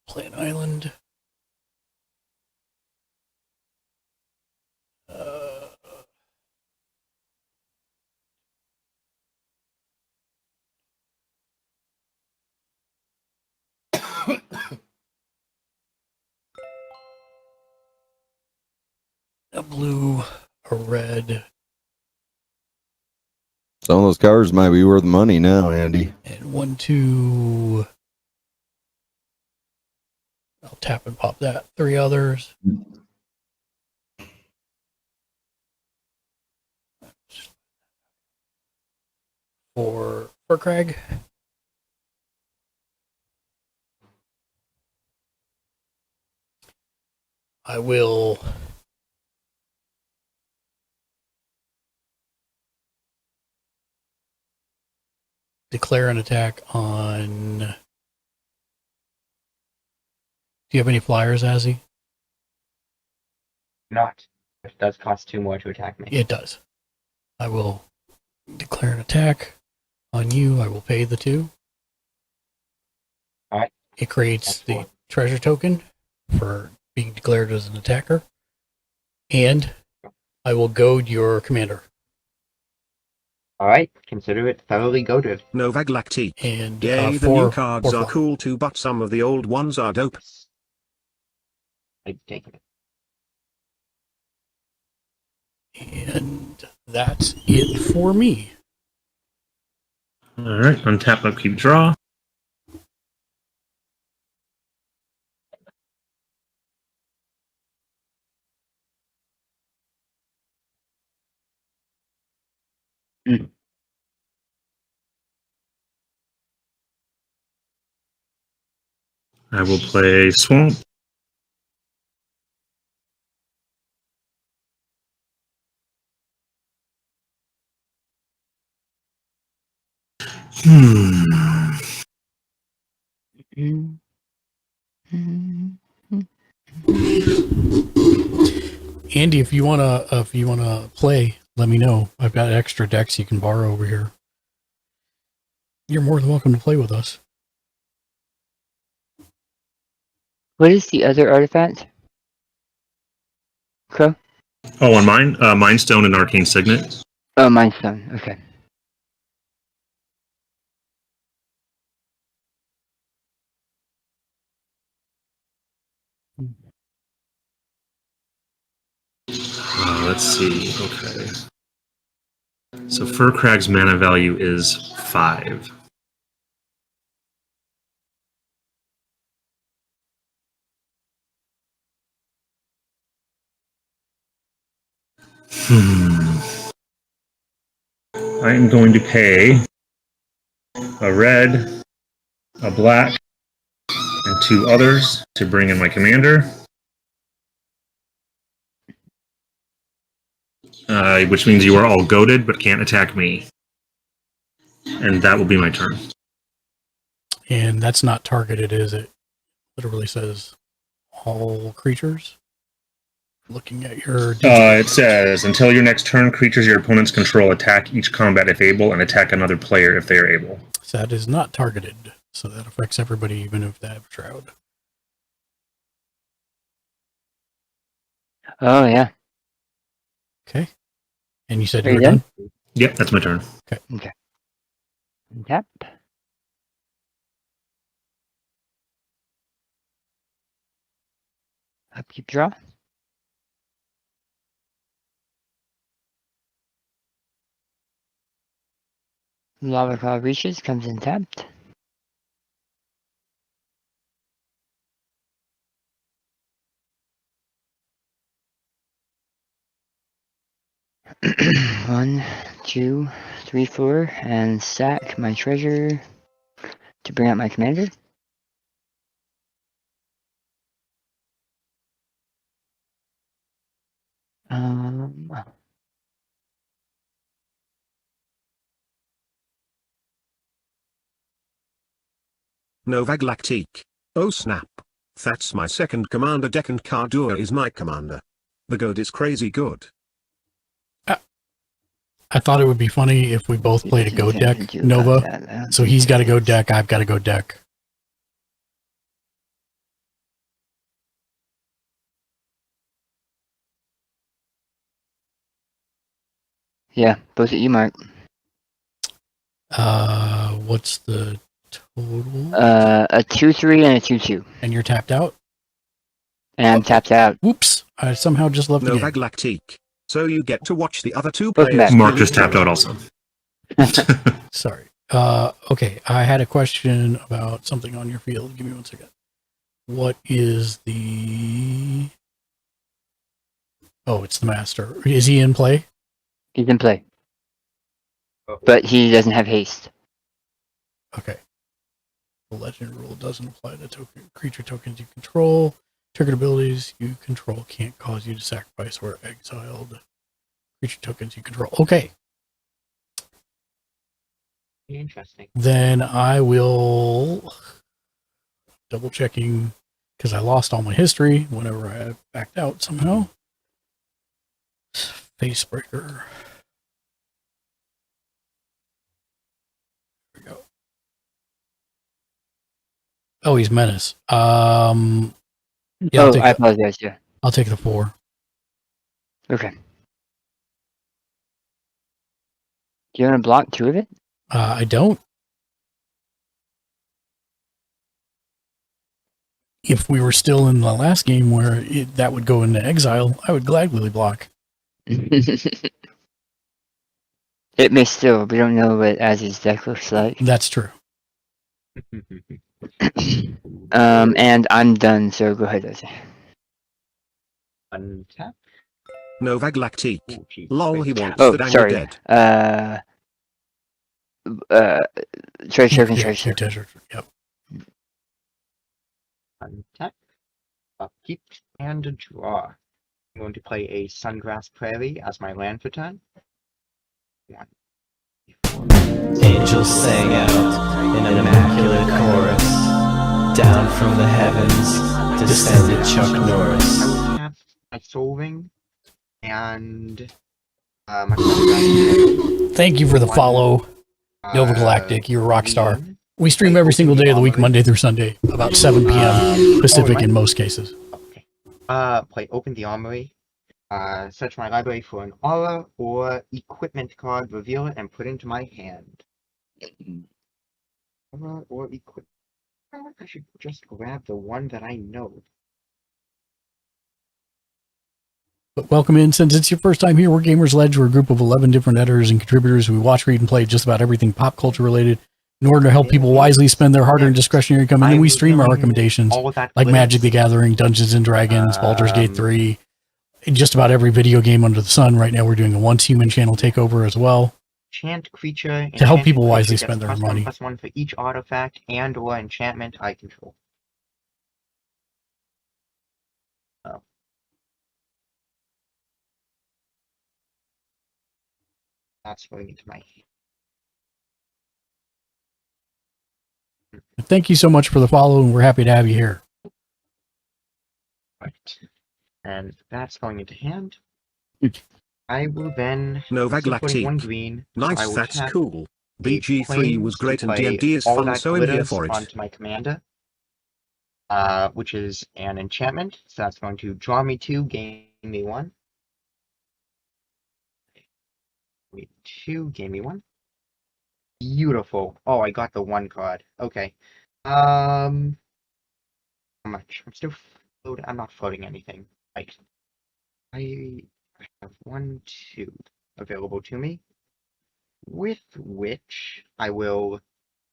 Play an island. A blue, a red, Some of those cards might be worth money now, Andy. and 1, 2. I'll tap and pop that. 3 others. For Craig. I will declare an attack on. Do you have any flyers, Azzy? Not. It does cost 2 more to attack me. It does. I will declare an attack on you. I will pay the 2. Alright. It creates the treasure token for being declared as an attacker. And I will goad your commander. Alright, consider it thoroughly goaded. Novaglacti. And Yay, the new cards are cool too, but some of the old ones are dope. I take it. And that's it for me. All right, untap, upkeep, draw. I will play Swamp. Andy, if you wanna play, let me know. I've got extra decks you can borrow over here. You're more than welcome to play with us. What is the other artifact? Crow? Oh, on mine, Mind Stone and Arcane Signet. Oh, Mind Stone. Okay. Let's see. Okay. So Furcrag's mana value is 5. I am going to pay a red, a black, and 2 others to bring in my commander. Which means you are all goaded but can't attack me. And that will be my turn. And that's not targeted, is it? Literally says all creatures. Looking at your It says, until your next turn, creatures your opponents control attack each combat if able, and attack another player if they are able. So that is not targeted. So that affects everybody, even if they have Shroud. Oh, yeah. Okay. And you said Are you you were done? done? Yep, that's my turn. Okay. Okay. Tap. Upkeep, draw. Lava Cloud reaches, comes in tapped. One, two, three, 4, and sack my treasure to bring out my commander. Novaglactique. Oh snap. That's my second commander deck and Kardua is my commander. The good is crazy good. I thought it would be funny if we both played a go deck, Nova. So he's got to go deck, I've got to go deck. Yeah, both of you, Mark. What's the total? A 2/3 and a 2/2. And you're tapped out? And I'm tapped out. Whoops! I somehow just left the game. Novaglactique. So you get to watch the other two Welcome players. back. Mark just tapped out also. Sorry. Okay, I had a question about something on your field. Give me 1 second. What is the... Oh, it's the master. Is he in play? He's in play. But he doesn't have haste. Okay. The legend rule doesn't apply to creature tokens you control. Triggered abilities you control can't cause you to sacrifice or exiled creature tokens you control. Okay. Interesting. Then I will double checking because I lost all my history whenever I backed out somehow. Facebreaker. There we go. Oh, he's menace. Yeah, I apologize. Yeah. I'll take the 4. Okay. Do you want to block 2 of it? I don't. If we were still in the last game where that would go into exile, I would gladly block. It may still. We don't know what Az's deck looks like. That's true. And I'm done, so go ahead, Az. Untap. Novaglactique. Lol, he wants Oh, the dang sorry. dead. Treasure token, Yeah, treasure. treasure. Yep. Untap. Upkeep and a draw. I'm going to play a Sungrass Prairie as my land for turn. 1. Angels sang out in an immaculate chorus. Down from the heavens descended Chuck Norris. I will tap my Soul Ring and my Sungrass. Thank you for the follow, Nova Galactic. You're a rock star. We stream every single day of the week, Monday through Sunday, about 7 p.m. Pacific in most cases. Okay. Play Open the Armory. Search my library for an aura or equipment card, reveal it, and put it into my hand. Aura or equipment. I should just grab the one that I know. But welcome in. Since it's your first time here, we're Gamers Ledge. We're a group of 11 different editors and contributors. We watch, read, and play just about everything pop culture related in order to help people wisely spend their hard-earned discretionary income. And then we stream our recommendations like Magic the Gathering, Dungeons and Dragons, Baldur's Gate 3, just about every video game under the sun. Right now we're doing a Once Human channel takeover as well. Enchant creature. To help people enchanted wisely creature spend gets their money. +1/+1 for each artifact and or enchantment I control. Oh. That's going into my hand. Thank you so much for the follow, and we're happy to have you here. Right. And that's going into hand. I will then put 1 Novaglactique. green. Nice, I will that's tap cool. a BG3 was plains to great and play D&D is all fun, that so I'm here glitters for it. onto my commander. Which is an enchantment. So that's going to draw me 2, gain me 1. Wait, 2, gain me 1. Beautiful. Oh, I got the 1 card. Okay. How much? I'm still floating. I'm not floating anything. Right. I have 1, 2 available to me. With which I will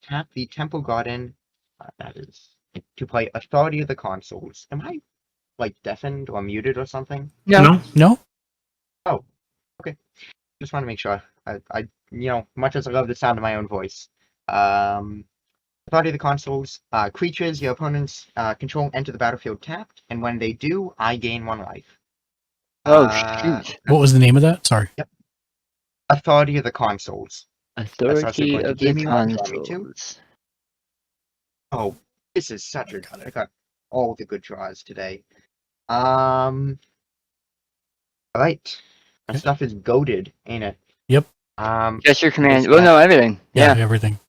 tap the Temple Garden. That is to play Authority of the Consoles. Am I like deafened or muted or something? No. Oh, okay. Just want to make sure. I much as I love the sound of my own voice. Authority of the Consoles. Creatures your opponents control enter the battlefield tapped, and when they do, I gain 1 life. Oh, shoot. What was the name of that? Sorry. Yep. Authority of the Consoles. Authority of the Consoles. Oh, This is such a. I got all the good draws today. All right. My stuff is goaded, ain't it? Yep. Just your command. this Well, no, guy- everything. Yeah, Yeah. everything.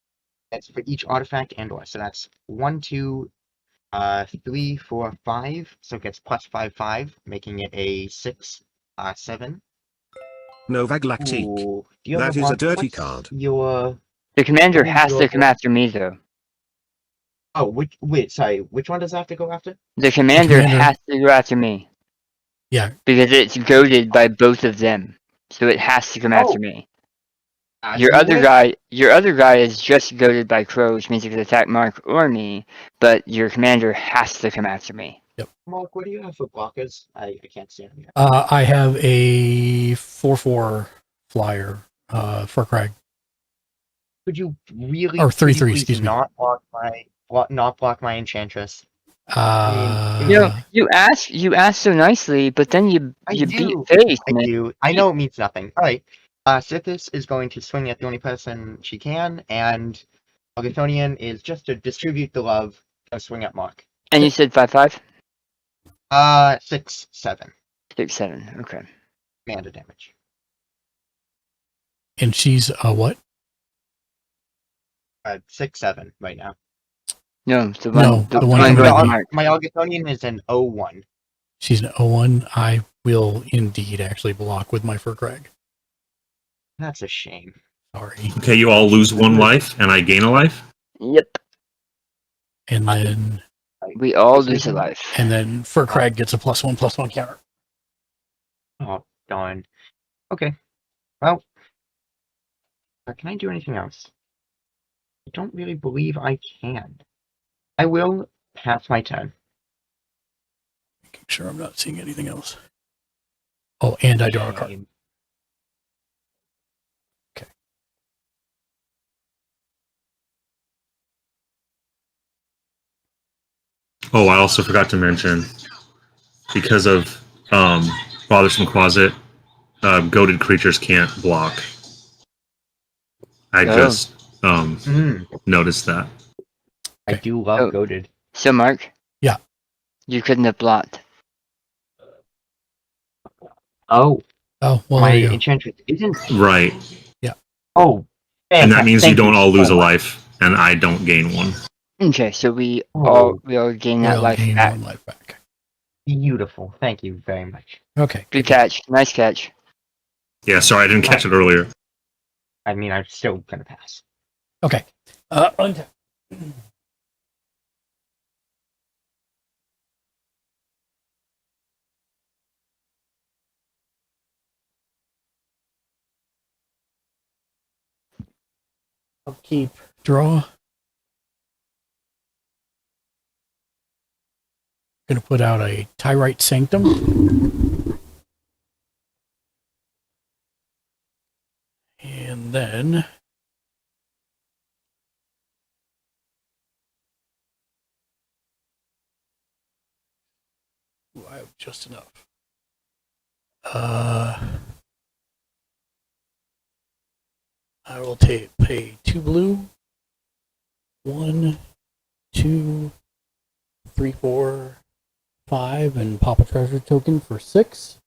That's for each artifact and/or. So that's 1, 2, 3, 4, 5. So it gets plus 5, making it a 6, 7. Novag Lactique. Ooh, do you have That is a block? dirty What's card. Your The commander what is has your to come block? after me, though. Oh, sorry, which one does that have to go after? The commander commander. has to go after me. Yeah. Because it's goaded by both of them. So it has to come after me. Your other guy is just goaded by Crow, which means it could attack Mark or me, but your commander has to come after me. Mark, what do you have for blockers? I can't see them here. I have a 4/4 flyer for Craig. Could you really Or 3/3, please excuse me. not block my enchantress? You ask so nicely, but then you beat face, I man. do. I know it means nothing. All right. Sithis is going to swing at the only person she can, and Algathonian is just to distribute the love, swing at Mark. And you said 5/5? 6, 7. 6, 7. Okay. Mana damage. And she's what? 6, 7 right now. No, the one coming at me. My Algathonian is an 0-1. She's an 0-1. I will indeed actually block with my Fur Crag. That's a shame. Sorry. Okay, you all lose 1 life, and I gain a life. Yep. And then we all lose a life. And then Fur Crag gets a +1/+1 counter. Oh, darn. Okay. Well, can I do anything else? I don't really believe I can. I will pass my turn. Making sure I'm not seeing anything else. Oh, and I draw a card. Okay. Oh, I also forgot to mention, because of Bothersome Closet, goaded creatures can't block. I just noticed that. I do love goaded. So, Mark? Yeah. You couldn't have blocked. Oh. Oh, well, my there you go. enchantress isn't. Right. Yeah. Oh. And that means you Thank don't all lose so a much. life, and I don't gain 1. Okay, so we all gain that life back. 1 life back. Beautiful. Thank you very much. Okay. Good catch. Nice catch. Yeah, sorry, I didn't catch it earlier. I mean, I'm still gonna pass. Okay. Untap. Upkeep. Draw. Gonna put out a Tyrite Sanctum. And then I have just enough. I will pay 2 blue. 1, 2, 3, 4, 5, and pop a treasure token for 6.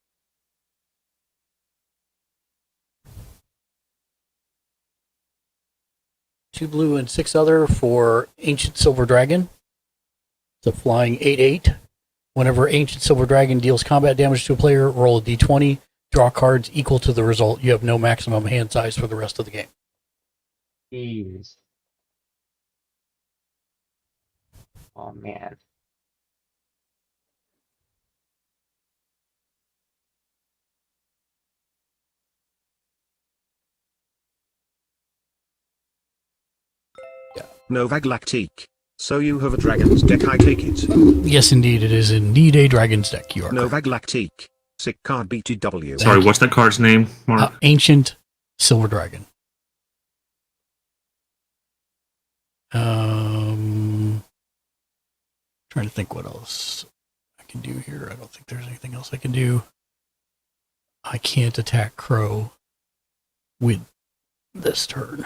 Two blue and 6 other for Ancient Silver Dragon. It's a flying 8/8. Whenever Ancient Silver Dragon deals combat damage to a player, roll a d20, draw cards equal to the result. You have no maximum hand size for the rest of the game. Jeez. Oh man. Novag Lactique. So you have a dragon's deck, I take it. Yes, indeed. It is indeed a dragon's deck. You are Novag Lactique. Sick card BTW. Sorry, what's that card's name, Mark? Ancient Silver Dragon. Trying to think what else I can do here. I don't think there's anything else I can do. I can't attack Crow with this turn.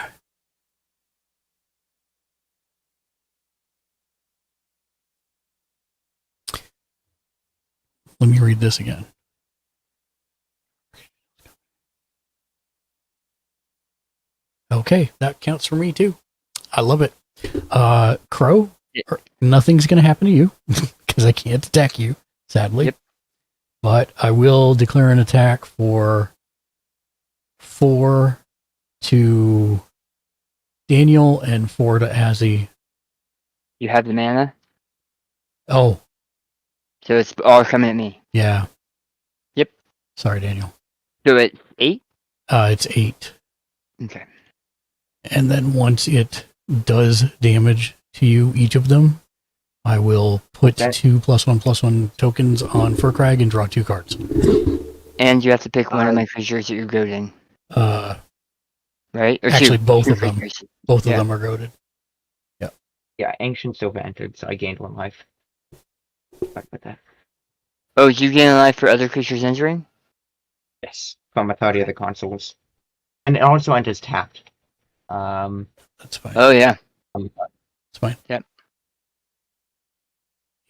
let me read this again. Okay, that counts for me too. I love it. Crow, nothing's going to happen to you because I can't attack you, sadly. Yep. But I will declare an attack for 4 to Daniel and 4 to Azzy. You have the mana, Oh, so it's all coming at me. yeah. Yep. Sorry, Daniel. So it's 8? It's 8. Okay. And then once it does damage to you, each of them, I will put 2 +1/+1 tokens on Furkrag and draw 2 cards. And you have to pick one of my creatures that you're goading. Right? Or Actually, two. both Two of them. creatures. Both Yeah. of them are goaded. Yeah, Ancient Silver entered, so I gained 1 life. Sorry about that. Oh, you gain a life for other creatures entering? Yes, from a third of the consoles. And it also enters tapped. That's fine. Oh, yeah. It's fine. Yep.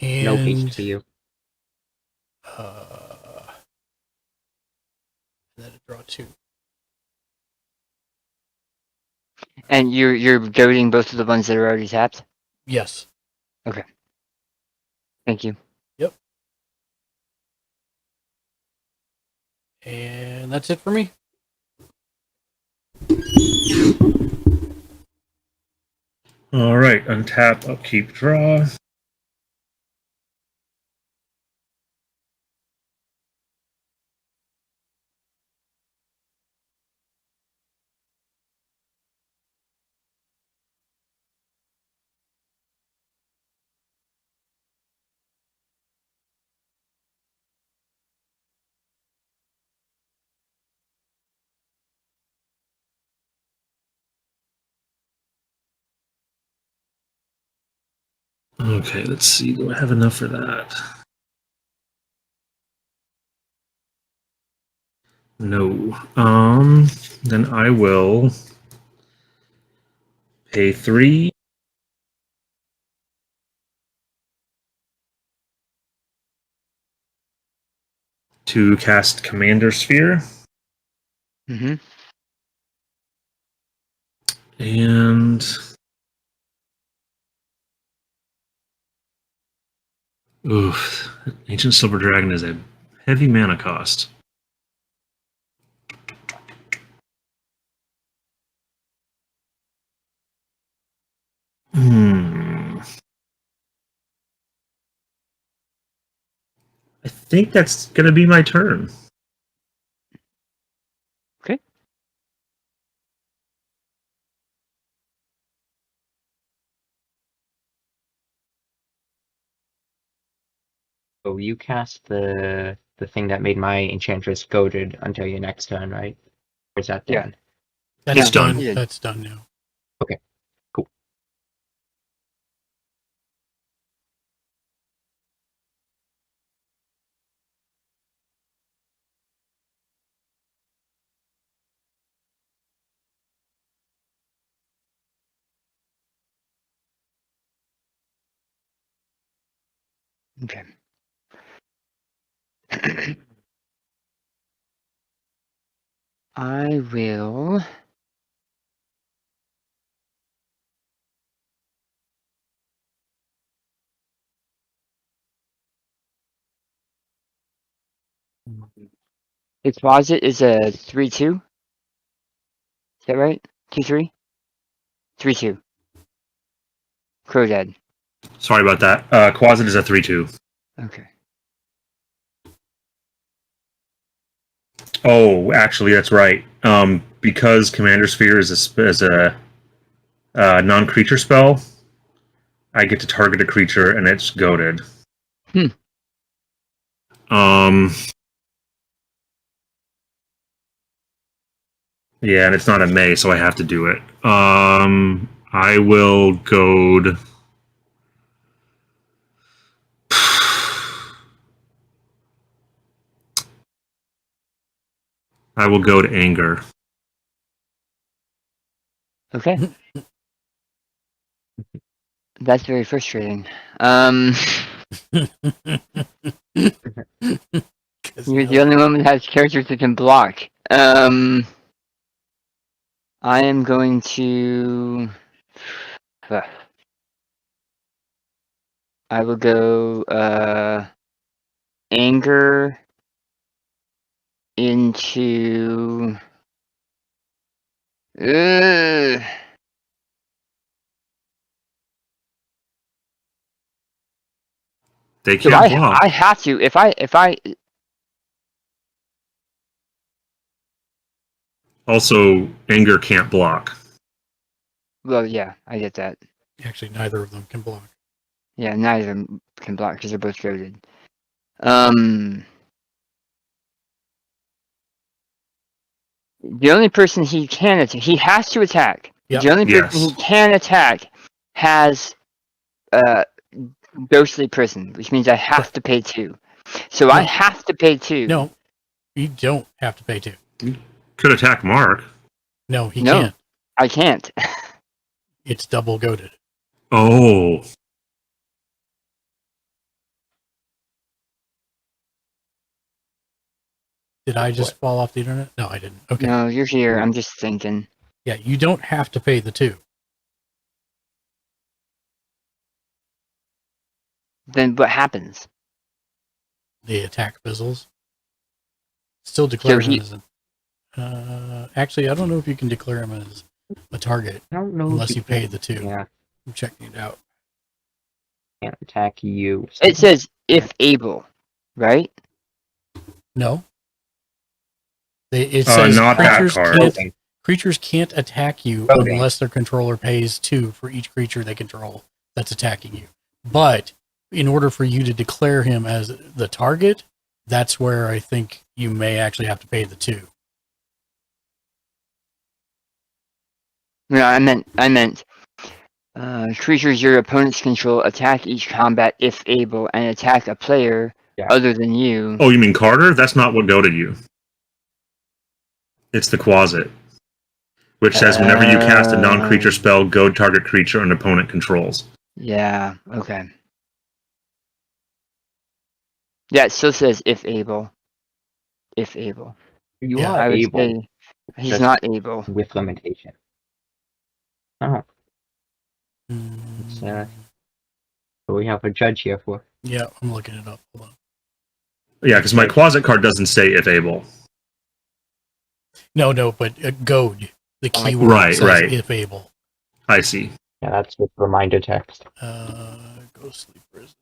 No And haste for you. then draw 2. And you're goading both of the ones that are already tapped? Yes. Okay. Thank you. Yep. And that's it for me. All right, untap, upkeep, draw. Okay, let's see. Do I have enough for that? No. Then I will pay 3. To cast Commander Sphere. Mm-hmm. And oof, Ancient Silver Dragon is a heavy mana cost. I think that's gonna be my turn. Okay. So you cast the thing that made my Enchantress goaded until your next turn, right? Or is that done? That's It's done. done. That's done now. Okay, cool. Okay. I will. Its closet is a 3/2. Is that right? 2/3? 3/2. Crow dead. Sorry about that. Quasit is a 3/2. Okay. Oh, actually, that's right. Because Commander Sphere is a non-creature spell, I get to target a creature and it's goaded. Yeah, and it's not a May, so I have to do it. I will goad. I will go to anger. Okay. That's very frustrating. You're the only one that has characters that can block. I am going to. I will go anger into. They So can't block. I have to if I Also, anger can't block. well yeah I get that. Actually, neither of them can block. Yeah, neither of them can block because they're both goaded. The only person he can attack, he has to attack. Yep. The only person he can attack has ghostly prison, which means I have to pay 2. So I have to pay 2. No, you don't have to pay 2. Could attack Mark. No, he No, can't. I can't. It's double goaded. Oh. Did I just fall off the internet? No, I didn't. Okay. No, you're here. I'm just thinking. Yeah, you don't have to pay the 2. Then what happens? The attack fizzles. Still declare So him as a. Actually, I don't know if you can declare him as a target I don't know unless if you pay the 2. Yeah. I'm checking it out. Can't attack you. It says if able, right? No. It says not that card. creatures can't attack you Okay. unless their controller pays 2 for each creature they control that's attacking you. But in order for you to declare him as the target, that's where I think you may actually have to pay the 2. No, I meant creatures your opponents control attack each combat if able and attack a player other than you. Oh, you mean Carter? That's not what goaded you. It's the Quasit, which says whenever you cast a non-creature spell, goad target creature an opponent controls. Yeah, okay. Yeah, it still says if able. If able. You Yeah, are I would able. say he's just not able. with limitation. Oh. So we have a judge here for. Yeah, I'm looking it up. Hold on. Yeah, because my Quasit card doesn't say if able. No, but goad. The Oh, like- keyword Right, says right. if able. I see. Yeah, that's with reminder text. Ghostly prison.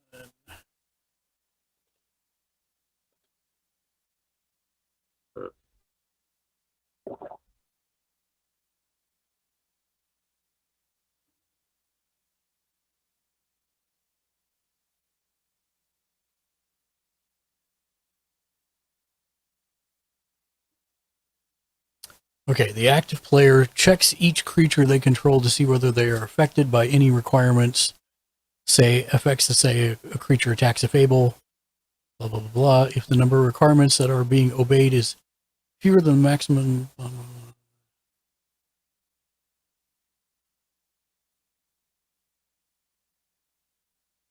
Okay, the active player checks each creature they control to see whether they are affected by any requirements. Say, effects to say a creature attacks if able, blah, blah, blah, blah. If the number of requirements that are being obeyed is fewer than the maximum.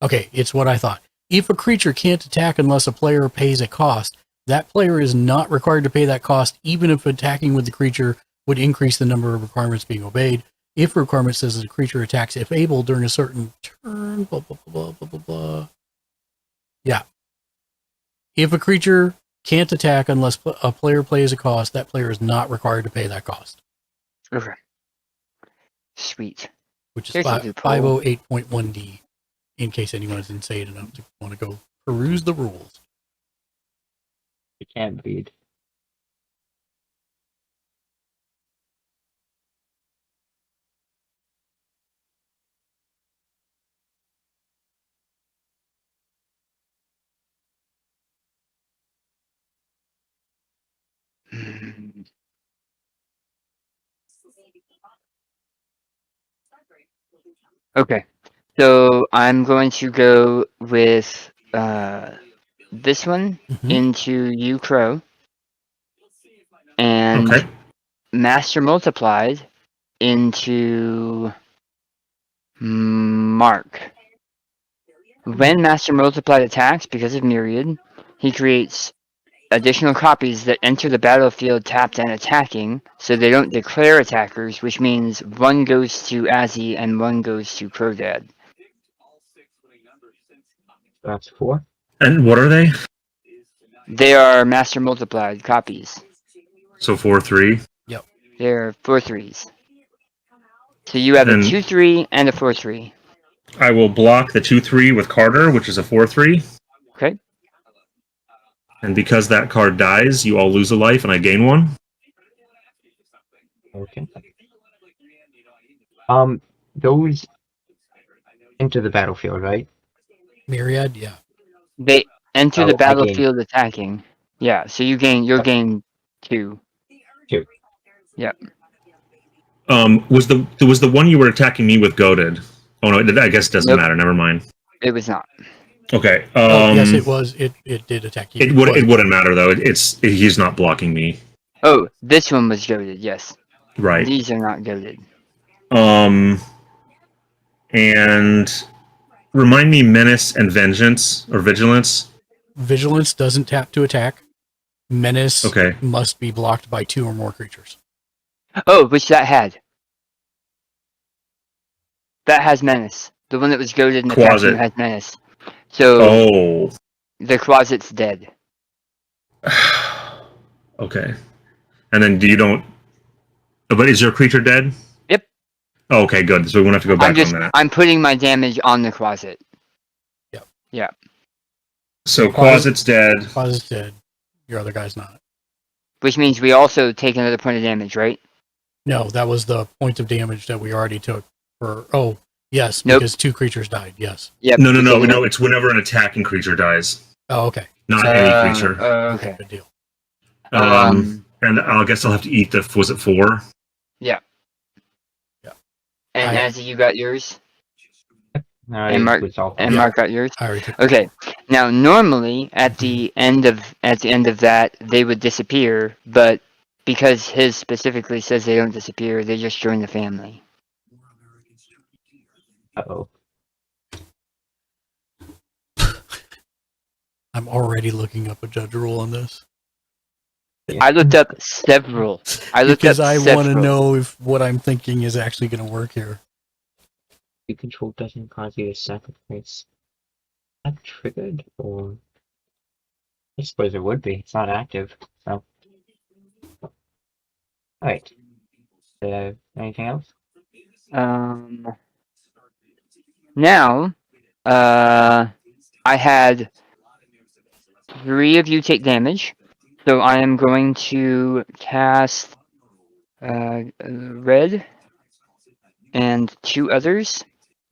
Okay, it's what I thought. If a creature can't attack unless a player pays a cost, that player is not required to pay that cost, even if attacking with the creature would increase the number of requirements being obeyed. If a requirement says that a creature attacks if able during a certain turn, blah, blah, blah, blah, blah, blah. Yeah. If a creature can't attack unless a player pays a cost, that player is not required to pay that cost. Okay. Sweet. Which is Here's a loophole. 508.1D, in case anyone is insane enough to want to go peruse the rules. You can't read. Okay. So I'm going to go with this one into you, Crow. And Okay. Master Multiplied into Mark. When Master Multiplied attacks because of Myriad, he creates additional copies that enter the battlefield tapped and attacking, so they don't declare attackers, which means one goes to Azzy and one goes to Crodad. That's 4. And what are they? They are Master Multiplied copies. So 4/3. Yep. They're 4/3s. So you have a And 2/3 and a 4/3. I will block the 2/3 with Carter, which is a 4/3. Okay. And because that card dies, you all lose a life and I gain 1. Okay. Those into the battlefield, right? Myriad, yeah. They enter Oh, the I gain battlefield attacking. Yeah, so you'll gain 2. 2. Yep. Was the one you were attacking me with goaded? Oh no, I guess it doesn't Nope. matter. Never mind. It was not. Okay. Yes, it was. It did attack you. It wouldn't matter though. He's not blocking me. Oh, this one was goaded, yes. Right. These are not goaded. And remind me, menace and vengeance or vigilance. Vigilance doesn't tap to attack. Menace Okay. must be blocked by 2 or more creatures. Oh, which that had. That has menace. The one that was goaded and attacking Closet. has menace. So Oh. the closet's dead. Okay. And then you don't. But is your creature dead? Yep. Oh, okay, good. So we won't have to go back on that. I'm putting my damage on the closet. Yep. Yeah. So closet's dead. Closet's dead. Your other guy's not. Which means we also take another point of damage, right? No, that was the point of damage that we already took. Oh, yes, Nope. because 2 creatures died. Yes. Yep. No. It's whenever an attacking creature dies, Oh, okay. not any creature. Okay. Good deal. And I guess I'll have to eat the. Was it 4? Yeah. Yeah. And as you got yours? And Mark got yours. I already took Okay. Now, normally at the end of that, they would disappear, but because his specifically says they don't disappear, they just join the family. Uh-oh. I'm already looking up a judge rule on this. I looked up several. Because I want to know if what I'm thinking is actually going to work here. The control doesn't cause you to sacrifice. Not triggered, or I suppose it would be. It's not active, so. Alright. Anything else? Now, I had 3 of you take damage, so I am going to cast Red and 2 others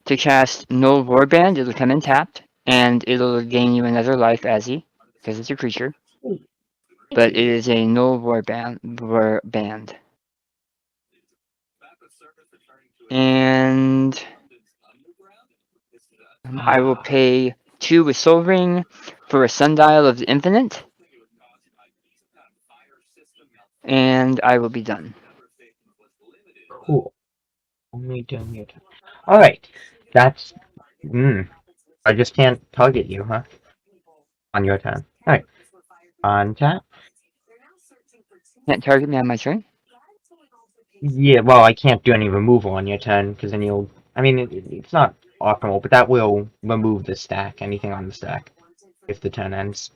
to cast Null Warband. It'll come in tapped, and it'll gain you another life, Azzy, because it's a creature. But it is a Null Warband. And I will pay 2 with Soul Ring for a Sundial of the Infinite. And I will be done. Cool. Only doing your turn. Alright. That's. I just can't target you, huh? On your turn. Alright. On tap. Can't target me on my turn? Yeah, well, I can't do any removal on your turn, because then you'll. I mean, it's not optimal, but that will remove the stack, anything on the stack, if the turn ends.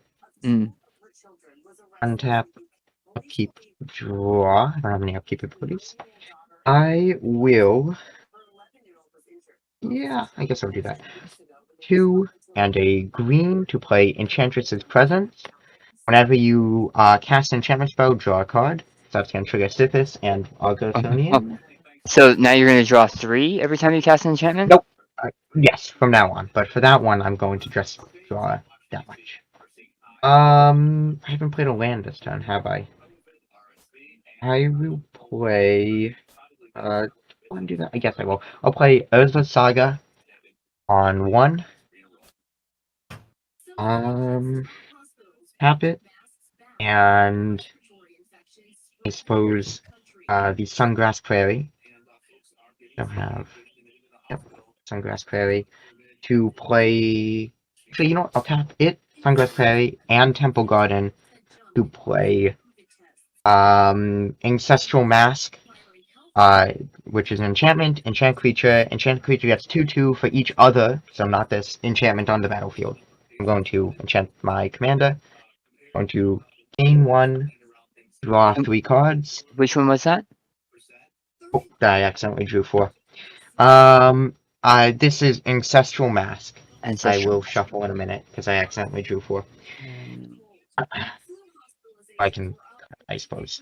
Untap, upkeep, draw. I don't have any upkeep abilities. I will. Yeah, I guess I'll do that. 2 and a green to play Enchantress's Presence. Whenever you cast an enchantment spell, draw a card. So that's going to trigger Sithis and Argothonian. So now you're going to draw 3 every time you cast an enchantment? Nope. Yes, from now on. But for that one, I'm going to just draw that much. I haven't played a land this turn, have I? I will play. I want to do that? I guess I will. I'll play Urza Saga on 1. Tap it, and I suppose the Sungrass Prairie. Don't have. Yep, Sungrass Prairie to play. Actually, you know what? I'll tap it, Sunglass Prairie, and Temple Garden to play Ancestral Mask, which is an enchantment, enchant creature. Enchant creature gets 2/2 for each other, so not this enchantment on the battlefield. I'm going to enchant my commander. I'm going to gain 1, draw 3 cards. Which one was that? Oh, I accidentally drew 4. This is Ancestral Mask. I will shuffle in a minute because I accidentally drew 4. I can, I suppose.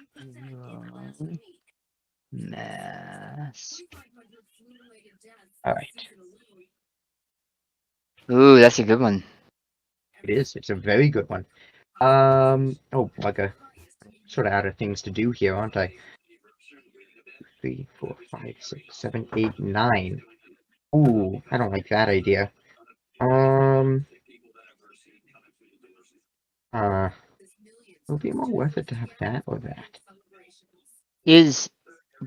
Mask. Alright. Ooh, that's a good one. It is. It's a very good one. Oh, bugger. Sort of out of things to do here, aren't I? 3, 4, 5, 6, 7, 8, 9. Ooh, I don't like that idea. It would be more worth it to have that or that. Is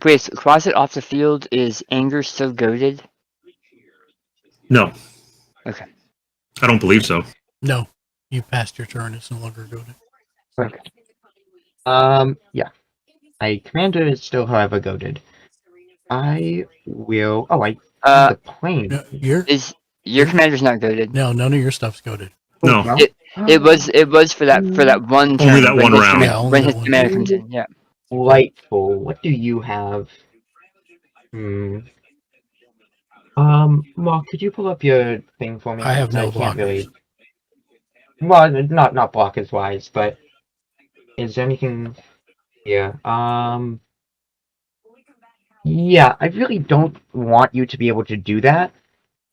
with Closet off the field, is Anger still goaded? No. Okay. I don't believe so. No, you passed your turn. It's no longer goaded. Okay. Yeah. My commander is still, however, goaded. I will. Oh, I have the plane. No, your commander's not goaded? No, none of your stuff's goaded. No. It was for that one turn. Only that one round. Yeah, only when that his one commander turn. comes in. Yeah. Delightful. What do you have? Mark, could you pull up your thing for me? I have no I can't blockers. really. Well, not blockers wise, but is there anything here? Yeah, I really don't want you to be able to do that.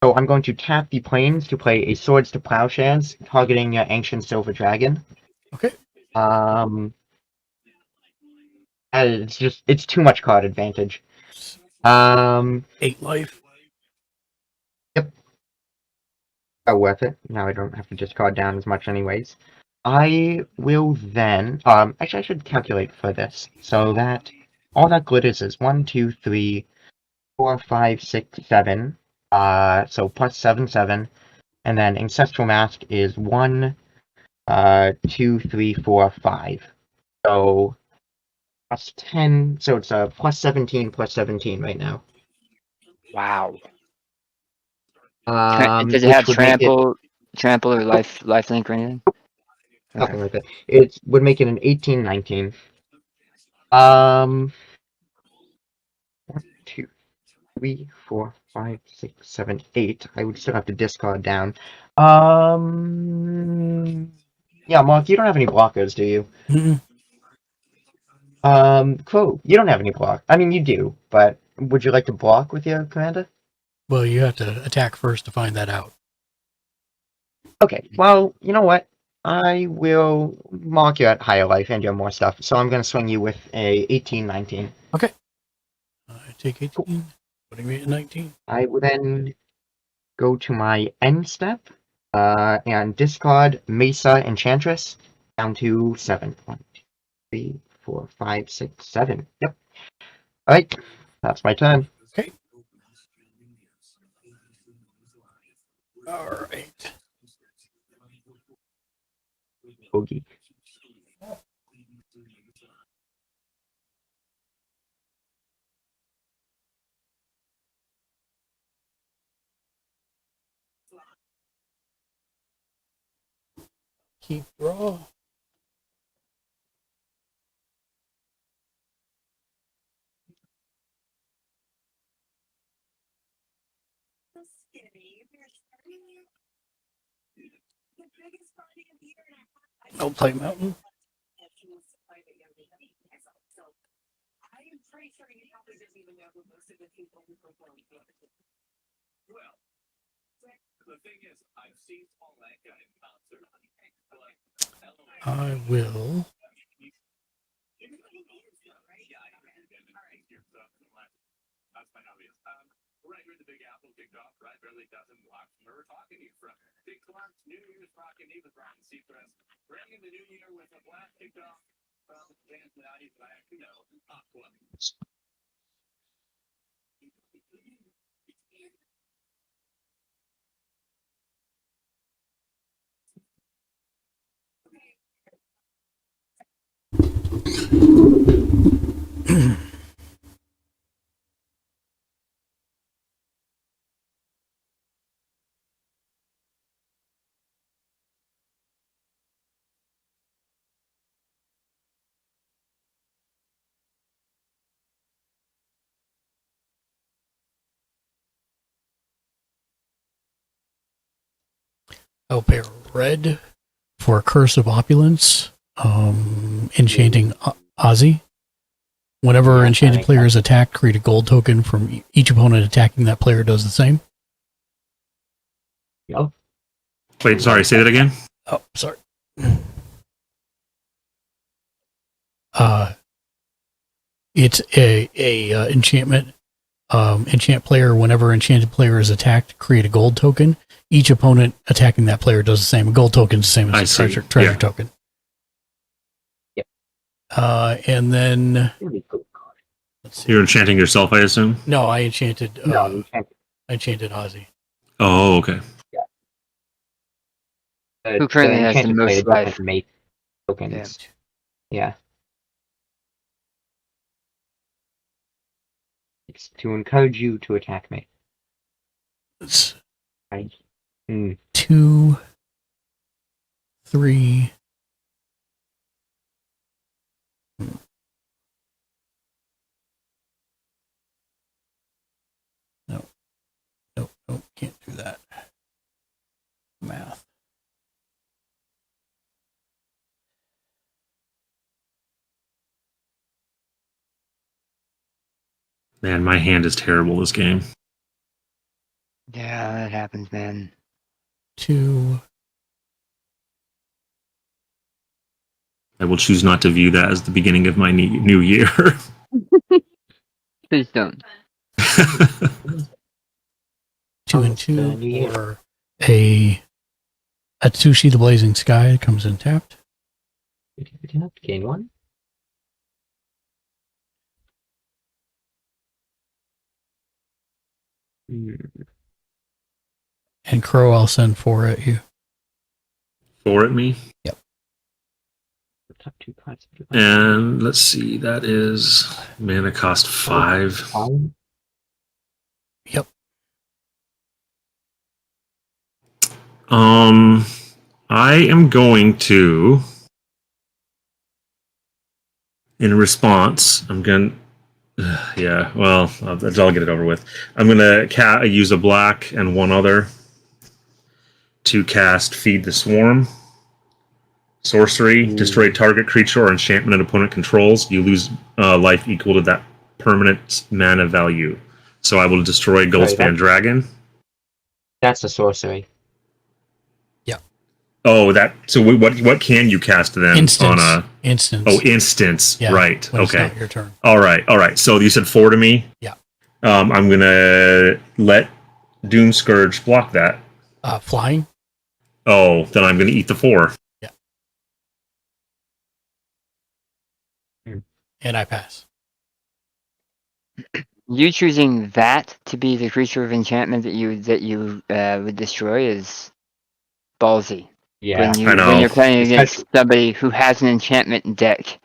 So I'm going to tap the planes to play a Swords to Plowshares, targeting Ancient Silver Dragon. Okay. It's too much card advantage. 8 life. Yep. Oh, worth it. Now I don't have to discard down as much anyways. I will then, actually I should calculate for this. So that, all that glitters is 1, 2, 3, 4, 5, 6, 7. So plus 7, 7. And then Ancestral Mask is 1, 2, 3, 4, 5. So plus 10, so it's plus 17 right now. Wow. Which Does it have would make it trample or lifelink or anything? nothing like that. It would make it an 18, 19. 1, 2, 3, 4, 5, 6, 7, 8. I would still have to discard down. Yeah, Mark, you don't have any blockers, do you? Cool. You don't have any block. I mean, you do, but would you like to block with your commander? Well, you have to attack first to find that out. Okay, well, you know what? I will mark you at higher life and you have more stuff, so I'm going to swing you with a 18, 19. Okay. I take 18, putting me at 19. I will then go to my end step and discard Mesa Enchantress down to 7. 1, 2, 3, 4, 5, 6, 7. Yep. Alright, that's my turn. Okay. Alright. Boogie. Keep draw. I'll play Mountain. I will. I'll pay red for Curse of Opulence, enchanting Ozzy. Whenever enchanted player is attacked, create a gold token from each opponent attacking that player does the same. Yep. Wait, sorry, say that again. Oh, sorry. It's a enchantment. Enchant player, whenever enchanted player is attacked, create a gold token. Each opponent attacking that player does the same. A gold token is the same as a treasure token. Yep. And then You're enchanting yourself, I assume? no, I enchanted. No, I enchanted Ozzy. Oh, okay. Who currently has the enchanted most player life? doesn't make tokens. Yeah. It's to encourage you to attack me. It's Right. 2, 3. No, can't do that. Math. Man, my hand is terrible this game. Yeah, that happens, man. 2. I will choose not to view that as the beginning of my new year. Please don't. 2 and 2 or a Atsushi the Blazing Sky comes in tapped. Gain 1. And Crow, I'll send 4 at you. 4 at me? Yep. Top 2 cards. And let's see, that is mana cost 5. Yep. I am going to, in response, I'm going to, yeah, well, I'll get it over with. I'm going to use a black and one other to cast Feed the Swarm. Sorcery, destroy target creature or enchantment an opponent controls. You lose life equal to that permanent mana value. So I will destroy Goldspan Dragon. That's a sorcery. Oh, that. So what can you cast then? Instance. On a Instance. Oh, instance. Yeah, right. when it's Okay. not your turn. All right. So you said 4 to me. Yeah. I'm gonna let Doom Scourge block that. Flying. Oh, then I'm gonna eat the 4. Yeah. And I pass. You choosing that to be the creature of enchantment that you would destroy is ballsy. Yeah, when I know. when you're playing against somebody who has an enchantment deck.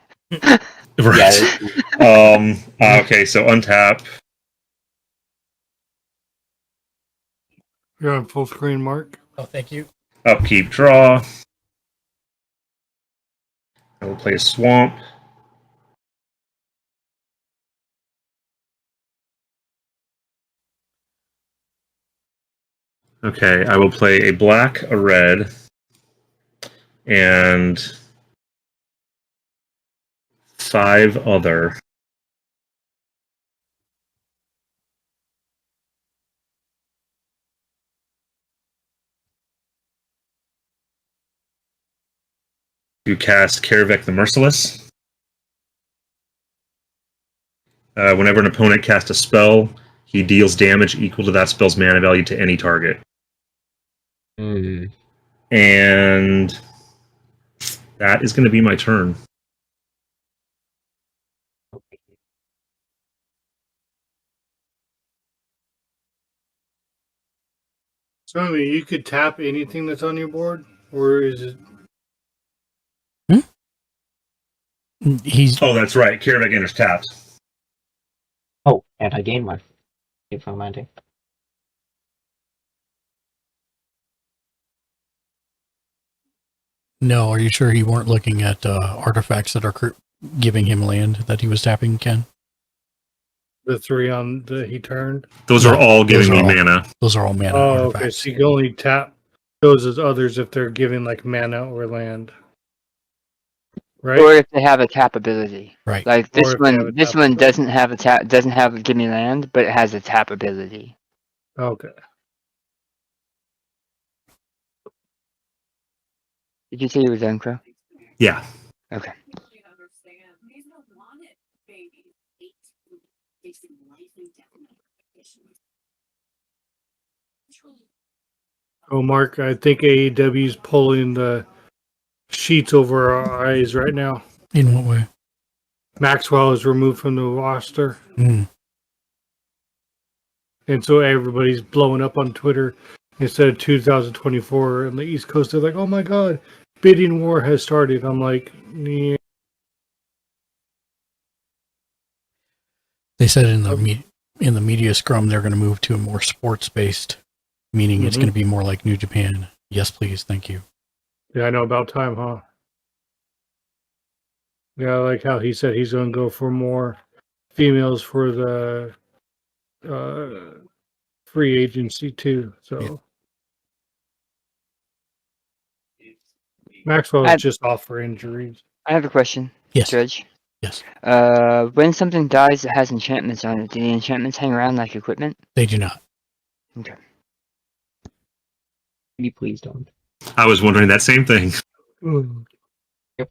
Right. Okay, so untap. You're on full screen, Mark. Oh, thank you. Upkeep, draw. I will play a swamp. Okay, I will play a black, a red, and 5 other. To cast Karavek the Merciless. Whenever an opponent casts a spell, he deals damage equal to that spell's mana value to any target. And that is going to be my turn. So you could tap anything that's on your board, or is it? He's Oh, that's right. Karavek enters tapped. And I gain one. If I'm landing. No, are you sure he weren't looking at artifacts that are giving him land that he was tapping, Ken? The 3 on the he turned. Those are all giving me mana. Those are all mana Oh, artifacts. okay. So you can only tap those as others if they're giving like mana or land. Right? Or if they have a tap ability. Right. Like Or if they have a this tap one ability. doesn't have a give me land, but it has a tap ability. Okay. Did you say you were done, Crow? Yeah. Okay. Oh, Mark, I think AEW's pulling the sheets over our eyes right now. In what way? Maxwell is removed from the roster. Mm. And so everybody's blowing up on Twitter. Instead of 2024 on the East Coast, they're like, oh my God, bidding war has started. I'm like, yeah. They said in the media scrum they're going to move to a more sports based, meaning it's going to be more like New Japan. Yes, please, thank you. Yeah, I know, about time, huh? Yeah, I like how he said he's going to go for more females for the free agency too. So Maxwell is just off for injuries. I have a question. Yes. Judge. Yes. When something dies that has enchantments on it, do the enchantments hang around like equipment? They do not. Okay. You please don't. I was wondering that same thing. Yep.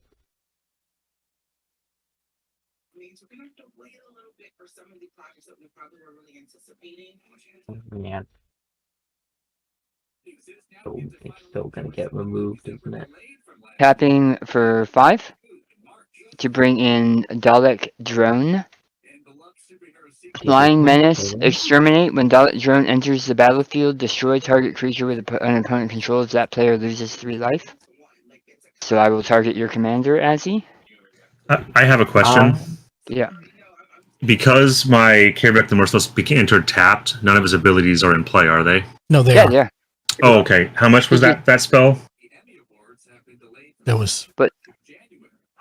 Man. So it's still gonna get removed, isn't it? Tapping for 5 to bring in Dalek Drone. Flying Menace, exterminate. When Dalek Drone enters the battlefield, destroy target creature with an opponent controls. That player loses 3 life. So I will target your commander, Azzy. I have a question. Yeah. Because my Careback the Merciless entered tapped, none of his abilities are in play, are they? No, they are. Yeah. Oh, okay. How much was that spell? That was. But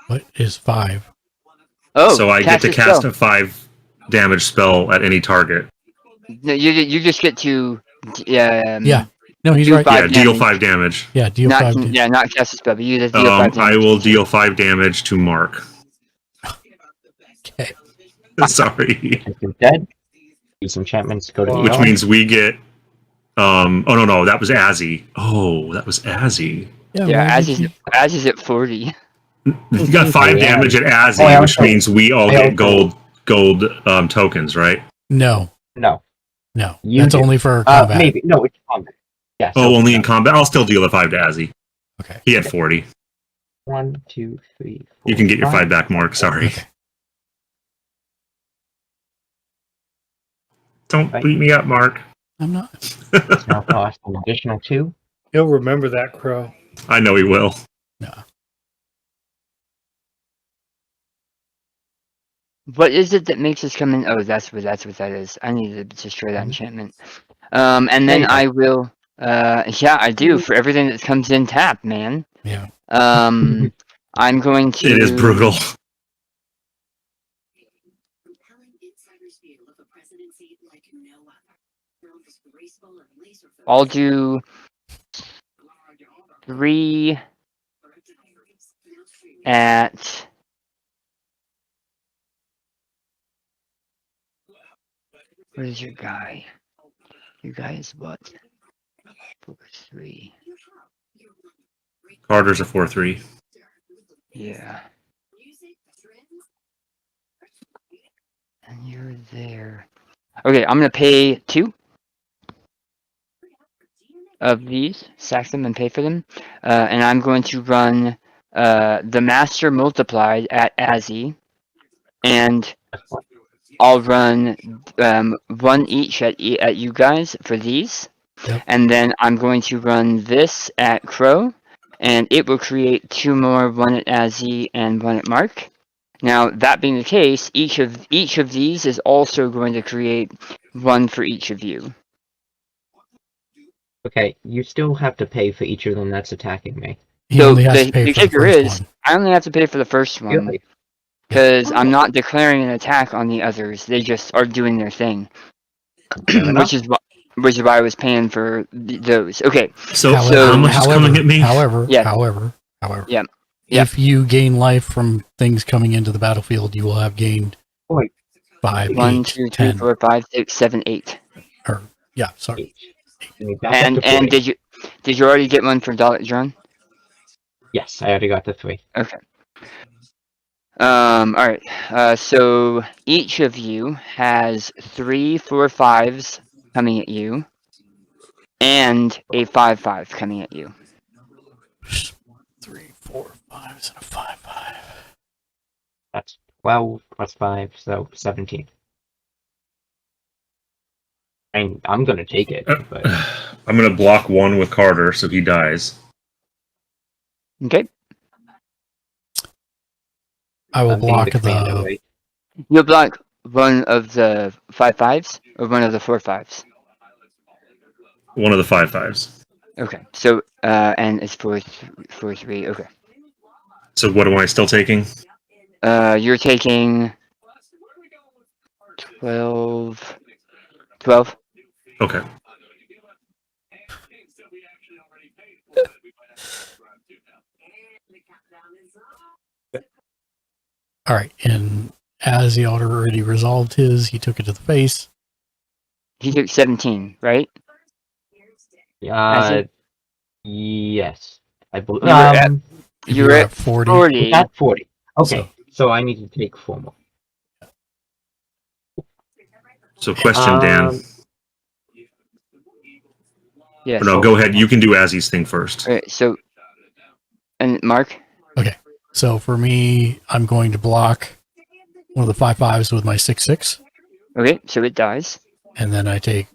what is 5? Oh, so I get to cast spell. a 5 damage spell at any target. No, you just get to Yeah. No, he's right. Yeah, deal 5 damage. Yeah, deal not 5 can, damage. Yeah, not cast a spell, but you just deal 5 damage. I will deal 5 damage to Mark. Okay. Sorry. You're dead. These enchantments go to the Which elm. means we get. Oh no, that was Azzy. Oh, that was Azzy. Yeah, Azzy's at 40. You got 5 damage at Azzy, which means we all get gold tokens, right? No. No. No. You That's do. only for combat. Maybe. No, it's combat. Yeah. Oh, only in combat. I'll still deal a 5 to Azzy. Okay. He had 40. 1, 2, 3, 4. You can get your 5 back, Mark. Sorry. Okay. Don't beat me up, Mark. I'm not. It's now cost an additional 2. He'll remember that, Crow. I know he will. No. What is it that makes us come in? Oh, that's what that is. I need to destroy that enchantment. And then I will. Yeah, I do for everything that comes in tap, man. Yeah. I'm going to. It is brutal. I'll do 3 at. What is your guy? Your guy is what? 4-3. Carter's a 4-3. Yeah. And you're there. Okay, I'm gonna pay 2 of these, sack them and pay for them. And I'm going to run the Master Multiplied at Azzy. And I'll run 1 each at you guys for these. Yep. And then I'm going to run this at Crow. And it will create 2 more, 1 at Azzy and 1 at Mark. Now, that being the case, each of these is also going to create one for each of you. Okay, you still have to pay for each of them that's attacking me. He So only has to the pay for the kicker first is, one. I only have to pay for the first one Really? because I'm not declaring an attack on the others. They just are doing their thing, enough. which is why I was paying for those. Okay. So how much is coming at me? However, Yeah. however, Yep. if you gain life from things coming into the battlefield, you will have gained Wait. 5, 1, 8, 2, 3, 10. 4, 5, 6, 7, 8. Or yeah, sorry. And did you already get one for John? Yes, I already got the 3. Okay. All right. So each of you has 3 4 5s coming at you, and a 5 5 coming at you. 3 4 5s and a 5 5. That's 12 plus 5, so 17. And I'm gonna take it, but I'm gonna block one with Carter, so he dies. Okay. I will I'm being block the commander, the. right? You'll block one of the 5 5s or one of the 4 5s. One of the 5/5s. Okay. So and it's 4 3. Okay. So what am I still taking? You're taking 12. 12. Okay. All right, and as he already resolved his, he took it to the face. He took 17, right? Yes. I believe. You're at 40. At 40. Okay, so I need to take 4 more. So question, Dan. Yeah. Or no, go ahead. You can do Azzy's thing first. All right, so, and Mark? Okay, so for me, I'm going to block one of the 5/5s with my 6/6. Okay, so it dies. And then I take.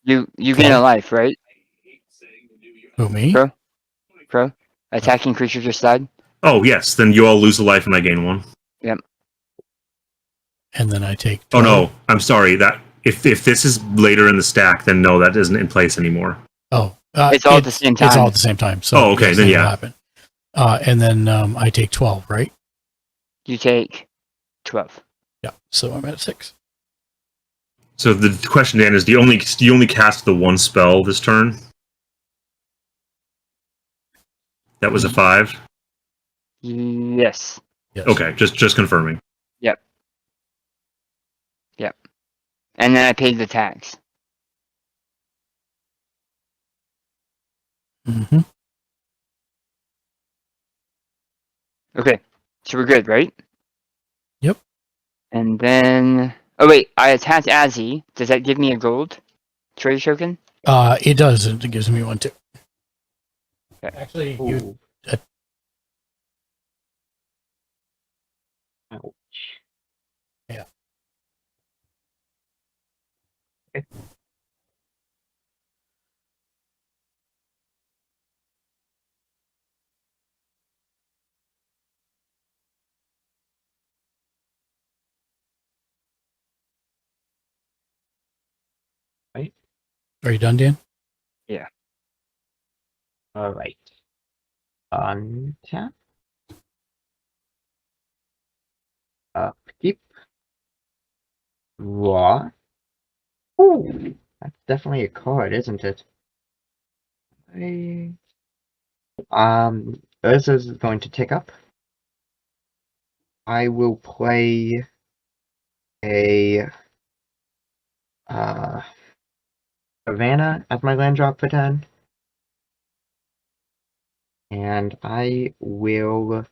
You gain a life, right? Who, me? Pro? Attacking creature just died? Oh, yes. Then you all lose a life and I gain 1. Yep. And then I take. 12. Oh, no. I'm sorry. That if this is later in the stack, then no, that isn't in place anymore. Oh. It's all at the same time. It's all at the same time. So okay. Yes, then that'll yeah. happen. And then I take 12, right? You take 12. Yeah. So I'm at 6. So the question, Dan, is do you only cast the one spell this turn? That was a 5? Yes. Okay, just confirming. Yep. And then I paid the tax. Mm-hmm. Okay. So we're good, right? Yep. And then... Oh, wait. I attacked Azzy. Does that give me a gold treasure token? It does. It gives me 1 too. Okay. Actually, you. Yeah. Okay. Right. Are you done, Dan? Yeah. All right. Untap. Upkeep. Raw. Ooh, that's definitely a card, isn't it? Urza's going to tick up. I will play a Savannah as my land drop for 10. And I will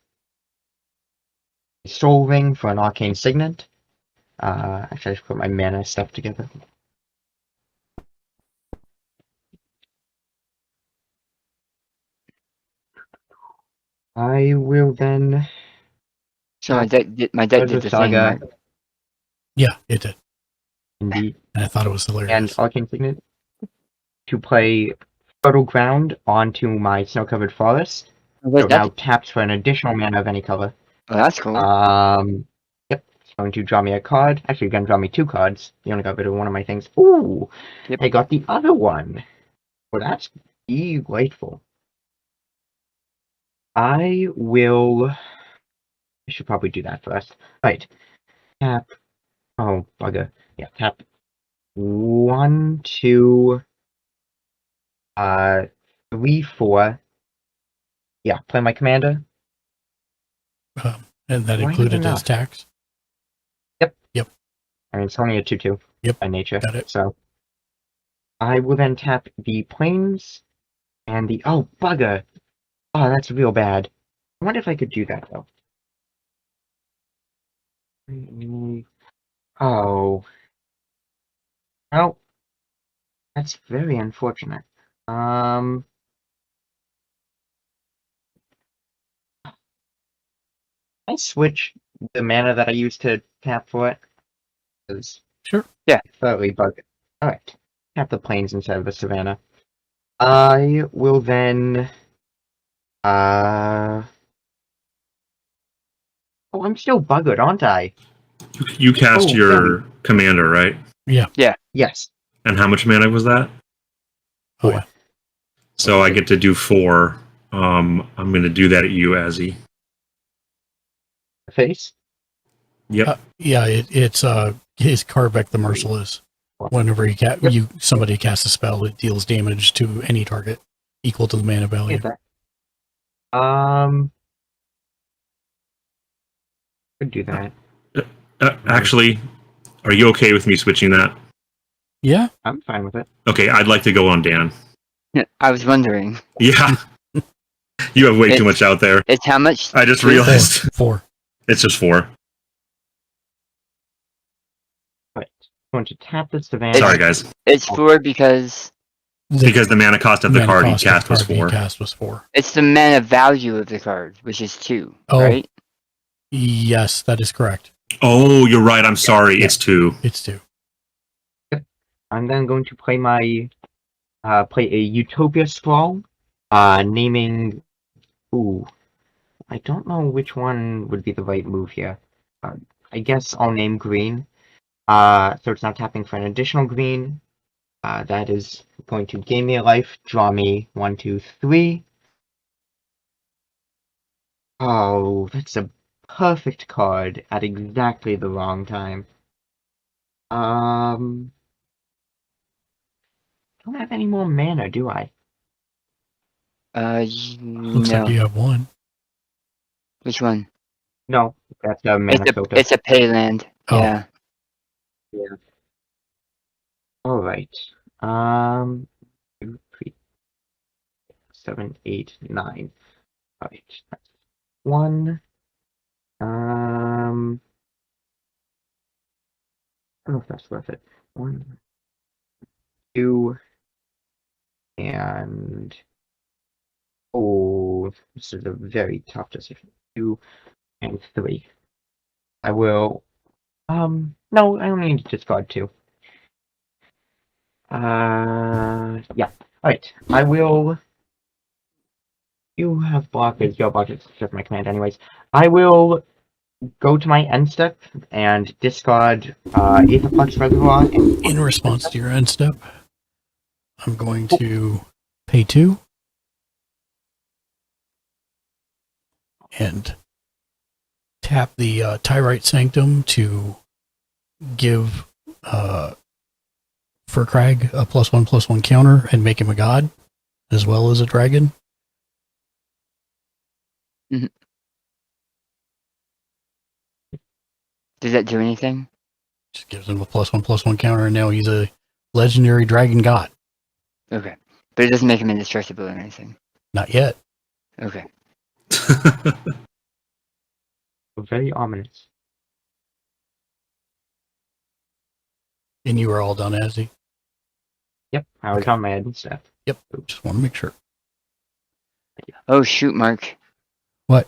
Soul Ring for an Arcane Signet. Actually, I should put my mana stuff together. I will then. So my deck did the thing, right? Yeah, it did. Indeed. And I thought it was hilarious. And Arcane Signet to play Fertile Ground onto my Snow-Covered Forest. Oh, wait, So now taps for an additional mana of any color. Oh, that's cool. It's going to draw me a card. Actually, you're going to draw me 2 cards. You only got rid of one of my things. Ooh! Yep. I got the other one. Well, that's delightful. I should probably do that first. Right. Tap. Oh, bugger. Yeah, tap 1, 2, 3, 4. Yeah, play my commander. And that Why included not? his tax. Yep. Yep. I mean, it's only a 2/2. Yep. By nature. Got it. So I will then tap the planes and the bugger. Oh, that's real bad. I wonder if I could do that though. Oh. Oh. That's very unfortunate. I switch the mana that I used to tap for it. Sure. Yeah. Totally bug. Alright. Tap the plains instead of the savannah. I will then oh, I'm still buggered, aren't I? You cast Oh, your commander, right? Yeah. Yeah. Yes. And how much mana was that? 4. Oh, yeah. So I get to do 4. I'm going to do that at you, Azzy. Face? Yep. Yeah, it's his Karvek the Merciless. Whenever somebody casts a spell, it deals damage to any target equal to the mana value. Could do that. Actually, are you okay with me switching that? Yeah. I'm fine with it. Okay, I'd like to go on Dan. Yeah, I was wondering. Yeah. You have way too much out there. It's how much? I just realized. 4. It's just 4. Right. I'm going to tap the savannah. Sorry, guys. It's 4 because the mana cost of the card he cast was 4. It's the mana value of the card, which is 2, right? Yes, that is correct. Oh, you're right. I'm sorry. Yeah. It's 2. It's 2. Yep. I'm then going to play my play a Utopia Scroll, naming. Ooh, I don't know which one would be the right move here. I guess I'll name green. So it's not tapping for an additional green. That is going to gain me a life, draw me 1, 2, 3. Oh, that's a perfect card at exactly the wrong time. Don't have any more mana, do I? Looks no. like you have 1. Which one? No, that's a mana filter. It's a pay land. Oh. Yeah. Yeah. All right. 2, 3, 7, 8, 9. All right. That's 1. I don't know if that's worth it. 1, 2, and this is a very tough decision. 2 and 3. I will. No, I only need to discard 2. Yeah. Alright, I will. You have blockers, your blockers, just my command, anyways. I will go to my end step and discard Aetherflux Reservoir. In response to your end step, I'm going to pay 2 and tap the Tyrite Sanctum to give Furkrag a +1/+1 counter and make him a god as well as a dragon. Mm-hmm. Does that do anything? Just gives him a +1/+1 counter, and now he's a legendary dragon god. Okay. But it doesn't make him indestructible or anything. Not yet. Okay. Very ominous. And you are all done, Azzy? Yep, I was on my end step. Yep, just want to make sure. Oh, shoot, Mark. What?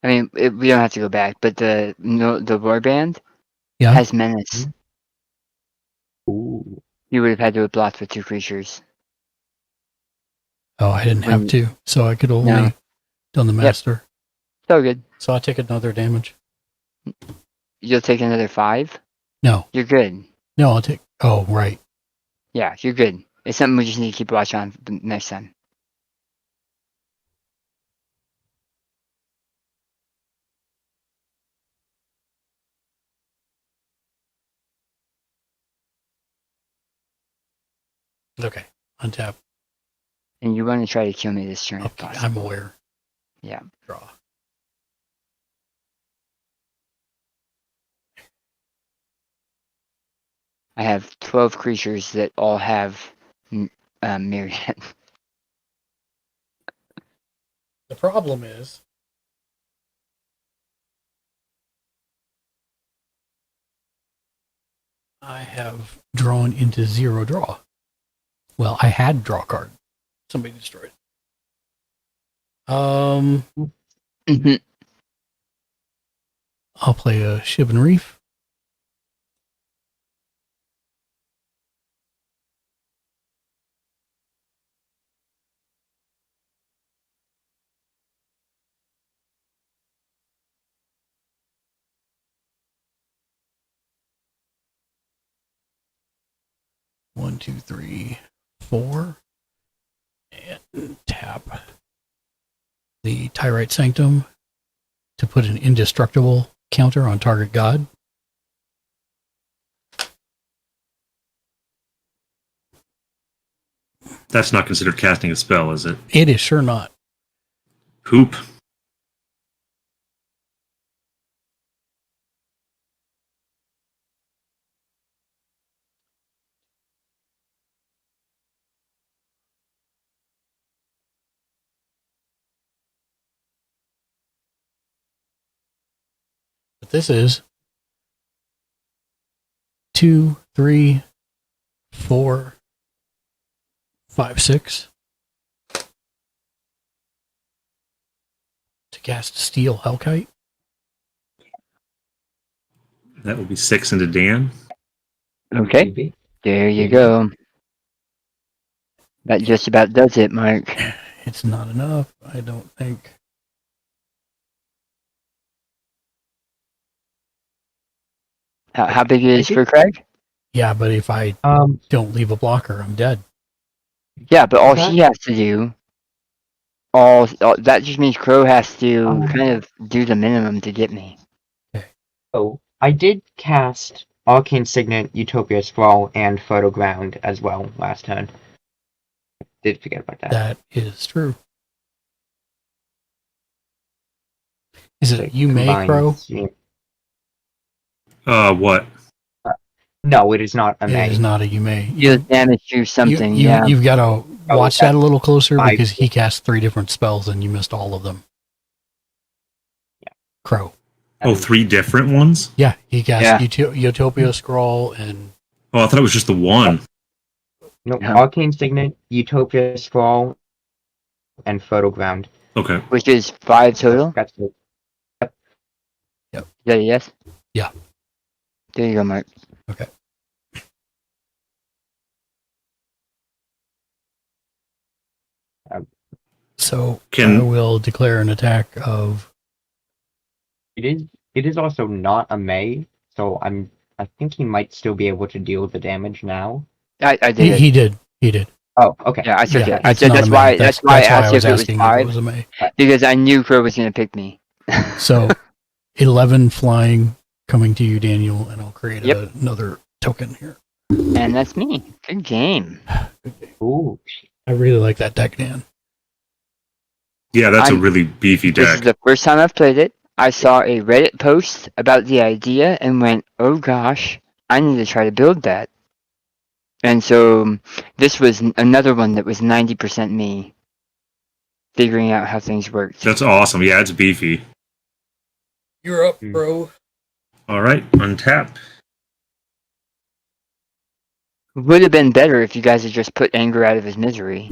I mean, we don't have to go back, but the warband has menace. Ooh. You would have had to have blocked with 2 creatures. Oh, I didn't have to, so I could only done the master. So good. So I take another damage. you'll take another 5. No. You're good. No, I'll take. Oh, right. Yeah, you're good. It's something we just need to keep watch on for the next time. Okay. Untap. And you want to try to kill me this turn if Okay, possible. I'm aware. Yeah. Draw. I have 12 creatures that all have myriad. The problem is, I have drawn into 0 draw. Well, I had draw card. Somebody destroyed it. I'll play a Shib and Reef. One, two, three, 4. And tap the Tyrite Sanctum to put an indestructible counter on target god. That's not considered casting a spell, is it? It is sure not. Poop. But this is 2, 3, 4, 5, 6 to cast Steel Hellkite. That will be 6 into Dan. Okay. There you go. That just about does it, Mark. It's not enough, I don't think. How big is for Craig? Yeah, but if I don't leave a blocker, I'm dead. Yeah, but all he has to do, all that just means Crow has to kind of do the minimum to get me. Oh, I did cast Arcane Signet, Utopia Scroll, and Photoground as well last turn. Did forget about that. That is true. Is it you may, Crow? What? No, it is not a It May. is not a you may. You damage to something, yeah. You've got to watch that a little closer I- because he cast 3 different spells and you missed all of them. Yeah. Crow. Oh, 3 different ones? Yeah, he cast Utopia Scroll and... Oh, I thought it was just the one. No, Arcane Signet, Utopia Scroll, and Photoground. Okay. Which is 5 total? That's it. Yep. Is that a yes? Yeah. There you go, Mark. Okay. So I will declare an attack of... It is also not a May, so I think he might still be able to deal the damage now. I did. He did. He did. Oh, okay. Yeah, I took it. I it's said not that's a why. May. That's why I asked was if it was asking 5 if it was a May. because I knew Crow was going to pick me. So 11 flying coming to you, Daniel, and I'll create another token here. And that's me. Good game. Ooh. I really like that deck, Dan. Yeah, that's a really beefy This is deck. the first time I've played it. I saw a Reddit post about the idea and went, "Oh gosh, I need to try to build that." And so this was another one that was 90% me figuring out how things worked. That's awesome. Yeah, it's beefy. You're up, bro. All right, untap. Would have been better if you guys had just put Anger out of his misery.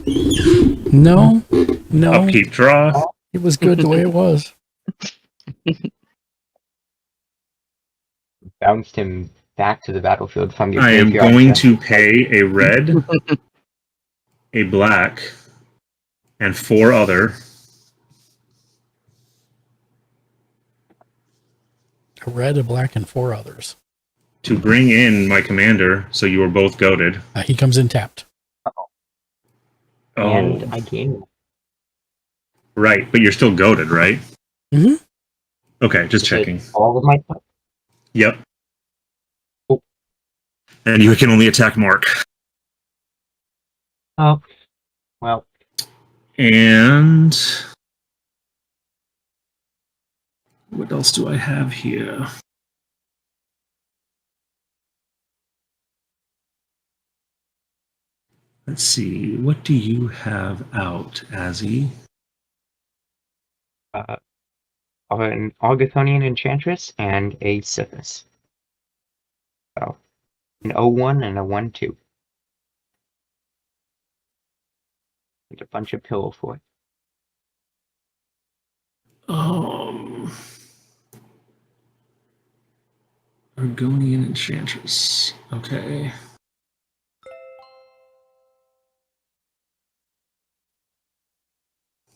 No. Upkeep draw. It was good the way it was. Bounced him back to the battlefield from your I am graveyard. going to pay a red, a black, and 4 other. A red, a black, and 4 others. To bring in my commander, so you were both goaded. He comes in tapped. Uh-oh. Oh, And I gain. right, but you're still goaded, right? Mm-hmm. Okay, just checking. All of my. Yep. Oh. And you can only attack Mark. Oh. Well. And what else do I have here? Let's see. What do you have out, Azzy? An Argathonian Enchantress and a Sithis. So, an 0-1 and a 1-2. And a bunch of pillow fort. Argonian Enchantress. Okay.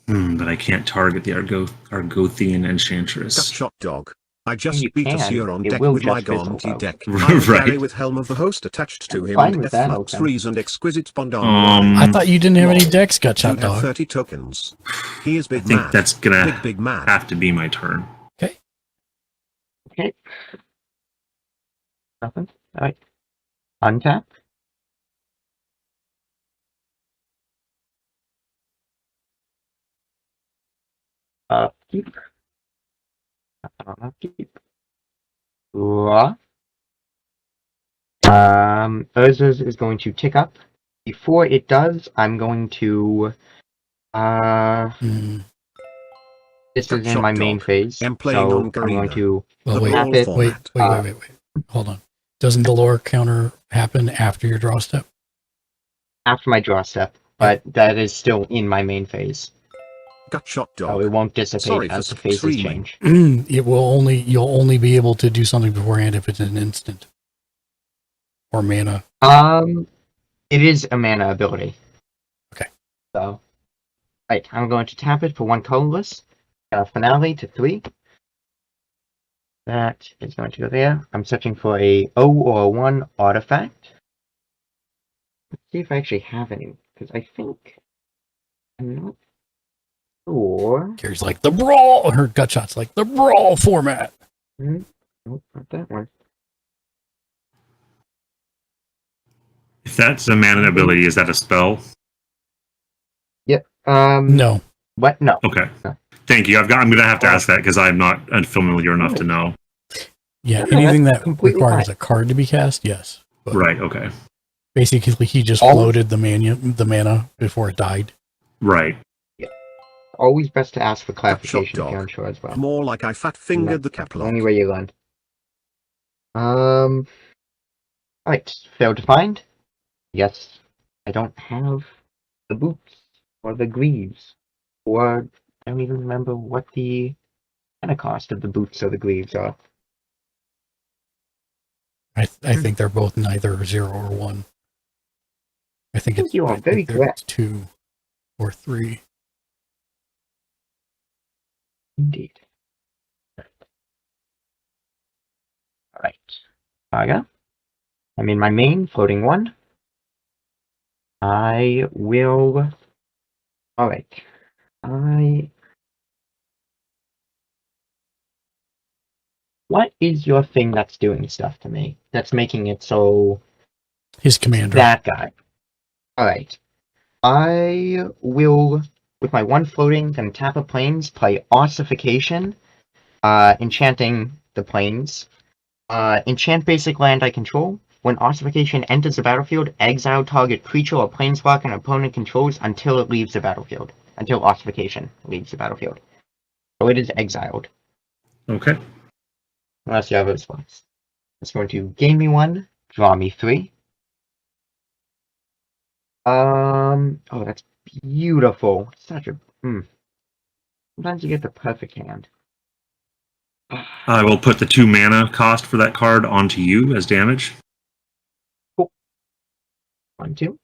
But I can't target the Argothian Enchantress. Shot dog. I just You beat a can. Seer on It deck will with my just fizzle Gaunty out. deck. Right. Right. With Helm of the Host attached to him fine and with that, F-Flux okay. Freeze and Exquisite Bond on I thought you didn't have any decks, You Gutshot have Dog. 30 tokens. He is I big think mad. that's gonna big mad. have to be my turn. Okay. Okay. Nothing. Alright. Untap. Keep. Keep. Urza's is going to tick up. Before it does, I'm going to this is in my main phase, so I'm going to tap it. Wait. Hold on. Doesn't the lore counter happen after your draw step? After my draw step, but that is still in my main phase. Gutshot dog. So it won't dissipate as the phases change. You'll only be able to do something beforehand if it's an instant. Or mana. It is a mana ability. Okay. So, right, I'm going to tap it for 1 colorless. Finale to 3. That is going to go there. I'm searching for a 0 or a 1 artifact. Let's see if I actually have any, because I think I'm not sure. Gary's like the brawl. Her Gutshot's like the brawl format. Nope, not that one. If that's a mana ability, is that a spell? Yep. No. What? No. Okay. Thank you. I'm gonna have to ask that because I'm not familiar enough to know. Yeah, No, anything that's that completely requires fine. a card to be cast, yes. But Right. Okay. basically, he just floated the mana before it died. Right. Always best to ask for clarification if you're unsure as well. More like I fat fingered the That's cap the only way you learn. Alright, failed to find. Yes, I don't have the boots or the greaves, or I don't even remember what the mana cost of the boots or the greaves are. I think they're both neither 0 or 1. I think it's you are very they're correct. 2 or 3. Indeed. Alright. Saga. I'm in my main, floating 1. I will. Alright. What is your thing that's doing stuff to me? That's making it so. His commander. That guy. Alright. I will, with my 1 floating, then tap a plains, play Ossification, enchanting the plains. Enchant basic land I control. When Ossification enters the battlefield, exile target creature or planeswalker an opponent controls until it leaves the battlefield. Until Ossification leaves the battlefield. So it is exiled. Okay. Unless you have a response. It's going to gain me 1, draw me 3. Oh, that's beautiful. Such a. Sometimes you get the perfect hand. I will put the 2 mana cost for that card onto you as damage. Cool. 1, 2.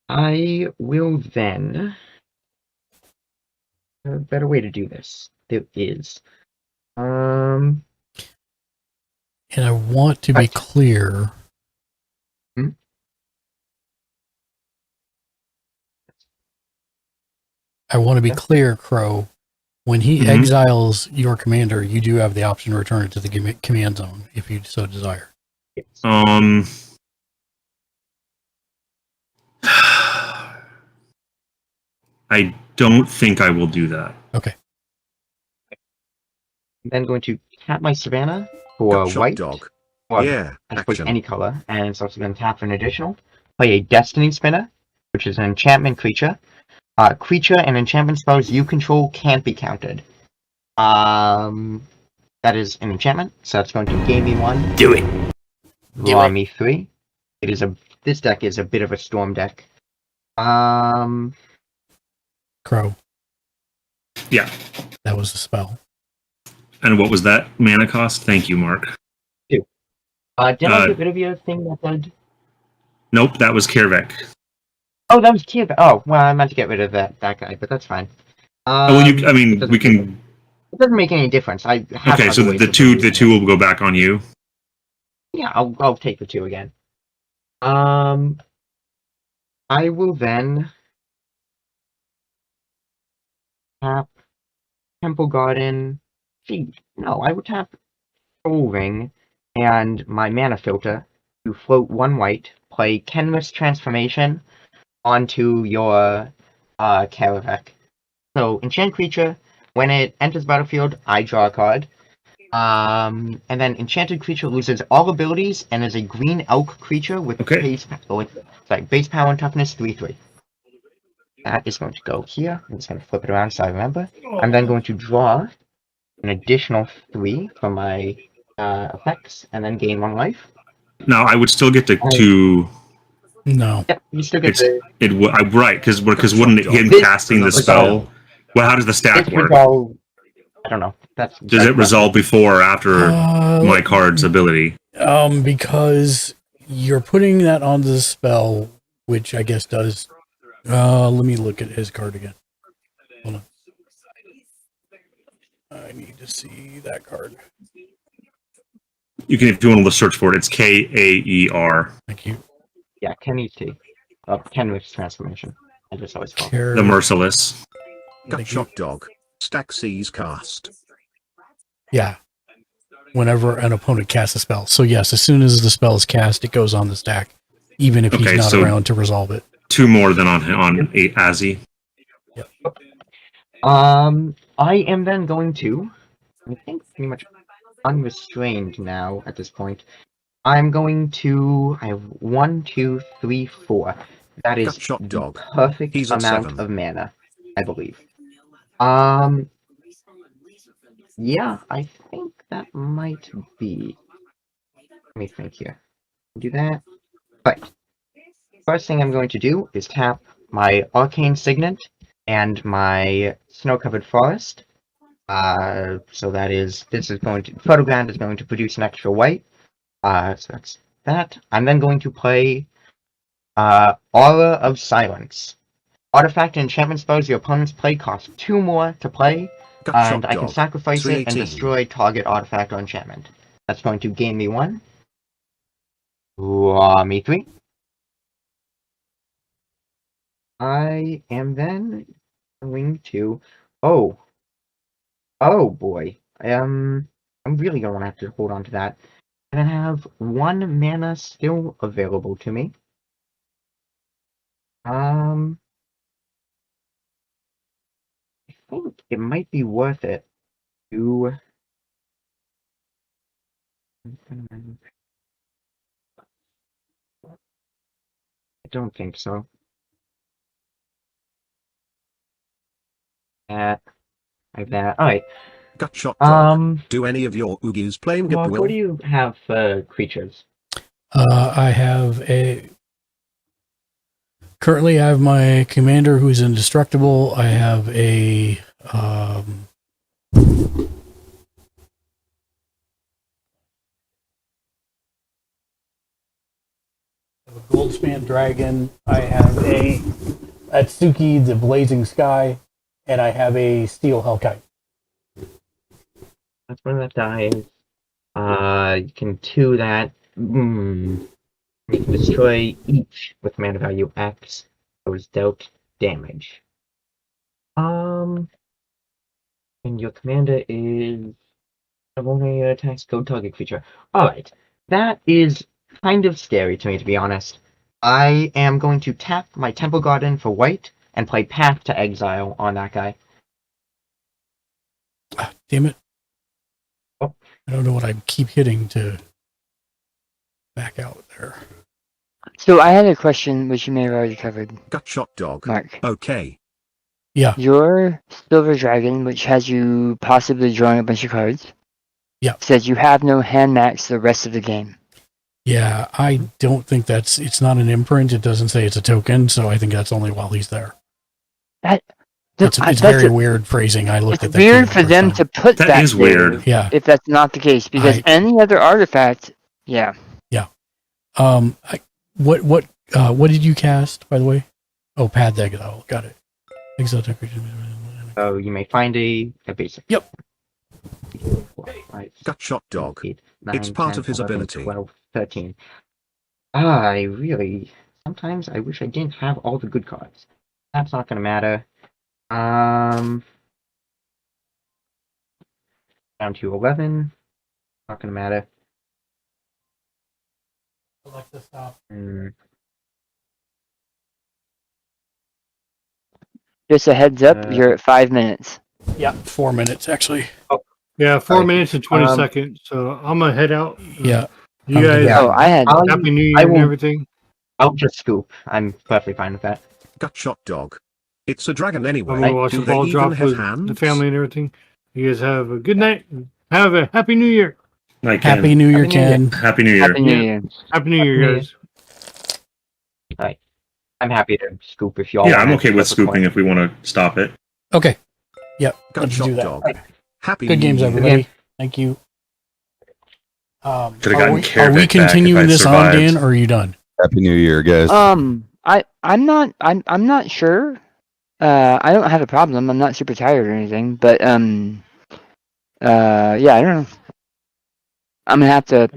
I will then. A better way to do this. There is. And I want to be clear. I want to be clear, Crow. When he exiles your commander, you do have the option to return it to the command zone if you so desire. I don't think I will do that. Okay. I'm then going to tap my Savannah for Gotcha, white. dog. Or Yeah, I suppose action. any color, and it's also going to tap for an additional. Play a Destiny Spinner, which is an enchantment creature. Creature and enchantment spells you control can't be counted. That is an enchantment, so that's going to gain me 1. Do it. Draw me 3. This deck is a bit of a storm deck. Crow. Yeah. That was the spell. And what was that mana cost? Thank you, Mark. 2. Did I get rid of your thing that did? Nope, that was Kirvek. Oh, that was Kirvek. Oh, well, I meant to get rid of that guy, but that's fine. We can. It doesn't make any difference. I have Okay, so other ways the of two removing it. will go back on you. Yeah, I'll take the 2 again. I will then tap Temple Garden. No, I would tap Soul Ring and my mana filter to float 1 white, play Kenris Transformation onto your Karavek. So, enchant creature, when it enters battlefield, I draw a card. And then enchanted creature loses all abilities and is a green elk creature with base power and toughness 3/3. That is going to go here. I'm just going to flip it around so I remember. I'm then going to draw an additional 3 from my effects and then gain 1 life. Now I would still get to. No. Yep, you still get to. Right, because wouldn't him casting the spell? Well, how does the stack work? I don't know. Does it resolve before or after my card's ability? Because you're putting that onto the spell, which I guess does. Let me look at his card again. Hold on. I need to see that card. You can, if you want to search for it, it's Kaer. Thank you. Yeah, Kenny's T. Kenrick's transformation. I just always call it. The Merciless. Gotcha, dog. Stack C's cast. Yeah. Whenever an opponent casts a spell. So yes, as soon as the spell is cast, it goes on the stack, even if he's not around to resolve it. 2 more than on Azzy. Yep. I am then going to, I think, pretty much unrestrained now at this point. I'm going to. I have 1, 2, 3, 4. That is the perfect amount of mana, I believe. Yeah, I think that might be. Let me think here. Do that. Right. First thing I'm going to do is tap my Arcane Signet and my Snow-Covered Forest. So this is going to, Photograph is going to produce an extra white. So that's that. I'm then going to play Aura of Silence. Artifact and enchantment spells your opponent's play cost 2 more to play, and I can sacrifice it and destroy target artifact or enchantment. That's going to gain me 1. Draw me 3. I am then going to. Oh boy. I'm really gonna have to hold on to that. And I have 1 mana still available to me. I think it might be worth it to. I don't think so. I have that. Alright. Gotcha, dog. Do any of your Oogies play Mark, Will? what do you have for creatures? I have currently I have my commander who's indestructible. I have a Goldspan Dragon. I have a Atsuki the Blazing Sky, and I have a Steel Hellkite. That's one that dies. You can do that. You can destroy each with commander value X. Those dealt damage. And your commander is only attacks go target creature. Alright. That is kind of scary to me, to be honest. I am going to tap my Temple Garden for white and play Path to Exile on that guy. Damn it. Oh. I don't know what I keep hitting to back out there. So I had a question which you may have already covered. Gutshot dog. Mark. Okay. Yeah. Your Silver Dragon, which has you possibly drawing a bunch of cards, says you have no hand max the rest of the game. Yeah, I don't think it's not an imprint. It doesn't say it's a token, so I think that's only while he's there. It's very weird phrasing. I looked at that. It's weird for them to put that. That is there weird. Yeah. If that's not the case, because any other artifact, yeah. Yeah. What did you cast, by the way? Oh, Pad the Exile. Got it. Exile decoration. So you may find a basic. Yep. Gutshot dog. 8, 9, It's part 10, of his 11, ability. 12, 13. I really... Sometimes I wish I didn't have all the good cards. That's not going to matter. Down to 11. Not going to matter. Alexa, stop. Just a heads up, you're at 5 minutes. Yeah, 4 minutes actually. Yeah, 4 minutes and 20 seconds. So I'm gonna head out. Yeah. You guys. Happy New Year and everything. I'll just scoop. I'm perfectly fine with that. Gutshot dog. It's a dragon anyway. I'm gonna watch Do the they ball even drop have with hands? the family and everything. You guys have a good night. Have a Happy New Year. Night, Ken. Happy New Year, Ken. Happy New Year. Happy New Year. Happy New Year, guys. Alright. I'm happy to scoop if y'all Yeah, I'm want okay it. with scooping if we want to stop it. Okay. Yep. Let's Gutshot do that. dog. Happy Good New games, Year. everybody. Thank you. Could've Are gotten we Care Bear back continuing if I this on, survived. Dan, or are you done? Happy New Year, guys. I'm not sure. I don't have a problem. I'm not super tired or anything, but yeah, I don't know. I'm gonna have to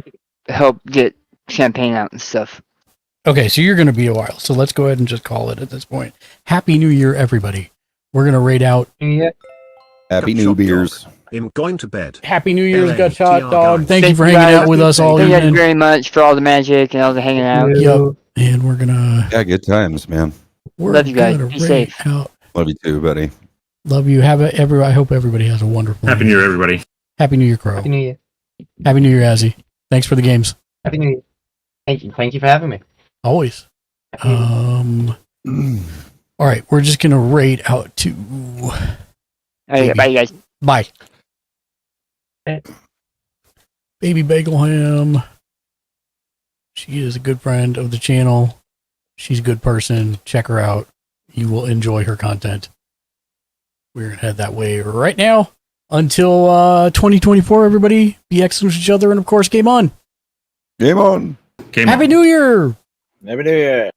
help get champagne out and stuff. Okay, so you're going to be a while. So let's go ahead and just call it at this point. Happy New Year, everybody. We're going to raid out. Happy New Beers. I'm going to bed. Happy New Year's, LA, Gutshot TR Dog. guys. Thank you for hanging out with us all Thank you evening. very much for all the magic and all the hanging out. Yep. And we're going to... Yeah, good times, man. Love you guys. Be safe. Out. Love you too, buddy. Love you. I hope everybody has a wonderful Happy New Year, everybody. Happy New Year, Crow. Happy New Year. Happy New Year, Azzy. Thanks for the games. Happy New Year. Thank you for having me. Always. All right, we're just gonna raid out to. All right, bye, guys. Bye. Baby Bagel Ham. She is a good friend of the channel. She's a good person. Check her out. You will enjoy her content. We're gonna head that way right now until 2024. Everybody, be excellent to each other, and of course, game on. Game on. Happy New Year. Happy New Year.